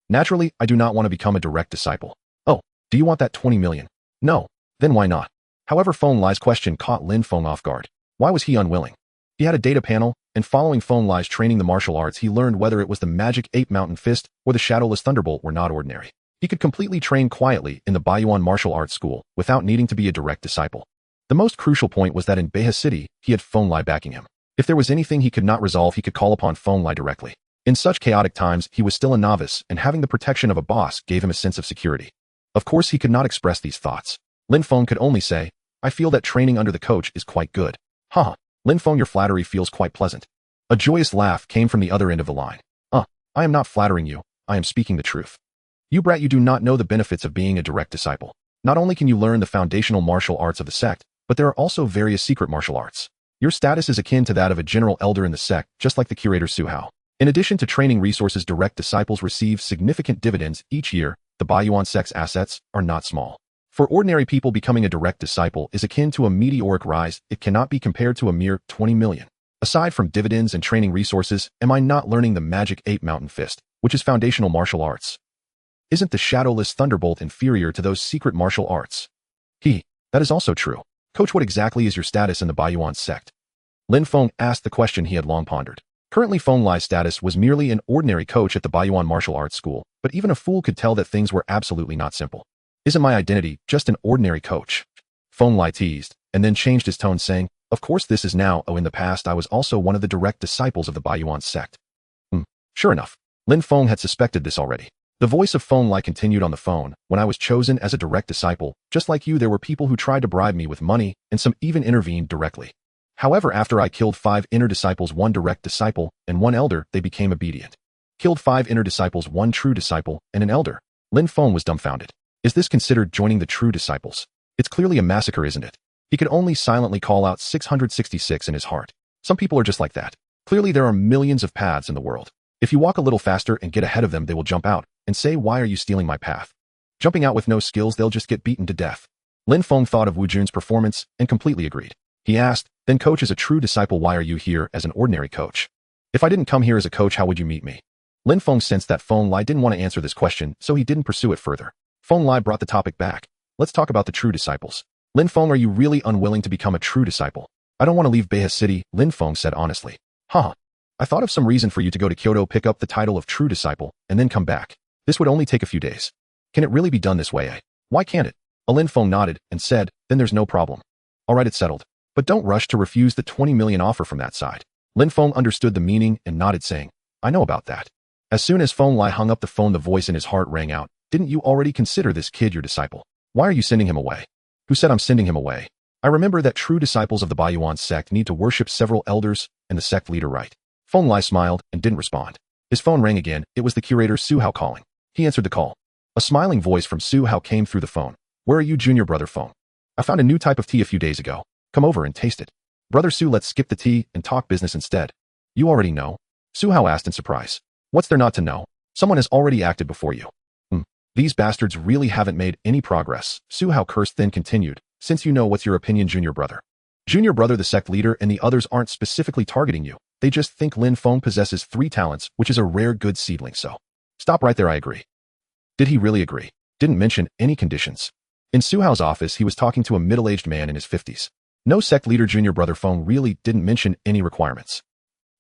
Naturally, I do not want to become a direct disciple. Oh, do you want that 20 million? No. Then why not? However, Feng Lai's question caught Lin Feng off guard. Why was he unwilling? He had a data panel, and following Feng Lai's training the martial arts, he learned whether it was the magic ape mountain fist or the shadowless thunderbolt were not ordinary. He could completely train quietly in the Baiyuan martial arts school without needing to be a direct disciple. The most crucial point was that in Beha City, he had Feng Lai backing him. If there was anything he could not resolve, he could call upon Feng Lai directly. In such chaotic times, he was still a novice, and having the protection of a boss gave him a sense of security. Of course, he could not express these thoughts. Lin Feng could only say, I feel that training under the coach is quite good. Haha, Lin Feng, your flattery feels quite pleasant. A joyous laugh came from the other end of the line. I am not flattering you, I am speaking the truth. You brat, you do not know the benefits of being a direct disciple. Not only can you learn the foundational martial arts of the sect, but there are also various secret martial arts. Your status is akin to that of a general elder in the sect, just like the curator Xuanhuang. In addition to training resources, direct disciples receive significant dividends each year. The Baiyuan sect's assets are not small. For ordinary people, becoming a direct disciple is akin to a meteoric rise. It cannot be compared to a mere 20 million. Aside from dividends and training resources, am I not learning the magic ape mountain fist, which is foundational martial arts? Isn't the shadowless thunderbolt inferior to those secret martial arts? That is also true. Coach, what exactly is your status in the Baiyuan sect? Lin Feng asked the question he had long pondered. Currently, Feng Lai's status was merely an ordinary coach at the Baiyuan martial arts school, but even a fool could tell that things were absolutely not simple. Isn't my identity just an ordinary coach? Feng Lai teased, and then changed his tone, saying, of course this is now. In the past I was also one of the direct disciples of the Baiyuan sect. Sure enough. Lin Feng had suspected this already. The voice of Feng Lai continued on the phone. When I was chosen as a direct disciple, just like you, there were people who tried to bribe me with money, and some even intervened directly. However, after I killed 5 inner disciples, 1 direct disciple, and 1 elder, they became obedient. Killed 5 inner disciples, 1 true disciple, and an elder. Lin Feng was dumbfounded. Is this considered joining the true disciples? It's clearly a massacre, isn't it? He could only silently call out 666 in his heart. Some people are just like that. Clearly there are millions of paths in the world. If you walk a little faster and get ahead of them, they will jump out and say, why are you stealing my path? Jumping out with no skills, they'll just get beaten to death. Lin Feng thought of Wu Jun's performance and completely agreed. He asked, then coach is a true disciple, why are you here as an ordinary coach? If I didn't come here as a coach, how would you meet me? Lin Feng sensed that Feng Lai didn't want to answer this question, so he didn't pursue it further. Feng Lai brought the topic back. Let's talk about the true disciples. Lin Feng, are you really unwilling to become a true disciple? I don't want to leave Beha City, Lin Feng said honestly. I thought of some reason for you to go to Kyoto, pick up the title of true disciple, and then come back. This would only take a few days. Can it really be done this way? Why can't it? Lin Feng nodded and said, then there's no problem. All right, it's settled. But don't rush to refuse the 20 million offer from that side. Lin Feng understood the meaning and nodded, saying, I know about that. As soon as Feng Lai hung up the phone, the voice in his heart rang out. Didn't you already consider this kid your disciple? Why are you sending him away? Who said I'm sending him away? I remember that true disciples of the Baiyuan sect need to worship several elders and the sect leader, right? Feng Lai smiled and didn't respond. His phone rang again. It was the curator Xuanhuang calling. He answered the call. A smiling voice from Xuanhuang came through the phone. Where are you, junior brother Feng? I found a new type of tea a few days ago. Come over and taste it. Brother Su, let's skip the tea and talk business instead. You already know? Xuanhuang asked in surprise. What's there not to know? Someone has already acted before you. These bastards really haven't made any progress. Xuanhuang cursed, then continued. Since you know, what's your opinion, junior brother? Junior brother, the sect leader and the others aren't specifically targeting you. They just think Lin Feng possesses 3 talents, which is a rare good seedling, so. Stop right there, I agree. Did he really agree? Didn't mention any conditions. In Xuanhuang's office, he was talking to a middle-aged man in his 50s. No, sect leader junior brother Feng really didn't mention any requirements.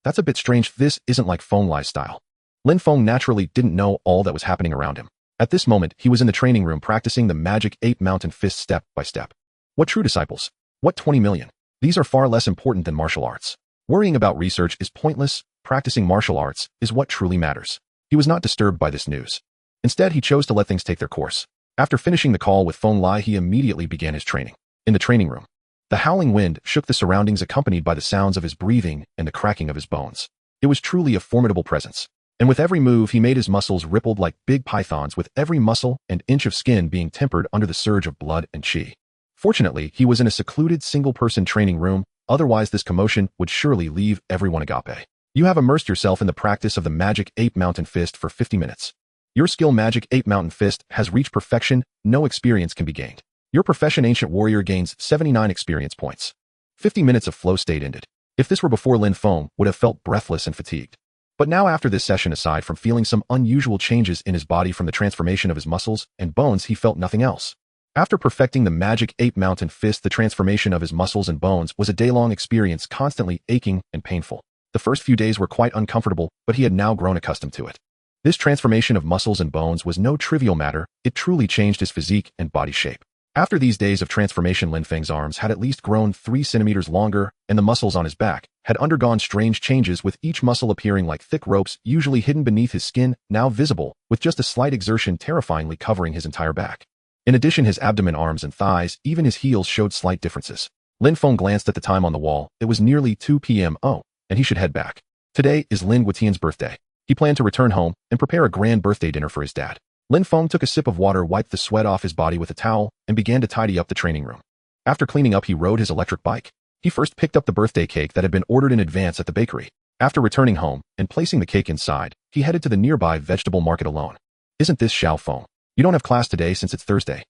That's a bit strange. This isn't like Feng Lai's style. Lin Feng naturally didn't know all that was happening around him. At this moment, he was in the training room practicing the magic ape mountain fist step by step. What true disciples? What 20 million? These are far less important than martial arts. Worrying about research is pointless. Practicing martial arts is what truly matters. He was not disturbed by this news. Instead, he chose to let things take their course. After finishing the call with Feng Lai, he immediately began his training. In the training room, the howling wind shook the surroundings, accompanied by the sounds of his breathing and the cracking of his bones. It was truly a formidable presence. And with every move he made, his muscles rippled like big pythons, with every muscle and inch of skin being tempered under the surge of blood and chi. Fortunately, he was in a secluded single-person training room, otherwise this commotion would surely leave everyone agape. You have immersed yourself in the practice of the magic ape mountain fist for 50 minutes. Your skill magic ape mountain fist has reached perfection. No experience can be gained. Your profession ancient warrior gains 79 experience points. 50 minutes of flow state ended. If this were before, Lin Feng would have felt breathless and fatigued. But now after this session, aside from feeling some unusual changes in his body from the transformation of his muscles and bones, he felt nothing else. After perfecting the magic ape mountain fist, the transformation of his muscles and bones was a day-long experience, constantly aching and painful. The first few days were quite uncomfortable, but he had now grown accustomed to it. This transformation of muscles and bones was no trivial matter. It truly changed his physique and body shape. After these days of transformation, Lin Feng's arms had at least grown 3 centimeters longer, and the muscles on his back had undergone strange changes, with each muscle appearing like thick ropes, usually hidden beneath his skin, now visible, with just a slight exertion terrifyingly covering his entire back. In addition, his abdomen, arms, and thighs, even his heels, showed slight differences. Lin Feng glanced at the time on the wall. It was nearly 2 p.m. Oh, and he should head back. Today is Lin Guotian's birthday. He planned to return home and prepare a grand birthday dinner for his dad. Lin Feng took a sip of water, wiped the sweat off his body with a towel, and began to tidy up the training room. After cleaning up, he rode his electric bike. He first picked up the birthday cake that had been ordered in advance at the bakery. After returning home and placing the cake inside, he headed to the nearby vegetable market alone. Isn't this Xuanhuang? You don't have class today since it's Thursday.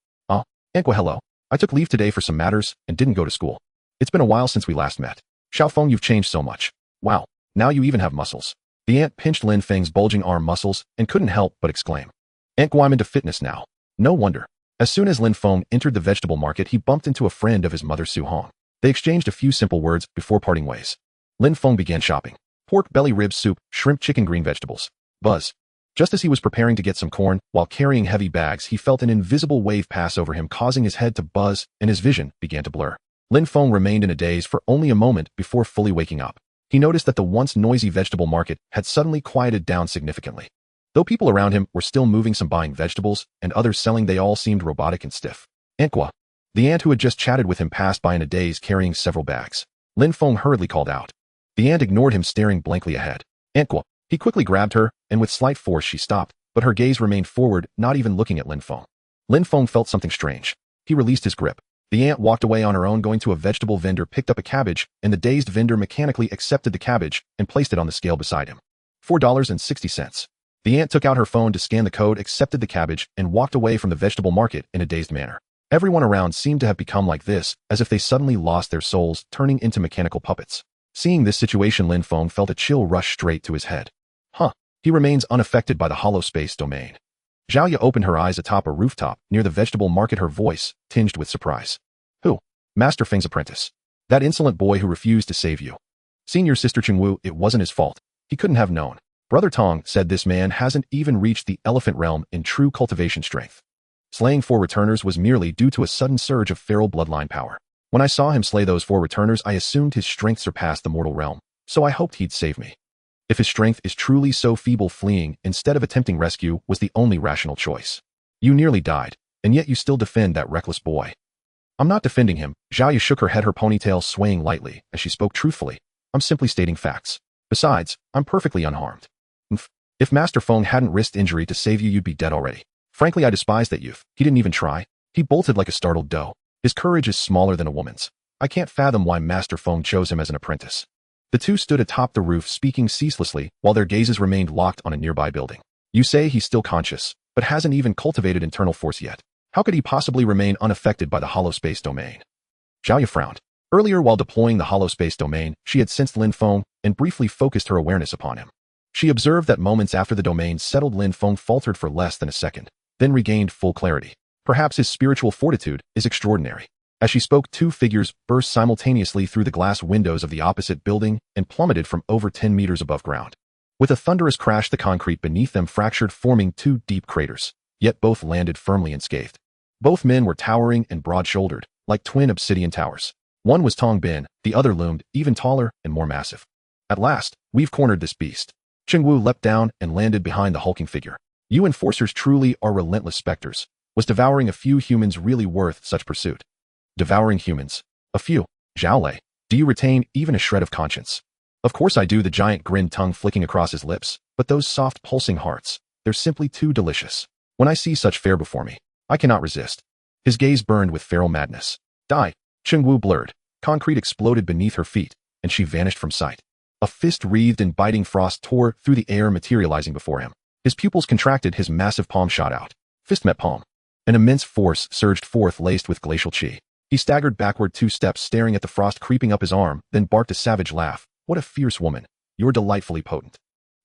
Anqua, hello. I took leave today for some matters and didn't go to school. It's been a while since we last met. Xuanhuang, you've changed so much. Wow, now you even have muscles. The aunt pinched Lin Feng's bulging arm muscles and couldn't help but exclaim. Anqua, I'm into fitness now. No wonder. As soon as Lin Feng entered the vegetable market, he bumped into a friend of his mother, Xuanhuang. They exchanged a few simple words before parting ways. Lin Feng began shopping. Pork belly rib soup, shrimp, chicken, green vegetables. Buzz. Just as he was preparing to get some corn, while carrying heavy bags, he felt an invisible wave pass over him, causing his head to buzz and his vision began to blur. Lin Feng remained in a daze for only a moment before fully waking up. He noticed that the once noisy vegetable market had suddenly quieted down significantly. Though people around him were still moving, some buying vegetables and others selling, they all seemed robotic and stiff. Anqua. The aunt who had just chatted with him passed by in a daze carrying several bags. Lin Feng hurriedly called out. The aunt ignored him, staring blankly ahead. Anqua. He quickly grabbed her, and with slight force she stopped, but her gaze remained forward, not even looking at Lin Feng. Lin Feng felt something strange. He released his grip. The aunt walked away on her own, going to a vegetable vendor, picked up a cabbage, and the dazed vendor mechanically accepted the cabbage and placed it on the scale beside him. $4.60. The aunt took out her phone to scan the code, accepted the cabbage, and walked away from the vegetable market in a dazed manner. Everyone around seemed to have become like this, as if they suddenly lost their souls, turning into mechanical puppets. Seeing this situation, Lin Feng felt a chill rush straight to his head. He remains unaffected by the hollow space domain. Zhaoya opened her eyes atop a rooftop near the vegetable market, her voice tinged with surprise. Who? Master Feng's apprentice. That insolent boy who refused to save you. Senior Sister Chengwu, it wasn't his fault. He couldn't have known. Brother Tong said this man hasn't even reached the elephant realm in true cultivation strength. Slaying 4 returners was merely due to a sudden surge of feral bloodline power. When I saw him slay those 4 returners, I assumed his strength surpassed the mortal realm, so I hoped he'd save me. If his strength is truly so feeble, fleeing instead of attempting rescue was the only rational choice. You nearly died, and yet you still defend that reckless boy. I'm not defending him. Zhaoya shook her head, her ponytail swaying lightly as she spoke truthfully. I'm simply stating facts. Besides, I'm perfectly unharmed. If Master Feng hadn't risked injury to save you, you'd be dead already. Frankly, I despise that youth. He didn't even try. He bolted like a startled doe. His courage is smaller than a woman's. I can't fathom why Master Feng chose him as an apprentice. The two stood atop the roof, speaking ceaselessly, while their gazes remained locked on a nearby building. You say he's still conscious, but hasn't even cultivated internal force yet. How could he possibly remain unaffected by the hollow space domain? Zhaoya frowned. Earlier, while deploying the hollow space domain, she had sensed Lin Feng and briefly focused her awareness upon him. She observed that moments after the domain settled, Lin Feng faltered for less than a second, then regained full clarity. Perhaps his spiritual fortitude is extraordinary. As she spoke, 2 figures burst simultaneously through the glass windows of the opposite building and plummeted from over 10 meters above ground. With a thunderous crash, the concrete beneath them fractured, forming 2 deep craters, yet both landed firmly unscathed. Both men were towering and broad-shouldered, like twin obsidian towers. One was Tong Bin, the other loomed even taller and more massive. At last, we've cornered this beast. Chengwu leapt down and landed behind the hulking figure. You enforcers truly are relentless specters. Was devouring a few humans really worth such pursuit? Devouring humans. A few. Zhao, do you retain even a shred of conscience? Of course I do, the giant grinned, tongue flicking across his lips, but those soft pulsing hearts, they're simply too delicious. When I see such fare before me, I cannot resist. His gaze burned with feral madness. Die. Chengwu blurred. Concrete exploded beneath her feet, and she vanished from sight. A fist wreathed in biting frost tore through the air, materializing before him. His pupils contracted, his massive palm shot out. Fist met palm. An immense force surged forth, laced with glacial chi. He staggered backward 2 steps, staring at the frost creeping up his arm, then barked a savage laugh. What a fierce woman. You're delightfully potent.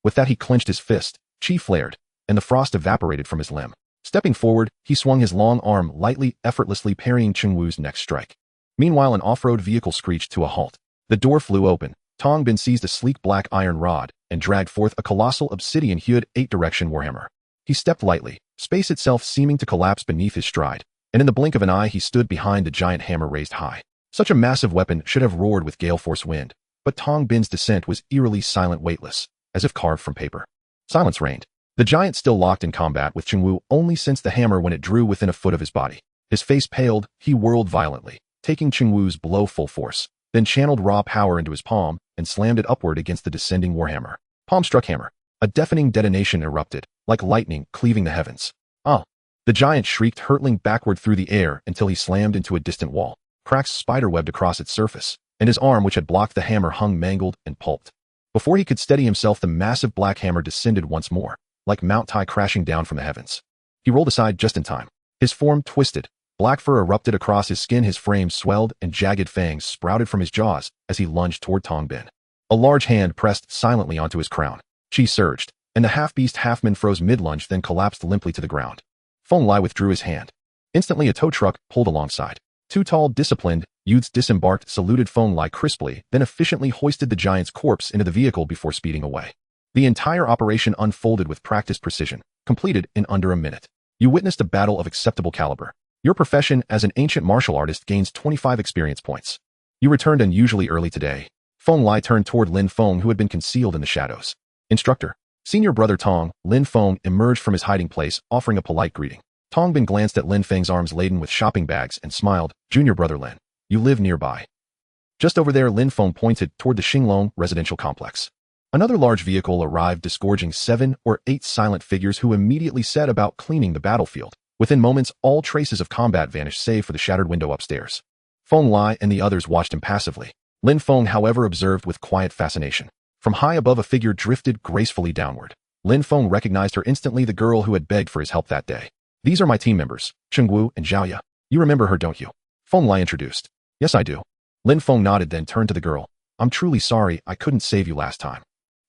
With that he clenched his fist, chi flared, and the frost evaporated from his limb. Stepping forward, he swung his long arm lightly, effortlessly parrying Chengwu's next strike. Meanwhile, an off-road vehicle screeched to a halt. The door flew open. Tong Bin seized a sleek black iron rod and dragged forth a colossal obsidian-hued 8-direction warhammer. He stepped lightly, space itself seeming to collapse beneath his stride, and in the blink of an eye he stood behind the giant hammer raised high. Such a massive weapon should have roared with gale-force wind, but Tong Bin's descent was eerily silent, weightless, as if carved from paper. Silence reigned. The giant still locked in combat with Chengwu only sensed the hammer when it drew within a foot of his body. His face paled, he whirled violently, taking Chengwu's blow full force, then channeled raw power into his palm and slammed it upward against the descending warhammer. Palm struck hammer. A deafening detonation erupted, like lightning cleaving the heavens. Ah! The giant shrieked, hurtling backward through the air until he slammed into a distant wall. Cracks spiderwebbed across its surface, and his arm, which had blocked the hammer, hung mangled and pulped. Before he could steady himself, the massive black hammer descended once more, like Mount Tai crashing down from the heavens. He rolled aside just in time. His form twisted. Black fur erupted across his skin, his frame swelled, and jagged fangs sprouted from his jaws as he lunged toward Tong Bin. A large hand pressed silently onto his crown. Chi surged, and the half-beast half-man froze mid-lunge, then collapsed limply to the ground. Feng Lai withdrew his hand. Instantly a tow truck pulled alongside. 2 tall, disciplined youths disembarked, saluted Feng Lai crisply, then efficiently hoisted the giant's corpse into the vehicle before speeding away. The entire operation unfolded with practiced precision, completed in under a minute. You witnessed a battle of acceptable caliber. Your profession as an ancient martial artist gains 25 experience points. You returned unusually early today. Feng Lai turned toward Lin Feng, who had been concealed in the shadows. Instructor. Senior brother Tong, Lin Feng emerged from his hiding place, offering a polite greeting. Tong Bin glanced at Lin Feng's arms laden with shopping bags and smiled. Junior brother Lin, you live nearby. Just over there, Lin Feng pointed toward the Xinglong residential complex. Another large vehicle arrived, disgorging 7 or 8 silent figures who immediately set about cleaning the battlefield. Within moments, all traces of combat vanished save for the shattered window upstairs. Feng Lai and the others watched impassively. Lin Feng, however, observed with quiet fascination. From high above, a figure drifted gracefully downward. Lin Feng recognized her instantly, the girl who had begged for his help that day. These are my team members, Chengwu and Zhaoya. You remember her, don't you? Feng Lai introduced. Yes, I do. Lin Feng nodded, then turned to the girl. I'm truly sorry I couldn't save you last time.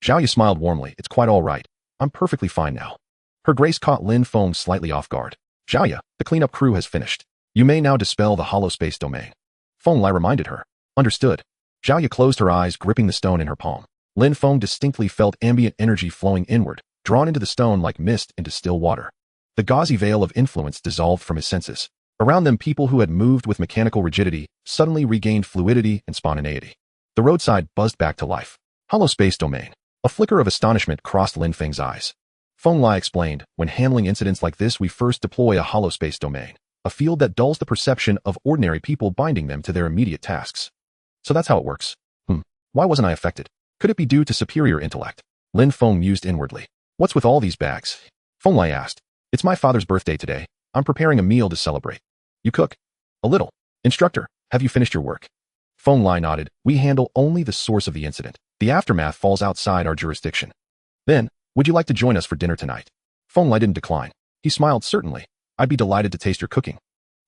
Zhaoya smiled warmly. It's quite all right. I'm perfectly fine now. Her grace caught Lin Feng slightly off guard. Zhaoya, the cleanup crew has finished. You may now dispel the hollow space domain. Feng Lai reminded her. Understood. Zhaoya closed her eyes, gripping the stone in her palm. Lin Feng distinctly felt ambient energy flowing inward, drawn into the stone like mist into still water. The gauzy veil of influence dissolved from his senses. Around them, people who had moved with mechanical rigidity suddenly regained fluidity and spontaneity. The roadside buzzed back to life. Hollow space domain. A flicker of astonishment crossed Lin Feng's eyes. Feng Lai explained, when handling incidents like this, we first deploy a hollow space domain, a field that dulls the perception of ordinary people, binding them to their immediate tasks. So that's how it works. Why wasn't I affected? Could it be due to superior intellect? Lin Feng mused inwardly. What's with all these bags? Feng Lai asked. It's my father's birthday today. I'm preparing a meal to celebrate. You cook? A little. Instructor, have you finished your work? Feng Lai nodded. We handle only the source of the incident. The aftermath falls outside our jurisdiction. Then, would you like to join us for dinner tonight? Feng Lai didn't decline. He smiled. Certainly. I'd be delighted to taste your cooking.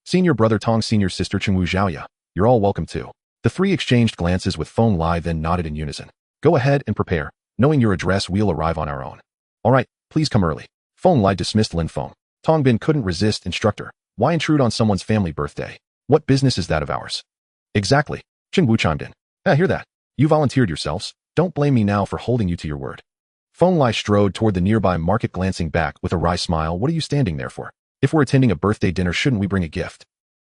Senior brother Tong, senior sister Chengwu, Zhaoya, you're all welcome too. The three exchanged glances with Feng Lai, then nodded in unison. Go ahead and prepare. Knowing your address, we'll arrive on our own. All right, please come early. Feng Lai dismissed Lin Feng. Tong Bin couldn't resist. Instructor, why intrude on someone's family birthday? What business is that of ours? Exactly. Chengwu chimed in. I hear that. You volunteered yourselves. Don't blame me now for holding you to your word. Feng Lai strode toward the nearby market, glancing back with a wry smile. What are you standing there for? If we're attending a birthday dinner, shouldn't we bring a gift?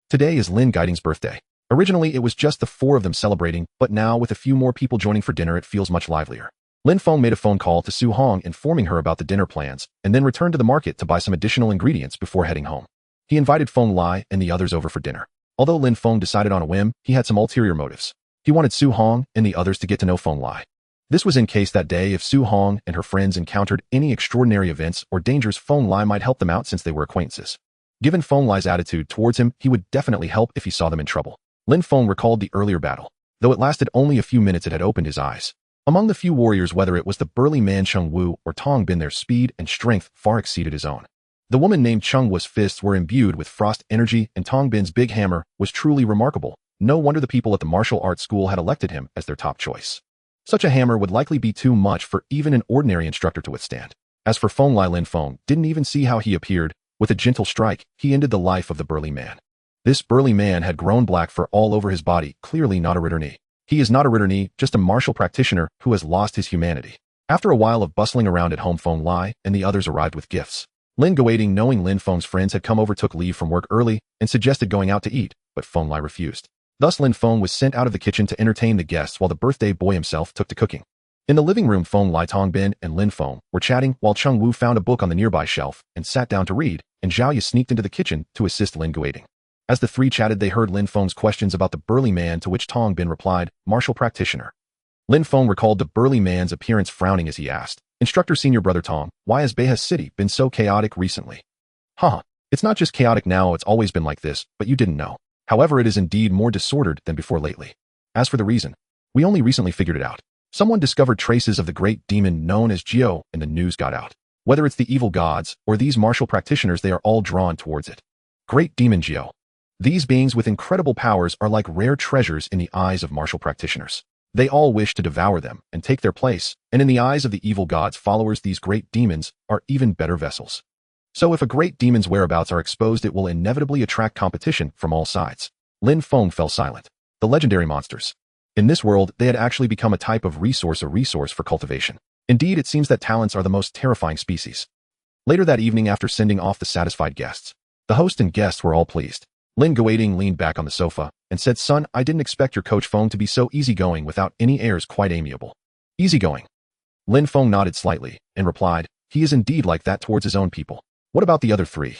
Today is Lin Guiding's birthday. Originally, it was just the 4 of them celebrating, but now with a few more people joining for dinner, it feels much livelier. Lin Feng made a phone call to Xuanhuang, informing her about the dinner plans, and then returned to the market to buy some additional ingredients before heading home. He invited Feng Lai and the others over for dinner. Although Lin Feng decided on a whim, he had some ulterior motives. He wanted Xuanhuang and the others to get to know Feng Lai. This was in case that day if Xuanhuang and her friends encountered any extraordinary events or dangers, Feng Lai might help them out since they were acquaintances. Given Feng Lai's attitude towards him, he would definitely help if he saw them in trouble. Lin Feng recalled the earlier battle. Though it lasted only a few minutes, it had opened his eyes. Among the few warriors, whether it was the burly man Chengwu or Tong Bin, their speed and strength far exceeded his own. The woman named Chung Wu's fists were imbued with frost energy, and Tong Bin's big hammer was truly remarkable. No wonder the people at the martial arts school had elected him as their top choice. Such a hammer would likely be too much for even an ordinary instructor to withstand. As for Feng Lai, Lin Feng didn't even see how he appeared. With a gentle strike, he ended the life of the burly man. This burly man had grown black fur all over his body, clearly not a returee. He is not a returee, just a martial practitioner who has lost his humanity. After a while of bustling around at home, Feng Lai and the others arrived with gifts. Lin Guoting, knowing Lin Feng's friends had come over, took leave from work early and suggested going out to eat, but Feng Lai refused. Thus Lin Feng was sent out of the kitchen to entertain the guests while the birthday boy himself took to cooking. In the living room, Feng Lai, Tong Bin, and Lin Feng were chatting while Chung Wu found a book on the nearby shelf and sat down to read, and Zhao Ye sneaked into the kitchen to assist Lin Guoting. As the three chatted, they heard Lin Feng's questions about the burly man, to which Tong Bin replied, "Martial practitioner." Lin Feng recalled the burly man's appearance, frowning as he asked, "Instructor Senior Brother Tong, why has Beha City been so chaotic recently?" "Huh, it's not just chaotic now, it's always been like this, but you didn't know. However, it is indeed more disordered than before lately. As for the reason, we only recently figured it out. Someone discovered traces of the great demon known as Jiao, and the news got out. Whether it's the evil gods or these martial practitioners, they are all drawn towards it. Great demon Jiao. These beings with incredible powers are like rare treasures in the eyes of martial practitioners. They all wish to devour them and take their place, and in the eyes of the evil gods' followers, these great demons are even better vessels. So if a great demon's whereabouts are exposed, it will inevitably attract competition from all sides." Lin Feng fell silent. The legendary monsters. In this world, they had actually become a type of resource, a resource for cultivation. Indeed, it seems that talents are the most terrifying species. Later that evening, after sending off the satisfied guests, the host and guests were all pleased. Lin Guoting leaned back on the sofa and said, "Son, I didn't expect your coach Feng to be so easygoing without any airs, quite amiable." "Easygoing?" Lin Feng nodded slightly and replied, "He is indeed like that towards his own people." "What about the other three?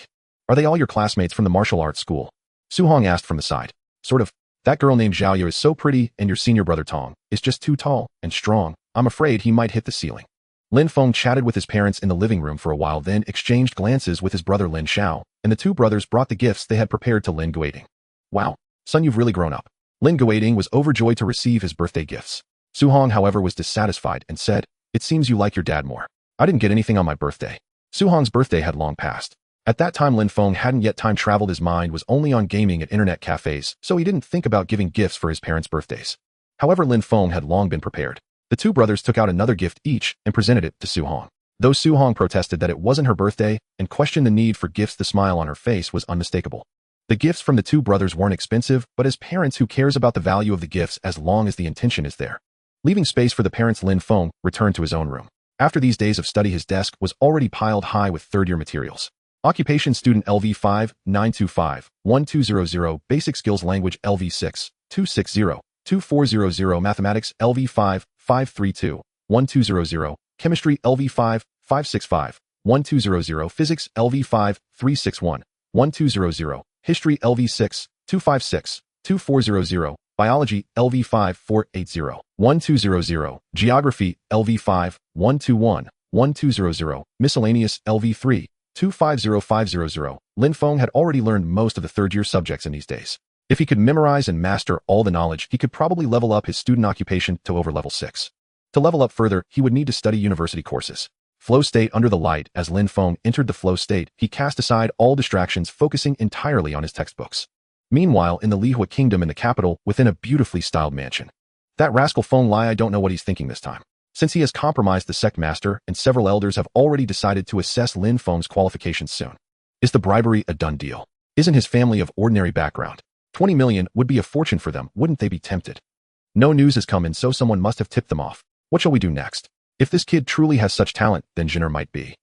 Are they all your classmates from the martial arts school?" Xuanhuang asked from the side. "Sort of. That girl named Zhao Ye is so pretty, and your senior brother Tong is just too tall and strong. I'm afraid he might hit the ceiling." Lin Feng chatted with his parents in the living room for a while, then exchanged glances with his brother Lin Xiao, and the two brothers brought the gifts they had prepared to Lin Guoting. "Wow, son, you've really grown up." Lin Guoting was overjoyed to receive his birthday gifts. Xuanhuang, however, was dissatisfied and said, "It seems you like your dad more. I didn't get anything on my birthday." Xuanhuang's birthday had long passed. At that time, Lin Feng hadn't yet time-traveled. His mind was only on gaming at internet cafes, so he didn't think about giving gifts for his parents' birthdays. However, Lin Feng had long been prepared. The two brothers took out another gift each and presented it to Xuanhuang. Though Xuanhuang protested that it wasn't her birthday and questioned the need for gifts, the smile on her face was unmistakable. The gifts from the two brothers weren't expensive, but as parents, who cares about the value of the gifts as long as the intention is there? Leaving space for the parents, Lin Feng returned to his own room. After these days of study, his desk was already piled high with third-year materials. Occupation student LV5, 925, 1200, Basic Skills Language LV6, 260, 2400, Mathematics LV5, 532, 1200, Chemistry LV5, 565, 1200, Physics LV5, 361, 1200, History LV6, 256, 2400, Biology LV5, 480, 1200, Geography LV5, 121, 1200, Miscellaneous LV3, 250500. Lin Feng had already learned most of the third-year subjects in these days. If he could memorize and master all the knowledge, he could probably level up his student occupation to over level 6. To level up further, he would need to study university courses. Flow state under the light. As Lin Feng entered the flow state, he cast aside all distractions, focusing entirely on his textbooks. Meanwhile, in the Lihua Kingdom in the capital, within a beautifully styled mansion. That rascal Feng Lai, I don't know what he's thinking this time. Since he has compromised the sect master, and several elders have already decided to assess Lin Feng's qualifications soon. Is the bribery a done deal? Isn't his family of ordinary background? 20 million would be a fortune for them, wouldn't they be tempted? No news has come in, so someone must have tipped them off. What shall we do next? If this kid truly has such talent, then Jinner might be.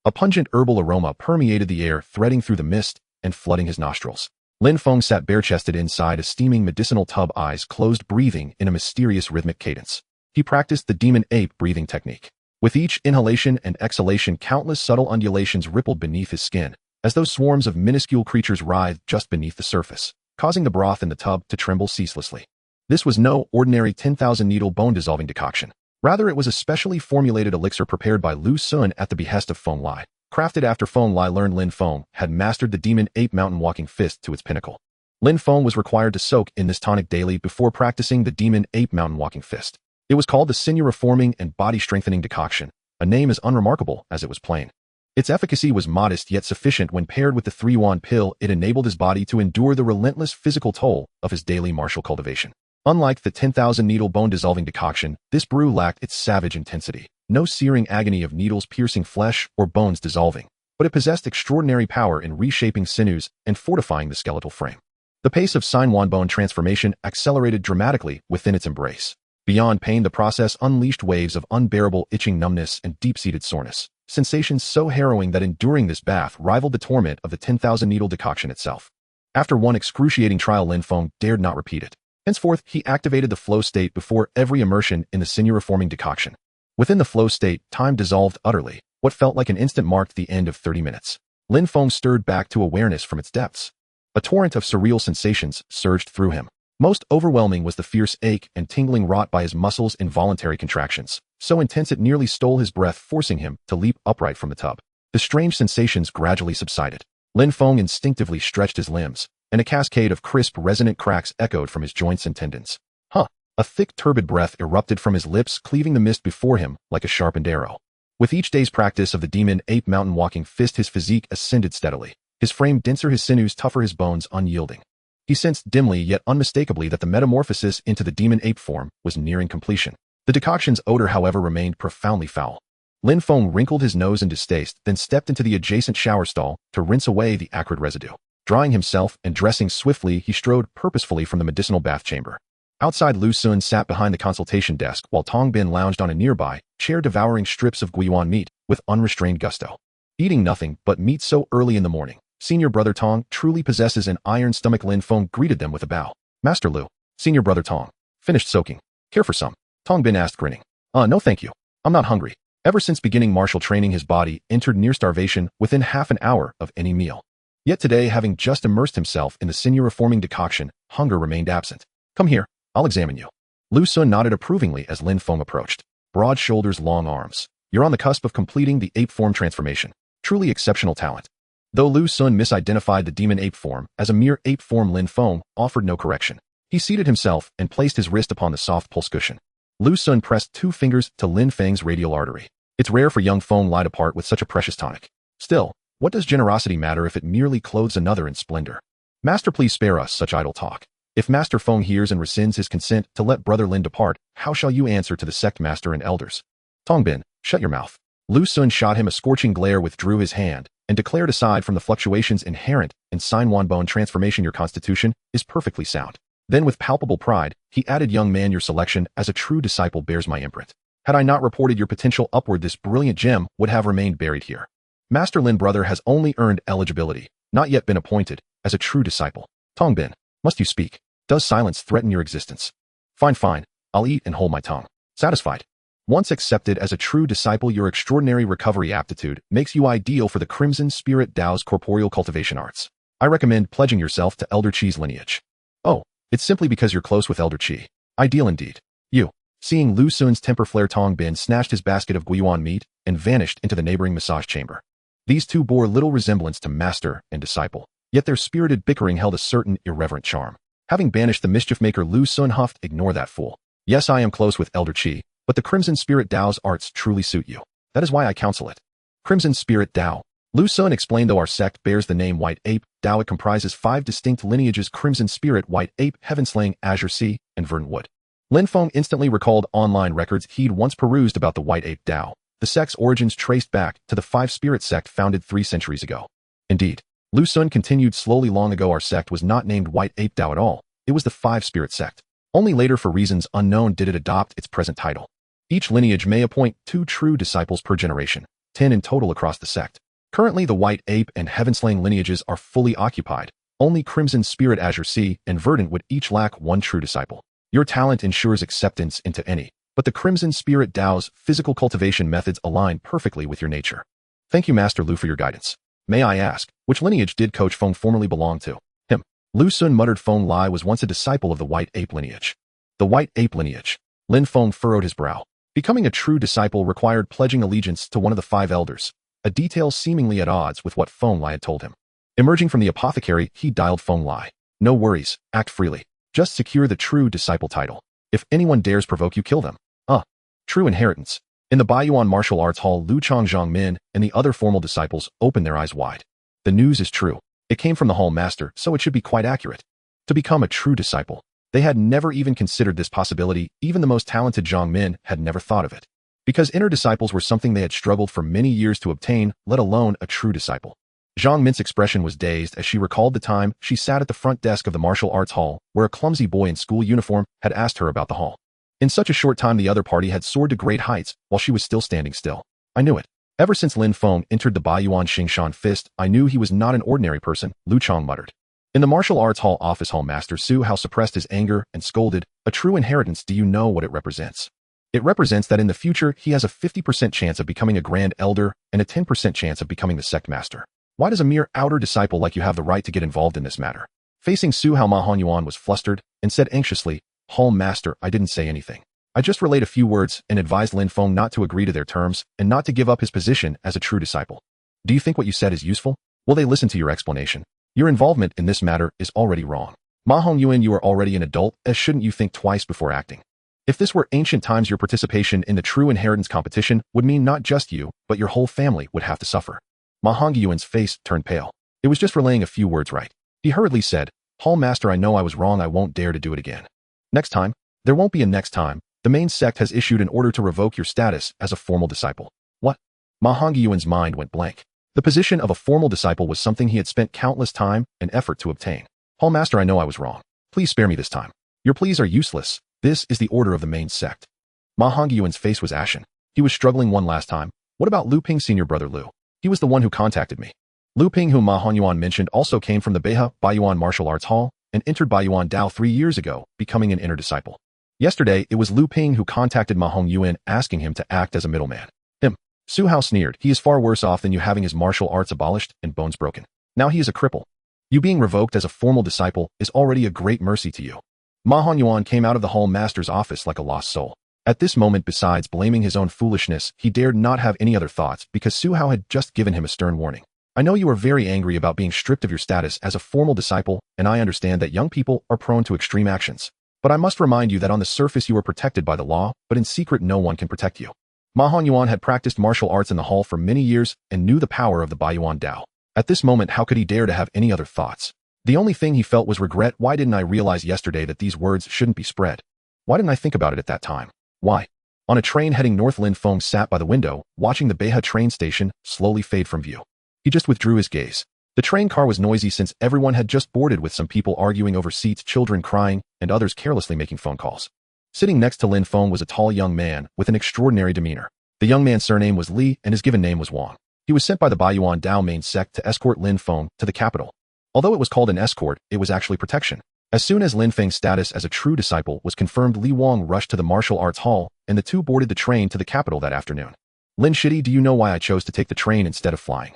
A pungent herbal aroma permeated the air, threading through the mist and flooding his nostrils. Lin Feng sat bare-chested inside a steaming medicinal tub, eyes closed, breathing in a mysterious rhythmic cadence. He practiced the demon ape breathing technique. With each inhalation and exhalation, countless subtle undulations rippled beneath his skin, as though swarms of minuscule creatures writhed just beneath the surface, causing the broth in the tub to tremble ceaselessly. This was no ordinary 10,000-needle bone-dissolving decoction. Rather, it was a specially formulated elixir prepared by Lu Sun at the behest of Feng Lai. Crafted after Feng Lai learned, Lin Feng had mastered the demon ape mountain walking fist to its pinnacle. Lin Feng was required to soak in this tonic daily before practicing the demon ape mountain walking fist. It was called the sinew reforming and body strengthening decoction, a name as unremarkable as it was plain. Its efficacy was modest yet sufficient. When paired with the 3-yuan pill, it enabled his body to endure the relentless physical toll of his daily martial cultivation. Unlike the 10,000 needle bone-dissolving decoction, this brew lacked its savage intensity. No searing agony of needles piercing flesh or bones dissolving, but it possessed extraordinary power in reshaping sinews and fortifying the skeletal frame. The pace of Xuanhuang bone transformation accelerated dramatically within its embrace. Beyond pain, the process unleashed waves of unbearable itching, numbness, and deep-seated soreness. Sensations so harrowing that enduring this bath rivaled the torment of the 10,000 needle decoction itself. After one excruciating trial, Lin Feng dared not repeat it. Henceforth, he activated the flow state before every immersion in the sinew-reforming decoction. Within the flow state, time dissolved utterly. What felt like an instant marked the end of 30 minutes. Lin Feng stirred back to awareness from its depths. A torrent of surreal sensations surged through him. Most overwhelming was the fierce ache and tingling wrought by his muscles' involuntary contractions, so intense it nearly stole his breath, forcing him to leap upright from the tub. The strange sensations gradually subsided. Lin Feng instinctively stretched his limbs, and a cascade of crisp, resonant cracks echoed from his joints and tendons. A thick, turbid breath erupted from his lips, cleaving the mist before him like a sharpened arrow. With each day's practice of the demon ape mountain walking fist, his physique ascended steadily. His frame denser, his sinews tougher, his bones unyielding. He sensed dimly yet unmistakably that the metamorphosis into the demon ape form was nearing completion. The decoction's odor, however, remained profoundly foul. Lin Feng wrinkled his nose in distaste, then stepped into the adjacent shower stall to rinse away the acrid residue. Drying himself and dressing swiftly, he strode purposefully from the medicinal bath chamber. Outside, Lu Sun sat behind the consultation desk while Tong Bin lounged on a nearby chair, devouring strips of guiyuan meat with unrestrained gusto. Eating nothing but meat so early in the morning. Senior brother Tong truly possesses an iron stomach. Lin Feng greeted them with a bow. Master Lu. Senior brother Tong. Finished soaking. Care for some? Tong Bin asked, grinning. No thank you. I'm not hungry. Ever since beginning martial training, his body entered near starvation within half an hour of any meal. Yet today, having just immersed himself in the sinew-reforming decoction, hunger remained absent. Come here. I'll examine you. Lu Sun nodded approvingly as Lin Feng approached. Broad shoulders, long arms. You're on the cusp of completing the ape form transformation. Truly exceptional talent. Though Lu Sun misidentified the demon ape form as a mere ape form, Lin Feng offered no correction. He seated himself and placed his wrist upon the soft pulse cushion. Lu Sun pressed 2 fingers to Lin Feng's radial artery. It's rare for young Feng Lai to part with such a precious tonic. Still, what does generosity matter if it merely clothes another in splendor? Master, please spare us such idle talk. If Master Feng hears and rescinds his consent to let Brother Lin depart, how shall you answer to the sect master and elders? Tong Bin, shut your mouth. Lu Sun shot him a scorching glare, withdrew his hand, and declared, aside from the fluctuations inherent in Xuanhuang bone transformation, your constitution is perfectly sound. Then with palpable pride, he added, young man, your selection as a true disciple bears my imprint. Had I not reported your potential upward, this brilliant gem would have remained buried here. Master Lin brother has only earned eligibility, not yet been appointed, as a true disciple. Tong Bin, must you speak? Does silence threaten your existence? Fine, I'll eat and hold my tongue. Satisfied. Once accepted as a true disciple, your extraordinary recovery aptitude makes you ideal for the Crimson Spirit Tao's corporeal cultivation arts. I recommend pledging yourself to Elder Qi's lineage. Oh, it's simply because you're close with Elder Qi. Ideal indeed. You. Seeing Lu Sun's temper flare, Tong Bin snatched his basket of guiyuan meat and vanished into the neighboring massage chamber. These two bore little resemblance to master and disciple, yet their spirited bickering held a certain irreverent charm. Having banished the mischief maker, Lu Sun huffed, ignore that fool. Yes, I am close with Elder Qi, but the Crimson Spirit Tao's arts truly suit you. That is why I counsel it. Crimson Spirit Tao. Lu Sun explained, though our sect bears the name White Ape Tao, it comprises 5 distinct lineages: Crimson Spirit, White Ape, Heavenslaying, Azure Sea, and Verdant Wood. Lin Feng instantly recalled online records he'd once perused about the White Ape Tao. The sect's origins traced back to the 5 Spirit sect founded 3 centuries ago. Indeed. Lu Sun continued slowly, long ago our sect was not named White Ape Tao at all. It was the 5 Spirit sect. Only later, for reasons unknown, did it adopt its present title. Each lineage may appoint 2 true disciples per generation, 10 in total across the sect. Currently, the White Ape and Heavenslaying lineages are fully occupied. Only Crimson Spirit, Azure Sea, and Verdant would each lack 1 true disciple. Your talent ensures acceptance into any, but the Crimson Spirit Tao's physical cultivation methods align perfectly with your nature. Thank you, Master Lu, for your guidance. May I ask, which lineage did Coach Feng formerly belong to? Him. Lu Sun muttered. Feng Lai was once a disciple of the White Ape lineage. The White Ape lineage. Lin Feng furrowed his brow. Becoming a true disciple required pledging allegiance to one of the 5 elders, a detail seemingly at odds with what Feng Lai had told him. Emerging from the apothecary, he dialed Feng Lai. No worries, act freely. Just secure the true disciple title. If anyone dares provoke you, kill them. True inheritance. In the Baiyuan Martial Arts Hall, Lu Changzhong and the other formal disciples opened their eyes wide. The news is true. It came from the hall master, so it should be quite accurate. To become a true disciple. They had never even considered this possibility. Even the most talented Zhang Min had never thought of it. Because inner disciples were something they had struggled for many years to obtain, let alone a true disciple. Zhang Min's expression was dazed as she recalled the time she sat at the front desk of the martial arts hall, where a clumsy boy in school uniform had asked her about the hall. In such a short time the other party had soared to great heights, while she was still standing still. I knew it. Ever since Lin Feng entered the Baiyuan Xingshan fist, I knew he was not an ordinary person, Lu Chang muttered. In the martial arts hall office, hall master Su Hao suppressed his anger and scolded, "A true inheritance, do you know what it represents? It represents that in the future he has a 50% chance of becoming a grand elder and a 10% chance of becoming the sect master. Why does a mere outer disciple like you have the right to get involved in this matter?" Facing Su Hao, Ma Honyuan was flustered and said anxiously, "Hall master, I didn't say anything. I just relayed a few words and advised Lin Feng not to agree to their terms and not to give up his position as a true disciple. Do you think what you said is useful? Will they listen to your explanation? Your involvement in this matter is already wrong. Ma Hongyuan, you are already an adult, as shouldn't you think twice before acting? If this were ancient times, your participation in the true inheritance competition would mean not just you, but your whole family would have to suffer." Ma Hongyuan's face turned pale. It was just relaying a few words right. He hurriedly said, "Hall master, I know I was wrong. I won't dare to do it again. Next time? There won't be a next time. The main sect has issued an order to revoke your status as a formal disciple." What? Ma Hongyuan's mind went blank. The position of a formal disciple was something he had spent countless time and effort to obtain. "Hall master, I know I was wrong. Please spare me this time. Your pleas are useless. This is the order of the main sect." Ma Hongyuan's face was ashen. He was struggling one last time. "What about Lu Ping's senior brother Lu? He was the one who contacted me." Lu Ping, whom Ma Honyuan mentioned, also came from the Beha Baiyuan Martial Arts Hall and entered Baiyuan Dao 3 years ago, becoming an inner disciple. Yesterday, it was Lu Ping who contacted Ma Hongyuan asking him to act as a middleman. Him. Su Hao sneered. "He is far worse off than you, having his martial arts abolished and bones broken. Now he is a cripple. You being revoked as a formal disciple is already a great mercy to you." Ma Honyuan came out of the hall master's office like a lost soul. At this moment, besides blaming his own foolishness, he dared not have any other thoughts because Su Hao had just given him a stern warning. "I know you are very angry about being stripped of your status as a formal disciple, and I understand that young people are prone to extreme actions. But I must remind you that on the surface you are protected by the law, but in secret no one can protect you." Ma Honyuan had practiced martial arts in the hall for many years and knew the power of the Baiyuan Dao. At this moment, how could he dare to have any other thoughts? The only thing he felt was regret. Why didn't I realize yesterday that these words shouldn't be spread? Why didn't I think about it at that time? Why? On a train heading north, Lin Feng sat by the window, watching the Beha train station slowly fade from view. He just withdrew his gaze. The train car was noisy since everyone had just boarded, with some people arguing over seats, children crying, and others carelessly making phone calls. Sitting next to Lin Feng was a tall young man with an extraordinary demeanor. The young man's surname was Li and his given name was Wang. He was sent by the Baiyuan Dao main sect to escort Lin Feng to the capital. Although it was called an escort, it was actually protection. As soon as Lin Feng's status as a true disciple was confirmed, Li Wang rushed to the martial arts hall, and the two boarded the train to the capital that afternoon. "Lin Shidi, do you know why I chose to take the train instead of flying?"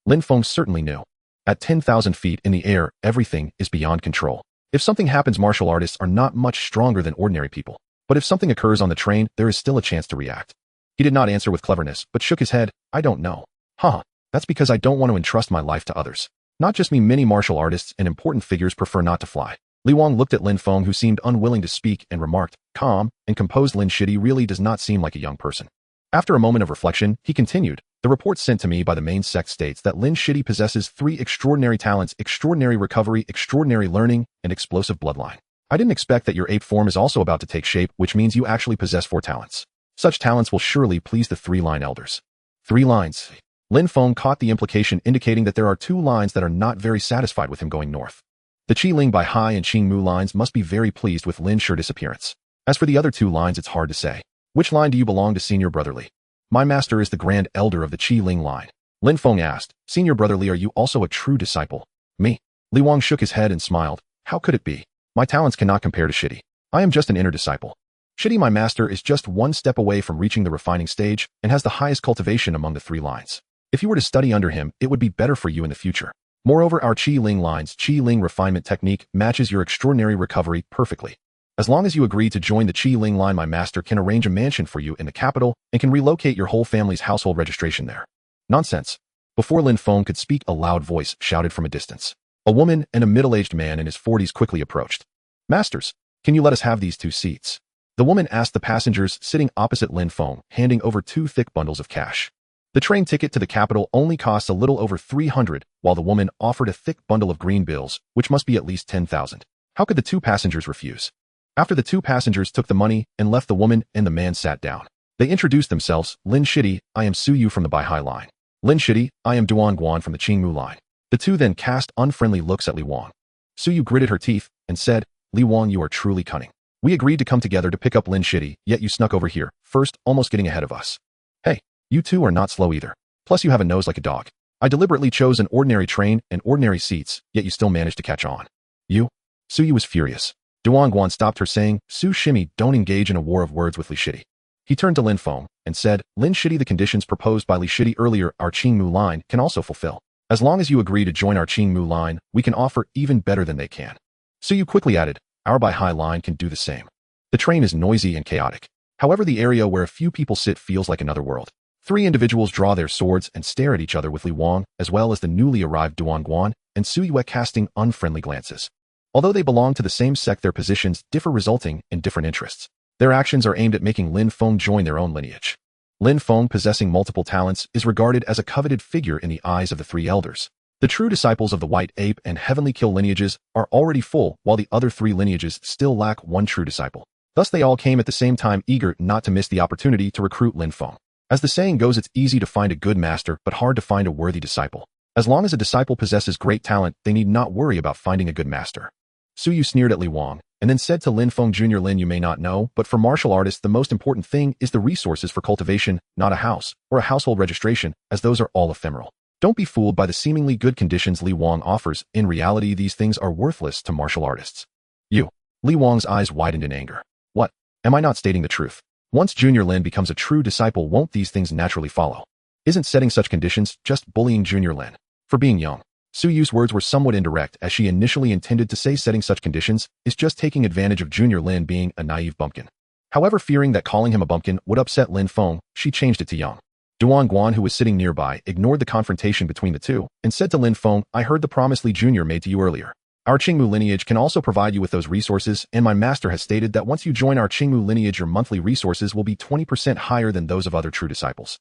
Lin Feng certainly knew. At 10,000 feet in the air, everything is beyond control. If something happens, martial artists are not much stronger than ordinary people. But if something occurs on the train, there is still a chance to react. He did not answer with cleverness, but shook his head. "I don't know." "Haha, that's because I don't want to entrust my life to others. Not just me, many martial artists and important figures prefer not to fly." Li Wang looked at Lin Feng, who seemed unwilling to speak, and remarked, "Calm and composed Lin Shidi really does not seem like a young person." After a moment of reflection, he continued, "The report sent to me by the main sect states that Lin Shidi possesses 3 extraordinary talents: extraordinary recovery, extraordinary learning, and explosive bloodline. I didn't expect that your ape form is also about to take shape, which means you actually possess 4 talents. Such talents will surely please the 3-line elders." 3 lines. Lin Feng caught the implication, indicating that there are 2 lines that are not very satisfied with him going north. The Qi Ling Bai Hai and Qing Mu lines must be very pleased with Lin Shi's disappearance. As for the other 2 lines, it's hard to say. "Which line do you belong to, Senior Brother Li?" "My master is the Grand Elder of the Qi Ling line." Lin Feng asked, "Senior Brother Li, are you also a true disciple?" "Me?" Li Wang shook his head and smiled. "How could it be? My talents cannot compare to Shidi. I am just an inner disciple. Shidi, my master, is just 1 step away from reaching the refining stage and has the highest cultivation among the 3 lines. If you were to study under him, it would be better for you in the future. Moreover, our Qi Ling line's Qi Ling refinement technique matches your extraordinary recovery perfectly. As long as you agree to join the Qi Ling line, my master can arrange a mansion for you in the capital and can relocate your whole family's household registration there." "Nonsense." Before Lin Feng could speak, a loud voice shouted from a distance. A woman and a middle-aged man in his 40s quickly approached. "Masters, can you let us have these 2 seats?" The woman asked the passengers sitting opposite Lin Feng, handing over 2 thick bundles of cash. The train ticket to the capital only costs a little over 300, while the woman offered a thick bundle of green bills, which must be at least 10,000. How could the 2 passengers refuse? After the 2 passengers took the money and left, the woman and the man sat down. They introduced themselves. Lin Shidi, I am Su Yu from the Baihai line. Lin Shidi, I am Duan Guan from the Qingmu line. The 2 then cast unfriendly looks at Li Wang. Su Yu gritted her teeth and said, Li Wang, you are truly cunning. We agreed to come together to pick up Lin Shidi, yet you snuck over here, first, almost getting ahead of us. Hey, you 2 are not slow either. Plus you have a nose like a dog. I deliberately chose an ordinary train and ordinary seats, yet you still managed to catch on. You? Su Yu was furious. Duan Guan stopped her saying, Su Shimi, don't engage in a war of words with Li Shidi. He turned to Lin Feng and said, Lin Shidi, the conditions proposed by Li Shidi earlier, our Qingmu line can also fulfill. As long as you agree to join our Qingmu line, we can offer even better than they can. Su Yu quickly added, our Baihai line can do the same. The train is noisy and chaotic. However, the area where a few people sit feels like another world. 3 individuals draw their swords and stare at each other, with Li Wang, as well as the newly arrived Duan Guan, and Su Yu casting unfriendly glances. Although they belong to the same sect, their positions differ, resulting in different interests. Their actions are aimed at making Lin Feng join their own lineage. Lin Feng, possessing multiple talents, is regarded as a coveted figure in the eyes of the 3 elders. The true disciples of the White Ape and Heavenly Kill lineages are already full, while the other 3 lineages still lack 1 true disciple. Thus they all came at the same time, eager not to miss the opportunity to recruit Lin Feng. As the saying goes, it's easy to find a good master, but hard to find a worthy disciple. As long as a disciple possesses great talent, they need not worry about finding a good master. Su Yu sneered at Li Wang, and then said to Lin Feng Jr., Lin, you may not know, but for martial artists the most important thing is the resources for cultivation, not a house, or a household registration, as those are all ephemeral. Don't be fooled by the seemingly good conditions Li Wang offers. In reality, these things are worthless to martial artists. You. Li Wang's eyes widened in anger. What? Am I not stating the truth? Once Junior Lin becomes a true disciple, won't these things naturally follow? Isn't setting such conditions just bullying Junior Lin? For being young. Su Yu's words were somewhat indirect, as she initially intended to say setting such conditions is just taking advantage of Junior Lin being a naive bumpkin. However, fearing that calling him a bumpkin would upset Lin Feng, she changed it to young. Duan Guan, who was sitting nearby, ignored the confrontation between the 2 and said to Lin Feng, I heard the promise Li Jr. made to you earlier. Our Qingmu lineage can also provide you with those resources, and my master has stated that once you join our Qingmu lineage, your monthly resources will be 20% higher than those of other true disciples.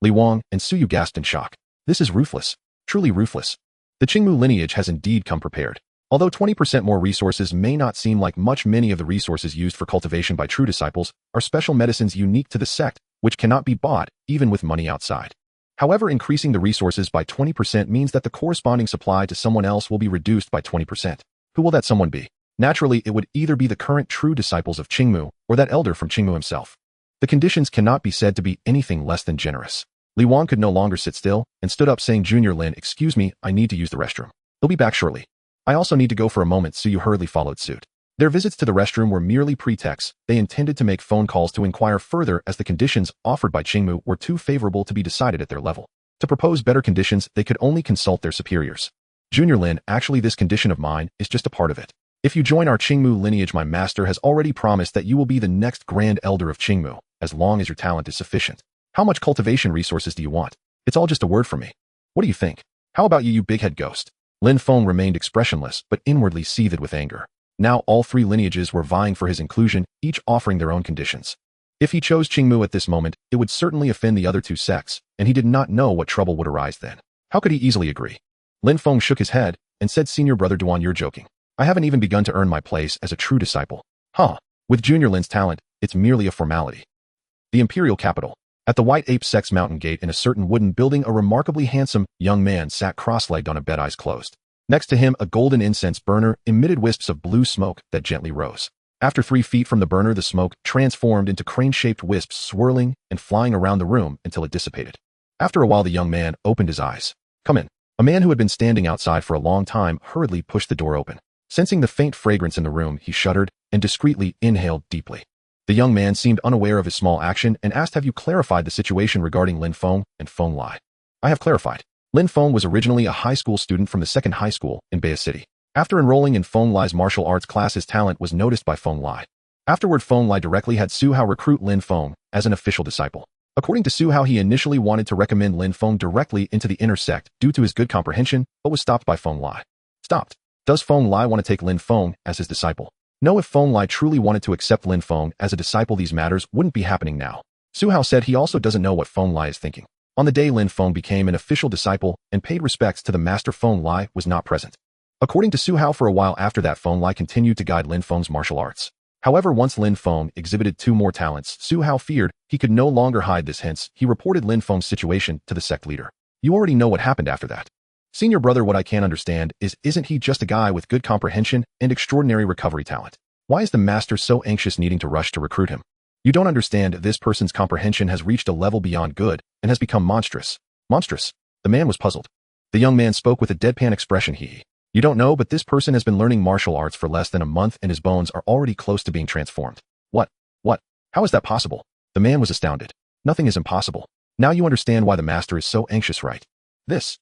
Li Wang and Su Yu gasped in shock. This is ruthless. Truly ruthless. The Qingmu lineage has indeed come prepared. Although 20% more resources may not seem like much, many of the resources used for cultivation by true disciples are special medicines unique to the sect, which cannot be bought, even with money outside. However, increasing the resources by 20% means that the corresponding supply to someone else will be reduced by 20%. Who will that someone be? Naturally, it would either be the current true disciples of Qingmu, or that elder from Qingmu himself. The conditions cannot be said to be anything less than generous. Li Wang could no longer sit still, and stood up saying, Junior Lin, excuse me, I need to use the restroom. He'll be back shortly. I also need to go for a moment. Su Yu hurriedly followed suit. Their visits to the restroom were merely pretexts. They intended to make phone calls to inquire further, as the conditions offered by Qingmu were too favorable to be decided at their level. To propose better conditions, they could only consult their superiors. Junior Lin, actually this condition of mine is just a part of it. If you join our Qingmu lineage, my master has already promised that you will be the next grand elder of Qingmu, as long as your talent is sufficient. How much cultivation resources do you want? It's all just a word from me. What do you think? How about you, you big-head ghost? Lin Feng remained expressionless, but inwardly seethed with anger. Now all 3 lineages were vying for his inclusion, each offering their own conditions. If he chose Qingmu at this moment, it would certainly offend the other 2 sects, and he did not know what trouble would arise then. How could he easily agree? Lin Feng shook his head and said, Senior brother Duan, you're joking. I haven't even begun to earn my place as a true disciple. Huh. With Junior Lin's talent, it's merely a formality. The imperial capital. At the White Ape Sect's mountain gate in a certain wooden building, a remarkably handsome young man sat cross-legged on a bed, eyes closed. Next to him, a golden incense burner emitted wisps of blue smoke that gently rose. After 3 feet from the burner, the smoke transformed into crane-shaped wisps, swirling and flying around the room until it dissipated. After a while, the young man opened his eyes. Come in. A man who had been standing outside for a long time hurriedly pushed the door open. Sensing the faint fragrance in the room, he shuddered and discreetly inhaled deeply. The young man seemed unaware of his small action and asked, Have you clarified the situation regarding Lin Feng and Feng Lai? I have clarified. Lin Feng was originally a high school student from the 2nd high school in Bay City. After enrolling in Feng Lai's martial arts class, his talent was noticed by Feng Lai. Afterward, Feng Lai directly had Su Hao recruit Lin Feng as an official disciple. According to Su Hao, he initially wanted to recommend Lin Feng directly into the inner sect due to his good comprehension, but was stopped by Feng Lai. Stopped. Does Feng Lai want to take Lin Feng as his disciple? No, if Feng Lai truly wanted to accept Lin Feng as a disciple, these matters wouldn't be happening now. Su Hao said he also doesn't know what Feng Lai is thinking. On the day Lin Feng became an official disciple and paid respects to the master, Feng Lai was not present. According to Su Hao, for a while after that, Feng Lai continued to guide Lin Feng's martial arts. However, once Lin Feng exhibited 2 more talents, Su Hao feared he could no longer hide this, hence he reported Lin Feng's situation to the sect leader. You already know what happened after that. Senior brother, what I can't understand is, isn't he just a guy with good comprehension and extraordinary recovery talent? Why is the master so anxious needing to rush to recruit him? You don't understand, this person's comprehension has reached a level beyond good and has become monstrous. Monstrous? The man was puzzled. The young man spoke with a deadpan expression. You don't know, but this person has been learning martial arts for less than a month and his bones are already close to being transformed. What? How is that possible? The man was astounded. Nothing is impossible. Now you understand why the master is so anxious, right? This.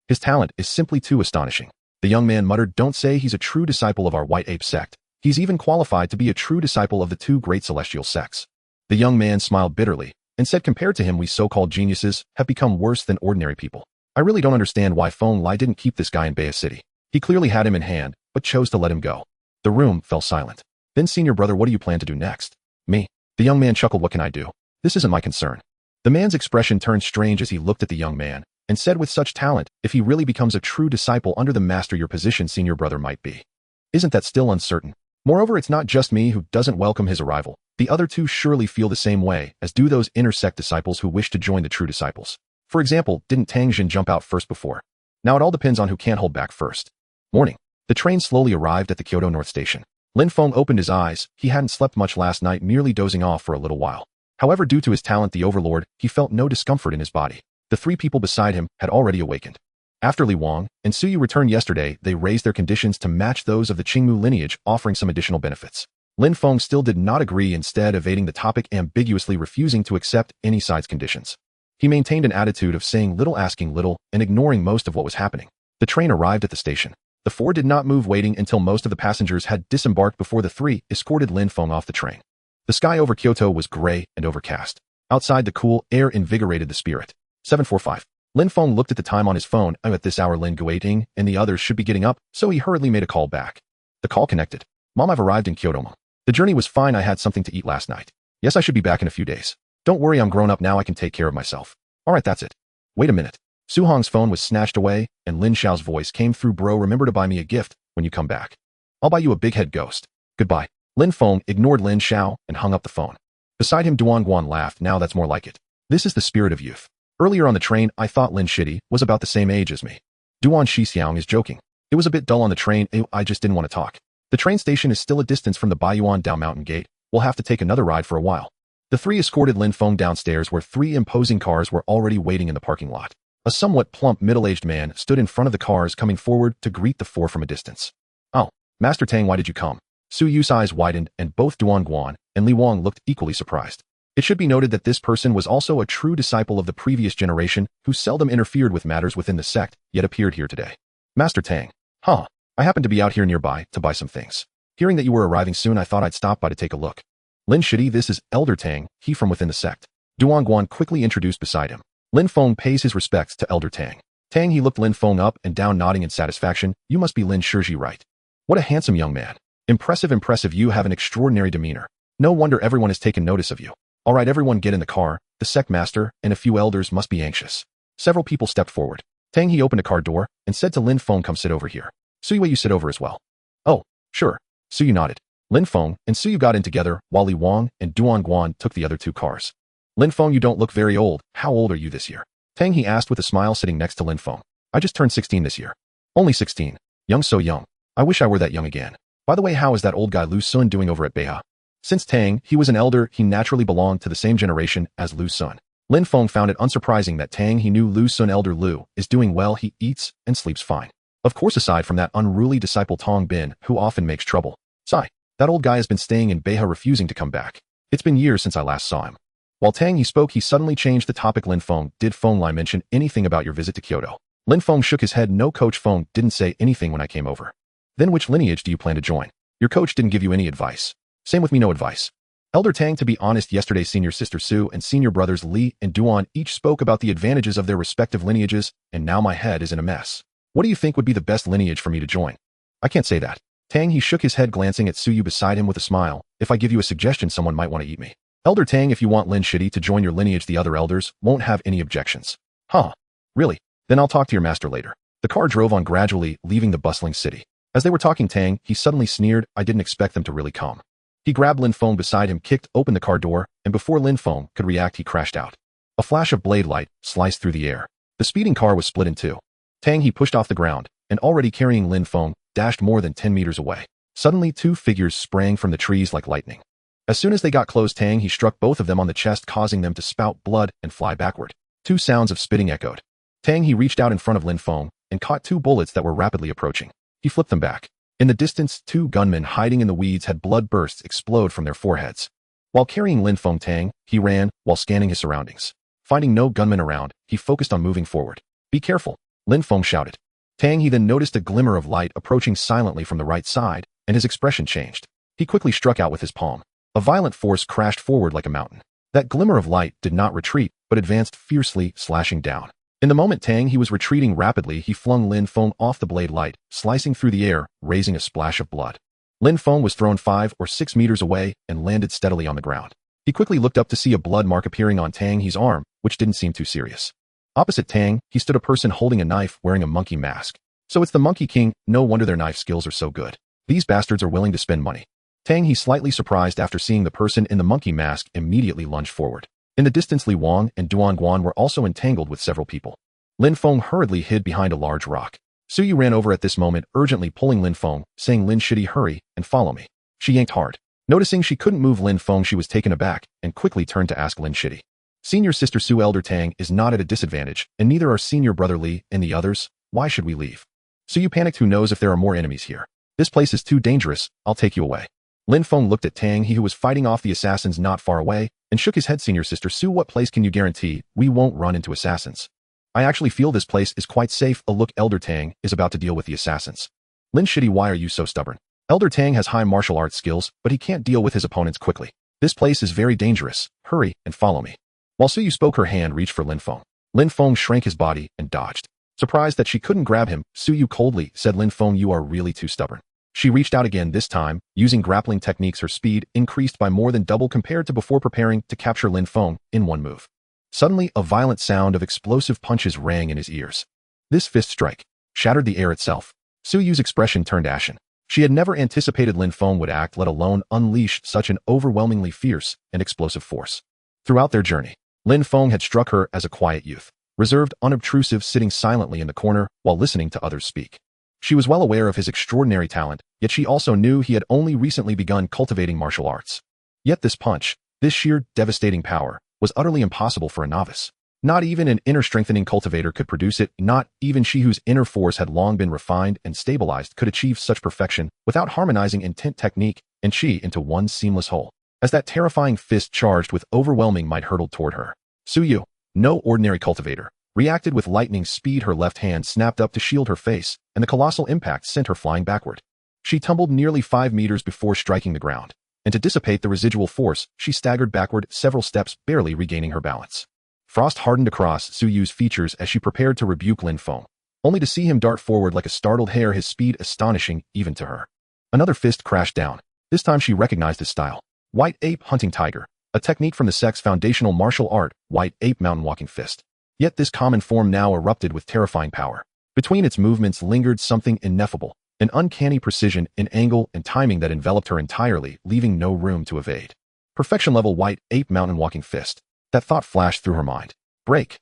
His talent is simply too astonishing. The young man muttered, don't say he's a true disciple of our white ape sect. He's even qualified to be a true disciple of the 2 great celestial sects. The young man smiled bitterly and said, compared to him, we so-called geniuses have become worse than ordinary people. I really don't understand why Feng Lai didn't keep this guy in Beia City. He clearly had him in hand, but chose to let him go. The room fell silent. Then, senior brother, what do you plan to do next? Me? The young man chuckled, what can I do? This isn't my concern. The man's expression turned strange as he looked at the young man and said, with such talent, if he really becomes a true disciple under the master, your position, senior brother, might be. Isn't that still uncertain? Moreover, it's not just me who doesn't welcome his arrival. The other 2 surely feel the same way, as do those intersect disciples who wish to join the true disciples. For example, didn't Tang Jin jump out first before? Now it all depends on who can't hold back first. Morning. The train slowly arrived at the Kyoto North Station. Lin Feng opened his eyes. He hadn't slept much last night, merely dozing off for a little while. However, due to his talent, the overlord, he felt no discomfort in his body. The 3 people beside him had already awakened. After Li Wang and Suyu returned yesterday, they raised their conditions to match those of the Qingmu lineage, offering some additional benefits. Lin Feng still did not agree, instead evading the topic, ambiguously refusing to accept any side's conditions. He maintained an attitude of saying little, asking little, and ignoring most of what was happening. The train arrived at the station. The 4 did not move, waiting until most of the passengers had disembarked before the 3 escorted Lin Feng off the train. The sky over Kyoto was gray and overcast. Outside, the cool air invigorated the spirit. 7:45. Lin Feng looked at the time on his phone. At this hour, Lin Guiting and the others should be getting up, so he hurriedly made a call back. The call connected. Mom, I've arrived in Kyoto, Mom. The journey was fine. I had something to eat last night. Yes, I should be back in a few days. Don't worry, I'm grown up now. I can take care of myself. All right, that's it. Wait a minute. Su Hong's phone was snatched away, and Lin Xiao's voice came through. Bro, remember to buy me a gift when you come back. I'll buy you a big head ghost. Goodbye. Lin Feng ignored Lin Xiao and hung up the phone. Beside him, Duan Guan laughed. Now that's more like it. This is the spirit of youth. Earlier on the train, I thought Lin Shitty was about the same age as me. Duan Shixiang is joking. It was a bit dull on the train. I just didn't want to talk. The train station is still a distance from the Baiyuan Dao Mountain Gate. We'll have to take another ride for a while. The 3 escorted Lin Feng downstairs, where 3 imposing cars were already waiting in the parking lot. A somewhat plump, middle-aged man stood in front of the cars, coming forward to greet the 4 from a distance. Oh, Master Tang, why did you come? Su Yu's eyes widened, and both Duan Guan and Li Wang looked equally surprised. It should be noted that this person was also a true disciple of the previous generation, who seldom interfered with matters within the sect, yet appeared here today. Master Tang. I happened to be out here nearby to buy some things. Hearing that you were arriving soon, I thought I'd stop by to take a look. Lin Shitty, this is Elder Tang, he from within the sect. Duan Guan quickly introduced beside him. Lin Feng pays his respects to Elder Tang. Tang, he looked Lin Feng up and down, nodding in satisfaction. You must be Lin Shiji, right? What a handsome young man. Impressive, you have an extraordinary demeanor. No wonder everyone has taken notice of you. All right, everyone get in the car. The sect master and a few elders must be anxious. Several people stepped forward. Tang, he opened a car door and said to Lin Feng, come sit over here. Suyu, you sit over as well. Oh, sure. Suyu nodded. Lin Feng and Suyu got in together, while Li Wang and Duan Guan took the other 2 cars. Lin Feng, you don't look very old. How old are you this year? Tang, he asked with a smile, sitting next to Lin Feng. I just turned 16 this year. Only 16. Young, so young. I wish I were that young again. By the way, how is that old guy Lu Sun doing over at Beha? Since Tang, he was an elder, he naturally belonged to the same generation as Lu Sun. Lin Feng found it unsurprising that Tang, he knew Lu Sun. Elder Lu is doing well. He eats and sleeps fine. Of course, aside from that unruly disciple Tong Bin, who often makes trouble. Sigh. That old guy has been staying in Beha, refusing to come back. It's been years since I last saw him. While Tang, he spoke, he suddenly changed the topic. Lin Feng, did Feng Lai mention anything about your visit to Kyoto? Lin Feng shook his head. No, Coach Feng didn't say anything when I came over. Then which lineage do you plan to join? Your coach didn't give you any advice. Same with me, no advice. Elder Tang, to be honest, yesterday senior sister Su and senior brothers Li and Duan each spoke about the advantages of their respective lineages, and now my head is in a mess. What do you think would be the best lineage for me to join? I can't say that. Tang he shook his head, glancing at Suyu beside him with a smile. If I give you a suggestion, someone might want to eat me. Elder Tang, if you want Lin Shidi to join your lineage, the other elders won't have any objections. Huh. Really? Then I'll talk to your master later. The car drove on, gradually leaving the bustling city. As they were talking, Tang, he suddenly sneered. I didn't expect them to really come. He grabbed Lin Feng beside him, kicked open the car door, and before Lin Feng could react, he crashed out. A flash of blade light sliced through the air. The speeding car was split in two. Tang he pushed off the ground, and already carrying Lin Feng, dashed more than 10 meters away. Suddenly, two figures sprang from the trees like lightning. As soon as they got close, Tang he struck both of them on the chest, causing them to spout blood and fly backward. Two sounds of spitting echoed. Tang he reached out in front of Lin Feng and caught two bullets that were rapidly approaching. He flipped them back. In the distance, two gunmen hiding in the weeds had blood bursts explode from their foreheads. While carrying Lin Feng, Tang he ran while scanning his surroundings. Finding no gunmen around, he focused on moving forward. Be careful, Lin Feng shouted. Tang he then noticed a glimmer of light approaching silently from the right side, and his expression changed. He quickly struck out with his palm. A violent force crashed forward like a mountain. That glimmer of light did not retreat, but advanced fiercely, slashing down. In the moment Tang he was retreating rapidly, he flung Lin Feng off the blade light, slicing through the air, raising a splash of blood. Lin Feng was thrown 5 or 6 meters away and landed steadily on the ground. He quickly looked up to see a blood mark appearing on Tang he's arm, which didn't seem too serious. Opposite Tang, he stood a person holding a knife wearing a monkey mask. So it's the Monkey King, no wonder their knife skills are so good. These bastards are willing to spend money. Tang he slightly surprised after seeing the person in the monkey mask immediately lunged forward. In the distance, Li Wang and Duan Guan were also entangled with several people. Lin Feng hurriedly hid behind a large rock. Suyu ran over at this moment, urgently pulling Lin Feng, saying, Lin Shidi, hurry and follow me. She yanked hard. Noticing she couldn't move Lin Feng, she was taken aback and quickly turned to ask Lin Shidi. Senior sister Su, Elder Tang is not at a disadvantage, and neither are senior brother Li and the others. Why should we leave? Suyu panicked. Who knows if there are more enemies here? This place is too dangerous. I'll take you away. Lin Feng looked at Tang he who was fighting off the assassins not far away and shook his head. Senior sister Su, what place can you guarantee we won't run into assassins? I actually feel this place is quite safe. A look, Elder Tang is about to deal with the assassins. Lin Shidi, why are you so stubborn? Elder Tang has high martial arts skills, but he can't deal with his opponents quickly. This place is very dangerous. Hurry and follow me. While Suyu spoke, her hand reached for Lin Feng. Lin Feng shrank his body and dodged. Surprised that she couldn't grab him, Suyu coldly said, Lin Feng, you are really too stubborn. She reached out again, this time, using grappling techniques. Her speed increased by more than double compared to before, preparing to capture Lin Feng in one move. Suddenly, a violent sound of explosive punches rang in his ears. This fist strike shattered the air itself. Suyu's expression turned ashen. She had never anticipated Lin Feng would act, let alone unleash such an overwhelmingly fierce and explosive force. Throughout their journey, Lin Feng had struck her as a quiet youth, reserved, unobtrusive, sitting silently in the corner while listening to others speak. She was well aware of his extraordinary talent, yet she also knew he had only recently begun cultivating martial arts. Yet this punch, this sheer devastating power, was utterly impossible for a novice. Not even an inner-strengthening cultivator could produce it. Not even she whose inner force had long been refined and stabilized could achieve such perfection without harmonizing intent, technique, and chi into one seamless whole. As that terrifying fist charged with overwhelming might hurtled toward her, Suyu, no ordinary cultivator, reacted with lightning speed. Her left hand snapped up to shield her face, and the colossal impact sent her flying backward. She tumbled nearly 5 meters before striking the ground, and to dissipate the residual force, she staggered backward several steps, barely regaining her balance. Frost hardened across Suyu's features as she prepared to rebuke Lin Feng, only to see him dart forward like a startled hare, his speed astonishing even to her. Another fist crashed down. This time she recognized his style. White Ape Hunting Tiger, a technique from the sect's foundational martial art, White Ape Mountain Walking Fist. Yet this common form now erupted with terrifying power. Between its movements lingered something ineffable, an uncanny precision in angle and timing that enveloped her entirely, leaving no room to evade. Perfection-level White Ape Mountain Walking Fist. That thought flashed through her mind. Break.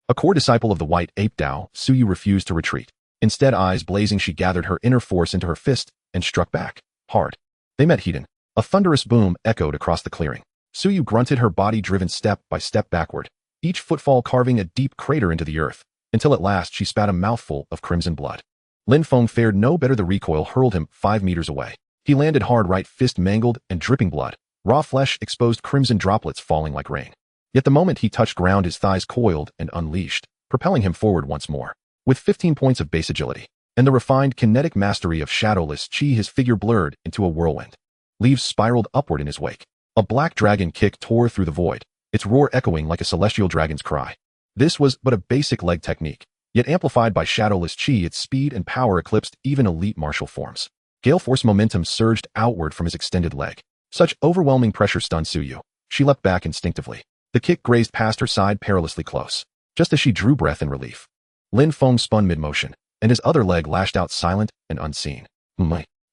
A core disciple of the White Ape Tao, Suyu refused to retreat. Instead, eyes blazing, she gathered her inner force into her fist and struck back, hard. They met Hedon. A thunderous boom echoed across the clearing. Suyu grunted, her body driven step by step backward, each footfall carving a deep crater into the earth, until at last she spat a mouthful of crimson blood. Lin Feng fared no better. The recoil hurled him 5 meters away. He landed hard, right fist mangled and dripping blood, raw flesh exposed, crimson droplets falling like rain. Yet the moment he touched ground, his thighs coiled and unleashed, propelling him forward once more. With 15 points of base agility and the refined kinetic mastery of shadowless chi, his figure blurred into a whirlwind. Leaves spiraled upward in his wake. A black dragon kick tore through the void, its roar echoing like a celestial dragon's cry. This was but a basic leg technique, yet amplified by shadowless chi, its speed and power eclipsed even elite martial forms. Gale force momentum surged outward from his extended leg. Such overwhelming pressure stunned Suyu. She leapt back instinctively. The kick grazed past her side perilously close, just as she drew breath in relief. Lin Feng spun mid-motion, and his other leg lashed out silent and unseen.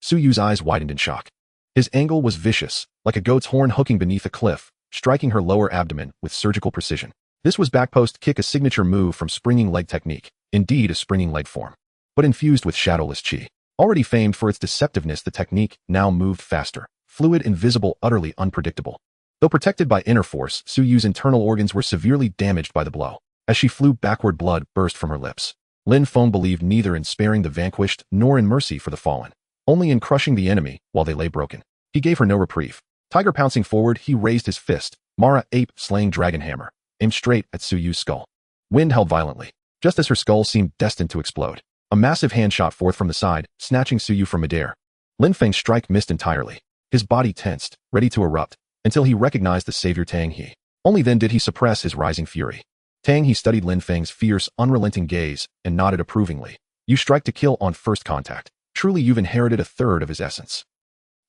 Suyu's eyes widened in shock. His angle was vicious, like a goat's horn hooking beneath a cliff, striking her lower abdomen with surgical precision. This was backpost kick, a signature move from springing leg technique, indeed a springing leg form, but infused with shadowless chi. Already famed for its deceptiveness, the technique now moved faster, fluid, invisible, utterly unpredictable. Though protected by inner force, Suyu's internal organs were severely damaged by the blow. As she flew backward, blood burst from her lips. Lin Feng believed neither in sparing the vanquished nor in mercy for the fallen, only in crushing the enemy while they lay broken. He gave her no reprieve. Tiger pouncing forward, he raised his fist, Mara ape slaying dragon hammer, aimed straight at Suyu's skull. Wind held violently, just as her skull seemed destined to explode. A massive hand shot forth from the side, snatching Suyu from midair. Lin Feng's strike missed entirely. His body tensed, ready to erupt, until he recognized the savior Tang He. Only then did he suppress his rising fury. Tang He studied Lin Feng's fierce, unrelenting gaze and nodded approvingly. You strike to kill on first contact. Truly you've inherited a third of his essence.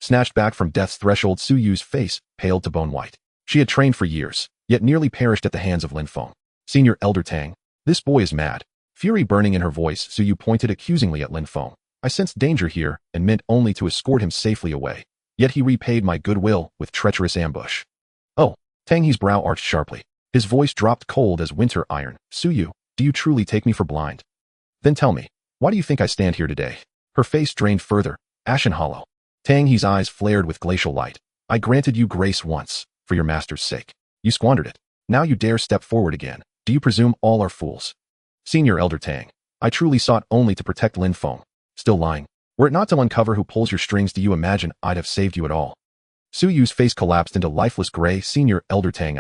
Snatched back from death's threshold, Suyu's face paled to bone white. She had trained for years, yet nearly perished at the hands of Lin Feng. Senior Elder Tang, this boy is mad. Fury burning in her voice, Suyu pointed accusingly at Lin Feng. I sensed danger here and meant only to escort him safely away. Yet he repaid my goodwill with treacherous ambush. Oh, Tang He's brow arched sharply. His voice dropped cold as winter iron. Suyu, do you truly take me for blind? Then tell me, why do you think I stand here today? Her face drained further, ashen hollow. Tang He's eyes flared with glacial light. I granted you grace once, for your master's sake. You squandered it. Now you dare step forward again. Do you presume all are fools? Senior Elder Tang, I truly sought only to protect Lin Feng. Still lying. Were it not to uncover who pulls your strings, do you imagine I'd have saved you at all? Suyu's face collapsed into lifeless gray. Senior Elder Tang,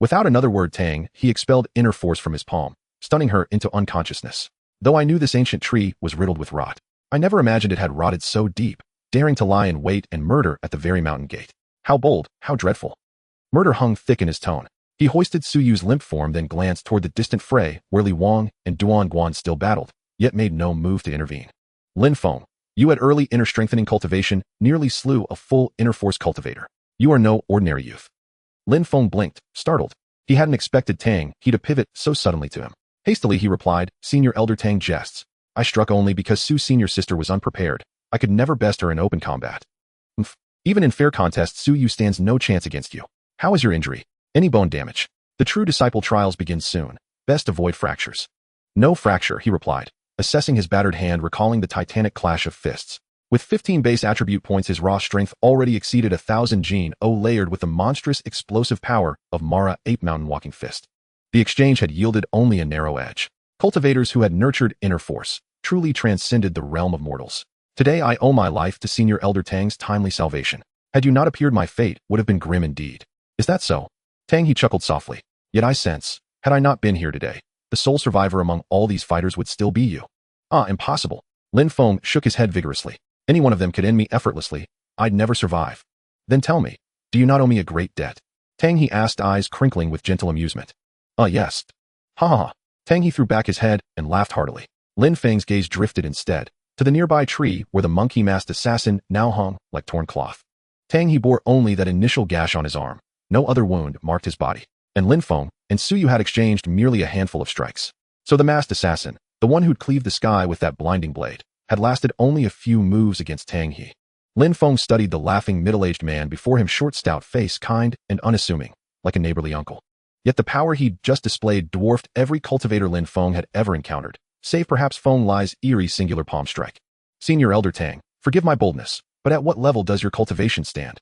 Without another word, Tang, he expelled inner force from his palm, stunning her into unconsciousness. Though I knew this ancient tree was riddled with rot, I never imagined it had rotted so deep, daring to lie in wait and murder at the very mountain gate. How bold, how dreadful. Murder hung thick in his tone. He hoisted Suyu's limp form, then glanced toward the distant fray where Li Wang and Duan Guan still battled, yet made no move to intervene. Lin Feng, you had early inner strengthening cultivation, nearly slew a full inner force cultivator. You are no ordinary youth. Lin Feng blinked, startled. He hadn't expected Tang He to pivot so suddenly to him. Hastily he replied, Senior Elder Tang jests. I struck only because Su's senior sister was unprepared. I could never best her in open combat. Even in fair contest, Suyu stands no chance against you. How is your injury? Any bone damage? The true disciple trials begin soon. Best avoid fractures. No fracture, he replied, assessing his battered hand, recalling the titanic clash of fists. With 15 base attribute points, his raw strength already exceeded 1,000 Jin O, layered with the monstrous explosive power of Mara Ape Mountain Walking Fist. The exchange had yielded only a narrow edge. Cultivators who had nurtured inner force truly transcended the realm of mortals. Today I owe my life to Senior Elder Tang's timely salvation. Had you not appeared, my fate would have been grim indeed. Is that so? Tang He chuckled softly. Yet I sense, had I not been here today, the sole survivor among all these fighters would still be you. Ah, impossible. Lin Feng shook his head vigorously. Any one of them could end me effortlessly. I'd never survive. Then tell me, do you not owe me a great debt? Tang He asked, eyes crinkling with gentle amusement. Yes. Ha ha ha. Tang He threw back his head and laughed heartily. Lin Feng's gaze drifted instead to the nearby tree where the monkey-masked assassin now hung like torn cloth. Tang He bore only that initial gash on his arm. No other wound marked his body, and Lin Feng and Suyu had exchanged merely a handful of strikes. So the masked assassin, the one who'd cleaved the sky with that blinding blade, had lasted only a few moves against Tang He. Lin Feng studied the laughing middle-aged man before him, short, stout face, kind and unassuming, like a neighborly uncle. Yet the power he'd just displayed dwarfed every cultivator Lin Feng had ever encountered, save perhaps Feng Lai's eerie singular palm strike. Senior Elder Tang, forgive my boldness, but at what level does your cultivation stand?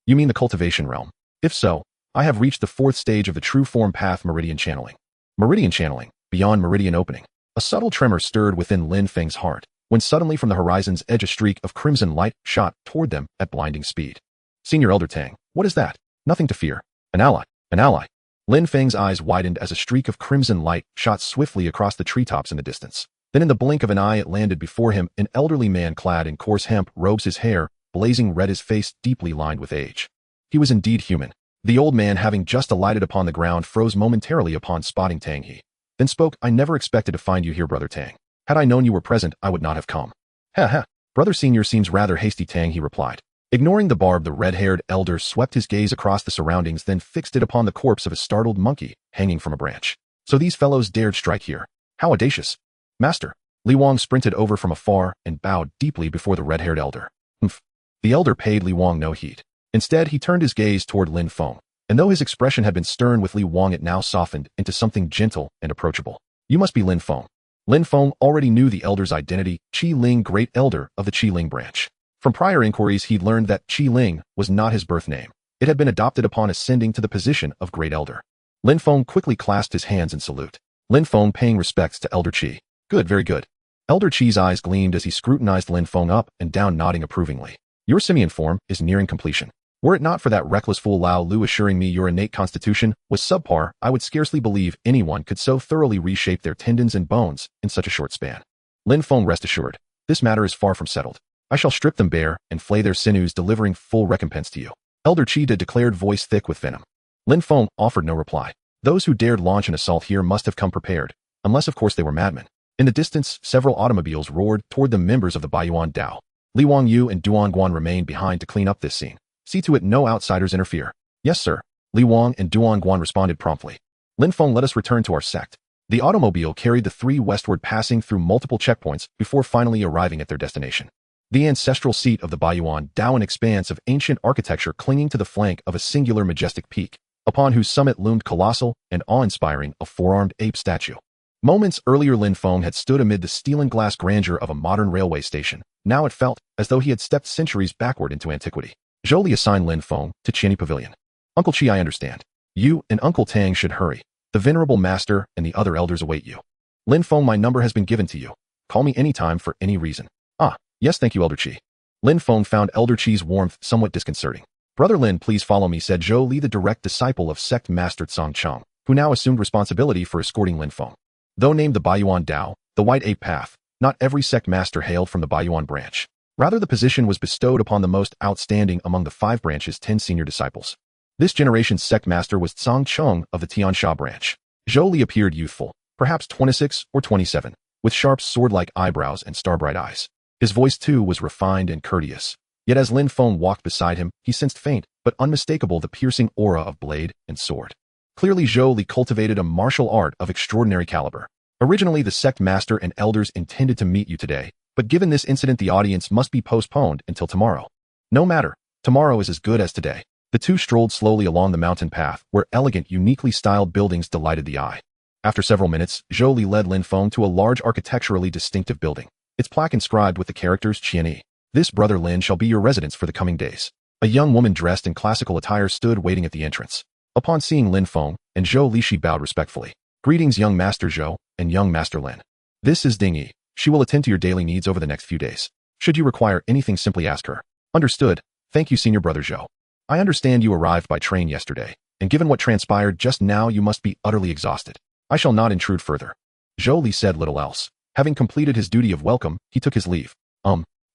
You mean the cultivation realm? If so, I have reached the 4th stage of the true form path, meridian channeling. Meridian channeling, beyond meridian opening. A subtle tremor stirred within Lin Feng's heart, when suddenly from the horizon's edge a streak of crimson light shot toward them at blinding speed. Senior Elder Tang, what is that? Nothing to fear. An ally. An ally. Lin Feng's eyes widened as a streak of crimson light shot swiftly across the treetops in the distance. Then in the blink of an eye it landed before him, an elderly man clad in coarse hemp robes, his hair blazing red, his face deeply lined with age. He was indeed human. The old man, having just alighted upon the ground, froze momentarily upon spotting Tang He, then spoke. I never expected to find you here, Brother Tang. Had I known you were present, I would not have come. Ha ha. Brother Senior seems rather hasty, Tang, he replied. Ignoring the barb, the red-haired elder swept his gaze across the surroundings, then fixed it upon the corpse of a startled monkey hanging from a branch. So these fellows dared strike here. How audacious. Master. Li Wang sprinted over from afar and bowed deeply before the red-haired elder. Humph. The elder paid Li Wang no heed. Instead, he turned his gaze toward Lin Feng, and though his expression had been stern with Li Wang, it now softened into something gentle and approachable. You must be Lin Feng. Lin Feng already knew the elder's identity, Qi Ling, great elder of the Qi Ling branch. From prior inquiries, he'd learned that Qi Ling was not his birth name. It had been adopted upon ascending to the position of great elder. Lin Feng quickly clasped his hands in salute. Lin Feng paying respects to Elder Qi. Good, very good. Elder Qi's eyes gleamed as he scrutinized Lin Feng up and down, nodding approvingly. Your simian form is nearing completion. Were it not for that reckless fool Lao Lu assuring me your innate constitution was subpar, I would scarcely believe anyone could so thoroughly reshape their tendons and bones in such a short span. Lin Feng, rest assured, this matter is far from settled. I shall strip them bare and flay their sinews, delivering full recompense to you. Elder Qi declared, voice thick with venom. Lin Feng offered no reply. Those who dared launch an assault here must have come prepared, unless of course they were madmen. In the distance, several automobiles roared toward the members of the Baiyuan Dao. Li Wang Yu and Duan Guan remained behind to clean up this scene. See to it no outsiders interfere. Yes, sir. Li Wang and Duan Guan responded promptly. Lin Feng, let us return to our sect. The automobile carried the three westward, passing through multiple checkpoints before finally arriving at their destination. The ancestral seat of the Baiyuan Dao, an expanse of ancient architecture clinging to the flank of a singular majestic peak, upon whose summit loomed colossal and awe-inspiring a four-armed ape statue. Moments earlier, Lin Feng had stood amid the steel and glass grandeur of a modern railway station. Now it felt as though he had stepped centuries backward into antiquity. Zhou assigned Lin Feng to Qianni Pavilion. Uncle Qi, I understand. You and Uncle Tang should hurry. The venerable master and the other elders await you. Lin Feng, my number has been given to you. Call me anytime for any reason. Ah, yes, thank you, Elder Qi. Lin Feng found Elder Qi's warmth somewhat disconcerting. Brother Lin, please follow me, said Zhou Li, the direct disciple of sect master Tsang Cheng, who now assumed responsibility for escorting Lin Feng. Though named the Baiyuan Dao, the White Ape Path, not every sect master hailed from the Baiyuan branch. Rather, the position was bestowed upon the most outstanding among the 5 branch's 10 senior disciples. This generation's sect master was Tsang Cheng of the Tiansha branch. Zhou Li appeared youthful, perhaps 26 or 27, with sharp sword-like eyebrows and star-bright eyes. His voice, too, was refined and courteous. Yet as Lin Feng walked beside him, he sensed faint but unmistakable the piercing aura of blade and sword. Clearly, Zhou Li cultivated a martial art of extraordinary caliber. Originally, the sect master and elders intended to meet you today, but given this incident, the audience must be postponed until tomorrow. No matter, tomorrow is as good as today. The two strolled slowly along the mountain path, where elegant, uniquely styled buildings delighted the eye. After several minutes, Zhou Li led Lin Feng to a large architecturally distinctive building, its plaque inscribed with the characters Qianni. This, Brother Lin, shall be your residence for the coming days. A young woman dressed in classical attire stood waiting at the entrance. Upon seeing Lin Feng and Zhou Li, she bowed respectfully. Greetings, young Master Zhou and young Master Lin. This is Ding Yi. She will attend to your daily needs over the next few days. Should you require anything, simply ask her. Understood. Thank you, Senior Brother Zhou. I understand you arrived by train yesterday, and given what transpired just now, you must be utterly exhausted. I shall not intrude further. Zhou Li said little else. Having completed his duty of welcome, he took his leave.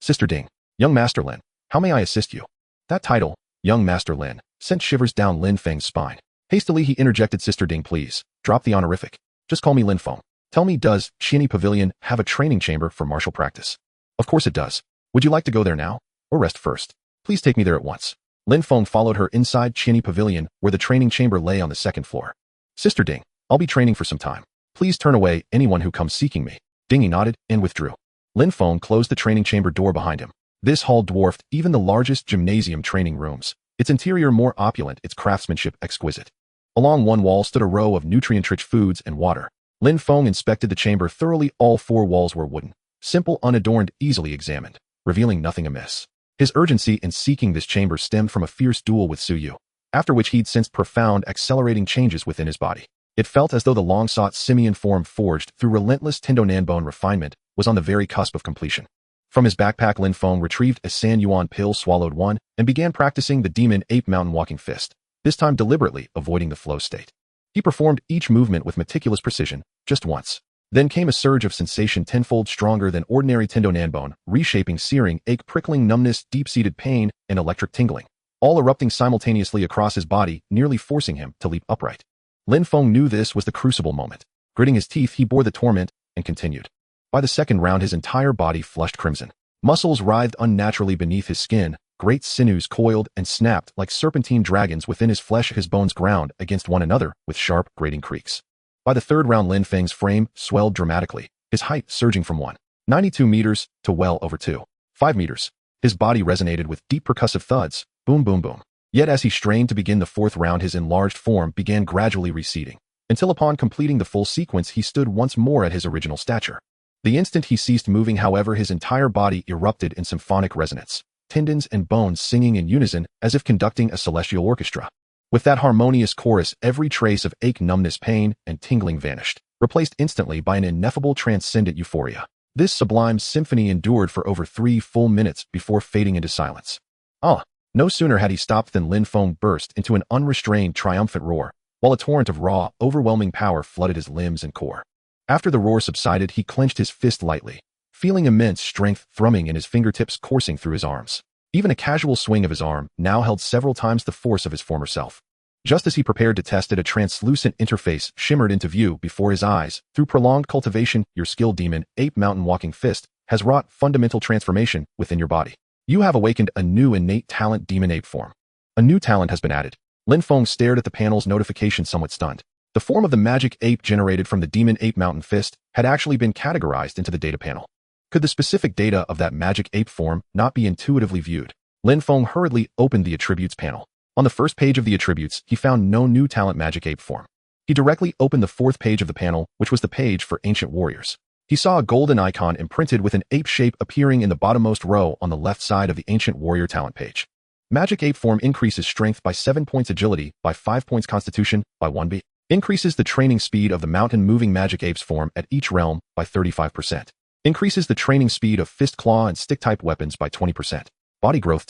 Sister Ding. Young Master Lin. How may I assist you? That title, Young Master Lin, sent shivers down Lin Feng's spine. Hastily he interjected, Sister Ding, please, drop the honorific. Just call me Lin Feng. Tell me, does Qianni Pavilion have a training chamber for martial practice? Of course it does. Would you like to go there now? Or rest first? Please take me there at once. Lin Feng followed her inside Qianni Pavilion, where the training chamber lay on the 2nd floor. Sister Ding, I'll be training for some time. Please turn away anyone who comes seeking me. Dingy nodded and withdrew. Lin Feng closed the training chamber door behind him. This hall dwarfed even the largest gymnasium training rooms, its interior more opulent, its craftsmanship exquisite. Along one wall stood a row of nutrient-rich foods and water. Lin Feng inspected the chamber thoroughly. All 4 walls were wooden, simple, unadorned, easily examined, revealing nothing amiss. His urgency in seeking this chamber stemmed from a fierce duel with Su Yu, after which he'd sensed profound, accelerating changes within his body. It felt as though the long-sought simian form forged through relentless tendo-nanbone refinement was on the very cusp of completion. From his backpack, Lin Feng retrieved a San Yuan pill, swallowed one, and began practicing the demon ape mountain walking fist, this time deliberately avoiding the flow state. He performed each movement with meticulous precision, just once. Then came a surge of sensation tenfold stronger than ordinary tendo-nanbone, reshaping, searing, ache, prickling numbness, deep-seated pain, and electric tingling, all erupting simultaneously across his body, nearly forcing him to leap upright. Lin Feng knew this was the crucible moment. Gritting his teeth, he bore the torment and continued. By the 2nd round, his entire body flushed crimson. Muscles writhed unnaturally beneath his skin, great sinews coiled and snapped like serpentine dragons within his flesh. His bones ground against one another with sharp, grating creaks. By the third round, Lin Feng's frame swelled dramatically, his height surging from 1.92 meters to well over 2.5 meters. His body resonated with deep percussive thuds, boom, boom, boom. Yet as he strained to begin the fourth round, his enlarged form began gradually receding, until upon completing the full sequence, he stood once more at his original stature. The instant he ceased moving, however, his entire body erupted in symphonic resonance, tendons and bones singing in unison as if conducting a celestial orchestra. With that harmonious chorus, every trace of ache, numbness, pain, and tingling vanished, replaced instantly by an ineffable transcendent euphoria. This sublime symphony endured for over 3 full minutes before fading into silence. No sooner had he stopped than Lin Feng burst into an unrestrained, triumphant roar, while a torrent of raw, overwhelming power flooded his limbs and core. After the roar subsided, he clenched his fist lightly, feeling immense strength thrumming in his fingertips coursing through his arms. Even a casual swing of his arm now held several times the force of his former self. Just as he prepared to test it, a translucent interface shimmered into view before his eyes. Through prolonged cultivation, your skilled demon, ape mountain walking fist, has wrought fundamental transformation within your body. You have awakened a new innate talent, demon ape form. A new talent has been added. Lin Feng stared at the panel's notification, somewhat stunned. The form of the magic ape generated from the demon ape mountain fist had actually been categorized into the data panel. Could the specific data of that magic ape form not be intuitively viewed? Lin Feng hurriedly opened the attributes panel. On the first page of the attributes, he found no new talent magic ape form. He directly opened the fourth page of the panel, which was the page for ancient warriors. He saw a golden icon imprinted with an ape shape appearing in the bottommost row on the left side of the ancient warrior talent page. Magic ape form increases strength by 7 points, agility by 5 points, constitution by 1b. Increases the training speed of the mountain moving magic apes form at each realm by 35%. Increases the training speed of fist, claw, and stick-type weapons by 20%. Body growth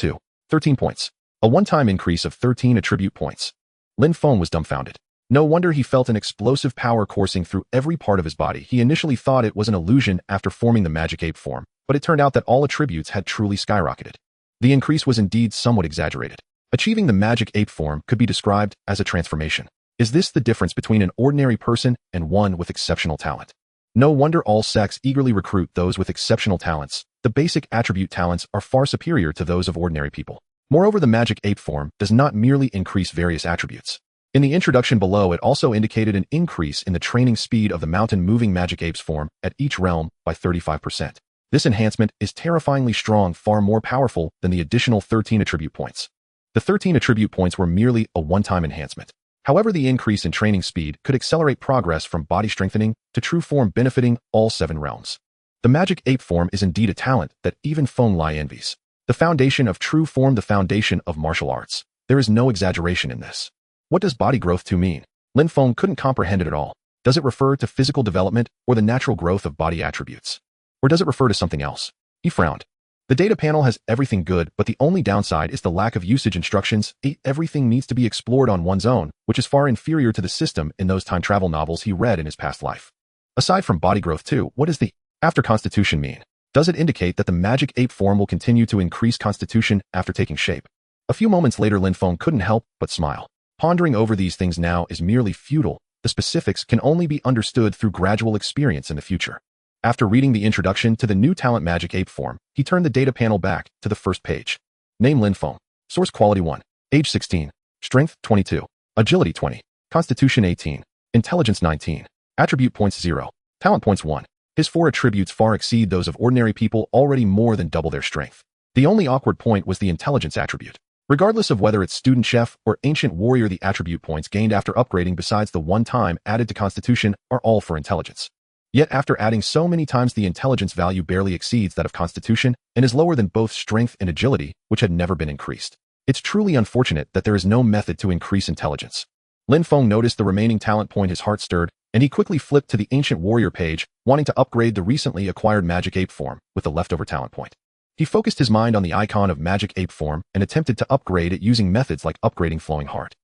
13 points. A one-time increase of 13 attribute points. Lin Feng was dumbfounded. No wonder he felt an explosive power coursing through every part of his body. He initially thought it was an illusion after forming the magic ape form, but it turned out that all attributes had truly skyrocketed. The increase was indeed somewhat exaggerated. Achieving the magic ape form could be described as a transformation. Is this the difference between an ordinary person and one with exceptional talent? No wonder all sects eagerly recruit those with exceptional talents. The basic attribute talents are far superior to those of ordinary people. Moreover, the magic ape form does not merely increase various attributes. In the introduction below, it also indicated an increase in the training speed of the mountain-moving magic apes form at each realm by 35%. This enhancement is terrifyingly strong, far more powerful than the additional 13 attribute points. The 13 attribute points were merely a one-time enhancement. However, the increase in training speed could accelerate progress from body strengthening to true form, benefiting all 7 realms. The magic ape form is indeed a talent that even Feng Lai envies. The foundation of true form, the foundation of martial arts. There is no exaggeration in this. What does body growth 2 mean? Lin Feng couldn't comprehend it at all. Does it refer to physical development or the natural growth of body attributes? Or does it refer to something else? He frowned. The data panel has everything good, but the only downside is the lack of usage instructions. Everything needs to be explored on one's own, which is far inferior to the system in those time travel novels he read in his past life. Aside from body growth 2, what does the after constitution mean? Does it indicate that the magic ape form will continue to increase constitution after taking shape? A few moments later, Lin Feng couldn't help but smile. Pondering over these things now is merely futile. The specifics can only be understood through gradual experience in the future. After reading the introduction to the new talent magic ape form, he turned the data panel back to the first page. Name Lin Feng. Source quality 1. Age 16. Strength 22. Agility 20. Constitution 18. Intelligence 19. Attribute points 0. Talent points 1. His 4 attributes far exceed those of ordinary people, already more than double their strength. The only awkward point was the intelligence attribute. Regardless of whether it's student chef or ancient warrior, the attribute points gained after upgrading besides the one time added to constitution are all for intelligence. Yet after adding so many times, the intelligence value barely exceeds that of constitution and is lower than both strength and agility, which had never been increased. It's truly unfortunate that there is no method to increase intelligence. Lin Feng noticed the remaining talent point. His heart stirred, and he quickly flipped to the ancient warrior page, wanting to upgrade the recently acquired magic ape form with the leftover talent point. He focused his mind on the icon of magic ape form and attempted to upgrade it using methods like upgrading flowing heart.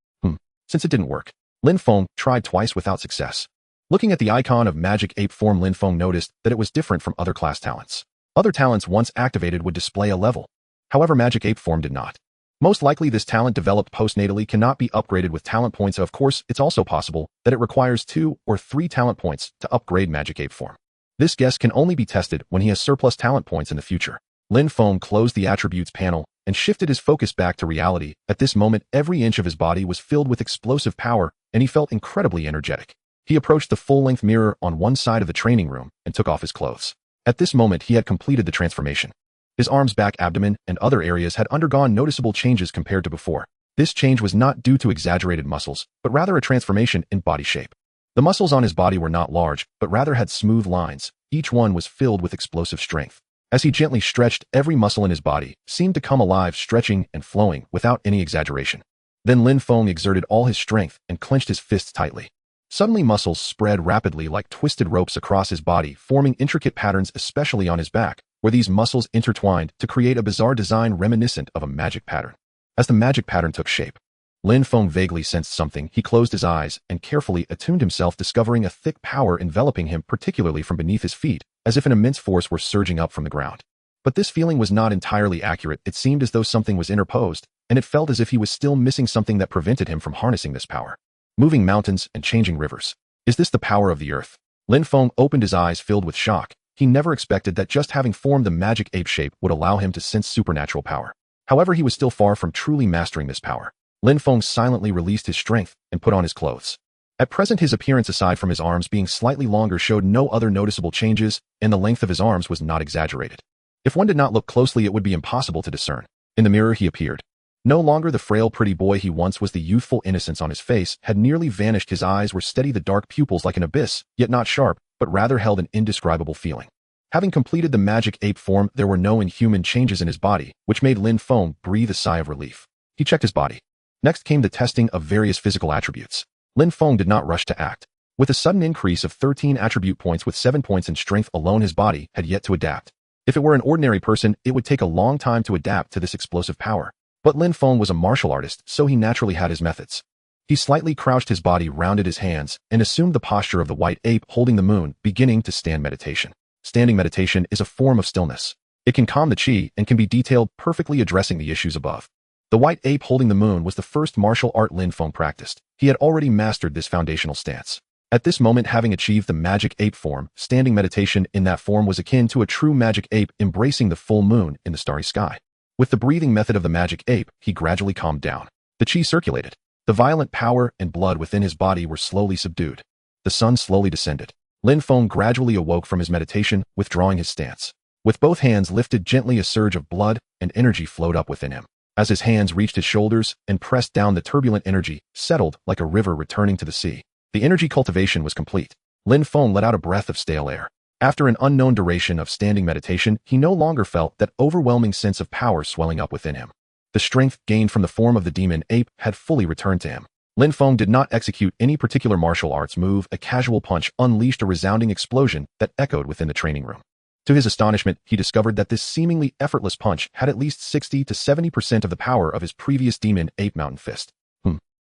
Since it didn't work, Lin Feng tried twice without success. Looking at the icon of magic ape form, Lin Feng noticed that it was different from other class talents. Other talents once activated would display a level. However, magic ape form did not. Most likely this talent developed postnatally cannot be upgraded with talent points. Of course, it's also possible that it requires 2 or 3 talent points to upgrade magic ape form. This guess can only be tested when he has surplus talent points in the future. Lin Feng closed the attributes panel and shifted his focus back to reality. At this moment, every inch of his body was filled with explosive power, and he felt incredibly energetic. He approached the full-length mirror on one side of the training room and took off his clothes. At this moment, he had completed the transformation. His arms, back, abdomen, and other areas had undergone noticeable changes compared to before. This change was not due to exaggerated muscles, but rather a transformation in body shape. The muscles on his body were not large, but rather had smooth lines. Each one was filled with explosive strength. As he gently stretched, every muscle in his body seemed to come alive, stretching and flowing without any exaggeration. Then Lin Feng exerted all his strength and clenched his fists tightly. Suddenly, muscles spread rapidly like twisted ropes across his body, forming intricate patterns, especially on his back, where these muscles intertwined to create a bizarre design reminiscent of a magic pattern. As the magic pattern took shape, Lin Feng vaguely sensed something. He closed his eyes and carefully attuned himself, discovering a thick power enveloping him, particularly from beneath his feet, as if an immense force were surging up from the ground. But this feeling was not entirely accurate. It seemed as though something was interposed, and it felt as if he was still missing something that prevented him from harnessing this power. Moving mountains and changing rivers. Is this the power of the earth? Lin Feng opened his eyes, filled with shock. He never expected that just having formed the magic ape shape would allow him to sense supernatural power. However, he was still far from truly mastering this power. Lin Feng silently released his strength and put on his clothes. At present, his appearance, aside from his arms being slightly longer, showed no other noticeable changes, and the length of his arms was not exaggerated. If one did not look closely, it would be impossible to discern. In the mirror, he appeared. No longer the frail, pretty boy he once was. The youthful innocence on his face had nearly vanished. His eyes were steady, the dark pupils like an abyss, yet not sharp, but rather held an indescribable feeling. Having completed the magic ape form, there were no inhuman changes in his body, which made Lin Feng breathe a sigh of relief. He checked his body. Next came the testing of various physical attributes. Lin Feng did not rush to act. With a sudden increase of 13 attribute points with 7 points in strength alone, his body had yet to adapt. If it were an ordinary person, it would take a long time to adapt to this explosive power. But Lin Feng was a martial artist, so he naturally had his methods. He slightly crouched his body, rounded his hands, and assumed the posture of the white ape holding the moon, beginning to stand meditation. Standing meditation is a form of stillness. It can calm the qi and can be detailed, perfectly addressing the issues above. The white ape holding the moon was the first martial art Lin Feng practiced. He had already mastered this foundational stance. At this moment, having achieved the magic ape form, standing meditation in that form was akin to a true magic ape embracing the full moon in the starry sky. With the breathing method of the magic ape, he gradually calmed down. The qi circulated. The violent power and blood within his body were slowly subdued. The sun slowly descended. Lin Feng gradually awoke from his meditation, withdrawing his stance. With both hands lifted gently, a surge of blood and energy flowed up within him. As his hands reached his shoulders and pressed down, the turbulent energy settled like a river returning to the sea. The energy cultivation was complete. Lin Feng let out a breath of stale air. After an unknown duration of standing meditation, he no longer felt that overwhelming sense of power swelling up within him. The strength gained from the form of the demon ape had fully returned to him. Lin Feng did not execute any particular martial arts move. A casual punch unleashed a resounding explosion that echoed within the training room. To his astonishment, he discovered that this seemingly effortless punch had at least 60 to 70% of the power of his previous demon ape mountain fist.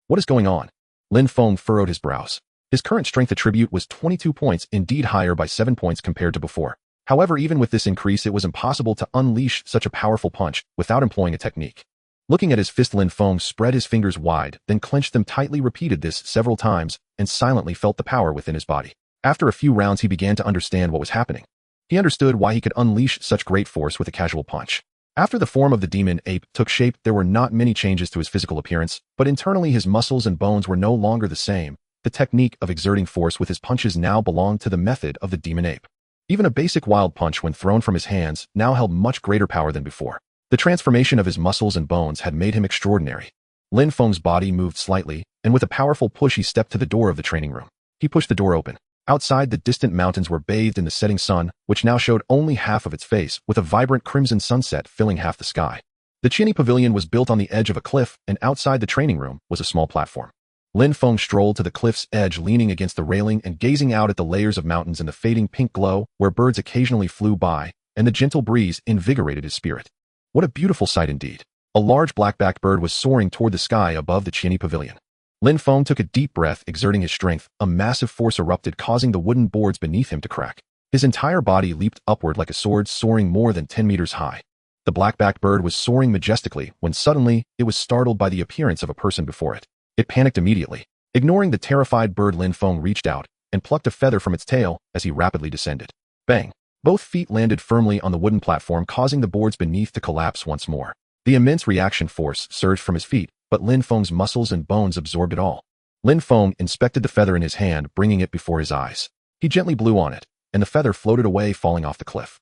What is going on? Lin Feng furrowed his brows. His current strength attribute was 22 points, indeed higher by 7 points compared to before. However, even with this increase, it was impossible to unleash such a powerful punch without employing a technique. Looking at his fist, Lin Feng spread his fingers wide, then clenched them tightly, repeated this several times, and silently felt the power within his body. After a few rounds, he began to understand what was happening. He understood why he could unleash such great force with a casual punch. After the form of the demon ape took shape, there were not many changes to his physical appearance, but internally his muscles and bones were no longer the same. The technique of exerting force with his punches now belonged to the method of the demon ape. Even a basic wild punch, when thrown from his hands, now held much greater power than before. The transformation of his muscles and bones had made him extraordinary. Lin Feng's body moved slightly, and with a powerful push he stepped to the door of the training room. He pushed the door open. Outside, the distant mountains were bathed in the setting sun, which now showed only half of its face, with a vibrant crimson sunset filling half the sky. The Chinese pavilion was built on the edge of a cliff, and outside the training room was a small platform. Lin Feng strolled to the cliff's edge, leaning against the railing and gazing out at the layers of mountains in the fading pink glow, where birds occasionally flew by, and the gentle breeze invigorated his spirit. What a beautiful sight indeed. A large black-backed bird was soaring toward the sky above the Chinese pavilion. Lin Feng took a deep breath, exerting his strength. A massive force erupted, causing the wooden boards beneath him to crack. His entire body leaped upward like a sword, soaring more than 10 meters high. The black-backed bird was soaring majestically when suddenly it was startled by the appearance of a person before it. It panicked immediately. Ignoring the terrified bird, Lin Feng reached out and plucked a feather from its tail as he rapidly descended. Bang! Both feet landed firmly on the wooden platform, causing the boards beneath to collapse once more. The immense reaction force surged from his feet, but Lin Feng's muscles and bones absorbed it all. Lin Feng inspected the feather in his hand, bringing it before his eyes. He gently blew on it, and the feather floated away, falling off the cliff.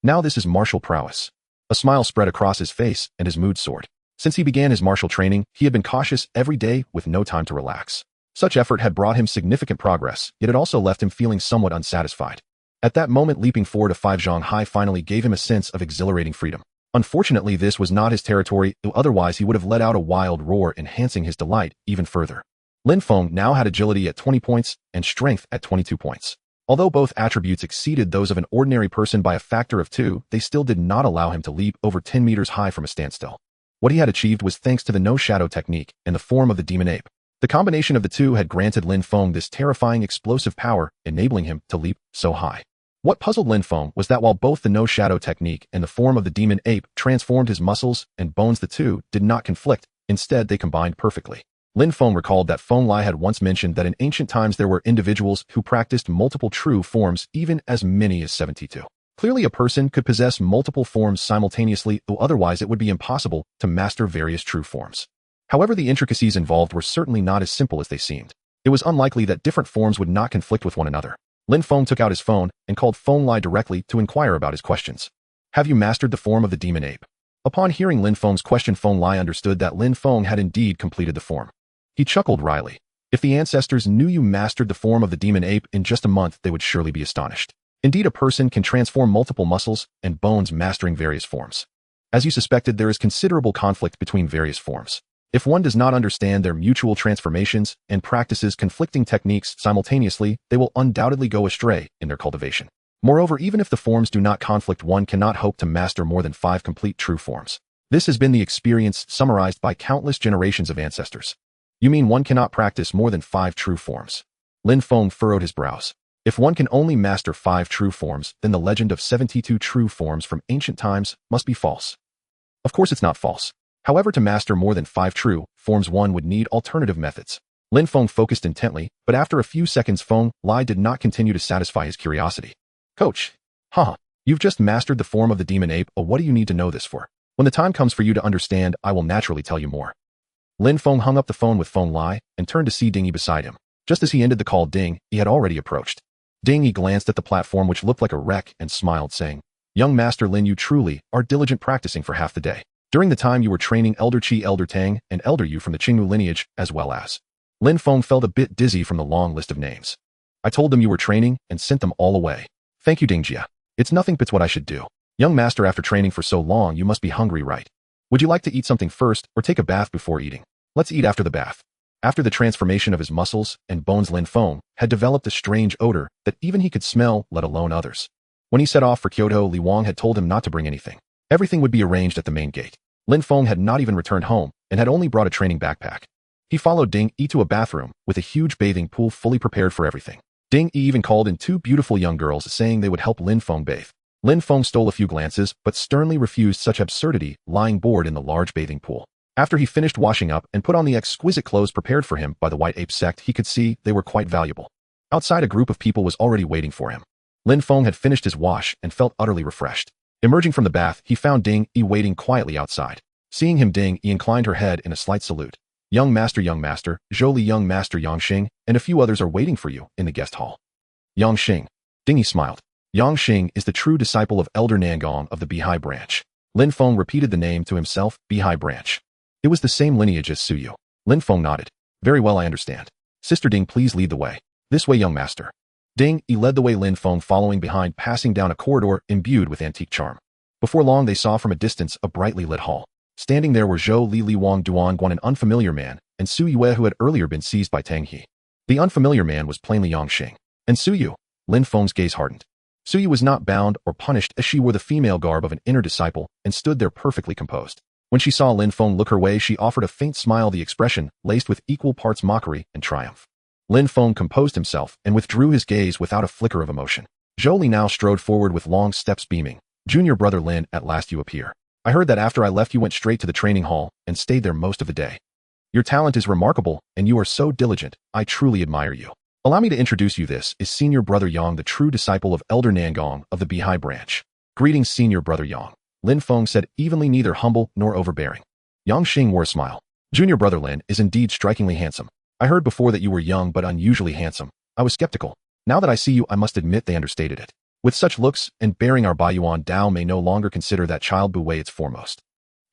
Now this is martial prowess. A smile spread across his face, and his mood soared. Since he began his martial training, he had been cautious every day with no time to relax. Such effort had brought him significant progress, yet it also left him feeling somewhat unsatisfied. At that moment, leaping forward to 5 Zhanghai finally gave him a sense of exhilarating freedom. Unfortunately, this was not his territory, otherwise he would have let out a wild roar, enhancing his delight even further. Lin Feng now had agility at 20 points and strength at 22 points. Although both attributes exceeded those of an ordinary person by a factor of 2, they still did not allow him to leap over 10 meters high from a standstill. What he had achieved was thanks to the no-shadow technique in the form of the demon ape. The combination of the two had granted Lin Feng this terrifying explosive power, enabling him to leap so high. What puzzled Lin Feng was that while both the no-shadow technique and the form of the demon ape transformed his muscles and bones, the two did not conflict, instead they combined perfectly. Lin Feng recalled that Feng Lai had once mentioned that in ancient times there were individuals who practiced multiple true forms, even as many as 72. Clearly a person could possess multiple forms simultaneously, though otherwise it would be impossible to master various true forms. However, the intricacies involved were certainly not as simple as they seemed. It was unlikely that different forms would not conflict with one another. Lin Feng took out his phone and called Feng Lai directly to inquire about his questions. Have you mastered the form of the demon ape? Upon hearing Lin Feng's question, Feng Lai understood that Lin Feng had indeed completed the form. He chuckled wryly. If the ancestors knew you mastered the form of the demon ape in just a month, they would surely be astonished. Indeed, a person can transform multiple muscles and bones mastering various forms. As you suspected, there is considerable conflict between various forms. If one does not understand their mutual transformations and practices conflicting techniques simultaneously, they will undoubtedly go astray in their cultivation. Moreover, even if the forms do not conflict, one cannot hope to master more than 5 complete true forms. This has been the experience summarized by countless generations of ancestors. You mean one cannot practice more than 5 true forms? Lin Feng furrowed his brows. If one can only master 5 true forms, then the legend of 72 true forms from ancient times must be false. Of course it's not false. However, to master more than 5 true forms, one would need alternative methods. Lin Feng focused intently, but after a few seconds Feng Lai did not continue to satisfy his curiosity. Coach, you've just mastered the form of the demon ape, what do you need to know this for? When the time comes for you to understand, I will naturally tell you more. Lin Feng hung up the phone with Feng Lai and turned to see Ding Yi beside him. Just as he ended the call, Ding Yi had already approached. Ding Yi glanced at the platform, which looked like a wreck, and smiled, saying, Young Master Lin, you truly are diligent, practicing for half the day. During the time you were training Elder Qi, Elder Tang, and Elder Yu from the Qingnu lineage, as well as. Lin Feng felt a bit dizzy from the long list of names. I told them you were training and sent them all away. Thank you, Ding Jia. It's nothing but what I should do. Young Master, after training for so long, you must be hungry, right? Would you like to eat something first or take a bath before eating? Let's eat after the bath. After the transformation of his muscles and bones, Lin Feng had developed a strange odor that even he could smell, let alone others. When he set off for Kyoto, Li Wang had told him not to bring anything. Everything would be arranged at the main gate. Lin Feng had not even returned home and had only brought a training backpack. He followed Ding Yi to a bathroom with a huge bathing pool fully prepared for everything. Ding Yi even called in 2 beautiful young girls, saying they would help Lin Feng bathe. Lin Feng stole a few glances, but sternly refused such absurdity, lying bored in the large bathing pool. After he finished washing up and put on the exquisite clothes prepared for him by the White Ape sect, he could see they were quite valuable. Outside, a group of people was already waiting for him. Lin Feng had finished his wash and felt utterly refreshed. Emerging from the bath, he found Ding Yi waiting quietly outside. Seeing him, Ding Yi inclined her head in a slight salute. Young Master, Zhou Li, Young Master Yang Xing, and a few others are waiting for you in the guest hall. Yang Xing. Ding Yi smiled. Yang Xing is the true disciple of Elder Nangong of the Bihai branch. Lin Feng repeated the name to himself, Bihai branch. It was the same lineage as Suyu. Lin Feng nodded. Very well, I understand. Sister Ding, please lead the way. This way, young master. Ding Yi led the way, Lin Feng following behind, passing down a corridor imbued with antique charm. Before long, they saw from a distance a brightly lit hall. Standing there were Zhou Li, Li Wang, Duan Guan, an unfamiliar man, and Su Yue, who had earlier been seized by Tang He. The unfamiliar man was plainly Yang Xing. And Su Yu. Lin Feng's gaze hardened. Su Yu was not bound or punished, as she wore the female garb of an inner disciple and stood there perfectly composed. When she saw Lin Feng look her way, she offered a faint smile, the expression laced with equal parts mockery and triumph. Lin Feng composed himself and withdrew his gaze without a flicker of emotion. Zhou Li now strode forward with long steps, beaming. Junior brother Lin, at last you appear. I heard that after I left you went straight to the training hall and stayed there most of the day. Your talent is remarkable, and you are so diligent. I truly admire you. Allow me to introduce you. This is Senior Brother Yang, the true disciple of Elder Nangong of the Beihai branch. Greetings, Senior Brother Yang, Lin Feng said evenly, neither humble nor overbearing. Yang Xing wore a smile. Junior Brother Lin is indeed strikingly handsome. I heard before that you were young but unusually handsome. I was skeptical. Now that I see you, I must admit they understated it. With such looks and bearing, our Baiyuan Dao may no longer consider that child Bu Wei its foremost.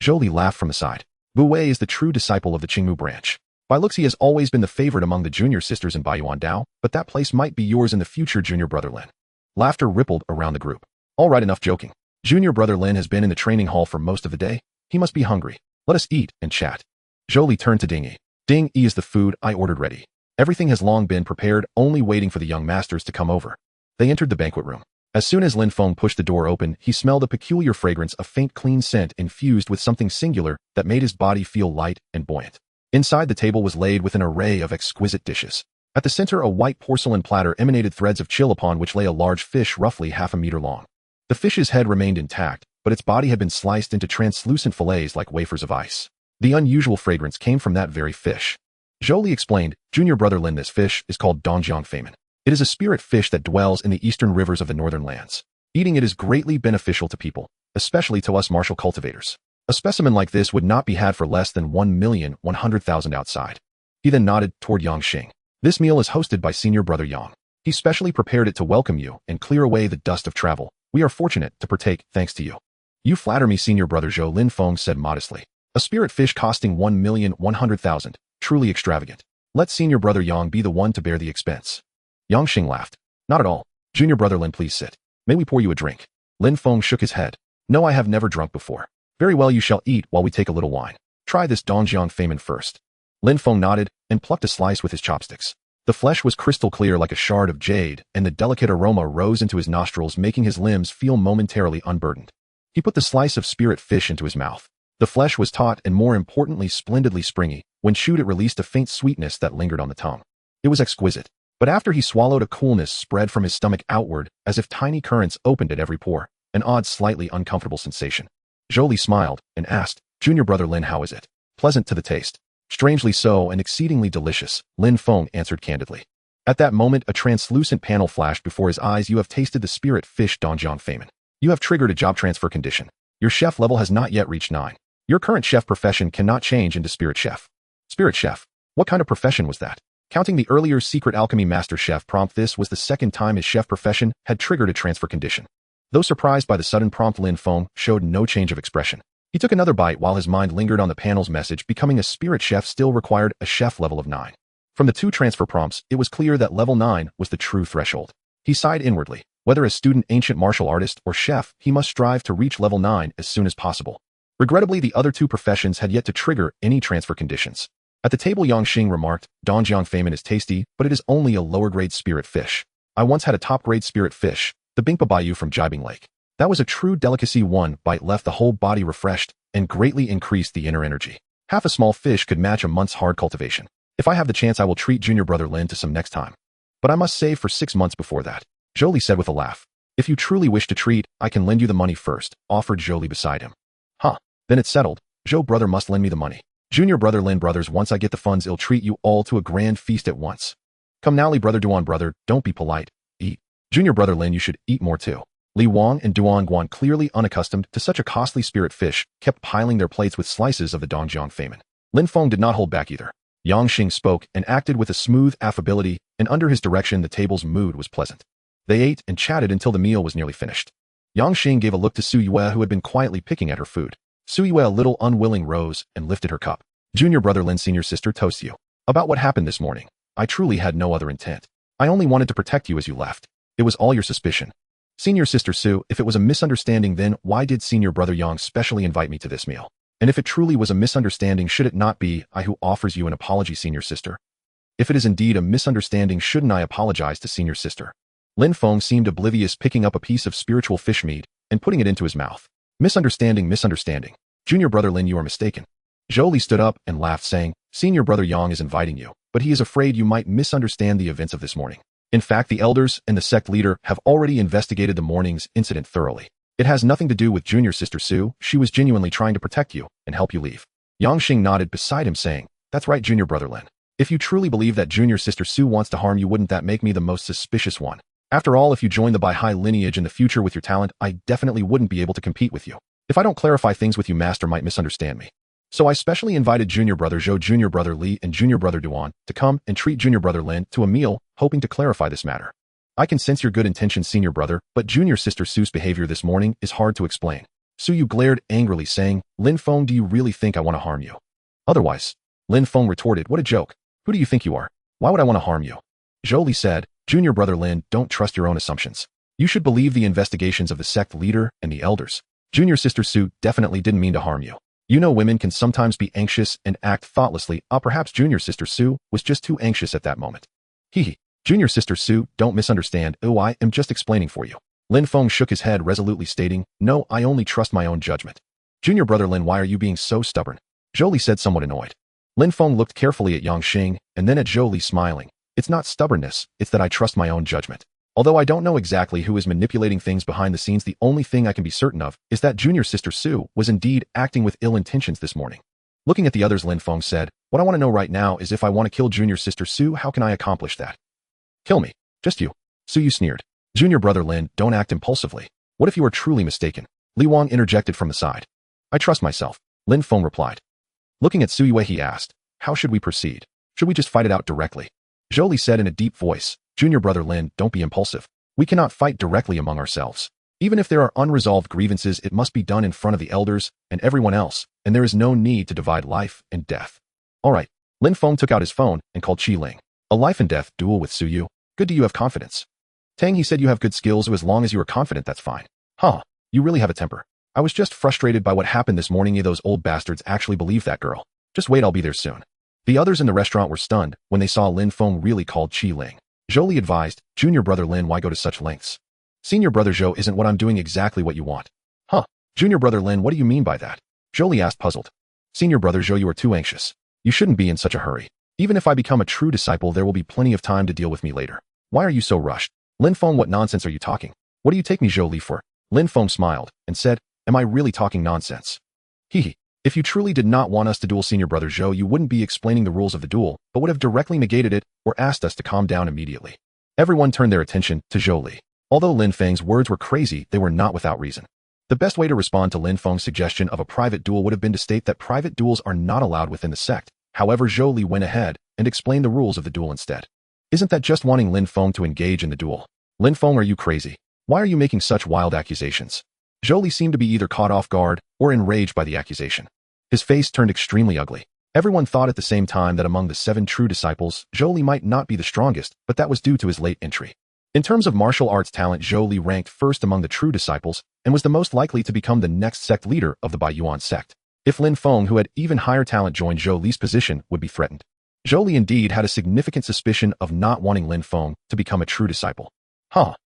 Zhou Li laughed from the side. Bu Wei is the true disciple of the Qingmu branch. By looks, he has always been the favorite among the junior sisters in Baiyuan Dao, but that place might be yours in the future, Junior Brother Lin. Laughter rippled around the group. All right, enough joking. Junior Brother Lin has been in the training hall for most of the day. He must be hungry. Let us eat and chat. Zhou Li turned to Ding Yi. Ding Yi is the food I ordered ready. Everything has long been prepared, only waiting for the young masters to come over. They entered the banquet room. As soon as Lin Feng pushed the door open, he smelled a peculiar fragrance, a faint clean scent infused with something singular that made his body feel light and buoyant. Inside, the table was laid with an array of exquisite dishes. At the center, a white porcelain platter emanated threads of chill, upon which lay a large fish roughly half a meter long. The fish's head remained intact, but its body had been sliced into translucent fillets like wafers of ice. The unusual fragrance came from that very fish. Zhou Li explained, Junior Brother Lin, this fish is called Donjiang Feimin. It is a spirit fish that dwells in the eastern rivers of the northern lands. Eating it is greatly beneficial to people, especially to us martial cultivators. A specimen like this would not be had for less than 1,100,000 outside. He then nodded toward Yang Xing. This meal is hosted by Senior Brother Yang. He specially prepared it to welcome you and clear away the dust of travel. We are fortunate to partake thanks to you. You flatter me, Senior Brother Zhou, Lin Feng said modestly. A spirit fish costing 1,100,000. Truly extravagant. Let Senior Brother Yang be the one to bear the expense. Yang Xing laughed. Not at all. Junior Brother Lin, please sit. May we pour you a drink? Lin Feng shook his head. No, I have never drunk before. Very well, you shall eat while we take a little wine. Try this Donjiang Feimin first. Lin Feng nodded and plucked a slice with his chopsticks. The flesh was crystal clear like a shard of jade, and the delicate aroma rose into his nostrils, making his limbs feel momentarily unburdened. He put the slice of spirit fish into his mouth. The flesh was taut and, more importantly, splendidly springy. When chewed, it released a faint sweetness that lingered on the tongue. It was exquisite. But after he swallowed, a coolness spread from his stomach outward, as if tiny currents opened at every pore, an odd, slightly uncomfortable sensation. Zhou Li smiled and asked, Junior Brother Lin, how is it? Pleasant to the taste. Strangely so, and exceedingly delicious, Lin Feng answered candidly. At that moment, a translucent panel flashed before his eyes. You have tasted the spirit fish Donjiang Feimin. You have triggered a job transfer condition. Your chef level has not yet reached 9. Your current chef profession cannot change into spirit chef. Spirit chef? What kind of profession was that? Counting the earlier secret alchemy master chef prompt, this was the second time his chef profession had triggered a transfer condition. Though surprised by the sudden prompt, Lin Feng showed no change of expression. He took another bite while his mind lingered on the panel's message. Becoming a spirit chef still required a chef level of 9. From the 2 transfer prompts, it was clear that level 9 was the true threshold. He sighed inwardly. Whether a student, ancient martial artist, or chef, he must strive to reach level 9 as soon as possible. Regrettably, the other 2 professions had yet to trigger any transfer conditions. At the table, Yang Xing remarked, Donjiang Feimin is tasty, but it is only a lower-grade spirit fish. I once had a top-grade spirit fish, the Bingpa Baiyu from Jibing Lake. That was a true delicacy. One bite left the whole body refreshed and greatly increased the inner energy. Half a small fish could match a month's hard cultivation. If I have the chance, I will treat Junior Brother Lin to some next time. But I must save for 6 months before that. Zhou Li said with a laugh. If you truly wish to treat, I can lend you the money first, offered Zhou Li beside him. Huh. Then it's settled. Zhou Brother must lend me the money. Junior Brother Lin, brothers, once I get the funds, I'll treat you all to a grand feast at once. Come now, Li Brother Duan brother, don't be polite. Eat. Junior Brother Lin, you should eat more too. Li Wang and Duan Guan, clearly unaccustomed to such a costly spirit fish, kept piling their plates with slices of the Donjiang Feimin. Lin Feng did not hold back either. Yang Xing spoke and acted with a smooth affability, and under his direction the table's mood was pleasant. They ate and chatted until the meal was nearly finished. Yang Xing gave a look to Su Yue, who had been quietly picking at her food. Su Yue, a little unwilling, rose and lifted her cup. Junior Brother Lin, senior sister, toast you. About what happened this morning. I truly had no other intent. I only wanted to protect you as you left. It was all your suspicion. Senior sister Su, if it was a misunderstanding, then why did Senior Brother Yang specially invite me to this meal? And if it truly was a misunderstanding, should it not be I who offers you an apology, senior sister? If it is indeed a misunderstanding, shouldn't I apologize to senior sister? Lin Feng seemed oblivious, picking up a piece of spiritual fish meat and putting it into his mouth. Misunderstanding, misunderstanding. Junior Brother Lin, you are mistaken. Zhou Li stood up and laughed, saying, Senior Brother Yang is inviting you, but he is afraid you might misunderstand the events of this morning. In fact, the elders and the sect leader have already investigated the morning's incident thoroughly. It has nothing to do with junior sister Su. She was genuinely trying to protect you and help you leave. Yang Xing nodded beside him, saying, That's right, Junior Brother Lin. If you truly believe that junior sister Su wants to harm you, wouldn't that make me the most suspicious one? After all, if you join the Bai Hai lineage in the future with your talent, I definitely wouldn't be able to compete with you. If I don't clarify things with you, Master might misunderstand me. So I specially invited junior brother Zhou, junior brother Li, and junior brother Duan to come and treat junior brother Lin to a meal, hoping to clarify this matter. I can sense your good intentions, senior brother, but junior sister Su's behavior this morning is hard to explain. Su Yu glared angrily, saying, Lin Feng, do you really think I want to harm you? Otherwise. Lin Feng retorted, what a joke. Who do you think you are? Why would I want to harm you? Zhou Li said, junior brother Lin, don't trust your own assumptions. You should believe the investigations of the sect leader and the elders. Junior sister Su definitely didn't mean to harm you. You know, women can sometimes be anxious and act thoughtlessly. Perhaps junior sister Su was just too anxious at that moment. Hee. Junior sister Su, don't misunderstand. Oh, I am just explaining for you. Lin Feng shook his head resolutely, stating, no, I only trust my own judgment. Junior brother Lin, why are you being so stubborn? Zhou Li said, somewhat annoyed. Lin Feng looked carefully at Yang Xing and then at Zhou Li, smiling. It's not stubbornness, it's that I trust my own judgment. Although I don't know exactly who is manipulating things behind the scenes, the only thing I can be certain of is that junior sister Su was indeed acting with ill intentions this morning. Looking at the others, Lin Feng said, what I want to know right now is if I want to kill junior sister Su, how can I accomplish that? Kill me. Just you. Su Yu sneered. Junior brother Lin, don't act impulsively. What if you are truly mistaken? Li Wang interjected from the side. I trust myself, Lin Feng replied. Looking at Su Yue, he asked, how should we proceed? Should we just fight it out directly? Zhou Li said in a deep voice, junior brother Lin, don't be impulsive. We cannot fight directly among ourselves. Even if there are unresolved grievances, it must be done in front of the elders and everyone else, and there is no need to divide life and death. All right. Lin Feng took out his phone and called Qi Ling. A life and death duel with Su Yu. Good, do you have confidence? Tang, he said, you have good skills, so as long as you are confident, that's fine. Huh, you really have a temper. I was just frustrated by what happened this morning. Those old bastards actually believe that girl. Just wait, I'll be there soon. The others in the restaurant were stunned when they saw Lin Feng really called Qi Ling. Zhou Li advised, junior brother Lin, why go to such lengths? Senior brother Zhou, isn't what I'm doing exactly what you want? Huh, junior brother Lin, what do you mean by that? Zhou Li asked, puzzled. Senior brother Zhou, you are too anxious. You shouldn't be in such a hurry. Even if I become a true disciple, there will be plenty of time to deal with me later. Why are you so rushed? Lin Feng, what nonsense are you talking? What do you take me, Zhou Li, for? Lin Feng smiled and said, am I really talking nonsense? Hee. If you truly did not want us to duel, senior brother Zhou, you wouldn't be explaining the rules of the duel, but would have directly negated it or asked us to calm down immediately. Everyone turned their attention to Zhou Li. Although Lin Feng's words were crazy, they were not without reason. The best way to respond to Lin Feng's suggestion of a private duel would have been to state that private duels are not allowed within the sect. However, Zhou Li went ahead and explained the rules of the duel instead. Isn't that just wanting Lin Feng to engage in the duel? Lin Feng, are you crazy? Why are you making such wild accusations? Zhou Li seemed to be either caught off guard or enraged by the accusation. His face turned extremely ugly. Everyone thought at the same time that among the 7 true disciples, Zhou Li might not be the strongest, but that was due to his late entry. In terms of martial arts talent, Zhou Li ranked first among the true disciples and was the most likely to become the next sect leader of the Bai Yuan sect. If Lin Feng, who had even higher talent, joined Zhou Li's position, would be threatened. Zhou Li indeed had a significant suspicion of not wanting Lin Feng to become a true disciple.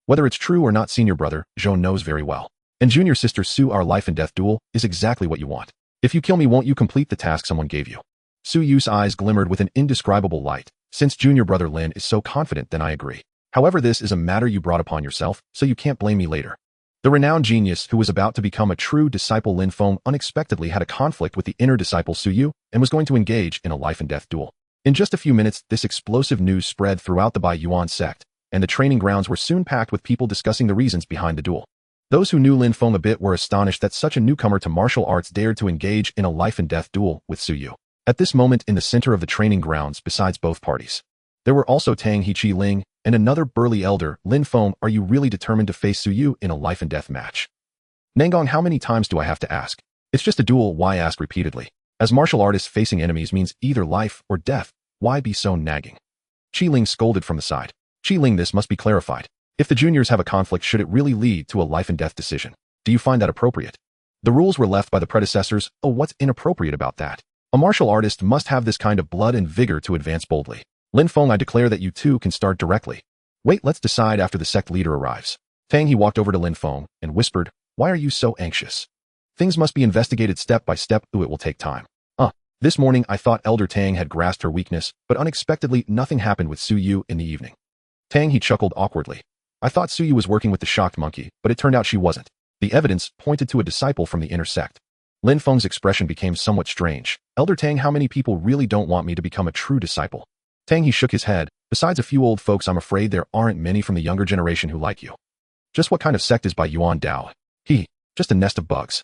Whether it's true or not, senior brother Zhou knows very well. And junior sister Su, our life and death duel is exactly what you want. If you kill me, won't you complete the task someone gave you? Su Yu's eyes glimmered with an indescribable light. Since junior brother Lin is so confident, then I agree. However, this is a matter you brought upon yourself, so you can't blame me later. The renowned genius who was about to become a true disciple Lin Feng unexpectedly had a conflict with the inner disciple Su Yu and was going to engage in a life and death duel. In just a few minutes, this explosive news spread throughout the Bai Yuan sect, and the training grounds were soon packed with people discussing the reasons behind the duel. Those who knew Lin Feng a bit were astonished that such a newcomer to martial arts dared to engage in a life and death duel with Su Yu. At this moment, in the center of the training grounds, besides both parties, there were also Tang He, Qi Ling, and another burly elder. Lin Feng, are you really determined to face Su Yu in a life and death match? Nangong, how many times do I have to ask? It's just a duel, why ask repeatedly? As martial artists, facing enemies means either life or death. Why be so nagging? Qi Ling scolded from the side. Qi Ling, this must be clarified. If the juniors have a conflict, should it really lead to a life and death decision? Do you find that appropriate? The rules were left by the predecessors. Oh, what's inappropriate about that? A martial artist must have this kind of blood and vigor to advance boldly. Lin Feng, I declare that you two can start directly. Wait, let's decide after the sect leader arrives. Tang He walked over to Lin Feng and whispered, why are you so anxious? Things must be investigated step by step. Ooh, it will take time. This morning I thought Elder Tang had grasped her weakness, but unexpectedly nothing happened with Su Yu in the evening. Tang He chuckled awkwardly. I thought Su Yu was working with the shocked monkey, but it turned out she wasn't. The evidence pointed to a disciple from the inner sect. Lin Feng's expression became somewhat strange. Elder Tang, how many people really don't want me to become a true disciple? Tang, he shook his head. Besides a few old folks, I'm afraid there aren't many from the younger generation who like you. Just what kind of sect is by Yuan Dao? Just a nest of bugs.